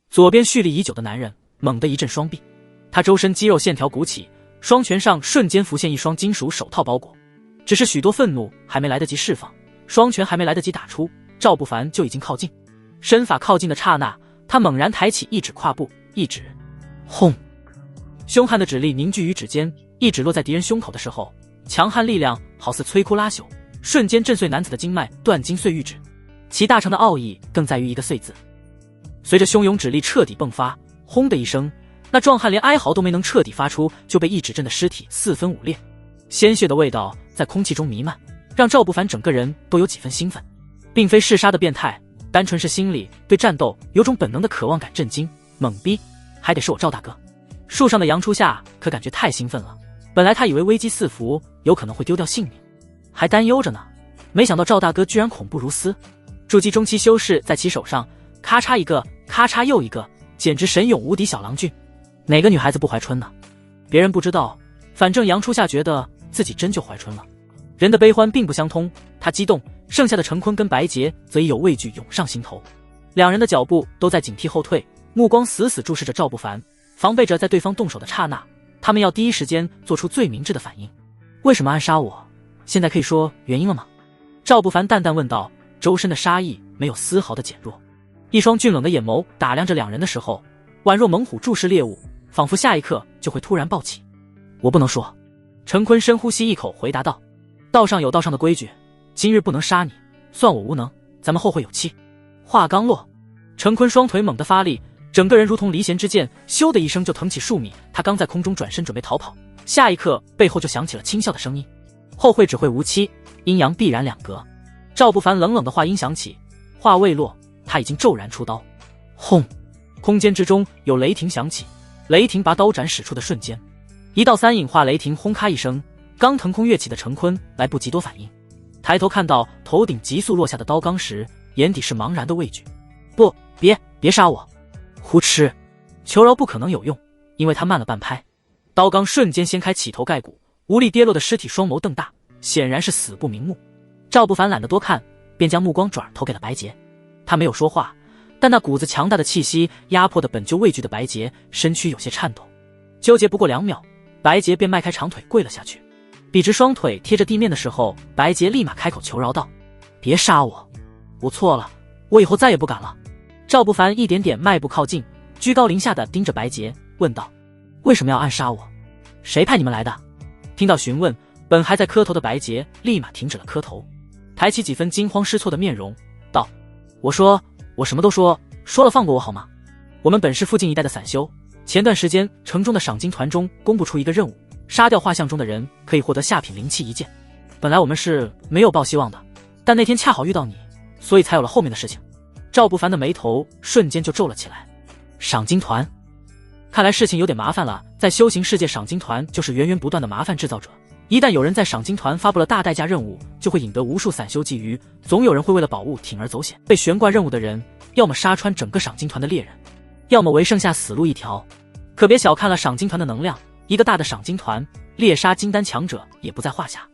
左边蓄力已久的男人猛地一震双臂，他周身肌肉线条鼓起，双拳上瞬间浮现一双金属手套包裹。只是许多愤怒还没来得及释放，双拳还没来得及打出，赵不凡就已经靠近。身法靠近的刹那，他猛然抬起一指胯部，一指，轰！凶悍的指力凝聚于指尖，一指落在敌人胸口的时候，强悍力量好似摧枯拉朽，瞬间震碎男子的经脉，断筋碎玉指。其大成的奥义更在于一个碎字。随着汹涌指力彻底迸发，轰的一声，那壮汉连哀嚎都没能彻底发出，就被一指震的尸体四分五裂。鲜血的味道在空气中弥漫，让赵不凡整个人都有几分兴奋，并非嗜杀的变态，单纯是心里对战斗有种本能的渴望感震惊。猛逼，还得是我赵大哥。树上的杨初夏可感觉太兴奋了，本来他以为危机四伏，有可能会丢掉性命，还担忧着呢，没想到赵大哥居然恐怖如斯。筑基中期修士在其手上咔嚓一个，咔嚓又一个，简直神勇无敌小郎君。哪个女孩子不怀春呢？别人不知道，反正杨初夏觉得自己真就怀春了。人的悲欢并不相通，他激动，剩下的陈坤跟白洁则已有畏惧涌上心头。两人的脚步都在警惕后退，目光死死注视着赵不凡，防备着在对方动手的刹那，他们要第一时间做出最明智的反应。为什么暗杀我？现在可以说原因了吗？赵不凡淡淡问道，周身的杀意没有丝毫的减弱，一双峻冷的眼眸打量着两人的时候，宛若猛虎注视猎物，仿佛下一刻就会突然暴起。我不能说。陈坤深呼吸一口回答道，道上有道上的规矩，今日不能杀你，算我无能，咱们后会有期。话刚落，陈坤双腿猛地发力，整个人如同离弦之箭，咻的一声就腾起数米。他刚在空中转身准备逃跑，下一刻背后就响起了轻笑的声音，后会只会无期，阴阳必然两隔。赵不凡冷冷的话音响起，话未落，他已经骤然出刀。轰！空间之中有雷霆响起，雷霆拔刀斩使出的瞬间，一道三影化雷霆轰咔一声，刚腾空跃起的陈坤来不及多反应，抬头看到头顶急速落下的刀钢时，眼底是茫然的畏惧。不，别杀我！呼哧，求饶不可能有用，因为他慢了半拍，刀钢瞬间掀开起头盖骨，无力跌落的尸体双眸瞪大，显然是死不瞑目。赵不凡懒得多看，便将目光转投给了白洁。他没有说话，但那股子强大的气息压迫的本就畏惧的白洁身躯有些颤抖。纠结不过2秒，白洁便迈开长腿跪了下去。笔直双腿贴着地面的时候，白洁立马开口求饶道：别杀我，我错了，我以后再也不敢了。赵不凡一点点迈步靠近，居高临下的盯着白洁问道：为什么要暗杀我？谁派你们来的？听到询问，本还在磕头的白洁立马停止了磕头，抬起几分惊慌失措的面容道：我什么都说了，放过我好吗？我们本是附近一带的散修，前段时间城中的赏金团中公布出一个任务，杀掉画像中的人可以获得下品灵器1件。本来我们是没有抱希望的，但那天恰好遇到你，所以才有了后面的事情。赵不凡的眉头瞬间就皱了起来。赏金团，看来事情有点麻烦了。在修行世界，赏金团就是源源不断的麻烦制造者，一旦有人在赏金团发布了大代价任务，就会引得无数散修觊觎，总有人会为了宝物铤而走险。被悬挂任务的人要么杀穿整个赏金团的猎人，要么唯剩下死路一条。可别小看了赏金团的能量，一个大的赏金团猎杀金丹强者也不在话下。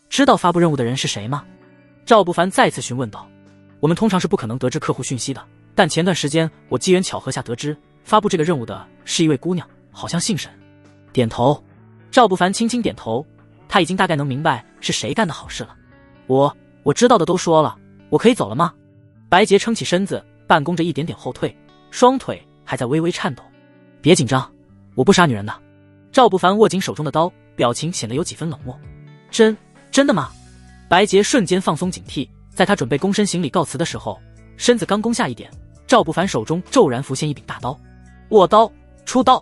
知道发布任务的人是谁吗？赵不凡再次询问道。我们通常是不可能得知客户讯息的，但前段时间我机缘巧合下得知，发布这个任务的是一位姑娘，好像姓沈。点头，赵不凡轻轻点头，他已经大概能明白是谁干的好事了。我知道的都说了，我可以走了吗？白洁撑起身子，半弓着一点点后退，双腿还在微微颤抖。别紧张，我不杀女人的。赵不凡握紧手中的刀，表情显得有几分冷漠。真的吗？白洁瞬间放松警惕，在他准备躬身行礼告辞的时候，身子刚弓下一点，赵不凡手中骤然浮现一柄大刀，握刀，出刀。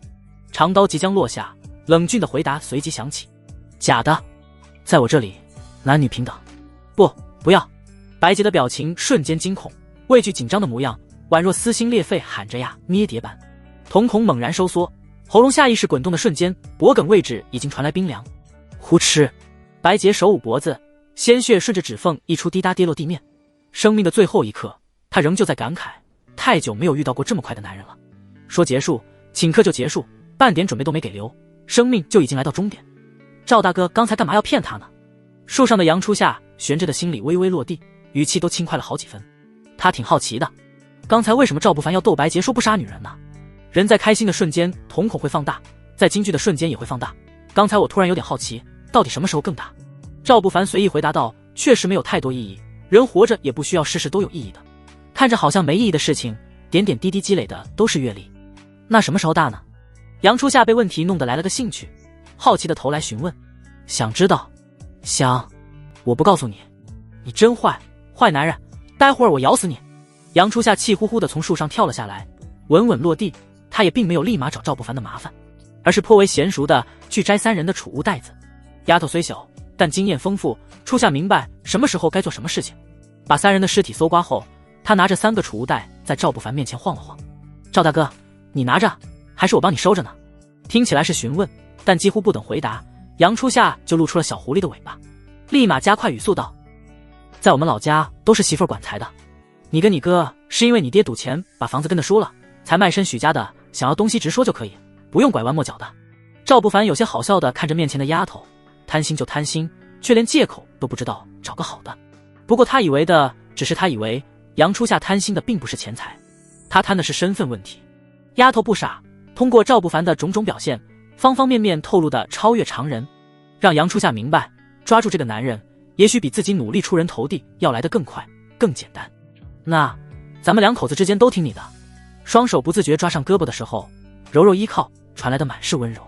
长刀即将落下，冷峻的回答随即响起：假的，在我这里男女平等。不要。白洁的表情瞬间惊恐，畏惧紧张的模样宛若撕心裂肺喊着呀捏碟般，瞳孔猛然收缩，喉咙下意识滚动的瞬间，脖颈位置已经传来冰凉。呼哧，白洁手捂脖子，鲜血顺着指缝一出滴答跌落地面。生命的最后一刻，他仍旧在感慨，太久没有遇到过这么快的男人了。说结束，顷刻就结束，半点准备都没给留，生命就已经来到终点。赵大哥刚才干嘛要骗他呢？树上的杨初夏悬着的心里微微落地，语气都轻快了好几分。他挺好奇的，刚才为什么赵不凡要逗白洁说不杀女人呢？人在开心的瞬间瞳孔会放大，在惊惧的瞬间也会放大。刚才我突然有点好奇，到底什么时候更大？赵不凡随意回答道，确实没有太多意义，人活着也不需要事事都有意义的。看着好像没意义的事情，点点滴滴积累的都是阅历。那什么时候大呢？杨初夏被问题弄得来了个兴趣，好奇的头来询问。想知道？想，我不告诉你。你真坏，坏男人，待会儿我咬死你。杨初夏气呼呼地从树上跳了下来，稳稳落地。他也并没有立马找赵不凡的麻烦，而是颇为娴熟地去摘三人的储物袋子。丫头虽小，但经验丰富，初夏明白什么时候该做什么事情。把三人的尸体搜刮后，他拿着3个储物袋在赵不凡面前晃了晃。赵大哥，你拿着，还是我帮你收着呢？听起来是询问，但几乎不等回答，杨初夏就露出了小狐狸的尾巴，立马加快语速道：在我们老家都是媳妇儿管财的，你跟你哥是因为你爹赌钱把房子跟他输了，才卖身许家的，想要东西直说就可以，不用拐弯抹角的。赵不凡有些好笑的看着面前的丫头，贪心就贪心，却连借口都不知道找个好的。不过他以为的只是他以为杨初夏贪心的并不是钱财，他贪的是身份问题。丫头不傻，通过赵不凡的种种表现，方方面面透露的超越常人，让杨初夏明白，抓住这个男人也许比自己努力出人头地要来得更快更简单。那咱们两口子之间都听你的。双手不自觉抓上胳膊的时候，柔柔依靠传来的满是温柔。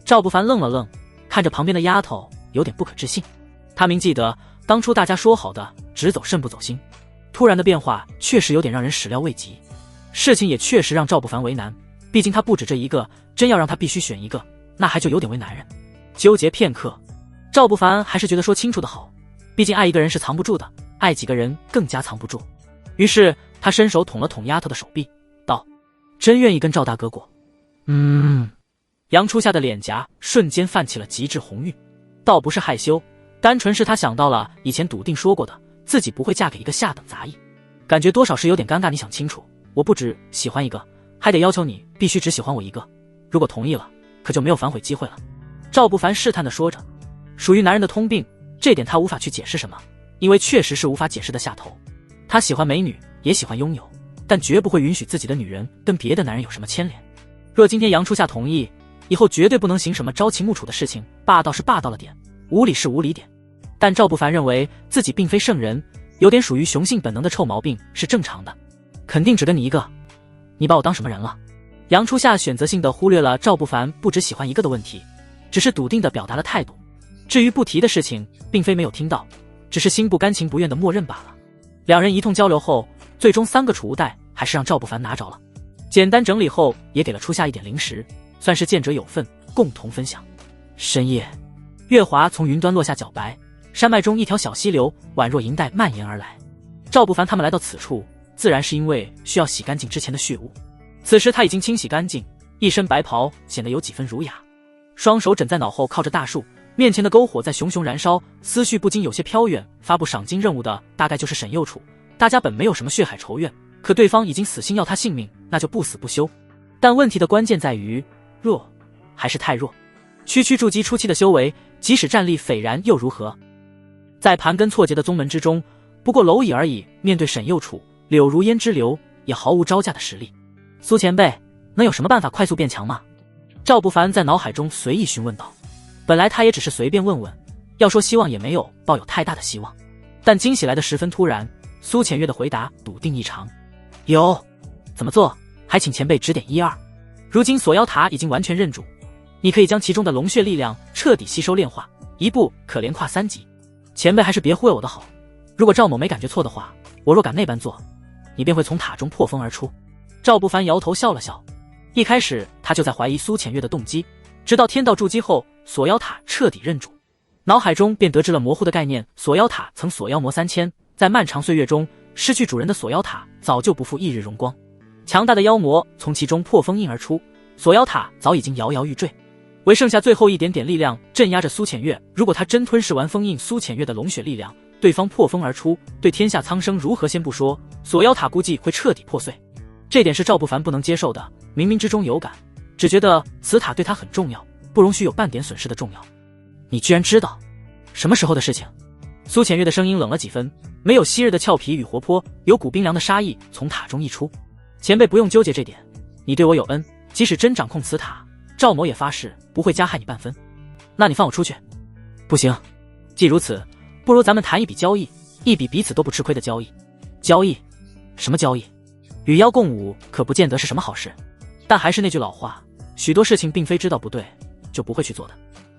赵不凡愣了愣，看着旁边的丫头有点不可置信。他明记得当初大家说好的只走肾不走心，突然的变化确实有点让人始料未及。事情也确实让赵不凡为难，毕竟他不止这一个，真要让他必须选一个，那还就有点为难人。纠结片刻，赵不凡还是觉得说清楚的好，毕竟爱一个人是藏不住的，爱几个人更加藏不住。于是他伸手捅了捅丫头的手臂，道：真愿意跟赵大哥过？杨初夏的脸颊瞬间泛起了极致红晕，倒不是害羞，单纯是他想到了以前笃定说过的，自己不会嫁给一个下等杂役，感觉多少是有点尴尬。你想清楚，我不只喜欢一个，还得要求你必须只喜欢我一个，如果同意了，可就没有反悔机会了。赵不凡试探地说着，属于男人的通病，这点他无法去解释什么，因为确实是无法解释的下头。他喜欢美女，也喜欢拥有，但绝不会允许自己的女人跟别的男人有什么牵连。若今天杨初夏同意，以后绝对不能行什么朝秦暮楚的事情，霸道是霸道了点，无理是无理点。但赵不凡认为自己并非圣人，有点属于雄性本能的臭毛病是正常的。肯定只跟你一个，你把我当什么人了？杨初夏选择性地忽略了赵不凡不只喜欢一个的问题，只是笃定地表达了态度。至于不提的事情，并非没有听到，只是心不甘情不愿的默认罢了。两人一通交流后，最终3个储物袋还是让赵不凡拿着了。简单整理后，也给了初夏一点零食，算是见者有份，共同分享。深夜，月华从云端落下皎白，山脉中一条小溪流宛若银带蔓延而来。赵不凡他们来到此处，自然是因为需要洗干净之前的血污。此时他已经清洗干净，一身白袍显得有几分儒雅，双手枕在脑后靠着大树，面前的篝火在熊熊燃烧，思绪不禁有些飘远。发布赏金任务的大概就是沈右楚，大家本没有什么血海仇怨，可对方已经死心要他性命，那就不死不休。但问题的关键在于弱还是太弱。区区筑基初期的修为，即使战力斐然又如何？在盘根错节的宗门之中，不过蝼蚁而已。面对沈右楚、柳如烟之流，也毫无招架的实力。苏前辈，能有什么办法快速变强吗？赵不凡在脑海中随意询问道。本来他也只是随便问问，要说希望也没有抱有太大的希望，但惊喜来得十分突然。苏浅月的回答笃定异常。有，怎么做？还请前辈指点一二。如今锁妖塔已经完全认主，你可以将其中的龙血力量彻底吸收炼化，一步可连跨3级。前辈还是别忽悠我的好，如果赵某没感觉错的话，我若敢那般做，你便会从塔中破风而出。赵不凡摇头笑了笑，一开始他就在怀疑苏浅月的动机，直到天道筑基后，锁妖塔彻底认主，脑海中便得知了模糊的概念。锁妖塔曾锁妖魔3000，在漫长岁月中，失去主人的锁妖塔早就不复一日荣光，强大的妖魔从其中破封印而出，锁妖塔早已经摇摇欲坠，唯剩下最后一点点力量镇压着苏浅月。如果他真吞噬完封印苏浅月的龙血力量，对方破风而出，对天下苍生如何先不说，锁妖塔估计会彻底破碎。这点是赵不凡不能接受的，冥冥之中有感，只觉得此塔对他很重要，不容许有半点损失的重要。你居然知道什么时候的事情？苏浅月的声音冷了几分，没有昔日的俏皮与活泼，有股冰凉的杀意从塔中溢出。前辈不用纠结这点，你对我有恩，即使真掌控此塔，赵某也发誓不会加害你半分。那你放我出去？不行，既如此，不如咱们谈一笔交易，一笔彼此都不吃亏的交易。交易？什么交易？与妖共舞可不见得是什么好事，但还是那句老话，许多事情并非知道不对就不会去做的。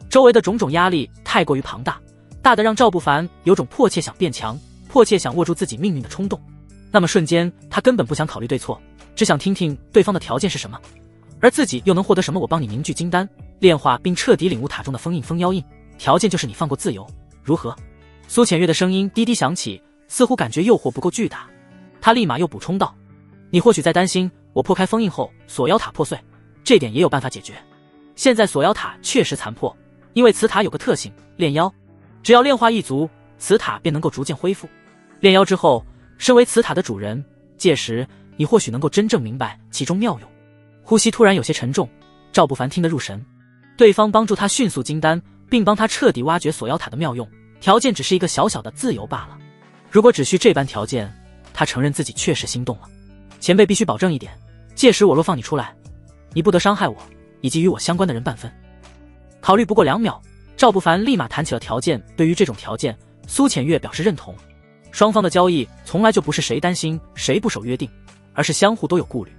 周围的种种压力太过于庞大，大得让赵不凡有种迫切想变强，迫切想握住自己命运的冲动。那么瞬间，他根本不想考虑对错，只想听听对方的条件是什么，而自己又能获得什么。我帮你凝聚金丹，炼化并彻底领悟塔中的封印封妖印，条件就是你放过自由，如何？苏浅月的声音低低响起，似乎感觉诱惑不够巨大。他立马又补充道，你或许在担心我破开封印后锁妖塔破碎，这点也有办法解决。现在锁妖塔确实残破，因为此塔有个特性，炼妖，只要炼化一族，此塔便能够逐渐恢复。炼妖之后，身为此塔的主人，届时你或许能够真正明白其中妙用。呼吸突然有些沉重，赵不凡听得入神。对方帮助他迅速金丹，并帮他彻底挖掘锁妖塔的妙用，条件只是一个小小的自由罢了。如果只需这般条件，他承认自己确实心动了。前辈必须保证一点，届时我若放你出来，你不得伤害我以及与我相关的人半分。考虑不过2秒，赵不凡立马谈起了条件。对于这种条件，苏浅月表示认同。双方的交易从来就不是谁担心谁不守约定，而是相互都有顾虑。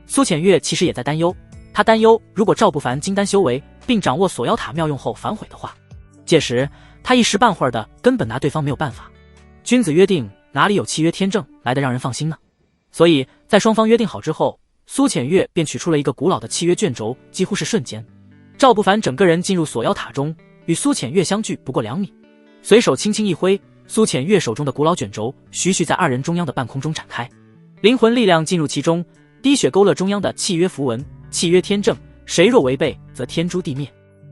苏浅月其实也在担忧，他担忧如果赵不凡金丹修为并掌握锁妖塔妙用后反悔的话，届时他一时半会儿的根本拿对方没有办法。君子约定哪里有契约天正来得让人放心呢？所以在双方约定好之后，苏浅月便取出了一个古老的契约卷轴，几乎是瞬间，赵不凡整个人进入锁妖塔中，与苏浅月相距不过2米，随手轻轻一挥，苏浅月手中的古老卷轴徐徐在2人中央的半空中展开，灵魂力量进入其中，滴血勾勒中央的契约符文，契约天正，谁若违背则天诛地灭。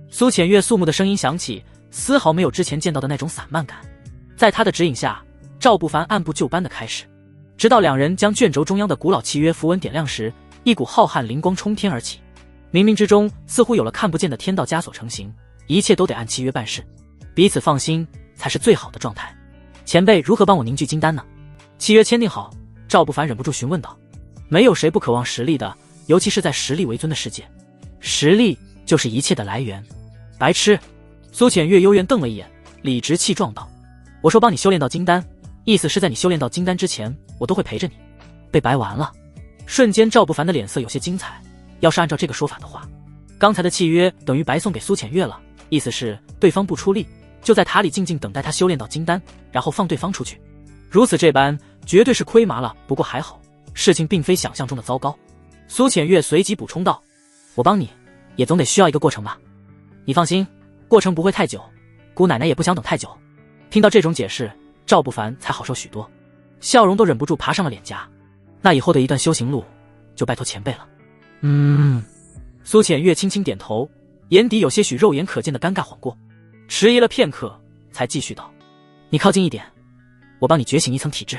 苏浅月肃穆的声音响起，丝毫没有之前见到的那种散漫感。在他的指引下，赵不凡按部就班的开始，直到2人将卷轴中央的古老契约符文点亮时，一股浩瀚灵光冲天而起，冥冥之中似乎有了看不见的天道枷锁成型，一切都得按契约办事，彼此放心才是最好的状态。前辈如何帮我凝聚金丹呢？契约签订好，赵不凡忍不住询问道。没有谁不渴望实力的，尤其是在实力为尊的世界，实力就是一切的来源。白痴！苏浅月幽怨瞪了一眼，理直气壮道，我说帮你修炼到金丹，意思是在你修炼到金丹之前，我都会陪着你。被白玩了。瞬间赵不凡的脸色有些精彩，要是按照这个说法的话，刚才的契约等于白送给苏浅月了，意思是对方不出力，就在塔里静静等待他修炼到金丹，然后放对方出去。如此这般，绝对是亏麻了。不过还好，事情并非想象中的糟糕。苏浅月随即补充道，我帮你也总得需要一个过程吧。你放心，过程不会太久，姑奶奶也不想等太久。听到这种解释，赵不凡才好受许多，笑容都忍不住爬上了脸颊。那以后的一段修行路就拜托前辈了。苏浅月轻轻点头，眼底有些许肉眼可见的尴尬晃过，迟疑了片刻才继续道，你靠近一点，我帮你觉醒一层体质。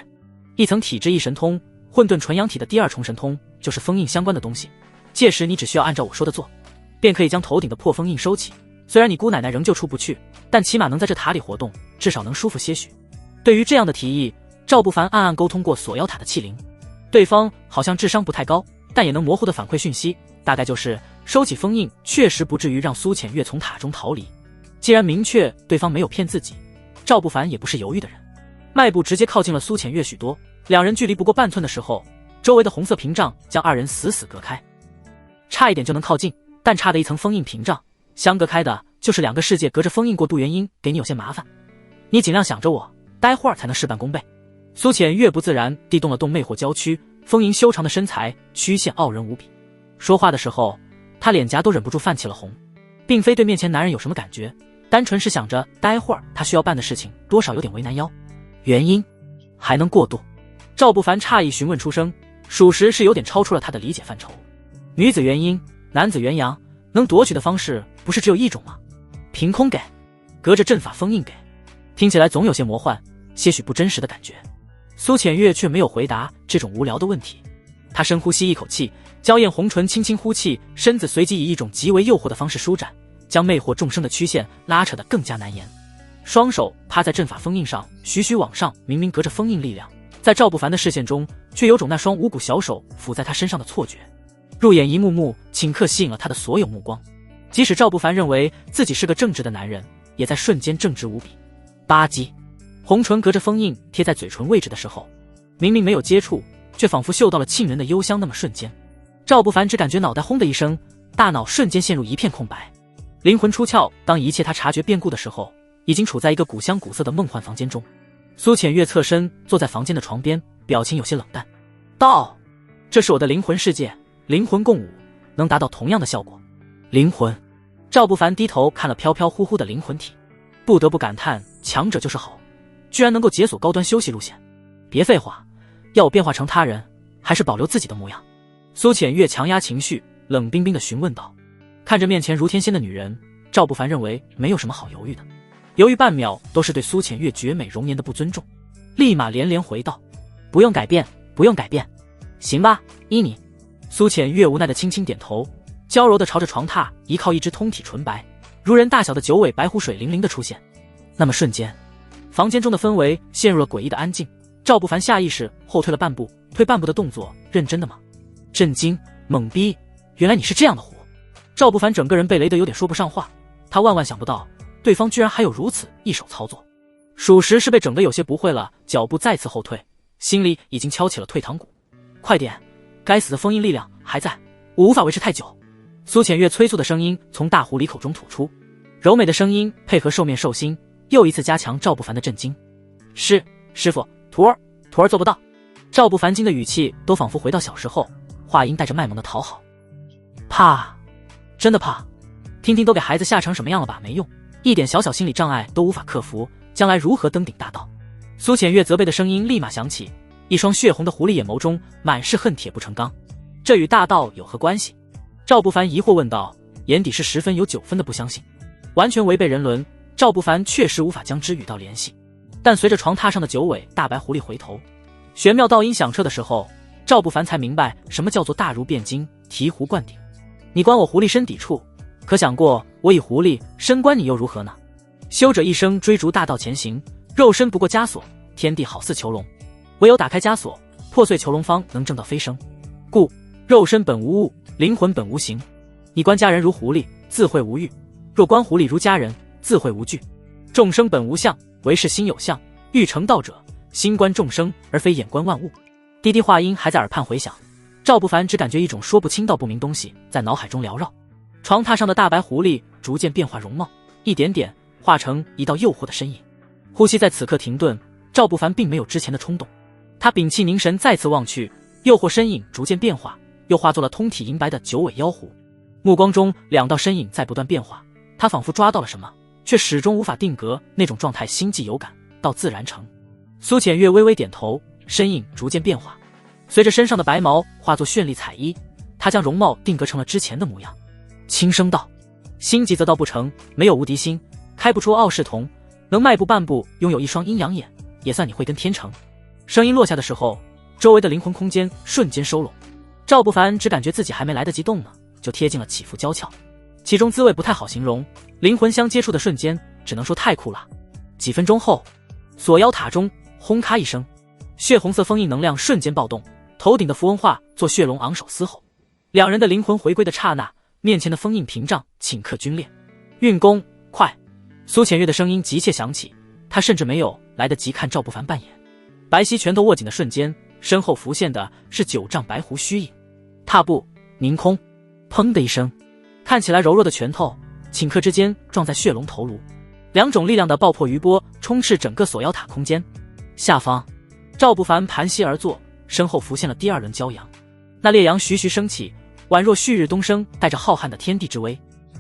一层体质一神通，混沌纯阳体的第2重神通就是封印相关的东西，届时你只需要按照我说的做，便可以将头顶的破封印收起，虽然你姑奶奶仍旧出不去，但起码能在这塔里活动，至少能舒服些许。对于这样的提议，赵不凡暗暗沟通过锁妖塔的器灵，对方好像智商不太高，但也能模糊的反馈讯息，大概就是收起封印确实不至于让苏浅月从塔中逃离。既然明确对方没有骗自己，赵不凡也不是犹豫的人，迈步直接靠近了苏浅月许多。两人距离不过半寸的时候，周围的红色屏障将二人死死隔开，差一点就能靠近，但差的一层封印屏障，相隔开的就是两个世界，隔着封印过渡原因给你有些麻烦，你尽量想着我，待会儿才能事半功倍。苏浅月不自然地动了动魅惑娇躯，丰盈修长的身材曲线傲人无比。说话的时候，她脸颊都忍不住泛起了红，并非对面前男人有什么感觉，单纯是想着待会儿她需要办的事情多少有点为难腰。原因还能过渡？赵不凡诧异询问出声，属实是有点超出了他的理解范畴。女子元阴，男子元阳，能夺取的方式不是只有一种吗？凭空给，隔着阵法封印给，听起来总有些魔幻，些许不真实的感觉。苏浅月却没有回答这种无聊的问题，她深呼吸一口气，娇艳红唇轻轻呼气，身子随即以一种极为诱惑的方式舒展，将魅惑众生的曲线拉扯得更加难言。双手趴在阵法封印上，徐徐往上，明明隔着封印力量，在赵不凡的视线中，却有种那双五股小手抚在他身上的错觉。入眼一幕幕顷刻吸引了他的所有目光，即使赵不凡认为自己是个正直的男人，也在瞬间正直无比。吧唧，红唇隔着封印贴在嘴唇位置的时候，明明没有接触，却仿佛嗅到了沁人的幽香。那么瞬间，赵不凡只感觉脑袋轰的一声，大脑瞬间陷入一片空白，灵魂出窍。当一切他察觉变故的时候，已经处在一个古香古色的梦幻房间中。苏浅月侧身坐在房间的床边，表情有些冷淡道：这是我的灵魂世界，灵魂共舞能达到同样的效果。灵魂。赵不凡低头看了飘飘忽忽的灵魂体，不得不感叹强者就是好，居然能够解锁高端休息路线。别废话，要我变化成他人，还是保留自己的模样？苏浅月强压情绪，冷冰冰地询问道。看着面前如天仙的女人，赵不凡认为没有什么好犹豫的，犹豫半秒都是对苏浅月绝美容颜的不尊重，立马连连回道：不用改变，不用改变。行吧，依你。苏浅月无奈的轻轻点头，娇柔的朝着床榻一靠，一只通体纯白如人大小的九尾白狐水灵灵的出现。那么瞬间，房间中的氛围陷入了诡异的安静。赵不凡下意识后退了半步，退半步的动作认真的吗？震惊，懵逼，原来你是这样的狐。赵不凡整个人被雷得有点说不上话，他万万想不到对方居然还有如此一手操作，属实是被整得有些不会了，脚步再次后退，心里已经敲起了退堂鼓。快点，该死的封印力量还在，我无法维持太久。苏浅月催促的声音从大狐狸口中吐出，柔美的声音配合兽面兽心，又一次加强赵不凡的震惊。是，师傅，徒儿做不到。赵不凡惊的语气都仿佛回到小时候，话音带着卖萌的讨好。怕，真的怕，听听都给孩子吓成什么样了吧？没用，一点小小心理障碍都无法克服，将来如何登顶大道？苏浅月责备的声音立马响起，一双血红的狐狸眼眸中满是恨铁不成钢。这与大道有何关系？赵不凡疑惑问道，眼底是10分有9分的不相信。完全违背人伦，赵不凡确实无法将之与道联系。但随着床榻上的九尾大白狐狸回头，玄妙道音响彻的时候，赵不凡才明白什么叫做大儒辩经，醍醐灌顶。你关我狐狸身抵触，可想过我以狐狸身关你又如何呢？修者一生追逐大道前行，肉身不过枷锁，天地好似囚笼，唯有打开枷锁，破碎囚笼，方能正道飞升。故肉身本无物，灵魂本无形。你观家人如狐狸，自会无欲；若观狐狸如家人，自会无惧。众生本无相，唯是心有相。欲成道者，心观众生，而非眼观万物。滴滴话音还在耳畔回响，赵不凡只感觉一种说不清道不明东西在脑海中缭绕。床榻上的大白狐狸逐渐变化容貌，一点点化成一道诱惑的身影。呼吸在此刻停顿，赵不凡并没有之前的冲动，他屏气凝神，再次望去，诱惑身影逐渐变化，又化作了通体银白的九尾妖狐。目光中两道身影在不断变化，他仿佛抓到了什么，却始终无法定格，那种状态心悸有感，到自然成。苏浅月微微点头，身影逐渐变化，随着身上的白毛化作绚丽彩衣，他将容貌定格成了之前的模样。轻声道：心急则道不成，没有无敌心，开不出傲视瞳，能迈步半步，拥有一双阴阳眼，也算你慧根天成。声音落下的时候，周围的灵魂空间瞬间收拢，赵不凡只感觉自己还没来得及动呢，就贴近了起伏娇俏。其中滋味不太好形容，灵魂相接触的瞬间，只能说太酷了。几分钟后，锁妖塔中轰咔一声，血红色封印能量瞬间暴动，头顶的符文化作血龙昂首嘶吼。两人的灵魂回归的刹那，面前的封印屏障顷刻皲裂。运功快！苏浅月的声音急切响起，他甚至没有来得及看赵不凡扮演。白皙拳头握紧的瞬间，身后浮现的是9丈白狐虚影。踏步凌空，砰的一声，看起来柔弱的拳头顷刻之间撞在血龙头颅，两种力量的爆破余波充斥整个锁妖塔空间。下方，赵不凡盘膝而坐，身后浮现了第二轮骄阳，那烈阳徐徐升起，宛若旭日东升，带着浩瀚的天地之威。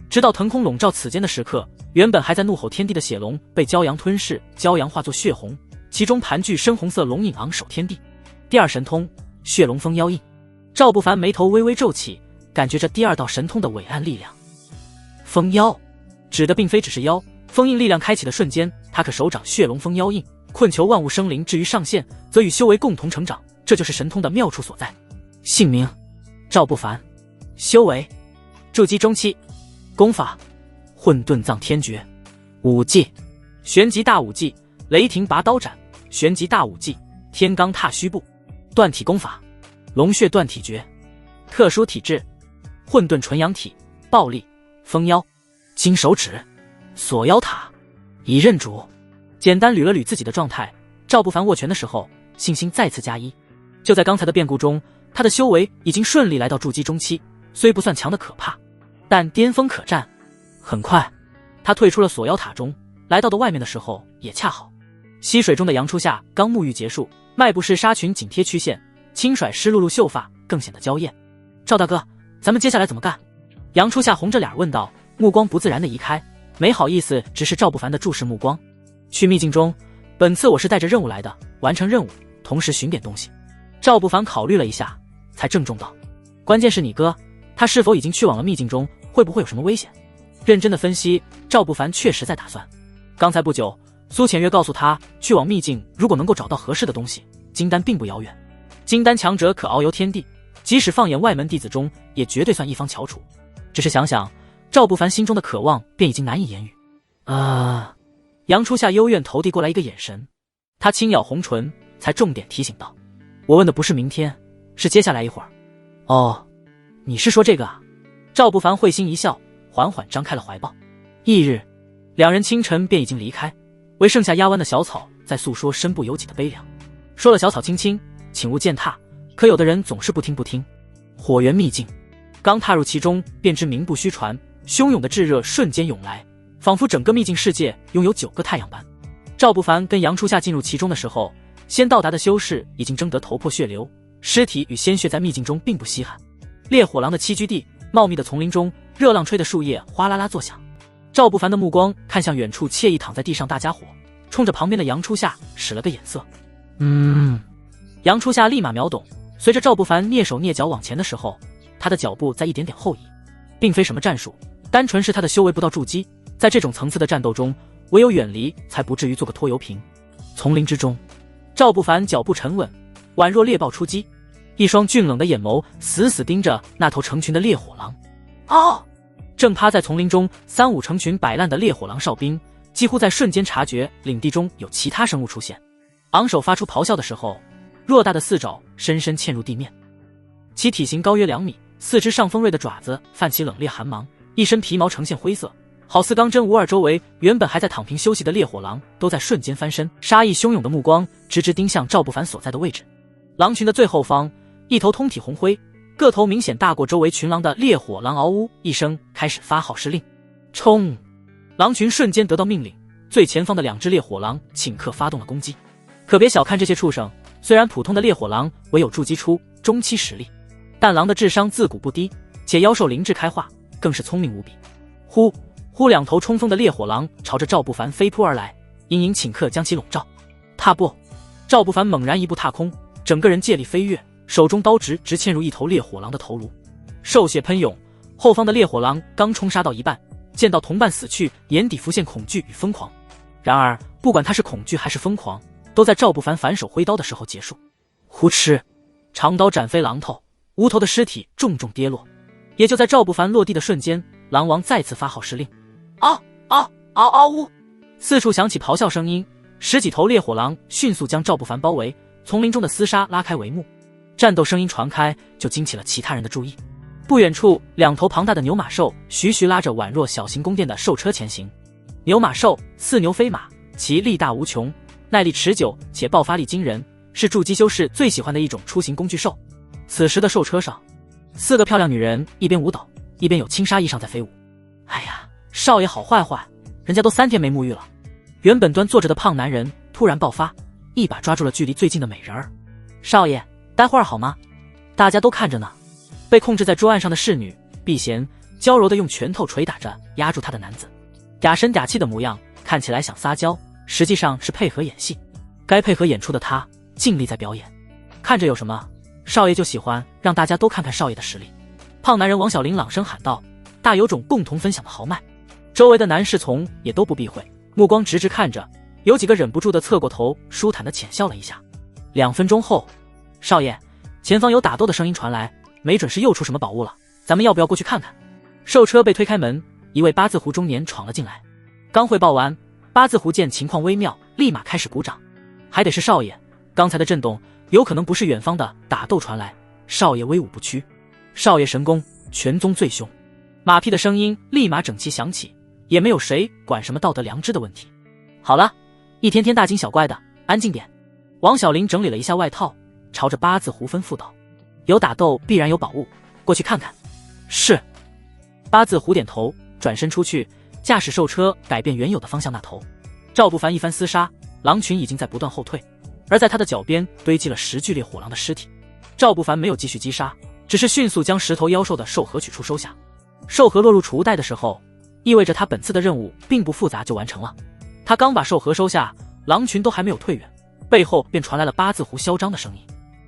直到腾空笼罩此间的时刻，原本还在怒吼天地的血龙被骄阳吞噬，骄阳化作血红，其中盘踞深红色龙影昂首天地。第二神通血龙封妖印。赵不凡眉头微微皱起，感觉着第二道神通的伟岸力量。封妖指的并非只是妖，封印力量开启的瞬间，他可手掌血龙封妖印，困求万物生灵，至于上限则与修为共同成长，这就是神通的妙处所在。姓名赵不凡，修为筑基中期，功法混沌藏天诀，武技旋极大武技雷霆拔刀斩，旋极大武技天罡踏虚步，断体功法龙血断体诀，特殊体质混沌纯阳体，暴力封妖，金手指锁妖塔一任主。简单捋了捋自己的状态，赵不凡握拳的时候信心再次加1。就在刚才的变故中，他的修为已经顺利来到筑基中期，虽不算强的可怕，但巅峰可战。很快他退出了锁妖塔中，来到的外面的时候也恰好溪水中的杨初夏刚沐浴结束，迈步式纱裙紧贴曲线，轻甩湿漉漉秀发，更显得娇艳。赵大哥，咱们接下来怎么干？杨初夏红着脸问道，目光不自然地移开，没好意思直视赵不凡的注视目光。去秘境中，本次我是带着任务来的，完成任务同时寻点东西。赵不凡考虑了一下，才郑重道，关键是你哥他是否已经去往了秘境中，会不会有什么危险？认真的分析，赵不凡确实在打算。刚才不久，苏浅月告诉他，去往秘境如果能够找到合适的东西，金丹并不遥远。金丹强者可遨游天地，即使放眼外门弟子中，也绝对算一方翘楚。只是想想，赵不凡心中的渴望便已经难以言语。杨初夏幽怨投递过来一个眼神，他轻咬红唇，才重点提醒道，我问的不是明天，是接下来一会儿。哦，你是说这个啊？赵不凡会心一笑，缓缓张开了怀抱。翌日，两人清晨便已经离开，为剩下压弯的小草在诉说身不由己的悲凉。说了小草青青，请勿践踏，可有的人总是不听不听。火源秘境，刚踏入其中，便知名不虚传，汹涌的炙热瞬间涌来，仿佛整个秘境世界拥有9个太阳般。赵不凡跟杨初夏进入其中的时候，先到达的修士已经争得头破血流，尸体与鲜血在秘境中并不稀罕。烈火狼的栖居地，茂密的丛林中，热浪吹的树叶哗啦啦作响。赵不凡的目光看向远处惬意躺在地上大家伙，冲着旁边的杨初夏使了个眼色。杨初夏立马秒懂，随着赵不凡蹑手蹑脚往前的时候，他的脚步在一点点后移，并非什么战术，单纯是他的修为不到筑基，在这种层次的战斗中，唯有远离才不至于做个拖油瓶。丛林之中，赵不凡脚步沉稳，宛若猎豹出击，一双峻冷的眼眸死死盯着那头成群的烈火狼。正趴在丛林中3、5成群摆烂的烈火狼哨兵，几乎在瞬间察觉领地中有其他生物出现，昂首发出咆哮的时候，偌大的4爪深深嵌入地面，其体型高约2米，4只上锋锐的爪子泛起冷冽寒芒，一身皮毛呈现灰色，好似钢针无二。周围原本还在躺平休息的烈火狼都在瞬间翻身，杀意汹涌的目光直直盯向赵不凡所在的位置。狼群的最后方，一头通体红灰，个头明显大过周围群狼的烈火狼嗷呜一声开始发号施令，冲！狼群瞬间得到命令，最前方的2只烈火狼顷刻发动了攻击。可别小看这些畜生，虽然普通的烈火狼唯有筑基初中期实力，但狼的智商自古不低，且妖兽灵智开化，更是聪明无比。呼，2头冲锋的烈火狼朝着赵不凡飞扑而来，阴影顷刻将其笼罩。踏步，赵不凡猛然一步踏空，整个人借力飞跃，手中刀直直嵌入一头烈火狼的头颅，兽血喷涌。后方的烈火狼刚冲杀到一半，见到同伴死去，眼底浮现恐惧与疯狂。然而不管他是恐惧还是疯狂，都在赵不凡反手挥刀的时候结束。呼哧，长刀斩飞狼头，无头的尸体重重跌落。也就在赵不凡落地的瞬间，狼王再次发号施令。嗷嗷嗷嗷呜！四处响起咆哮声音，十几头烈火狼迅速将赵不凡包围，丛林中的厮杀拉开帷幕。战斗声音传开，就惊起了其他人的注意。不远处，2头庞大的牛马兽徐徐拉着宛若小型宫殿的兽车前行。牛马兽似牛非马，其力大无穷，耐力持久且爆发力惊人，是筑基修士最喜欢的一种出行工具兽。此时的兽车上，4个漂亮女人一边舞蹈，一边有轻纱衣裳在飞舞。哎呀，少爷好坏坏，人家都3天没沐浴了。原本端坐着的胖男人突然爆发，一把抓住了距离最近的美人儿。少爷，待会儿好吗？大家都看着呢。被控制在桌案上的侍女碧贤娇柔地用拳头捶打着压住他的男子，嗲声嗲气的模样，看起来想撒娇，实际上是配合演戏。该配合演出的他尽力在表演，看着有什么？少爷就喜欢让大家都看看少爷的实力。胖男人王小林朗声喊道，大有种共同分享的豪迈。周围的男侍从也都不避讳，目光直直看着，有几个忍不住地侧过头，舒坦地浅笑了一下。2分钟后，少爷，前方有打斗的声音传来，没准是又出什么宝物了，咱们要不要过去看看？兽车被推开门，一位八字胡中年闯了进来。刚汇报完，八字胡见情况微妙，立马开始鼓掌。还得是少爷，刚才的震动有可能不是远方的打斗传来，少爷威武不屈，少爷神功，全宗最凶。马屁的声音立马整齐响起，也没有谁管什么道德良知的问题。好了，一天天大惊小怪的，安静点。王小林整理了一下外套，朝着八字胡吩咐道，有打斗必然有宝物，过去看看。是。八字胡点头，转身出去，驾驶兽车改变原有的方向那头。赵不凡一番厮杀，狼群已经在不断后退，而在他的脚边堆积了10具烈火狼的尸体。赵不凡没有继续击杀，只是迅速将10头妖兽的兽核取出收下。兽核落入储物袋的时候，意味着他本次的任务并不复杂就完成了。他刚把兽核收下，狼群都还没有退远，背后便传来了八字胡嚣张的声音，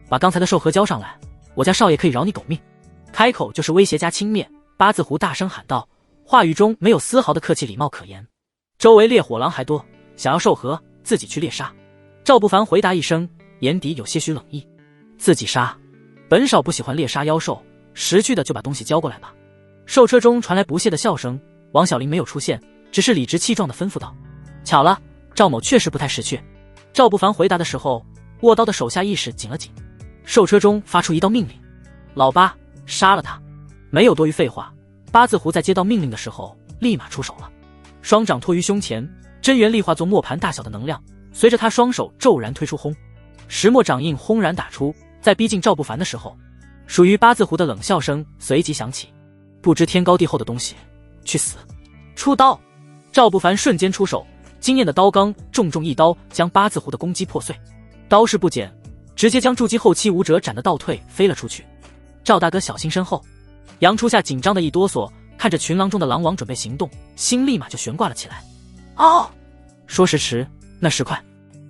把刚才的兽核交上来，我家少爷可以饶你狗命。开口就是威胁加轻蔑，八字胡大声喊道，话语中没有丝毫的客气礼貌可言。周围烈火狼还多，想要兽核自己去猎杀。赵不凡回答一声，眼底有些许冷意，自己杀，本少不喜欢猎杀妖兽，10具的就把东西交过来吧。兽车中传来不屑的笑声，王小林没有出现，只是理直气壮地吩咐道，巧了，赵某确实不太识趣。赵不凡回答的时候，握刀的手下意识紧了紧。兽车中发出一道命令，老八，杀了他。没有多余废话，八字胡在接到命令的时候立马出手了，双掌托于胸前，真元力化作磨盘大小的能量，随着他双手骤然推出轰，石墨掌印轰然打出。在逼近赵不凡的时候，属于八字胡的冷笑声随即响起，不知天高地厚的东西，去死！出刀！赵不凡瞬间出手，惊艳的刀刚重重一刀将八字胡的攻击破碎，刀势不减，直接将筑基后期武者斩得倒退飞了出去。赵大哥小心身后！杨初夏紧张的一哆嗦，看着群狼中的狼王准备行动，心立马就悬挂了起来。哦！说时迟，那时快，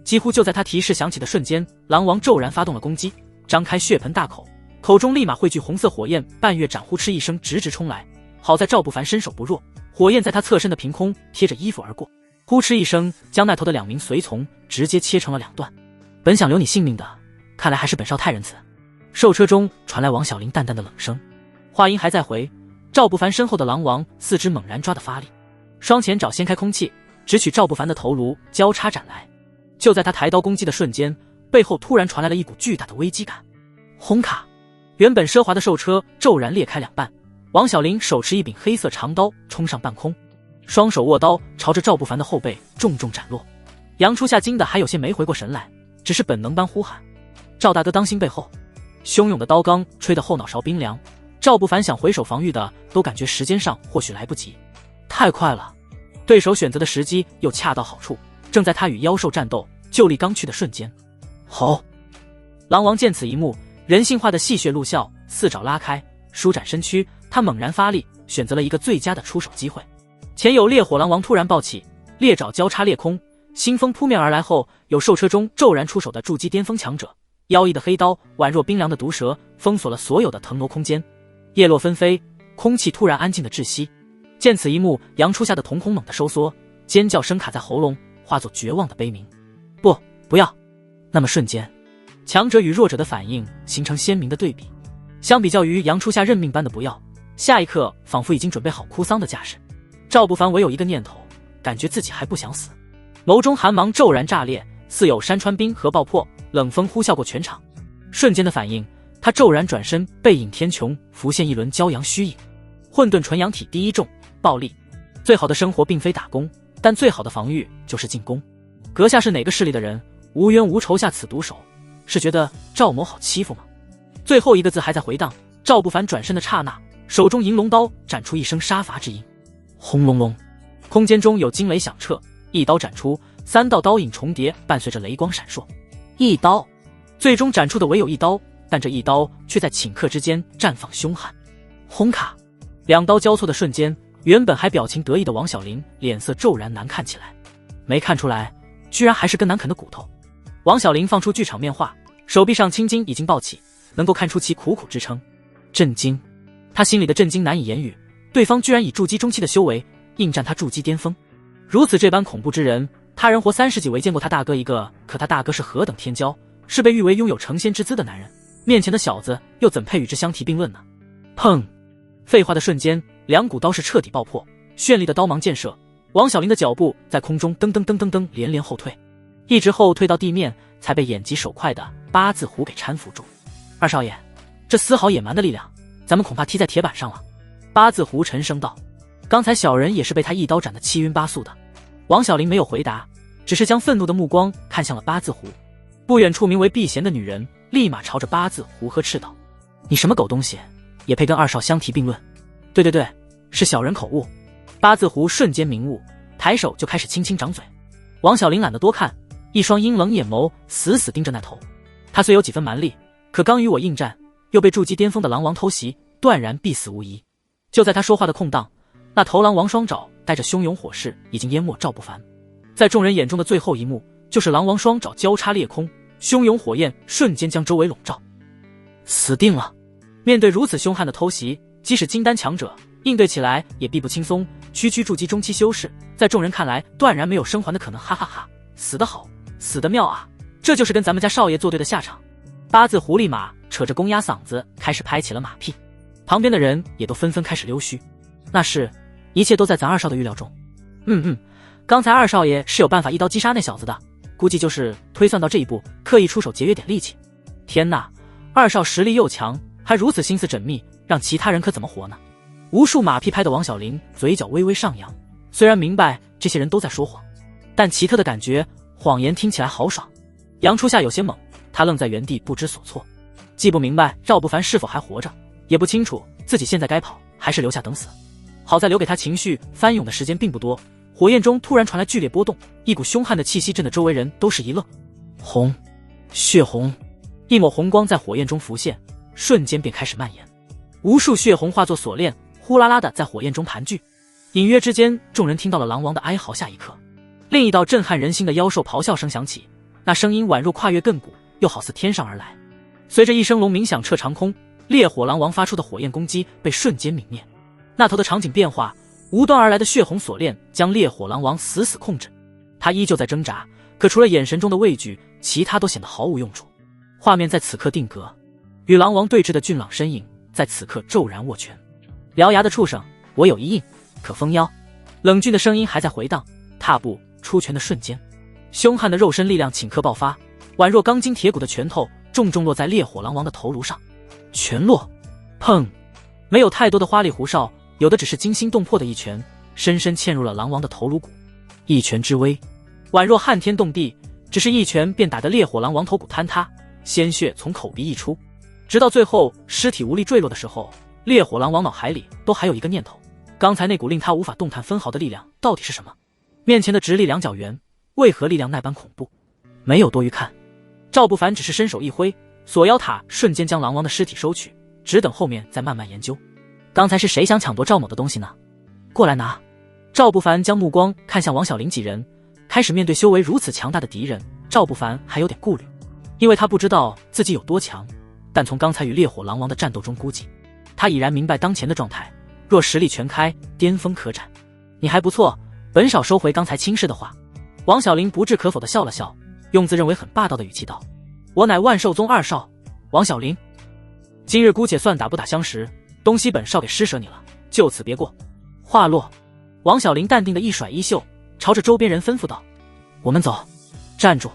几乎就在他提示响起的瞬间，狼王骤然发动了攻击，张开血盆大口，口中立马汇聚红色火焰，半月斩呼哧一声直直冲来。好在赵不凡身手不弱，火焰在他侧身的凭空贴着衣服而过，呼哧一声将那头的2名随从直接切成了2段。本想留你性命的，看来还是本少太仁慈。兽车中传来王小林淡淡的冷声，话音还在回，赵不凡身后的狼王四肢猛然抓得发力，双前爪掀开空气，直取赵不凡的头颅交叉斩来。就在他抬刀攻击的瞬间，背后突然传来了一股巨大的危机感。轰卡！原本奢华的兽车骤然裂开2半，王小林手持一柄黑色长刀冲上半空，双手握刀朝着赵不凡的后背重重斩落。杨初夏惊得还有些没回过神来，只是本能般呼喊，赵大哥当心背后！汹涌的刀刚吹得后脑勺冰凉，赵不凡想回手防御的都感觉时间上或许来不及，太快了，对手选择的时机又恰到好处，正在他与妖兽战斗就力刚去的瞬间。吼！狼王见此一幕，人性化的戏谑露笑，四爪拉开，舒展身躯，他猛然发力，选择了一个最佳的出手机会。前有烈火狼王突然暴起，猎爪交叉裂空，腥风扑面而来后，有兽车中骤然出手的筑基巅峰强者，妖异的黑刀宛若冰凉的毒蛇，封锁了所有的腾挪空间。叶落纷飞，空气突然安静的窒息。见此一幕，杨初夏的瞳孔猛地收缩，尖叫声卡在喉咙，化作绝望的悲鸣。不要！那么瞬间，强者与弱者的反应形成鲜明的对比。相比较于杨初夏认命般的不要，下一刻仿佛已经准备好哭丧的架势。赵不凡唯有一个念头，感觉自己还不想死，眸中寒芒骤然炸裂，似有山川冰河爆破，冷风呼啸过全场。瞬间的反应，他骤然转身，背影天穹，浮现一轮骄阳虚影。混沌纯阳体第一重，暴力。最好的生活并非打工，但最好的防御就是进攻。阁下是哪个势力的人？无冤无仇下此毒手，是觉得赵某好欺负吗？最后一个字还在回荡，赵不凡转身的刹那，手中银龙刀斩出一声杀伐之音，轰隆隆，空间中有惊雷响彻，一刀斩出，3道刀影重叠，伴随着雷光闪烁。一刀，最终斩出的唯有一刀，但这一刀却在顷刻之间绽放凶悍。轰卡，2刀交错的瞬间，原本还表情得意的王小玲脸色骤然难看起来。没看出来，居然还是根难啃的骨头。王小玲放出剧场面话，手臂上青筋已经暴起，能够看出其苦苦支撑。震惊，他心里的震惊难以言语，对方居然以筑基中期的修为应战他筑基巅峰，如此这般恐怖之人，他人活30几围见过他大哥一个，可他大哥是何等天骄，是被誉为拥有成仙之姿的男人，面前的小子又怎配与之相提并论呢？砰！废话的瞬间，2股刀势彻底爆破，绚丽的刀芒溅射，王小玲的脚步在空中噔噔噔噔噔连连后退，一直后退到地面，才被眼疾手快的八字胡给搀扶住。二少爷，这丝毫野蛮的力量，咱们恐怕踢在铁板上了。八字胡沉声道，刚才小人也是被他一刀斩得七晕八素的。王小玲没有回答，只是将愤怒的目光看向了八字胡。不远处名为碧贤的女人立马朝着八字胡呵斥道，你什么狗东西，也配跟二少相提并论？对对对，是小人口误。八字胡瞬间明悟，抬手就开始轻轻掌嘴。王小玲懒得多看，一双阴冷眼眸死死盯着那头。他虽有几分蛮力，可刚与我应战，又被筑基巅峰的狼王偷袭，断然必死无疑。就在他说话的空档，那头狼王双爪带着汹涌火势已经淹没赵不凡。在众人眼中的最后一幕，就是狼王双爪交叉裂空，汹涌火焰瞬间将周围笼罩。死定了！面对如此凶悍的偷袭，即使金丹强者应对起来也必不轻松。区区筑基中期修士，在众人看来断然没有生还的可能，哈哈哈！死得好，死得妙啊！这就是跟咱们家少爷作对的下场。八字狐狸马扯着公鸭嗓子开始拍起了马屁，旁边的人也都纷纷开始溜须。那是，一切都在咱二少的预料中。刚才二少爷是有办法一刀击杀那小子的，估计就是推算到这一步，刻意出手节约点力气。天哪，二少实力又强，还如此心思缜密，让其他人可怎么活呢？无数马屁拍的王小玲嘴角微微上扬，虽然明白这些人都在说谎，但奇特的感觉，谎言听起来好爽。杨初夏有些懵，他愣在原地不知所措，既不明白赵不凡是否还活着，也不清楚自己现在该跑还是留下等死。好在留给他情绪翻涌的时间并不多，火焰中突然传来剧烈波动，一股凶悍的气息震得周围人都是一愣。红，血红，一抹红光在火焰中浮现，瞬间便开始蔓延，无数血红化作锁链，呼啦啦的在火焰中盘踞。隐约之间，众人听到了狼王的哀嚎。下一刻，另一道震撼人心的妖兽咆哮声响起，那声音宛若跨越亘古，又好似天上而来。随着一声龙鸣响彻长空，烈火狼王发出的火焰攻击被瞬间泯灭。那头的场景变化，无端而来的血红锁链将烈火狼王死死控制。他依旧在挣扎，可除了眼神中的畏惧，其他都显得毫无用处。画面在此刻定格，与狼王对峙的俊朗身影在此刻骤然握拳。獠牙的畜生，我有一印，可封妖。冷峻的声音还在回荡，踏步出拳的瞬间，凶悍的肉身力量顷刻爆发，宛若钢筋铁骨的拳头重重落在烈火狼王的头颅上。拳落，砰！没有太多的花里胡哨，有的只是惊心动魄的一拳，深深嵌入了狼王的头颅骨。一拳之威，宛若撼天动地，只是一拳便打得烈火狼王头骨坍塌，鲜血从口鼻溢出。直到最后尸体无力坠落的时候，烈火狼王脑海里都还有一个念头，刚才那股令他无法动弹分毫的力量到底是什么？面前的直立两角猿，为何力量那般恐怖？没有多余看，赵不凡只是伸手一挥，锁妖塔瞬间将狼王的尸体收取，只等后面再慢慢研究。刚才是谁想抢夺赵某的东西呢？过来拿！赵不凡将目光看向王小玲几人，开始面对修为如此强大的敌人，赵不凡还有点顾虑，因为他不知道自己有多强，但从刚才与烈火狼王的战斗中估计，他已然明白当前的状态，若实力全开，巅峰可斩。你还不错，本少收回刚才轻视的话。王小玲不置可否的笑了笑，用自认为很霸道的语气道：我乃万寿宗二少王小玲，今日姑且算打不打相识，东西本少给施舍你了，就此别过。话落，王小玲淡定的一甩衣袖，朝着周边人吩咐道：“我们走。”站住！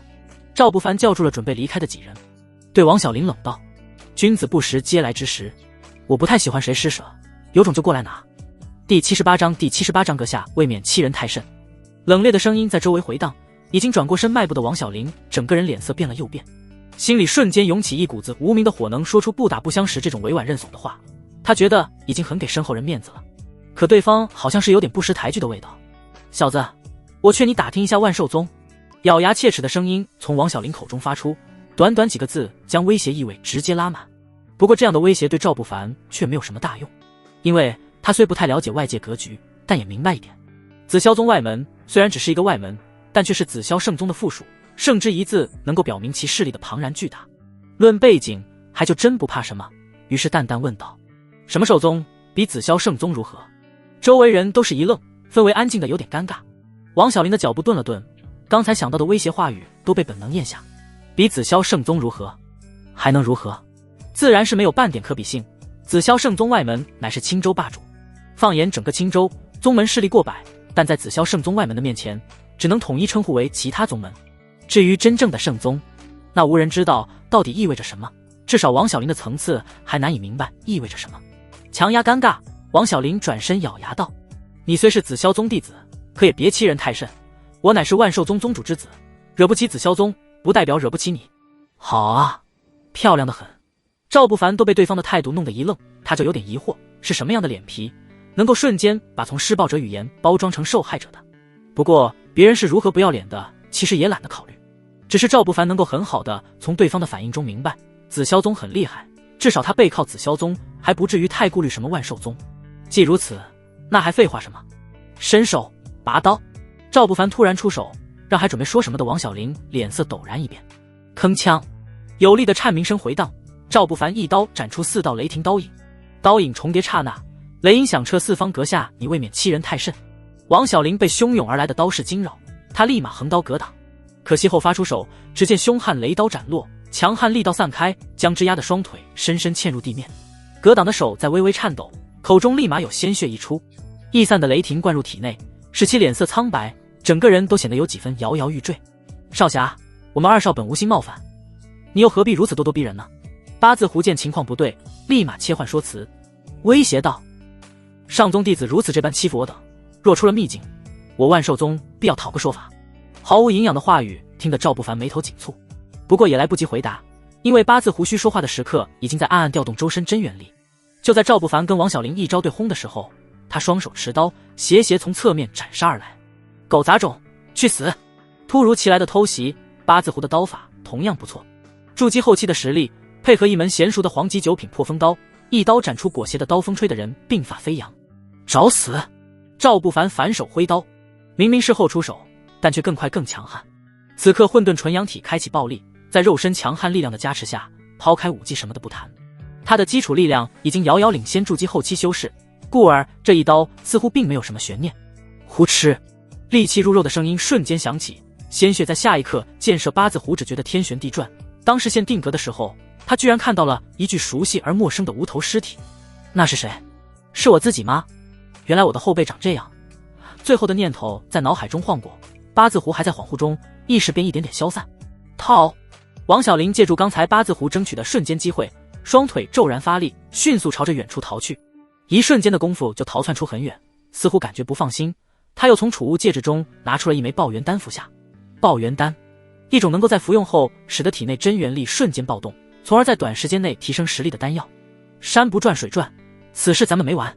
赵不凡叫住了准备离开的几人，对王小玲冷道：“君子不识嗟来之食，我不太喜欢谁施舍，有种就过来拿。”第78章第78章阁下未免欺人太甚。冷冽的声音在周围回荡，已经转过身迈步的王小玲，整个人脸色变了又变，心里瞬间涌起一股子无名的火，能说出不打不相识这种委婉认怂的话。他觉得已经很给身后人面子了，可对方好像是有点不识抬举的味道。小子，我劝你打听一下万寿宗。咬牙切齿的声音从王小玲口中发出，短短几个字将威胁意味直接拉满。不过这样的威胁对赵不凡却没有什么大用，因为他虽不太了解外界格局，但也明白一点，紫霄宗外门虽然只是一个外门，但却是紫霄圣宗的附属，圣之一字能够表明其势力的庞然巨大。论背景还就真不怕什么，于是淡淡问道：“什么寿宗比紫霄圣宗如何？”周围人都是一愣，氛围安静的有点尴尬。王小玲的脚步顿了顿，刚才想到的威胁话语都被本能咽下。比紫霄圣宗如何？还能如何？自然是没有半点可比性。紫霄圣宗外门乃是青州霸主，放眼整个青州，宗门势力过百，但在紫霄圣宗外门的面前，只能统一称呼为其他宗门。至于真正的圣宗，那无人知道到底意味着什么，至少王小玲的层次还难以明白意味着什么。强压尴尬，王小玲转身咬牙道：“你虽是紫霄宗弟子，可也别欺人太甚。我乃是万寿宗宗主之子，惹不起紫霄宗，不代表惹不起你。”好啊，漂亮的很。赵不凡都被对方的态度弄得一愣，他就有点疑惑，是什么样的脸皮，能够瞬间把从施暴者语言包装成受害者的？不过别人是如何不要脸的，其实也懒得考虑。只是赵不凡能够很好的从对方的反应中明白，紫霄宗很厉害，至少他背靠紫霄宗，还不至于太顾虑什么万寿宗。既如此，那还废话什么？伸手拔刀！赵不凡突然出手，让还准备说什么的王小玲脸色陡然一变。铿锵，有力的颤鸣声回荡，赵不凡一刀斩出4道雷霆刀影，刀影重叠刹那，雷音响彻四方。阁下，你未免欺人太甚！王小玲被汹涌而来的刀势惊扰，他立马横刀格挡，可惜后发出手，只见凶悍雷刀斩落，强悍力道散开，将之压的双腿深深嵌入地面。格挡的手在微微颤抖，口中立马有鲜血溢出，溢散的雷霆灌入体内，使其脸色苍白，整个人都显得有几分摇摇欲坠。少侠，我们二少本无心冒犯，你又何必如此咄咄逼人呢？八字胡见情况不对，立马切换说辞，威胁道：“上宗弟子如此这般欺负我等，若出了秘境，我万寿宗必要讨个说法。”毫无营养的话语听得赵不凡眉头紧蹙，不过也来不及回答，因为八字胡须说话的时刻已经在暗暗调动周身真元力。就在赵不凡跟王小玲一招对轰的时候，他双手持刀斜斜从侧面斩杀而来。狗杂种，去死！突如其来的偷袭，八字胡的刀法同样不错，筑基后期的实力配合一门娴熟的黄级九品破风刀，一刀斩出裹挟的刀锋吹的人鬓发飞扬。找死！赵不凡反手挥刀，明明是后出手，但却更快更强悍。此刻混沌纯阳体开启暴力，在肉身强悍力量的加持下，抛开武技什么的不谈，他的基础力量已经遥遥领先筑基后期修士，故而这一刀似乎并没有什么悬念。呼哧，利器入肉的声音瞬间响起，鲜血在下一刻溅射。八字胡只觉得天旋地转，当视线定格的时候，他居然看到了一具熟悉而陌生的无头尸体。那是谁？是我自己吗？原来我的后背长这样。最后的念头在脑海中晃过，八字胡还在恍惚中，意识便一点点消散。逃！王小玲借助刚才八字胡争取的瞬间机会，双腿骤然发力，迅速朝着远处逃去。一瞬间的功夫就逃窜出很远，似乎感觉不放心，他又从储物戒指中拿出了一枚爆元丹服下。爆元丹，一种能够在服用后使得体内真元力瞬间暴动，从而在短时间内提升实力的丹药。山不转水转，此事咱们没完。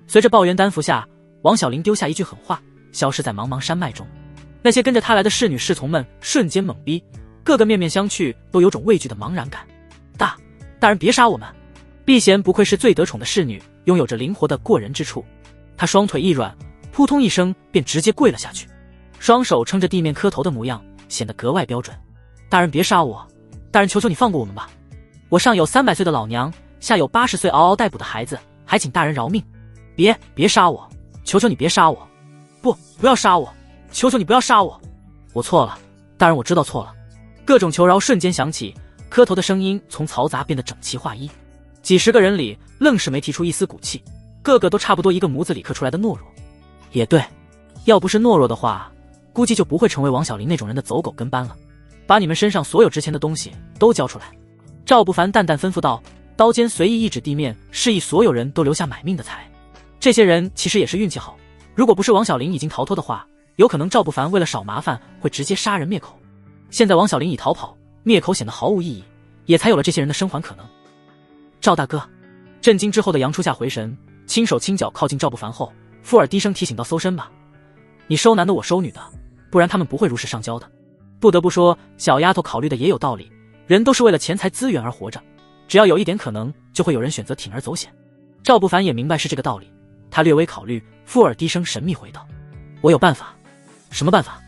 随着爆元丹服下，王小玲丢下一句狠话，消失在茫茫山脉中。那些跟着他来的侍女侍从们瞬间懵逼，个个面面相觑，都有种畏惧的茫然感。大人别杀我们！避嫌不愧是最得宠的侍女，拥有着灵活的过人之处。她双腿一软，扑通一声便直接跪了下去，双手撑着地面磕头的模样显得格外标准。大人别杀我，大人求求你放过我们吧！我上有300岁的老娘，下有80岁嗷嗷待哺的孩子，还请大人饶命！别杀我！求求你别杀我！不要杀我！求求你不要杀我！我错了，大人我知道错了。各种求饶瞬间响起，磕头的声音从嘈杂变得整齐划一。几十个人里愣是没提出一丝骨气，个个都差不多一个模子里刻出来的懦弱。也对，要不是懦弱的话，估计就不会成为王小林那种人的走狗跟班了。把你们身上所有值钱的东西都交出来。赵不凡淡淡吩咐道，刀尖随意一指地面，示意所有人都留下买命的财。这些人其实也是运气好，如果不是王小林已经逃脱的话，有可能赵不凡为了少麻烦会直接杀人灭口。现在王小林已逃跑，灭口显得毫无意义，也才有了这些人的生还可能。赵大哥，震惊之后的杨初夏回神，轻手轻脚靠近赵不凡后，附耳低声提醒道，搜身吧，你收男的我收女的，不然他们不会如实上交的。不得不说，小丫头考虑的也有道理，人都是为了钱财资源而活着，只要有一点可能，就会有人选择铤而走险。赵不凡也明白是这个道理，他略微考虑，附耳低声神秘回道，我有办法。什么办法？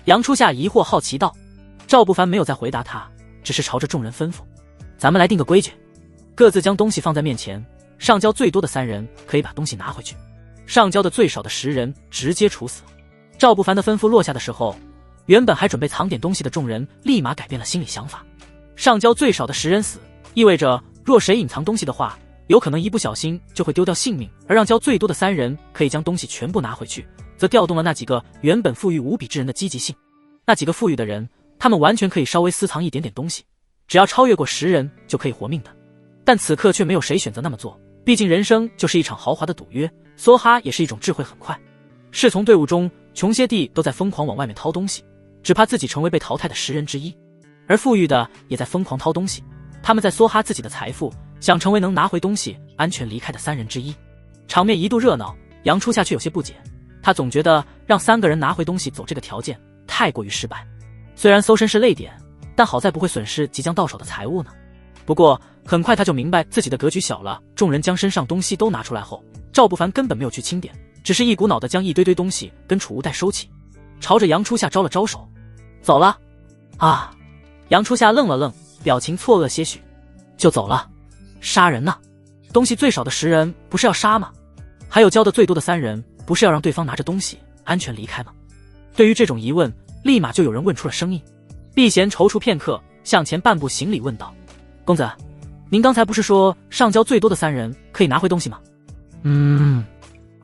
杨初夏疑惑好奇道。赵不凡没有再回答他，只是朝着众人吩咐，咱们来定个规矩，各自将东西放在面前，上交最多的3人可以把东西拿回去，上交的最少的10人直接处死。赵不凡的吩咐落下的时候，原本还准备藏点东西的众人立马改变了心理想法。上交最少的10人死，意味着若谁隐藏东西的话，有可能一不小心就会丢掉性命，而让交最多的3人可以将东西全部拿回去，则调动了那几个原本富裕无比之人的积极性。那几个富裕的人，他们完全可以稍微私藏一点点东西，只要超越过10人就可以活命的。但此刻却没有谁选择那么做，毕竟人生就是一场豪华的赌约，梭哈也是一种智慧很快。侍从队伍中，穷些地都在疯狂往外面掏东西，只怕自己成为被淘汰的10人之一。而富裕的也在疯狂掏东西，他们在梭哈自己的财富，想成为能拿回东西安全离开的3人之一。场面一度热闹，杨初夏却有些不解，他总觉得让3个人拿回东西走这个条件太过于失败。虽然搜身是累点，但好在不会损失即将到手的财物呢。不过很快他就明白自己的格局小了。众人将身上东西都拿出来后，赵不凡根本没有去清点，只是一股脑的将一堆堆东西跟储物袋收起，朝着杨初夏招了招手，走了。啊！杨初夏愣了愣，表情错愕些许，就走了？杀人呢？东西最少的10人不是要杀吗？还有交的最多的3人，不是要让对方拿着东西安全离开吗？对于这种疑问，立马就有人问出了声音。避嫌踌躇片刻，向前半步行礼问道，公子，您刚才不是说上交最多的3人可以拿回东西吗？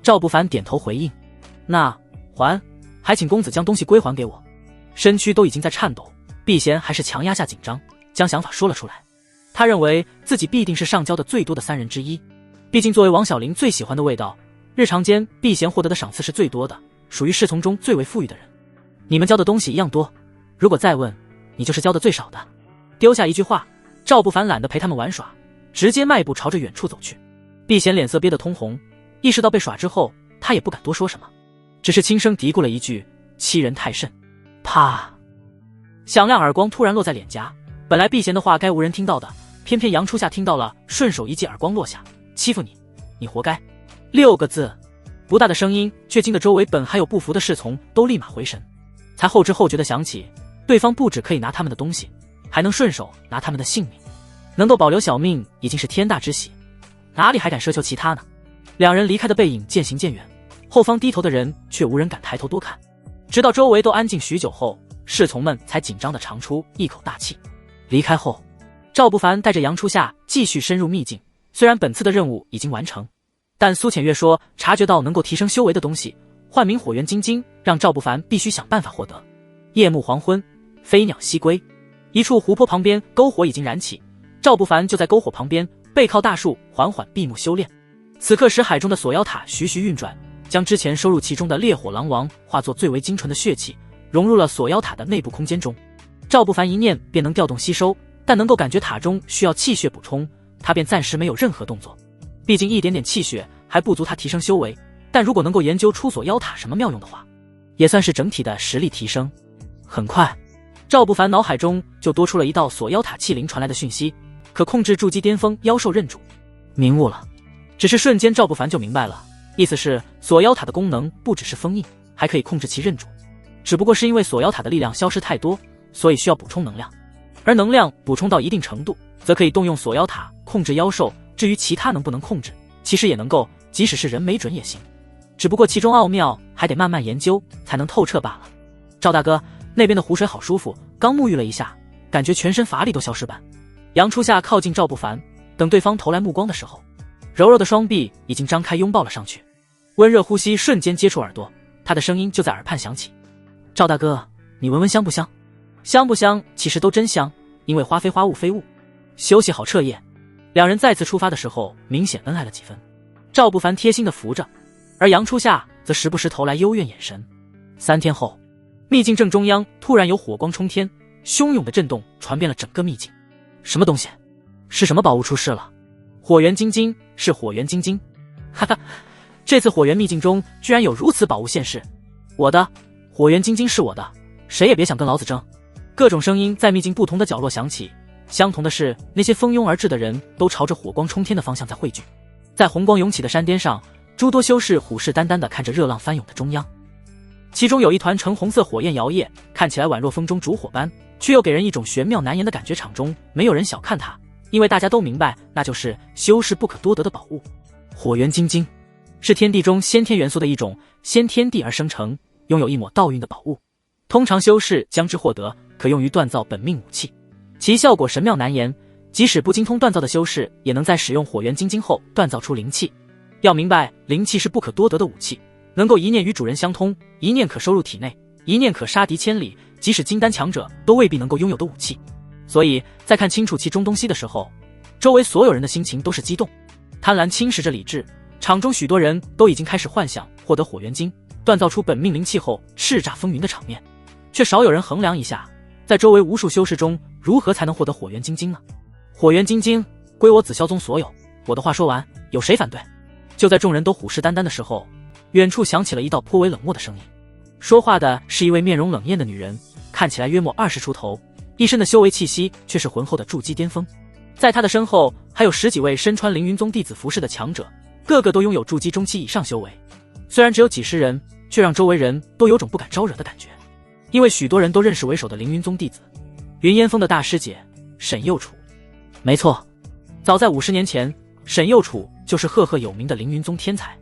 赵不凡点头回应，那还请公子将东西归还给我。身躯都已经在颤抖，避嫌还是强压下紧张，将想法说了出来。他认为自己必定是上交的最多的3人之一，毕竟作为王小林最喜欢的味道，日常间避嫌获得的赏赐是最多的，属于侍从中最为富裕的人。你们交的东西一样多，如果再问，你就是交的最少的。丢下一句话，赵不凡懒得陪他们玩耍，直接迈步朝着远处走去。避嫌脸色憋得通红，意识到被耍之后，他也不敢多说什么，只是轻声嘀咕了一句，欺人太甚。啪！响亮耳光突然落在脸颊，本来避嫌的话该无人听到的，偏偏杨初夏听到了，顺手一记耳光落下，欺负你，你活该，6个字。不大的声音却惊得周围本还有不服的侍从都立马回神，才后知后觉地想起，对方不只可以拿他们的东西，还能顺手拿他们的性命，能够保留小命已经是天大之喜，哪里还敢奢求其他呢？两人离开的背影渐行渐远，后方低头的人却无人敢抬头多看，直到周围都安静许久后，侍从们才紧张地长出一口大气。离开后，赵不凡带着杨初夏继续深入秘境，虽然本次的任务已经完成，但苏浅月说察觉到能够提升修为的东西，唤名火元金晶，让赵不凡必须想办法获得。夜幕黄昏，飞鸟西归，一处湖泊旁边篝火已经燃起，赵不凡就在篝火旁边背靠大树缓缓闭目修炼。此刻石海中的锁妖塔徐徐运转，将之前收入其中的烈火狼王化作最为精纯的血气，融入了锁妖塔的内部空间中。赵不凡一念便能调动吸收，但能够感觉塔中需要气血补充，他便暂时没有任何动作。毕竟一点点气血还不足他提升修为，但如果能够研究出锁妖塔什么妙用的话，也算是整体的实力提升。很快，赵不凡脑海中就多出了一道锁妖塔气灵传来的讯息，可控制筑基巅峰妖兽认主。明悟了，只是瞬间赵不凡就明白了，意思是锁妖塔的功能不只是封印，还可以控制其认主，只不过是因为锁妖塔的力量消失太多，所以需要补充能量，而能量补充到一定程度，则可以动用锁妖塔控制妖兽，至于其他能不能控制，其实也能够，即使是人没准也行，只不过其中奥妙还得慢慢研究才能透彻罢了。赵大哥，那边的湖水好舒服，刚沐浴了一下，感觉全身乏力都消失般。杨初夏靠近赵不凡，等对方投来目光的时候，柔柔的双臂已经张开拥抱了上去，温热呼吸瞬间接触耳朵，他的声音就在耳畔响起：赵大哥，你闻闻香不香？香不香其实都真香，因为花非花，雾非雾。休息好彻夜。两人再次出发的时候明显恩爱了几分，赵不凡贴心地扶着，而杨初夏则时不时投来幽怨眼神。3天后，秘境正中央突然有火光冲天，汹涌的震动传遍了整个秘境。什么东西？是什么宝物出事了？火元金晶，是火元金晶。哈哈，这次火元秘境中居然有如此宝物现世。我的火元金晶是我的，谁也别想跟老子争。各种声音在秘境不同的角落响起，相同的是，那些蜂拥而至的人都朝着火光冲天的方向在汇聚。在红光涌起的山巅上，诸多修士虎视眈眈地看着热浪翻涌的中央，其中有一团橙红色火焰摇曳，看起来宛若风中烛火般，却又给人一种玄妙难言的感觉。场中没有人小看它，因为大家都明白，那就是修士不可多得的宝物——火元金晶，是天地中先天元素的一种，先天地而生成，拥有一抹道运的宝物。通常修士将之获得，可用于锻造本命武器，其效果神妙难言，即使不精通锻造的修士也能在使用火元金晶后锻造出灵气。要明白，灵气是不可多得的武器，能够一念与主人相通，一念可收入体内，一念可杀敌千里，即使金丹强者都未必能够拥有的武器。所以在看清楚其中东西的时候，周围所有人的心情都是激动。贪婪侵蚀着理智，场中许多人都已经开始幻想获得火元晶，锻造出本命灵气后叱咤风云的场面，却少有人衡量一下，在周围无数修士中，如何才能获得火元金晶呢？火元金晶归我紫霄宗所有。我的话说完，有谁反对？就在众人都虎视眈眈的时候，远处响起了一道颇为冷漠的声音。说话的是一位面容冷艳的女人，看起来约莫20出头，一身的修为气息却是浑厚的筑基巅峰。在她的身后还有10几位身穿凌云宗弟子服饰的强者，个个都拥有筑基中期以上修为。虽然只有几十人，却让周围人都有种不敢招惹的感觉，因为许多人都认识为首的凌云宗弟子云烟峰的大师姐沈幼楚。没错，早在50年前，沈幼楚就是赫赫有名的凌云宗天才。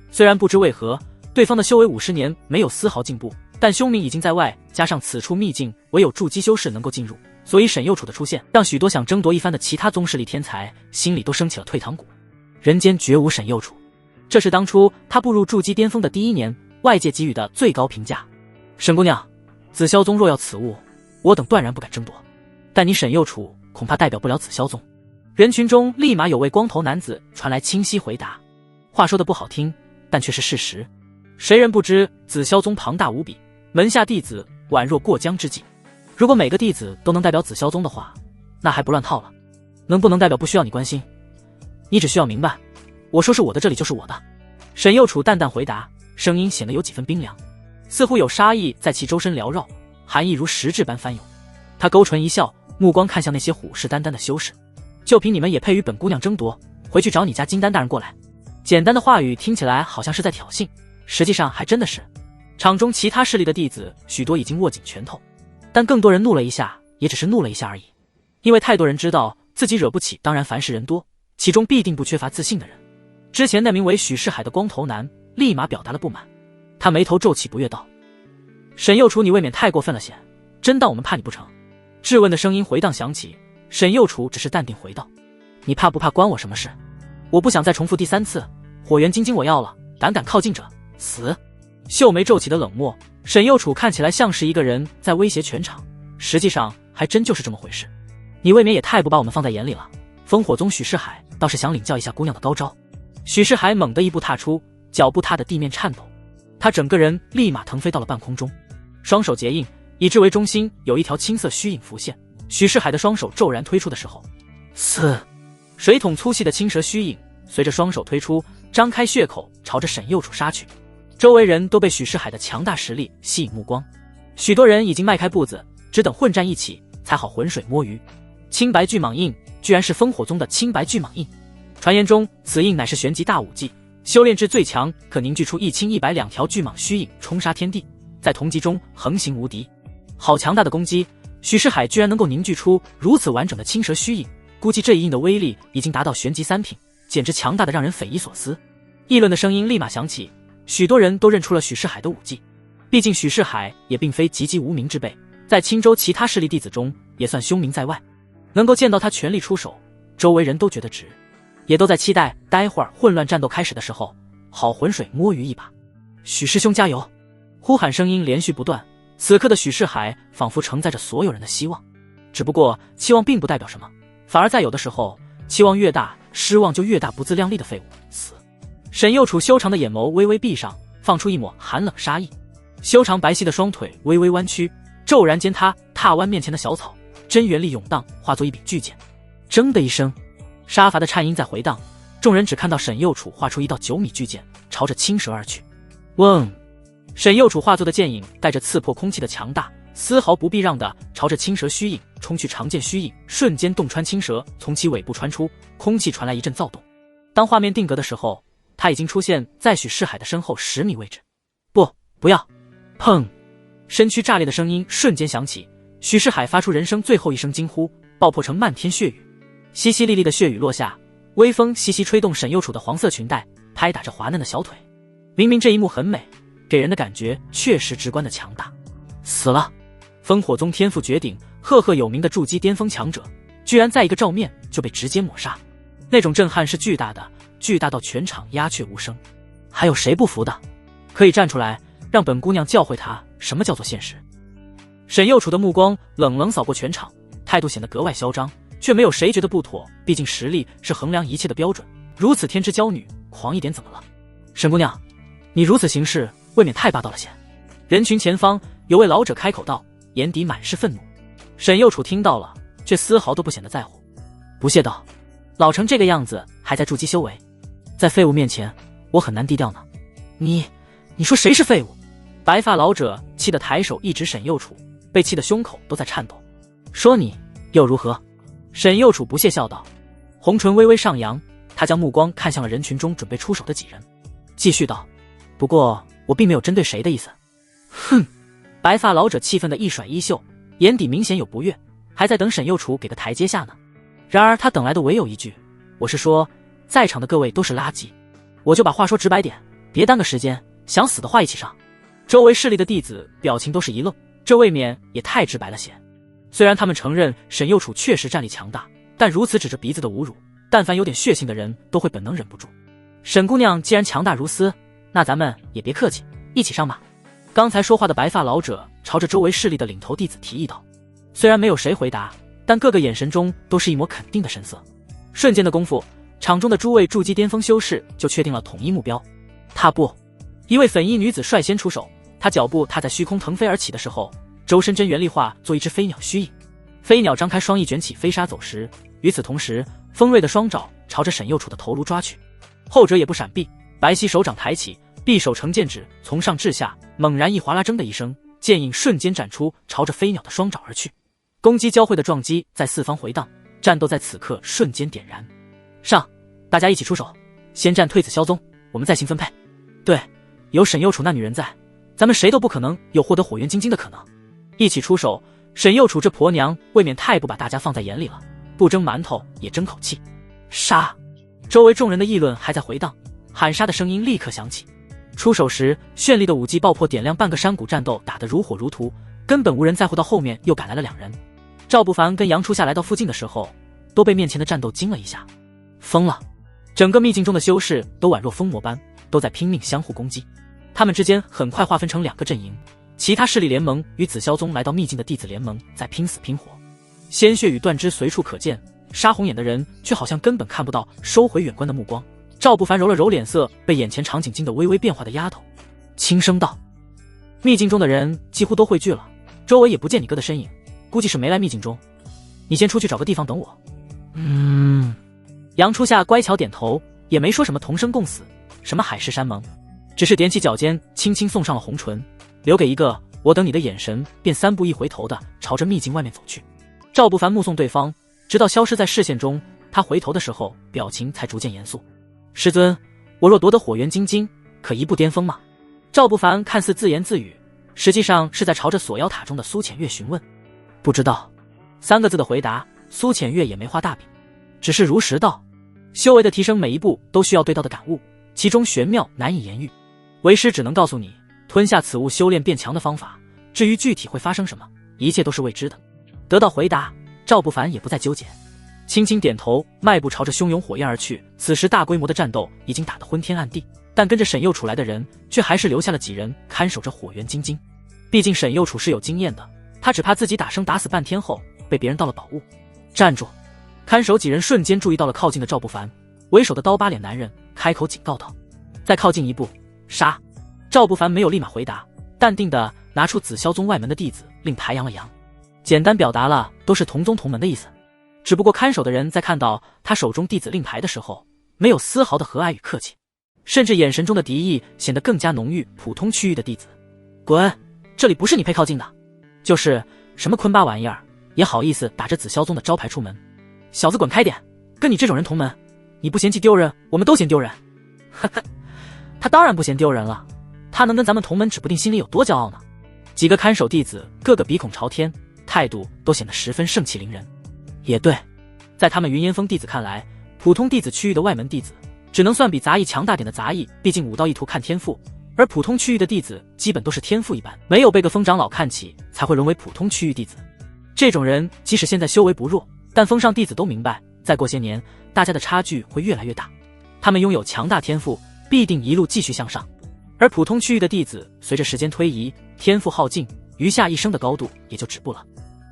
虽然不知为何对方的修为50年没有丝毫进步，但凶名已经在外，加上此处秘境唯有筑基修士能够进入，所以沈幼楚的出现让许多想争夺一番的其他宗势力天才心里都升起了退堂鼓。人间绝无沈幼楚，这是当初他步入筑基巅峰的第1年外界给予的最高评价。沈姑娘，紫霄宗若要此物，我等断然不敢争夺，但你沈幼楚恐怕代表不了紫霄宗。人群中立马有位光头男子传来清晰回答，话说的不好听，但却是事实。谁人不知紫霄宗庞大无比，门下弟子宛若过江之鲫，如果每个弟子都能代表紫霄宗的话，那还不乱套了。能不能代表不需要你关心，你只需要明白，我说是我的，这里就是我的。沈幼楚淡淡回答，声音显得有几分冰凉，似乎有杀意在其周身缭绕，寒意如实质般翻涌。他勾唇一笑，目光看向那些虎视眈眈的修士，就凭你们也配与本姑娘争夺？回去找你家金丹大人过来。简单的话语听起来好像是在挑衅，实际上还真的是。场中其他势力的弟子许多已经握紧拳头，但更多人怒了一下，也只是怒了一下而已。因为太多人知道自己惹不起，当然凡是人多，其中必定不缺乏自信的人。之前那名为许世海的光头男立马表达了不满，他眉头皱起不悦道：沈幼楚，你未免太过分了些，真当我们怕你不成？质问的声音回荡响起，沈幼楚只是淡定回道：你怕不怕关我什么事？我不想再重复第3次，火元金晶我要了，胆敢靠近者死。秀眉皱起的冷漠，沈幼楚看起来像是一个人在威胁全场，实际上还真就是这么回事。你未免也太不把我们放在眼里了。烽火宗许世海倒是想领教一下姑娘的高招。许世海猛地一步踏出，脚步踏的地面颤抖，他整个人立马腾飞到了半空中，双手结印，以之为中心有一条青色虚影浮现。许世海的双手骤然推出的时候，水桶粗细的青蛇虚影随着双手推出，张开血口朝着沈幼楚杀去。周围人都被许世海的强大实力吸引目光，许多人已经迈开步子，只等混战一起才好浑水摸鱼。青白巨蟒印居然是烽火宗的青白巨蟒印，传言中此印乃是玄级大武技，修炼至最强可凝聚出1青100两条巨蟒虚影，冲杀天地，在同级中横行无敌。好强大的攻击，许世海居然能够凝聚出如此完整的青蛇虚影，估计这一印的威力已经达到玄级3品，简直强大的让人匪夷所思。议论的声音立马响起，许多人都认出了许世海的武技，毕竟许世海也并非籍籍无名之辈，在青州其他势力弟子中也算凶名在外。能够见到他全力出手，周围人都觉得值，也都在期待待会儿混乱战斗开始的时候，好浑水摸鱼一把。许师兄加油！呼喊声音连续不断，此刻的许世海仿佛承载着所有人的希望。只不过期望并不代表什么，反而在有的时候，期望越大，失望就越大。不自量力的废物，死！沈右楚修长的眼眸微微闭上，放出一抹寒冷杀意。修长白皙的双腿微微弯曲，骤然间他踏弯面前的小草，真元力涌荡，化作一柄巨剑。铮的一声，杀伐的颤音在回荡，众人只看到沈右楚画出一道9米巨剑，朝着青蛇而去。嗡！沈右楚化作的剑影带着刺破空气的强大，丝毫不避让的朝着青蛇虚影冲去。长剑虚影瞬间洞穿青蛇，从其尾部穿出，空气传来一阵躁动。当画面定格的时候，他已经出现在许世海的身后10米位置。不要！砰！身躯炸裂的声音瞬间响起，许世海发出人生最后一声惊呼，爆破成漫天血雨。淅淅沥沥的血雨落下，微风习习吹动沈右楚的黄色裙带，拍打着滑嫩的小腿。明明这一幕很美，给人的感觉确实直观的强大。死了！烽火宗天赋绝顶、赫赫有名的筑基巅峰强者，居然在一个照面就被直接抹杀，那种震撼是巨大的，巨大到全场鸦雀无声。还有谁不服的？可以站出来，让本姑娘教会他什么叫做现实。沈右楚的目光冷冷扫过全场，态度显得格外嚣张，却没有谁觉得不妥，毕竟实力是衡量一切的标准。如此天之骄女，狂一点怎么了？沈姑娘，你如此行事未免太霸道了些。人群前方有位老者开口道，眼底满是愤怒。沈右楚听到了，却丝毫都不显得在乎，不屑道：老成这个样子还在筑基修为，在废物面前我很难低调呢。你说谁是废物？白发老者气得抬手一指沈右楚，被气得胸口都在颤抖。说你又如何？沈右楚不屑笑道，红唇微微上扬，他将目光看向了人群中准备出手的几人，继续道：不过我并没有针对谁的意思。哼！白发老者气愤地一甩衣袖，眼底明显有不悦，还在等沈右楚给个台阶下呢。然而他等来的唯有一句：我是说，在场的各位都是垃圾。我就把话说直白点，别耽搁时间，想死的话一起上。周围势力的弟子表情都是一愣，这未免也太直白了些。虽然他们承认沈右楚确实战力强大，但如此指着鼻子的侮辱，但凡有点血性的人都会本能忍不住。沈姑娘既然强大如斯，那咱们也别客气，一起上吧。刚才说话的白发老者朝着周围势力的领头弟子提议道。虽然没有谁回答，但各个眼神中都是一抹肯定的神色。瞬间的功夫，场中的诸位筑基巅峰修士就确定了统一目标。踏步，一位粉衣女子率先出手，她脚步踏在虚空腾飞而起的时候，周身真元力化做一只飞鸟虚影。飞鸟张开双翼卷起飞沙走石，与此同时，锋锐的双爪朝着沈右楚的头颅抓去。后者也不闪避，白皙手掌抬起，匕首成剑指，从上至下猛然一划拉，铮的一声，剑影瞬间斩出，朝着飞鸟的双爪而去。攻击交汇的撞击在四方回荡，战斗在此刻瞬间点燃。上，大家一起出手，先战退子萧宗，我们再行分配。对，有沈右楚那女人在，咱们谁都不可能有获得火元金晶的可能。一起出手，沈右楚这婆娘未免太不把大家放在眼里了，不争馒头也争口气。杀！周围众人的议论还在回荡，喊杀的声音立刻响起。出手时，绚丽的武技爆破点亮半个山谷，战斗打得如火如荼，根本无人在乎。到后面又赶来了2人，赵不凡跟杨初夏来到附近的时候，都被面前的战斗惊了一下。疯了！整个秘境中的修士都宛若疯魔般，都在拼命相互攻击。他们之间很快划分成2个阵营，其他势力联盟与紫霄宗来到秘境的弟子联盟在拼死拼活，鲜血与断肢随处可见。杀红眼的人却好像根本看不到，收回远观的目光。赵不凡揉了揉脸色被眼前场景惊得微微变化的丫头，轻声道：秘境中的人几乎都汇聚了，周围也不见你哥的身影，估计是没来秘境中。你先出去找个地方等我。杨初夏乖巧点头，也没说什么同生共死，什么海誓山盟，只是踮起脚尖轻轻送上了红唇，留给一个我等你的眼神，便3步1回头的朝着秘境外面走去。赵不凡目送对方直到消失在视线中，他回头的时候表情才逐渐严肃。师尊，我若夺得火元金晶，可一步巅峰吗？赵不凡看似自言自语，实际上是在朝着锁妖塔中的苏浅月询问。不知道，3个字的回答，苏浅月也没画大饼，只是如实道：修为的提升每一步都需要对道的感悟，其中玄妙难以言喻，为师只能告诉你吞下此物修炼变强的方法，至于具体会发生什么，一切都是未知的。得到回答，赵不凡也不再纠结，轻轻点头，迈步朝着汹涌火焰而去。此时大规模的战斗已经打得昏天暗地，但跟着沈右楚来的人却还是留下了几人看守着火源晶晶。毕竟沈右楚是有经验的，他只怕自己打生打死半天后被别人盗了宝物。站住！看守几人瞬间注意到了靠近的赵不凡，为首的刀疤脸男人开口警告道：“再靠近一步，杀！”赵不凡没有立马回答，淡定地拿出紫霄宗外门的弟子令牌扬了扬，简单表达了都是同宗同门的意思。只不过看守的人在看到他手中弟子令牌的时候，没有丝毫的和蔼与客气，甚至眼神中的敌意显得更加浓郁。普通区域的弟子，滚！这里不是你配靠近的。就是什么坤巴玩意儿，也好意思打着紫霄宗的招牌出门？小子滚开点！跟你这种人同门，你不嫌弃丢人，我们都嫌丢人。呵呵，他当然不嫌丢人了，他能跟咱们同门，指不定心里有多骄傲呢。几个看守弟子个个鼻孔朝天，态度都显得十分盛气凌人。也对，在他们云烟峰弟子看来，普通弟子区域的外门弟子只能算比杂役强大点的杂役，毕竟武道一途看天赋，而普通区域的弟子基本都是天赋一般，没有被个峰长老看起才会沦为普通区域弟子。这种人即使现在修为不弱，但峰上弟子都明白，再过些年大家的差距会越来越大，他们拥有强大天赋，必定一路继续向上。而普通区域的弟子随着时间推移，天赋耗尽，余下一生的高度也就止步了。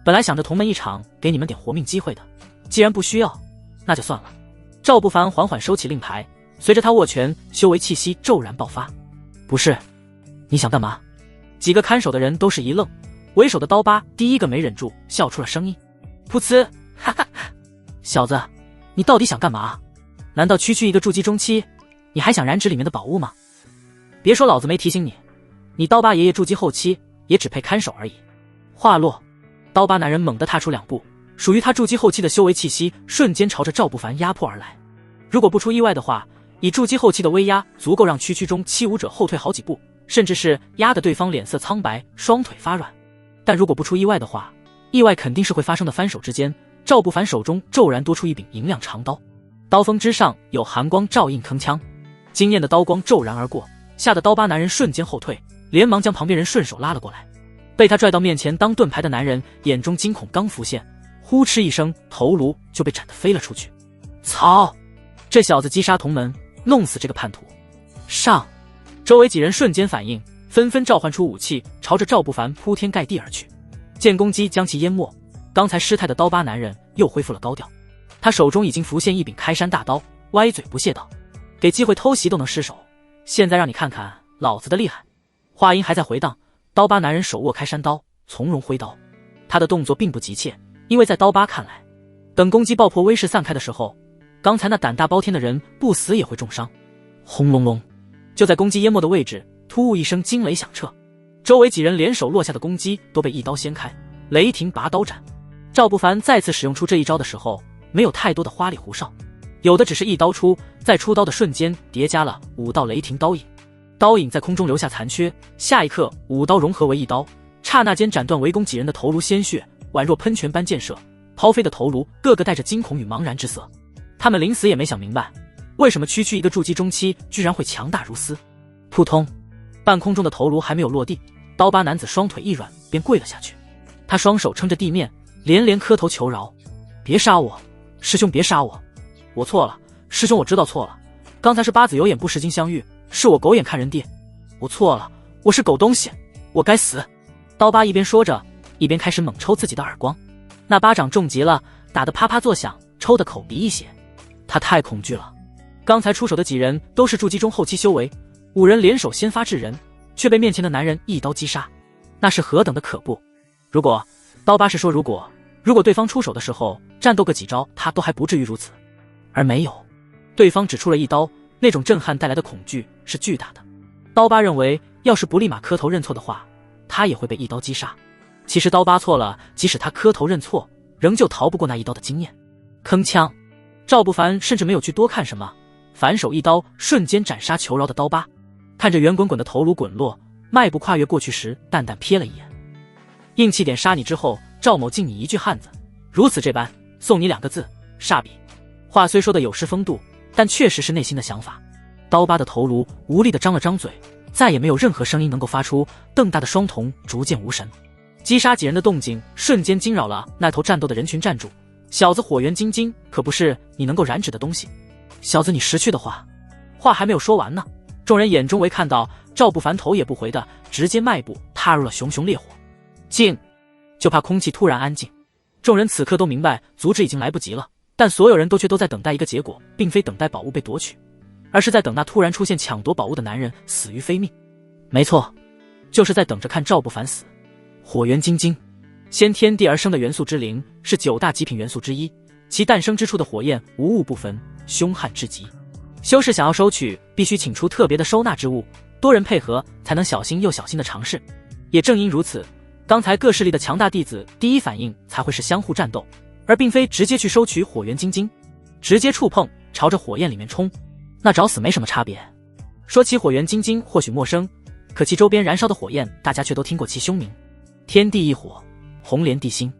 本来想着同门一场给你们点活命机会的，既然不需要，那就算了。赵不凡缓缓收起令牌，随着他握拳，修为气息骤然爆发。不是，你想干嘛？几个看守的人都是一愣，为首的刀疤第一个没忍住笑出了声音。噗呲，哈哈，小子，你到底想干嘛？难道区区一个筑基中期，你还想染指里面的宝物吗？别说老子没提醒你，你刀疤爷爷筑基后期也只配看守而已。话落，刀疤男人猛地踏出两步，属于他筑基后期的修为气息瞬间朝着赵不凡压迫而来。如果不出意外的话，以筑基后期的威压，足够让区中七武者后退好几步，甚至是压得对方脸色苍白，双腿发软。但如果不出意外的话，意外肯定是会发生的。翻手之间，赵不凡手中骤然多出一柄银亮长刀，刀锋之上有寒光照映铿锵，惊艳的刀光骤然而过，吓得刀疤男人瞬间后退，连忙将旁边人顺手拉了过来。被他拽到面前当盾牌的男人眼中惊恐刚浮现，呼哧一声，头颅就被斩得飞了出去。操！这小子击杀同门，弄死这个叛徒！上！周围几人瞬间反应，纷纷召唤出武器，朝着赵不凡铺天盖地而去。剑攻击将其淹没，刚才失态的刀疤男人又恢复了高调，他手中已经浮现一柄开山大刀，歪嘴不屑道：“给机会偷袭都能失手，现在让你看看老子的厉害！”话音还在回荡，刀疤男人手握开山刀，从容挥刀。他的动作并不急切，因为在刀疤看来，等攻击爆破威势散开的时候，刚才那胆大包天的人不死也会重伤。轰隆隆，就在攻击淹没的位置，突兀一声惊雷响彻，周围几人联手落下的攻击都被一刀掀开，雷霆拔刀斩。赵不凡再次使用出这一招的时候，没有太多的花里胡哨，有的只是一刀出，在出刀的瞬间叠加了5道雷霆刀影，刀影在空中留下残缺，下一刻5刀融合为一刀，刹那间斩断围攻几人的头颅，鲜血宛若喷泉般溅射，抛飞的头颅个个带着惊恐与茫然之色。他们临死也没想明白，为什么区一个筑基中期居然会强大如斯。扑通，半空中的头颅还没有落地，刀疤男子双腿一软便跪了下去，他双手撑着地面，连连磕头求饶：“别杀我，师兄别杀我，我错了，师兄我知道错了，刚才是八子有眼不识金相遇，是我狗眼看人低，我错了，我是狗东西，我该死。”刀疤一边说着，一边开始猛抽自己的耳光，那巴掌重极了，打得啪啪作响，抽得口鼻溢血。他太恐惧了，刚才出手的几人都是筑基中后期修为，5人联手先发制人，却被面前的男人一刀击杀，那是何等的可怖。如果刀疤是说如果对方出手的时候战斗个几招，他都还不至于如此，而没有，对方只出了一刀，那种震撼带来的恐惧是巨大的。刀疤认为要是不立马磕头认错的话，他也会被一刀击杀。其实刀疤错了，即使他磕头认错，仍旧逃不过那一刀的经验。铿锵，赵不凡甚至没有去多看什么，反手一刀瞬间斩杀求饶的刀疤，看着圆滚滚的头颅滚落，迈步跨越过去时淡淡瞥了一眼，硬气点杀你之后，赵某敬你一句汉子，如此这般，送你2个字，煞笔。话虽说的有失风度，但确实是内心的想法。刀疤的头颅无力地张了张嘴，再也没有任何声音能够发出，瞪大的双瞳逐渐无神。击杀几人的动静瞬间惊扰了那头战斗的人群，站住！小子，火元金睛可不是你能够染指的东西。小子，你识趣的话。话还没有说完呢，众人眼中唯看到赵不凡头也不回的直接迈步踏入了熊熊烈火。静！就怕空气突然安静。众人此刻都明白阻止已经来不及了，但所有人却都在等待一个结果，并非等待宝物被夺取，而是在等那突然出现抢夺宝物的男人死于非命。没错，就是在等着看赵不凡死。火元金睛，先天地而生的元素之灵，是9大极品元素之一，其诞生之处的火焰无物不焚，凶悍至极。修士想要收取，必须请出特别的收纳之物，多人配合才能小心又小心的尝试。也正因如此，刚才各势力的强大弟子第一反应才会是相互战斗，而并非直接去收取火元金睛，直接触碰朝着火焰里面冲，那找死没什么差别。说起火元金睛或许陌生，可其周边燃烧的火焰大家却都听过其凶名，天地一火，红莲地心，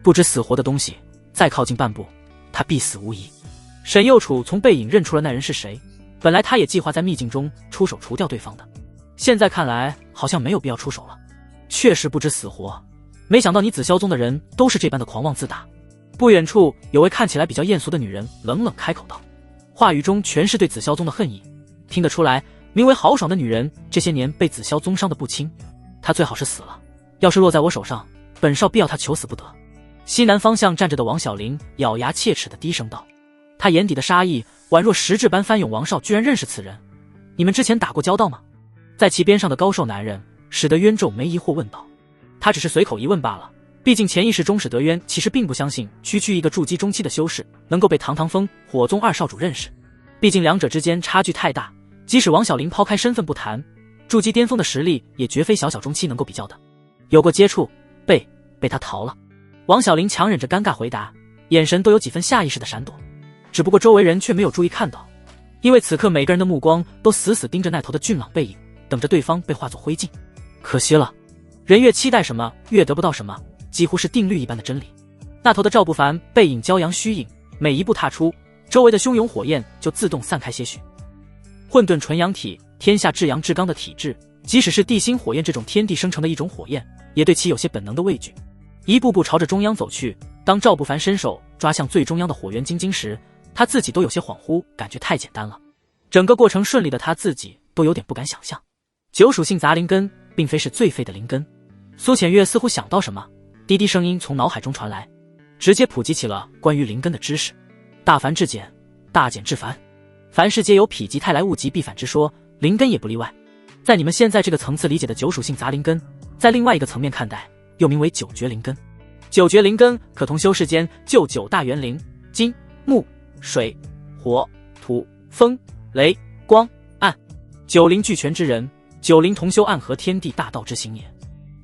不知死活的东西再靠近半步，他必死无疑。沈右楚从背影认出了那人是谁，本来他也计划在秘境中出手除掉对方的，现在看来好像没有必要出手了。确实不知死活，没想到你紫霄宗的人都是这般的狂妄自大。不远处有位看起来比较艳俗的女人冷冷开口道，话语中全是对紫霄宗的恨意，听得出来名为豪爽的女人这些年被紫霄宗伤得不轻，她最好是死了，要是落在我手上，本少必要她求死不得。西南方向站着的王小玲咬牙切齿地低声道，他眼底的杀意宛若实质般翻涌。王少居然认识此人，你们之前打过交道吗？在其边上的高瘦男人使得渊皱眉疑惑问道。他只是随口一问罢了，毕竟潜意识中使得渊其实并不相信区区一个筑基中期的修士能够被堂堂封火宗2少主认识，毕竟两者之间差距太大，即使王小玲抛开身份不谈，筑基巅峰的实力也绝非小中期能够比较的。有过接触，被他逃了。王小玲强忍着尴尬回答，眼神都有几分下意识的闪躲，只不过周围人却没有注意看到，因为此刻每个人的目光都死死盯着那头的俊朗背影，等着对方被化作灰烬。可惜了，人越期待什么越得不到什么，几乎是定律一般的真理。那头的赵不凡背影骄阳虚影，每一步踏出，周围的汹涌火焰就自动散开些许。混沌纯阳体，天下至阳至刚的体质，即使是地心火焰这种天地生成的一种火焰，也对其有些本能的畏惧。一步步朝着中央走去，当赵不凡伸手抓向最中央的火元金睛时，他自己都有些恍惚，感觉太简单了。整个过程顺利的他自己都有点不敢想象。9属性杂灵根并非是最废的灵根。苏浅月似乎想到什么，低低声音从脑海中传来，直接普及起了关于灵根的知识。大繁至简，大简至繁，凡事皆有否极泰来物极必反之说，灵根也不例外。在你们现在这个层次理解的9属性杂灵根，在另外一个层面看待，又名为9绝灵根。9绝灵根可同修世间就9大元灵，金、木、水、火、土、风、雷、光、暗，9灵俱全之人，9灵同修暗合天地大道之行也。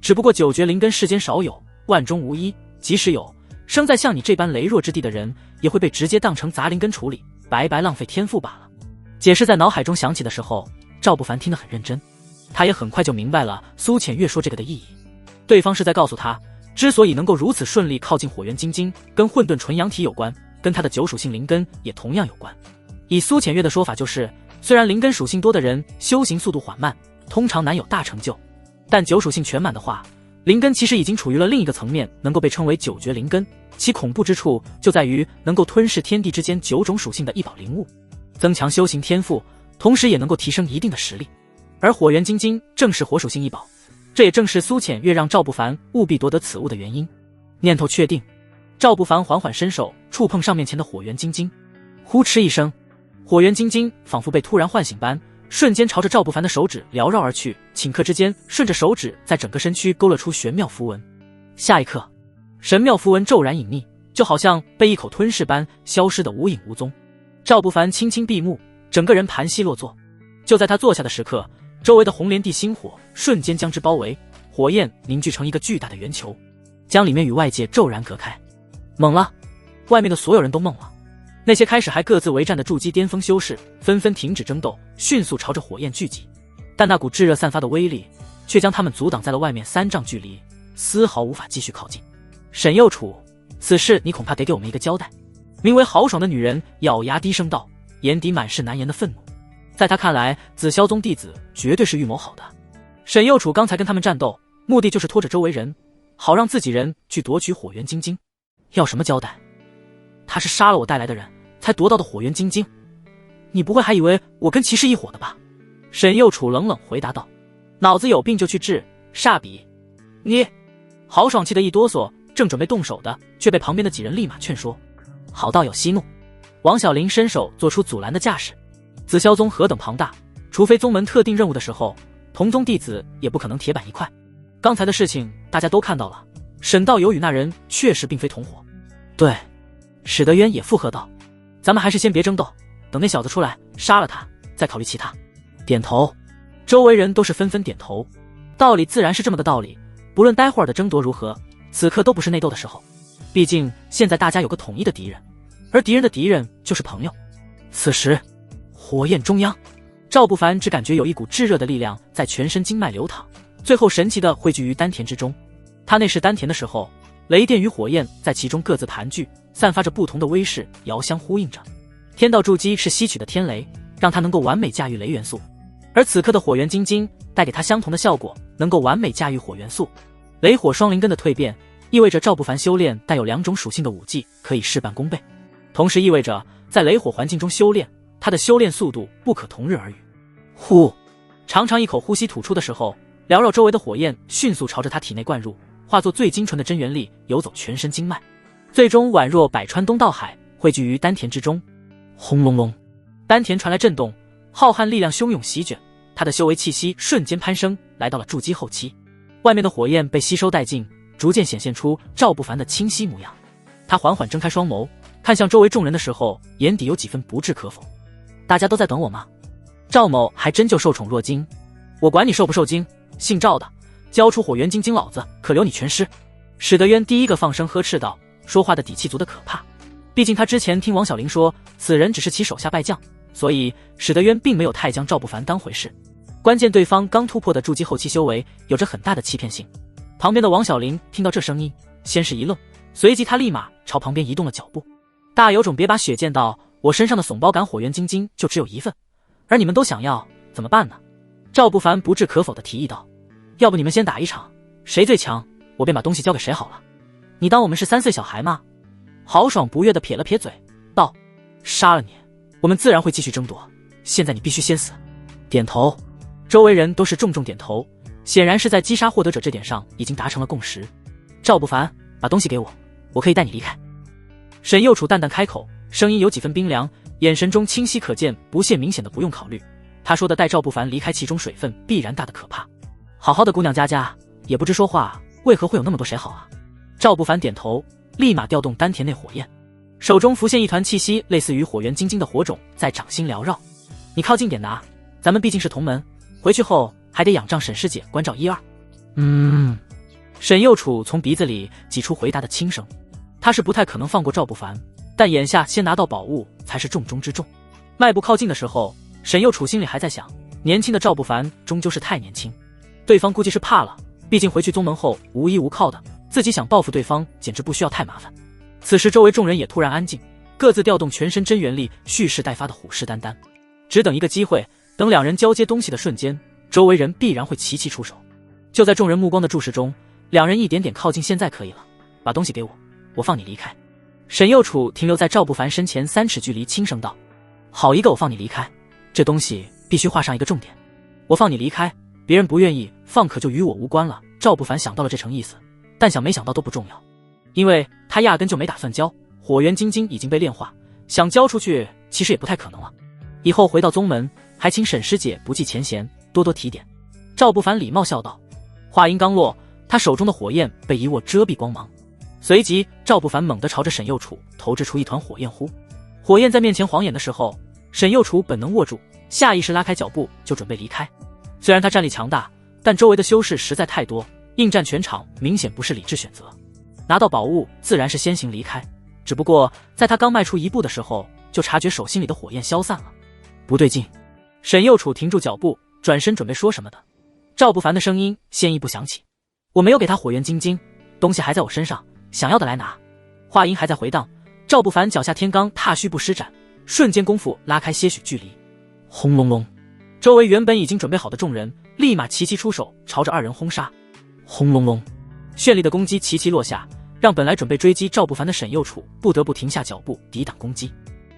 只不过9绝灵根世间少有，万中无一，即使有，生在像你这般羸弱之地的人，也会被直接当成杂灵根处理，白白浪费天赋罢了。解释在脑海中响起的时候，赵不凡听得很认真，他也很快就明白了苏浅月说这个的意义。对方是在告诉他，之所以能够如此顺利靠近火元金睛，跟混沌纯阳体有关，跟他的9属性灵根也同样有关。以苏浅月的说法就是，虽然灵根属性多的人修行速度缓慢，通常难有大成就，但9属性全满的话，灵根其实已经处于了另一个层面，能够被称为9绝灵根。其恐怖之处就在于能够吞噬天地之间9种属性的一宝灵物，增强修行天赋，同时也能够提升一定的实力。而火元金睛正是火属性一宝，这也正是苏浅月让赵不凡务必夺得此物的原因。念头确定，赵不凡缓缓伸手触碰上面前的火元金睛，呼哧一声，火元金睛仿佛被突然唤醒般，瞬间朝着赵不凡的手指缭绕而去，顷刻之间顺着手指在整个身躯勾勒出玄妙符文。下一刻，神妙符文骤然隐匿，就好像被一口吞噬般消失得无影无踪。赵不凡轻轻闭目，整个人盘膝落座。就在他坐下的时刻，周围的红莲地心火瞬间将之包围，火焰凝聚成一个巨大的圆球，将里面与外界骤然隔开。懵了，外面的所有人都懵了。那些开始还各自为战的筑基巅峰修士纷纷停止争斗，迅速朝着火焰聚集，但那股炙热散发的威力却将他们阻挡在了外面3丈距离，丝毫无法继续靠近。沈右楚，此事你恐怕得给我们一个交代。名为豪爽的女人咬牙低声道，眼底满是难言的愤怒。在他看来，紫霄宗弟子绝对是预谋好的。沈右楚刚才跟他们战斗，目的就是拖着周围人，好让自己人去夺取火元金睛。要什么交代？他是杀了我带来的人才夺到的火元金晶，你不会还以为我跟骑士一伙的吧？沈右楚冷冷回答道。脑子有病就去治，煞笔！你！豪爽气得一哆嗦，正准备动手的，却被旁边的几人立马劝说。好道友息怒。王小林伸手做出阻拦的架势。紫霄宗何等庞大，除非宗门特定任务的时候，同宗弟子也不可能铁板一块。刚才的事情大家都看到了，沈道友与那人确实并非同伙。对，史德渊也附和道。咱们还是先别争斗，等那小子出来杀了他，再考虑其他。点头。周围人都是纷纷点头。道理自然是这么个道理，不论待会儿的争夺如何，此刻都不是内斗的时候。毕竟现在大家有个统一的敌人，而敌人的敌人就是朋友。此时火焰中央，赵不凡只感觉有一股炙热的力量在全身经脉流淌，最后神奇地汇聚于丹田之中。他那是丹田的时候，雷电与火焰在其中各自盘踞，散发着不同的威势，遥相呼应着。天道筑基是吸取的天雷，让他能够完美驾驭雷元素，而此刻的火元金晶带给他相同的效果，能够完美驾驭火元素。雷火双灵根的蜕变意味着赵不凡修炼带有2种属性的武技可以事半功倍，同时意味着在雷火环境中修炼，他的修炼速度不可同日而语。呼，长长一口呼吸吐出的时候，缭绕周围的火焰迅速朝着他体内灌入，化作最精纯的真元力游走全身经脉，最终宛若百川东到海，汇聚于丹田之中。轰隆隆，丹田传来震动，浩瀚力量汹涌席卷，他的修为气息瞬间攀升，来到了筑基后期。外面的火焰被吸收殆尽，逐渐显现出赵不凡的清晰模样。他缓缓睁开双眸，看向周围众人的时候，眼底有几分不置可否。大家都在等我吗？赵某还真就受宠若惊。我管你受不受惊，姓赵的，交出火元金晶，老子可留你全尸。史德渊第一个放声呵斥道，说话的底气足得可怕。毕竟他之前听王小林说，此人只是其手下败将，所以史德渊并没有太将赵不凡当回事。关键对方刚突破的筑基后期修为，有着很大的欺骗性。旁边的王小林听到这声音，先是一愣，随即他立马朝旁边移动了脚步。大有种别把血溅到我身上的怂包感，火元金晶就只有一份，而你们都想要，怎么办呢？赵不凡不置可否地提议道，要不你们先打一场，谁最强，我便把东西交给谁好了。你当我们是3岁小孩吗？豪爽不悦地撇了撇嘴，道，杀了你，我们自然会继续争夺，现在你必须先死。点头。周围人都是重重点头，显然是在击杀获得者这点上已经达成了共识。赵不凡，把东西给我，我可以带你离开。沈右楚淡淡开口，声音有几分冰凉，眼神中清晰可见不屑明显的不用考虑。他说的带赵不凡离开其中水分必然大的可怕。好好的姑娘家家，也不知说话，为何会有那么多谁好啊？赵不凡点头，立马调动丹田内火焰，手中浮现一团气息类似于火元金晶的火种在掌心缭绕。你靠近点拿，咱们毕竟是同门，回去后还得仰仗沈师姐关照1、2。沈右楚从鼻子里挤出回答的轻声。他是不太可能放过赵不凡，但眼下先拿到宝物才是重中之重。迈步靠近的时候，沈右楚心里还在想，年轻的赵不凡终究是太年轻，对方估计是怕了，毕竟回去宗门后无依无靠的，自己想报复对方简直不需要太麻烦。此时周围众人也突然安静，各自调动全身真元力，蓄势待发的虎视眈眈，只等一个机会，等两人交接东西的瞬间，周围人必然会齐齐出手。就在众人目光的注视中，两人一点点靠近，现在可以了，把东西给我，我放你离开。沈右楚停留在赵不凡身前3尺距离，轻声道，好一个我放你离开，这东西必须画上一个重点。我放你离开，别人不愿意放可就与我无关了。赵不凡想到了这层意思，但想没想到都不重要，因为他压根就没打算交，火元金晶已经被炼化，想交出去其实也不太可能了。以后回到宗门，还请沈师姐不计前嫌，多多提点。赵不凡礼貌笑道。话音刚落，他手中的火焰被一握遮蔽光芒，随即赵不凡猛地朝着沈右楚投掷出一团火焰呼。火焰在面前晃眼的时候，沈右楚本能握住，下意识拉开脚步就准备离开。虽然他战力强大，但周围的修士实在太多，应战全场明显不是理智选择。拿到宝物自然是先行离开，只不过在他刚迈出一步的时候，就察觉手心里的火焰消散了。不对劲，沈右楚停住脚步，转身准备说什么的。赵不凡的声音先一步响起，我没有给他火元金晶，东西还在我身上，想要的来拿。话音还在回荡，赵不凡脚下天罡踏虚步施展，瞬间功夫拉开些许距离。轰隆隆，周围原本已经准备好的众人立马齐齐出手，朝着二人轰杀。轰隆隆，绚丽的攻击齐齐落下，让本来准备追击赵不凡的沈右楚不得不停下脚步抵挡攻击。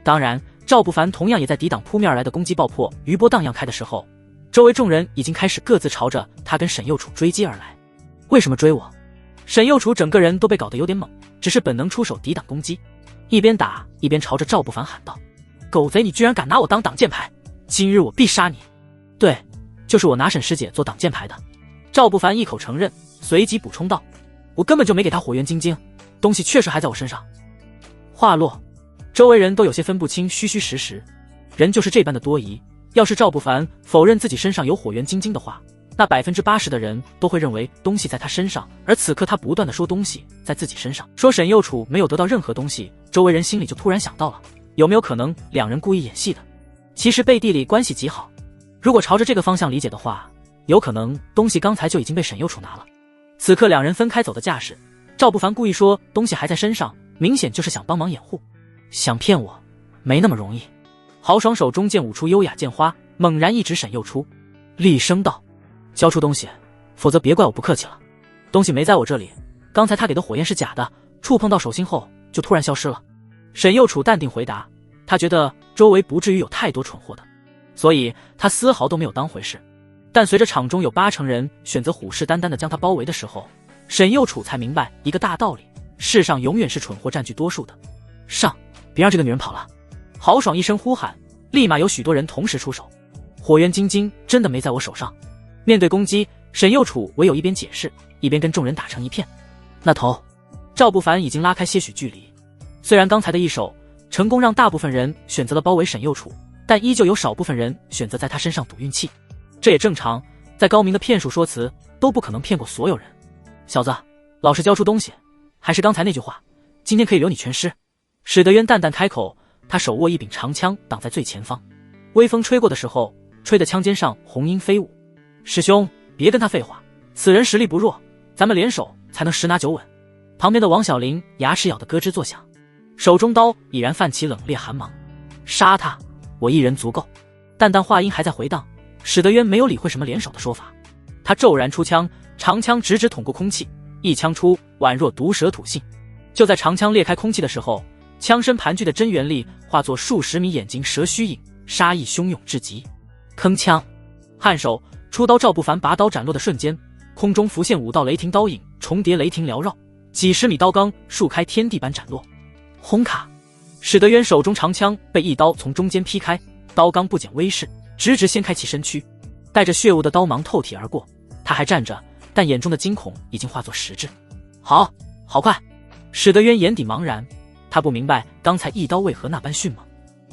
当然，赵不凡同样也在抵挡扑面而来的攻击爆破，余波荡漾开的时候，周围众人已经开始各自朝着他跟沈右楚追击而来。为什么追我？沈右楚整个人都被搞得有点懵，只是本能出手抵挡攻击，一边打一边朝着赵不凡喊道：狗贼，你居然敢拿我当挡箭牌，今日我必杀你！对，就是我拿沈师姐做挡箭牌的。赵不凡一口承认，随即补充道：我根本就没给他火元晶晶，东西确实还在我身上。话落，周围人都有些分不清虚虚实实，人就是这般的多疑。要是赵不凡否认自己身上有火元晶晶的话，那80%的人都会认为东西在他身上，而此刻他不断的说东西在自己身上，说沈右楚没有得到任何东西，周围人心里就突然想到了，有没有可能两人故意演戏的？其实背地里关系极好，如果朝着这个方向理解的话，有可能东西刚才就已经被沈右楚拿了。此刻两人分开走的架势，赵不凡故意说东西还在身上，明显就是想帮忙掩护。想骗我，没那么容易。豪爽手中剑舞出优雅剑花，猛然一指沈右楚，厉声道：交出东西，否则别怪我不客气了。东西没在我这里，刚才他给的火焰是假的，触碰到手心后就突然消失了。沈右楚淡定回答，他觉得周围不至于有太多蠢货的，所以他丝毫都没有当回事。但随着场中有80%人选择虎视眈眈地将他包围的时候，沈右楚才明白一个大道理，世上永远是蠢货占据多数的。上，别让这个女人跑了。豪爽一声呼喊，立马有许多人同时出手。火元晶晶真的没在我手上。面对攻击，沈右楚唯有一边解释，一边跟众人打成一片。那头，赵不凡已经拉开些许距离。虽然刚才的一手成功让大部分人选择了包围沈右楚，但依旧有少部分人选择在他身上赌运气。这也正常，再高明的骗术说辞都不可能骗过所有人。小子，老实交出东西，还是刚才那句话，今天可以留你全尸。史德渊淡淡开口，他手握一柄长枪挡在最前方，微风吹过的时候，吹得枪尖上红缨飞舞。师兄，别跟他废话，此人实力不弱，咱们联手才能十拿九稳。旁边的王小玲牙齿咬得咯吱作响，手中刀已然泛起冷冽寒芒。杀他，我一人足够。淡淡话音还在回荡，史德渊没有理会什么联手的说法，他骤然出枪，长枪直直捅过空气，一枪出，宛若毒蛇吐信。就在长枪裂开空气的时候，枪身盘踞的真元力化作数十米眼睛蛇虚影，杀意汹涌至极。铿锵，颔首出刀，赵不凡拔刀斩落的瞬间，空中浮现5道雷霆刀影，重叠雷霆缭绕，几十米刀钢竖开天地般斩落。轰卡，史德渊手中长枪被一刀从中间劈开，刀钢不减威势，直直掀开其身躯，带着血雾的刀芒透体而过。他还站着，但眼中的惊恐已经化作实质。好快！史德渊眼底茫然，他不明白刚才一刀为何那般迅猛，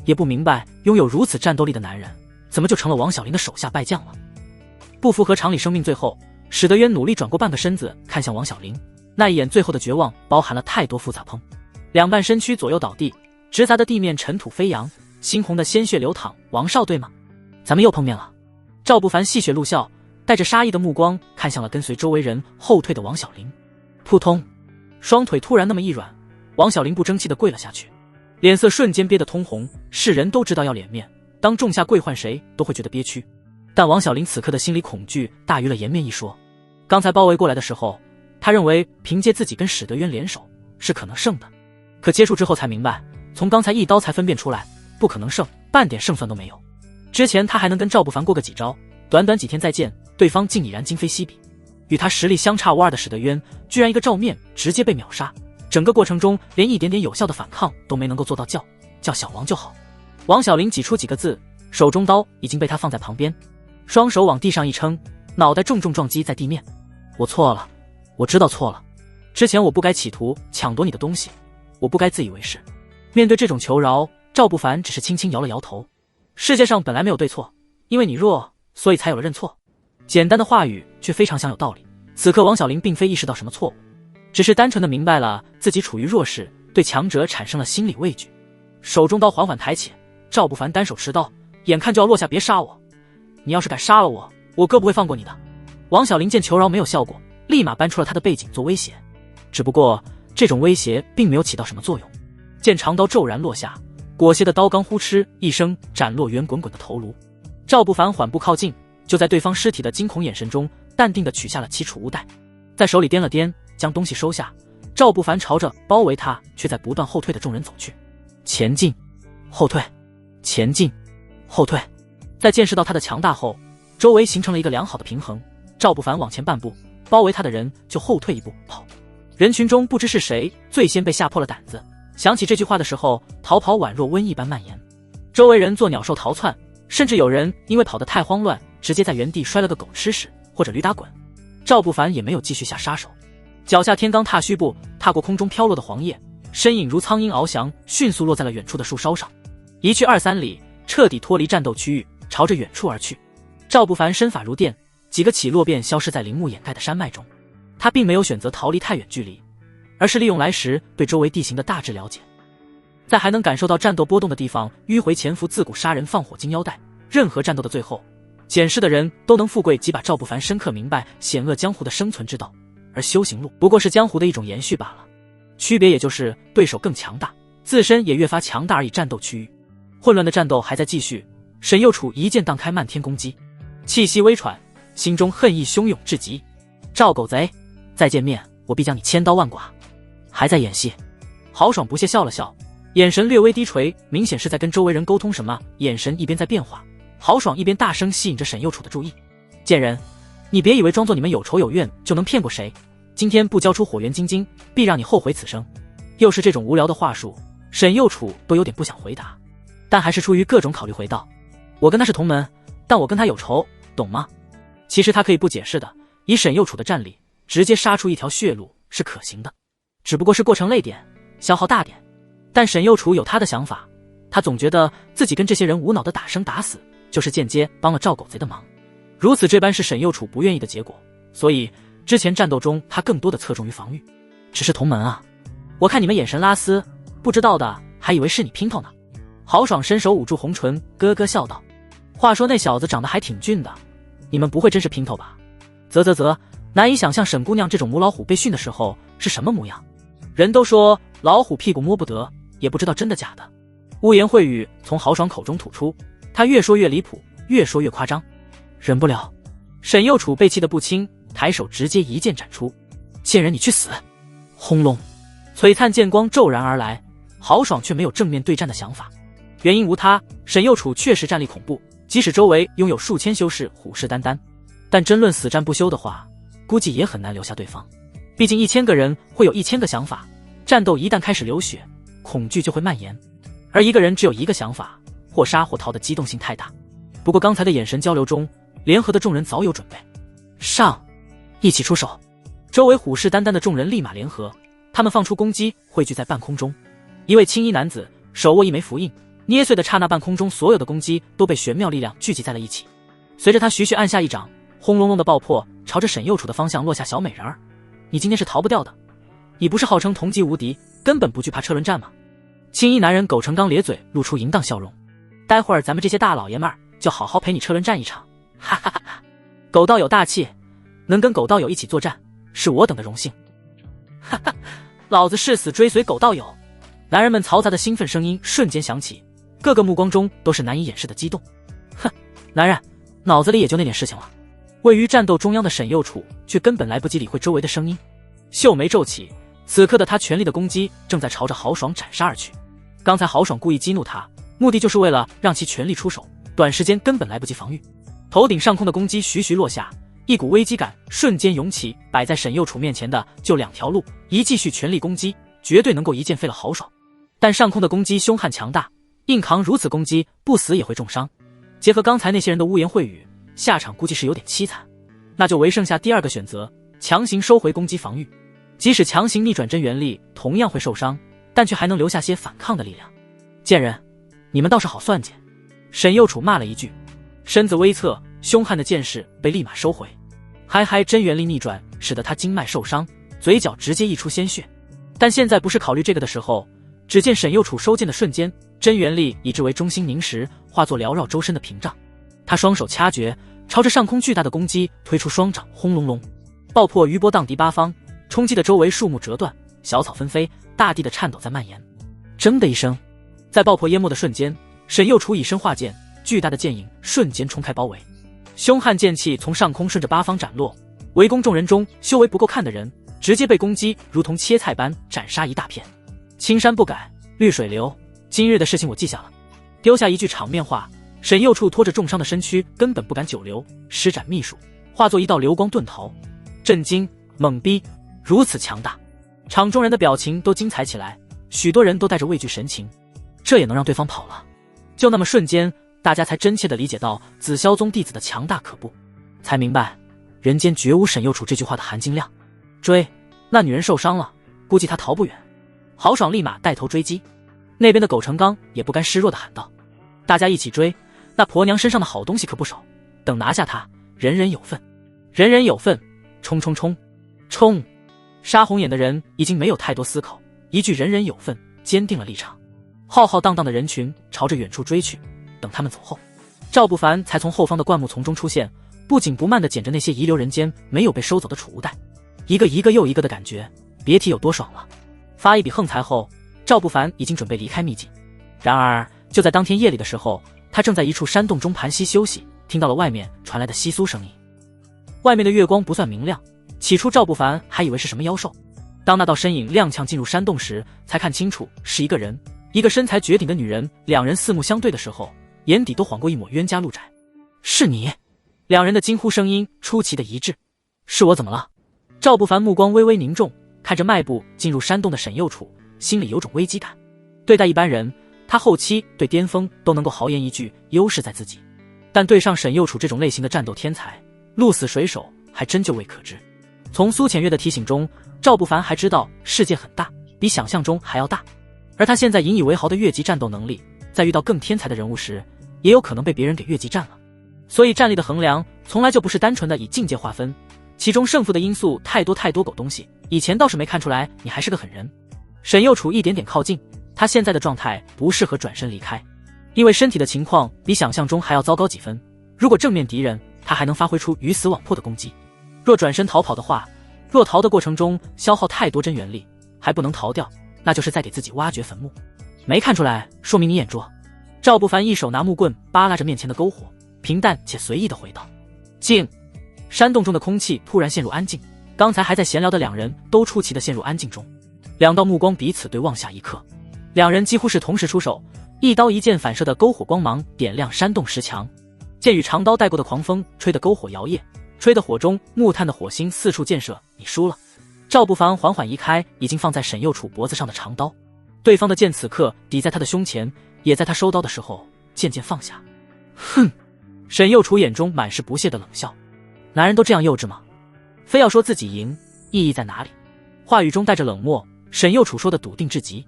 也不明白拥有如此战斗力的男人怎么就成了王小玲的手下败将了。不符合常理生命最后，史德渊努力转过半个身子看向王小玲，那一眼最后的绝望包含了太多复杂。砰，两半身躯左右倒地，直砸的地面尘土飞扬，猩红的鲜血流淌。王少对吗？咱们又碰面了。赵不凡戏谑露笑，带着杀意的目光看向了跟随周围人后退的王小玲。扑通，双腿突然那么一软，王小玲不争气地跪了下去，脸色瞬间憋得通红。世人都知道要脸面，当众下跪换谁都会觉得憋屈，但王小玲此刻的心理恐惧大于了颜面一说。刚才包围过来的时候，他认为凭借自己跟史德渊联手是可能胜的，可接触之后才明白，从刚才一刀才分辨出来，不可能胜，半点胜算都没有。之前他还能跟赵不凡过个几招，短短几天再见，对方竟已然今非昔比。与他实力相差无二的史德渊，居然一个照面直接被秒杀，整个过程中连一点点有效的反抗都没能够做到，叫小王就好。王小玲挤出几个字，手中刀已经被他放在旁边，双手往地上一撑，脑袋重重撞击在地面。我错了，我知道错了，之前我不该企图抢夺你的东西，我不该自以为是。面对这种求饶，赵不凡只是轻轻摇了摇头。世界上本来没有对错，因为你弱，所以才有了认错。简单的话语却非常像有道理。此刻王小玲并非意识到什么错误，只是单纯的明白了自己处于弱势，对强者产生了心理畏惧。手中刀缓缓抬起，赵不凡单手持刀，眼看就要落下，别杀我，你要是敢杀了我，我哥不会放过你的。王小玲见求饶没有效果，立马搬出了他的背景做威胁，只不过这种威胁并没有起到什么作用。见长刀骤然落下，裹挟的刀钢呼哧一声斩落圆滚滚的头颅。赵不凡缓步靠近，就在对方尸体的惊恐眼神中，淡定地取下了其储物袋，在手里掂了掂，将东西收下，赵不凡朝着包围他却在不断后退的众人走去，前进，后退，前进，后退。在见识到他的强大后，周围形成了一个良好的平衡。赵不凡往前半步，包围他的人就后退一步跑。人群中不知是谁最先被吓破了胆子，想起这句话的时候，逃跑宛若瘟疫般蔓延。周围人做鸟兽逃窜，甚至有人因为跑得太慌乱，直接在原地摔了个狗吃屎或者驴打滚。赵不凡也没有继续下杀手，脚下天罡踏虚步，踏过空中飘落的黄叶，身影如苍鹰翱翔，迅速落在了远处的树梢上。一去2-3里，彻底脱离战斗区域，朝着远处而去。赵不凡身法如电，几个起落便消失在林木掩盖的山脉中。他并没有选择逃离太远距离，而是利用来时对周围地形的大致了解，在还能感受到战斗波动的地方迂回潜伏，自古杀人放火金腰带。任何战斗的最后，检视的人都能富贵几把。赵不凡深刻明白险恶江湖的生存之道，而修行路不过是江湖的一种延续罢了，区别也就是对手更强大，自身也越发强大而已。战斗区域混乱的战斗还在继续，沈右楚一剑荡开漫天攻击，气息微喘，心中恨意汹涌至极。赵狗贼，再见面我必将你千刀万剐。还在演戏？豪爽不屑笑了笑，眼神略微低垂，明显是在跟周围人沟通什么，眼神一边在变化，豪爽一边大声吸引着沈右楚的注意。贱人，你别以为装作你们有仇有怨就能骗过谁，今天不交出火元金晶，必让你后悔此生。又是这种无聊的话术，沈右楚都有点不想回答，但还是出于各种考虑回道：我跟他是同门，但我跟他有仇，懂吗？其实他可以不解释的，以沈右楚的战力，直接杀出一条血路是可行的，只不过是过程累点，消耗大点。但沈右楚有他的想法，他总觉得自己跟这些人无脑的打生打死，就是间接帮了赵狗贼的忙。如此这般是沈右楚不愿意的结果，所以之前战斗中他更多的侧重于防御。只是同门啊，我看你们眼神拉丝，不知道的还以为是你姘头呢。豪爽伸手捂住红唇，咯咯笑道：话说那小子长得还挺俊的，你们不会真是姘头吧？啧，难以想象沈姑娘这种母老虎被训的时候是什么模样。人都说老虎屁股摸不得，也不知道真的假的。污言秽语从豪爽口中吐出，他越说越离谱，越说越夸张。忍不了，沈右楚被气得不轻，抬手直接一剑斩出。贱人你去死！轰隆，璀璨剑光骤然而来，豪爽却没有正面对战的想法。原因无他，沈右楚确实战力恐怖，即使周围拥有数千修士虎视眈眈，但真论死战不休的话，估计也很难留下对方。毕竟1000个人会有1000个想法，战斗一旦开始流血，恐惧就会蔓延，而一个人只有一个想法，或杀或逃的机动性太大。不过刚才的眼神交流中，联合的众人早有准备，上，一起出手。周围虎视眈眈的众人立马联合，他们放出攻击，汇聚在半空中。一位青衣男子手握一枚符印，捏碎的刹那，半空中所有的攻击都被玄妙力量聚集在了一起。随着他徐徐按下一掌，轰隆隆的爆破朝着沈右楚的方向落下。小美人儿，你今天是逃不掉的，你不是号称同级无敌，根本不惧怕车轮战吗？青衣男人苟成钢咧嘴，露出淫荡笑容。待会儿咱们这些大老爷们儿就好好陪你车轮战一场，哈哈哈哈！狗道友大气，能跟狗道友一起作战，是我等的荣幸。哈哈，老子誓死追随狗道友！男人们嘈杂的兴奋声音瞬间响起，各个目光中都是难以掩饰的激动。哼，男人脑子里也就那点事情了。位于战斗中央的沈右楚却根本来不及理会周围的声音，秀眉皱起，此刻的他全力的攻击正在朝着豪爽斩杀而去。刚才豪爽故意激怒他，目的就是为了让其全力出手，短时间根本来不及防御。头顶上空的攻击徐徐落下，一股危机感瞬间涌起。摆在沈右楚面前的就2条路，一继续全力攻击，绝对能够一剑废了豪爽。但上空的攻击凶悍强大，硬扛如此攻击，不死也会重伤。结合刚才那些人的污言秽语，下场估计是有点凄惨。那就唯剩下第二个选择，强行收回攻击防御。即使强行逆转真元力，同样会受伤，但却还能留下些反抗的力量。贱人，你们倒是好算计。沈右楚骂了一句，身子微侧，凶悍的剑势被立马收回。嗨，真元力逆转使得他经脉受伤，嘴角直接溢出鲜血。但现在不是考虑这个的时候。只见沈右楚收剑的瞬间，真元力以之为中心凝实，化作缭绕周身的屏障。他双手掐诀，朝着上空巨大的攻击推出双掌，轰隆隆，爆破余波荡涤八方，冲击的周围树木折断，小草纷飞，大地的颤抖在蔓延。铮的一声，在爆破淹没的瞬间，沈右楚以身化剑，巨大的剑影瞬间冲开包围，凶悍剑气从上空顺着八方斩落。围攻众人中修为不够看的人直接被公鸡如同切菜般斩杀一大片。青山不改，绿水流，今日的事情我记下了。丢下一句场面话，沈右处拖着重伤的身躯根本不敢久留，施展秘术，化作一道流光遁逃。震惊、懵逼，如此强大，场中人的表情都精彩起来，许多人都带着畏惧神情。这也能让对方跑了？就那么瞬间，大家才真切地理解到紫霄宗弟子的强大可怖，才明白人间绝无沈右处这句话的含金量。追，那女人受伤了，估计她逃不远。豪爽立马带头追击，那边的苟成刚也不甘示弱地喊道：大家一起追，那婆娘身上的好东西可不少，等拿下她，人人有份，人人有份，冲冲冲冲！杀红眼的人已经没有太多思考，一句人人有份坚定了立场。浩浩荡荡的人群朝着远处追去，等他们走后，赵不凡才从后方的灌木丛中出现，不紧不慢地捡着那些遗留人间没有被收走的储物袋，一个一个又一个的感觉，别提有多爽了。发一笔横财后，赵不凡已经准备离开秘境。然而就在当天夜里的时候，他正在一处山洞中盘膝休息，听到了外面传来的窸窣声音。外面的月光不算明亮，起初赵不凡还以为是什么妖兽，当那道身影踉跄进入山洞时，才看清楚是一个人，一个身材绝顶的女人。两人四目相对的时候，眼底都晃过一抹冤家路窄。是你！两人的惊呼声音出奇的一致。是我怎么了？赵不凡目光微微凝重，看着迈步进入山洞的沈右处，心里有种危机感。对待一般人，他后期对巅峰都能够豪言一句优势在自己，但对上沈右处这种类型的战斗天才，鹿死谁手还真就未可知。从苏浅月的提醒中，赵不凡还知道世界很大，比想象中还要大，而他现在引以为豪的越级战斗能力，在遇到更天才的人物时，也有可能被别人给越级战了。所以战力的衡量从来就不是单纯的以境界划分，其中胜负的因素太多太多狗东西，以前倒是没看出来你还是个狠人。沈右处一点点靠近，他现在的状态不适合转身离开，因为身体的情况比想象中还要糟糕几分。如果正面敌人，他还能发挥出鱼死网破的攻击；若转身逃跑的话，若逃的过程中消耗太多真元力，还不能逃掉，那就是在给自己挖掘坟墓。没看出来，说明你眼拙。赵不凡一手拿木棍扒拉着面前的篝火，平淡且随意地回道：静。山洞中的空气突然陷入安静，刚才还在闲聊的两人都出奇地陷入安静中，两道目光彼此对望下一刻，两人几乎是同时出手，一刀一剑反射的篝火光芒点亮山洞石墙，剑与长刀带过的狂风吹得篝火摇曳，吹得火中木炭的火星四处溅射。你输了。赵不凡缓缓移开已经放在沈右处脖子上的长刀，对方的剑此刻抵在他的胸前，也在他收刀的时候渐渐放下。哼！沈右处眼中满是不屑的冷笑，男人都这样幼稚吗？非要说自己赢，意义在哪里？话语中带着冷漠，沈右处说的笃定至极，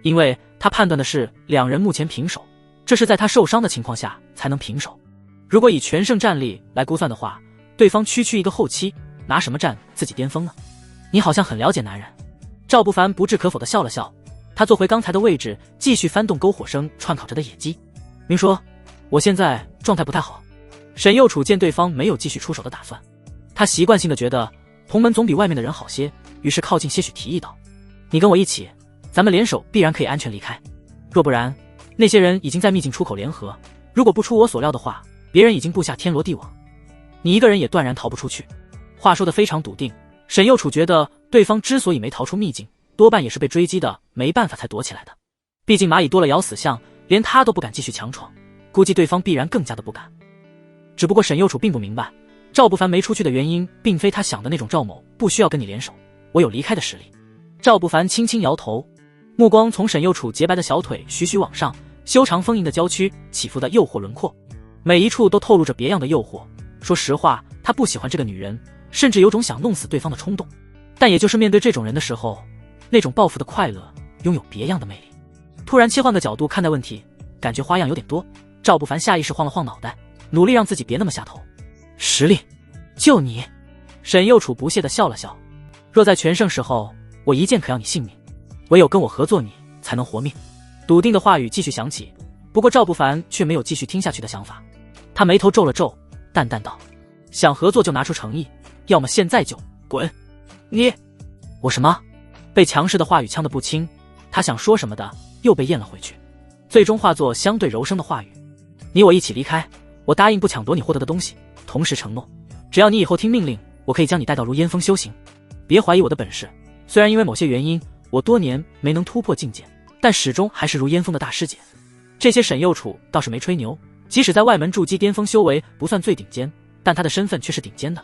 因为他判断的是两人目前平手，这是在他受伤的情况下才能平手。如果以全胜战力来估算的话，对方区区一个后期，拿什么战自己巅峰呢？你好像很了解男人。赵不凡不置可否地笑了笑，他坐回刚才的位置，继续翻动篝火声串烤着的野鸡。明说，我现在状态不太好。沈右处见对方没有继续出手的打算，他习惯性的觉得同门总比外面的人好些，于是靠近些许提议道：你跟我一起，咱们联手必然可以安全离开。若不然，那些人已经在秘境出口联合，如果不出我所料的话，别人已经布下天罗地网，你一个人也断然逃不出去。话说得非常笃定，沈右处觉得对方之所以没逃出秘境，多半也是被追击的没办法才躲起来的。毕竟蚂蚁多了咬死象，连他都不敢继续强闯，估计对方必然更加的不敢。只不过沈右处并不明白，赵不凡没出去的原因并非他想的那种赵某不需要跟你联手，我有离开的实力。赵不凡轻轻摇头，目光从沈右处洁白的小腿徐徐往上，修长丰盈的娇躯起伏的诱惑轮廓，每一处都透露着别样的诱惑。说实话，他不喜欢这个女人，甚至有种想弄死对方的冲动，但也就是面对这种人的时候，那种报复的快乐拥有别样的魅力。突然切换个角度看待问题，感觉花样有点多。赵不凡下意识晃了晃脑袋，努力让自己别那么下头。实力就你。沈右处不屑地笑了笑，若在全盛时候，我一剑可要你性命，唯有跟我合作你才能活命。笃定的话语继续响起，不过赵不凡却没有继续听下去的想法，他眉头皱了皱，淡淡道：想合作就拿出诚意，要么现在就滚。你我什么？被强势的话语呛得不轻，他想说什么的又被咽了回去，最终化作相对柔声的话语：你我一起离开，我答应不抢夺你获得的东西，同时承诺只要你以后听命令，我可以将你带到如烟峰修行。别怀疑我的本事。虽然因为某些原因，我多年没能突破境界，但始终还是如烟峰的大师姐。这些沈右楚倒是没吹牛，即使在外门筑基巅峰修为不算最顶尖，但他的身份却是顶尖的。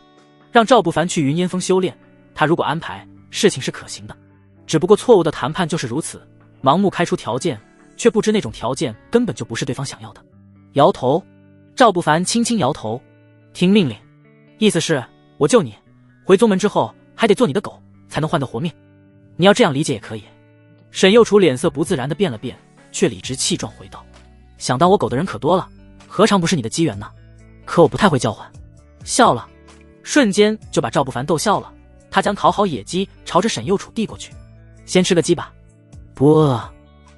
让赵不凡去云烟峰修炼，他如果安排，事情是可行的。只不过错误的谈判就是如此，盲目开出条件，却不知那种条件根本就不是对方想要的。摇头，赵不凡轻轻摇头，听命令，意思是我救你，回宗门之后还得做你的狗，才能换得活命。你要这样理解也可以。沈右楚脸色不自然地变了变，却理直气壮回道：想当我狗的人可多了，何尝不是你的机缘呢？可我不太会叫唤。笑了，瞬间就把赵不凡逗笑了。他将烤好野鸡朝着沈右楚递过去，先吃个鸡吧。不饿。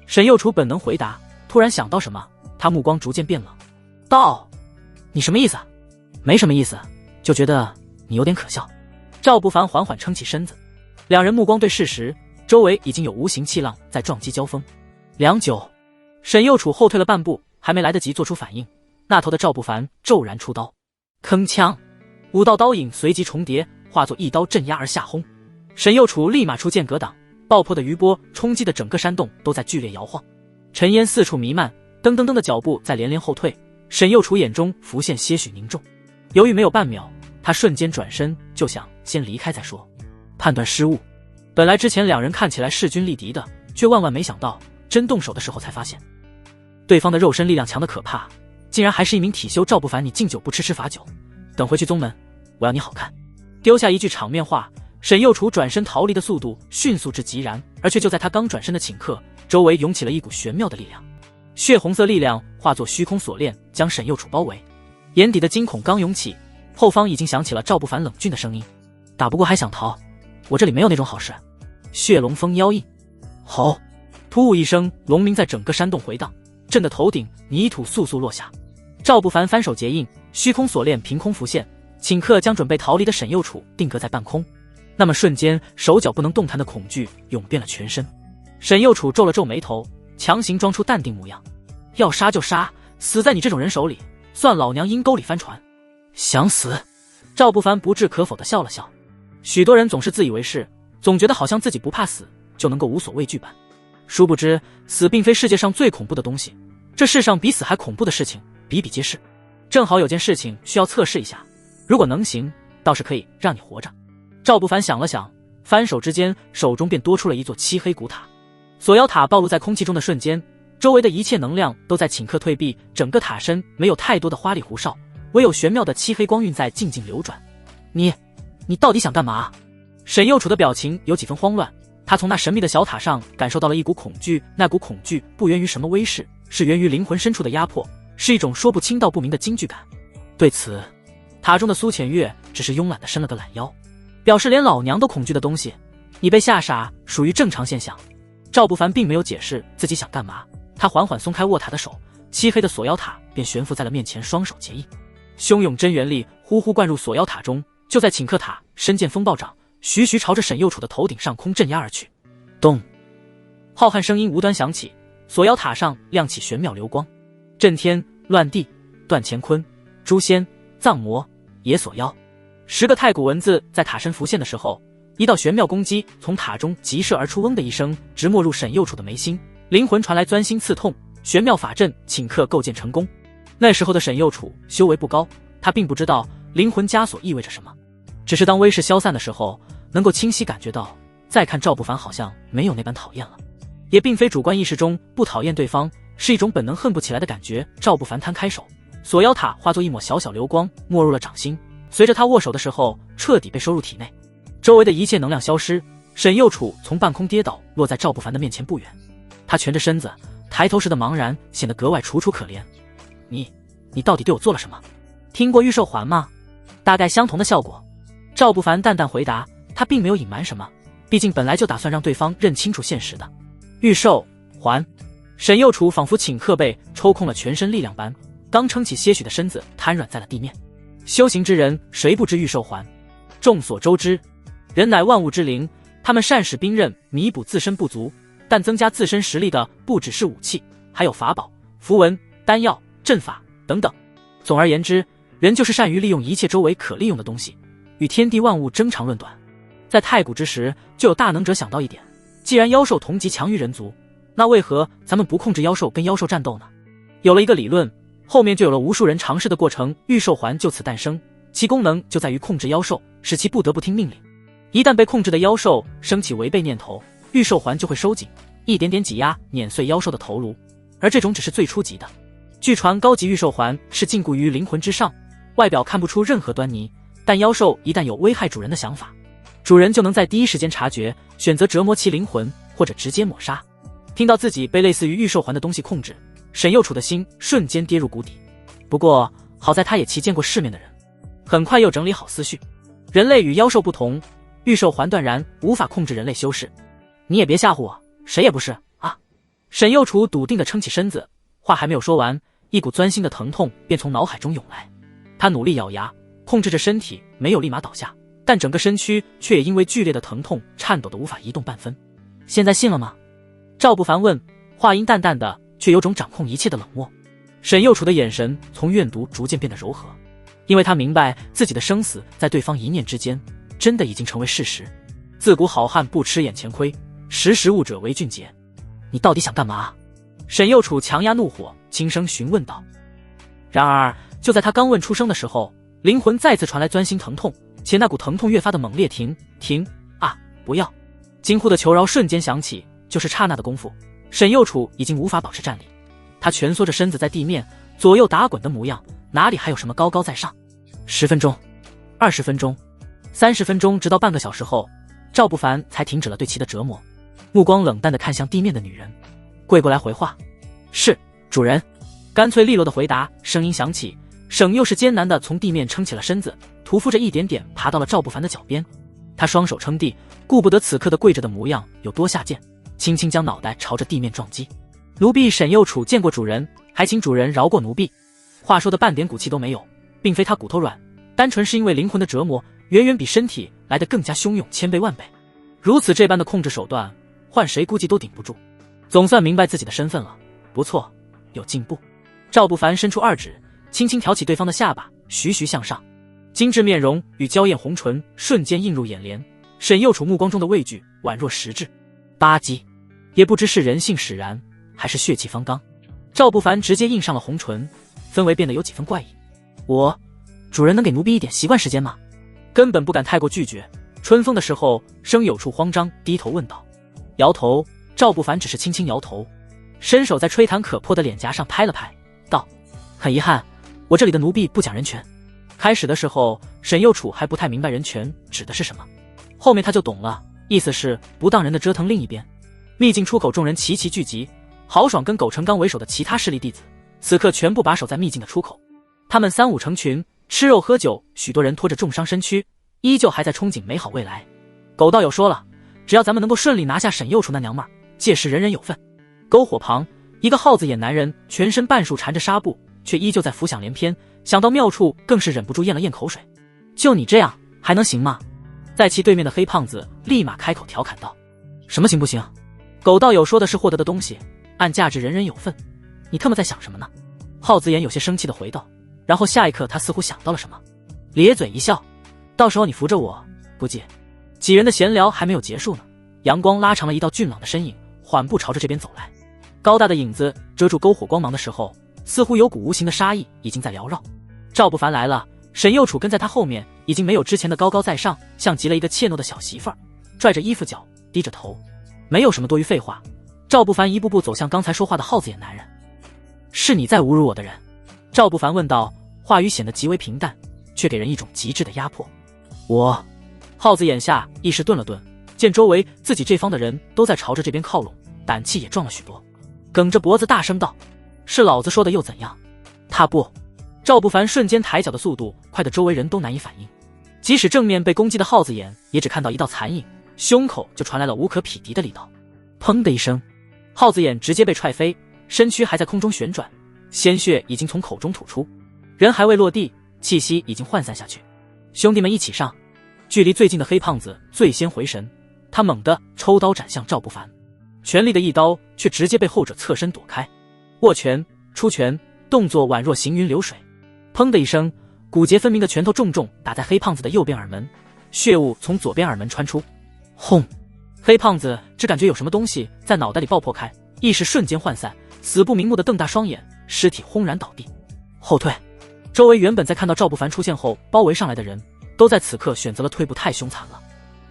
沈右楚本能回答，突然想到什么，他目光逐渐变冷，道：你什么意思？没什么意思，就觉得你有点可笑。赵不凡缓缓撑起身子，两人目光对视时，周围已经有无形气浪在撞击交锋。良久，沈右楚后退了半步，还没来得及做出反应，那头的赵不凡骤然出刀，铿锵，5道刀影随即重叠，化作一刀镇压而下轰。沈右楚立马出剑格挡，爆破的余波冲击的整个山洞都在剧烈摇晃，尘烟四处弥漫，噔噔噔的脚步在连连后退。沈右楚眼中浮现些许凝重，犹豫没有半秒，他瞬间转身就想先离开再说。判断失误，本来之前两人看起来势均力敌的，却万万没想到真动手的时候才发现，对方的肉身力量强得可怕，竟然还是一名体修。赵不凡，你敬酒不吃罚酒，等回去宗门，我要你好看。丢下一句场面话，沈右楚转身逃离的速度迅速至极然，而却就在他刚转身的顷刻，周围涌起了一股玄妙的力量，血红色力量化作虚空锁链，将沈右楚包围。眼底的惊恐刚涌起，后方已经响起了赵不凡冷峻的声音：打不过还想逃？我这里没有那种好事。血龙封妖印。吼！突兀一声，龙鸣在整个山洞回荡，震得头顶泥土簌簌落下。赵不凡翻手结印，虚空锁链凭空浮现，顷刻将准备逃离的沈右楚定格在半空。那么瞬间，手脚不能动弹的恐惧涌遍了全身。沈右楚皱了皱眉头，强行装出淡定模样：要杀就杀，死在你这种人手里，算老娘阴沟里翻船。想死？赵不凡不置可否地笑了笑。许多人总是自以为是，总觉得好像自己不怕死就能够无所畏惧般，殊不知死并非世界上最恐怖的东西，这世上比死还恐怖的事情比比皆是。正好有件事情需要测试一下，如果能行，倒是可以让你活着。赵不凡想了想，翻手之间，手中便多出了一座漆黑古塔。锁妖塔暴露在空气中的瞬间，周围的一切能量都在顷刻退避，整个塔身没有太多的花里胡哨，唯有玄妙的漆黑光晕在静静流转。你到底想干嘛？沈右楚的表情有几分慌乱，他从那神秘的小塔上感受到了一股恐惧，那股恐惧不源于什么威势，是源于灵魂深处的压迫，是一种说不清道不明的惊惧感。对此，塔中的苏浅月只是慵懒地伸了个懒腰，表示连老娘都恐惧的东西，你被吓傻属于正常现象。赵不凡并没有解释自己想干嘛，他缓缓松开握塔的手，漆黑的锁妖塔便悬浮在了面前，双手结印，汹涌真元力呼呼灌入锁妖塔中。就在顷刻，塔身见风暴掌，徐徐朝着沈右楚的头顶上空镇压而去。咚！浩瀚声音无端响起，锁妖塔上亮起玄妙流光，震天乱地，断乾坤，诛仙，藏魔，野锁妖。10个太古文字在塔身浮现的时候，一道玄妙攻击从塔中急射而出，嗡的一声，直没入沈右楚的眉心，灵魂传来钻心刺痛，玄妙法阵顷刻构建成功。那时候的沈右楚修为不高，他并不知道灵魂枷锁意味着什么，只是当威势消散的时候，能够清晰感觉到，再看赵不凡好像没有那般讨厌了，也并非主观意识中不讨厌对方，是一种本能恨不起来的感觉。赵不凡摊开手，锁妖塔化作一抹小小流光，没入了掌心，随着他握手的时候，彻底被收入体内。周围的一切能量消失，沈右楚从半空跌倒，落在赵不凡的面前不远。他蜷着身子，抬头时的茫然显得格外楚楚可怜。你到底对我做了什么？听过御兽环吗？大概相同的效果。赵不凡淡淡回答，他并没有隐瞒什么，毕竟本来就打算让对方认清楚现实的。御兽环。沈右楚仿佛顷刻被抽空了全身力量般，刚撑起些许的身子瘫软在了地面。修行之人谁不知御兽环？众所周知，人乃万物之灵，他们善使兵刃弥补自身不足，但增加自身实力的不只是武器，还有法宝、符文、丹药、阵法等等。总而言之，人就是善于利用一切周围可利用的东西，与天地万物争长论短。在太古之时，就有大能者想到一点，既然妖兽同级强于人族，那为何咱们不控制妖兽跟妖兽战斗呢？有了一个理论，后面就有了无数人尝试的过程，御兽环就此诞生，其功能就在于控制妖兽，使其不得不听命令。一旦被控制的妖兽升起违背念头，御兽环就会收紧，一点点挤压碾碎妖兽的头颅，而这种只是最初级的。据传高级御兽环是禁锢于灵魂之上，外表看不出任何端倪，但妖兽一旦有危害主人的想法，主人就能在第一时间察觉，选择折磨其灵魂或者直接抹杀。听到自己被类似于御兽环的东西控制，沈右楚的心瞬间跌入谷底。不过好在他也其见过世面的人，很快又整理好思绪。人类与妖兽不同，御兽环断然无法控制人类修士。你也别吓唬我，谁也不是啊！沈右楚笃定地撑起身子，话还没有说完，一股钻心的疼痛便从脑海中涌来。他努力咬牙，控制着身体没有立马倒下，但整个身躯却也因为剧烈的疼痛颤抖得无法移动半分。现在信了吗？赵不凡问，话音淡淡的，却有种掌控一切的冷漠。沈右楚的眼神从怨毒逐渐变得柔和，因为他明白自己的生死在对方一念之间，真的已经成为事实。自古好汉不吃眼前亏，识时务者为俊杰。你到底想干嘛？沈右楚强压怒火，轻声询问道。然而就在他刚问出声的时候，灵魂再次传来钻心疼痛，且那股疼痛越发的猛烈。停啊，不要！惊呼的求饶瞬间响起，就是刹那的功夫，沈右楚已经无法保持站立，他蜷缩着身子在地面左右打滚的模样，哪里还有什么高高在上？10分钟，20分钟，30分钟，直到半个小时后，赵不凡才停止了对其的折磨，目光冷淡地看向地面的女人，跪过来回话。是，主人。干脆利落的回答声音响起，沈又是艰难地从地面撑起了身子，匍匐着一点点爬到了赵不凡的脚边。他双手撑地，顾不得此刻的跪着的模样有多下贱，轻轻将脑袋朝着地面撞击。奴婢沈右楚见过主人，还请主人饶过奴婢。话说的半点骨气都没有，并非他骨头软，单纯是因为灵魂的折磨远远比身体来得更加汹涌千倍万倍。如此这般的控制手段，换谁估计都顶不住。总算明白自己的身份了，不错，有进步。赵不凡伸出2指，轻轻挑起对方的下巴，徐徐向上，精致面容与娇艳红唇瞬间映入眼帘。沈右楚目光中的畏惧宛若实质。吧唧，也不知是人性使然，还是血气方刚，赵不凡直接印上了红唇，氛围变得有几分怪异。主人能给奴婢一点习惯时间吗？根本不敢太过拒绝。春风的时候，生有处慌张，低头问道。摇头，赵不凡只是轻轻摇头，伸手在吹弹可破的脸颊上拍了拍，道：很遗憾，我这里的奴婢不讲人权。开始的时候，沈右楚还不太明白人权指的是什么，后面他就懂了，意思是不当人的折腾另一边。秘境出口众人齐齐聚集，豪爽跟苟成刚为首的其他势力弟子此刻全部把守在秘境的出口，他们3、5成群吃肉喝酒，许多人拖着重伤身躯，依旧还在憧憬美好未来。苟道友说了，只要咱们能够顺利拿下沈右楚那娘们儿，届时人人有份。篝火旁，一个耗子眼男人全身半数缠着纱布，却依旧在浮想联翩，想到妙处更是忍不住咽了咽口水。就你这样还能行吗？在其对面的黑胖子立马开口调侃道。什么行不行？苟道友说的是获得的东西，按价值人人有份，你特么在想什么呢？耗子眼有些生气地回道，然后下一刻他似乎想到了什么，咧嘴一笑，到时候你扶着我，不介。几人的闲聊还没有结束呢，阳光拉长了一道俊朗的身影，缓步朝着这边走来。高大的影子遮住篝火光芒的时候，似乎有股无形的杀意已经在缭绕。赵不凡来了，沈右楚跟在他后面，已经没有之前的高高在上，像极了一个怯懦的小媳妇儿，拽着衣服角，低着头，没有什么多余废话。赵不凡一步步走向刚才说话的耗子眼男人。是你在侮辱我的人？赵不凡问道，话语显得极为平淡，却给人一种极致的压迫。耗子眼下一时顿了顿，见周围自己这方的人都在朝着这边靠拢，胆气也壮了许多，梗着脖子大声道，是老子说的又怎样？他不。赵不凡瞬间抬脚的速度快得周围人都难以反应，即使正面被攻击的耗子眼也只看到一道残影，胸口就传来了无可匹敌的力道。砰的一声，耗子眼直接被踹飞，身躯还在空中旋转，鲜血已经从口中吐出，人还未落地，气息已经涣散下去。兄弟们一起上！距离最近的黑胖子最先回神，他猛地抽刀斩向赵不凡，全力的一刀却直接被后者侧身躲开。握拳、出拳，动作宛若行云流水。砰的一声，骨节分明的拳头重重打在黑胖子的右边耳门，血雾从左边耳门穿出。轰！黑胖子只感觉有什么东西在脑袋里爆破开，意识瞬间涣散，死不瞑目的瞪大双眼，尸体轰然倒地。后退！周围原本在看到赵不凡出现后包围上来的人，都在此刻选择了退步，太凶残了。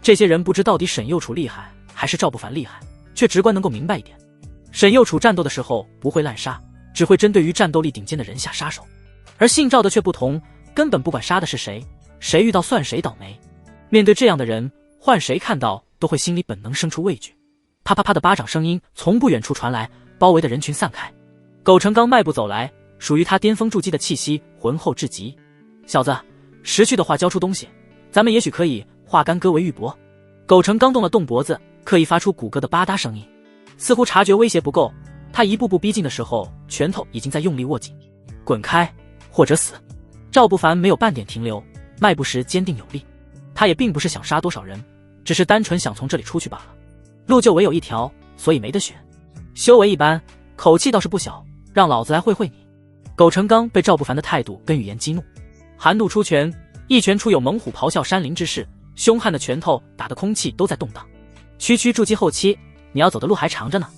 这些人不知到底沈右楚厉害还是赵不凡厉害，却直观能够明白一点：沈右楚战斗的时候不会滥杀，只会针对于战斗力顶尖的人下杀手，而姓赵的却不同，根本不管杀的是谁，谁遇到算谁倒霉。面对这样的人，换谁看到都会心里本能生出畏惧。啪啪啪的巴掌声音从不远处传来，包围的人群散开。苟成刚迈步走来，属于他巅峰筑基的气息浑厚至极。小子，识趣的话交出东西，咱们也许可以化干戈为玉帛。苟成刚动了动脖子，刻意发出骨骼的吧嗒声音，似乎察觉威胁不够，他一步步逼近的时候，拳头已经在用力握紧。滚开，或者死！赵不凡没有半点停留，迈步时坚定有力。他也并不是想杀多少人，只是单纯想从这里出去罢了。路就唯有一条，所以没得选。修为一般，口气倒是不小，让老子来会会你。苟成刚被赵不凡的态度跟语言激怒，含怒出拳，一拳出有猛虎咆哮山林之势，凶悍的拳头打得空气都在动荡。区区筑基后期，你要走的路还长着呢，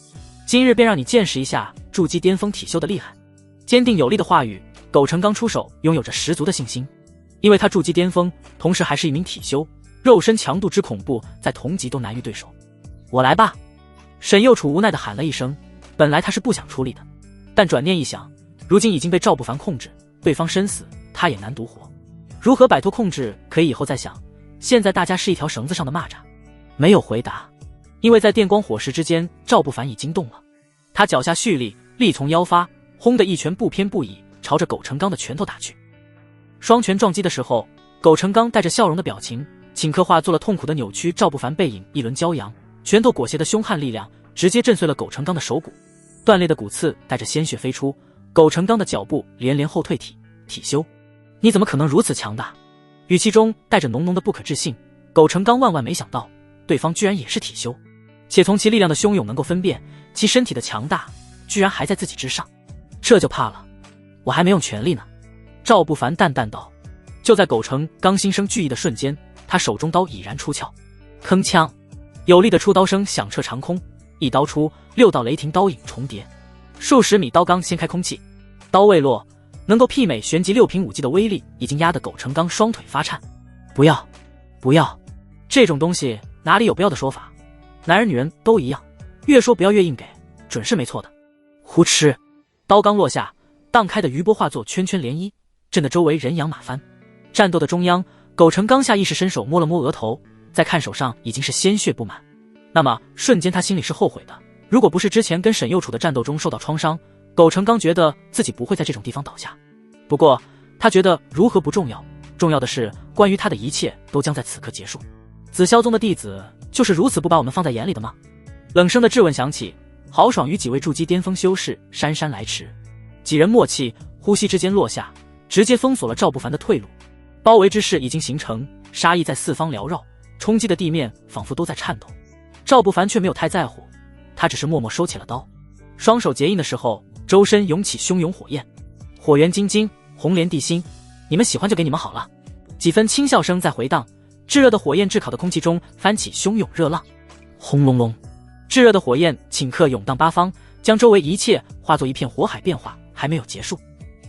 今日便让你见识一下筑基巅峰体修的厉害。坚定有力的话语，苟成刚出手拥有着十足的信心，因为他筑基巅峰，同时还是一名体修，肉身强度之恐怖，在同级都难于对手。我来吧！沈右楚无奈地喊了一声，本来他是不想出力的，但转念一想，如今已经被赵不凡控制，对方身死，他也难独活。如何摆脱控制，可以以后再想，现在大家是一条绳子上的蚂蚱。没有回答，因为在电光火石之间，赵不凡已经动了。他脚下蓄力，力从腰发，轰的一拳不偏不倚，朝着苟成刚的拳头打去。双拳撞击的时候，苟成刚带着笑容的表情，顷刻化作了痛苦的扭曲。赵不凡背影一轮骄阳，拳头裹挟的凶悍力量直接震碎了苟成刚的手骨，断裂的骨刺带着鲜血飞出。苟成刚的脚步连连后退。体修，你怎么可能如此强大？语气中带着浓浓的不可置信。苟成刚万万没想到，对方居然也是体修，且从其力量的汹涌能够分辨，其身体的强大居然还在自己之上。这就怕了，我还没用全力呢。赵不凡淡淡道。就在苟成刚心生惧意的瞬间，他手中刀已然出鞘，铿锵，有力的出刀声响彻长空，一刀出，6道雷霆刀影重叠，数十米刀罡掀开空气，刀未落，能够媲美旋即6品武技的威力已经压得苟成刚双腿发颤。不要，不要，这种东西哪里有不要的说法？男人女人都一样，越说不要越硬给，准是没错的。呼哧，刀刚落下，荡开的余波化作圈圈涟漪，震得周围人仰马翻。战斗的中央，苟成刚下意识伸手摸了摸额头，再看手上已经是鲜血布满。那么瞬间他心里是后悔的，如果不是之前跟沈右楚的战斗中受到创伤，苟成刚觉得自己不会在这种地方倒下。不过他觉得如何不重要，重要的是关于他的一切都将在此刻结束。紫霄宗的弟子就是如此不把我们放在眼里的吗？冷声的质问响起，豪爽与几位筑基巅峰修士姗姗来迟，几人默契，呼吸之间落下，直接封锁了赵不凡的退路。包围之势已经形成，杀意在四方缭绕，冲击的地面仿佛都在颤抖。赵不凡却没有太在乎，他只是默默收起了刀，双手结印的时候，周身涌起汹涌火焰，火源晶晶，红莲地心，你们喜欢就给你们好了。几分轻笑声在回荡，炙热的火焰炙烤的空气中翻起汹涌热浪，轰隆隆，炙热的火焰顷刻涌荡八方，将周围一切化作一片火海。变化还没有结束，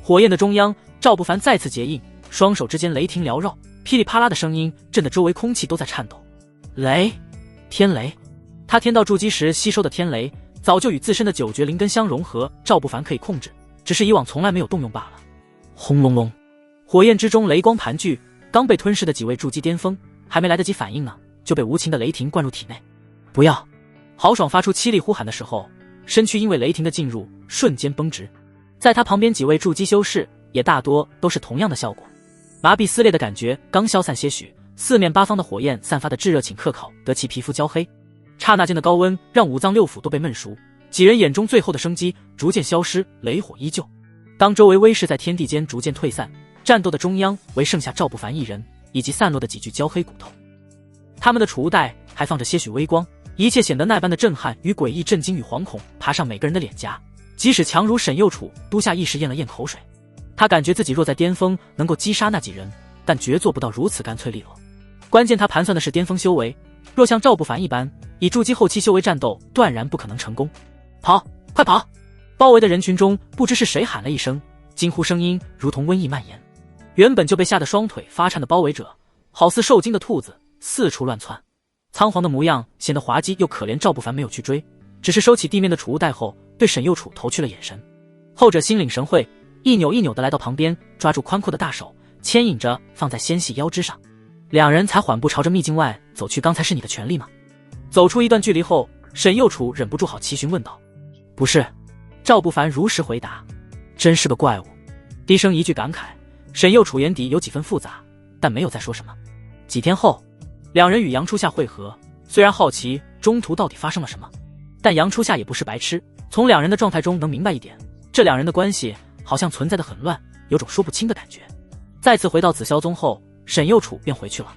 火焰的中央，赵不凡再次结印，双手之间雷霆缭绕，噼里啪啦的声音震得周围空气都在颤抖。雷，天雷，他天道筑基时吸收的天雷早就与自身的9绝灵根相融合，赵不凡可以控制，只是以往从来没有动用罢了。轰隆隆，火焰之中雷光盘踞，刚被吞噬的几位筑基巅峰还没来得及反应呢，就被无情的雷霆灌入体内。不要！豪爽发出凄厉呼喊的时候，身躯因为雷霆的进入瞬间绷直，在他旁边几位筑基修士也大多都是同样的效果。麻痹撕裂的感觉刚消散些许，四面八方的火焰散发的炙热顷刻烤得其皮肤焦黑，刹那间的高温让五脏六腑都被焖熟，几人眼中最后的生机逐渐消失，雷火依旧。当周围威势在天地间逐渐退散，战斗的中央唯剩下赵不凡一人以及散落的几具焦黑骨头，他们的储物袋还放着些许微光，一切显得那般的震撼与诡异，震惊与惶恐爬上每个人的脸颊。即使强如沈右楚都下意识咽了咽口水，他感觉自己若在巅峰能够击杀那几人，但绝做不到如此干脆利落。关键他盘算的是巅峰修为，若像赵不凡一般以筑基后期修为战斗，断然不可能成功。跑，快跑！包围的人群中，不知是谁喊了一声，惊呼声音如同瘟疫蔓延。原本就被吓得双腿发颤的包围者，好似受惊的兔子，四处乱窜。仓皇的模样显得滑稽又可怜。赵不凡没有去追，只是收起地面的储物袋后，对沈右楚投去了眼神。后者心领神会，一扭一扭地来到旁边，抓住宽阔的大手，牵引着放在纤细腰肢上。两人才缓步朝着秘境外走去。刚才是你的全力吗？走出一段距离后，沈右楚忍不住好奇询问道。不是，赵不凡如实回答。真是个怪物。低声一句感慨，沈右楚眼底有几分复杂，但没有再说什么。几天后，两人与杨初夏会合，虽然好奇中途到底发生了什么，但杨初夏也不是白痴，从两人的状态中能明白一点，这两人的关系好像存在得很乱，有种说不清的感觉。再次回到紫霄宗后，沈右楚便回去了。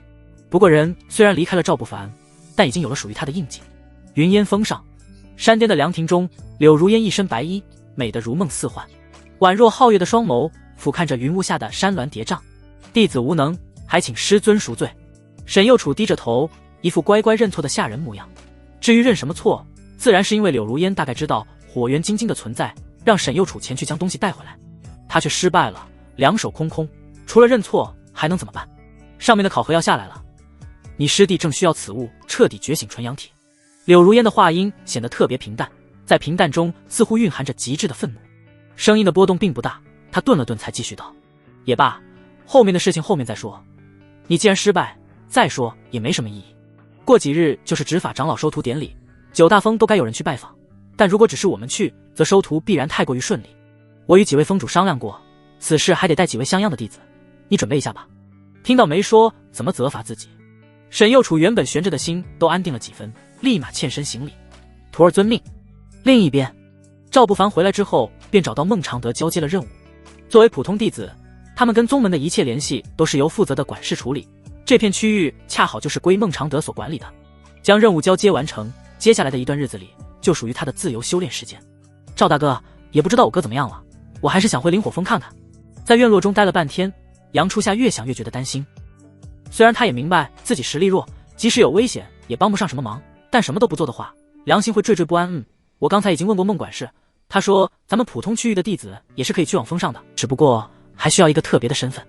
不过人虽然离开了赵不凡，但已经有了属于他的印记。云烟峰上，山巅的凉亭中，柳如烟一身白衣，美得如梦似幻，宛若皓月的双眸俯瞰着云雾下的山峦叠嶂。弟子无能，还请师尊赎罪。沈右楚低着头，一副乖乖认错的下人模样。至于认什么错，自然是因为柳如烟大概知道火元金晶的存在，让沈右楚前去将东西带回来，他却失败了，两手空空，除了认错还能怎么办？上面的考核要下来了，你师弟正需要此物彻底觉醒纯阳体。柳如烟的话音显得特别平淡，在平淡中似乎蕴含着极致的愤怒，声音的波动并不大。他顿了顿才继续道，也罢，后面的事情后面再说，你既然失败，再说也没什么意义。过几日就是执法长老收徒典礼，九大峰都该有人去拜访，但如果只是我们去，则收徒必然太过于顺利。我与几位峰主商量过，此事还得带几位像样的弟子，你准备一下吧。听到没说，怎么责罚自己？沈右楚原本悬着的心都安定了几分，立马欠身行礼，徒儿遵命。另一边，赵不凡回来之后，便找到孟常德交接了任务。作为普通弟子，他们跟宗门的一切联系都是由负责的管事处理，这片区域恰好就是归孟常德所管理的。将任务交接完成，接下来的一段日子里就属于他的自由修炼时间。赵大哥，也不知道我哥怎么样了，我还是想回灵火峰看看。在院落中待了半天，杨初夏越想越觉得担心。虽然他也明白自己实力弱，即使有危险也帮不上什么忙，但什么都不做的话，良心会惴惴不安。我刚才已经问过孟管事，他说咱们普通区域的弟子也是可以去往峰上的，只不过还需要一个特别的身份。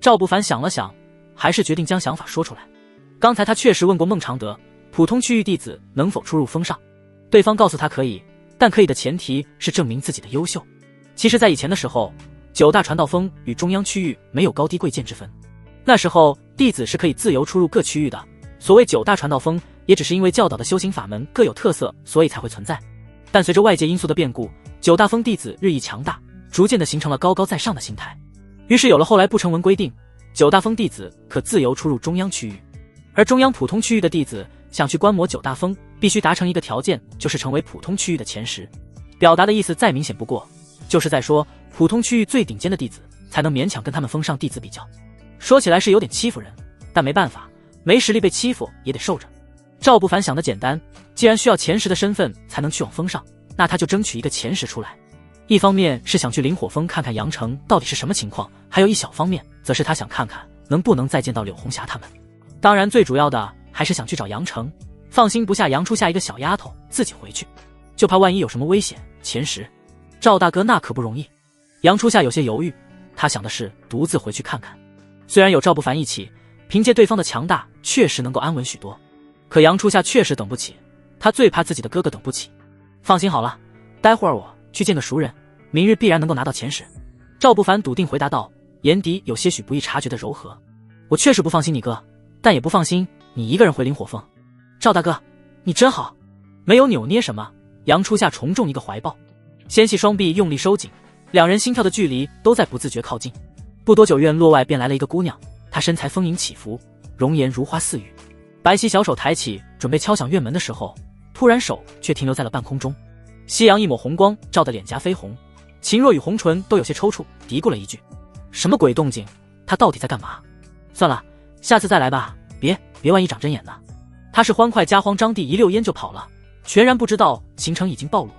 赵不凡想了想，还是决定将想法说出来。刚才他确实问过孟常德，普通区域弟子能否出入峰上，对方告诉他可以，但可以的前提是证明自己的优秀。其实在以前的时候，九大传道峰与中央区域没有高低贵贱之分，那时候弟子是可以自由出入各区域的。所谓九大传道峰，也只是因为教导的修行法门各有特色，所以才会存在。但随着外界因素的变故，九大峰弟子日益强大，逐渐的形成了高高在上的心态，于是有了后来不成文规定，九大峰弟子可自由出入中央区域，而中央普通区域的弟子想去观摩九大峰，必须达成一个条件，就是成为普通区域的前10。表达的意思再明显不过，就是在说普通区域最顶尖的弟子才能勉强跟他们峰上弟子比较。说起来是有点欺负人，但没办法，没实力被欺负也得受着。赵不凡想的简单，既然需要前10的身份才能去往峰上，那他就争取一个前10出来。一方面是想去灵火峰看看阳城到底是什么情况，还有一小方面则是他想看看能不能再见到柳红霞他们。当然最主要的还是想去找阳城，放心不下杨初夏一个小丫头，自己回去就怕万一有什么危险。前10，赵大哥那可不容易。杨初夏有些犹豫，他想的是独自回去看看。虽然有赵不凡一起，凭借对方的强大确实能够安稳许多，可杨初夏确实等不起，他最怕自己的哥哥等不起。放心好了，待会儿我去见个熟人，明日必然能够拿到前10。赵不凡笃定回答道，眼底有些许不易察觉的柔和。我确实不放心你哥，但也不放心你一个人回灵火峰。赵大哥，你真好。没有扭捏什么，杨初夏重重一个怀抱，纤细双臂用力收紧，两人心跳的距离都在不自觉靠近。不多久，院落外便来了一个姑娘，她身材丰盈起伏，容颜如花似玉。白皙小手抬起准备敲响院门的时候，突然手却停留在了半空中。夕阳一抹红光照得脸颊绯红，秦若与红唇都有些抽搐，嘀咕了一句，什么鬼动静，她到底在干嘛？算了，下次再来吧，别万一长针眼呢。他是欢快加慌张地一溜烟就跑了，全然不知道行程已经暴露。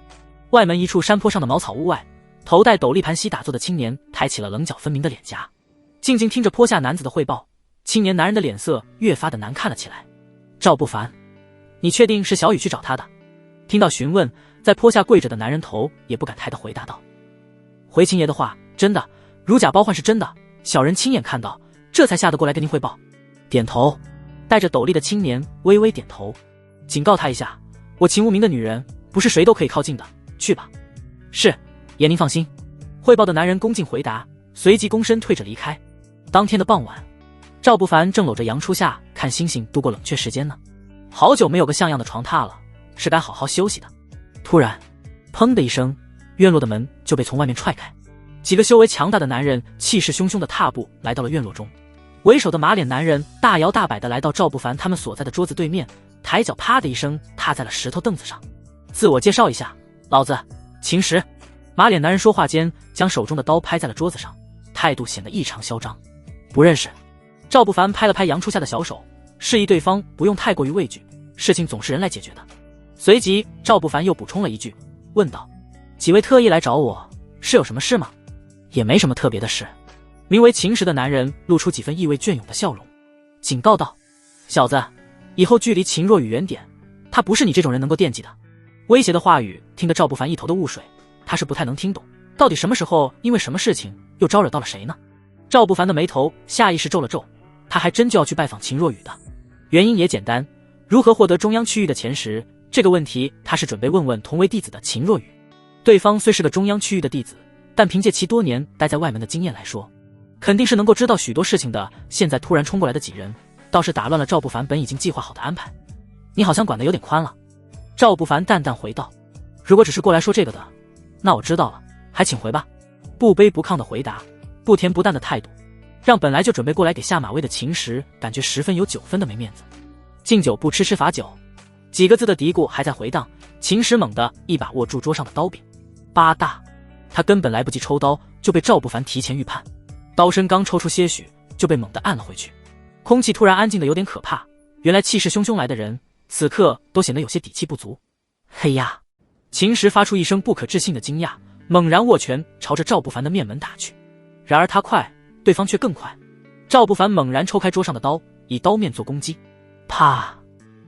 外门一处山坡上的茅草屋外，头戴斗笠盘膝打坐的青年抬起了棱角分明的脸颊，静静听着坡下男子的汇报。青年男人的脸色越发的难看了起来。赵不凡，你确定是小雨去找他的？听到询问，在坡下跪着的男人头也不敢抬地回答道：回秦爷的话，真的，如假包换是真的，小人亲眼看到，这才下得过来跟您汇报。点头，戴着斗笠的青年微微点头，警告他一下，我秦无名的女人不是谁都可以靠近的，去吧。是，爷您放心。汇报的男人恭敬回答，随即躬身退着离开。当天的傍晚，赵不凡正搂着杨初夏看星星度过冷却时间呢，好久没有个像样的床榻了，是该好好休息的。突然，砰的一声，院落的门就被从外面踹开，几个修为强大的男人气势汹汹的踏步来到了院落中。为首的马脸男人大摇大摆地来到赵不凡他们所在的桌子对面，抬脚啪的一声踏在了石头凳子上。自我介绍一下，老子秦石。马脸男人说话间将手中的刀拍在了桌子上，态度显得异常嚣张。不认识。赵不凡拍了拍杨初夏的小手，示意对方不用太过于畏惧，事情总是人来解决的。随即赵不凡又补充了一句，问道：几位特意来找我，是有什么事吗？也没什么特别的事。名为秦石的男人露出几分意味隽永的笑容，警告道：小子，以后距离秦若雨远点，他不是你这种人能够惦记的。威胁的话语听得赵不凡一头的雾水，他是不太能听懂，到底什么时候因为什么事情又招惹到了谁呢？赵不凡的眉头下意识皱了皱，他还真就要去拜访秦若雨的。原因也简单，如何获得中央区域的前10，这个问题他是准备问问同为弟子的秦若雨。对方虽是个中央区域的弟子，但凭借其多年待在外门的经验来说，肯定是能够知道许多事情的。现在突然冲过来的几人，倒是打乱了赵不凡本已经计划好的安排。你好像管得有点宽了。赵不凡淡淡回道：如果只是过来说这个的，那我知道了，还请回吧。不卑不亢的回答，不甜不淡的态度，让本来就准备过来给下马威的秦石感觉10分有9分的没面子。敬酒不吃吃罚酒，几个字的嘀咕还在回荡，秦石猛地一把握住桌上的刀柄，八大，他根本来不及抽刀，就被赵不凡提前预判，刀身刚抽出些许，就被猛地按了回去。空气突然安静的有点可怕，原来气势汹汹来的人，此刻都显得有些底气不足。嘿呀！秦石发出一声不可置信的惊讶，猛然握拳朝着赵不凡的面门打去。然而他快，对方却更快。赵不凡猛然抽开桌上的刀，以刀面做攻击。啪！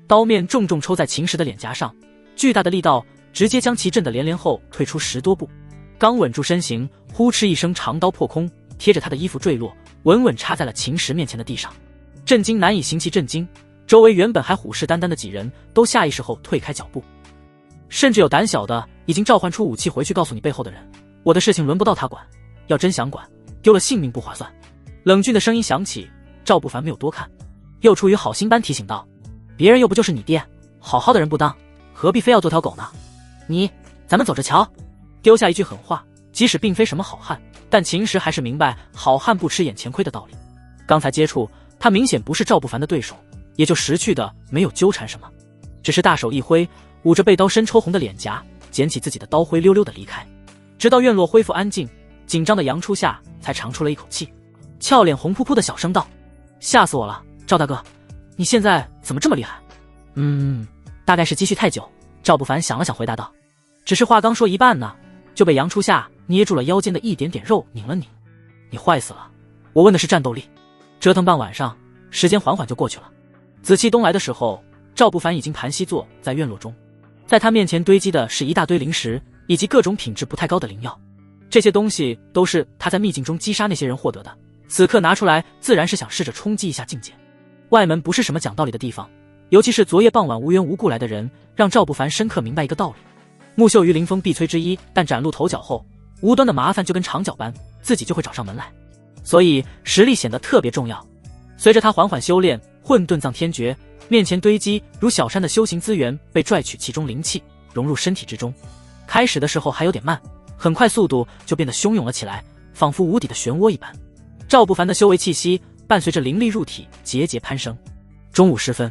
刀面重重抽在秦石的脸颊上，巨大的力道直接将其震得连后退出10多步。刚稳住身形，呼哧一声，长刀破空，贴着他的衣服坠落，稳稳插在了秦石面前的地上。震惊难以形其震惊，周围原本还虎视眈眈的几人都下意识后退开脚步，甚至有胆小的已经召唤出武器回去告诉你背后的人，我的事情轮不到他管，要真想管，丢了性命不划算。冷峻的声音响起，赵不凡没有多看，又出于好心般提醒道：别人又不就是你爹，好好的人不当，何必非要做条狗呢？咱们走着瞧。丢下一句狠话，即使并非什么好汉，但秦石还是明白好汉不吃眼前亏的道理。刚才接触，他明显不是赵不凡的对手，也就识趣的没有纠缠什么，只是大手一挥，捂着被刀深抽红的脸颊，捡起自己的刀，灰溜溜的离开。直到院落恢复安静，紧张的杨初夏才长出了一口气，俏脸红扑扑的小声道：吓死我了，赵大哥，你现在怎么这么厉害？大概是积蓄太久。赵不凡想了想回答道，只是话刚说一半呢，就被杨初夏捏住了腰间的一点点肉拧了拧。你坏死了，我问的是战斗力。折腾半晚上，时间缓缓就过去了。紫气东来的时候，赵不凡已经盘膝坐在院落中，在他面前堆积的是一大堆灵石以及各种品质不太高的灵药，这些东西都是他在秘境中击杀那些人获得的，此刻拿出来自然是想试着冲击一下境界。外门不是什么讲道理的地方，尤其是昨夜傍晚无缘无故来的人，让赵不凡深刻明白一个道理：木秀于林峰必摧之一，但崭露头角后，无端的麻烦就跟长脚般，自己就会找上门来。所以实力显得特别重要。随着他缓缓修炼混沌藏天诀，面前堆积如小山的修行资源被拽取其中灵气，融入身体之中。开始的时候还有点慢，很快速度就变得汹涌了起来，仿佛无底的漩涡一般。赵不凡的修为气息伴随着灵力入体节节攀升。中午时分，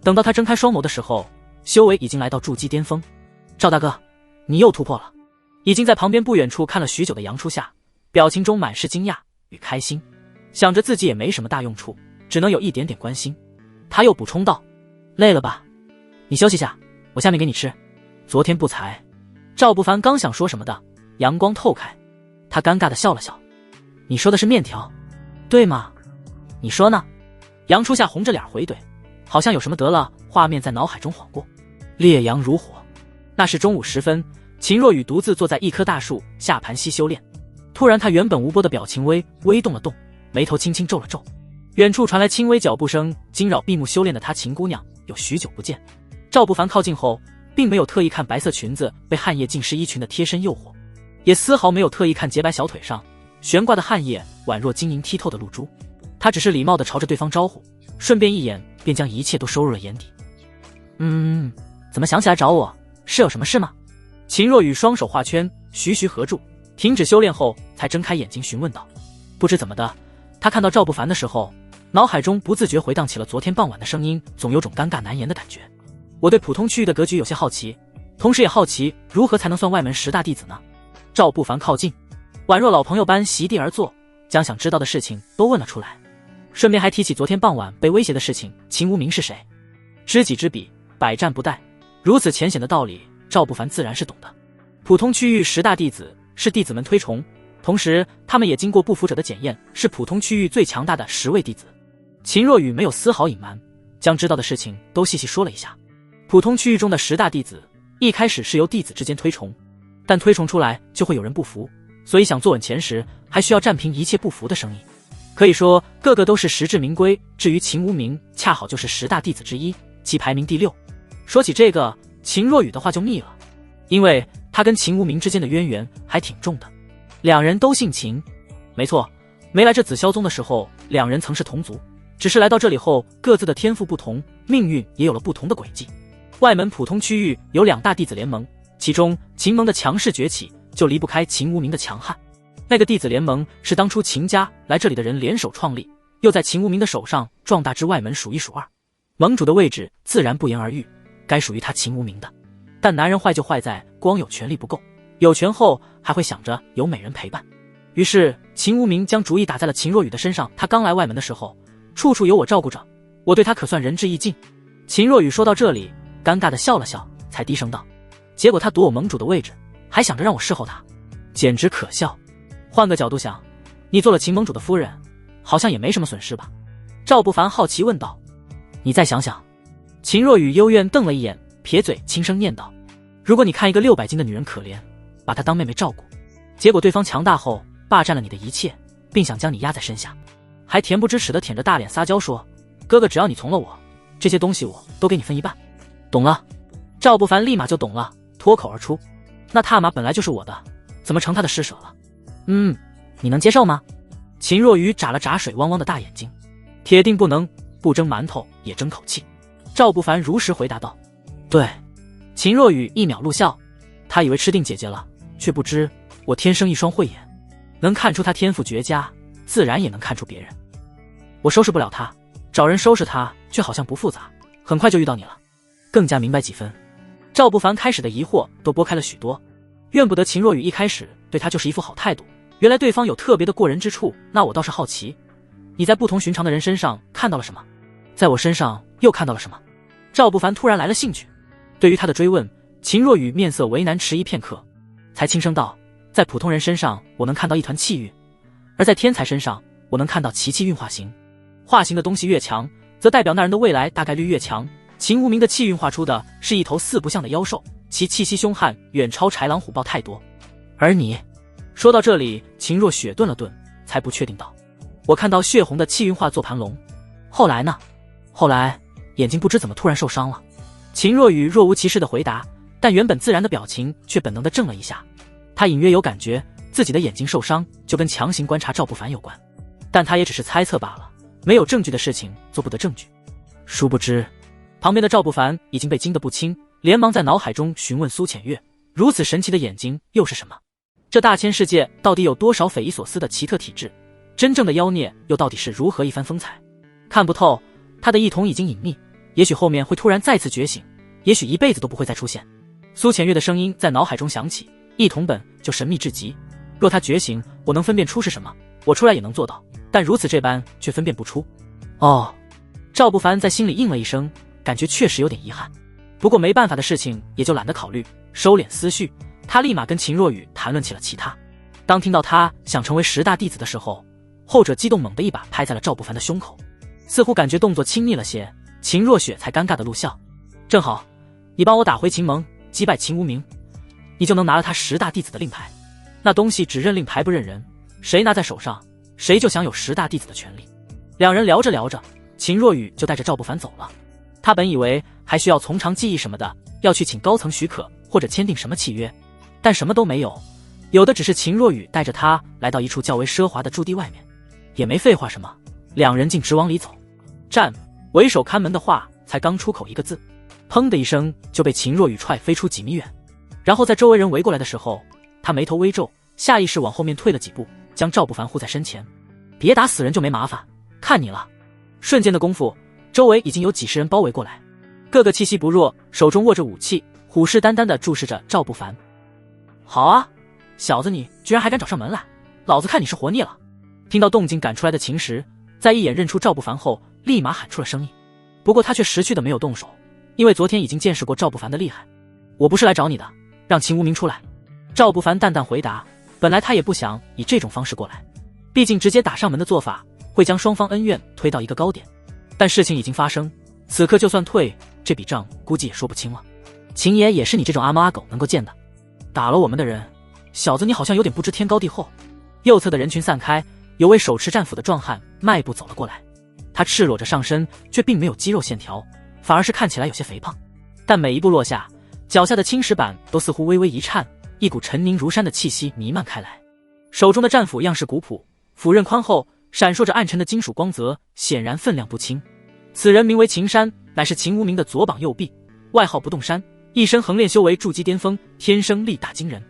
等到他睁开双眸的时候，修为已经来到筑基巅峰。赵大哥，你又突破了。已经在旁边不远处看了许久的杨初夏，表情中满是惊讶与开心，想着自己也没什么大用处，只能有一点点关心。他又补充道：累了吧？你休息下，我下面给你吃。昨天不才。赵不凡刚想说什么的，阳光透开，他尴尬地笑了笑。你说的是面条，对吗？你说呢？杨初夏红着脸回怼，好像有什么得了，画面在脑海中晃过，烈阳如火。那是中午时分，秦若雨独自坐在一棵大树下盘膝修炼。突然，她原本无波的表情微动了动，眉头轻轻皱了皱。远处传来轻微脚步声，惊扰闭目修炼的她秦姑娘有许久不见。赵不凡靠近后，并没有特意看白色裙子被汗液浸湿衣裙的贴身诱惑，也丝毫没有特意看洁白小腿上悬挂的汗液宛若晶莹剔透的露珠。他只是礼貌地朝着对方招呼，顺便一眼便将一切都收入了眼底。怎么想起来找我？是有什么事吗？秦若雨双手画圈，徐徐合住，停止修炼后才睁开眼睛询问道。不知怎么的，他看到赵不凡的时候，脑海中不自觉回荡起了昨天傍晚的声音，总有种尴尬难言的感觉。我对普通区域的格局有些好奇，同时也好奇如何才能算外门10大弟子呢？赵不凡靠近，宛若老朋友般席地而坐，将想知道的事情都问了出来，顺便还提起昨天傍晚被威胁的事情。秦无名是谁？知己知彼，百战不殆，如此浅显的道理，赵不凡自然是懂的。普通区域10大弟子是弟子们推崇，同时他们也经过不服者的检验，是普通区域最强大的10位弟子。秦若雨没有丝毫隐瞒，将知道的事情都细细说了一下。普通区域中的10大弟子一开始是由弟子之间推崇，但推崇出来就会有人不服，所以想坐稳前10，还需要占凭一切不服的声音。可以说个个都是实至名归，至于秦无名恰好就是10大弟子之一，其排名第6。说起这个，秦若雨的话就密了，因为他跟秦无名之间的渊源还挺重的，两人都姓秦。没错，没来这紫霄宗的时候，两人曾是同族，只是来到这里后，各自的天赋不同，命运也有了不同的轨迹。外门普通区域有2大弟子联盟，其中秦盟的强势崛起就离不开秦无名的强悍。那个弟子联盟是当初秦家来这里的人联手创立，又在秦无名的手上壮大至外门数1数2，盟主的位置自然不言而喻，该属于他秦无名的。但男人坏就坏在光有权力不够，有权后还会想着有美人陪伴。于是秦无名将主意打在了秦若雨的身上。他刚来外门的时候，处处有我照顾着，我对他可算仁至义尽。秦若雨说到这里，尴尬地笑了笑，才低声道：结果他夺我盟主的位置，还想着让我侍候他，简直可笑。换个角度想，你做了秦盟主的夫人，好像也没什么损失吧？赵不凡好奇问道。你再想想。秦若雨幽怨瞪了一眼，撇嘴轻声念道：如果你看一个600斤的女人可怜，把她当妹妹照顾，结果对方强大后霸占了你的一切，并想将你压在身下，还恬不知耻地舔着大脸撒娇说：哥哥只要你从了我，这些东西我都给你分一半。懂了。赵不凡立马就懂了，脱口而出：那踏马本来就是我的，怎么成他的施舍了？你能接受吗？秦若雨眨了眨水汪汪的大眼睛，铁定不能，不蒸馒头也争口气。赵不凡如实回答道：对。秦若雨一秒露笑，他以为吃定姐姐了，却不知我天生一双慧眼，能看出他天赋绝佳，自然也能看出别人。我收拾不了他，找人收拾他却好像不复杂，很快就遇到你了，更加明白几分。赵不凡开始的疑惑都拨开了许多，怨不得秦若雨一开始对他就是一副好态度，原来对方有特别的过人之处。那我倒是好奇，你在不同寻常的人身上看到了什么？在我身上又看到了什么？赵不凡突然来了兴趣。对于他的追问，秦若雨面色为难，迟疑片刻，才轻声道：在普通人身上我能看到一团气运，而在天才身上我能看到其气运化形。化形的东西越强，则代表那人的未来大概率越强。秦无名的气运化出的是一头4不像的妖兽，其气息凶悍，远超豺狼虎豹太多。而你……说到这里，秦若雪顿了顿，才不确定道：我看到血红的气运化作盘龙。后来呢？后来眼睛不知怎么突然受伤了。秦若雨若无其事地回答，但原本自然的表情却本能地怔了一下。他隐约有感觉自己的眼睛受伤就跟强行观察赵不凡有关，但他也只是猜测罢了，没有证据的事情做不得证据。殊不知旁边的赵不凡已经被惊得不轻，连忙在脑海中询问苏浅月，如此神奇的眼睛又是什么？这大千世界到底有多少匪夷所思的奇特体质？真正的妖孽又到底是如何一番风采？看不透，他的异瞳已经隐秘，也许后面会突然再次觉醒，也许一辈子都不会再出现。苏浅月的声音在脑海中响起，异瞳本就神秘至极，若他觉醒，我能分辨出是什么，我出来也能做到，但如此这般却分辨不出。哦，赵不凡在心里应了一声，感觉确实有点遗憾，不过没办法的事情也就懒得考虑，收敛思绪。他立马跟秦若雨谈论起了其他。当听到他想成为10大弟子的时候，后者激动猛地一把拍在了赵不凡的胸口。似乎感觉动作亲昵了些，秦若雪才尴尬的露笑。正好，你帮我打回秦盟，击败秦无名，你就能拿了他10大弟子的令牌。那东西只认令牌不认人，谁拿在手上，谁就享有10大弟子的权利。两人聊着聊着，秦若雨就带着赵不凡走了。他本以为还需要从长计议什么的，要去请高层许可或者签订什么契约，但什么都没有，有的只是秦若雨带着他来到一处较为奢华的驻地外面，也没废话什么，两人竟直往里走。站，为首看门的话才刚出口一个字，砰的一声就被秦若雨踹飞出几米远。然后在周围人围过来的时候，他眉头微皱，下意识往后面退了几步，将赵不凡护在身前。别打死人就没麻烦，看你了。瞬间的功夫，周围已经有几十人包围过来，个个气息不弱，手中握着武器，虎视眈眈地注视着赵不凡。好啊，小子你居然还敢找上门来，老子看你是活腻了。听到动静赶出来的秦时，在一眼认出赵不凡后，立马喊出了声音。不过他却识趣的没有动手，因为昨天已经见识过赵不凡的厉害。我不是来找你的，让秦无名出来。赵不凡淡淡回答，本来他也不想以这种方式过来，毕竟直接打上门的做法会将双方恩怨推到一个高点，但事情已经发生，此刻就算退，这笔账估计也说不清了。秦爷也是你这种阿猫阿狗能够见的，打了我们的人，小子你好像有点不知天高地厚。右侧的人群散开，有位手持战斧的壮汉迈步走了过来，他赤裸着上身，却并没有肌肉线条，反而是看起来有些肥胖，但每一步落下，脚下的青石板都似乎微微一颤，一股沉凝如山的气息弥漫开来。手中的战斧样式古朴，斧刃宽厚，闪烁着暗沉的金属光泽，显然分量不轻。此人名为秦山，乃是秦无名的左膀右臂，外号不动山，一生横练修为筑基巅峰，天生力大惊人。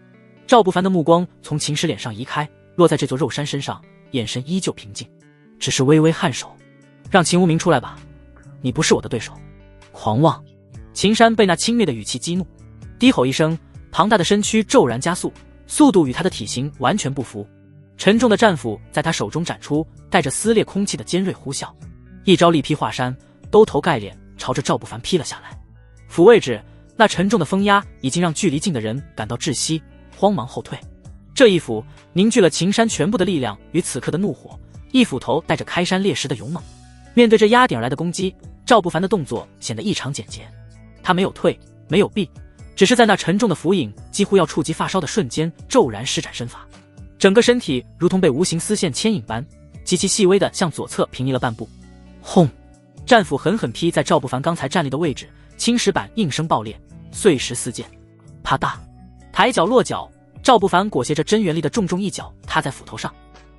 赵不凡的目光从秦时脸上移开，落在这座肉山身上，眼神依旧平静，只是微微颔首，让秦无名出来吧，你不是我的对手。狂妄！秦山被那轻蔑的语气激怒，低吼一声，庞大的身躯骤然加速，速度与他的体型完全不符。沉重的战斧在他手中展出，带着撕裂空气的尖锐呼啸，一招力劈华山，兜头盖脸朝着赵不凡劈了下来。斧位置那沉重的风压已经让距离近的人感到窒息，慌忙后退。这一斧凝聚了秦山全部的力量与此刻的怒火，一斧头带着开山裂石的勇猛。面对这压顶而来的攻击，赵不凡的动作显得异常简洁，他没有退，没有避，只是在那沉重的斧影几乎要触及发梢的瞬间，骤然施展身法，整个身体如同被无形丝线牵引般，极其细微地向左侧平移了半步。轰！战斧狠狠劈在赵不凡刚才站立的位置，青石板应声爆裂，碎石四溅。啪嗒！抬脚落脚，赵不凡裹挟着真元力的重重一脚踏在斧头上，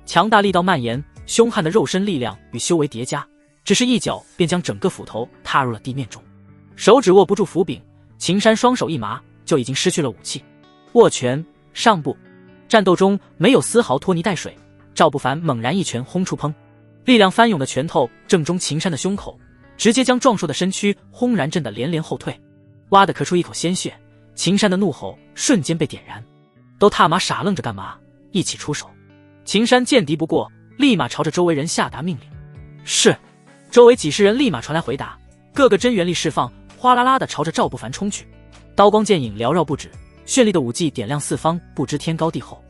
强大力道蔓延，凶悍的肉身力量与修为叠加，只是一脚便将整个斧头踏入了地面中。手指握不住斧柄，秦山双手一麻，就已经失去了武器。握拳上步，战斗中没有丝毫拖泥带水。赵不凡猛然一拳轰出，砰！力量翻涌的拳头正中秦山的胸口，直接将壮硕的身躯轰然震得连连后退。哇的咳出一口鲜血，秦山的怒吼瞬间被点燃。都他妈傻愣着干嘛？一起出手！秦山见敌不过，立马朝着周围人下达命令。是。周围几十人立马传来回答，各个真元力释放，哗啦啦地朝着赵不凡冲去。刀光剑影缭绕不止，绚丽的武技点亮四方，不知天高地厚。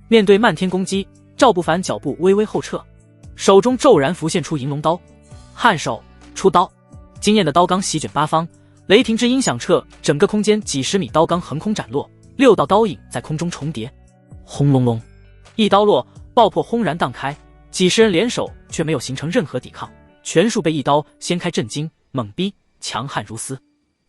面对漫天攻击，赵不凡脚步微微后撤，手中骤然浮现出银龙刀，颔首出刀，惊艳的刀罡席卷八方，雷霆之音响彻，整个空间几十米刀罡横空斩落，6道刀影在空中重叠，轰隆隆，一刀落，爆破轰然荡开，几十人联手却没有形成任何抵抗，全数被一刀掀开，震惊猛逼，强悍如斯。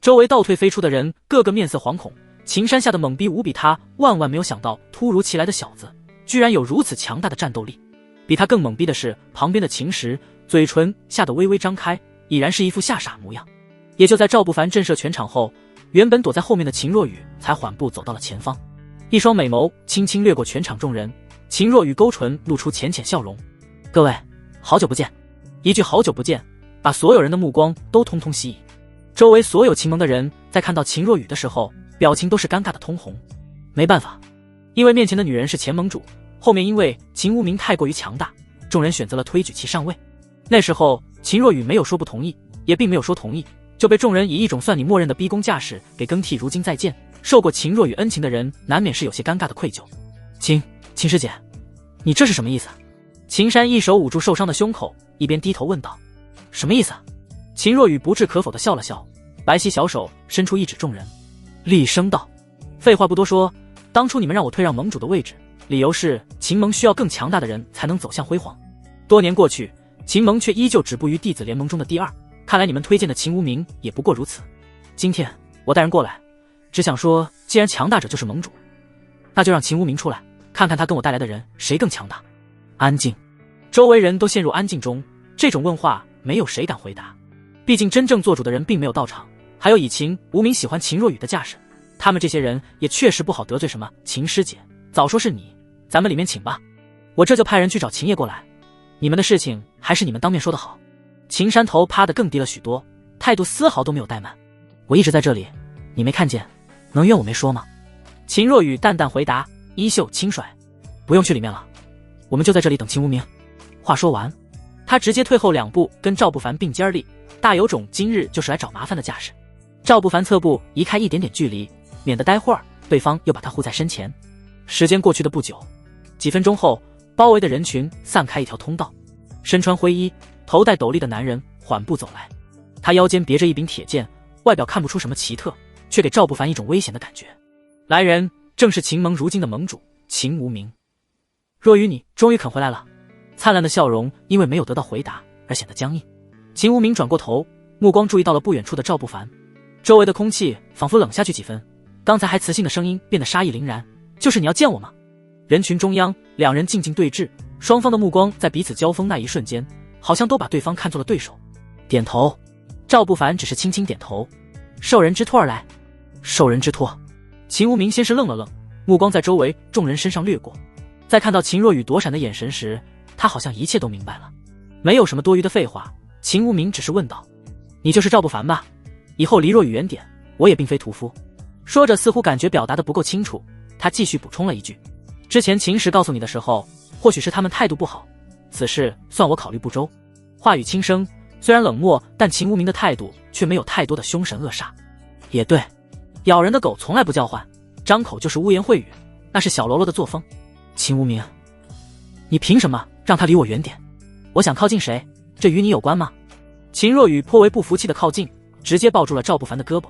周围倒退飞出的人个个面色惶恐，秦山下的猛逼无比，他万万没有想到突如其来的小子居然有如此强大的战斗力。比他更懵逼的是旁边的秦时，嘴唇吓得微微张开，已然是一副吓傻模样。也就在赵不凡震慑全场后，原本躲在后面的秦若雨才缓步走到了前方，一双美眸轻轻掠过全场众人，秦若雨勾唇露出浅浅笑容。各位好久不见。一句好久不见把所有人的目光都通通吸引。周围所有秦盟的人在看到秦若雨的时候，表情都是尴尬的通红。没办法，因为面前的女人是前盟主，后面因为秦无名太过于强大，众人选择了推举其上位。那时候秦若雨没有说不同意，也并没有说同意，就被众人以一种算你默认的逼宫架势给更替。如今再见，受过秦若雨恩情的人难免是有些尴尬的愧疚。秦师姐，你这是什么意思？秦山一手捂住受伤的胸口，一边低头问道。什么意思？秦若雨不置可否地笑了笑，白皙小手伸出一指众人，厉声道：废话不多说，当初你们让我退让盟主的位置，理由是秦盟需要更强大的人才能走向辉煌。多年过去，秦盟却依旧止步于弟子联盟中的第二，看来你们推荐的秦无名也不过如此。今天我带人过来，只想说，既然强大者就是盟主，那就让秦无名出来，看看他跟我带来的人谁更强大。安静，周围人都陷入安静中，这种问话没有谁敢回答。毕竟真正做主的人并没有到场，还有以秦无名喜欢秦若雨的架势，他们这些人也确实不好得罪什么秦师姐。早说是你，咱们里面请吧，我这就派人去找秦爷过来。你们的事情还是你们当面说的好。秦山头趴得更低了许多，态度丝毫都没有怠慢。我一直在这里，你没看见，能怨我没说吗？秦若雨淡淡回答，衣袖轻甩，不用去里面了，我们就在这里等秦无名。话说完，他直接退后2步，跟赵不凡并肩立，大有种今日就是来找麻烦的架势。赵不凡侧步移开一点点距离，免得待会儿对方又把他护在身前。时间过去的不久，几分钟后，包围的人群散开一条通道，身穿灰衣、头戴斗笠的男人缓步走来，他腰间别着一柄铁剑，外表看不出什么奇特，却给赵不凡一种危险的感觉。来人正是秦盟如今的盟主秦无名。若雨，你终于肯回来了。灿烂的笑容因为没有得到回答而显得僵硬。秦无名转过头，目光注意到了不远处的赵不凡，周围的空气仿佛冷下去几分，刚才还磁性的声音变得杀意凛然，就是你要见我吗？人群中央，两人静静对峙，双方的目光在彼此交锋那一瞬间，好像都把对方看作了对手。点头，赵不凡只是轻轻点头。受人之托而来。受人之托。秦无名先是愣了愣，目光在周围众人身上掠过，在看到秦若雨躲闪的眼神时，他好像一切都明白了。没有什么多余的废话，秦无名只是问道：你就是赵不凡吧？以后离若雨远点，我也并非屠夫。说着似乎感觉表达的不够清楚，他继续补充了一句：之前秦时告诉你的时候，或许是他们态度不好，此事算我考虑不周。话语轻声，虽然冷漠，但秦无名的态度却没有太多的凶神恶煞。也对，咬人的狗从来不叫唤，张口就是污言秽语，那是小喽啰的作风。秦无名，你凭什么让他离我远点？我想靠近谁，这与你有关吗？秦若雨颇为不服气的靠近，直接抱住了赵不凡的胳膊，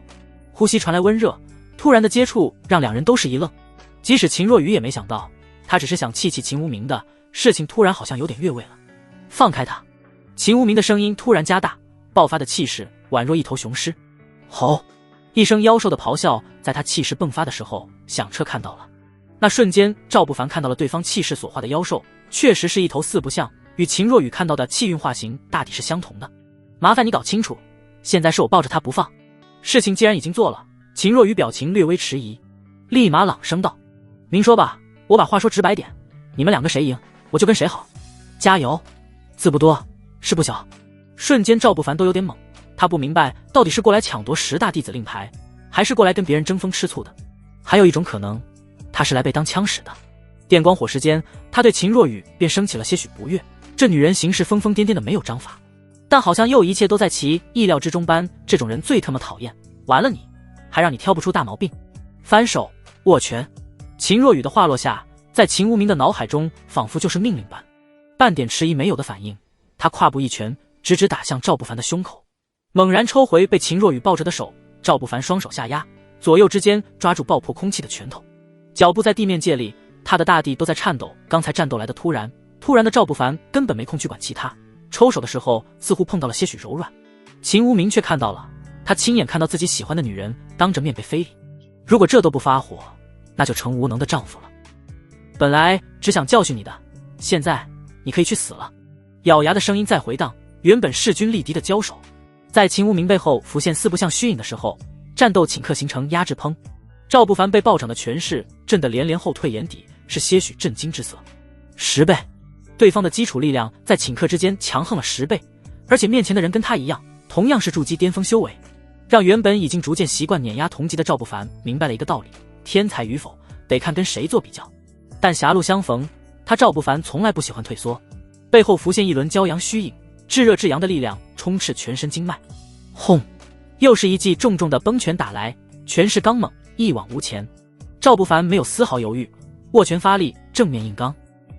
呼吸传来温热，突然的接触让两人都是一愣。即使秦若雨也没想到，他只是想气气秦无名的事情，突然好像有点越位了。放开他！秦无名的声音突然加大，爆发的气势宛若一头雄狮。吼！一声妖兽的咆哮在他气势迸发的时候响彻看到了。那瞬间，赵不凡看到了对方气势所化的妖兽，确实是一头四不像，与秦若雨看到的气运化形大抵是相同的。麻烦你搞清楚，现在是我抱着他不放。事情既然已经做了，秦若雨表情略微迟疑，立马朗声道：您说吧，我把话说直白点，你们两个谁赢，我就跟谁好。加油！字不多，事不小。瞬间赵不凡都有点懵，他不明白到底是过来抢夺10大弟子令牌，还是过来跟别人争风吃醋的。还有一种可能，他是来被当枪使的。电光火石间，他对秦若雨便升起了些许不悦，这女人行事疯疯癫癫的，没有章法，但好像又一切都在其意料之中般，这种人最他妈讨厌。完了你，还让你挑不出大毛病。翻手握拳，秦若雨的话落下，在秦无名的脑海中仿佛就是命令般，半点迟疑没有的反应，他跨步一拳直直打向赵不凡的胸口，猛然抽回被秦若雨抱着的手。赵不凡双手下压，左右之间抓住爆破空气的拳头，脚步在地面借力，他的大地都在颤抖。刚才战斗来的突然的赵不凡根本没空去管其他，抽手的时候似乎碰到了些许柔软。秦无名却看到了，他亲眼看到自己喜欢的女人当着面被非礼，如果这都不发火，那就成无能的丈夫了。本来只想教训你的，现在你可以去死了。咬牙的声音再回荡，原本势均力敌的交手，在秦无名背后浮现四不像虚影的时候，战斗顷刻形成压制砰。赵不凡被暴涨的权势震得连连后退，眼底是些许震惊之色。10倍，对方的基础力量在顷刻之间强横了10倍，而且面前的人跟他一样，同样是筑基巅峰修为，让原本已经逐渐习惯碾压同级的赵不凡明白了一个道理：天才与否得看跟谁做比较。但狭路相逢，他赵不凡从来不喜欢退缩。背后浮现一轮骄阳虚影，炙热至阳的力量充斥全身经脉。轰！又是一记重重的崩拳打来，拳势刚猛，一往无前。赵不凡没有丝毫犹豫，握拳发力，正面硬刚。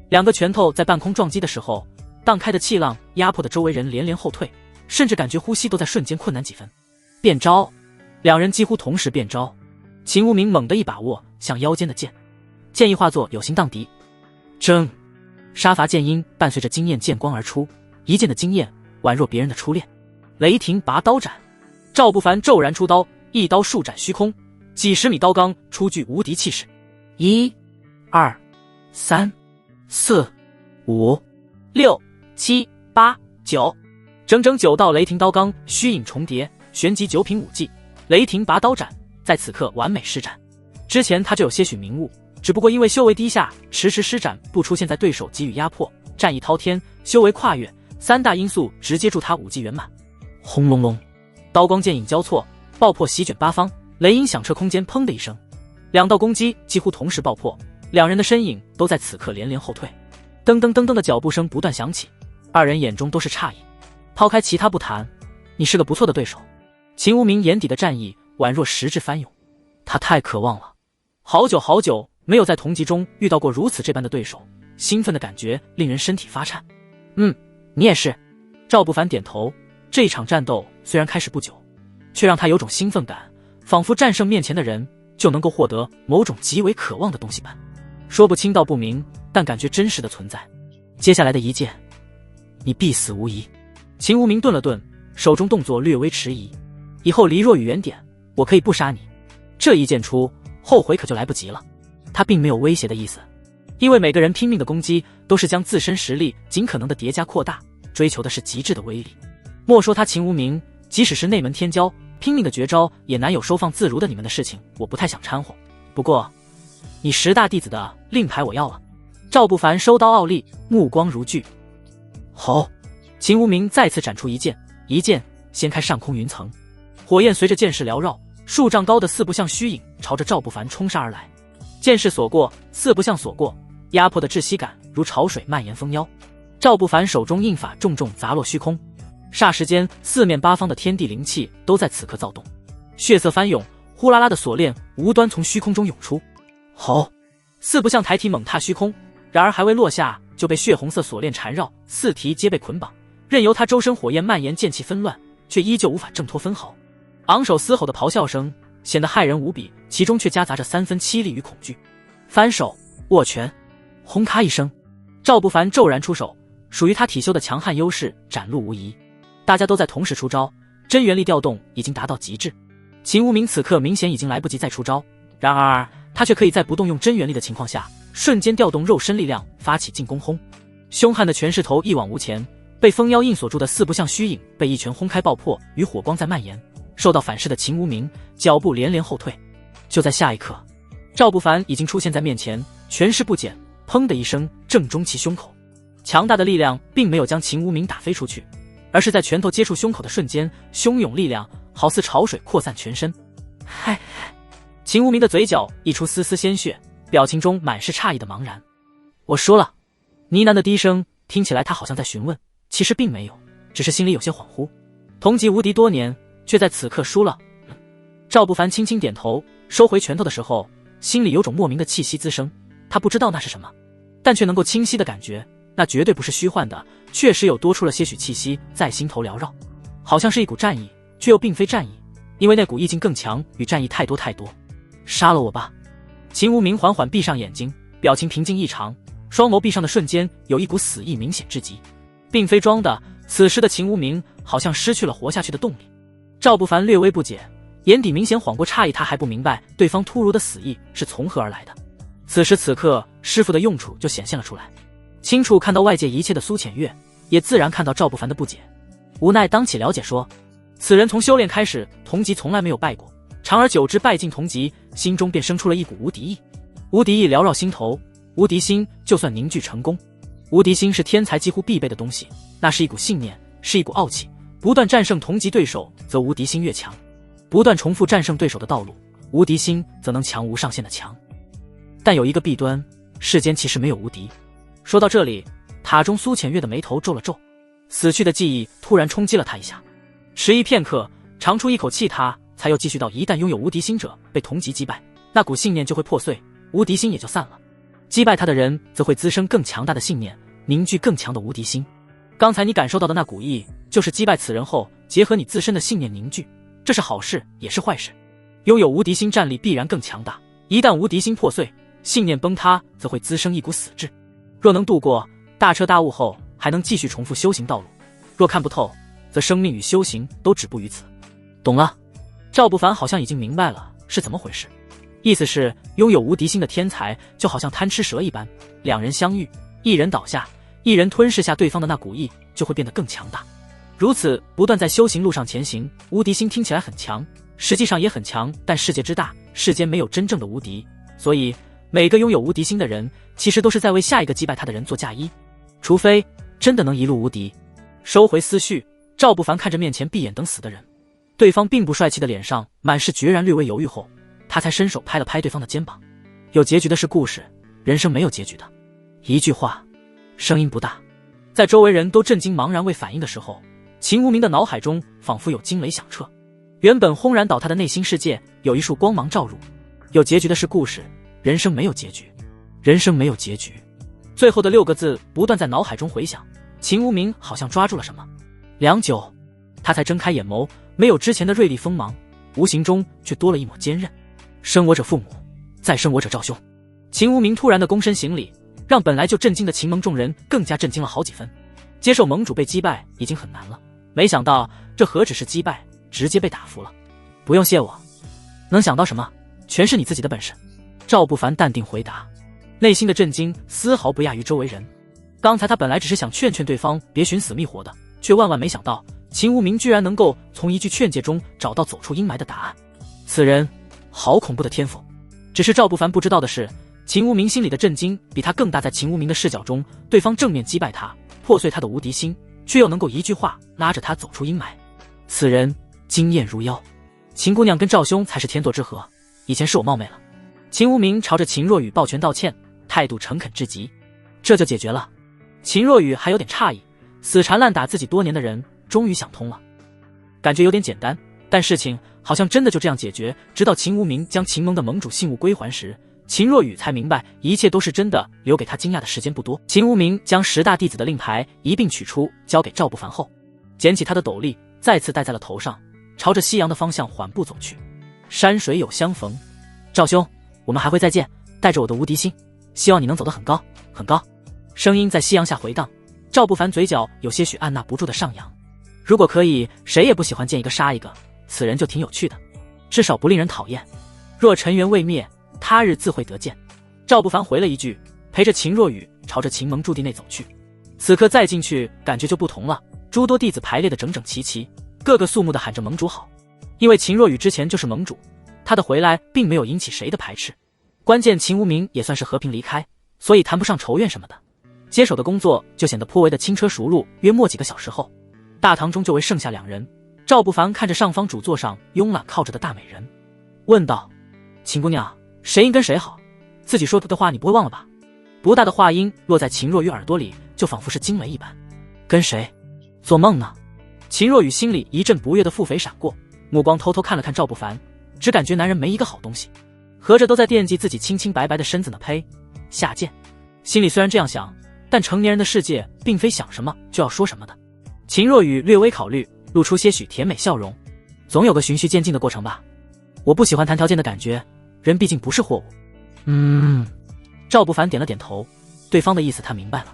2个拳头在半空撞击的时候，荡开的气浪压迫的周围人连连后退，甚至感觉呼吸都在瞬间困难几分。变招，两人几乎同时变招。秦无名猛地一把握向腰间的剑，剑意化作有形荡敌。铮，杀伐剑音伴随着惊艳剑光而出，一剑的惊艳宛若别人的初恋。雷霆拔刀斩，赵不凡骤然出刀，一刀数斩虚空，几十米刀罡出具无敌气势。1、2、3、4、5、6、7、8、9，整整9道雷霆刀罡虚影重叠，旋即9品武技雷霆拔刀斩在此刻完美施展。之前他就有些许明悟，只不过因为修为低下，迟迟施展不出现在对手给予压迫，战意滔天，修为跨越，3大因素直接助他武技圆满。轰隆隆，刀光剑影交错，爆破席卷八方，雷音响彻空间，砰的一声，2道攻击几乎同时爆破，两人的身影都在此刻连连后退。噔噔噔噔的脚步声不断响起，二人眼中都是诧异。抛开其他不谈，你是个不错的对手。秦无名眼底的战意宛若实质翻涌，他太渴望了，好久没有在同级中遇到过如此这般的对手，兴奋的感觉令人身体发颤。你也是。赵不凡点头，这一场战斗虽然开始不久，却让他有种兴奋感，仿佛战胜面前的人就能够获得某种极为渴望的东西般，说不清道不明，但感觉真实的存在。接下来的一剑，你必死无疑。秦无名顿了顿，手中动作略微迟疑，以后离若雨远点，我可以不杀你。这一剑出，后悔可就来不及了。他并没有威胁的意思，因为每个人拼命的攻击都是将自身实力尽可能的叠加扩大，追求的是极致的威力。莫说他秦无名，即使是内门天骄，拼命的绝招也难有收放自如的你们的事情，我不太想掺和。不过你10大弟子的令牌我要了。赵不凡收刀傲立，目光如炬。吼！秦无名再次展出一剑，一剑掀开上空云层，火焰随着剑势缭绕，数丈高的四不像虚影朝着赵不凡冲杀而来。剑势所过，四不像所过，压迫的窒息感如潮水蔓延蜂腰。赵不凡手中印法重重砸落虚空，霎时间四面八方的天地灵气都在此刻躁动，血色翻涌，呼啦啦的锁链无端从虚空中涌出。吼！四不像抬蹄猛踏虚空，然而还未落下就被血红色锁链缠绕，四蹄皆被捆绑，任由他周身火焰蔓延，剑气纷乱，却依旧无法挣脱分毫。昂首嘶吼的咆哮声显得骇人无比，其中却夹杂着3分凄厉与恐惧。翻手握拳，轰咔一声，赵不凡骤然出手，属于他体修的强悍优势展露无遗。大家都在同时出招，真元力调动已经达到极致。秦无名此刻明显已经来不及再出招，然而他却可以在不动用真元力的情况下，瞬间调动肉身力量发起进攻轰。凶悍的拳势头一往无前，被封腰印锁住的四不像虚影被一拳轰开爆破，与火光在蔓延。受到反噬的秦无名脚步连连后退。就在下一刻，赵不凡已经出现在面前，拳势不减，砰的一声正中其胸口。强大的力量并没有将秦无名打飞出去，而是在拳头接触胸口的瞬间，汹涌力量好似潮水扩散全身。嗨！秦无名的嘴角溢出丝丝鲜血，表情中满是诧异的茫然。我输了。呢喃的低声听起来他好像在询问，其实并没有，只是心里有些恍惚。同级无敌多年，却在此刻输了。赵不凡轻轻点头，收回拳头的时候，心里有种莫名的气息滋生，他不知道那是什么，但却能够清晰的感觉，那绝对不是虚幻的，确实有多出了些许气息在心头缭绕，好像是一股战意，却又并非战意，因为那股意境更强，与战意太多。杀了我吧！秦无名缓缓闭上眼睛，表情平静异常，双眸闭上的瞬间，有一股死意明显至极，并非装的。此时的秦无名好像失去了活下去的动力。赵不凡略微不解，眼底明显晃过诧异，他还不明白对方突如的死意是从何而来的。此时此刻，师父的用处就显现了出来。清楚看到外界一切的苏浅月，也自然看到赵不凡的不解，无奈当起了解说，此人从修炼开始，同级从来没有败过，长而久之拜进同级，心中便生出了一股无敌意。无敌意缭绕心头，无敌心就算凝聚成功。无敌心是天才几乎必备的东西，那是一股信念，是一股傲气。不断战胜同级对手，则无敌心越强；不断重复战胜对手的道路，无敌心则能强无上限的强。但有一个弊端，世间其实没有无敌。说到这里，塔中苏浅月的眉头皱了皱，死去的记忆突然冲击了他一下，迟疑片刻，长出一口气，他才又继续道：一旦拥有无敌心者被同级击败，那股信念就会破碎，无敌心也就散了。击败他的人则会滋生更强大的信念，凝聚更强的无敌心。刚才你感受到的那股意，就是击败此人后结合你自身的信念凝聚，这是好事也是坏事。拥有无敌心，战力必然更强大，一旦无敌心破碎，信念崩塌，则会滋生一股死志。若能度过大彻大悟后，还能继续重复修行道路；若看不透，则生命与修行都止步于此。懂了？赵不凡好像已经明白了是怎么回事。意思是，拥有无敌心的天才就好像贪吃蛇一般，两人相遇，一人倒下，一人吞噬下对方的那股意，就会变得更强大。如此不断在修行路上前行，无敌心听起来很强，实际上也很强，但世界之大，世间没有真正的无敌，所以每个拥有无敌心的人，其实都是在为下一个击败他的人做嫁衣，除非真的能一路无敌。收回思绪，赵不凡看着面前闭眼等死的人，对方并不帅气的脸上满是决然，略微犹豫后，他才伸手拍了拍对方的肩膀。有结局的是故事，人生没有结局的。一句话，声音不大，在周围人都震惊茫然未反应的时候，秦无名的脑海中仿佛有惊雷响彻，原本轰然倒塌的内心世界有一束光芒照入。有结局的是故事，人生没有结局，人生没有结局。最后的6个字不断在脑海中回响，秦无名好像抓住了什么，良久，他才睁开眼眸，没有之前的锐利锋芒，无形中却多了一抹坚韧。生我者父母，再生我者赵兄。秦无名突然的躬身行礼，让本来就震惊的秦盟众人更加震惊了好几分。接受盟主被击败已经很难了，没想到这何止是击败，直接被打服了。不用谢我，能想到什么，全是你自己的本事。赵不凡淡定回答，内心的震惊丝毫不亚于周围人。刚才他本来只是想劝劝对方别寻死觅活的，却万万没想到秦无名居然能够从一句劝诫中找到走出阴霾的答案。此人好恐怖的天赋。只是赵不凡不知道的是，秦无名心里的震惊比他更大。在秦无名的视角中，对方正面击败他，破碎他的无敌心，却又能够一句话拉着他走出阴霾。此人惊艳如妖。秦姑娘跟赵兄才是天作之合，以前是我冒昧了。秦无名朝着秦若雨抱拳道歉，态度诚恳至极。这就解决了。秦若雨还有点诧异，死缠烂打自己多年的人终于想通了。感觉有点简单，但事情好像真的就这样解决。直到秦无名将秦盟的盟主信物归还时，秦若雨才明白一切都是真的。留给他惊讶的时间不多。秦无名将10大弟子的令牌一并取出，交给赵不凡后，捡起他的斗笠，再次戴在了头上，朝着西洋的方向缓步走去。山水有相逢，赵兄，我们还会再见。带着我的无敌心，希望你能走得很高很高。声音在夕阳下回荡，赵不凡嘴角有些许按捺不住的上扬。如果可以，谁也不喜欢见一个杀一个，此人就挺有趣的，至少不令人讨厌。若尘缘未灭，他日自会得见。赵不凡回了一句，陪着秦若雨朝着秦盟驻地内走去。此刻再进去，感觉就不同了。诸多弟子排列的整整齐齐，个个肃穆地喊着盟主好。因为秦若雨之前就是盟主，他的回来并没有引起谁的排斥。关键秦无名也算是和平离开，所以谈不上仇怨什么的。接手的工作就显得颇为的轻车熟路。约莫几个小时后，大堂中就为剩下2人。赵不凡看着上方主座上慵懒靠着的大美人，问道：秦姑娘，谁应跟谁好？自己说的话你不会忘了吧？不大的话音落在秦若雨耳朵里，就仿佛是惊雷一般。跟谁？做梦呢？秦若雨心里一阵不悦的腹诽闪过，目光偷偷看了看赵不凡，只感觉男人没一个好东西，合着都在惦记自己清清白白的身子呢。呸！下贱！心里虽然这样想，但成年人的世界并非想什么就要说什么的。秦若雨略微考虑，露出些许甜美笑容。总有个循序渐进的过程吧。我不喜欢谈条件的感觉，人毕竟不是货物。赵不凡点了点头，对方的意思他明白了。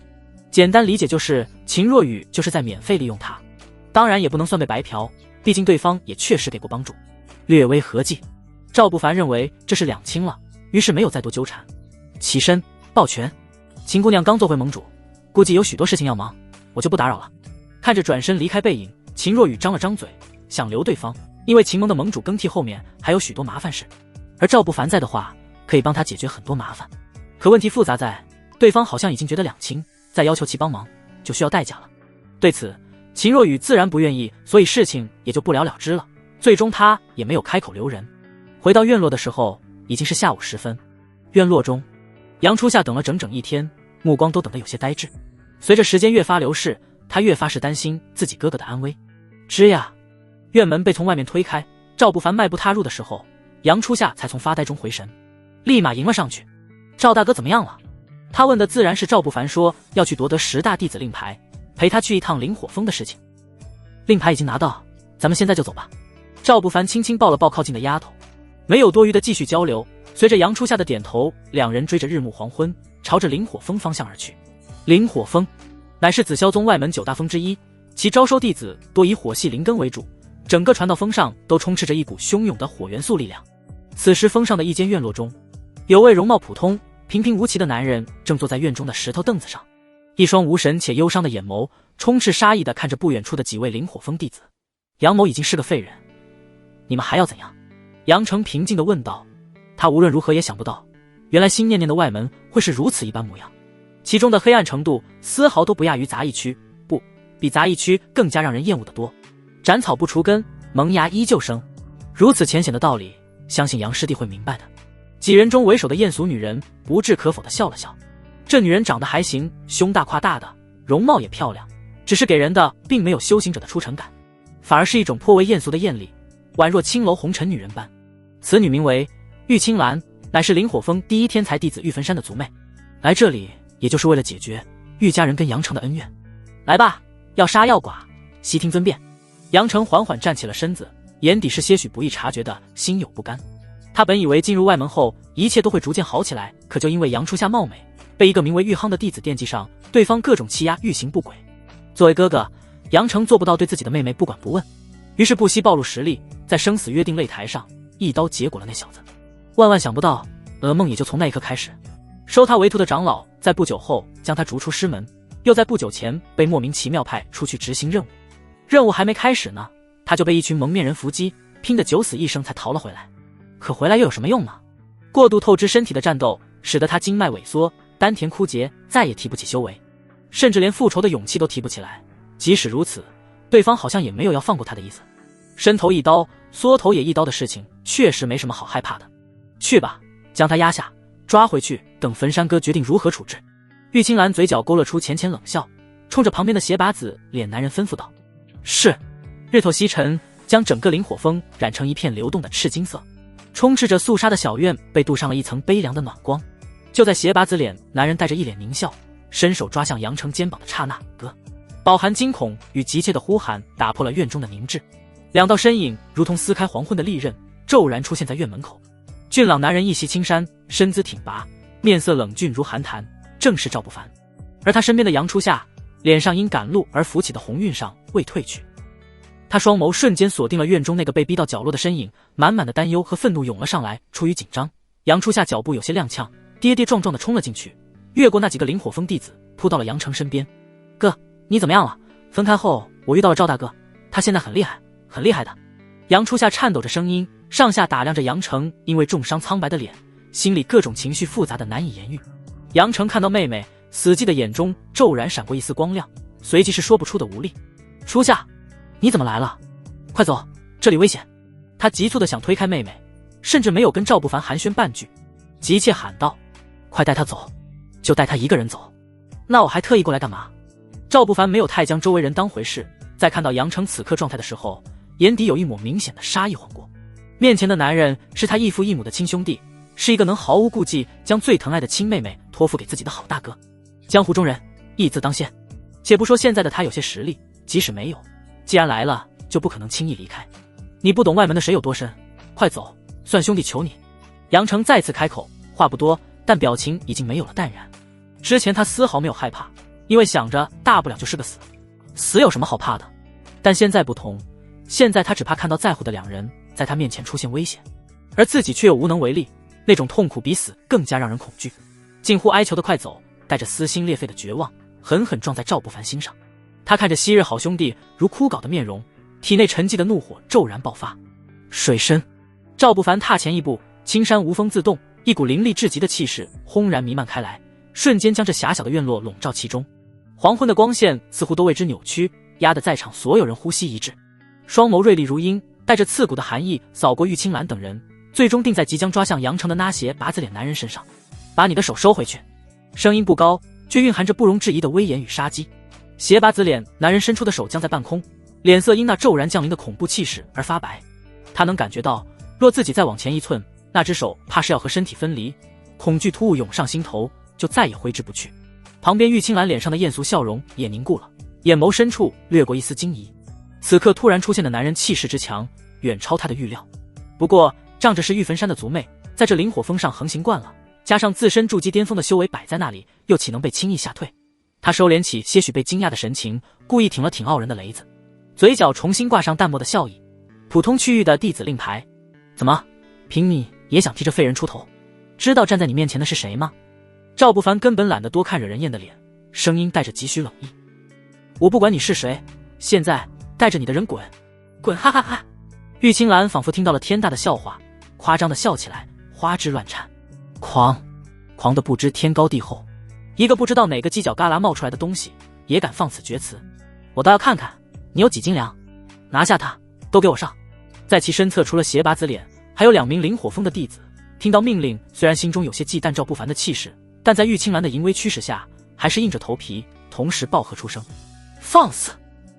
简单理解就是秦若雨就是在免费利用他，当然也不能算被白嫖，毕竟对方也确实给过帮助。略微合计，赵不凡认为这是两清了，于是没有再多纠缠，起身抱拳。秦姑娘刚做回盟主，估计有许多事情要忙，我就不打扰了。看着转身离开背影，秦若雨张了张嘴想留对方，因为秦盟的盟主更替后面还有许多麻烦事，而赵不凡在的话可以帮他解决很多麻烦。可问题复杂在对方好像已经觉得两清，再要求其帮忙就需要代价了。对此秦若雨自然不愿意，所以事情也就不了了之了。最终他也没有开口留人。回到院落的时候已经是下午时分，院落中杨初夏等了整整一天，目光都等得有些呆滞。随着时间越发流逝，他越发是担心自己哥哥的安危。吱呀，院门被从外面推开，赵不凡迈步踏入的时候，杨初夏才从发呆中回神，立马迎了上去。赵大哥怎么样了？他问的自然是赵不凡说要去夺得10大弟子令牌，陪他去一趟灵火峰的事情。令牌已经拿到，咱们现在就走吧。赵不凡轻轻抱了抱靠近的丫头，没有多余的继续交流，随着杨初夏的点头，两人追着日暮黄昏，朝着灵火峰方向而去。灵火峰乃是紫霄宗外门9大峰之一，其招收弟子多以火系灵根为主，整个传道峰上都充斥着一股汹涌的火元素力量。此时峰上的一间院落中，有位容貌普通、平平无奇的男人正坐在院中的石头凳子上，一双无神且忧伤的眼眸充斥杀意地看着不远处的几位灵火峰弟子。杨某已经是个废人，你们还要怎样？杨成平静地问道。他无论如何也想不到，原来心念念的外门会是如此一般模样，其中的黑暗程度丝毫都不亚于杂役区，不，比杂役区更加让人厌恶得多。斩草不除根，萌芽依旧生，如此浅显的道理，相信杨师弟会明白的。几人中为首的艳俗女人不置可否地笑了笑。这女人长得还行，胸大胯大的，容貌也漂亮，只是给人的并没有修行者的出尘感，反而是一种颇为艳俗的艳丽，宛若青楼红尘女人般。此女名为玉青兰，乃是灵火峰第一天才弟子玉坟山的族妹，来这里也就是为了解决玉家人跟杨成的恩怨。来吧，要杀要剐，悉听尊便。杨成缓缓站起了身子，眼底是些许不易察觉的心有不甘。他本以为进入外门后一切都会逐渐好起来，可就因为杨初夏貌美，被一个名为玉夯的弟子惦记上，对方各种欺压，欲行不轨。作为哥哥，杨成做不到对自己的妹妹不管不问，于是不惜暴露实力，在生死约定擂台上一刀结果了那小子。万万想不到，噩梦也就从那一刻开始。收他为徒的长老在不久后将他逐出师门，又在不久前被莫名其妙派出去执行任务。任务还没开始呢，他就被一群蒙面人伏击，拼得九死一生才逃了回来。可回来又有什么用呢？过度透支身体的战斗使得他经脉萎缩，丹田枯竭，再也提不起修为，甚至连复仇的勇气都提不起来。即使如此，对方好像也没有要放过他的意思。伸头一刀，缩头也一刀的事情确实没什么好害怕的。去吧，将他压下，抓回去，等坟山哥决定如何处置。玉青兰嘴角勾勒出浅浅冷笑，冲着旁边的斜把子脸男人吩咐道：是。日头西沉，将整个灵火峰染成一片流动的赤金色，充斥着肃杀的小院被镀上了一层悲凉的暖光。就在斜把子脸男人带着一脸狞笑，伸手抓向杨成肩膀的刹那，哥！饱含惊恐与急切的呼喊打破了院中的凝滞，两道身影如同撕开黄昏的利刃，骤然出现在院门口。俊朗男人一袭青衫，身姿挺拔，面色冷峻如寒潭，正是赵不凡。而他身边的杨初夏，脸上因赶路而浮起的红晕上未褪去。他双眸瞬间锁定了院中那个被逼到角落的身影，满满的担忧和愤怒涌了上来。出于紧张，杨初夏脚步有些踉跄，跌跌撞撞地冲了进去，越过那几个灵火峰弟子，扑到了杨成身边。哥，你怎么样了？分开后我遇到了赵大哥，他现在很厉害，很厉害的。杨初夏颤抖着声音上下打量着杨成因为重伤苍白的脸，心里各种情绪复杂的难以言喻。杨成看到妹妹，死寂的眼中骤然闪过一丝光亮，随即是说不出的无力。初夏，你怎么来了？快走，这里危险！他急促地想推开妹妹，甚至没有跟赵不凡寒暄半句，急切喊道：快带他走，就带他一个人走。那我还特意过来干嘛？赵不凡没有太将周围人当回事，在看到杨成此刻状态的时候，眼底有一抹明显的杀意晃过。面前的男人是他异父异母的亲兄弟，是一个能毫无顾忌将最疼爱的亲妹妹托付给自己的好大哥。江湖中人，义字当先。且不说现在的他有些实力，即使没有，既然来了，就不可能轻易离开。你不懂外门的水有多深，快走，算兄弟求你。杨成再次开口，话不多，但表情已经没有了淡然。之前他丝毫没有害怕，因为想着大不了就是个死，死有什么好怕的。但现在不同，现在他只怕看到在乎的两人在他面前出现危险，而自己却又无能为力，那种痛苦比死更加让人恐惧。近乎哀求的快走，带着撕心裂肺的绝望，狠狠撞在赵不凡心上。他看着昔日好兄弟如枯槁的面容，体内沉寂的怒火骤然爆发。水深，赵不凡踏前一步，青山无风自动，一股凌厉至极的气势轰然弥漫开来，瞬间将这狭小的院落笼罩其中。黄昏的光线似乎都为之扭曲，压得在场所有人呼吸一滞。双眸锐利如鹰，带着刺骨的寒意扫过玉青兰等人，最终定在即将抓向杨成的那斜拔子脸男人身上。把你的手收回去。声音不高，却蕴含着不容置疑的威严与杀机。斜拔子脸男人伸出的手僵在半空，脸色因那骤然降临的恐怖气势而发白。他能感觉到，若自己再往前一寸，那只手怕是要和身体分离。恐惧突兀涌上心头，就再也挥之不去。旁边玉青兰脸上的艳俗笑容也凝固了，眼眸深处掠过一丝惊疑。此刻突然出现的男人气势之强，远超他的预料。不过仗着是玉坟山的族妹，在这灵火峰上横行惯了，加上自身筑基巅峰的修为摆在那里，又岂能被轻易吓退？他收敛起些许被惊讶的神情，故意挺了挺傲人的雷子，嘴角重新挂上淡漠的笑意。普通区域的弟子令牌，怎么，凭你也想替这废人出头？知道站在你面前的是谁吗？赵不凡根本懒得多看惹人厌的脸，声音带着几许冷意。我不管你是谁，现在带着你的人滚！滚！哈哈哈！玉清兰仿佛听到了天大的笑话，夸张的笑起来，花枝乱颤。狂的不知天高地厚，一个不知道哪个犄角旮旯冒出来的东西，也敢放此厥词！我倒要看看你有几斤粮！拿下他，都给我上！在其身侧除了邪拔子脸，还有2名灵火峰的弟子。听到命令，虽然心中有些忌惮赵不凡的气势，但在玉清兰的淫威驱使下，还是硬着头皮，同时暴喝出声：放肆！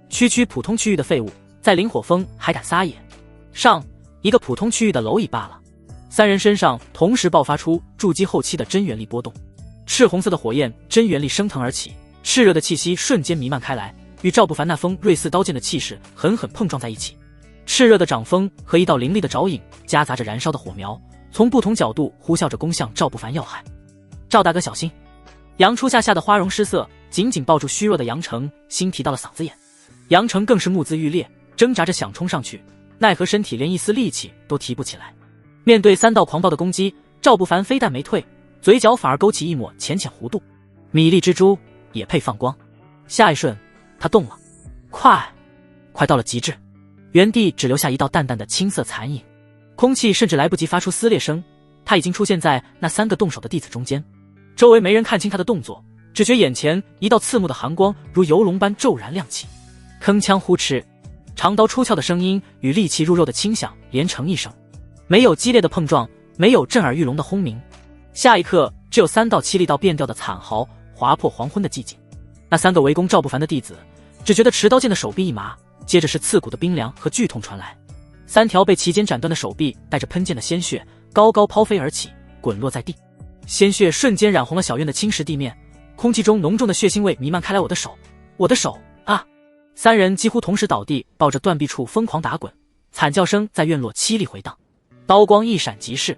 区普通区域的废物，在灵火峰还敢撒野？上一个普通区域的蝼蚁罢了。3人身上同时爆发出筑基后期的真元力波动，赤红色的火焰真元力升腾而起，炽热的气息瞬间弥漫开来，与赵不凡那锋锐似刀剑的气势狠狠碰撞在一起。炽热的掌风和一道凌厉的爪影夹杂着燃烧的火苗，从不同角度呼啸着攻向赵不凡要害。赵大哥小心！杨初夏吓得花容失色，紧紧抱住虚弱的杨成，心提到了嗓子眼。杨成更是目眦欲裂，挣扎着想冲上去，奈何身体连一丝力气都提不起来。面对3道狂暴的攻击，赵不凡非但没退，嘴角反而勾起一抹浅浅弧度。米粒之珠也配放光？下一瞬，他动了，快到了极致，原地只留下一道淡淡的青色残影，空气甚至来不及发出撕裂声，他已经出现在那3个动手的弟子中间。周围没人看清他的动作，只觉眼前一道刺目的寒光如游龙般骤然亮起，铿锵呼哧，长刀出鞘的声音与利器入肉的轻响连成一声，没有激烈的碰撞，没有震耳欲聋的轰鸣，下一刻只有3道凄厉到变调的惨嚎划破黄昏的寂静。那3个围攻赵不凡的弟子只觉得持刀剑的手臂一麻，接着是刺骨的冰凉和剧痛传来，3条被齐肩斩断的手臂带着喷溅的鲜血高高抛飞而起，滚落在地，鲜血瞬间染红了小院的青石地面，空气中浓重的血腥味弥漫开来。我的手啊！3人几乎同时倒地，抱着断壁处疯狂打滚，惨叫声在院落凄厉回荡。刀光一闪即逝，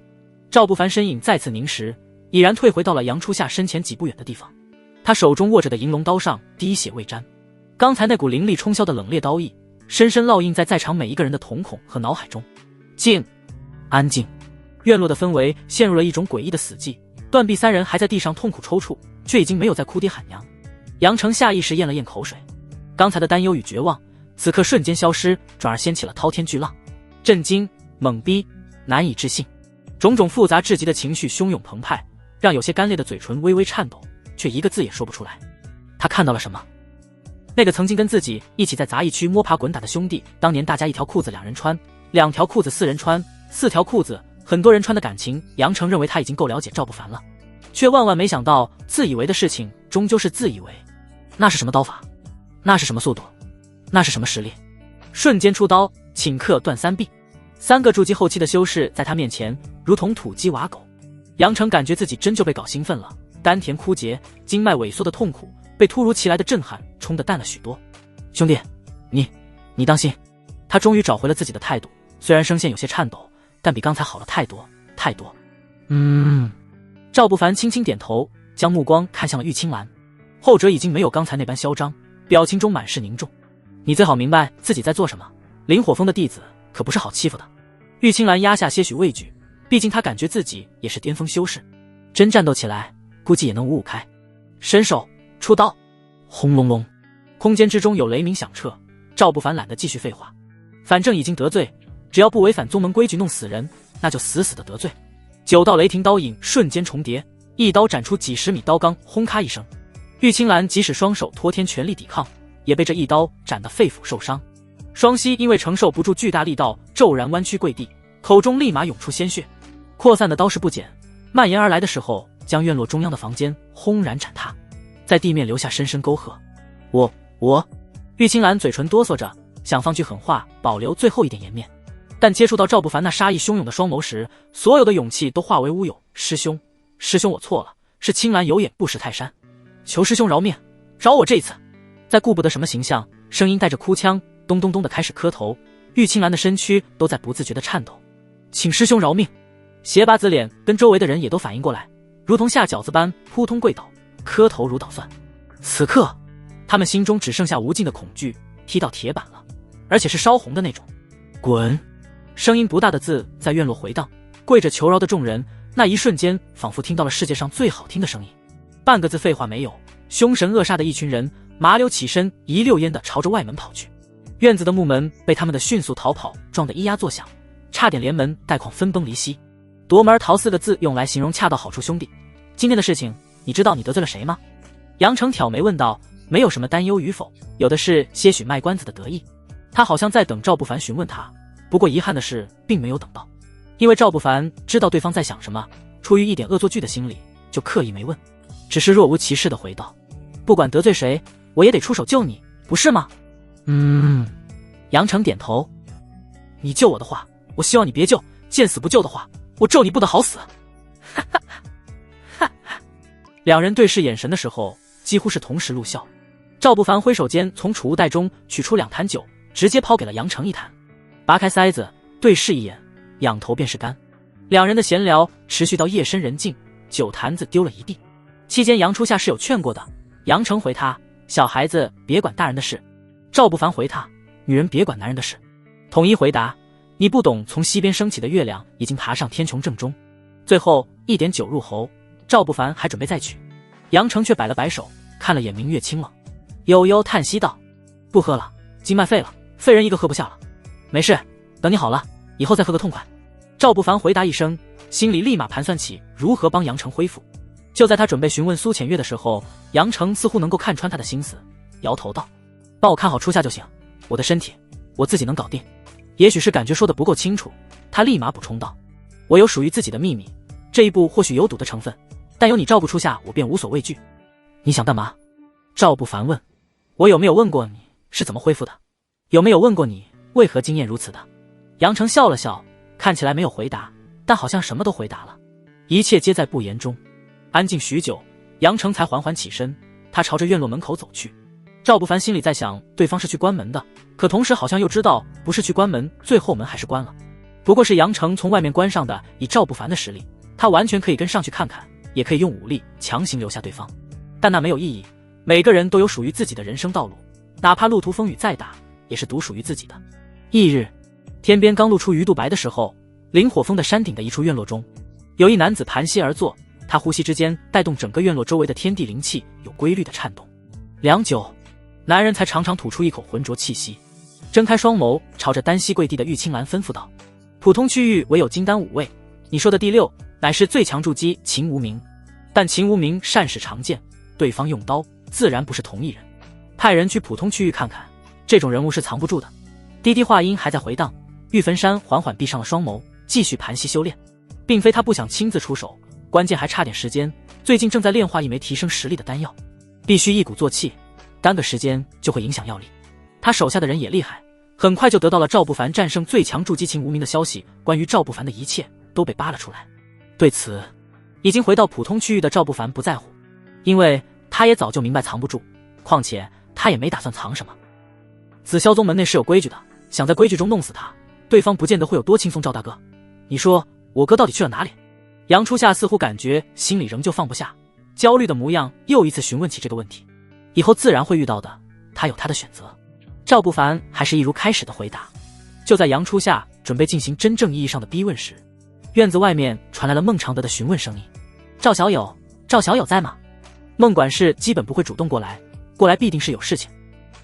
赵不凡身影再次凝实，已然退回到了杨初夏身前几步远的地方。他手中握着的银龙刀上滴血未沾，刚才那股凌厉冲霄的冷冽刀意深深烙印在场每一个人的瞳孔和脑海中。安静。院落的氛围陷入了一种诡异的死寂，断臂3人还在地上痛苦抽搐，却已经没有再哭爹喊娘。杨成下意识咽了咽口水，刚才的担忧与绝望此刻瞬间消失，转而掀起了滔天巨浪。震惊、懵逼、难以置信，种种复杂至极的情绪汹涌澎湃，让有些干裂的嘴唇微微颤抖，却一个字也说不出来。他看到了什么？那个曾经跟自己一起在杂役区摸爬滚打的兄弟，当年大家1条裤子2人穿，2条裤子4人穿，4条裤子很多人穿的感情，杨成认为他已经够了解赵不凡了，却万万没想到自以为的事情终究是自以为。那是什么刀法？那是什么速度？那是什么实力？瞬间出刀，顷刻断3臂。3个筑基后期的修士在他面前如同土鸡瓦狗。杨成感觉自己真就被搞兴奋了，丹田枯竭，经脉萎缩的痛苦被突如其来的震撼冲得淡了许多。兄弟，你当心。他终于找回了自己的态度，虽然声线有些颤抖，但比刚才好了太多。赵不凡轻轻点头，将目光看向了玉清兰，后者已经没有刚才那般嚣张，表情中满是凝重。你最好明白自己在做什么，灵火峰的弟子可不是好欺负的。玉清兰压下些许畏惧，毕竟她感觉自己也是巅峰修士，真战斗起来估计也能5-5开。伸手出刀，轰隆隆，空间之中有雷鸣响彻。赵不凡懒得继续废话，反正已经得罪，只要不违反宗门规矩弄死人，那就死死的得罪。9道雷霆刀影瞬间重叠，一刀斩出几10米刀钢，轰咔一声。玉清兰即使双手托天全力抵抗，也被这一刀斩得肺腑受伤，双膝因为承受不住巨大力道，骤然弯曲跪地，口中立马涌出鲜血。扩散的刀势不减，蔓延而来的时候，将院落中央的房间轰然斩塌，在地面留下深深沟壑。我……玉清兰嘴唇哆嗦着，想放句狠话，保留最后一点颜面，但接触到赵不凡那杀意汹涌的双眸时，所有的勇气都化为乌有。师兄，我错了，是青兰有眼不识泰山，求师兄饶命，饶我这一次。再顾不得什么形象，声音带着哭腔，咚咚咚的开始磕头。玉清兰的身躯都在不自觉的颤抖。请师兄饶命！斜八子脸跟周围的人也都反应过来，如同下饺子般扑通跪倒，磕头如捣蒜。此刻他们心中只剩下无尽的恐惧，踢到铁板了，而且是烧红的那种。滚！声音不大的字在院落回荡，跪着求饶的众人那一瞬间仿佛听到了世界上最好听的声音，半个字废话没有。凶神恶煞的一群人麻溜起身，一溜烟的朝着外门跑去。院子的木门被他们的迅速逃跑撞得咿呀作响，差点连门带框分崩离析。夺门而逃4个字用来形容恰到好处。兄弟，今天的事情你知道你得罪了谁吗？杨成挑眉问道。没有什么担忧与否，有的是些许卖关子的得意。他好像在等赵不凡询问他，不过遗憾的是并没有等到，因为赵不凡知道对方在想什么，出于一点恶作剧的心理，就刻意没问，只是若无其事地回道：不管得罪谁，我也得出手救你，不是吗？杨成点头。你救我的话，我希望你别救，见死不救的话，我咒你不得好死。两人对视眼神的时候几乎是同时露笑。赵不凡挥手间从储物袋中取出2坛酒，直接抛给了杨成1坛，拔开塞子对视一眼，仰头便是干。两人的闲聊持续到夜深人静，酒坛子丢了一地。期间杨初夏是有劝过的，杨成回他：小孩子别管大人的事。赵不凡回他：女人别管男人的事。统一回答：你不懂，从西边升起的月亮已经爬上天穹正中。最后一点酒入喉，赵不凡还准备再取，杨成却摆了摆手，看了眼明月清冷，悠悠叹息道：不喝了，经脉废了，废人一个喝不下了。没事，等你好了以后再喝个痛快。赵不凡回答一声，心里立马盘算起如何帮杨成恢复。就在他准备询问苏浅月的时候，杨成似乎能够看穿他的心思，摇头道：帮我看好初夏就行，我的身体我自己能搞定。也许是感觉说的不够清楚，他立马补充道：我有属于自己的秘密，这一步或许有赌的成分，但有你照顾初夏，我便无所畏惧。你想干嘛？赵不凡问。我有没有问过你是怎么恢复的？有没有问过你为何经验如此的？杨成笑了笑，看起来没有回答，但好像什么都回答了。一切皆在不言中。安静许久，杨成才缓缓起身，他朝着院落门口走去。赵不凡心里在想，对方是去关门的，可同时好像又知道不是去关门，最后门还是关了。不过是杨成从外面关上的，以赵不凡的实力，他完全可以跟上去看看，也可以用武力强行留下对方，但那没有意义。每个人都有属于自己的人生道路，哪怕路途风雨再大，也是独属于自己的。翌日，天边刚露出鱼肚白的时候，灵火峰的山顶的一处院落中，有一男子盘膝而坐，他呼吸之间带动整个院落周围的天地灵气有规律的颤动。良久，男人才长长吐出一口浑浊气息，睁开双眸，朝着单膝跪地的玉清兰吩咐道：普通区域唯有金丹5位，你说的第6乃是最强筑基秦无名，但秦无名善使长剑，对方用刀自然不是同一人，派人去普通区域看看，这种人物是藏不住的。滴滴话音还在回荡，玉焚山缓缓闭上了双眸，继续盘膝修炼。并非他不想亲自出手，关键还差点时间，最近正在炼化一枚提升实力的丹药，必须一鼓作气，耽搁时间就会影响药力。他手下的人也厉害，很快就得到了赵不凡战胜最强筑基秦无名的消息，关于赵不凡的一切都被扒了出来。对此，已经回到普通区域的赵不凡不在乎，因为他也早就明白藏不住，况且他也没打算藏什么。紫霄宗门内是有规矩的，想在规矩中弄死他，对方不见得会有多轻松。赵大哥，你说我哥到底去了哪里？杨初夏似乎感觉心里仍旧放不下，焦虑的模样又一次询问起这个问题。以后自然会遇到的，他有他的选择。赵不凡还是一如开始的回答。就在杨初夏准备进行真正意义上的逼问时，院子外面传来了孟常德的询问声音：赵小友，赵小友在吗？孟管事基本不会主动过来，过来必定是有事情。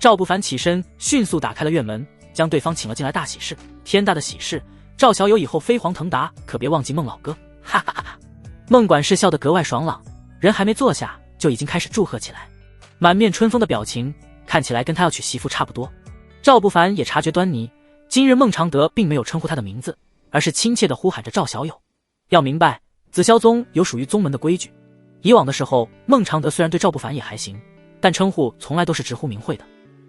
赵不凡起身迅速打开了院门，将对方请了进来。大喜事，天大的喜事，赵小友以后飞黄腾达，可别忘记孟老哥，哈哈哈哈。孟管事笑得格外爽朗，人还没坐下就已经开始祝贺起来，满面春风的表情看起来跟他要娶媳妇差不多。赵不凡也察觉端倪，今日孟常德并没有称呼他的名字，而是亲切地呼喊着赵小友。要明白，紫霄宗有属于宗门的规矩，以往的时候孟常德虽然对赵不凡也还行，但称呼从来都是直呼名讳的，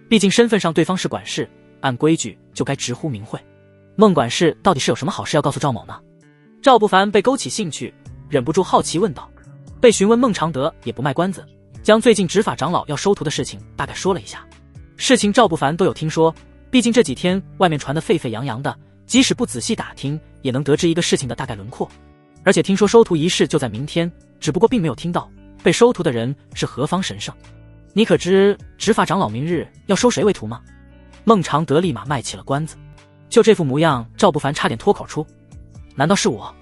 毕竟身份上对方是管事，按规矩就该直呼名讳。孟管事到底是有什么好事要告诉赵某呢？赵不凡被勾起兴趣，忍不住好奇问道。被询问孟常德也不卖关子，将最近执法长老要收徒的事情大概说了一下。事情赵不凡都有听说，毕竟这几天外面传得沸沸扬扬的，即使不仔细打听，也能得知一个事情的大概轮廓。而且听说收徒仪式就在明天，只不过并没有听到被收徒的人是何方神圣。你可知执法长老明日要收谁为徒吗？孟尝德立马卖起了关子。就这副模样，赵不凡差点脱口出：难道是我？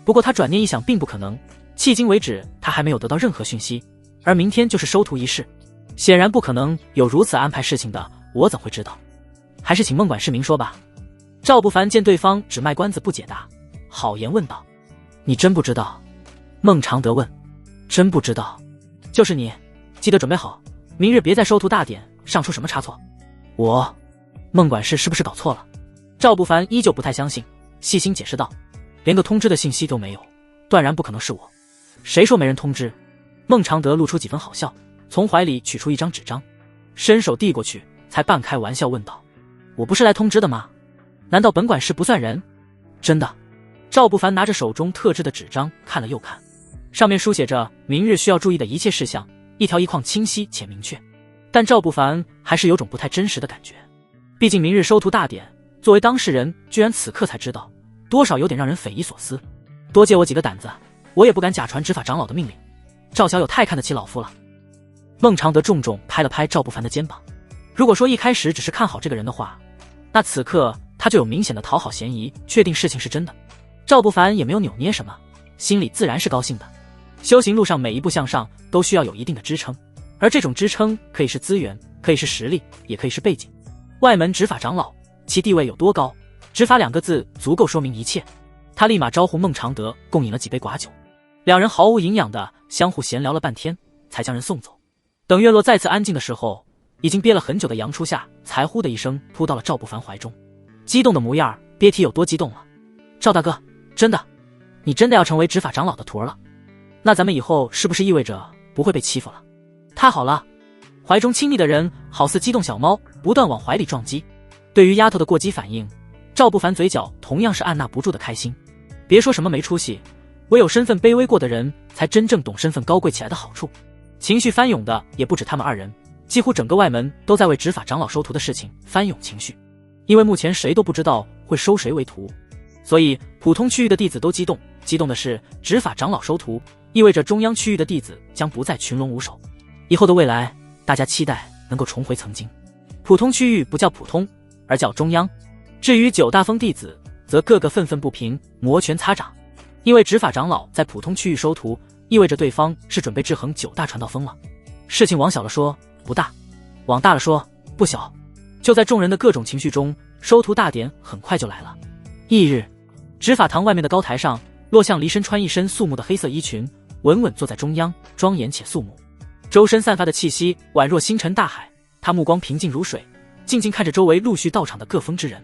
不过他转念一想，并不可能。迄今为止，他还没有得到任何讯息，而明天就是收徒仪式，显然不可能有如此安排事情的，我怎会知道？还是请孟管事明说吧。赵不凡见对方只卖关子不解答，好言问道：你真不知道？孟尝德问。真不知道。就是你，记得准备好，明日别在收徒大典上出什么差错。孟管事是不是搞错了？赵不凡依旧不太相信，细心解释道：连个通知的信息都没有，断然不可能是我。谁说没人通知？孟尝德露出几分好笑，从怀里取出一张纸张，伸手递过去，才半开玩笑问道：我不是来通知的吗？难道本管事不算人？真的。赵不凡拿着手中特制的纸张看了又看，上面书写着明日需要注意的一切事项，一条一框清晰且明确。但赵不凡还是有种不太真实的感觉，毕竟明日收徒大典，作为当事人居然此刻才知道，多少有点让人匪夷所思。多借我几个胆子，我也不敢假传执法长老的命令。赵小友太看得起老夫了。孟尝德重重拍了拍赵不凡的肩膀，如果说一开始只是看好这个人的话，那此刻他就有明显的讨好嫌疑，确定事情是真的。赵不凡也没有扭捏什么，心里自然是高兴的。修行路上每一步向上都需要有一定的支撑，而这种支撑可以是资源，可以是实力，也可以是背景。外门执法长老其地位有多高，执法2个字足够说明一切。他立马招呼孟尝德共饮了几杯寡酒，两人毫无营养的相互闲聊了半天，才将人送走。等月落再次安静的时候，已经憋了很久的杨初夏才呼的一声扑到了赵不凡怀中，激动的模样别提有多激动了。赵大哥，真的，你真的要成为执法长老的徒儿了？那咱们以后是不是意味着不会被欺负了？太好了！怀中亲昵的人好似激动小猫，不断往怀里撞击。对于丫头的过激反应，赵不凡嘴角同样是按捺不住的开心。别说什么没出息，唯有身份卑微过的人才真正懂身份高贵起来的好处。情绪翻涌的也不止他们2人，几乎整个外门都在为执法长老收徒的事情翻涌情绪。因为目前谁都不知道会收谁为徒，所以普通区域的弟子都激动。激动的是执法长老收徒，意味着中央区域的弟子将不再群龙无首。以后的未来，大家期待能够重回曾经。普通区域不叫普通，而叫中央。至于9大峰弟子，则个个愤愤不平，摩拳擦掌。因为执法长老在普通区域收徒，意味着对方是准备制衡9大传道峰了。事情往小了说不大，往大了说不小。就在众人的各种情绪中，收徒大典很快就来了。翌日，执法堂外面的高台上，骆象离身穿一身肃穆的黑色衣裙，稳稳坐在中央，庄严且肃穆。周身散发的气息宛若星辰大海，他目光平静如水，静静看着周围陆续到场的各峰之人。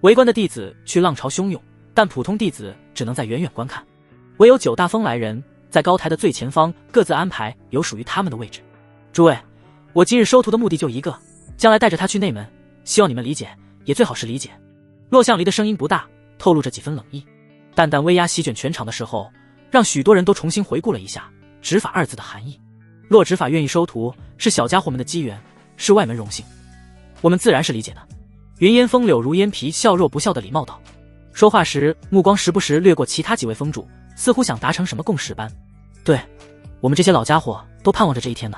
围观的弟子却浪潮汹涌，但普通弟子只能在远远观看。唯有9大峰来人，在高台的最前方各自安排有属于他们的位置。诸位，我今日收徒的目的就一个，将来带着他去内门，希望你们理解，也最好是理解。骆象离的声音不大，透露着几分冷意。淡淡威压席卷全场的时候，让许多人都重新回顾了一下执法2字的含义。骆执法愿意收徒，是小家伙们的机缘，是外门荣幸，我们自然是理解的。云烟风柳如烟皮笑若不笑的礼貌道，说话时目光时不时掠过其他几位峰主，似乎想达成什么共识般。对，我们这些老家伙都盼望着这一天呢。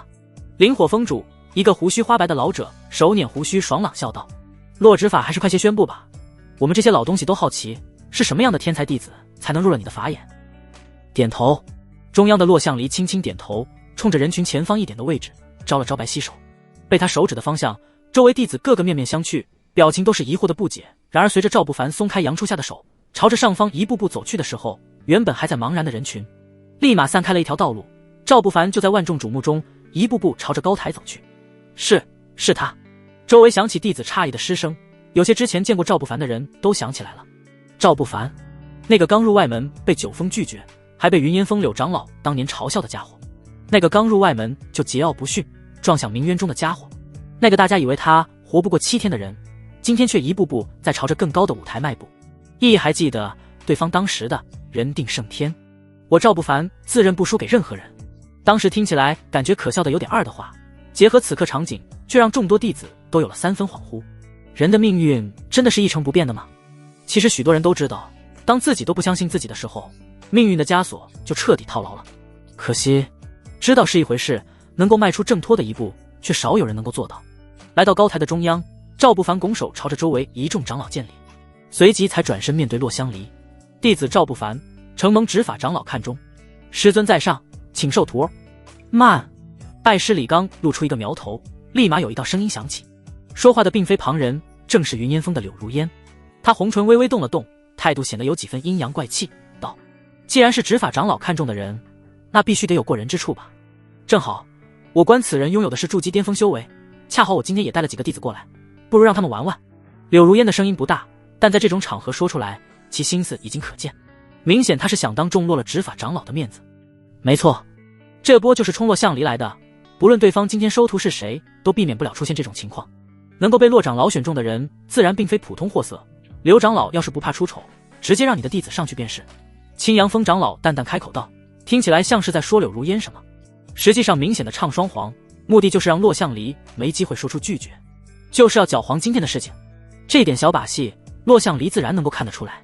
灵火峰主，一个胡须花白的老者，手捻胡须爽朗笑道，骆执法还是快些宣布吧，我们这些老东西都好奇，是什么样的天才弟子才能入了你的法眼。点头，中央的骆象离轻轻点头，冲着人群前方一点的位置招了招白皙手。被他手指的方向，周围弟子个个面面相觑，表情都是疑惑的不解。然而随着赵不凡松开杨初夏的手，朝着上方一步步走去的时候，原本还在茫然的人群立马散开了一条道路。赵不凡就在万众瞩目中一步步朝着高台走去。是他。周围响起弟子诧异的失声，有些之前见过赵不凡的人都想起来了。赵不凡，那个刚入外门被9峰拒绝，还被云烟风柳长老当年嘲笑的家伙，那个刚入外门就桀骜不驯，撞向冥渊中的家伙，那个大家以为他活不过7天的人，今天却一步步在朝着更高的舞台迈步。意义还记得对方当时的人定胜天，我赵不凡自认不输给任何人。当时听起来感觉可笑的有点二的话，结合此刻场景，却让众多弟子都有了3分恍惚。人的命运真的是一成不变的吗？其实许多人都知道，当自己都不相信自己的时候，命运的枷锁就彻底套牢了。可惜，知道是一回事，能够迈出挣脱的一步，却少有人能够做到。来到高台的中央，赵不凡拱手朝着周围一众长老见礼，随即才转身面对洛香离。弟子赵不凡，承蒙执法长老看中，师尊在上，请受徒。慢！拜师李刚露出一个苗头，立马有一道声音响起。说话的并非旁人，正是云烟峰的柳如烟。他红唇微微动了动，态度显得有几分阴阳怪气，道：既然是执法长老看中的人，那必须得有过人之处吧。正好我观此人拥有的是筑基巅峰修为，恰好我今天也带了几个弟子过来，不如让他们玩玩。柳如烟的声音不大，但在这种场合说出来，其心思已经可见。明显他是想当众落了执法长老的面子。没错，这波就是冲洛相离来的，不论对方今天收徒是谁，都避免不了出现这种情况。能够被洛长老选中的人，自然并非普通货色。刘长老要是不怕出丑，直接让你的弟子上去便是。青阳峰长老淡淡开口道，听起来像是在说柳如烟什么，实际上明显的唱双簧，目的就是让洛相离没机会说出拒绝，就是要搅黄今天的事情。这点小把戏，洛相离自然能够看得出来。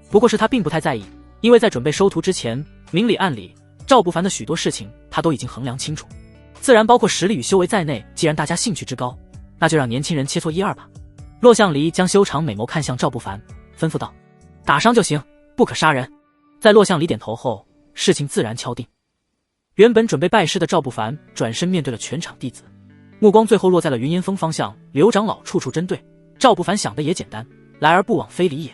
不过是他并不太在意，因为在准备收徒之前，明里暗里赵不凡的许多事情他都已经衡量清楚，自然包括实力与修为在内。既然大家兴趣之高，那就让年轻人切磋一二吧。洛相离将修长美眸看向赵不凡，吩咐道：打伤就行，不可杀人。在洛相离点头后，事情自然敲定。原本准备拜师的赵不凡转身面对了全场弟子，目光最后落在了云烟峰方向。刘长老处处针对，赵不凡想的也简单，来而不往非礼也。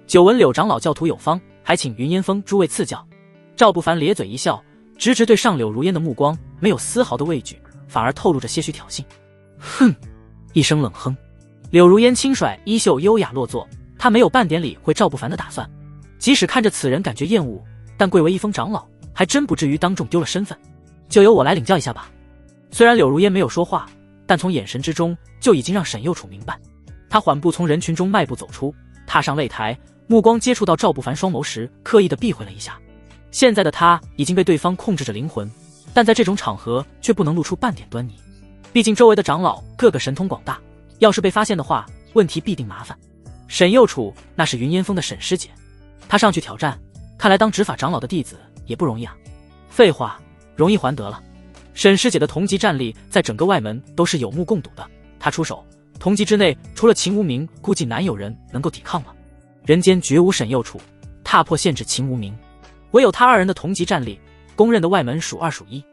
久闻柳长老教徒有方，还请云烟峰诸位赐教。赵不凡咧嘴一笑，直直对上柳如烟的目光没有丝毫的畏惧，反而透露着些许挑衅。哼！一声冷哼，柳如烟轻甩衣袖，优雅落座。她没有半点理会赵不凡的打算，即使看着此人感觉厌恶，但贵为一峰长老，还真不至于当众丢了身份。就由我来领教一下吧。虽然柳如烟没有说话，但从眼神之中就已经让沈右楚明白。他缓步从人群中迈步走出，踏上擂台，目光接触到赵不凡双眸时，刻意的避讳了一下。现在的他已经被对方控制着灵魂，但在这种场合却不能露出半点端倪。毕竟周围的长老个个神通广大，要是被发现的话，问题必定麻烦。沈右楚那是云烟峰的沈师姐，他上去挑战，看来当执法长老的弟子也不容易啊。废话，容易还得了。沈师姐的同级战力在整个外门都是有目共睹的，她出手，同级之内除了秦无名，估计难有人能够抵抗了。人间绝无沈右楚，踏破限制秦无名，唯有他二人的同级战力，公认的外门数二数一。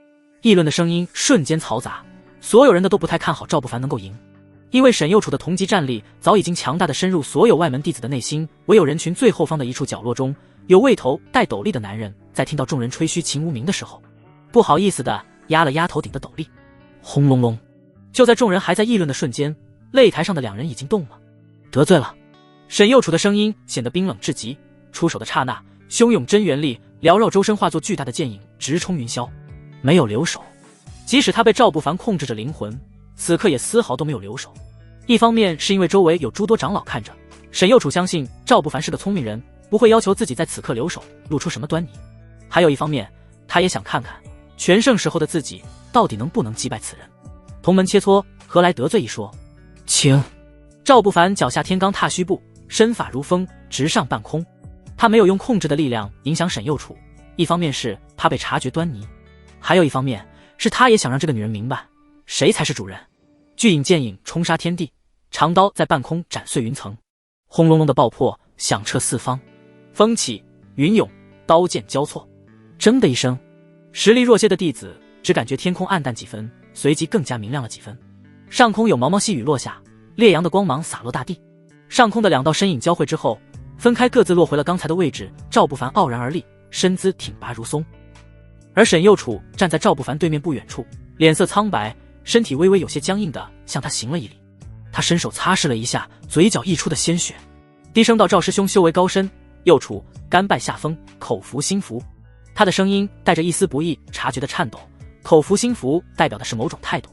议论的声音瞬间嘈杂，所有人的都不太看好赵不凡能够赢，因为沈右楚的同级战力早已经强大的深入所有外门弟子的内心。唯有人群最后方的一处角落中，有位头戴斗笠的男人，在听到众人吹嘘秦无名的时候，不好意思的压了压头顶的斗笠。轰隆隆！就在众人还在议论的瞬间，擂台上的两人已经动了。得罪了。沈右楚的声音显得冰冷至极，出手的刹那，汹涌真元力缭绕周身，化作巨大的剑影直冲云霄，没有留手。即使他被赵不凡控制着灵魂，此刻也丝毫都没有留手。一方面是因为周围有诸多长老看着，沈右楚相信赵不凡是个聪明人，不会要求自己在此刻留手，露出什么端倪。还有一方面，他也想看看全盛时候的自己到底能不能击败此人。同门切磋，何来得罪一说？请。赵不凡脚下天罡踏虚步，身法如风，直上半空。他没有用控制的力量影响沈右楚，一方面是怕被察觉端倪，还有一方面是他也想让这个女人明白谁才是主人。巨影剑影冲杀天地，长刀在半空斩碎云层，轰隆隆的爆破响彻四方，风起云涌，刀剑交错。铮的一声，实力弱些的弟子只感觉天空暗淡几分，随即更加明亮了几分。上空有毛毛细雨落下，烈阳的光芒洒落大地。上空的两道身影交汇之后，分开各自落回了刚才的位置。赵不凡傲然而立，身姿挺拔如松，而沈右楚站在赵不凡对面不远处，脸色苍白，身体微微有些僵硬的向他行了一礼。他伸手擦拭了一下嘴角溢出的鲜血，低声道：赵师兄修为高深，右楚甘拜下风，口服心服。他的声音带着一丝不易察觉的颤抖，口服心服代表的是某种态度。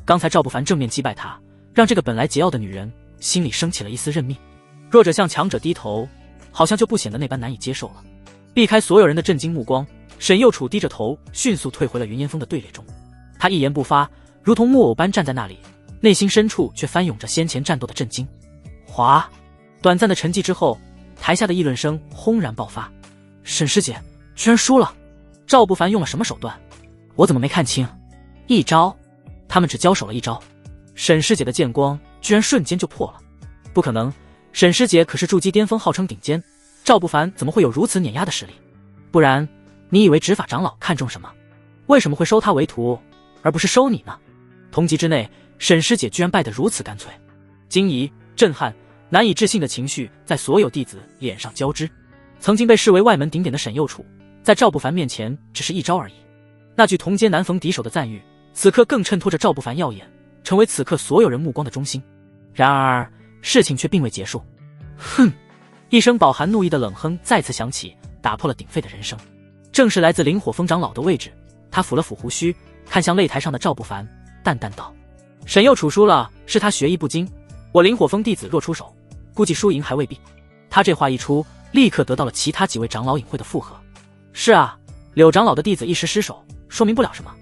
刚才赵不凡正面击败他，让这个本来桀骜的女人心里升起了一丝认命。弱者向强者低头，好像就不显得那般难以接受了。避开所有人的震惊目光，沈右楚低着头，迅速退回了云烟峰的队列中。他一言不发，如同木偶般站在那里，内心深处却翻涌着先前战斗的震惊。哗！短暂的沉寂之后，台下的议论声轰然爆发。沈师姐居然输了！赵不凡用了什么手段？我怎么没看清？一招，他们只交手了一招，沈师姐的剑光居然瞬间就破了。不可能，沈师姐可是筑基巅峰，号称顶尖，赵不凡怎么会有如此碾压的实力？不然你以为执法长老看中什么？为什么会收他为徒，而不是收你呢？同级之内，沈师姐居然败得如此干脆。惊疑、震撼、难以置信的情绪在所有弟子脸上交织。曾经被视为外门顶点的沈右楚，在赵不凡面前只是一招而已。那句同阶难逢敌手的赞誉，此刻更衬托着赵不凡耀眼，成为此刻所有人目光的中心。然而事情却并未结束。哼！一声饱含怒意的冷哼再次响起，打破了鼎沸的人声。正是来自灵火峰长老的位置。他抚了抚胡须，看向擂台上的赵不凡，淡淡道：沈右楚输了，是他学艺不精，我灵火峰弟子若出手，估计输赢还未必。他这话一出，立刻得到了其他几位长老隐晦的附和。是啊，柳长老的弟子一时失手，说明不了什么。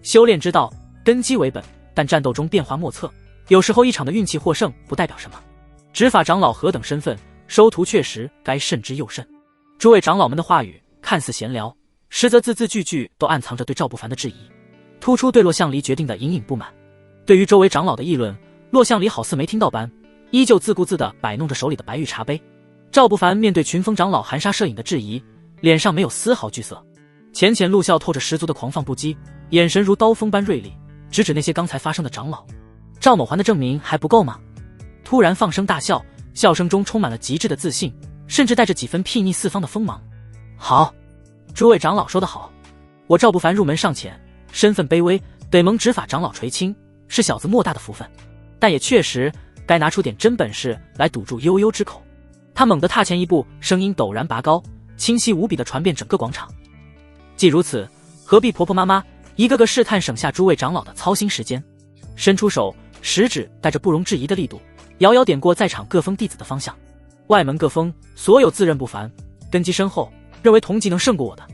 修炼之道，根基为本，但战斗中变化莫测，有时候一场的运气获胜不代表什么。执法长老何等身份，收徒确实该慎之又慎。诸位长老们的话语看似闲聊，实则字字句句都暗藏着对赵不凡的质疑，突出对洛相离决定的隐隐不满。对于周围长老的议论，洛相离好似没听到般，依旧自顾自地摆弄着手里的白玉茶杯。赵不凡面对群峰长老含沙射影的质疑，脸上没有丝毫惧色，浅浅露笑透着十足的狂放不羁，眼神如刀锋般锐利，直指那些刚才发生的长老。赵某环的证明还不够吗？突然放声大笑，笑声中充满了极致的自信，甚至带着几分睥睨四方的锋芒。好，诸位长老说得好，我赵不凡入门尚浅，身份卑微，得蒙执法长老垂青，是小子莫大的福分，但也确实该拿出点真本事来堵住悠悠之口。他猛地踏前一步，声音陡然拔高，清晰无比地传遍整个广场。既如此，何必婆婆妈妈一个个试探，省下诸位长老的操心时间。伸出手，食指带着不容置疑的力度，遥遥点过在场各峰弟子的方向。外门各峰所有自认不凡，根基深厚，认为同级能胜过我的。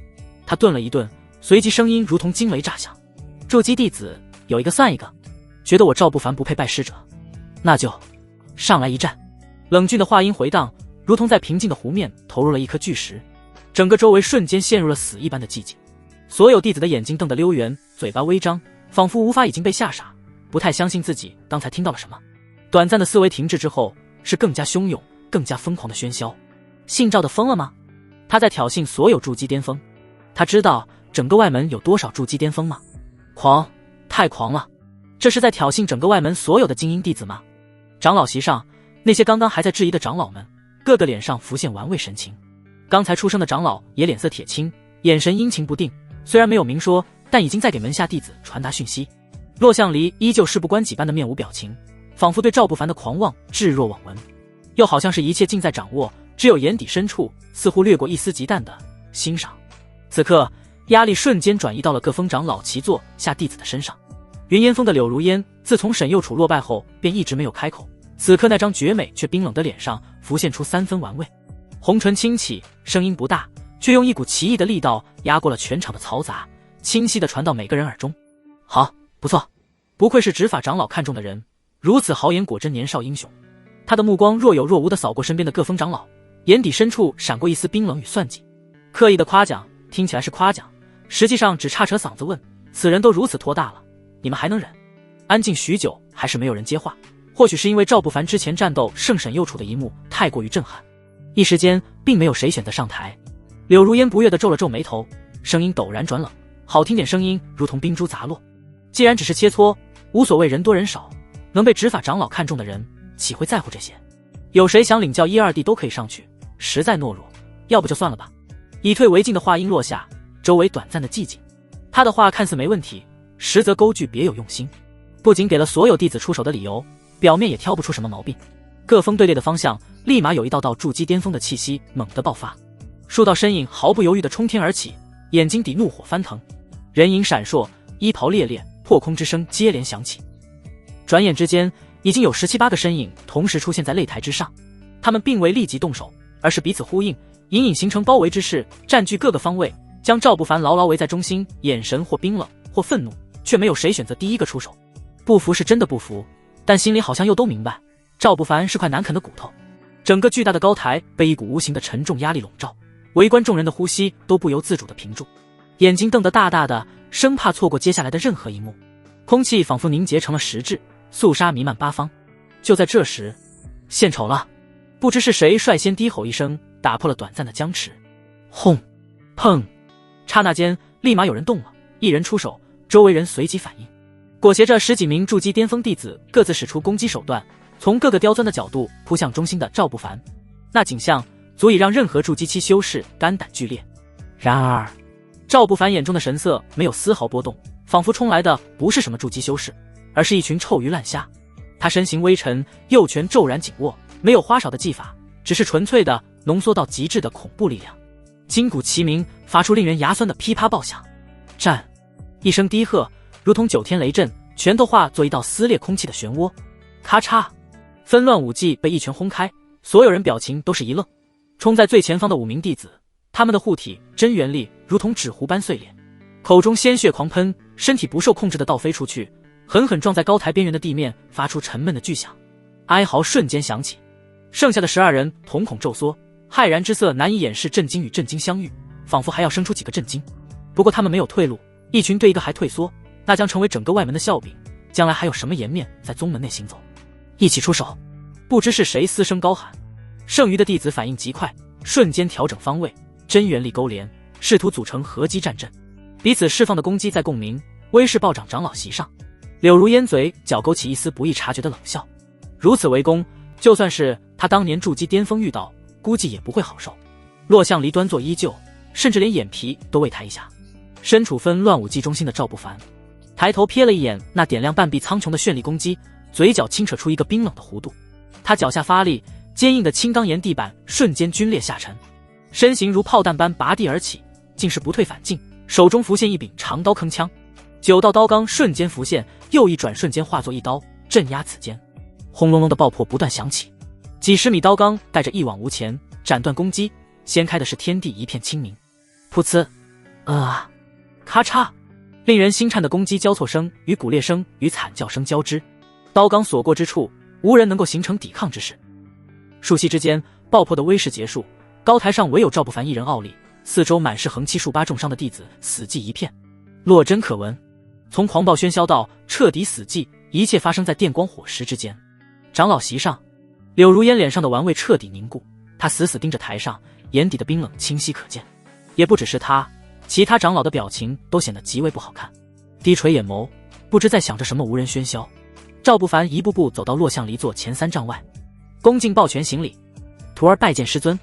他顿了一顿，随即声音如同惊雷炸响：筑基弟子有一个算一个，觉得我赵不凡不配拜师者，那就上来一战。冷峻的话音回荡，如同在平静的湖面投入了一颗巨石，整个周围瞬间陷入了死一般的寂静。所有弟子的眼睛瞪得溜圆，嘴巴微张，仿佛无法已经被吓傻，不太相信自己刚才听到了什么。短暂的思维停滞之后，是更加汹涌、更加疯狂的喧嚣。姓赵的疯了吗？他在挑衅所有筑基巅峰。他知道整个外门有多少筑基巅峰吗？狂，太狂了！这是在挑衅整个外门所有的精英弟子吗？长老席上，那些刚刚还在质疑的长老们，个个脸上浮现玩味神情。刚才出生的长老也脸色铁青，眼神阴晴不定，虽然没有明说，但已经在给门下弟子传达讯息。洛相离依旧事不关己般的面无表情，仿佛对赵不凡的狂妄置若罔闻，又好像是一切尽在掌握，只有眼底深处似乎掠过一丝忌惮的欣赏。此刻压力瞬间转移到了各峰长老齐坐下弟子的身上。云烟峰的柳如烟自从沈右楚落败后便一直没有开口，此刻那张绝美却冰冷的脸上浮现出三分玩味，红唇轻启，声音不大，却用一股奇异的力道压过了全场的嘈杂，清晰地传到每个人耳中。好，不错，不愧是执法长老看中的人，如此豪言果真年少英雄。他的目光若有若无地扫过身边的各峰长老，眼底深处闪过一丝冰冷与算计。刻意的夸奖听起来是夸奖，实际上只差扯嗓子问：此人都如此托大了，你们还能忍？安静许久，还是没有人接话。或许是因为赵不凡之前战斗胜沈右楚的一幕太过于震撼，一时间并没有谁选择上台。柳如烟不悦地皱了皱眉头，声音陡然转冷，好听点声音如同冰珠砸落。既然只是切磋，无所谓人多人少，能被执法长老看中的人岂会在乎这些？有谁想领教一二弟都可以上去，实在懦弱，要不就算了吧。以退为进的话音落下，周围短暂的寂静。他的话看似没问题，实则勾据别有用心，不仅给了所有弟子出手的理由，表面也挑不出什么毛病。各峰队列的方向立马有一道道筑基巅峰的气息猛地爆发，数道身影毫不犹豫地冲天而起，眼睛底怒火翻腾，人影闪烁，衣袍猎猎，破空之声接连响起。转眼之间，已经有17、18个身影同时出现在擂台之上，他们并未立即动手，而是彼此呼应，隐隐形成包围之势，占据各个方位，将赵不凡牢牢围在中心，眼神或冰冷或愤怒，却没有谁选择第一个出手。不服是真的不服，但心里好像又都明白，赵不凡是块难啃的骨头。整个巨大的高台被一股无形的沉重压力笼罩，围观众人的呼吸都不由自主地屏住，眼睛瞪得大大的，生怕错过接下来的任何一幕。空气仿佛凝结成了实质，肃杀弥漫八方。就在这时，献丑了！不知是谁率先低吼一声，打破了短暂的僵持。轰！砰！刹那间，立马有人动了，一人出手，周围人随即反应。裹挟着10几名筑基巅峰弟子，各自使出攻击手段，从各个刁钻的角度扑向中心的赵不凡。那景象足以让任何筑基期修士肝胆俱裂。然而，赵不凡眼中的神色没有丝毫波动，仿佛冲来的不是什么筑基修士，而是一群臭鱼烂虾。他身形微沉，右拳骤然紧握，没有花哨的技法，只是纯粹的浓缩到极致的恐怖力量。金鼓齐鸣，发出令人牙酸的噼啪爆响。战！一声低喝，如同9天雷震，拳头化作一道撕裂空气的漩涡。咔嚓！纷乱武技被一拳轰开，所有人表情都是一愣。冲在最前方的5名弟子，他们的护体真元力如同纸糊般碎裂，口中鲜血狂喷，身体不受控制的倒飞出去，狠狠撞在高台边缘的地面，发出沉闷的巨响。哀嚎瞬间响起，剩下的12人瞳孔骤缩，骇然之色难以掩饰震惊与震惊相遇，仿佛还要生出几个震惊。不过他们没有退路，一群对一个还退缩，那将成为整个外门的笑柄，将来还有什么颜面在宗门内行走？一起出手！不知是谁嘶声高喊，剩余的弟子反应极快，瞬间调整方位，真元力勾连，试图组成合击战阵。彼此释放的攻击在共鸣，威势暴涨长老席上。柳如烟嘴角勾起一丝不易察觉的冷笑，如此围攻，就算是他当年筑基巅峰遇到，估计也不会好受。洛相离端坐依旧，甚至连眼皮都未抬一下。身处纷乱武技中心的赵不凡抬头瞥了一眼那点亮半壁苍穹的绚丽攻击，嘴角轻扯出一个冰冷的弧度。他脚下发力，坚硬的青钢岩地板瞬间皲裂下沉，身形如炮弹般拔地而起，竟是不退反进，手中浮现一柄长刀铿锵，9道刀钢瞬间浮现，又一转瞬间化作一刀，镇压此间。轰隆隆的爆破不断响起，几十米刀钢带着一往无前，斩断攻击，掀开的是天地一片清明。噗呲，咔嚓，令人心颤的攻击交错声与骨裂声与惨叫声交织，刀钢所过之处，无人能够形成抵抗之势。瞬息之间，爆破的威势结束，高台上唯有赵不凡一人傲立，四周满是横七竖八重伤的弟子，死寂一片。落针可闻，从狂暴喧嚣到彻底死寂，一切发生在电光火石之间。长老席上，柳如烟脸上的玩味彻底凝固，她死死盯着台上，眼底的冰冷清晰可见。也不只是她，其他长老的表情都显得极为不好看，低垂眼眸，不知在想着什么，无人喧嚣。赵不凡一步步走到洛相离座前3丈外，恭敬抱拳行礼，徒儿拜见师尊。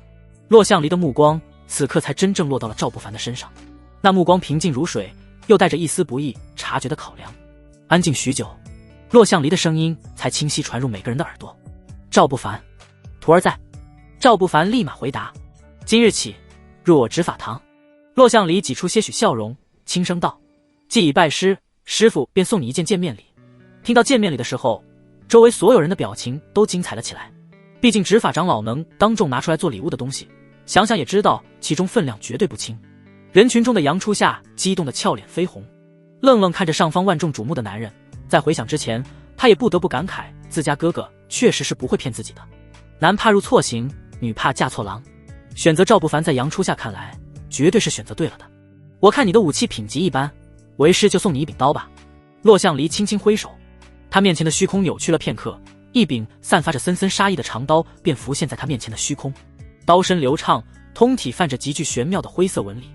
洛相离的目光此刻才真正落到了赵不凡的身上，那目光平静如水，又带着一丝不易察觉的考量。安静许久，洛相离的声音才清晰传入每个人的耳朵。赵不凡，徒儿在。赵不凡立马回答，今日起入我执法堂。洛相离挤出些许笑容，轻声道，既已拜师，师父便送你一件见面礼。听到见面礼的时候，周围所有人的表情都精彩了起来。毕竟执法长老能当众拿出来做礼物的东西，想想也知道其中分量绝对不轻。人群中的杨初夏激动的俏脸绯红，愣愣看着上方万众瞩目的男人，在回想之前，他也不得不感慨自家哥哥确实是不会骗自己的。男怕入错行，女怕嫁错郎，选择赵不凡在杨初夏看来绝对是选择对了的。我看你的武器品级一般，为师就送你一柄刀吧。洛相离轻轻挥手，他面前的虚空扭曲了片刻，一柄散发着森森杀意的长刀便浮现在他面前的虚空。刀身流畅，通体泛着极具玄妙的灰色纹理，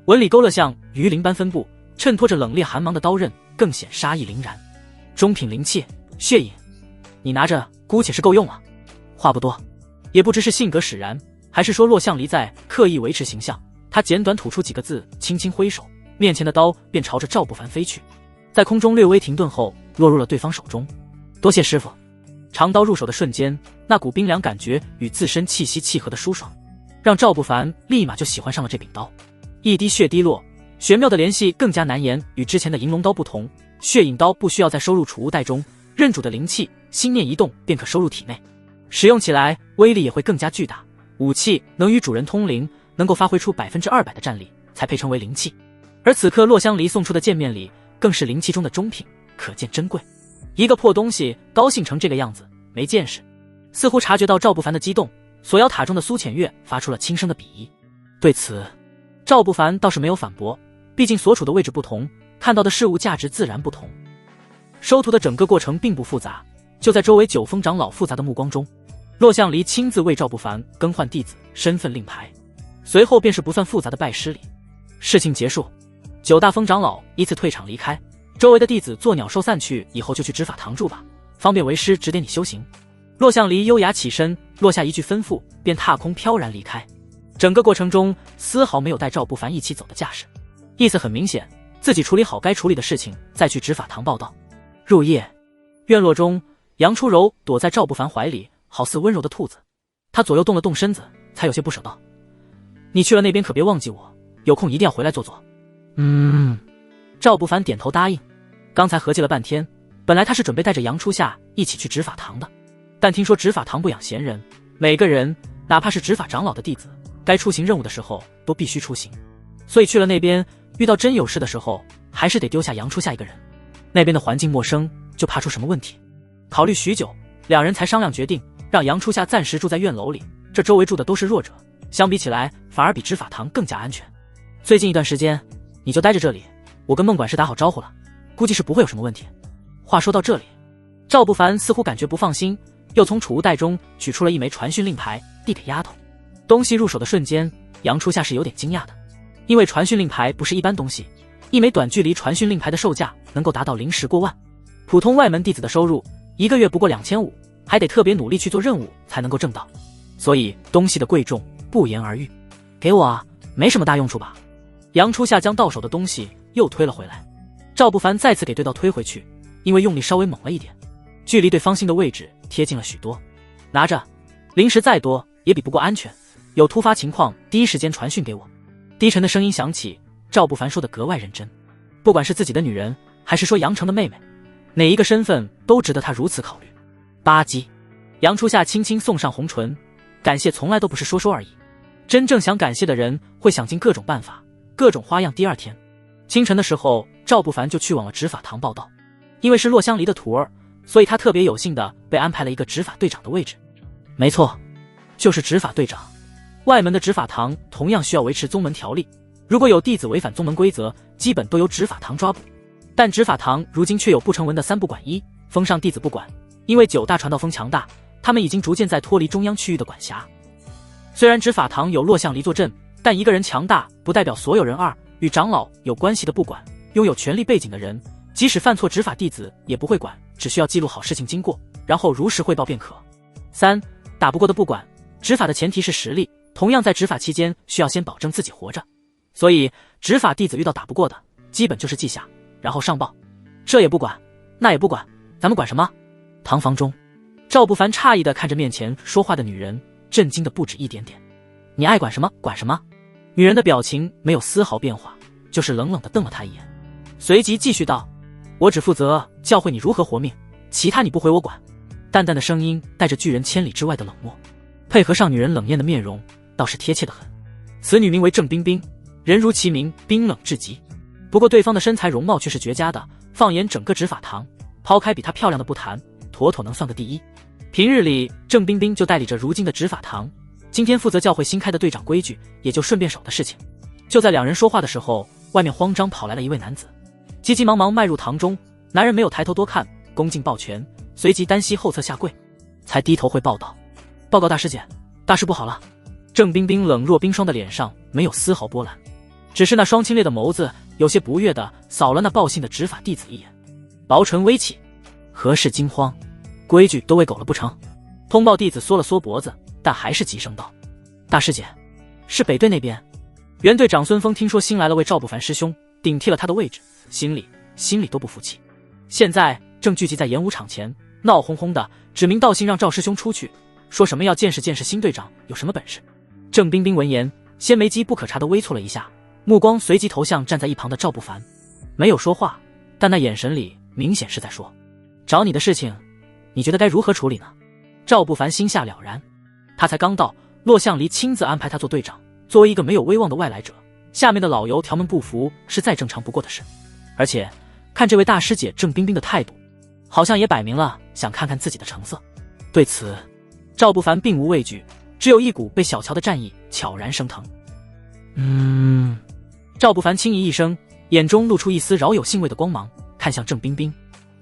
纹理勾勒像鱼鳞般分布，衬托着冷冽寒芒的刀刃更显杀意凛然。中品灵器血影，你拿着姑且是够用了。话不多，也不知是性格使然，还是说洛相离在刻意维持形象，他简短吐出几个字，轻轻挥手，面前的刀便朝着赵不凡飞去，在空中略微停顿后落入了对方手中。多谢师父。长刀入手的瞬间，那股冰凉感觉与自身气息契合的舒爽，让赵不凡立马就喜欢上了这柄刀。一滴血滴落，玄妙的联系更加难言。与之前的银龙刀不同，血影刀不需要再收入储物袋中，刃主的灵气心念一动便可收入体内，使用起来威力也会更加巨大。武器能与主人通灵，能够发挥出200%的战力，才配称为灵气。而此刻洛香离送出的见面礼更是灵气中的中品，可见珍贵。一个破东西高兴成这个样子，没见识。似乎察觉到赵不凡的激动，锁妖塔中的苏浅月发出了轻声的鄙夷。对此，赵不凡倒是没有反驳，毕竟所处的位置不同，看到的事物价值自然不同。收徒的整个过程并不复杂，就在周围九峰长老复杂的目光中，洛向离亲自为赵不凡更换弟子身份令牌，随后便是不算复杂的拜师礼。事情结束，九大峰长老依次退场离开，周围的弟子作鸟兽散去，以后就去执法堂住吧，方便为师指点你修行。洛向离优雅起身，落下一句吩咐，便踏空飘然离开。整个过程中丝毫没有带赵不凡一起走的架势，意思很明显，自己处理好该处理的事情，再去执法堂报道。入夜，院落中，杨初柔躲在赵不凡怀里，好似温柔的兔子。他左右动了动身子，才有些不舍道：“你去了那边可别忘记我，有空一定要回来坐坐。”赵不凡点头答应。刚才合计了半天，本来他是准备带着杨初夏一起去执法堂的，但听说执法堂不养闲人，每个人哪怕是执法长老的弟子，该出行任务的时候都必须出行，所以去了那边，遇到真有事的时候，还是得丢下杨初夏一个人。那边的环境陌生，就怕出什么问题。考虑许久，两人才商量决定，让杨初夏暂时住在院楼里，这周围住的都是弱者，相比起来，反而比执法堂更加安全。最近一段时间，你就待着这里，我跟孟管事打好招呼了，估计是不会有什么问题。话说到这里，赵不凡似乎感觉不放心，又从储物袋中取出了一枚传讯令牌，递给丫头。东西入手的瞬间，杨初夏是有点惊讶的，因为传讯令牌不是一般东西，一枚短距离传讯令牌的售价能够达到0.10过万，普通外门弟子的收入一个月不过2500，还得特别努力去做任务才能够挣到，所以东西的贵重不言而喻。给我啊，没什么大用处吧？杨初夏将到手的东西又推了回来，赵不凡再次给对道推回去，因为用力稍微猛了一点，距离对方心的位置贴近了许多。拿着，零食再多也比不过安全，有突发情况第一时间传讯给我。低沉的声音响起，赵不凡说的格外认真，不管是自己的女人，还是说杨成的妹妹，哪一个身份都值得他如此考虑。吧唧，杨初夏轻轻送上红唇，感谢从来都不是说说而已，真正想感谢的人会想尽各种办法，各种花样。第二天清晨的时候，赵不凡就去往了执法堂报道。因为是洛香离的徒儿，所以他特别有幸的被安排了一个执法队长的位置。没错，就是执法队长。外门的执法堂同样需要维持宗门条例，如果有弟子违反宗门规则，基本都由执法堂抓捕。但执法堂如今却有不成文的3不管1，封上弟子不管，因为9大传道峰强大，他们已经逐渐在脱离中央区域的管辖。虽然执法堂有洛相离坐镇，但一个人强大不代表所有人。2与长老有关系的不管，拥有权力背景的人，即使犯错执法弟子也不会管，只需要记录好事情经过，然后如实汇报便可。3打不过的不管，执法的前提是实力，同样在执法期间需要先保证自己活着，所以执法弟子遇到打不过的，基本就是记下，然后上报。这也不管，那也不管，咱们管什么？堂房中，赵不凡诧异地看着面前说话的女人，震惊的不止一点点。你爱管什么管什么。女人的表情没有丝毫变化，就是冷冷地瞪了他一眼，随即继续道：我只负责教会你如何活命，其他你不回我管。淡淡的声音带着拒人千里之外的冷漠，配合上女人冷艳的面容，倒是贴切得很。此女名为郑冰冰，人如其名，冰冷至极。不过对方的身材容貌却是绝佳的，放眼整个执法堂，抛开比她漂亮的不谈，妥妥能算个第一。平日里郑冰冰就代理着如今的执法堂，今天负责教会新开的队长规矩，也就顺便手的事情。就在两人说话的时候，外面慌张跑来了一位男子，急急忙忙迈入堂中。男人没有抬头多看，恭敬抱拳，随即单膝后侧下跪，才低头会报道：报告大师姐，大事不好了。郑冰冰冷若冰霜的脸上没有丝毫波澜，只是那双清冽的眸子有些不悦地扫了那报信的执法弟子一眼，薄唇微起，何事惊慌？规矩都喂狗了不成？通报弟子缩了缩脖子，但还是急声道：大师姐，是北队那边。原队长孙峰听说新来了位赵不凡师兄，顶替了他的位置，心里都不服气，现在正聚集在演武场前，闹哄哄的，指名道姓让赵师兄出去，说什么要见识见识新队长有什么本事。郑冰冰闻言，先没机不可察的微蹙了一下，目光随即投向站在一旁的赵不凡，没有说话，但那眼神里明显是在说：找你的事情，你觉得该如何处理呢？赵不凡心下了然，他才刚到，洛相离亲自安排他做队长，作为一个没有威望的外来者，下面的老油条们不服是再正常不过的事。而且看这位大师姐郑冰冰的态度，好像也摆明了想看看自己的成色。对此，赵不凡并无畏惧，只有一股被小瞧的战意悄然升腾。赵不凡轻咦一声，眼中露出一丝饶有兴味的光芒，看向郑冰冰。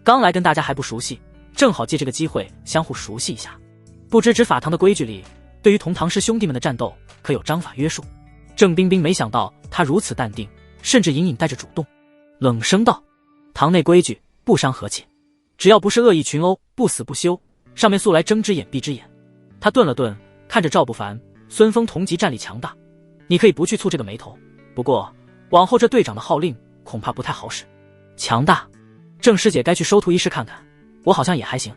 刚来跟大家还不熟悉，正好借这个机会相互熟悉一下。不知执法堂的规矩里，对于同堂师兄弟们的战斗可有章法约束？郑冰冰没想到他如此淡定，甚至隐隐带着主动，冷声道：堂内规矩，不伤和气，只要不是恶意群殴，不死不休，上面素来睁只眼闭只眼。他顿了顿，看着赵不凡，孙峰同级战力强大，你可以不去蹙这个眉头，不过往后这队长的号令恐怕不太好使。强大，郑师姐该去收徒一试看看，我好像也还行。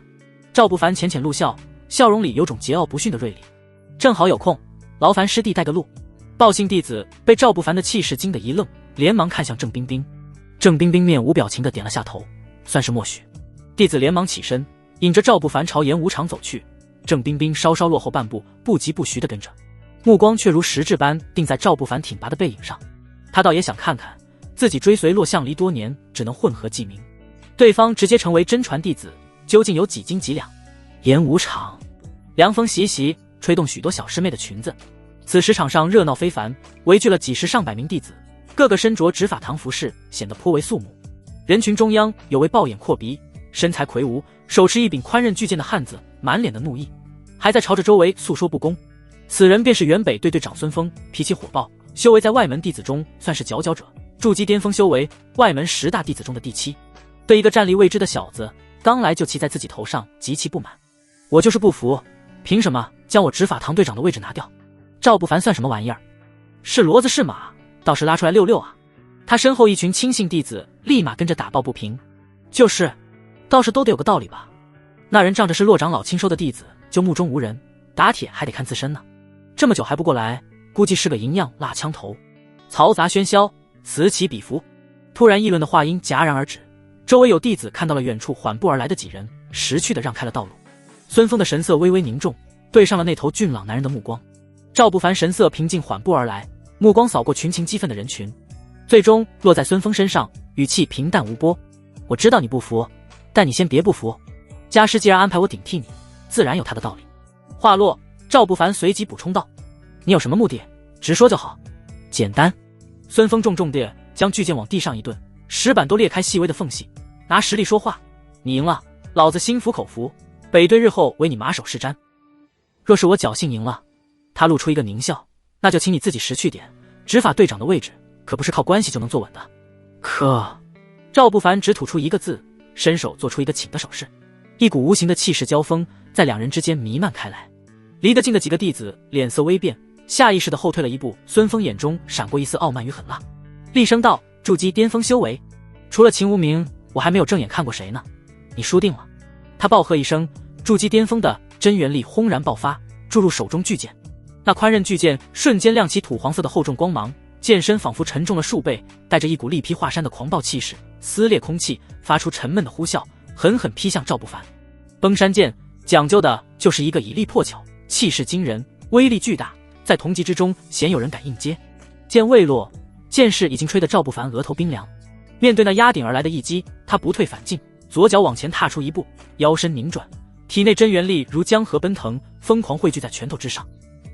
赵不凡浅浅露笑，笑容里有种桀骜不驯的锐利。正好有空，劳烦师弟带个路。报信弟子被赵不凡的气势惊得一愣，连忙看向郑冰冰。郑冰冰面无表情地点了下头，算是默许。弟子连忙起身，引着赵不凡朝演武场走去。郑冰冰稍稍落后半步，不疾不徐地跟着，目光却如实质般定在赵不凡挺拔的背影上。他倒也想看看自己追随骆向离多年，只能混合记名，对方直接成为真传弟子，究竟有几斤几两？演武场，凉风习习，吹动许多小师妹的裙子。此时场上热闹非凡，围聚了几十上百名弟子，个个身着执法堂服饰，显得颇为肃穆。人群中央有位暴眼阔鼻、身材魁梧、手持一柄宽刃巨剑的汉子，满脸的怒意，还在朝着周围诉说不公。此人便是原北队队长孙峰，脾气火爆，修为在外门弟子中算是佼佼者，筑基巅峰修为，外门10大弟子中的第7。对一个战力未知的小子，刚来就骑在自己头上，极其不满。我就是不服，凭什么将我执法堂队长的位置拿掉？赵不凡算什么玩意儿？是骡子是马，倒是拉出来溜溜啊！他身后一群亲信弟子立马跟着打抱不平。就是，倒是都得有个道理吧？那人仗着是骆长老亲收的弟子，就目中无人，打铁还得看自身呢。这么久还不过来，估计是个银样蜡枪头。嘈杂喧嚣，此起彼伏。突然议论的话音戛然而止，周围有弟子看到了远处缓步而来的几人，识趣地让开了道路。孙峰的神色微微凝重，对上了那头俊朗男人的目光。赵不凡神色平静，缓步而来，目光扫过群情激愤的人群，最终落在孙峰身上，语气平淡无波。我知道你不服，但你先别不服。家师既然安排我顶替你，自然有他的道理。话落，赵不凡随即补充道：你有什么目的，直说就好。简单。孙峰重重地将巨剑往地上一顿，石板都裂开细微的缝隙。拿实力说话，你赢了，老子心服口服，北队日后为你马首是瞻。若是我侥幸赢了，他露出一个狞笑，那就请你自己识趣点，执法队长的位置可不是靠关系就能坐稳的。可赵不凡只吐出一个字，伸手做出一个请的手势，一股无形的气势交锋在两人之间弥漫开来。离得近的几个弟子脸色微变，下意识地后退了一步。孙峰眼中闪过一丝傲慢与狠辣，厉声道：筑基巅峰修为，除了秦无名，我还没有正眼看过谁呢，你输定了。他暴喝一声，筑基巅峰的真元力轰然爆发，注入手中巨剑。那宽刃巨剑瞬间亮起土黄色的厚重光芒，剑身仿佛沉重了数倍，带着一股力劈华山的狂暴气势，撕裂空气，发出沉闷的呼啸，狠狠劈向赵不凡。崩山剑讲究的就是一个以力破巧，气势惊人，威力巨大，在同级之中鲜有人敢应接。剑未落，剑势已经吹得赵不凡额头冰凉。面对那压顶而来的一击，他不退反进，左脚往前踏出一步，腰身拧转，体内真元力如江河奔腾，疯狂汇聚在拳头之上。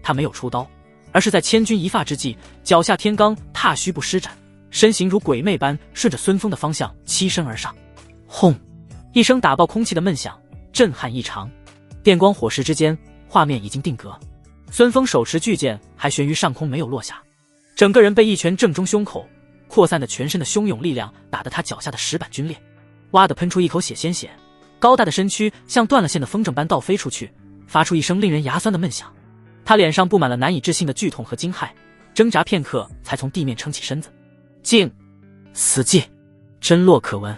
他没有出刀，而是在千钧一发之际，脚下天罡踏虚步施展，身形如鬼魅般顺着孙峰的方向欺身而上。轰！一声打爆空气的闷响，震撼异常。电光火石之间，画面已经定格。孙峰手持巨剑还悬于上空，没有落下，整个人被一拳正中胸口，扩散的全身的汹涌力量打得他脚下的石板皲裂，哇地喷出一口鲜血，高大的身躯像断了线的风筝般倒飞出去，发出一声令人牙酸的闷响。他脸上布满了难以置信的剧痛和惊骇，挣扎片刻才从地面撑起身子。静！死寂！真落可闻。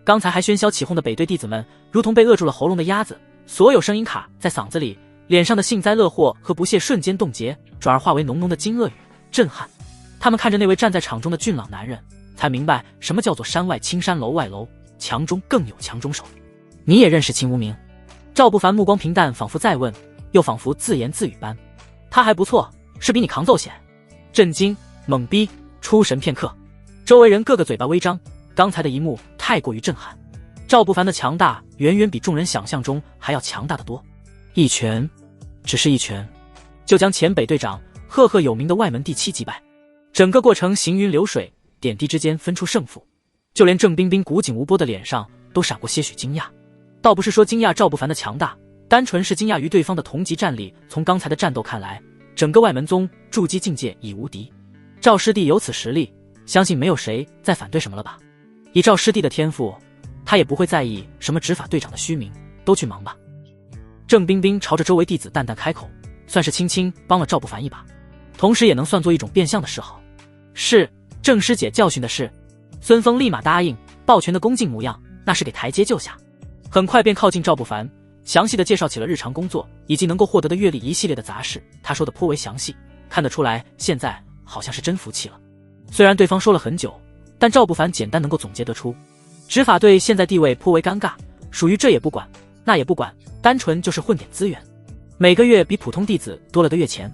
刚才还喧嚣起哄的北队弟子们如同被扼住了喉咙的鸭子，所有声音卡在嗓子里，脸上的幸灾乐祸和不屑瞬间冻结，转而化为浓浓的惊愕与震撼。他们看着那位站在场中的俊朗男人，才明白什么叫做山外青山楼外楼，强中更有强中手。你也认识秦无名？赵不凡目光平淡，仿佛在问，又仿佛自言自语般。他还不错，是比你扛揍险。震惊、懵逼、出神片刻，周围人个个嘴巴微张，刚才的一幕太过于震撼。赵不凡的强大远远比众人想象中还要强大得多，一拳，只是一拳，就将前北队长赫赫有名的外门第7击败。整个过程行云流水，点滴之间分出胜负，就连郑冰冰古井无波的脸上都闪过些许惊讶。倒不是说惊讶赵不凡的强大，单纯是惊讶于对方的同级战力。从刚才的战斗看来，整个外门宗筑基境界已无敌。赵师弟有此实力，相信没有谁再反对什么了吧。以赵师弟的天赋，他也不会在意什么执法队长的虚名，都去忙吧。郑冰冰朝着周围弟子淡淡开口，算是轻轻帮了赵不凡一把，同时也能算作一种变相的示好。是，郑师姐教训的是。孙峰立马答应，抱拳的恭敬模样，那是给台阶就下。很快便靠近赵不凡，详细的介绍起了日常工作以及能够获得的阅历一系列的杂事。他说的颇为详细，看得出来现在好像是真服气了。虽然对方说了很久，但赵不凡简单能够总结得出，执法队现在地位颇为尴尬，属于这也不管那也不管，单纯就是混点资源，每个月比普通弟子多了个月钱。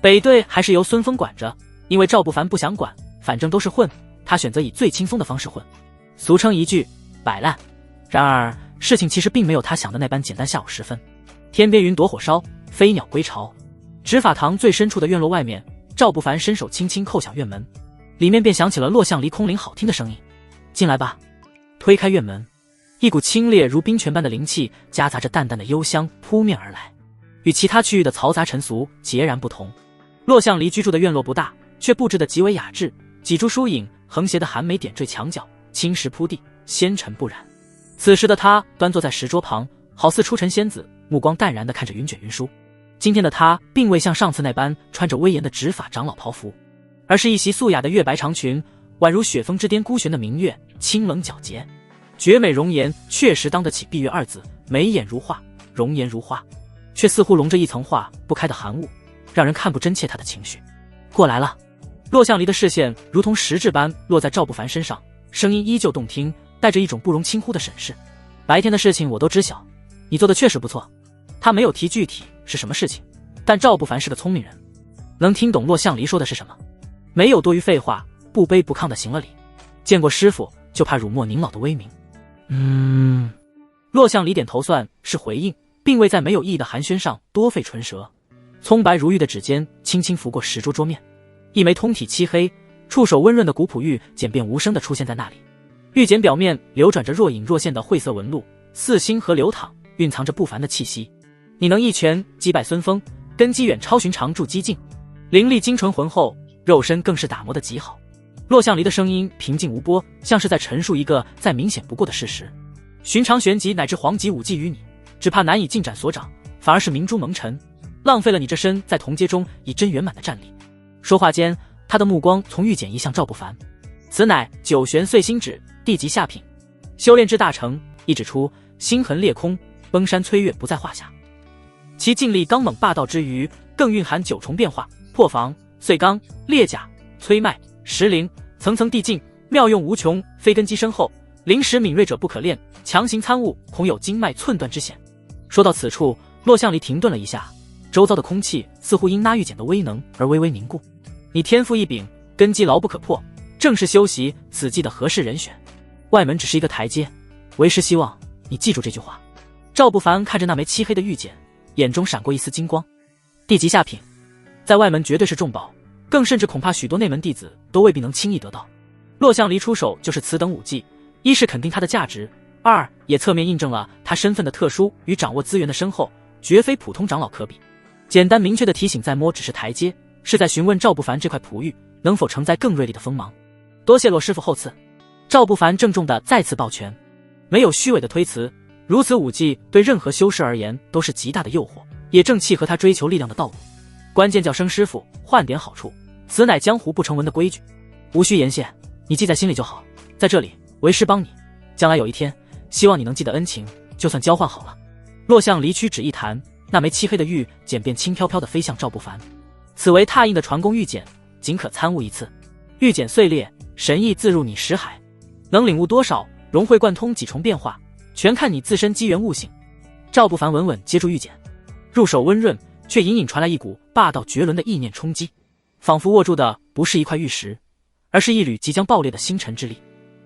北队还是由孙峰管着，因为赵不凡不想管，反正都是混，他选择以最轻松的方式混，俗称一句摆烂。然而事情其实并没有他想的那般简单。下午时分，天边云朵火烧，飞鸟归巢。执法堂最深处的院落外面，赵不凡伸手轻轻叩响院门，里面便响起了落向离空灵好听的声音：进来吧。推开院门，一股清冽如冰泉般的灵气夹杂着淡淡的幽香扑面而来，与其他区域的嘈杂尘俗截然不同。落向离居住的院落不大，却布置得极为雅致，几株疏影横斜的寒梅点缀墙角，青石铺地，纤尘不染。此时的他端坐在石桌旁，好似出尘仙子，目光淡然地看着云卷云舒。今天的他并未像上次那般穿着威严的执法长老袍服，而是一袭素雅的月白长裙，宛如雪峰之巅孤悬的明月，清冷皎洁，绝美容颜确实当得起碧月二字，眉眼如画，容颜如花，却似乎笼着一层化不开的寒雾，让人看不真切他的情绪。过来了。落向离的视线如同实质般落在赵不凡身上，声音依旧动听，带着一种不容轻忽的审视。白天的事情我都知晓，你做的确实不错。他没有提具体是什么事情，但赵不凡是个聪明人，能听懂落向离说的是什么，没有多余废话，不卑不亢地行了礼。见过师父，就怕辱没您老的威名。落向离点头算是回应，并未在没有意义的寒暄上多费唇舌。葱白如玉的指尖轻轻拂过石桌桌面，一枚通体漆黑、触手温润的古朴玉简便无声地出现在那里。玉简表面流转着若隐若现的晦色纹路，似星河流淌，蕴藏着不凡的气息。你能一拳击败孙峰，根基远超寻常筑基境，灵力精纯浑厚，肉身更是打磨得极好。落向离的声音平静无波，像是在陈述一个再明显不过的事实。寻常玄级乃至黄级武技于你，只怕难以进展所长，反而是明珠蒙尘，浪费了你这身在同阶中已臻圆满的战力。说话间，他的目光从玉简移向赵不凡。此乃九玄碎星指，地级下品，修炼至大成，一指出星痕裂空，崩山摧月不在话下。其劲力刚猛霸道之余，更蕴含9重变化，破防、碎钢、裂甲、摧脉、石灵，层层递进，妙用无穷，非根基深厚，灵石敏锐者不可炼，强行参悟，恐有经脉寸断之险。说到此处，落向离停顿了一下，周遭的空气似乎因那玉简的威能而微微凝固。你天赋异禀，根基牢不可破，正是修习此技的合适人选。外门只是一个台阶，为师希望你记住这句话。赵不凡看着那枚漆黑的玉简，眼中闪过一丝金光。地级下品，在外门绝对是重宝，更甚至恐怕许多内门弟子都未必能轻易得到。落向离出手就是此等武技，一是肯定它的价值，二也侧面印证了他身份的特殊与掌握资源的深厚，绝非普通长老可比。简单明确的提醒再摸只是台阶，是在询问赵不凡这块璞玉能否承载更锐利的锋芒。多谢落师傅厚赐。赵不凡郑重地再次抱拳，没有虚伪的推辞，如此武技对任何修士而言都是极大的诱惑，也正契合他追求力量的道路。关键叫声师傅，换点好处，此乃江湖不成文的规矩，无需言谢，你记在心里就好。在这里为师帮你，将来有一天希望你能记得恩情，就算交换好了。落向离屈指一弹，那枚漆黑的玉简便轻飘飘地飞向赵不凡。此为拓印的传功玉简，仅可参悟一次。玉简碎裂，神意自入你识海，能领悟多少，融会贯通几重变化，全看你自身机缘悟性。赵不凡稳稳接住玉简，入手温润，却隐隐传来一股霸道绝伦的意念冲击，仿佛握住的不是一块玉石，而是一缕即将爆裂的星辰之力。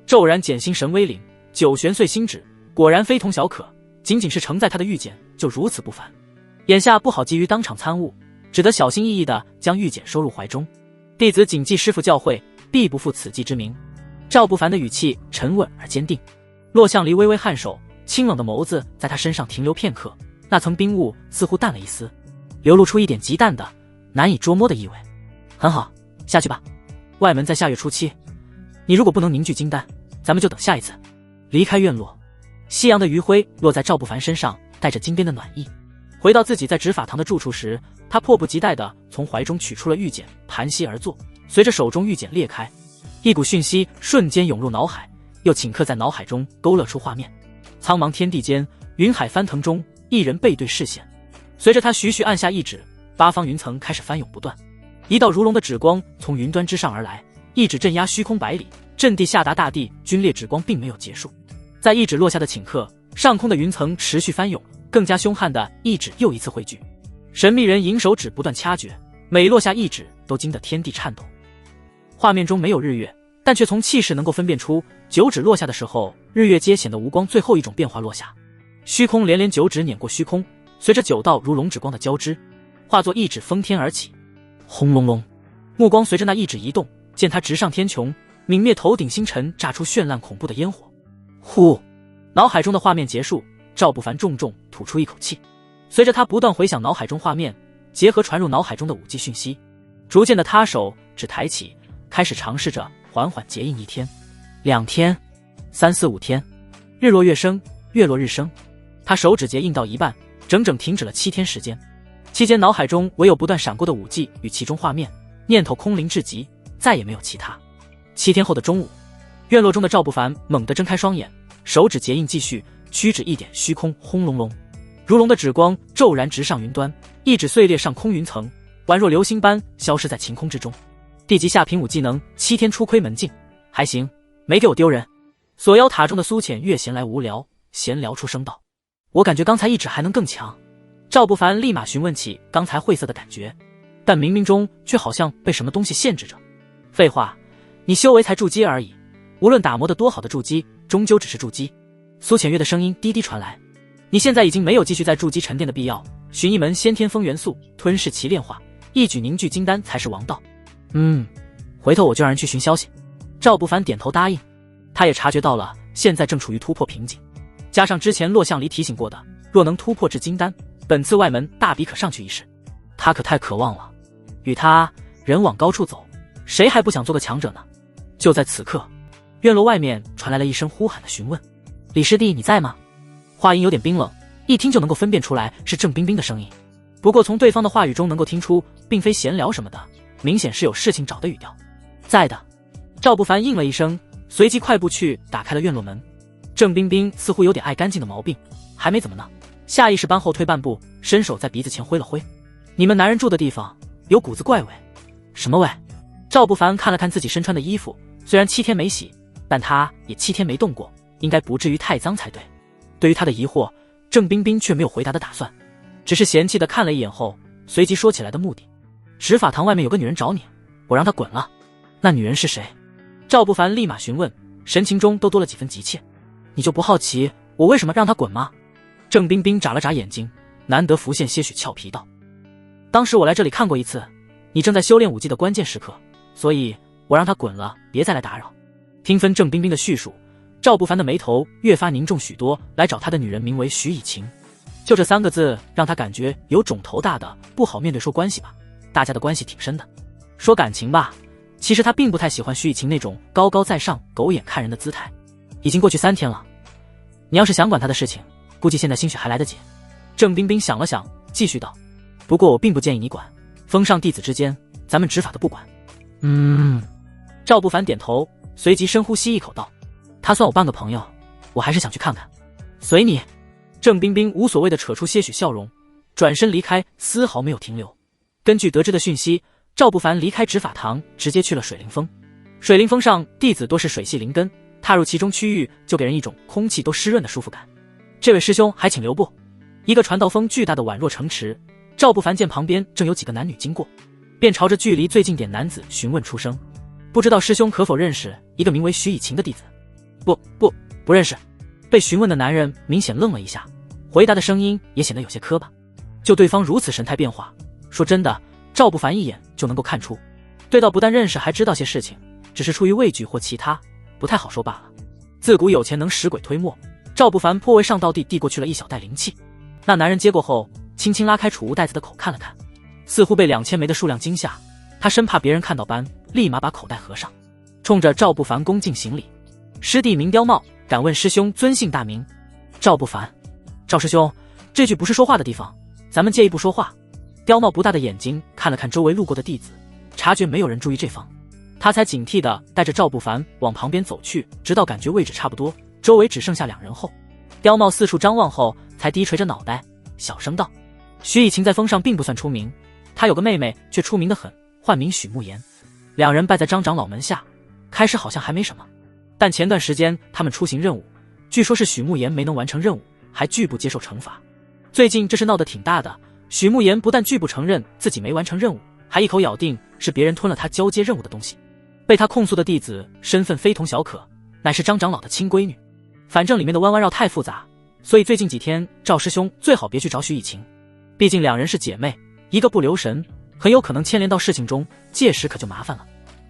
骤然减星神威领，九玄碎星指，果然非同小可，仅仅是承载他的玉简就如此不凡。眼下不好急于当场参悟，只得小心翼翼地将玉简收入怀中。弟子谨记师父教诲，必不负此计之名。赵不凡的语气沉稳而坚定。洛向离微微颔首，清冷的眸子在他身上停留片刻，那层冰雾似乎淡了一丝，流露出一点极淡的难以捉摸的意味。很好，下去吧。外门在下月初七，你如果不能凝聚金丹，咱们就等下一次。离开院落，夕阳的余晖落在赵不凡身上，带着金边的暖意。回到自己在执法堂的住处时，他迫不及待地从怀中取出了玉简，盘膝而坐。随着手中玉简裂开，一股讯息瞬间涌入脑海，又顷刻在脑海中勾勒出画面。苍茫天地间，云海翻腾中，一人背对视线。随着他徐徐按下一指，八方云层开始翻涌不断，一道如龙的指光从云端之上而来，一指镇压虚空百里，震地下达大地。军烈指光并没有结束，在一指落下的顷刻，上空的云层持续翻涌，更加凶悍的一指又一次汇聚。神秘人银手指不断掐诀，每落下一指都惊得天地颤抖。画面中没有日月，但却从气势能够分辨出，九指落下的时候，日月皆显得无光，最后一种变化落下。虚空连连九指碾过虚空，随着九道如龙指光的交织，化作一指封天而起。轰隆隆，目光随着那一指移动，见他直上天穹，泯灭头顶星辰，炸出绚烂恐怖的烟火。呼，脑海中的画面结束，赵不凡重重吐出一口气。随着他不断回想脑海中画面，结合传入脑海中的五季讯息，逐渐的他手指抬起，开始尝试着缓缓结印。1天、2天、3、4、5天，日落月升，月落日升。他手指结印到一半，整整停止了7天时间。期间脑海中唯有不断闪过的五季与其中画面，念头空灵至极，再也没有其他。7天后的中午，院落中的赵不凡猛地睁开双眼，手指结印继续，屈指一点虚空，轰隆隆，如龙的指光骤然直上云端，一指碎裂上空云层，宛若流星般消失在晴空之中。地级下品武技能7天初窥门径，还行，没给我丢人。锁妖塔中的苏浅月闲来无聊，闲聊出声道：我感觉刚才一指还能更强。赵不凡立马询问起刚才晦涩的感觉，但冥冥中却好像被什么东西限制着。废话，你修为才筑基而已，无论打磨得多好的筑基，终究只是筑基。苏浅月的声音低低传来，你现在已经没有继续在筑基沉淀的必要，寻一门先天风元素，吞噬其炼化，一举凝聚金丹才是王道。回头我就让人去寻消息。赵不凡点头答应，他也察觉到了现在正处于突破瓶颈，加上之前洛向离提醒过的，若能突破至金丹，本次外门大比可上去一试。他可太渴望了，与他人往高处走，谁还不想做个强者呢？就在此刻，院落外面传来了一声呼喊的询问：李师弟你在吗？话音有点冰冷，一听就能够分辨出来是郑冰冰的声音。不过从对方的话语中能够听出，并非闲聊什么的，明显是有事情找的语调。在的。赵不凡应了一声，随即快步去打开了院落门。郑冰冰似乎有点爱干净的毛病，还没怎么呢，下意识般后退半步，伸手在鼻子前挥了挥。你们男人住的地方有股子怪味。什么味？赵不凡看了看自己身穿的衣服，虽然7天没洗，但他也7天没动过，应该不至于太脏才对。对于他的疑惑，郑冰冰却没有回答的打算，只是嫌弃的看了一眼后，随即说起来的目的：执法堂外面有个女人找你，我让她滚了。那女人是谁？赵不凡立马询问，神情中都多了几分急切。你就不好奇我为什么让她滚吗？郑冰冰眨了眨眼睛，难得浮现些许俏皮道：当时我来这里看过一次，你正在修炼武技的关键时刻，所以我让她滚了，别再来打扰。听分郑冰冰的叙述，赵不凡的眉头越发凝重许多。来找他的女人名为徐以晴，就这3个字让他感觉有种头大的不好面对。说关系吧，大家的关系挺深的；说感情吧，其实他并不太喜欢徐以晴那种高高在上、狗眼看人的姿态。已经过去3天了，你要是想管他的事情，估计现在兴许还来得及。郑冰冰想了想，继续道：不过我并不建议你管，封上弟子之间，咱们执法的不管。赵不凡点头，随即深呼吸一口道：他算我半个朋友，我还是想去看看。随你。郑冰冰无所谓的扯出些许笑容，转身离开，丝毫没有停留。根据得知的讯息，赵不凡离开执法堂，直接去了水灵峰。水灵峰上弟子多是水系灵根，踏入其中区域就给人一种空气都湿润的舒服感。这位师兄还请留步。一个传道峰巨大的宛若城池，赵不凡见旁边正有几个男女经过，便朝着距离最近点男子询问出声。不知道师兄可否认识一个名为徐以晴的弟子？不认识。被询问的男人明显愣了一下，回答的声音也显得有些磕巴。就对方如此神态变化，说真的，赵不凡一眼就能够看出，对道不但认识，还知道些事情，只是出于畏惧或其他，不太好说罢了。自古有钱能使鬼推磨，赵不凡颇为上道地递过去了一小袋灵气。那男人接过后，轻轻拉开储物袋子的口看了看，似乎被2000枚的数量惊吓，他生怕别人看到般，立马把口袋合上，冲着赵不凡恭敬行礼：“师弟名刁茂，敢问师兄尊姓大名？”赵不凡：“赵师兄，这句不是说话的地方，咱们借一步说话。”刁茂不大的眼睛看了看周围路过的弟子，察觉没有人注意这方，他才警惕地带着赵不凡往旁边走去，直到感觉位置差不多，周围只剩下2人后，刁茂四处张望后，才低垂着脑袋，小声道：“徐以晴在风上并不算出名，她有个妹妹却出名得很，唤名许慕言。2人拜在张长老门下，开始好像还没什么，但前段时间他们出行任务，据说是许慕言没能完成任务，还拒不接受惩罚。最近这事闹得挺大的，许慕言不但拒不承认自己没完成任务，还一口咬定是别人吞了他交接任务的东西。被他控诉的弟子身份非同小可，乃是张长老的亲闺女。反正里面的弯弯绕太复杂，所以最近几天赵师兄最好别去找许以晴，毕竟2人是姐妹，一个不留神很有可能牵连到事情中，届时可就麻烦了。”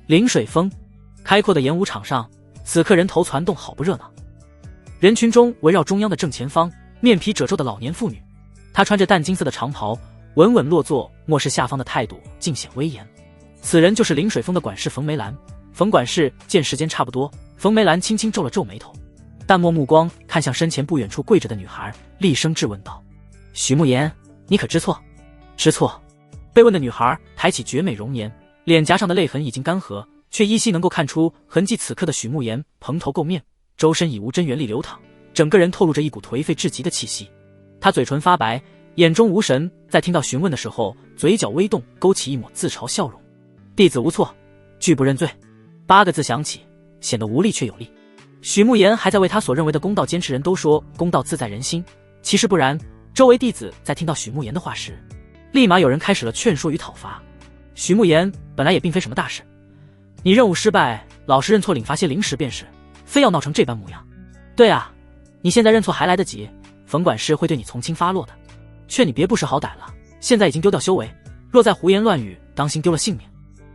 临水峰开阔的演武场上，此刻人头攒动，好不热闹。人群中围绕中央的正前方，面皮褶皱的老年妇女，她穿着淡金色的长袍，稳稳落座，漠视下方的态度尽显威严。此人就是临水峰的管事冯梅兰。冯管事见时间差不多，冯梅兰轻轻皱了皱眉头，淡漠目光看向身前不远处跪着的女孩，厉声质问道：“许慕言，你可知错？”“知错。”被问的女孩抬起绝美容颜，脸颊上的泪痕已经干涸，却依稀能够看出痕迹。此刻的许慕言蓬头垢面，周身已无真元力流淌，整个人透露着一股颓废至极的气息。他嘴唇发白，眼中无神，在听到询问的时候，嘴角微动，勾起一抹自嘲笑容。“弟子无错，拒不认罪。”8个字响起，显得无力却有力。许慕言还在为他所认为的公道坚持，人都说公道自在人心，其实不然。周围弟子在听到许慕言的话时，立马有人开始了劝说与讨伐。许慕言本来也并非什么大事，你任务失败，老实认错，领罚些零食便是，非要闹成这般模样。对啊，你现在认错还来得及，冯管事会对你从轻发落的。劝你别不识好歹了，现在已经丢掉修为，若再胡言乱语，当心丢了性命。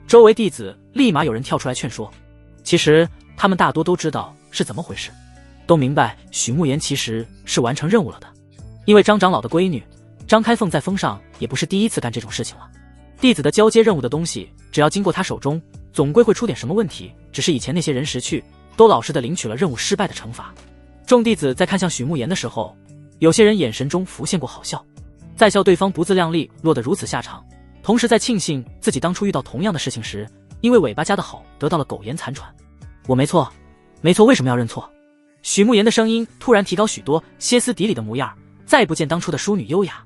周围弟子立马有人跳出来劝说，其实他们大多都知道是怎么回事，都明白许慕言其实是完成任务了的。因为张长老的闺女张开凤在峰上也不是第一次干这种事情了，弟子的交接任务的东西只要经过他手中，总归会出点什么问题，只是以前那些人识趣，都老实的领取了任务失败的惩罚。众弟子在看向许慕言的时候，有些人眼神中浮现过好笑，在笑对方不自量力落得如此下场，同时在庆幸自己当初遇到同样的事情时，因为尾巴夹得好，得到了苟延残喘。我没错，没错，为什么要认错？许慕言的声音突然提高许多，歇斯底里的模样再不见当初的淑女优雅，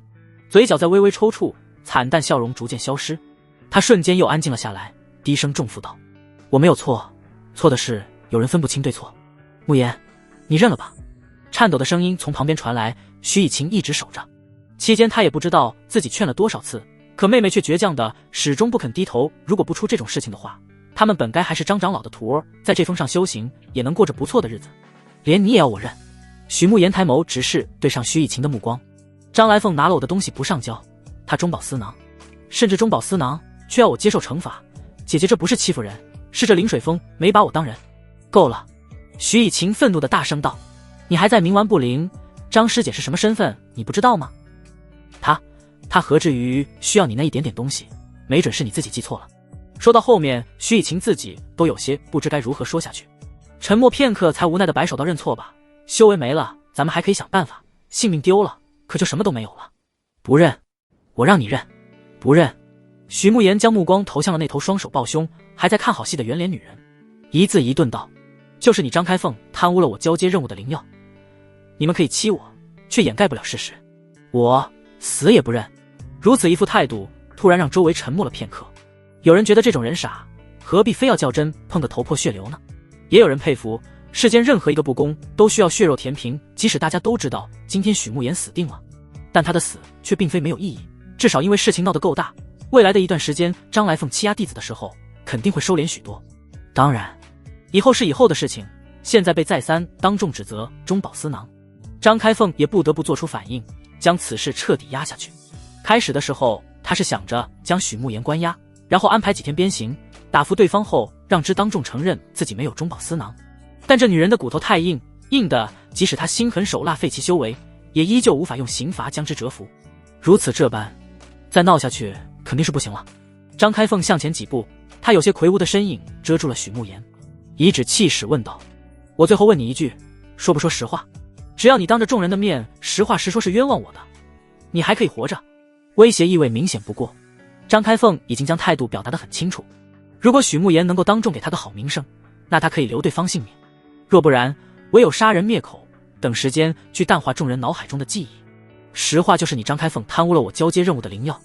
嘴角在微微抽搐，惨淡笑容逐渐消失。他瞬间又安静了下来，低声重复道：“我没有错，错的是有人分不清对错。慕言，你认了吧。”颤抖的声音从旁边传来，徐以晴一直守着。期间他也不知道自己劝了多少次，可妹妹却倔强的始终不肯低头。如果不出这种事情的话，他们本该还是张长老的徒儿，在这峰上修行，也能过着不错的日子。连你也要我认？许慕言抬眸直视对上徐以晴的目光。张来凤拿了我的东西不上交，他中饱私囊，甚至中饱私囊却要我接受惩罚。姐姐，这不是欺负人，是这临水峰没把我当人。够了！徐以晴愤怒的大声道：“你还在冥顽不灵？张师姐是什么身份，你不知道吗？他何至于需要你那一点点东西？没准是你自己记错了。”说到后面，徐以晴自己都有些不知该如何说下去，沉默片刻，才无奈的摆手道：“认错吧，修为没了，咱们还可以想办法；性命丢了，可就什么都没有了。”“不认，我让你认，不认。”徐慕言将目光投向了那头双手抱胸还在看好戏的圆脸女人，一字一顿道：“就是你张开凤贪污了我交接任务的灵药，你们可以欺我，却掩盖不了事实，我死也不认。”如此一副态度，突然让周围沉默了片刻。有人觉得这种人傻，何必非要较真，碰得头破血流呢？也有人佩服，世间任何一个不公都需要血肉填平。即使大家都知道今天许慕言死定了，但他的死却并非没有意义，至少因为事情闹得够大，未来的一段时间张来凤欺压弟子的时候肯定会收敛许多。当然，以后是以后的事情，现在被再三当众指责中饱私囊，张开凤也不得不做出反应，将此事彻底压下去。开始的时候，他是想着将许慕言关押，然后安排几天鞭刑，打服对方后让之当众承认自己没有中饱私囊。但这女人的骨头太硬，硬的即使她心狠手辣废其修为，也依旧无法用刑罚将之折服。如此这般，再闹下去肯定是不行了。张开凤向前几步，他有些魁梧的身影遮住了许慕言，颐指气使问道：我最后问你一句，说不说实话？只要你当着众人的面实话实说是冤枉我的，你还可以活着。威胁意味明显不过，张开凤已经将态度表达得很清楚。如果许慕言能够当众给他个好名声，那他可以留对方性命，若不然，唯有杀人灭口，等时间去淡化众人脑海中的记忆。实话就是你张开凤贪污了我交接任务的灵药，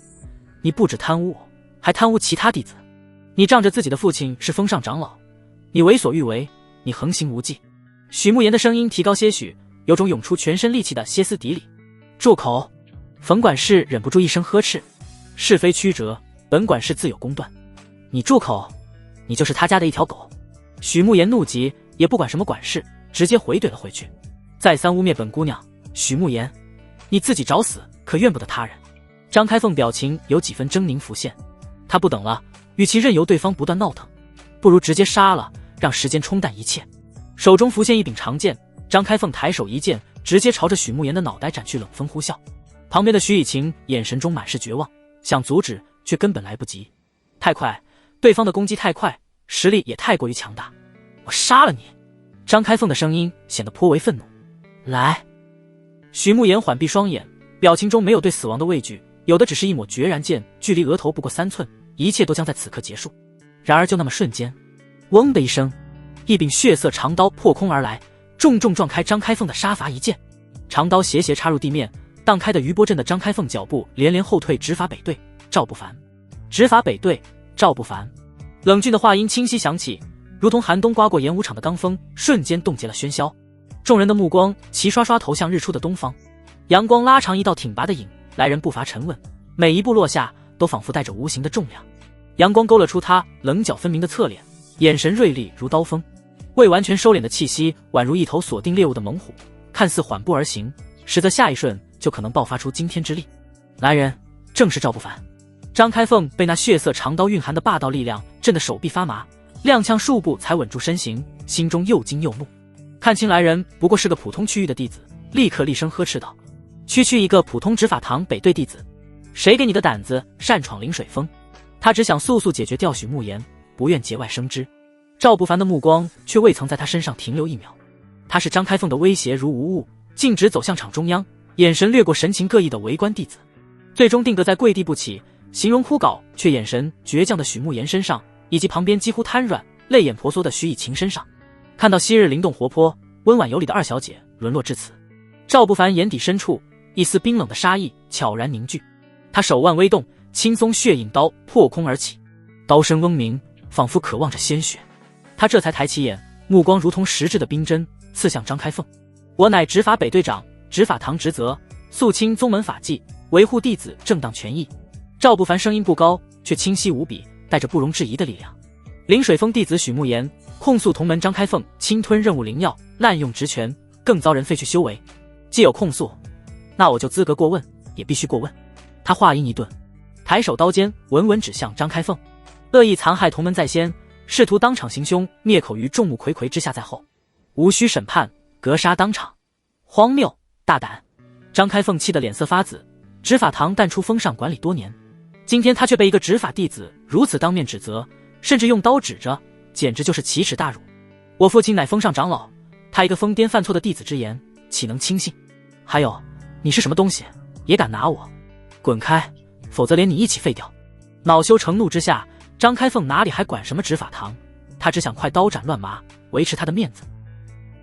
你不止贪污我，还贪污其他弟子。你仗着自己的父亲是封上长老，你为所欲为，你横行无忌。许慕言的声音提高些许，有种涌出全身戾气的歇斯底里。住口！冯管事忍不住一声呵斥，是非曲折，本管事自有公断。你住口！你就是他家的一条狗。许慕言怒极，也不管什么管事，直接回怼了回去。再三污蔑本姑娘，许慕言，你自己找死，可怨不得他人。张开凤表情有几分狰狞浮现，他不等了，与其任由对方不断闹腾，不如直接杀了，让时间冲淡一切。手中浮现一柄长剑，张开凤抬手一剑，直接朝着许慕言的脑袋斩去，冷风呼啸。旁边的许以晴眼神中满是绝望，想阻止却根本来不及。太快，对方的攻击太快，实力也太过于强大。我杀了你！张开凤的声音显得颇为愤怒。来！许慕言缓闭双眼，表情中没有对死亡的畏惧，有的只是一抹决然。剑距离额头不过3寸，一切都将在此刻结束。然而就那么瞬间，嗡的一声，一柄血色长刀破空而来，重重撞开张开凤的杀伐一剑。长刀斜斜插入地面，荡开的余波震的张开凤脚步连连后退。执法北队赵不凡，执法北队赵不凡。冷峻的话音清晰响起，如同寒冬刮过演武场的罡风，瞬间冻结了喧嚣。众人的目光齐刷刷投向日出的东方，阳光拉长一道挺拔的影，来人步伐沉稳，每一步落下都仿佛带着无形的重量。阳光勾勒出他棱角分明的侧脸，眼神锐利如刀锋，未完全收敛的气息宛如一头锁定猎物的猛虎，看似缓步而行，实则下一瞬就可能爆发出惊天之力。来人，正是赵不凡。张开凤被那血色长刀蕴含的霸道力量震得手臂发麻，踉跄数步才稳住身形，心中又惊又怒。看清来人不过是个普通区域的弟子，立刻厉声呵斥道：区一个普通执法堂北队弟子，谁给你的胆子擅闯临水峰？他只想速速解决掉许慕言，不愿节外生枝。赵不凡的目光却未曾在他身上停留一秒，他是张开凤的威胁如无物，径直走向场中央，眼神掠过神情各异的围观弟子，最终定格在跪地不起，形容枯槁却眼神倔强的许慕言身上，以及旁边几乎瘫软、泪眼婆娑的许以晴身上。看到昔日灵动活泼、温婉有礼的二小姐沦落至此，赵不凡眼底深处一丝冰冷的杀意悄然凝聚，他手腕微动，青松血影刀破空而起，刀身嗡鸣，仿佛渴望着鲜血。他这才抬起眼，目光如同实质的冰针刺向张开凤。我乃执法北队长，执法堂职责肃清宗门法纪，维护弟子正当权益。赵不凡声音不高，却清晰无比，带着不容置疑的力量。临水峰弟子许慕言控诉同门张开凤侵吞任务灵药，滥用职权，更遭人废去修为。既有控诉，那我就资格过问，也必须过问。他话音一顿，抬手刀尖稳稳指向张开凤，恶意残害同门在先，试图当场行凶灭口于众目睽睽之下在后，无需审判，格杀当场。荒谬，大胆！张开凤气得脸色发紫，执法堂淡出封上管理多年，今天他却被一个执法弟子如此当面指责，甚至用刀指着，简直就是奇耻大辱。我父亲乃封上长老，他一个疯癫犯错的弟子之言，岂能轻信？还有，你是什么东西，也敢拿我？滚开，否则连你一起废掉！恼羞成怒之下，张开凤哪里还管什么执法堂，他只想快刀斩乱麻，维持他的面子。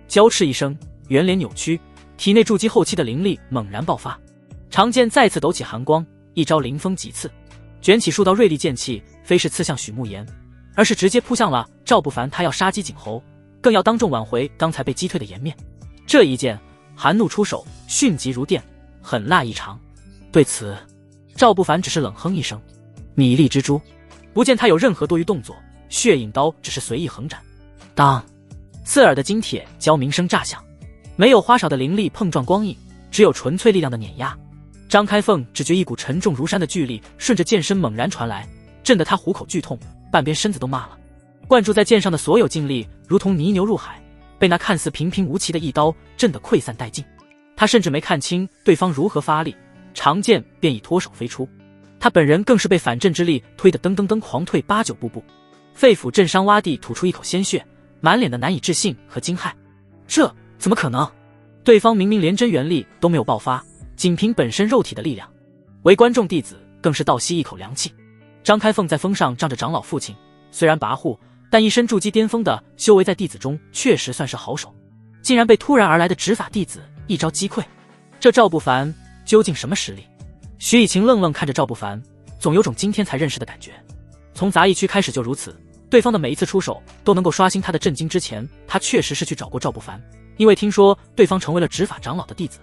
娇斥一声，圆脸扭曲，体内筑基后期的灵力猛然爆发，长剑再次抖起寒光，一招灵风急刺，卷起数道锐利剑气，非是刺向许慕言，而是直接扑向了赵不凡。他要杀鸡儆猴，更要当众挽回刚才被击退的颜面。这一剑，寒怒出手，迅疾如电，狠辣异常。对此，赵不凡只是冷哼一声，米粒蜘蛛。不见他有任何多余动作，血影刀只是随意横斩。当，刺耳的金铁交鸣声炸响，没有花哨的凌厉碰撞光影，只有纯粹力量的碾压。张开凤只觉一股沉重如山的巨力顺着剑身猛然传来，震得他虎口剧痛，半边身子都麻了。灌注在剑上的所有劲力如同泥牛入海，被那看似平平无奇的一刀震得溃散殆尽。他甚至没看清对方如何发力，长剑便已脱手飞出。他本人更是被反震之力推得噔噔噔狂退8、9步，肺腑震伤洼地吐出一口鲜血，满脸的难以置信和惊骇。这怎么可能？对方明明连真元力都没有爆发，仅凭本身肉体的力量。围观众弟子更是倒吸一口凉气。张开凤在峰上仗着长老父亲，虽然跋扈，但一身筑基巅峰的修为在弟子中确实算是好手，竟然被突然而来的执法弟子一招击溃。这赵不凡究竟什么实力？徐以晴愣愣看着赵不凡，总有种今天才认识的感觉。从杂役区开始就如此，对方的每一次出手都能够刷新他的震惊。之前他确实是去找过赵不凡，因为听说对方成为了执法长老的弟子，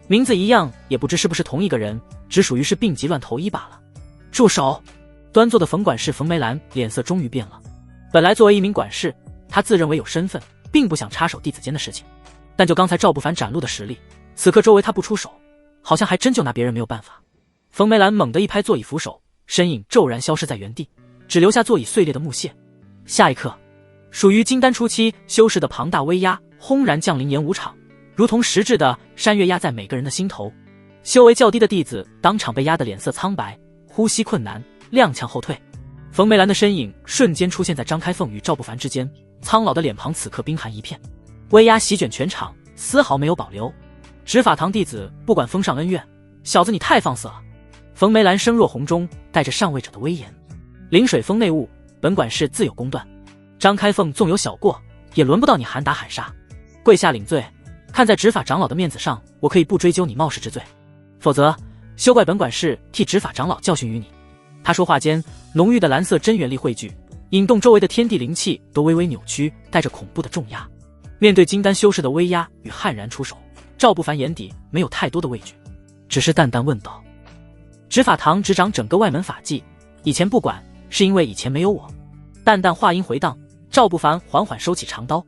名字一样，也不知是不是同一个人，只属于是病急乱投医罢了。住手！端坐的冯管事冯梅兰脸色终于变了。本来作为一名管事，他自认为有身份，并不想插手弟子间的事情，但就刚才赵不凡展露的实力，此刻周围他不出手，好像还真就拿别人没有办法。冯梅兰猛地一拍座椅扶手，身影骤然消失在原地，只留下座椅碎裂的木屑。下一刻，属于金丹初期修士的庞大威压轰然降临演武场，如同实质的山岳压在每个人的心头。修为较低的弟子当场被压得脸色苍白，呼吸困难，踉跄后退。冯梅兰的身影瞬间出现在张开凤与赵不凡之间，苍老的脸庞此刻冰寒一片，威压席卷全场，丝毫没有保留。执法堂弟子不管封上恩怨，小子你太放肆了！冯梅兰声若洪钟，带着上位者的威严。临水峰内务，本管事自有公断。张开凤纵有小过，也轮不到你喊打喊杀。跪下领罪，看在执法长老的面子上，我可以不追究你冒失之罪，否则休怪本管事替执法长老教训于你。他说话间，浓郁的蓝色真元力汇聚，引动周围的天地灵气都微微扭曲，带着恐怖的重压。面对金丹修士的威压与悍然出手，赵不凡眼底没有太多的畏惧，只是淡淡问道：执法堂执掌整个外门法纪，以前不管是因为以前没有我。淡淡话音回荡，赵不凡缓缓收起长刀，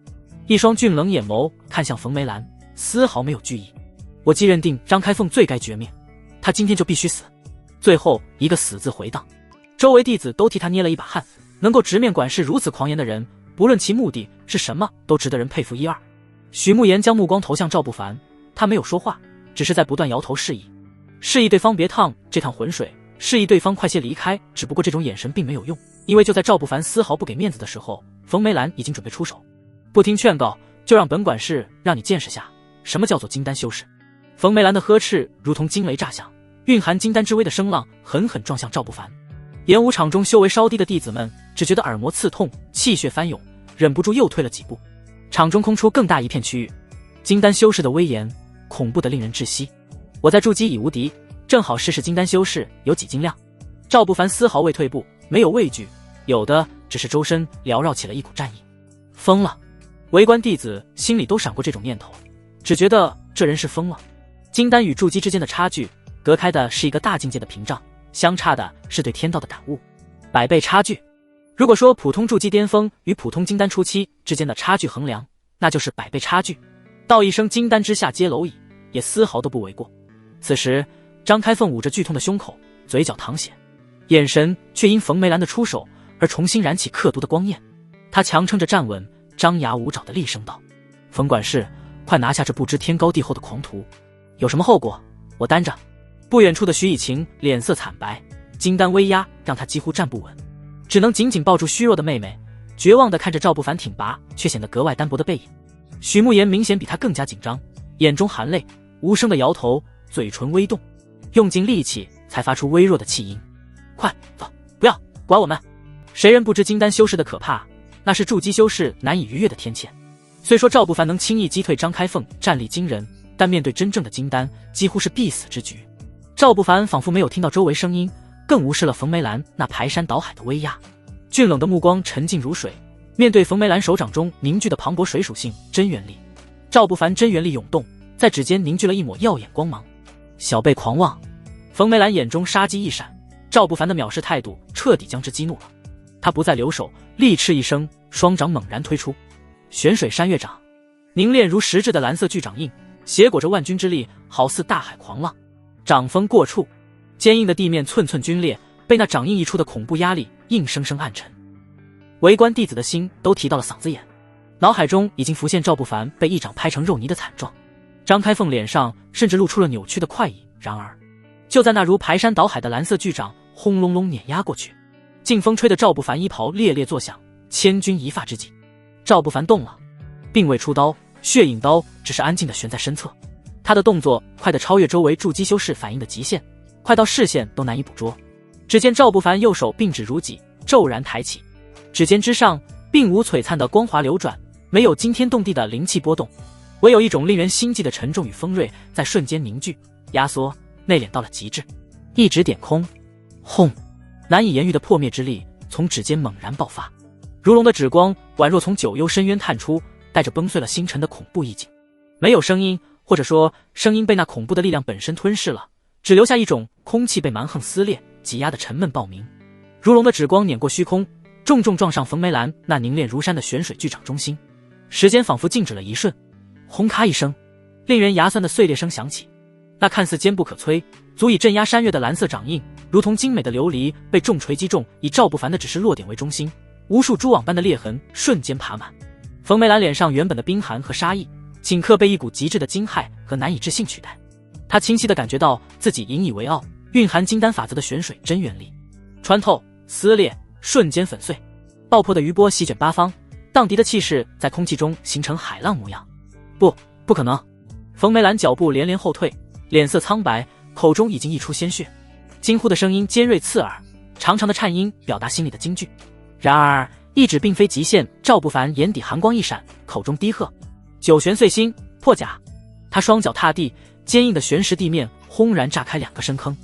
一双峻冷眼眸看向冯梅兰，丝毫没有惧意。我既认定张开凤罪该绝灭，他今天就必须死。最后一个死字回荡，周围弟子都替他捏了一把汗。能够直面管事如此狂言的人，不论其目的是什么，都值得人佩服一二。许慕言将目光投向赵不凡，他没有说话，只是在不断摇头示意，示意对方别趟这趟浑水，示意对方快些离开。只不过这种眼神并没有用，因为就在赵不凡丝毫不给面子的时候，冯梅兰已经准备出手。不听劝告，就让本管事让你见识下什么叫做金丹修士。冯梅兰的呵斥如同惊雷炸响，蕴含金丹之威的声浪狠狠撞向赵不凡。演武场中修为稍低的弟子们只觉得耳膜刺痛，气血翻涌，忍不住又退了几步。场中空出更大一片区域，金丹修士的威严恐怖的令人窒息。我在筑基已无敌，正好试试金丹修士有几斤量。赵不凡丝毫未退步，没有畏惧，有的只是周身缭绕起了一股战意。疯了！围观弟子心里都闪过这种念头，只觉得这人是疯了。金丹与筑基之间的差距，隔开的是一个大境界的屏障，相差的是对天道的感悟，100倍差距。如果说普通筑基巅峰与普通金丹初期之间的差距衡量，那就是100倍差距。道一声金丹之下皆蝼蚁，也丝毫都不为过。此时张开凤捂着剧痛的胸口，嘴角淌血，眼神却因冯梅兰的出手而重新燃起刻毒的光焰。他强撑着站稳，张牙舞爪的厉声道：冯管事，快拿下这不知天高地厚的狂徒，有什么后果我担着。不远处的徐以晴脸色惨白，金丹威压让他几乎站不稳，只能紧紧抱住虚弱的妹妹，绝望地看着赵不凡挺拔却显得格外单薄的背影。许慕言明显比他更加紧张，眼中含泪，无声的摇头，嘴唇微动，用尽力气才发出微弱的气音：快走，不要管我们。谁人不知金丹修士的可怕，那是筑基修士难以逾越的天堑。虽说赵不凡能轻易击退张开凤，战力惊人，但面对真正的金丹，几乎是必死之局。赵不凡仿佛没有听到周围声音，更无视了冯梅兰那排山倒海的威压。峻冷的目光沉静如水，面对冯梅兰手掌中凝聚的磅礴水属性真元力，赵不凡真元力涌动，在指尖凝聚了一抹耀眼光芒。小辈狂妄！冯梅兰眼中杀机一闪，赵不凡的藐视态度彻底将之激怒了。他不再留手，力斥一声，双掌猛然推出，玄水山岳掌，凝练如实质的蓝色巨掌印，携裹着万钧之力，好似大海狂浪。掌锋过处，坚硬的地面寸寸皲裂，被那掌印溢出的恐怖压力硬生生暗沉。围观弟子的心都提到了嗓子眼，脑海中已经浮现赵不凡被一掌拍成肉泥的惨状。张开凤脸上甚至露出了扭曲的快意。然而就在那如排山倒海的蓝色巨掌轰隆隆碾压过去，劲风吹得赵不凡衣袍猎猎作响，千钧一发之际，赵不凡动了，并未出刀，血影刀只是安静地悬在身侧。他的动作快得超越周围筑基修士反应的极限，快到视线都难以捕捉。只见赵不凡右手并指如戟，骤然抬起，指尖之上并无璀璨的光华流转，没有惊天动地的灵气波动，唯有一种令人心悸的沉重与锋锐在瞬间凝聚、压缩、内敛到了极致。一指点空，轰！难以言喻的破灭之力从指尖猛然爆发，如龙的指光宛若从九幽深渊探出，带着崩碎了星辰的恐怖意境。没有声音，或者说声音被那恐怖的力量本身吞噬了，只留下一种空气被蛮横撕裂、挤压的沉闷爆鸣。如龙的指光碾过虚空，重重撞上冯梅兰那凝练如山的玄水巨掌中心。时间仿佛静止了一瞬，轰咔一声，令人牙酸的碎裂声响起。那看似坚不可摧、足以镇压山岳的蓝色掌印，如同精美的琉璃被重锤击中，以赵不凡的只是落点为中心，无数蛛网般的裂痕瞬间爬满。冯梅兰脸上原本的冰寒和杀意，顷刻被一股极致的惊骇和难以置信取代。他清晰地感觉到自己引以为傲、蕴含金丹法则的玄水真元力，穿透、撕裂，瞬间粉碎，爆破的余波席卷八方，荡涤的气势在空气中形成海浪模样。不可能！冯梅兰脚步连连后退，脸色苍白，口中已经溢出鲜血，惊呼的声音尖锐刺耳，长长的颤音表达心里的惊惧。然而意志并非极限，赵不凡眼底寒光一闪，口中低喝：九玄碎心，破甲！他双脚踏地，坚硬的玄石地面轰然炸开2个深坑，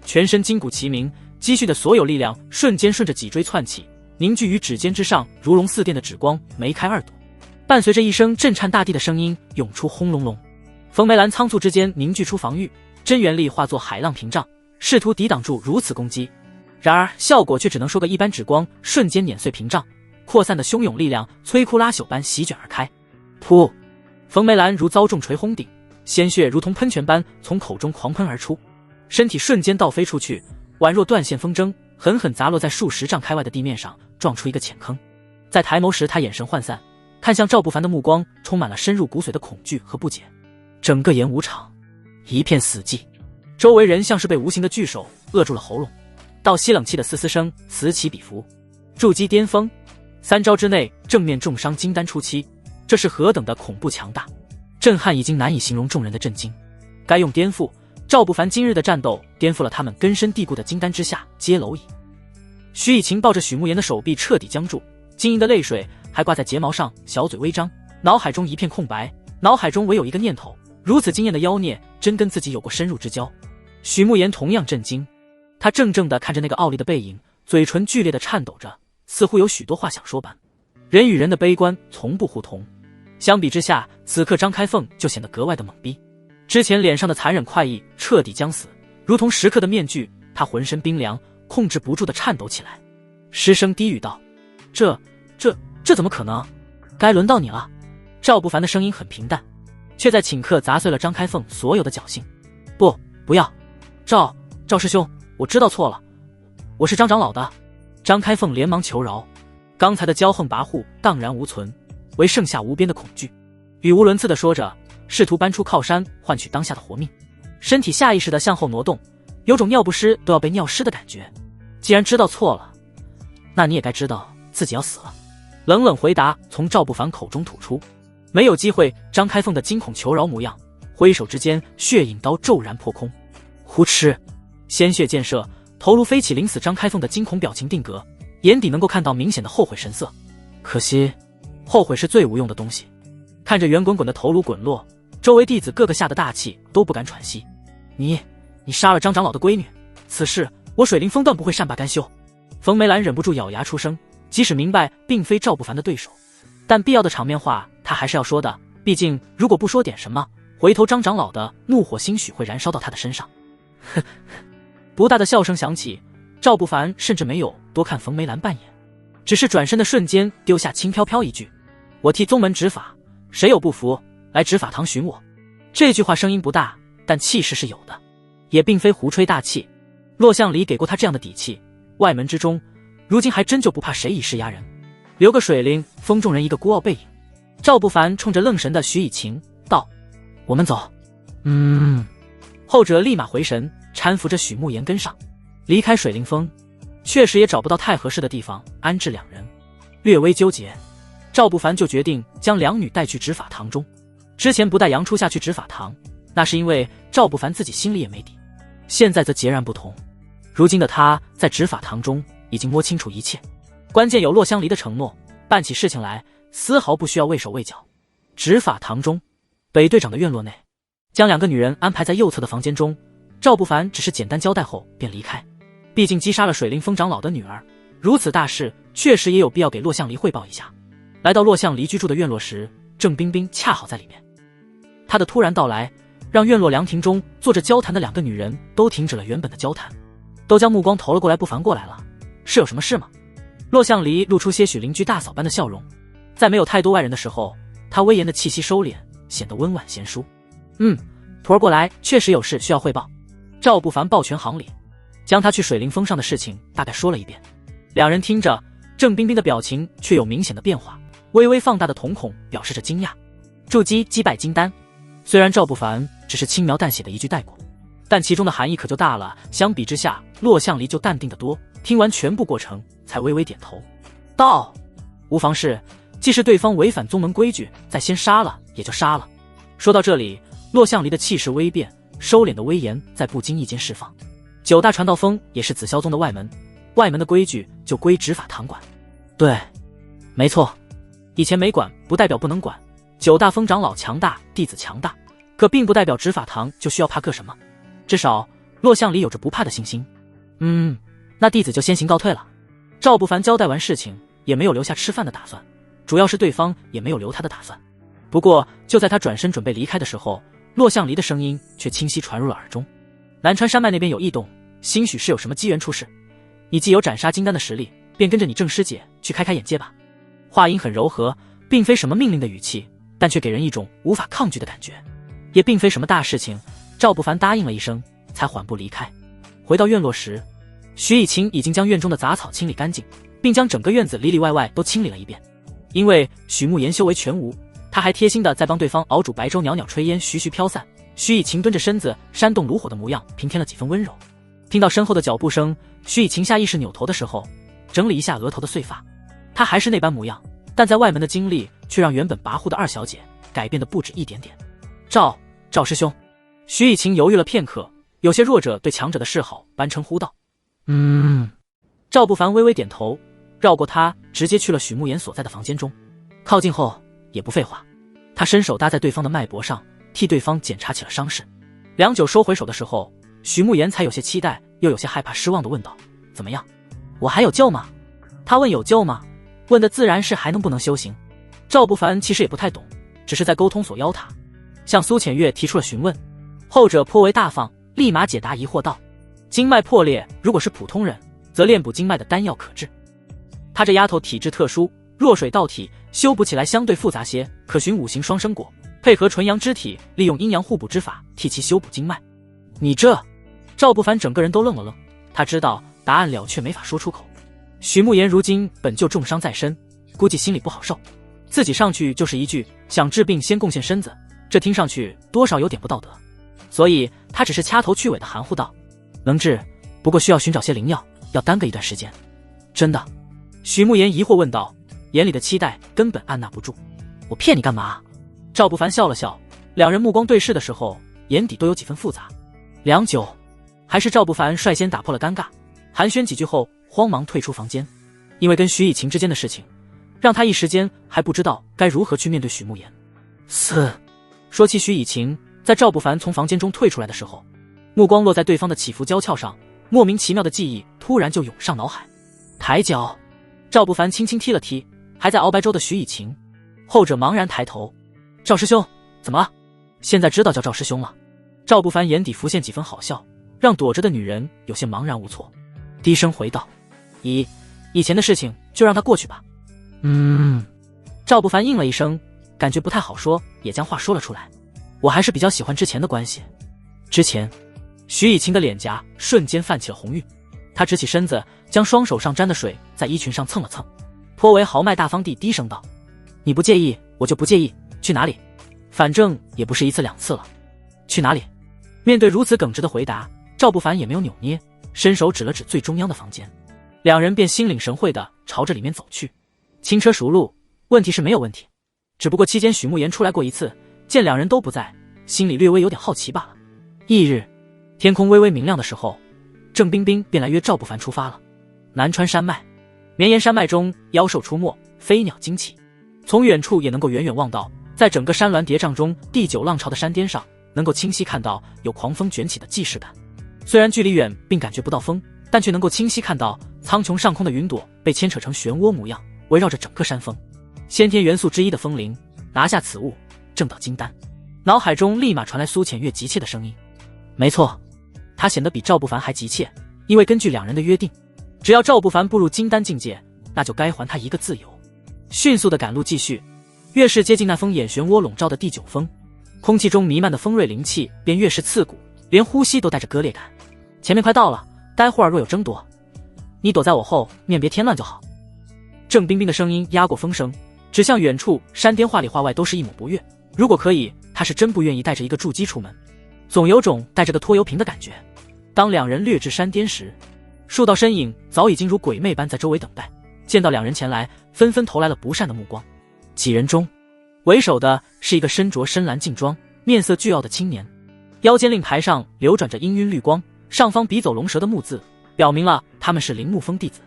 全身筋骨齐鸣，积蓄的所有力量瞬间顺着脊椎窜起，凝聚于指尖之上，如龙似电的指光梅开2朵，伴随着一声震颤大地的声音涌出轰隆隆。冯梅兰仓促之间凝聚出防御，真元力化作海浪屏障，试图抵挡住如此攻击。然而效果却只能说个一般，指光瞬间碾碎屏障，扩散的汹涌力量摧枯拉朽般席卷而开。噗！冯梅兰如遭重锤轰顶，鲜血如同喷泉般从口中狂喷而出，身体瞬间倒飞出去，宛若断线风筝，狠狠砸落在数十丈开外的地面上，撞出一个浅坑。在抬眸时，他眼神涣散，看向赵不凡的目光充满了深入骨髓的恐惧和不解。整个演武场一片死寂，周围人像是被无形的巨手扼住了喉咙，倒吸冷气的嘶嘶声此起彼伏。筑基巅峰，3招之内正面重伤金丹初期，这是何等的恐怖强大，震撼已经难以形容众人的震惊。该用颠覆，赵不凡今日的战斗颠覆了他们根深蒂固的金丹之下皆蝼蚁。徐以晴抱着许慕言的手臂彻底僵住，晶莹的泪水还挂在睫毛上，小嘴微张，脑海中一片空白，脑海中唯有一个念头：如此惊艳的妖孽真跟自己有过深入之交。许慕言同样震惊，他怔怔地看着那个傲立的背影，嘴唇剧烈地颤抖着，似乎有许多话想说般。人与人的悲观从不互通，相比之下，此刻张开凤就显得格外的懵逼。之前脸上的残忍快意彻底将死，如同时刻的面具，他浑身冰凉，控制不住地颤抖起来，失声低语道：这怎么可能？该轮到你了。赵不凡的声音很平淡，却在顷刻砸碎了张开凤所有的侥幸。不要，赵师兄，我知道错了，我是张长老的。张开凤连忙求饶，刚才的骄横跋扈荡然无存，唯剩下无边的恐惧。语无伦次地说着，试图搬出靠山换取当下的活命，身体下意识地向后挪动，有种尿不湿都要被尿湿的感觉。既然知道错了，那你也该知道自己要死了。冷冷回答从赵不凡口中吐出，没有机会张开凤的惊恐求饶模样，挥手之间血影刀骤然破空，呼哧，鲜血溅射，头颅飞起，临死张开凤的惊恐表情定格，眼底能够看到明显的后悔神色。可惜后悔是最无用的东西。看着圆滚滚的头颅滚落，周围弟子个个吓得大气都不敢喘息。你杀了张长老的闺女，此事我水灵风段不会善罢甘休。冯梅兰忍不住咬牙出声，即使明白并非赵不凡的对手，但必要的场面话他还是要说的，毕竟如果不说点什么，回头张长老的怒火兴许会燃烧到他的身上。不大的笑声响起，赵不凡甚至没有多看冯梅兰半眼，只是转身的瞬间丢下轻飘飘一句：“我替宗门执法，谁有不服，来执法堂寻我。”这句话声音不大，但气势是有的，也并非胡吹大气。骆向离给过他这样的底气，外门之中，如今还真就不怕谁以势压人。留个水灵，封众人一个孤傲背影。赵不凡冲着愣神的徐以晴道：“我们走。”后者立马回神，搀扶着许慕言跟上，离开水灵峰。确实也找不到太合适的地方安置两人，略微纠结，赵不凡就决定将两女带去执法堂中。之前不带杨初下去执法堂，那是因为赵不凡自己心里也没底，现在则截然不同。如今的他在执法堂中已经摸清楚一切，关键有骆香离的承诺，办起事情来丝毫不需要畏手畏脚。执法堂中，北队长的院落内，将两个女人安排在右侧的房间中，赵不凡只是简单交代后便离开。毕竟击杀了水灵峰长老的女儿，如此大事确实也有必要给骆向离汇报一下。来到骆向离居住的院落时，郑冰冰恰好在里面。他的突然到来让院落凉亭中坐着交谈的两个女人都停止了原本的交谈，都将目光投了过来。不凡过来了，是有什么事吗？骆向离露出些许邻居大嫂般的笑容，在没有太多外人的时候，他威严的气息收敛，显得温婉贤淑。徒儿过来确实有事需要汇报。赵不凡抱拳行礼，将他去水灵峰上的事情大概说了一遍。两人听着，郑冰冰的表情却有明显的变化，微微放大的瞳孔表示着惊讶。筑基击败金丹，虽然赵不凡只是轻描淡写的一句带过，但其中的含义可就大了。相比之下，骆向离就淡定得多，听完全部过程才微微点头道：“无妨事，既是对方违反宗门规矩，再先杀了也就杀了。”说到这里，骆向离的气势微变，收敛的威严在不经意间释放。九大传道峰也是紫霄宗的外门，外门的规矩就归执法堂管。对，没错，以前没管不代表不能管。九大峰长老强大，弟子强大，可并不代表执法堂就需要怕个什么。至少骆向离有着不怕的信心。那弟子就先行告退了。赵不凡交代完事情，也没有留下吃饭的打算，主要是对方也没有留他的打算。不过就在他转身准备离开的时候，骆向离的声音却清晰传入了耳中：“南川山脉那边有异动，兴许是有什么机缘出世。你既有斩杀金丹的实力，便跟着你郑师姐去开开眼界吧。”话音很柔和，并非什么命令的语气，但却给人一种无法抗拒的感觉。也并非什么大事情，赵不凡答应了一声，才缓步离开。回到院落时，徐以晴已经将院中的杂草清理干净，并将整个院子里里外外都清理了一遍。因为许慕言修为全无，他还贴心的在帮对方熬煮白粥，袅袅炊烟徐徐飘散。徐以晴蹲着身子，煽动炉火的模样平添了几分温柔。听到身后的脚步声，徐以晴下意识扭头的时候，整理一下额头的碎发。她还是那般模样，但在外门的经历却让原本跋扈的二小姐改变的不止一点点。赵师兄。徐以晴犹豫了片刻，有些弱者对强者的示好般称呼道：“赵不凡微微点头，绕过他，直接去了许慕言所在的房间中。靠近后也不废话，他伸手搭在对方的脉搏上，替对方检查起了伤势。良久收回手的时候，许慕言才有些期待，又有些害怕失望地问道：“怎么样？我还有救吗？”他问有救吗？问的自然是还能不能修行。赵不凡其实也不太懂，只是在沟通所邀他，向苏浅月提出了询问。后者颇为大方，立马解答疑惑道：“经脉破裂，如果是普通人，则炼补经脉的丹药可治。他这丫头体质特殊，弱水道体，修补起来相对复杂些，可循五行双生果，配合纯阳之体，利用阴阳互补之法替其修补经脉。”你这……赵不凡整个人都愣了愣，他知道答案了，却没法说出口。许慕言如今本就重伤在身，估计心里不好受，自己上去就是一句想治病先贡献身子，这听上去多少有点不道德，所以他只是掐头去尾的含糊道：“能治，不过需要寻找些灵药，要耽搁一段时间。”真的？许慕言疑惑问道，眼里的期待根本按捺不住。我骗你干嘛？赵不凡笑了笑，两人目光对视的时候，眼底都有几分复杂。良久，还是赵不凡率先打破了尴尬，寒暄几句后慌忙退出房间。因为跟徐以晴之间的事情，让他一时间还不知道该如何去面对许慕言。说起徐以晴，在赵不凡从房间中退出来的时候，目光落在对方的起伏交翘上，莫名其妙的记忆突然就涌上脑海。抬脚，赵不凡轻轻踢了踢还在熬白粥的徐以晴，后者茫然抬头：“赵师兄，怎么了？现在知道叫赵师兄了？”赵不凡眼底浮现几分好笑，让躲着的女人有些茫然无措，低声回道：“以以前的事情就让它过去吧。赵不凡应了一声，感觉不太好说，也将话说了出来。我还是比较喜欢之前的关系。之前，徐以晴的脸颊瞬间泛起了红晕，她直起身子，将双手上沾的水在衣裙上蹭了蹭，颇为豪迈大方地低声道：“你不介意，我就不介意。去哪里？反正也不是一次两次了。去哪里？”面对如此耿直的回答，赵不凡也没有扭捏，伸手指了指最中央的房间，两人便心领神会地朝着里面走去。轻车熟路，问题是没有问题，只不过期间许慕言出来过一次，见两人都不在，心里略微有点好奇罢了。翌日，天空微微明亮的时候，郑冰冰便来约赵不凡出发了。南川山脉，绵延山脉中妖兽出没，飞鸟惊起，从远处也能够远远望到，在整个山峦叠嶂中第9浪潮的山巅上，能够清晰看到有狂风卷起的既视感。虽然距离远并感觉不到风，但却能够清晰看到苍穹上空的云朵被牵扯成漩涡模样，围绕着整个山峰。先天元素之一的风铃，拿下此物，正到金丹。脑海中立马传来苏浅月急切的声音。没错，他显得比赵不凡还急切，因为根据两人的约定，只要赵不凡步入金丹境界，那就该还他一个自由。迅速的赶路继续，越是接近那风眼漩涡笼罩的第9峰，空气中弥漫的锋锐灵气便越是刺骨，连呼吸都带着割裂感。前面快到了，待会儿若有争夺，你躲在我后面别添乱就好。郑冰冰的声音压过风声，指向远处山巅，话里话外都是一抹不悦。如果可以，他是真不愿意带着一个筑基出门，总有种带着个拖油瓶的感觉。当两人掠至山巅时，数道身影早已经如鬼魅般在周围等待，见到两人前来，纷纷投来了不善的目光。几人中，为首的是一个身着深蓝劲装、面色倨傲的青年，腰间令牌上流转着氤氲绿光，上方笔走龙蛇的木字，表明了他们是铃木峰弟子。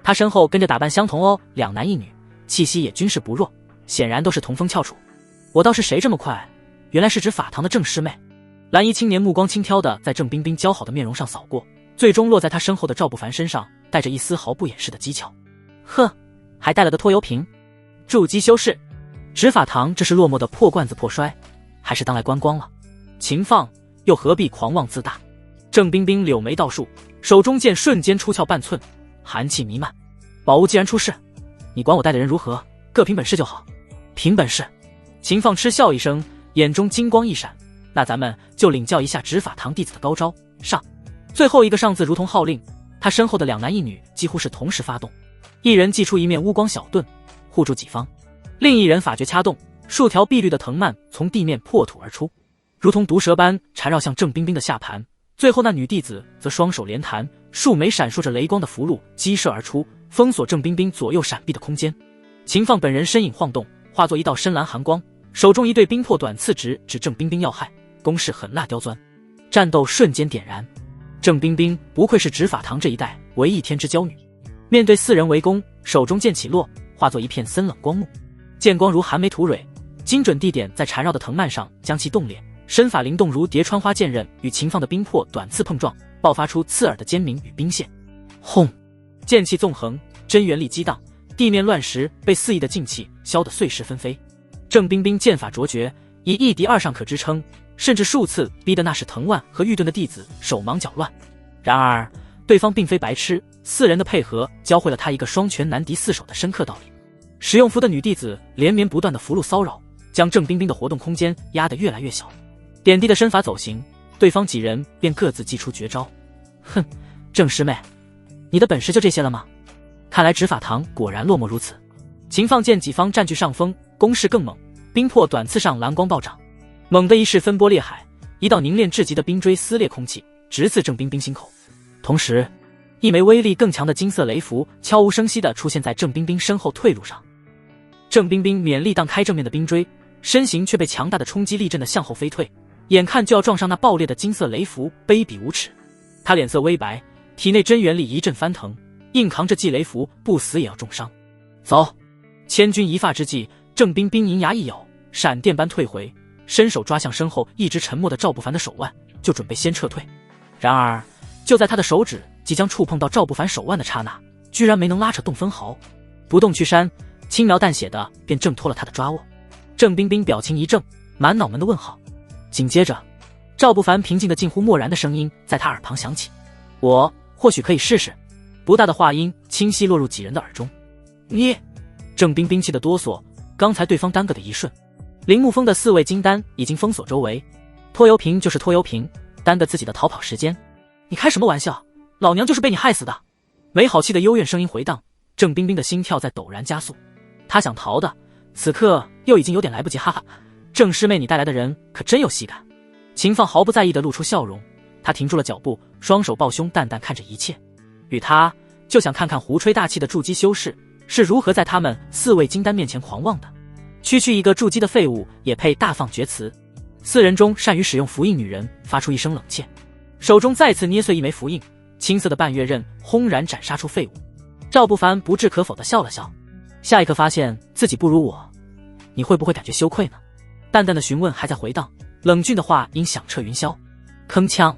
他身后跟着打扮相同2男1女，气息也均是不弱，显然都是同峰翘楚。我倒是谁这么快？原来是指法堂的郑师妹。蓝衣青年目光轻佻地在郑冰冰姣好的面容上扫过，最终落在他身后的赵不凡身上，带着一丝毫不掩饰的讥诮。呵，还带了个拖油瓶，筑基修士。执法堂这是落寞的破罐子破摔，还是当来观光了？情放，又何必狂妄自大？郑冰冰柳眉倒竖，手中剑瞬间出鞘半寸，寒气弥漫。宝物既然出世，你管我带的人如何？各凭本事就好。凭本事？秦放嗤笑一声，眼中金光一闪。那咱们就领教一下执法堂弟子的高招。上！最后一个上字如同号令，他身后的2男1女几乎是同时发动，一人祭出一面乌光小盾护住己方，另一人法诀掐动，数条碧绿的藤蔓从地面破土而出，如同毒蛇般缠绕向郑冰冰的下盘。最后那女弟子则双手连弹，数枚闪烁着雷光的符箓激射而出，封锁郑冰冰左右闪避的空间。秦放本人身影晃动，化作一道深蓝寒光，手中一对冰魄短刺直指郑冰冰要害，攻势狠辣刁钻。战斗瞬间点燃。郑冰冰不愧是执法堂这一代唯一天之娇女，面对4人围攻，手中剑起落，化作一片森冷光幕，剑光如寒梅吐蕊，精准地点在缠绕的藤蔓上，将其冻裂。身法灵动如叠穿花剑刃与秦放的冰魄短刺碰撞，爆发出刺耳的尖鸣与冰线。轰！剑气纵横，真元力激荡，地面乱石被肆意的劲气削得碎石纷飞。郑冰冰剑法卓绝，以1敌2尚可支撑，甚至数次逼得那是藤蔓和玉盾的弟子手忙脚乱。然而对方并非白痴，4人的配合教会了他一个双拳难敌4手的深刻道理。使用符的女弟子连绵不断的符箓骚扰，将郑冰冰的活动空间压得越来越小。点滴的身法走形，对方几人便各自祭出绝招。哼，郑师妹，你的本事就这些了吗？看来执法堂果然落寞如此。秦放见己方占据上风，攻势更猛，冰魄短刺上蓝光暴涨，猛地一式分波裂海，一道凝练至极的冰锥撕裂空气，直刺郑冰冰心口。同时，一枚威力更强的金色雷符悄无声息地出现在郑冰冰身后退路上。郑冰冰勉力荡开正面的冰锥，身形却被强大的冲击力震得向后飞退，眼看就要撞上那爆裂的金色雷符，卑鄙无耻。他脸色微白，体内真元力一阵翻腾，硬扛着祭雷符，不死也要重伤。走！千钧一发之际，郑冰冰银牙一咬，闪电般退回，伸手抓向身后一直沉默的赵不凡的手腕，就准备先撤退。然而就在他的手指即将触碰到赵不凡手腕的刹那，居然没能拉扯动分毫，不动去山，轻描淡写的便挣脱了他的抓握。郑冰冰表情一怔，满脑门的问号。紧接着，赵不凡平静的近乎漠然的声音在他耳旁响起：“我或许可以试试。”不大的话音清晰落入几人的耳中。你！郑冰冰气得哆嗦，刚才对方耽搁的一瞬，铃木峰的4位金丹已经封锁周围，拖油瓶就是拖油瓶，耽搁自己的逃跑时间。你开什么玩笑？老娘就是被你害死的！没好气的幽怨声音回荡，郑冰冰的心跳在陡然加速。她想逃的，此刻又已经有点来不及，哈哈！郑师妹，你带来的人可真有戏感。秦放毫不在意地露出笑容，他停住了脚步，双手抱胸，淡淡看着一切。与他就想看看胡吹大气的筑基修士是如何在他们4位金丹面前狂妄的。区区一个筑基的废物也配大放厥词？4人中善于使用符印女人发出一声冷切，手中再次捏碎一枚符印，青色的半月刃轰然斩杀出废物。赵不凡不置可否地笑了笑，下一刻发现自己不如我，你会不会感觉羞愧呢？淡淡的询问还在回荡，冷峻的话音响彻云霄。铿锵！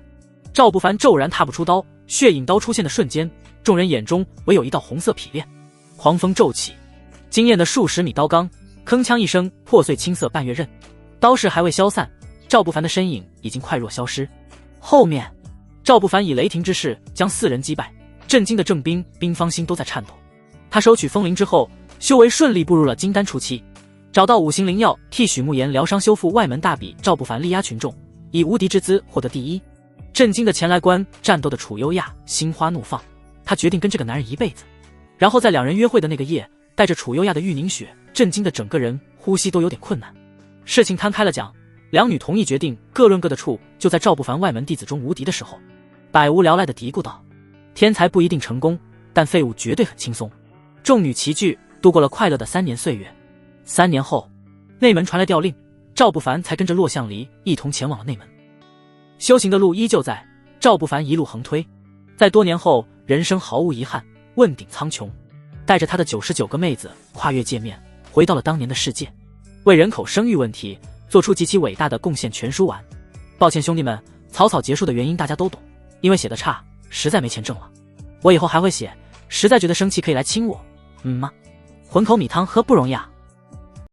赵不凡骤然踏步出刀，血影刀出现的瞬间，众人眼中唯有一道红色劈裂。狂风骤起，惊艳的数十米刀钢，铿锵一声破碎青色半月刃，刀势还未消散，赵不凡的身影已经快若消失。后面，赵不凡以雷霆之势将4人击败，震惊的郑冰冰方心都在颤抖。他收取风灵之后，修为顺利步入了金丹初期，找到5行灵药替许慕言疗伤修复外门大比赵不凡力压群众，以无敌之姿获得第1。震惊的前来观战斗的楚优亚心花怒放，他决定跟这个男人一辈子。然后在2人约会的那个夜，带着楚优亚的玉凝血，震惊的整个人呼吸都有点困难。事情摊开了讲，2女同意决定各论各的处。就在赵不凡外门弟子中无敌的时候，百无聊赖地嘀咕道：天才不一定成功，但废物绝对很轻松。众女齐聚，度过了快乐的3年岁月。3年后，内门传来调令，赵不凡才跟着骆向离一同前往了内门。修行的路依旧在，赵不凡一路横推，在多年后人生毫无遗憾，问鼎苍穹，带着他的99个妹子跨越界面，回到了当年的世界，为人口生育问题做出极其伟大的贡献。全书完。抱歉兄弟们，草草结束的原因大家都懂，因为写的差，实在没钱挣了。我以后还会写，实在觉得生气可以来亲我，吗？混口米汤喝不容易啊。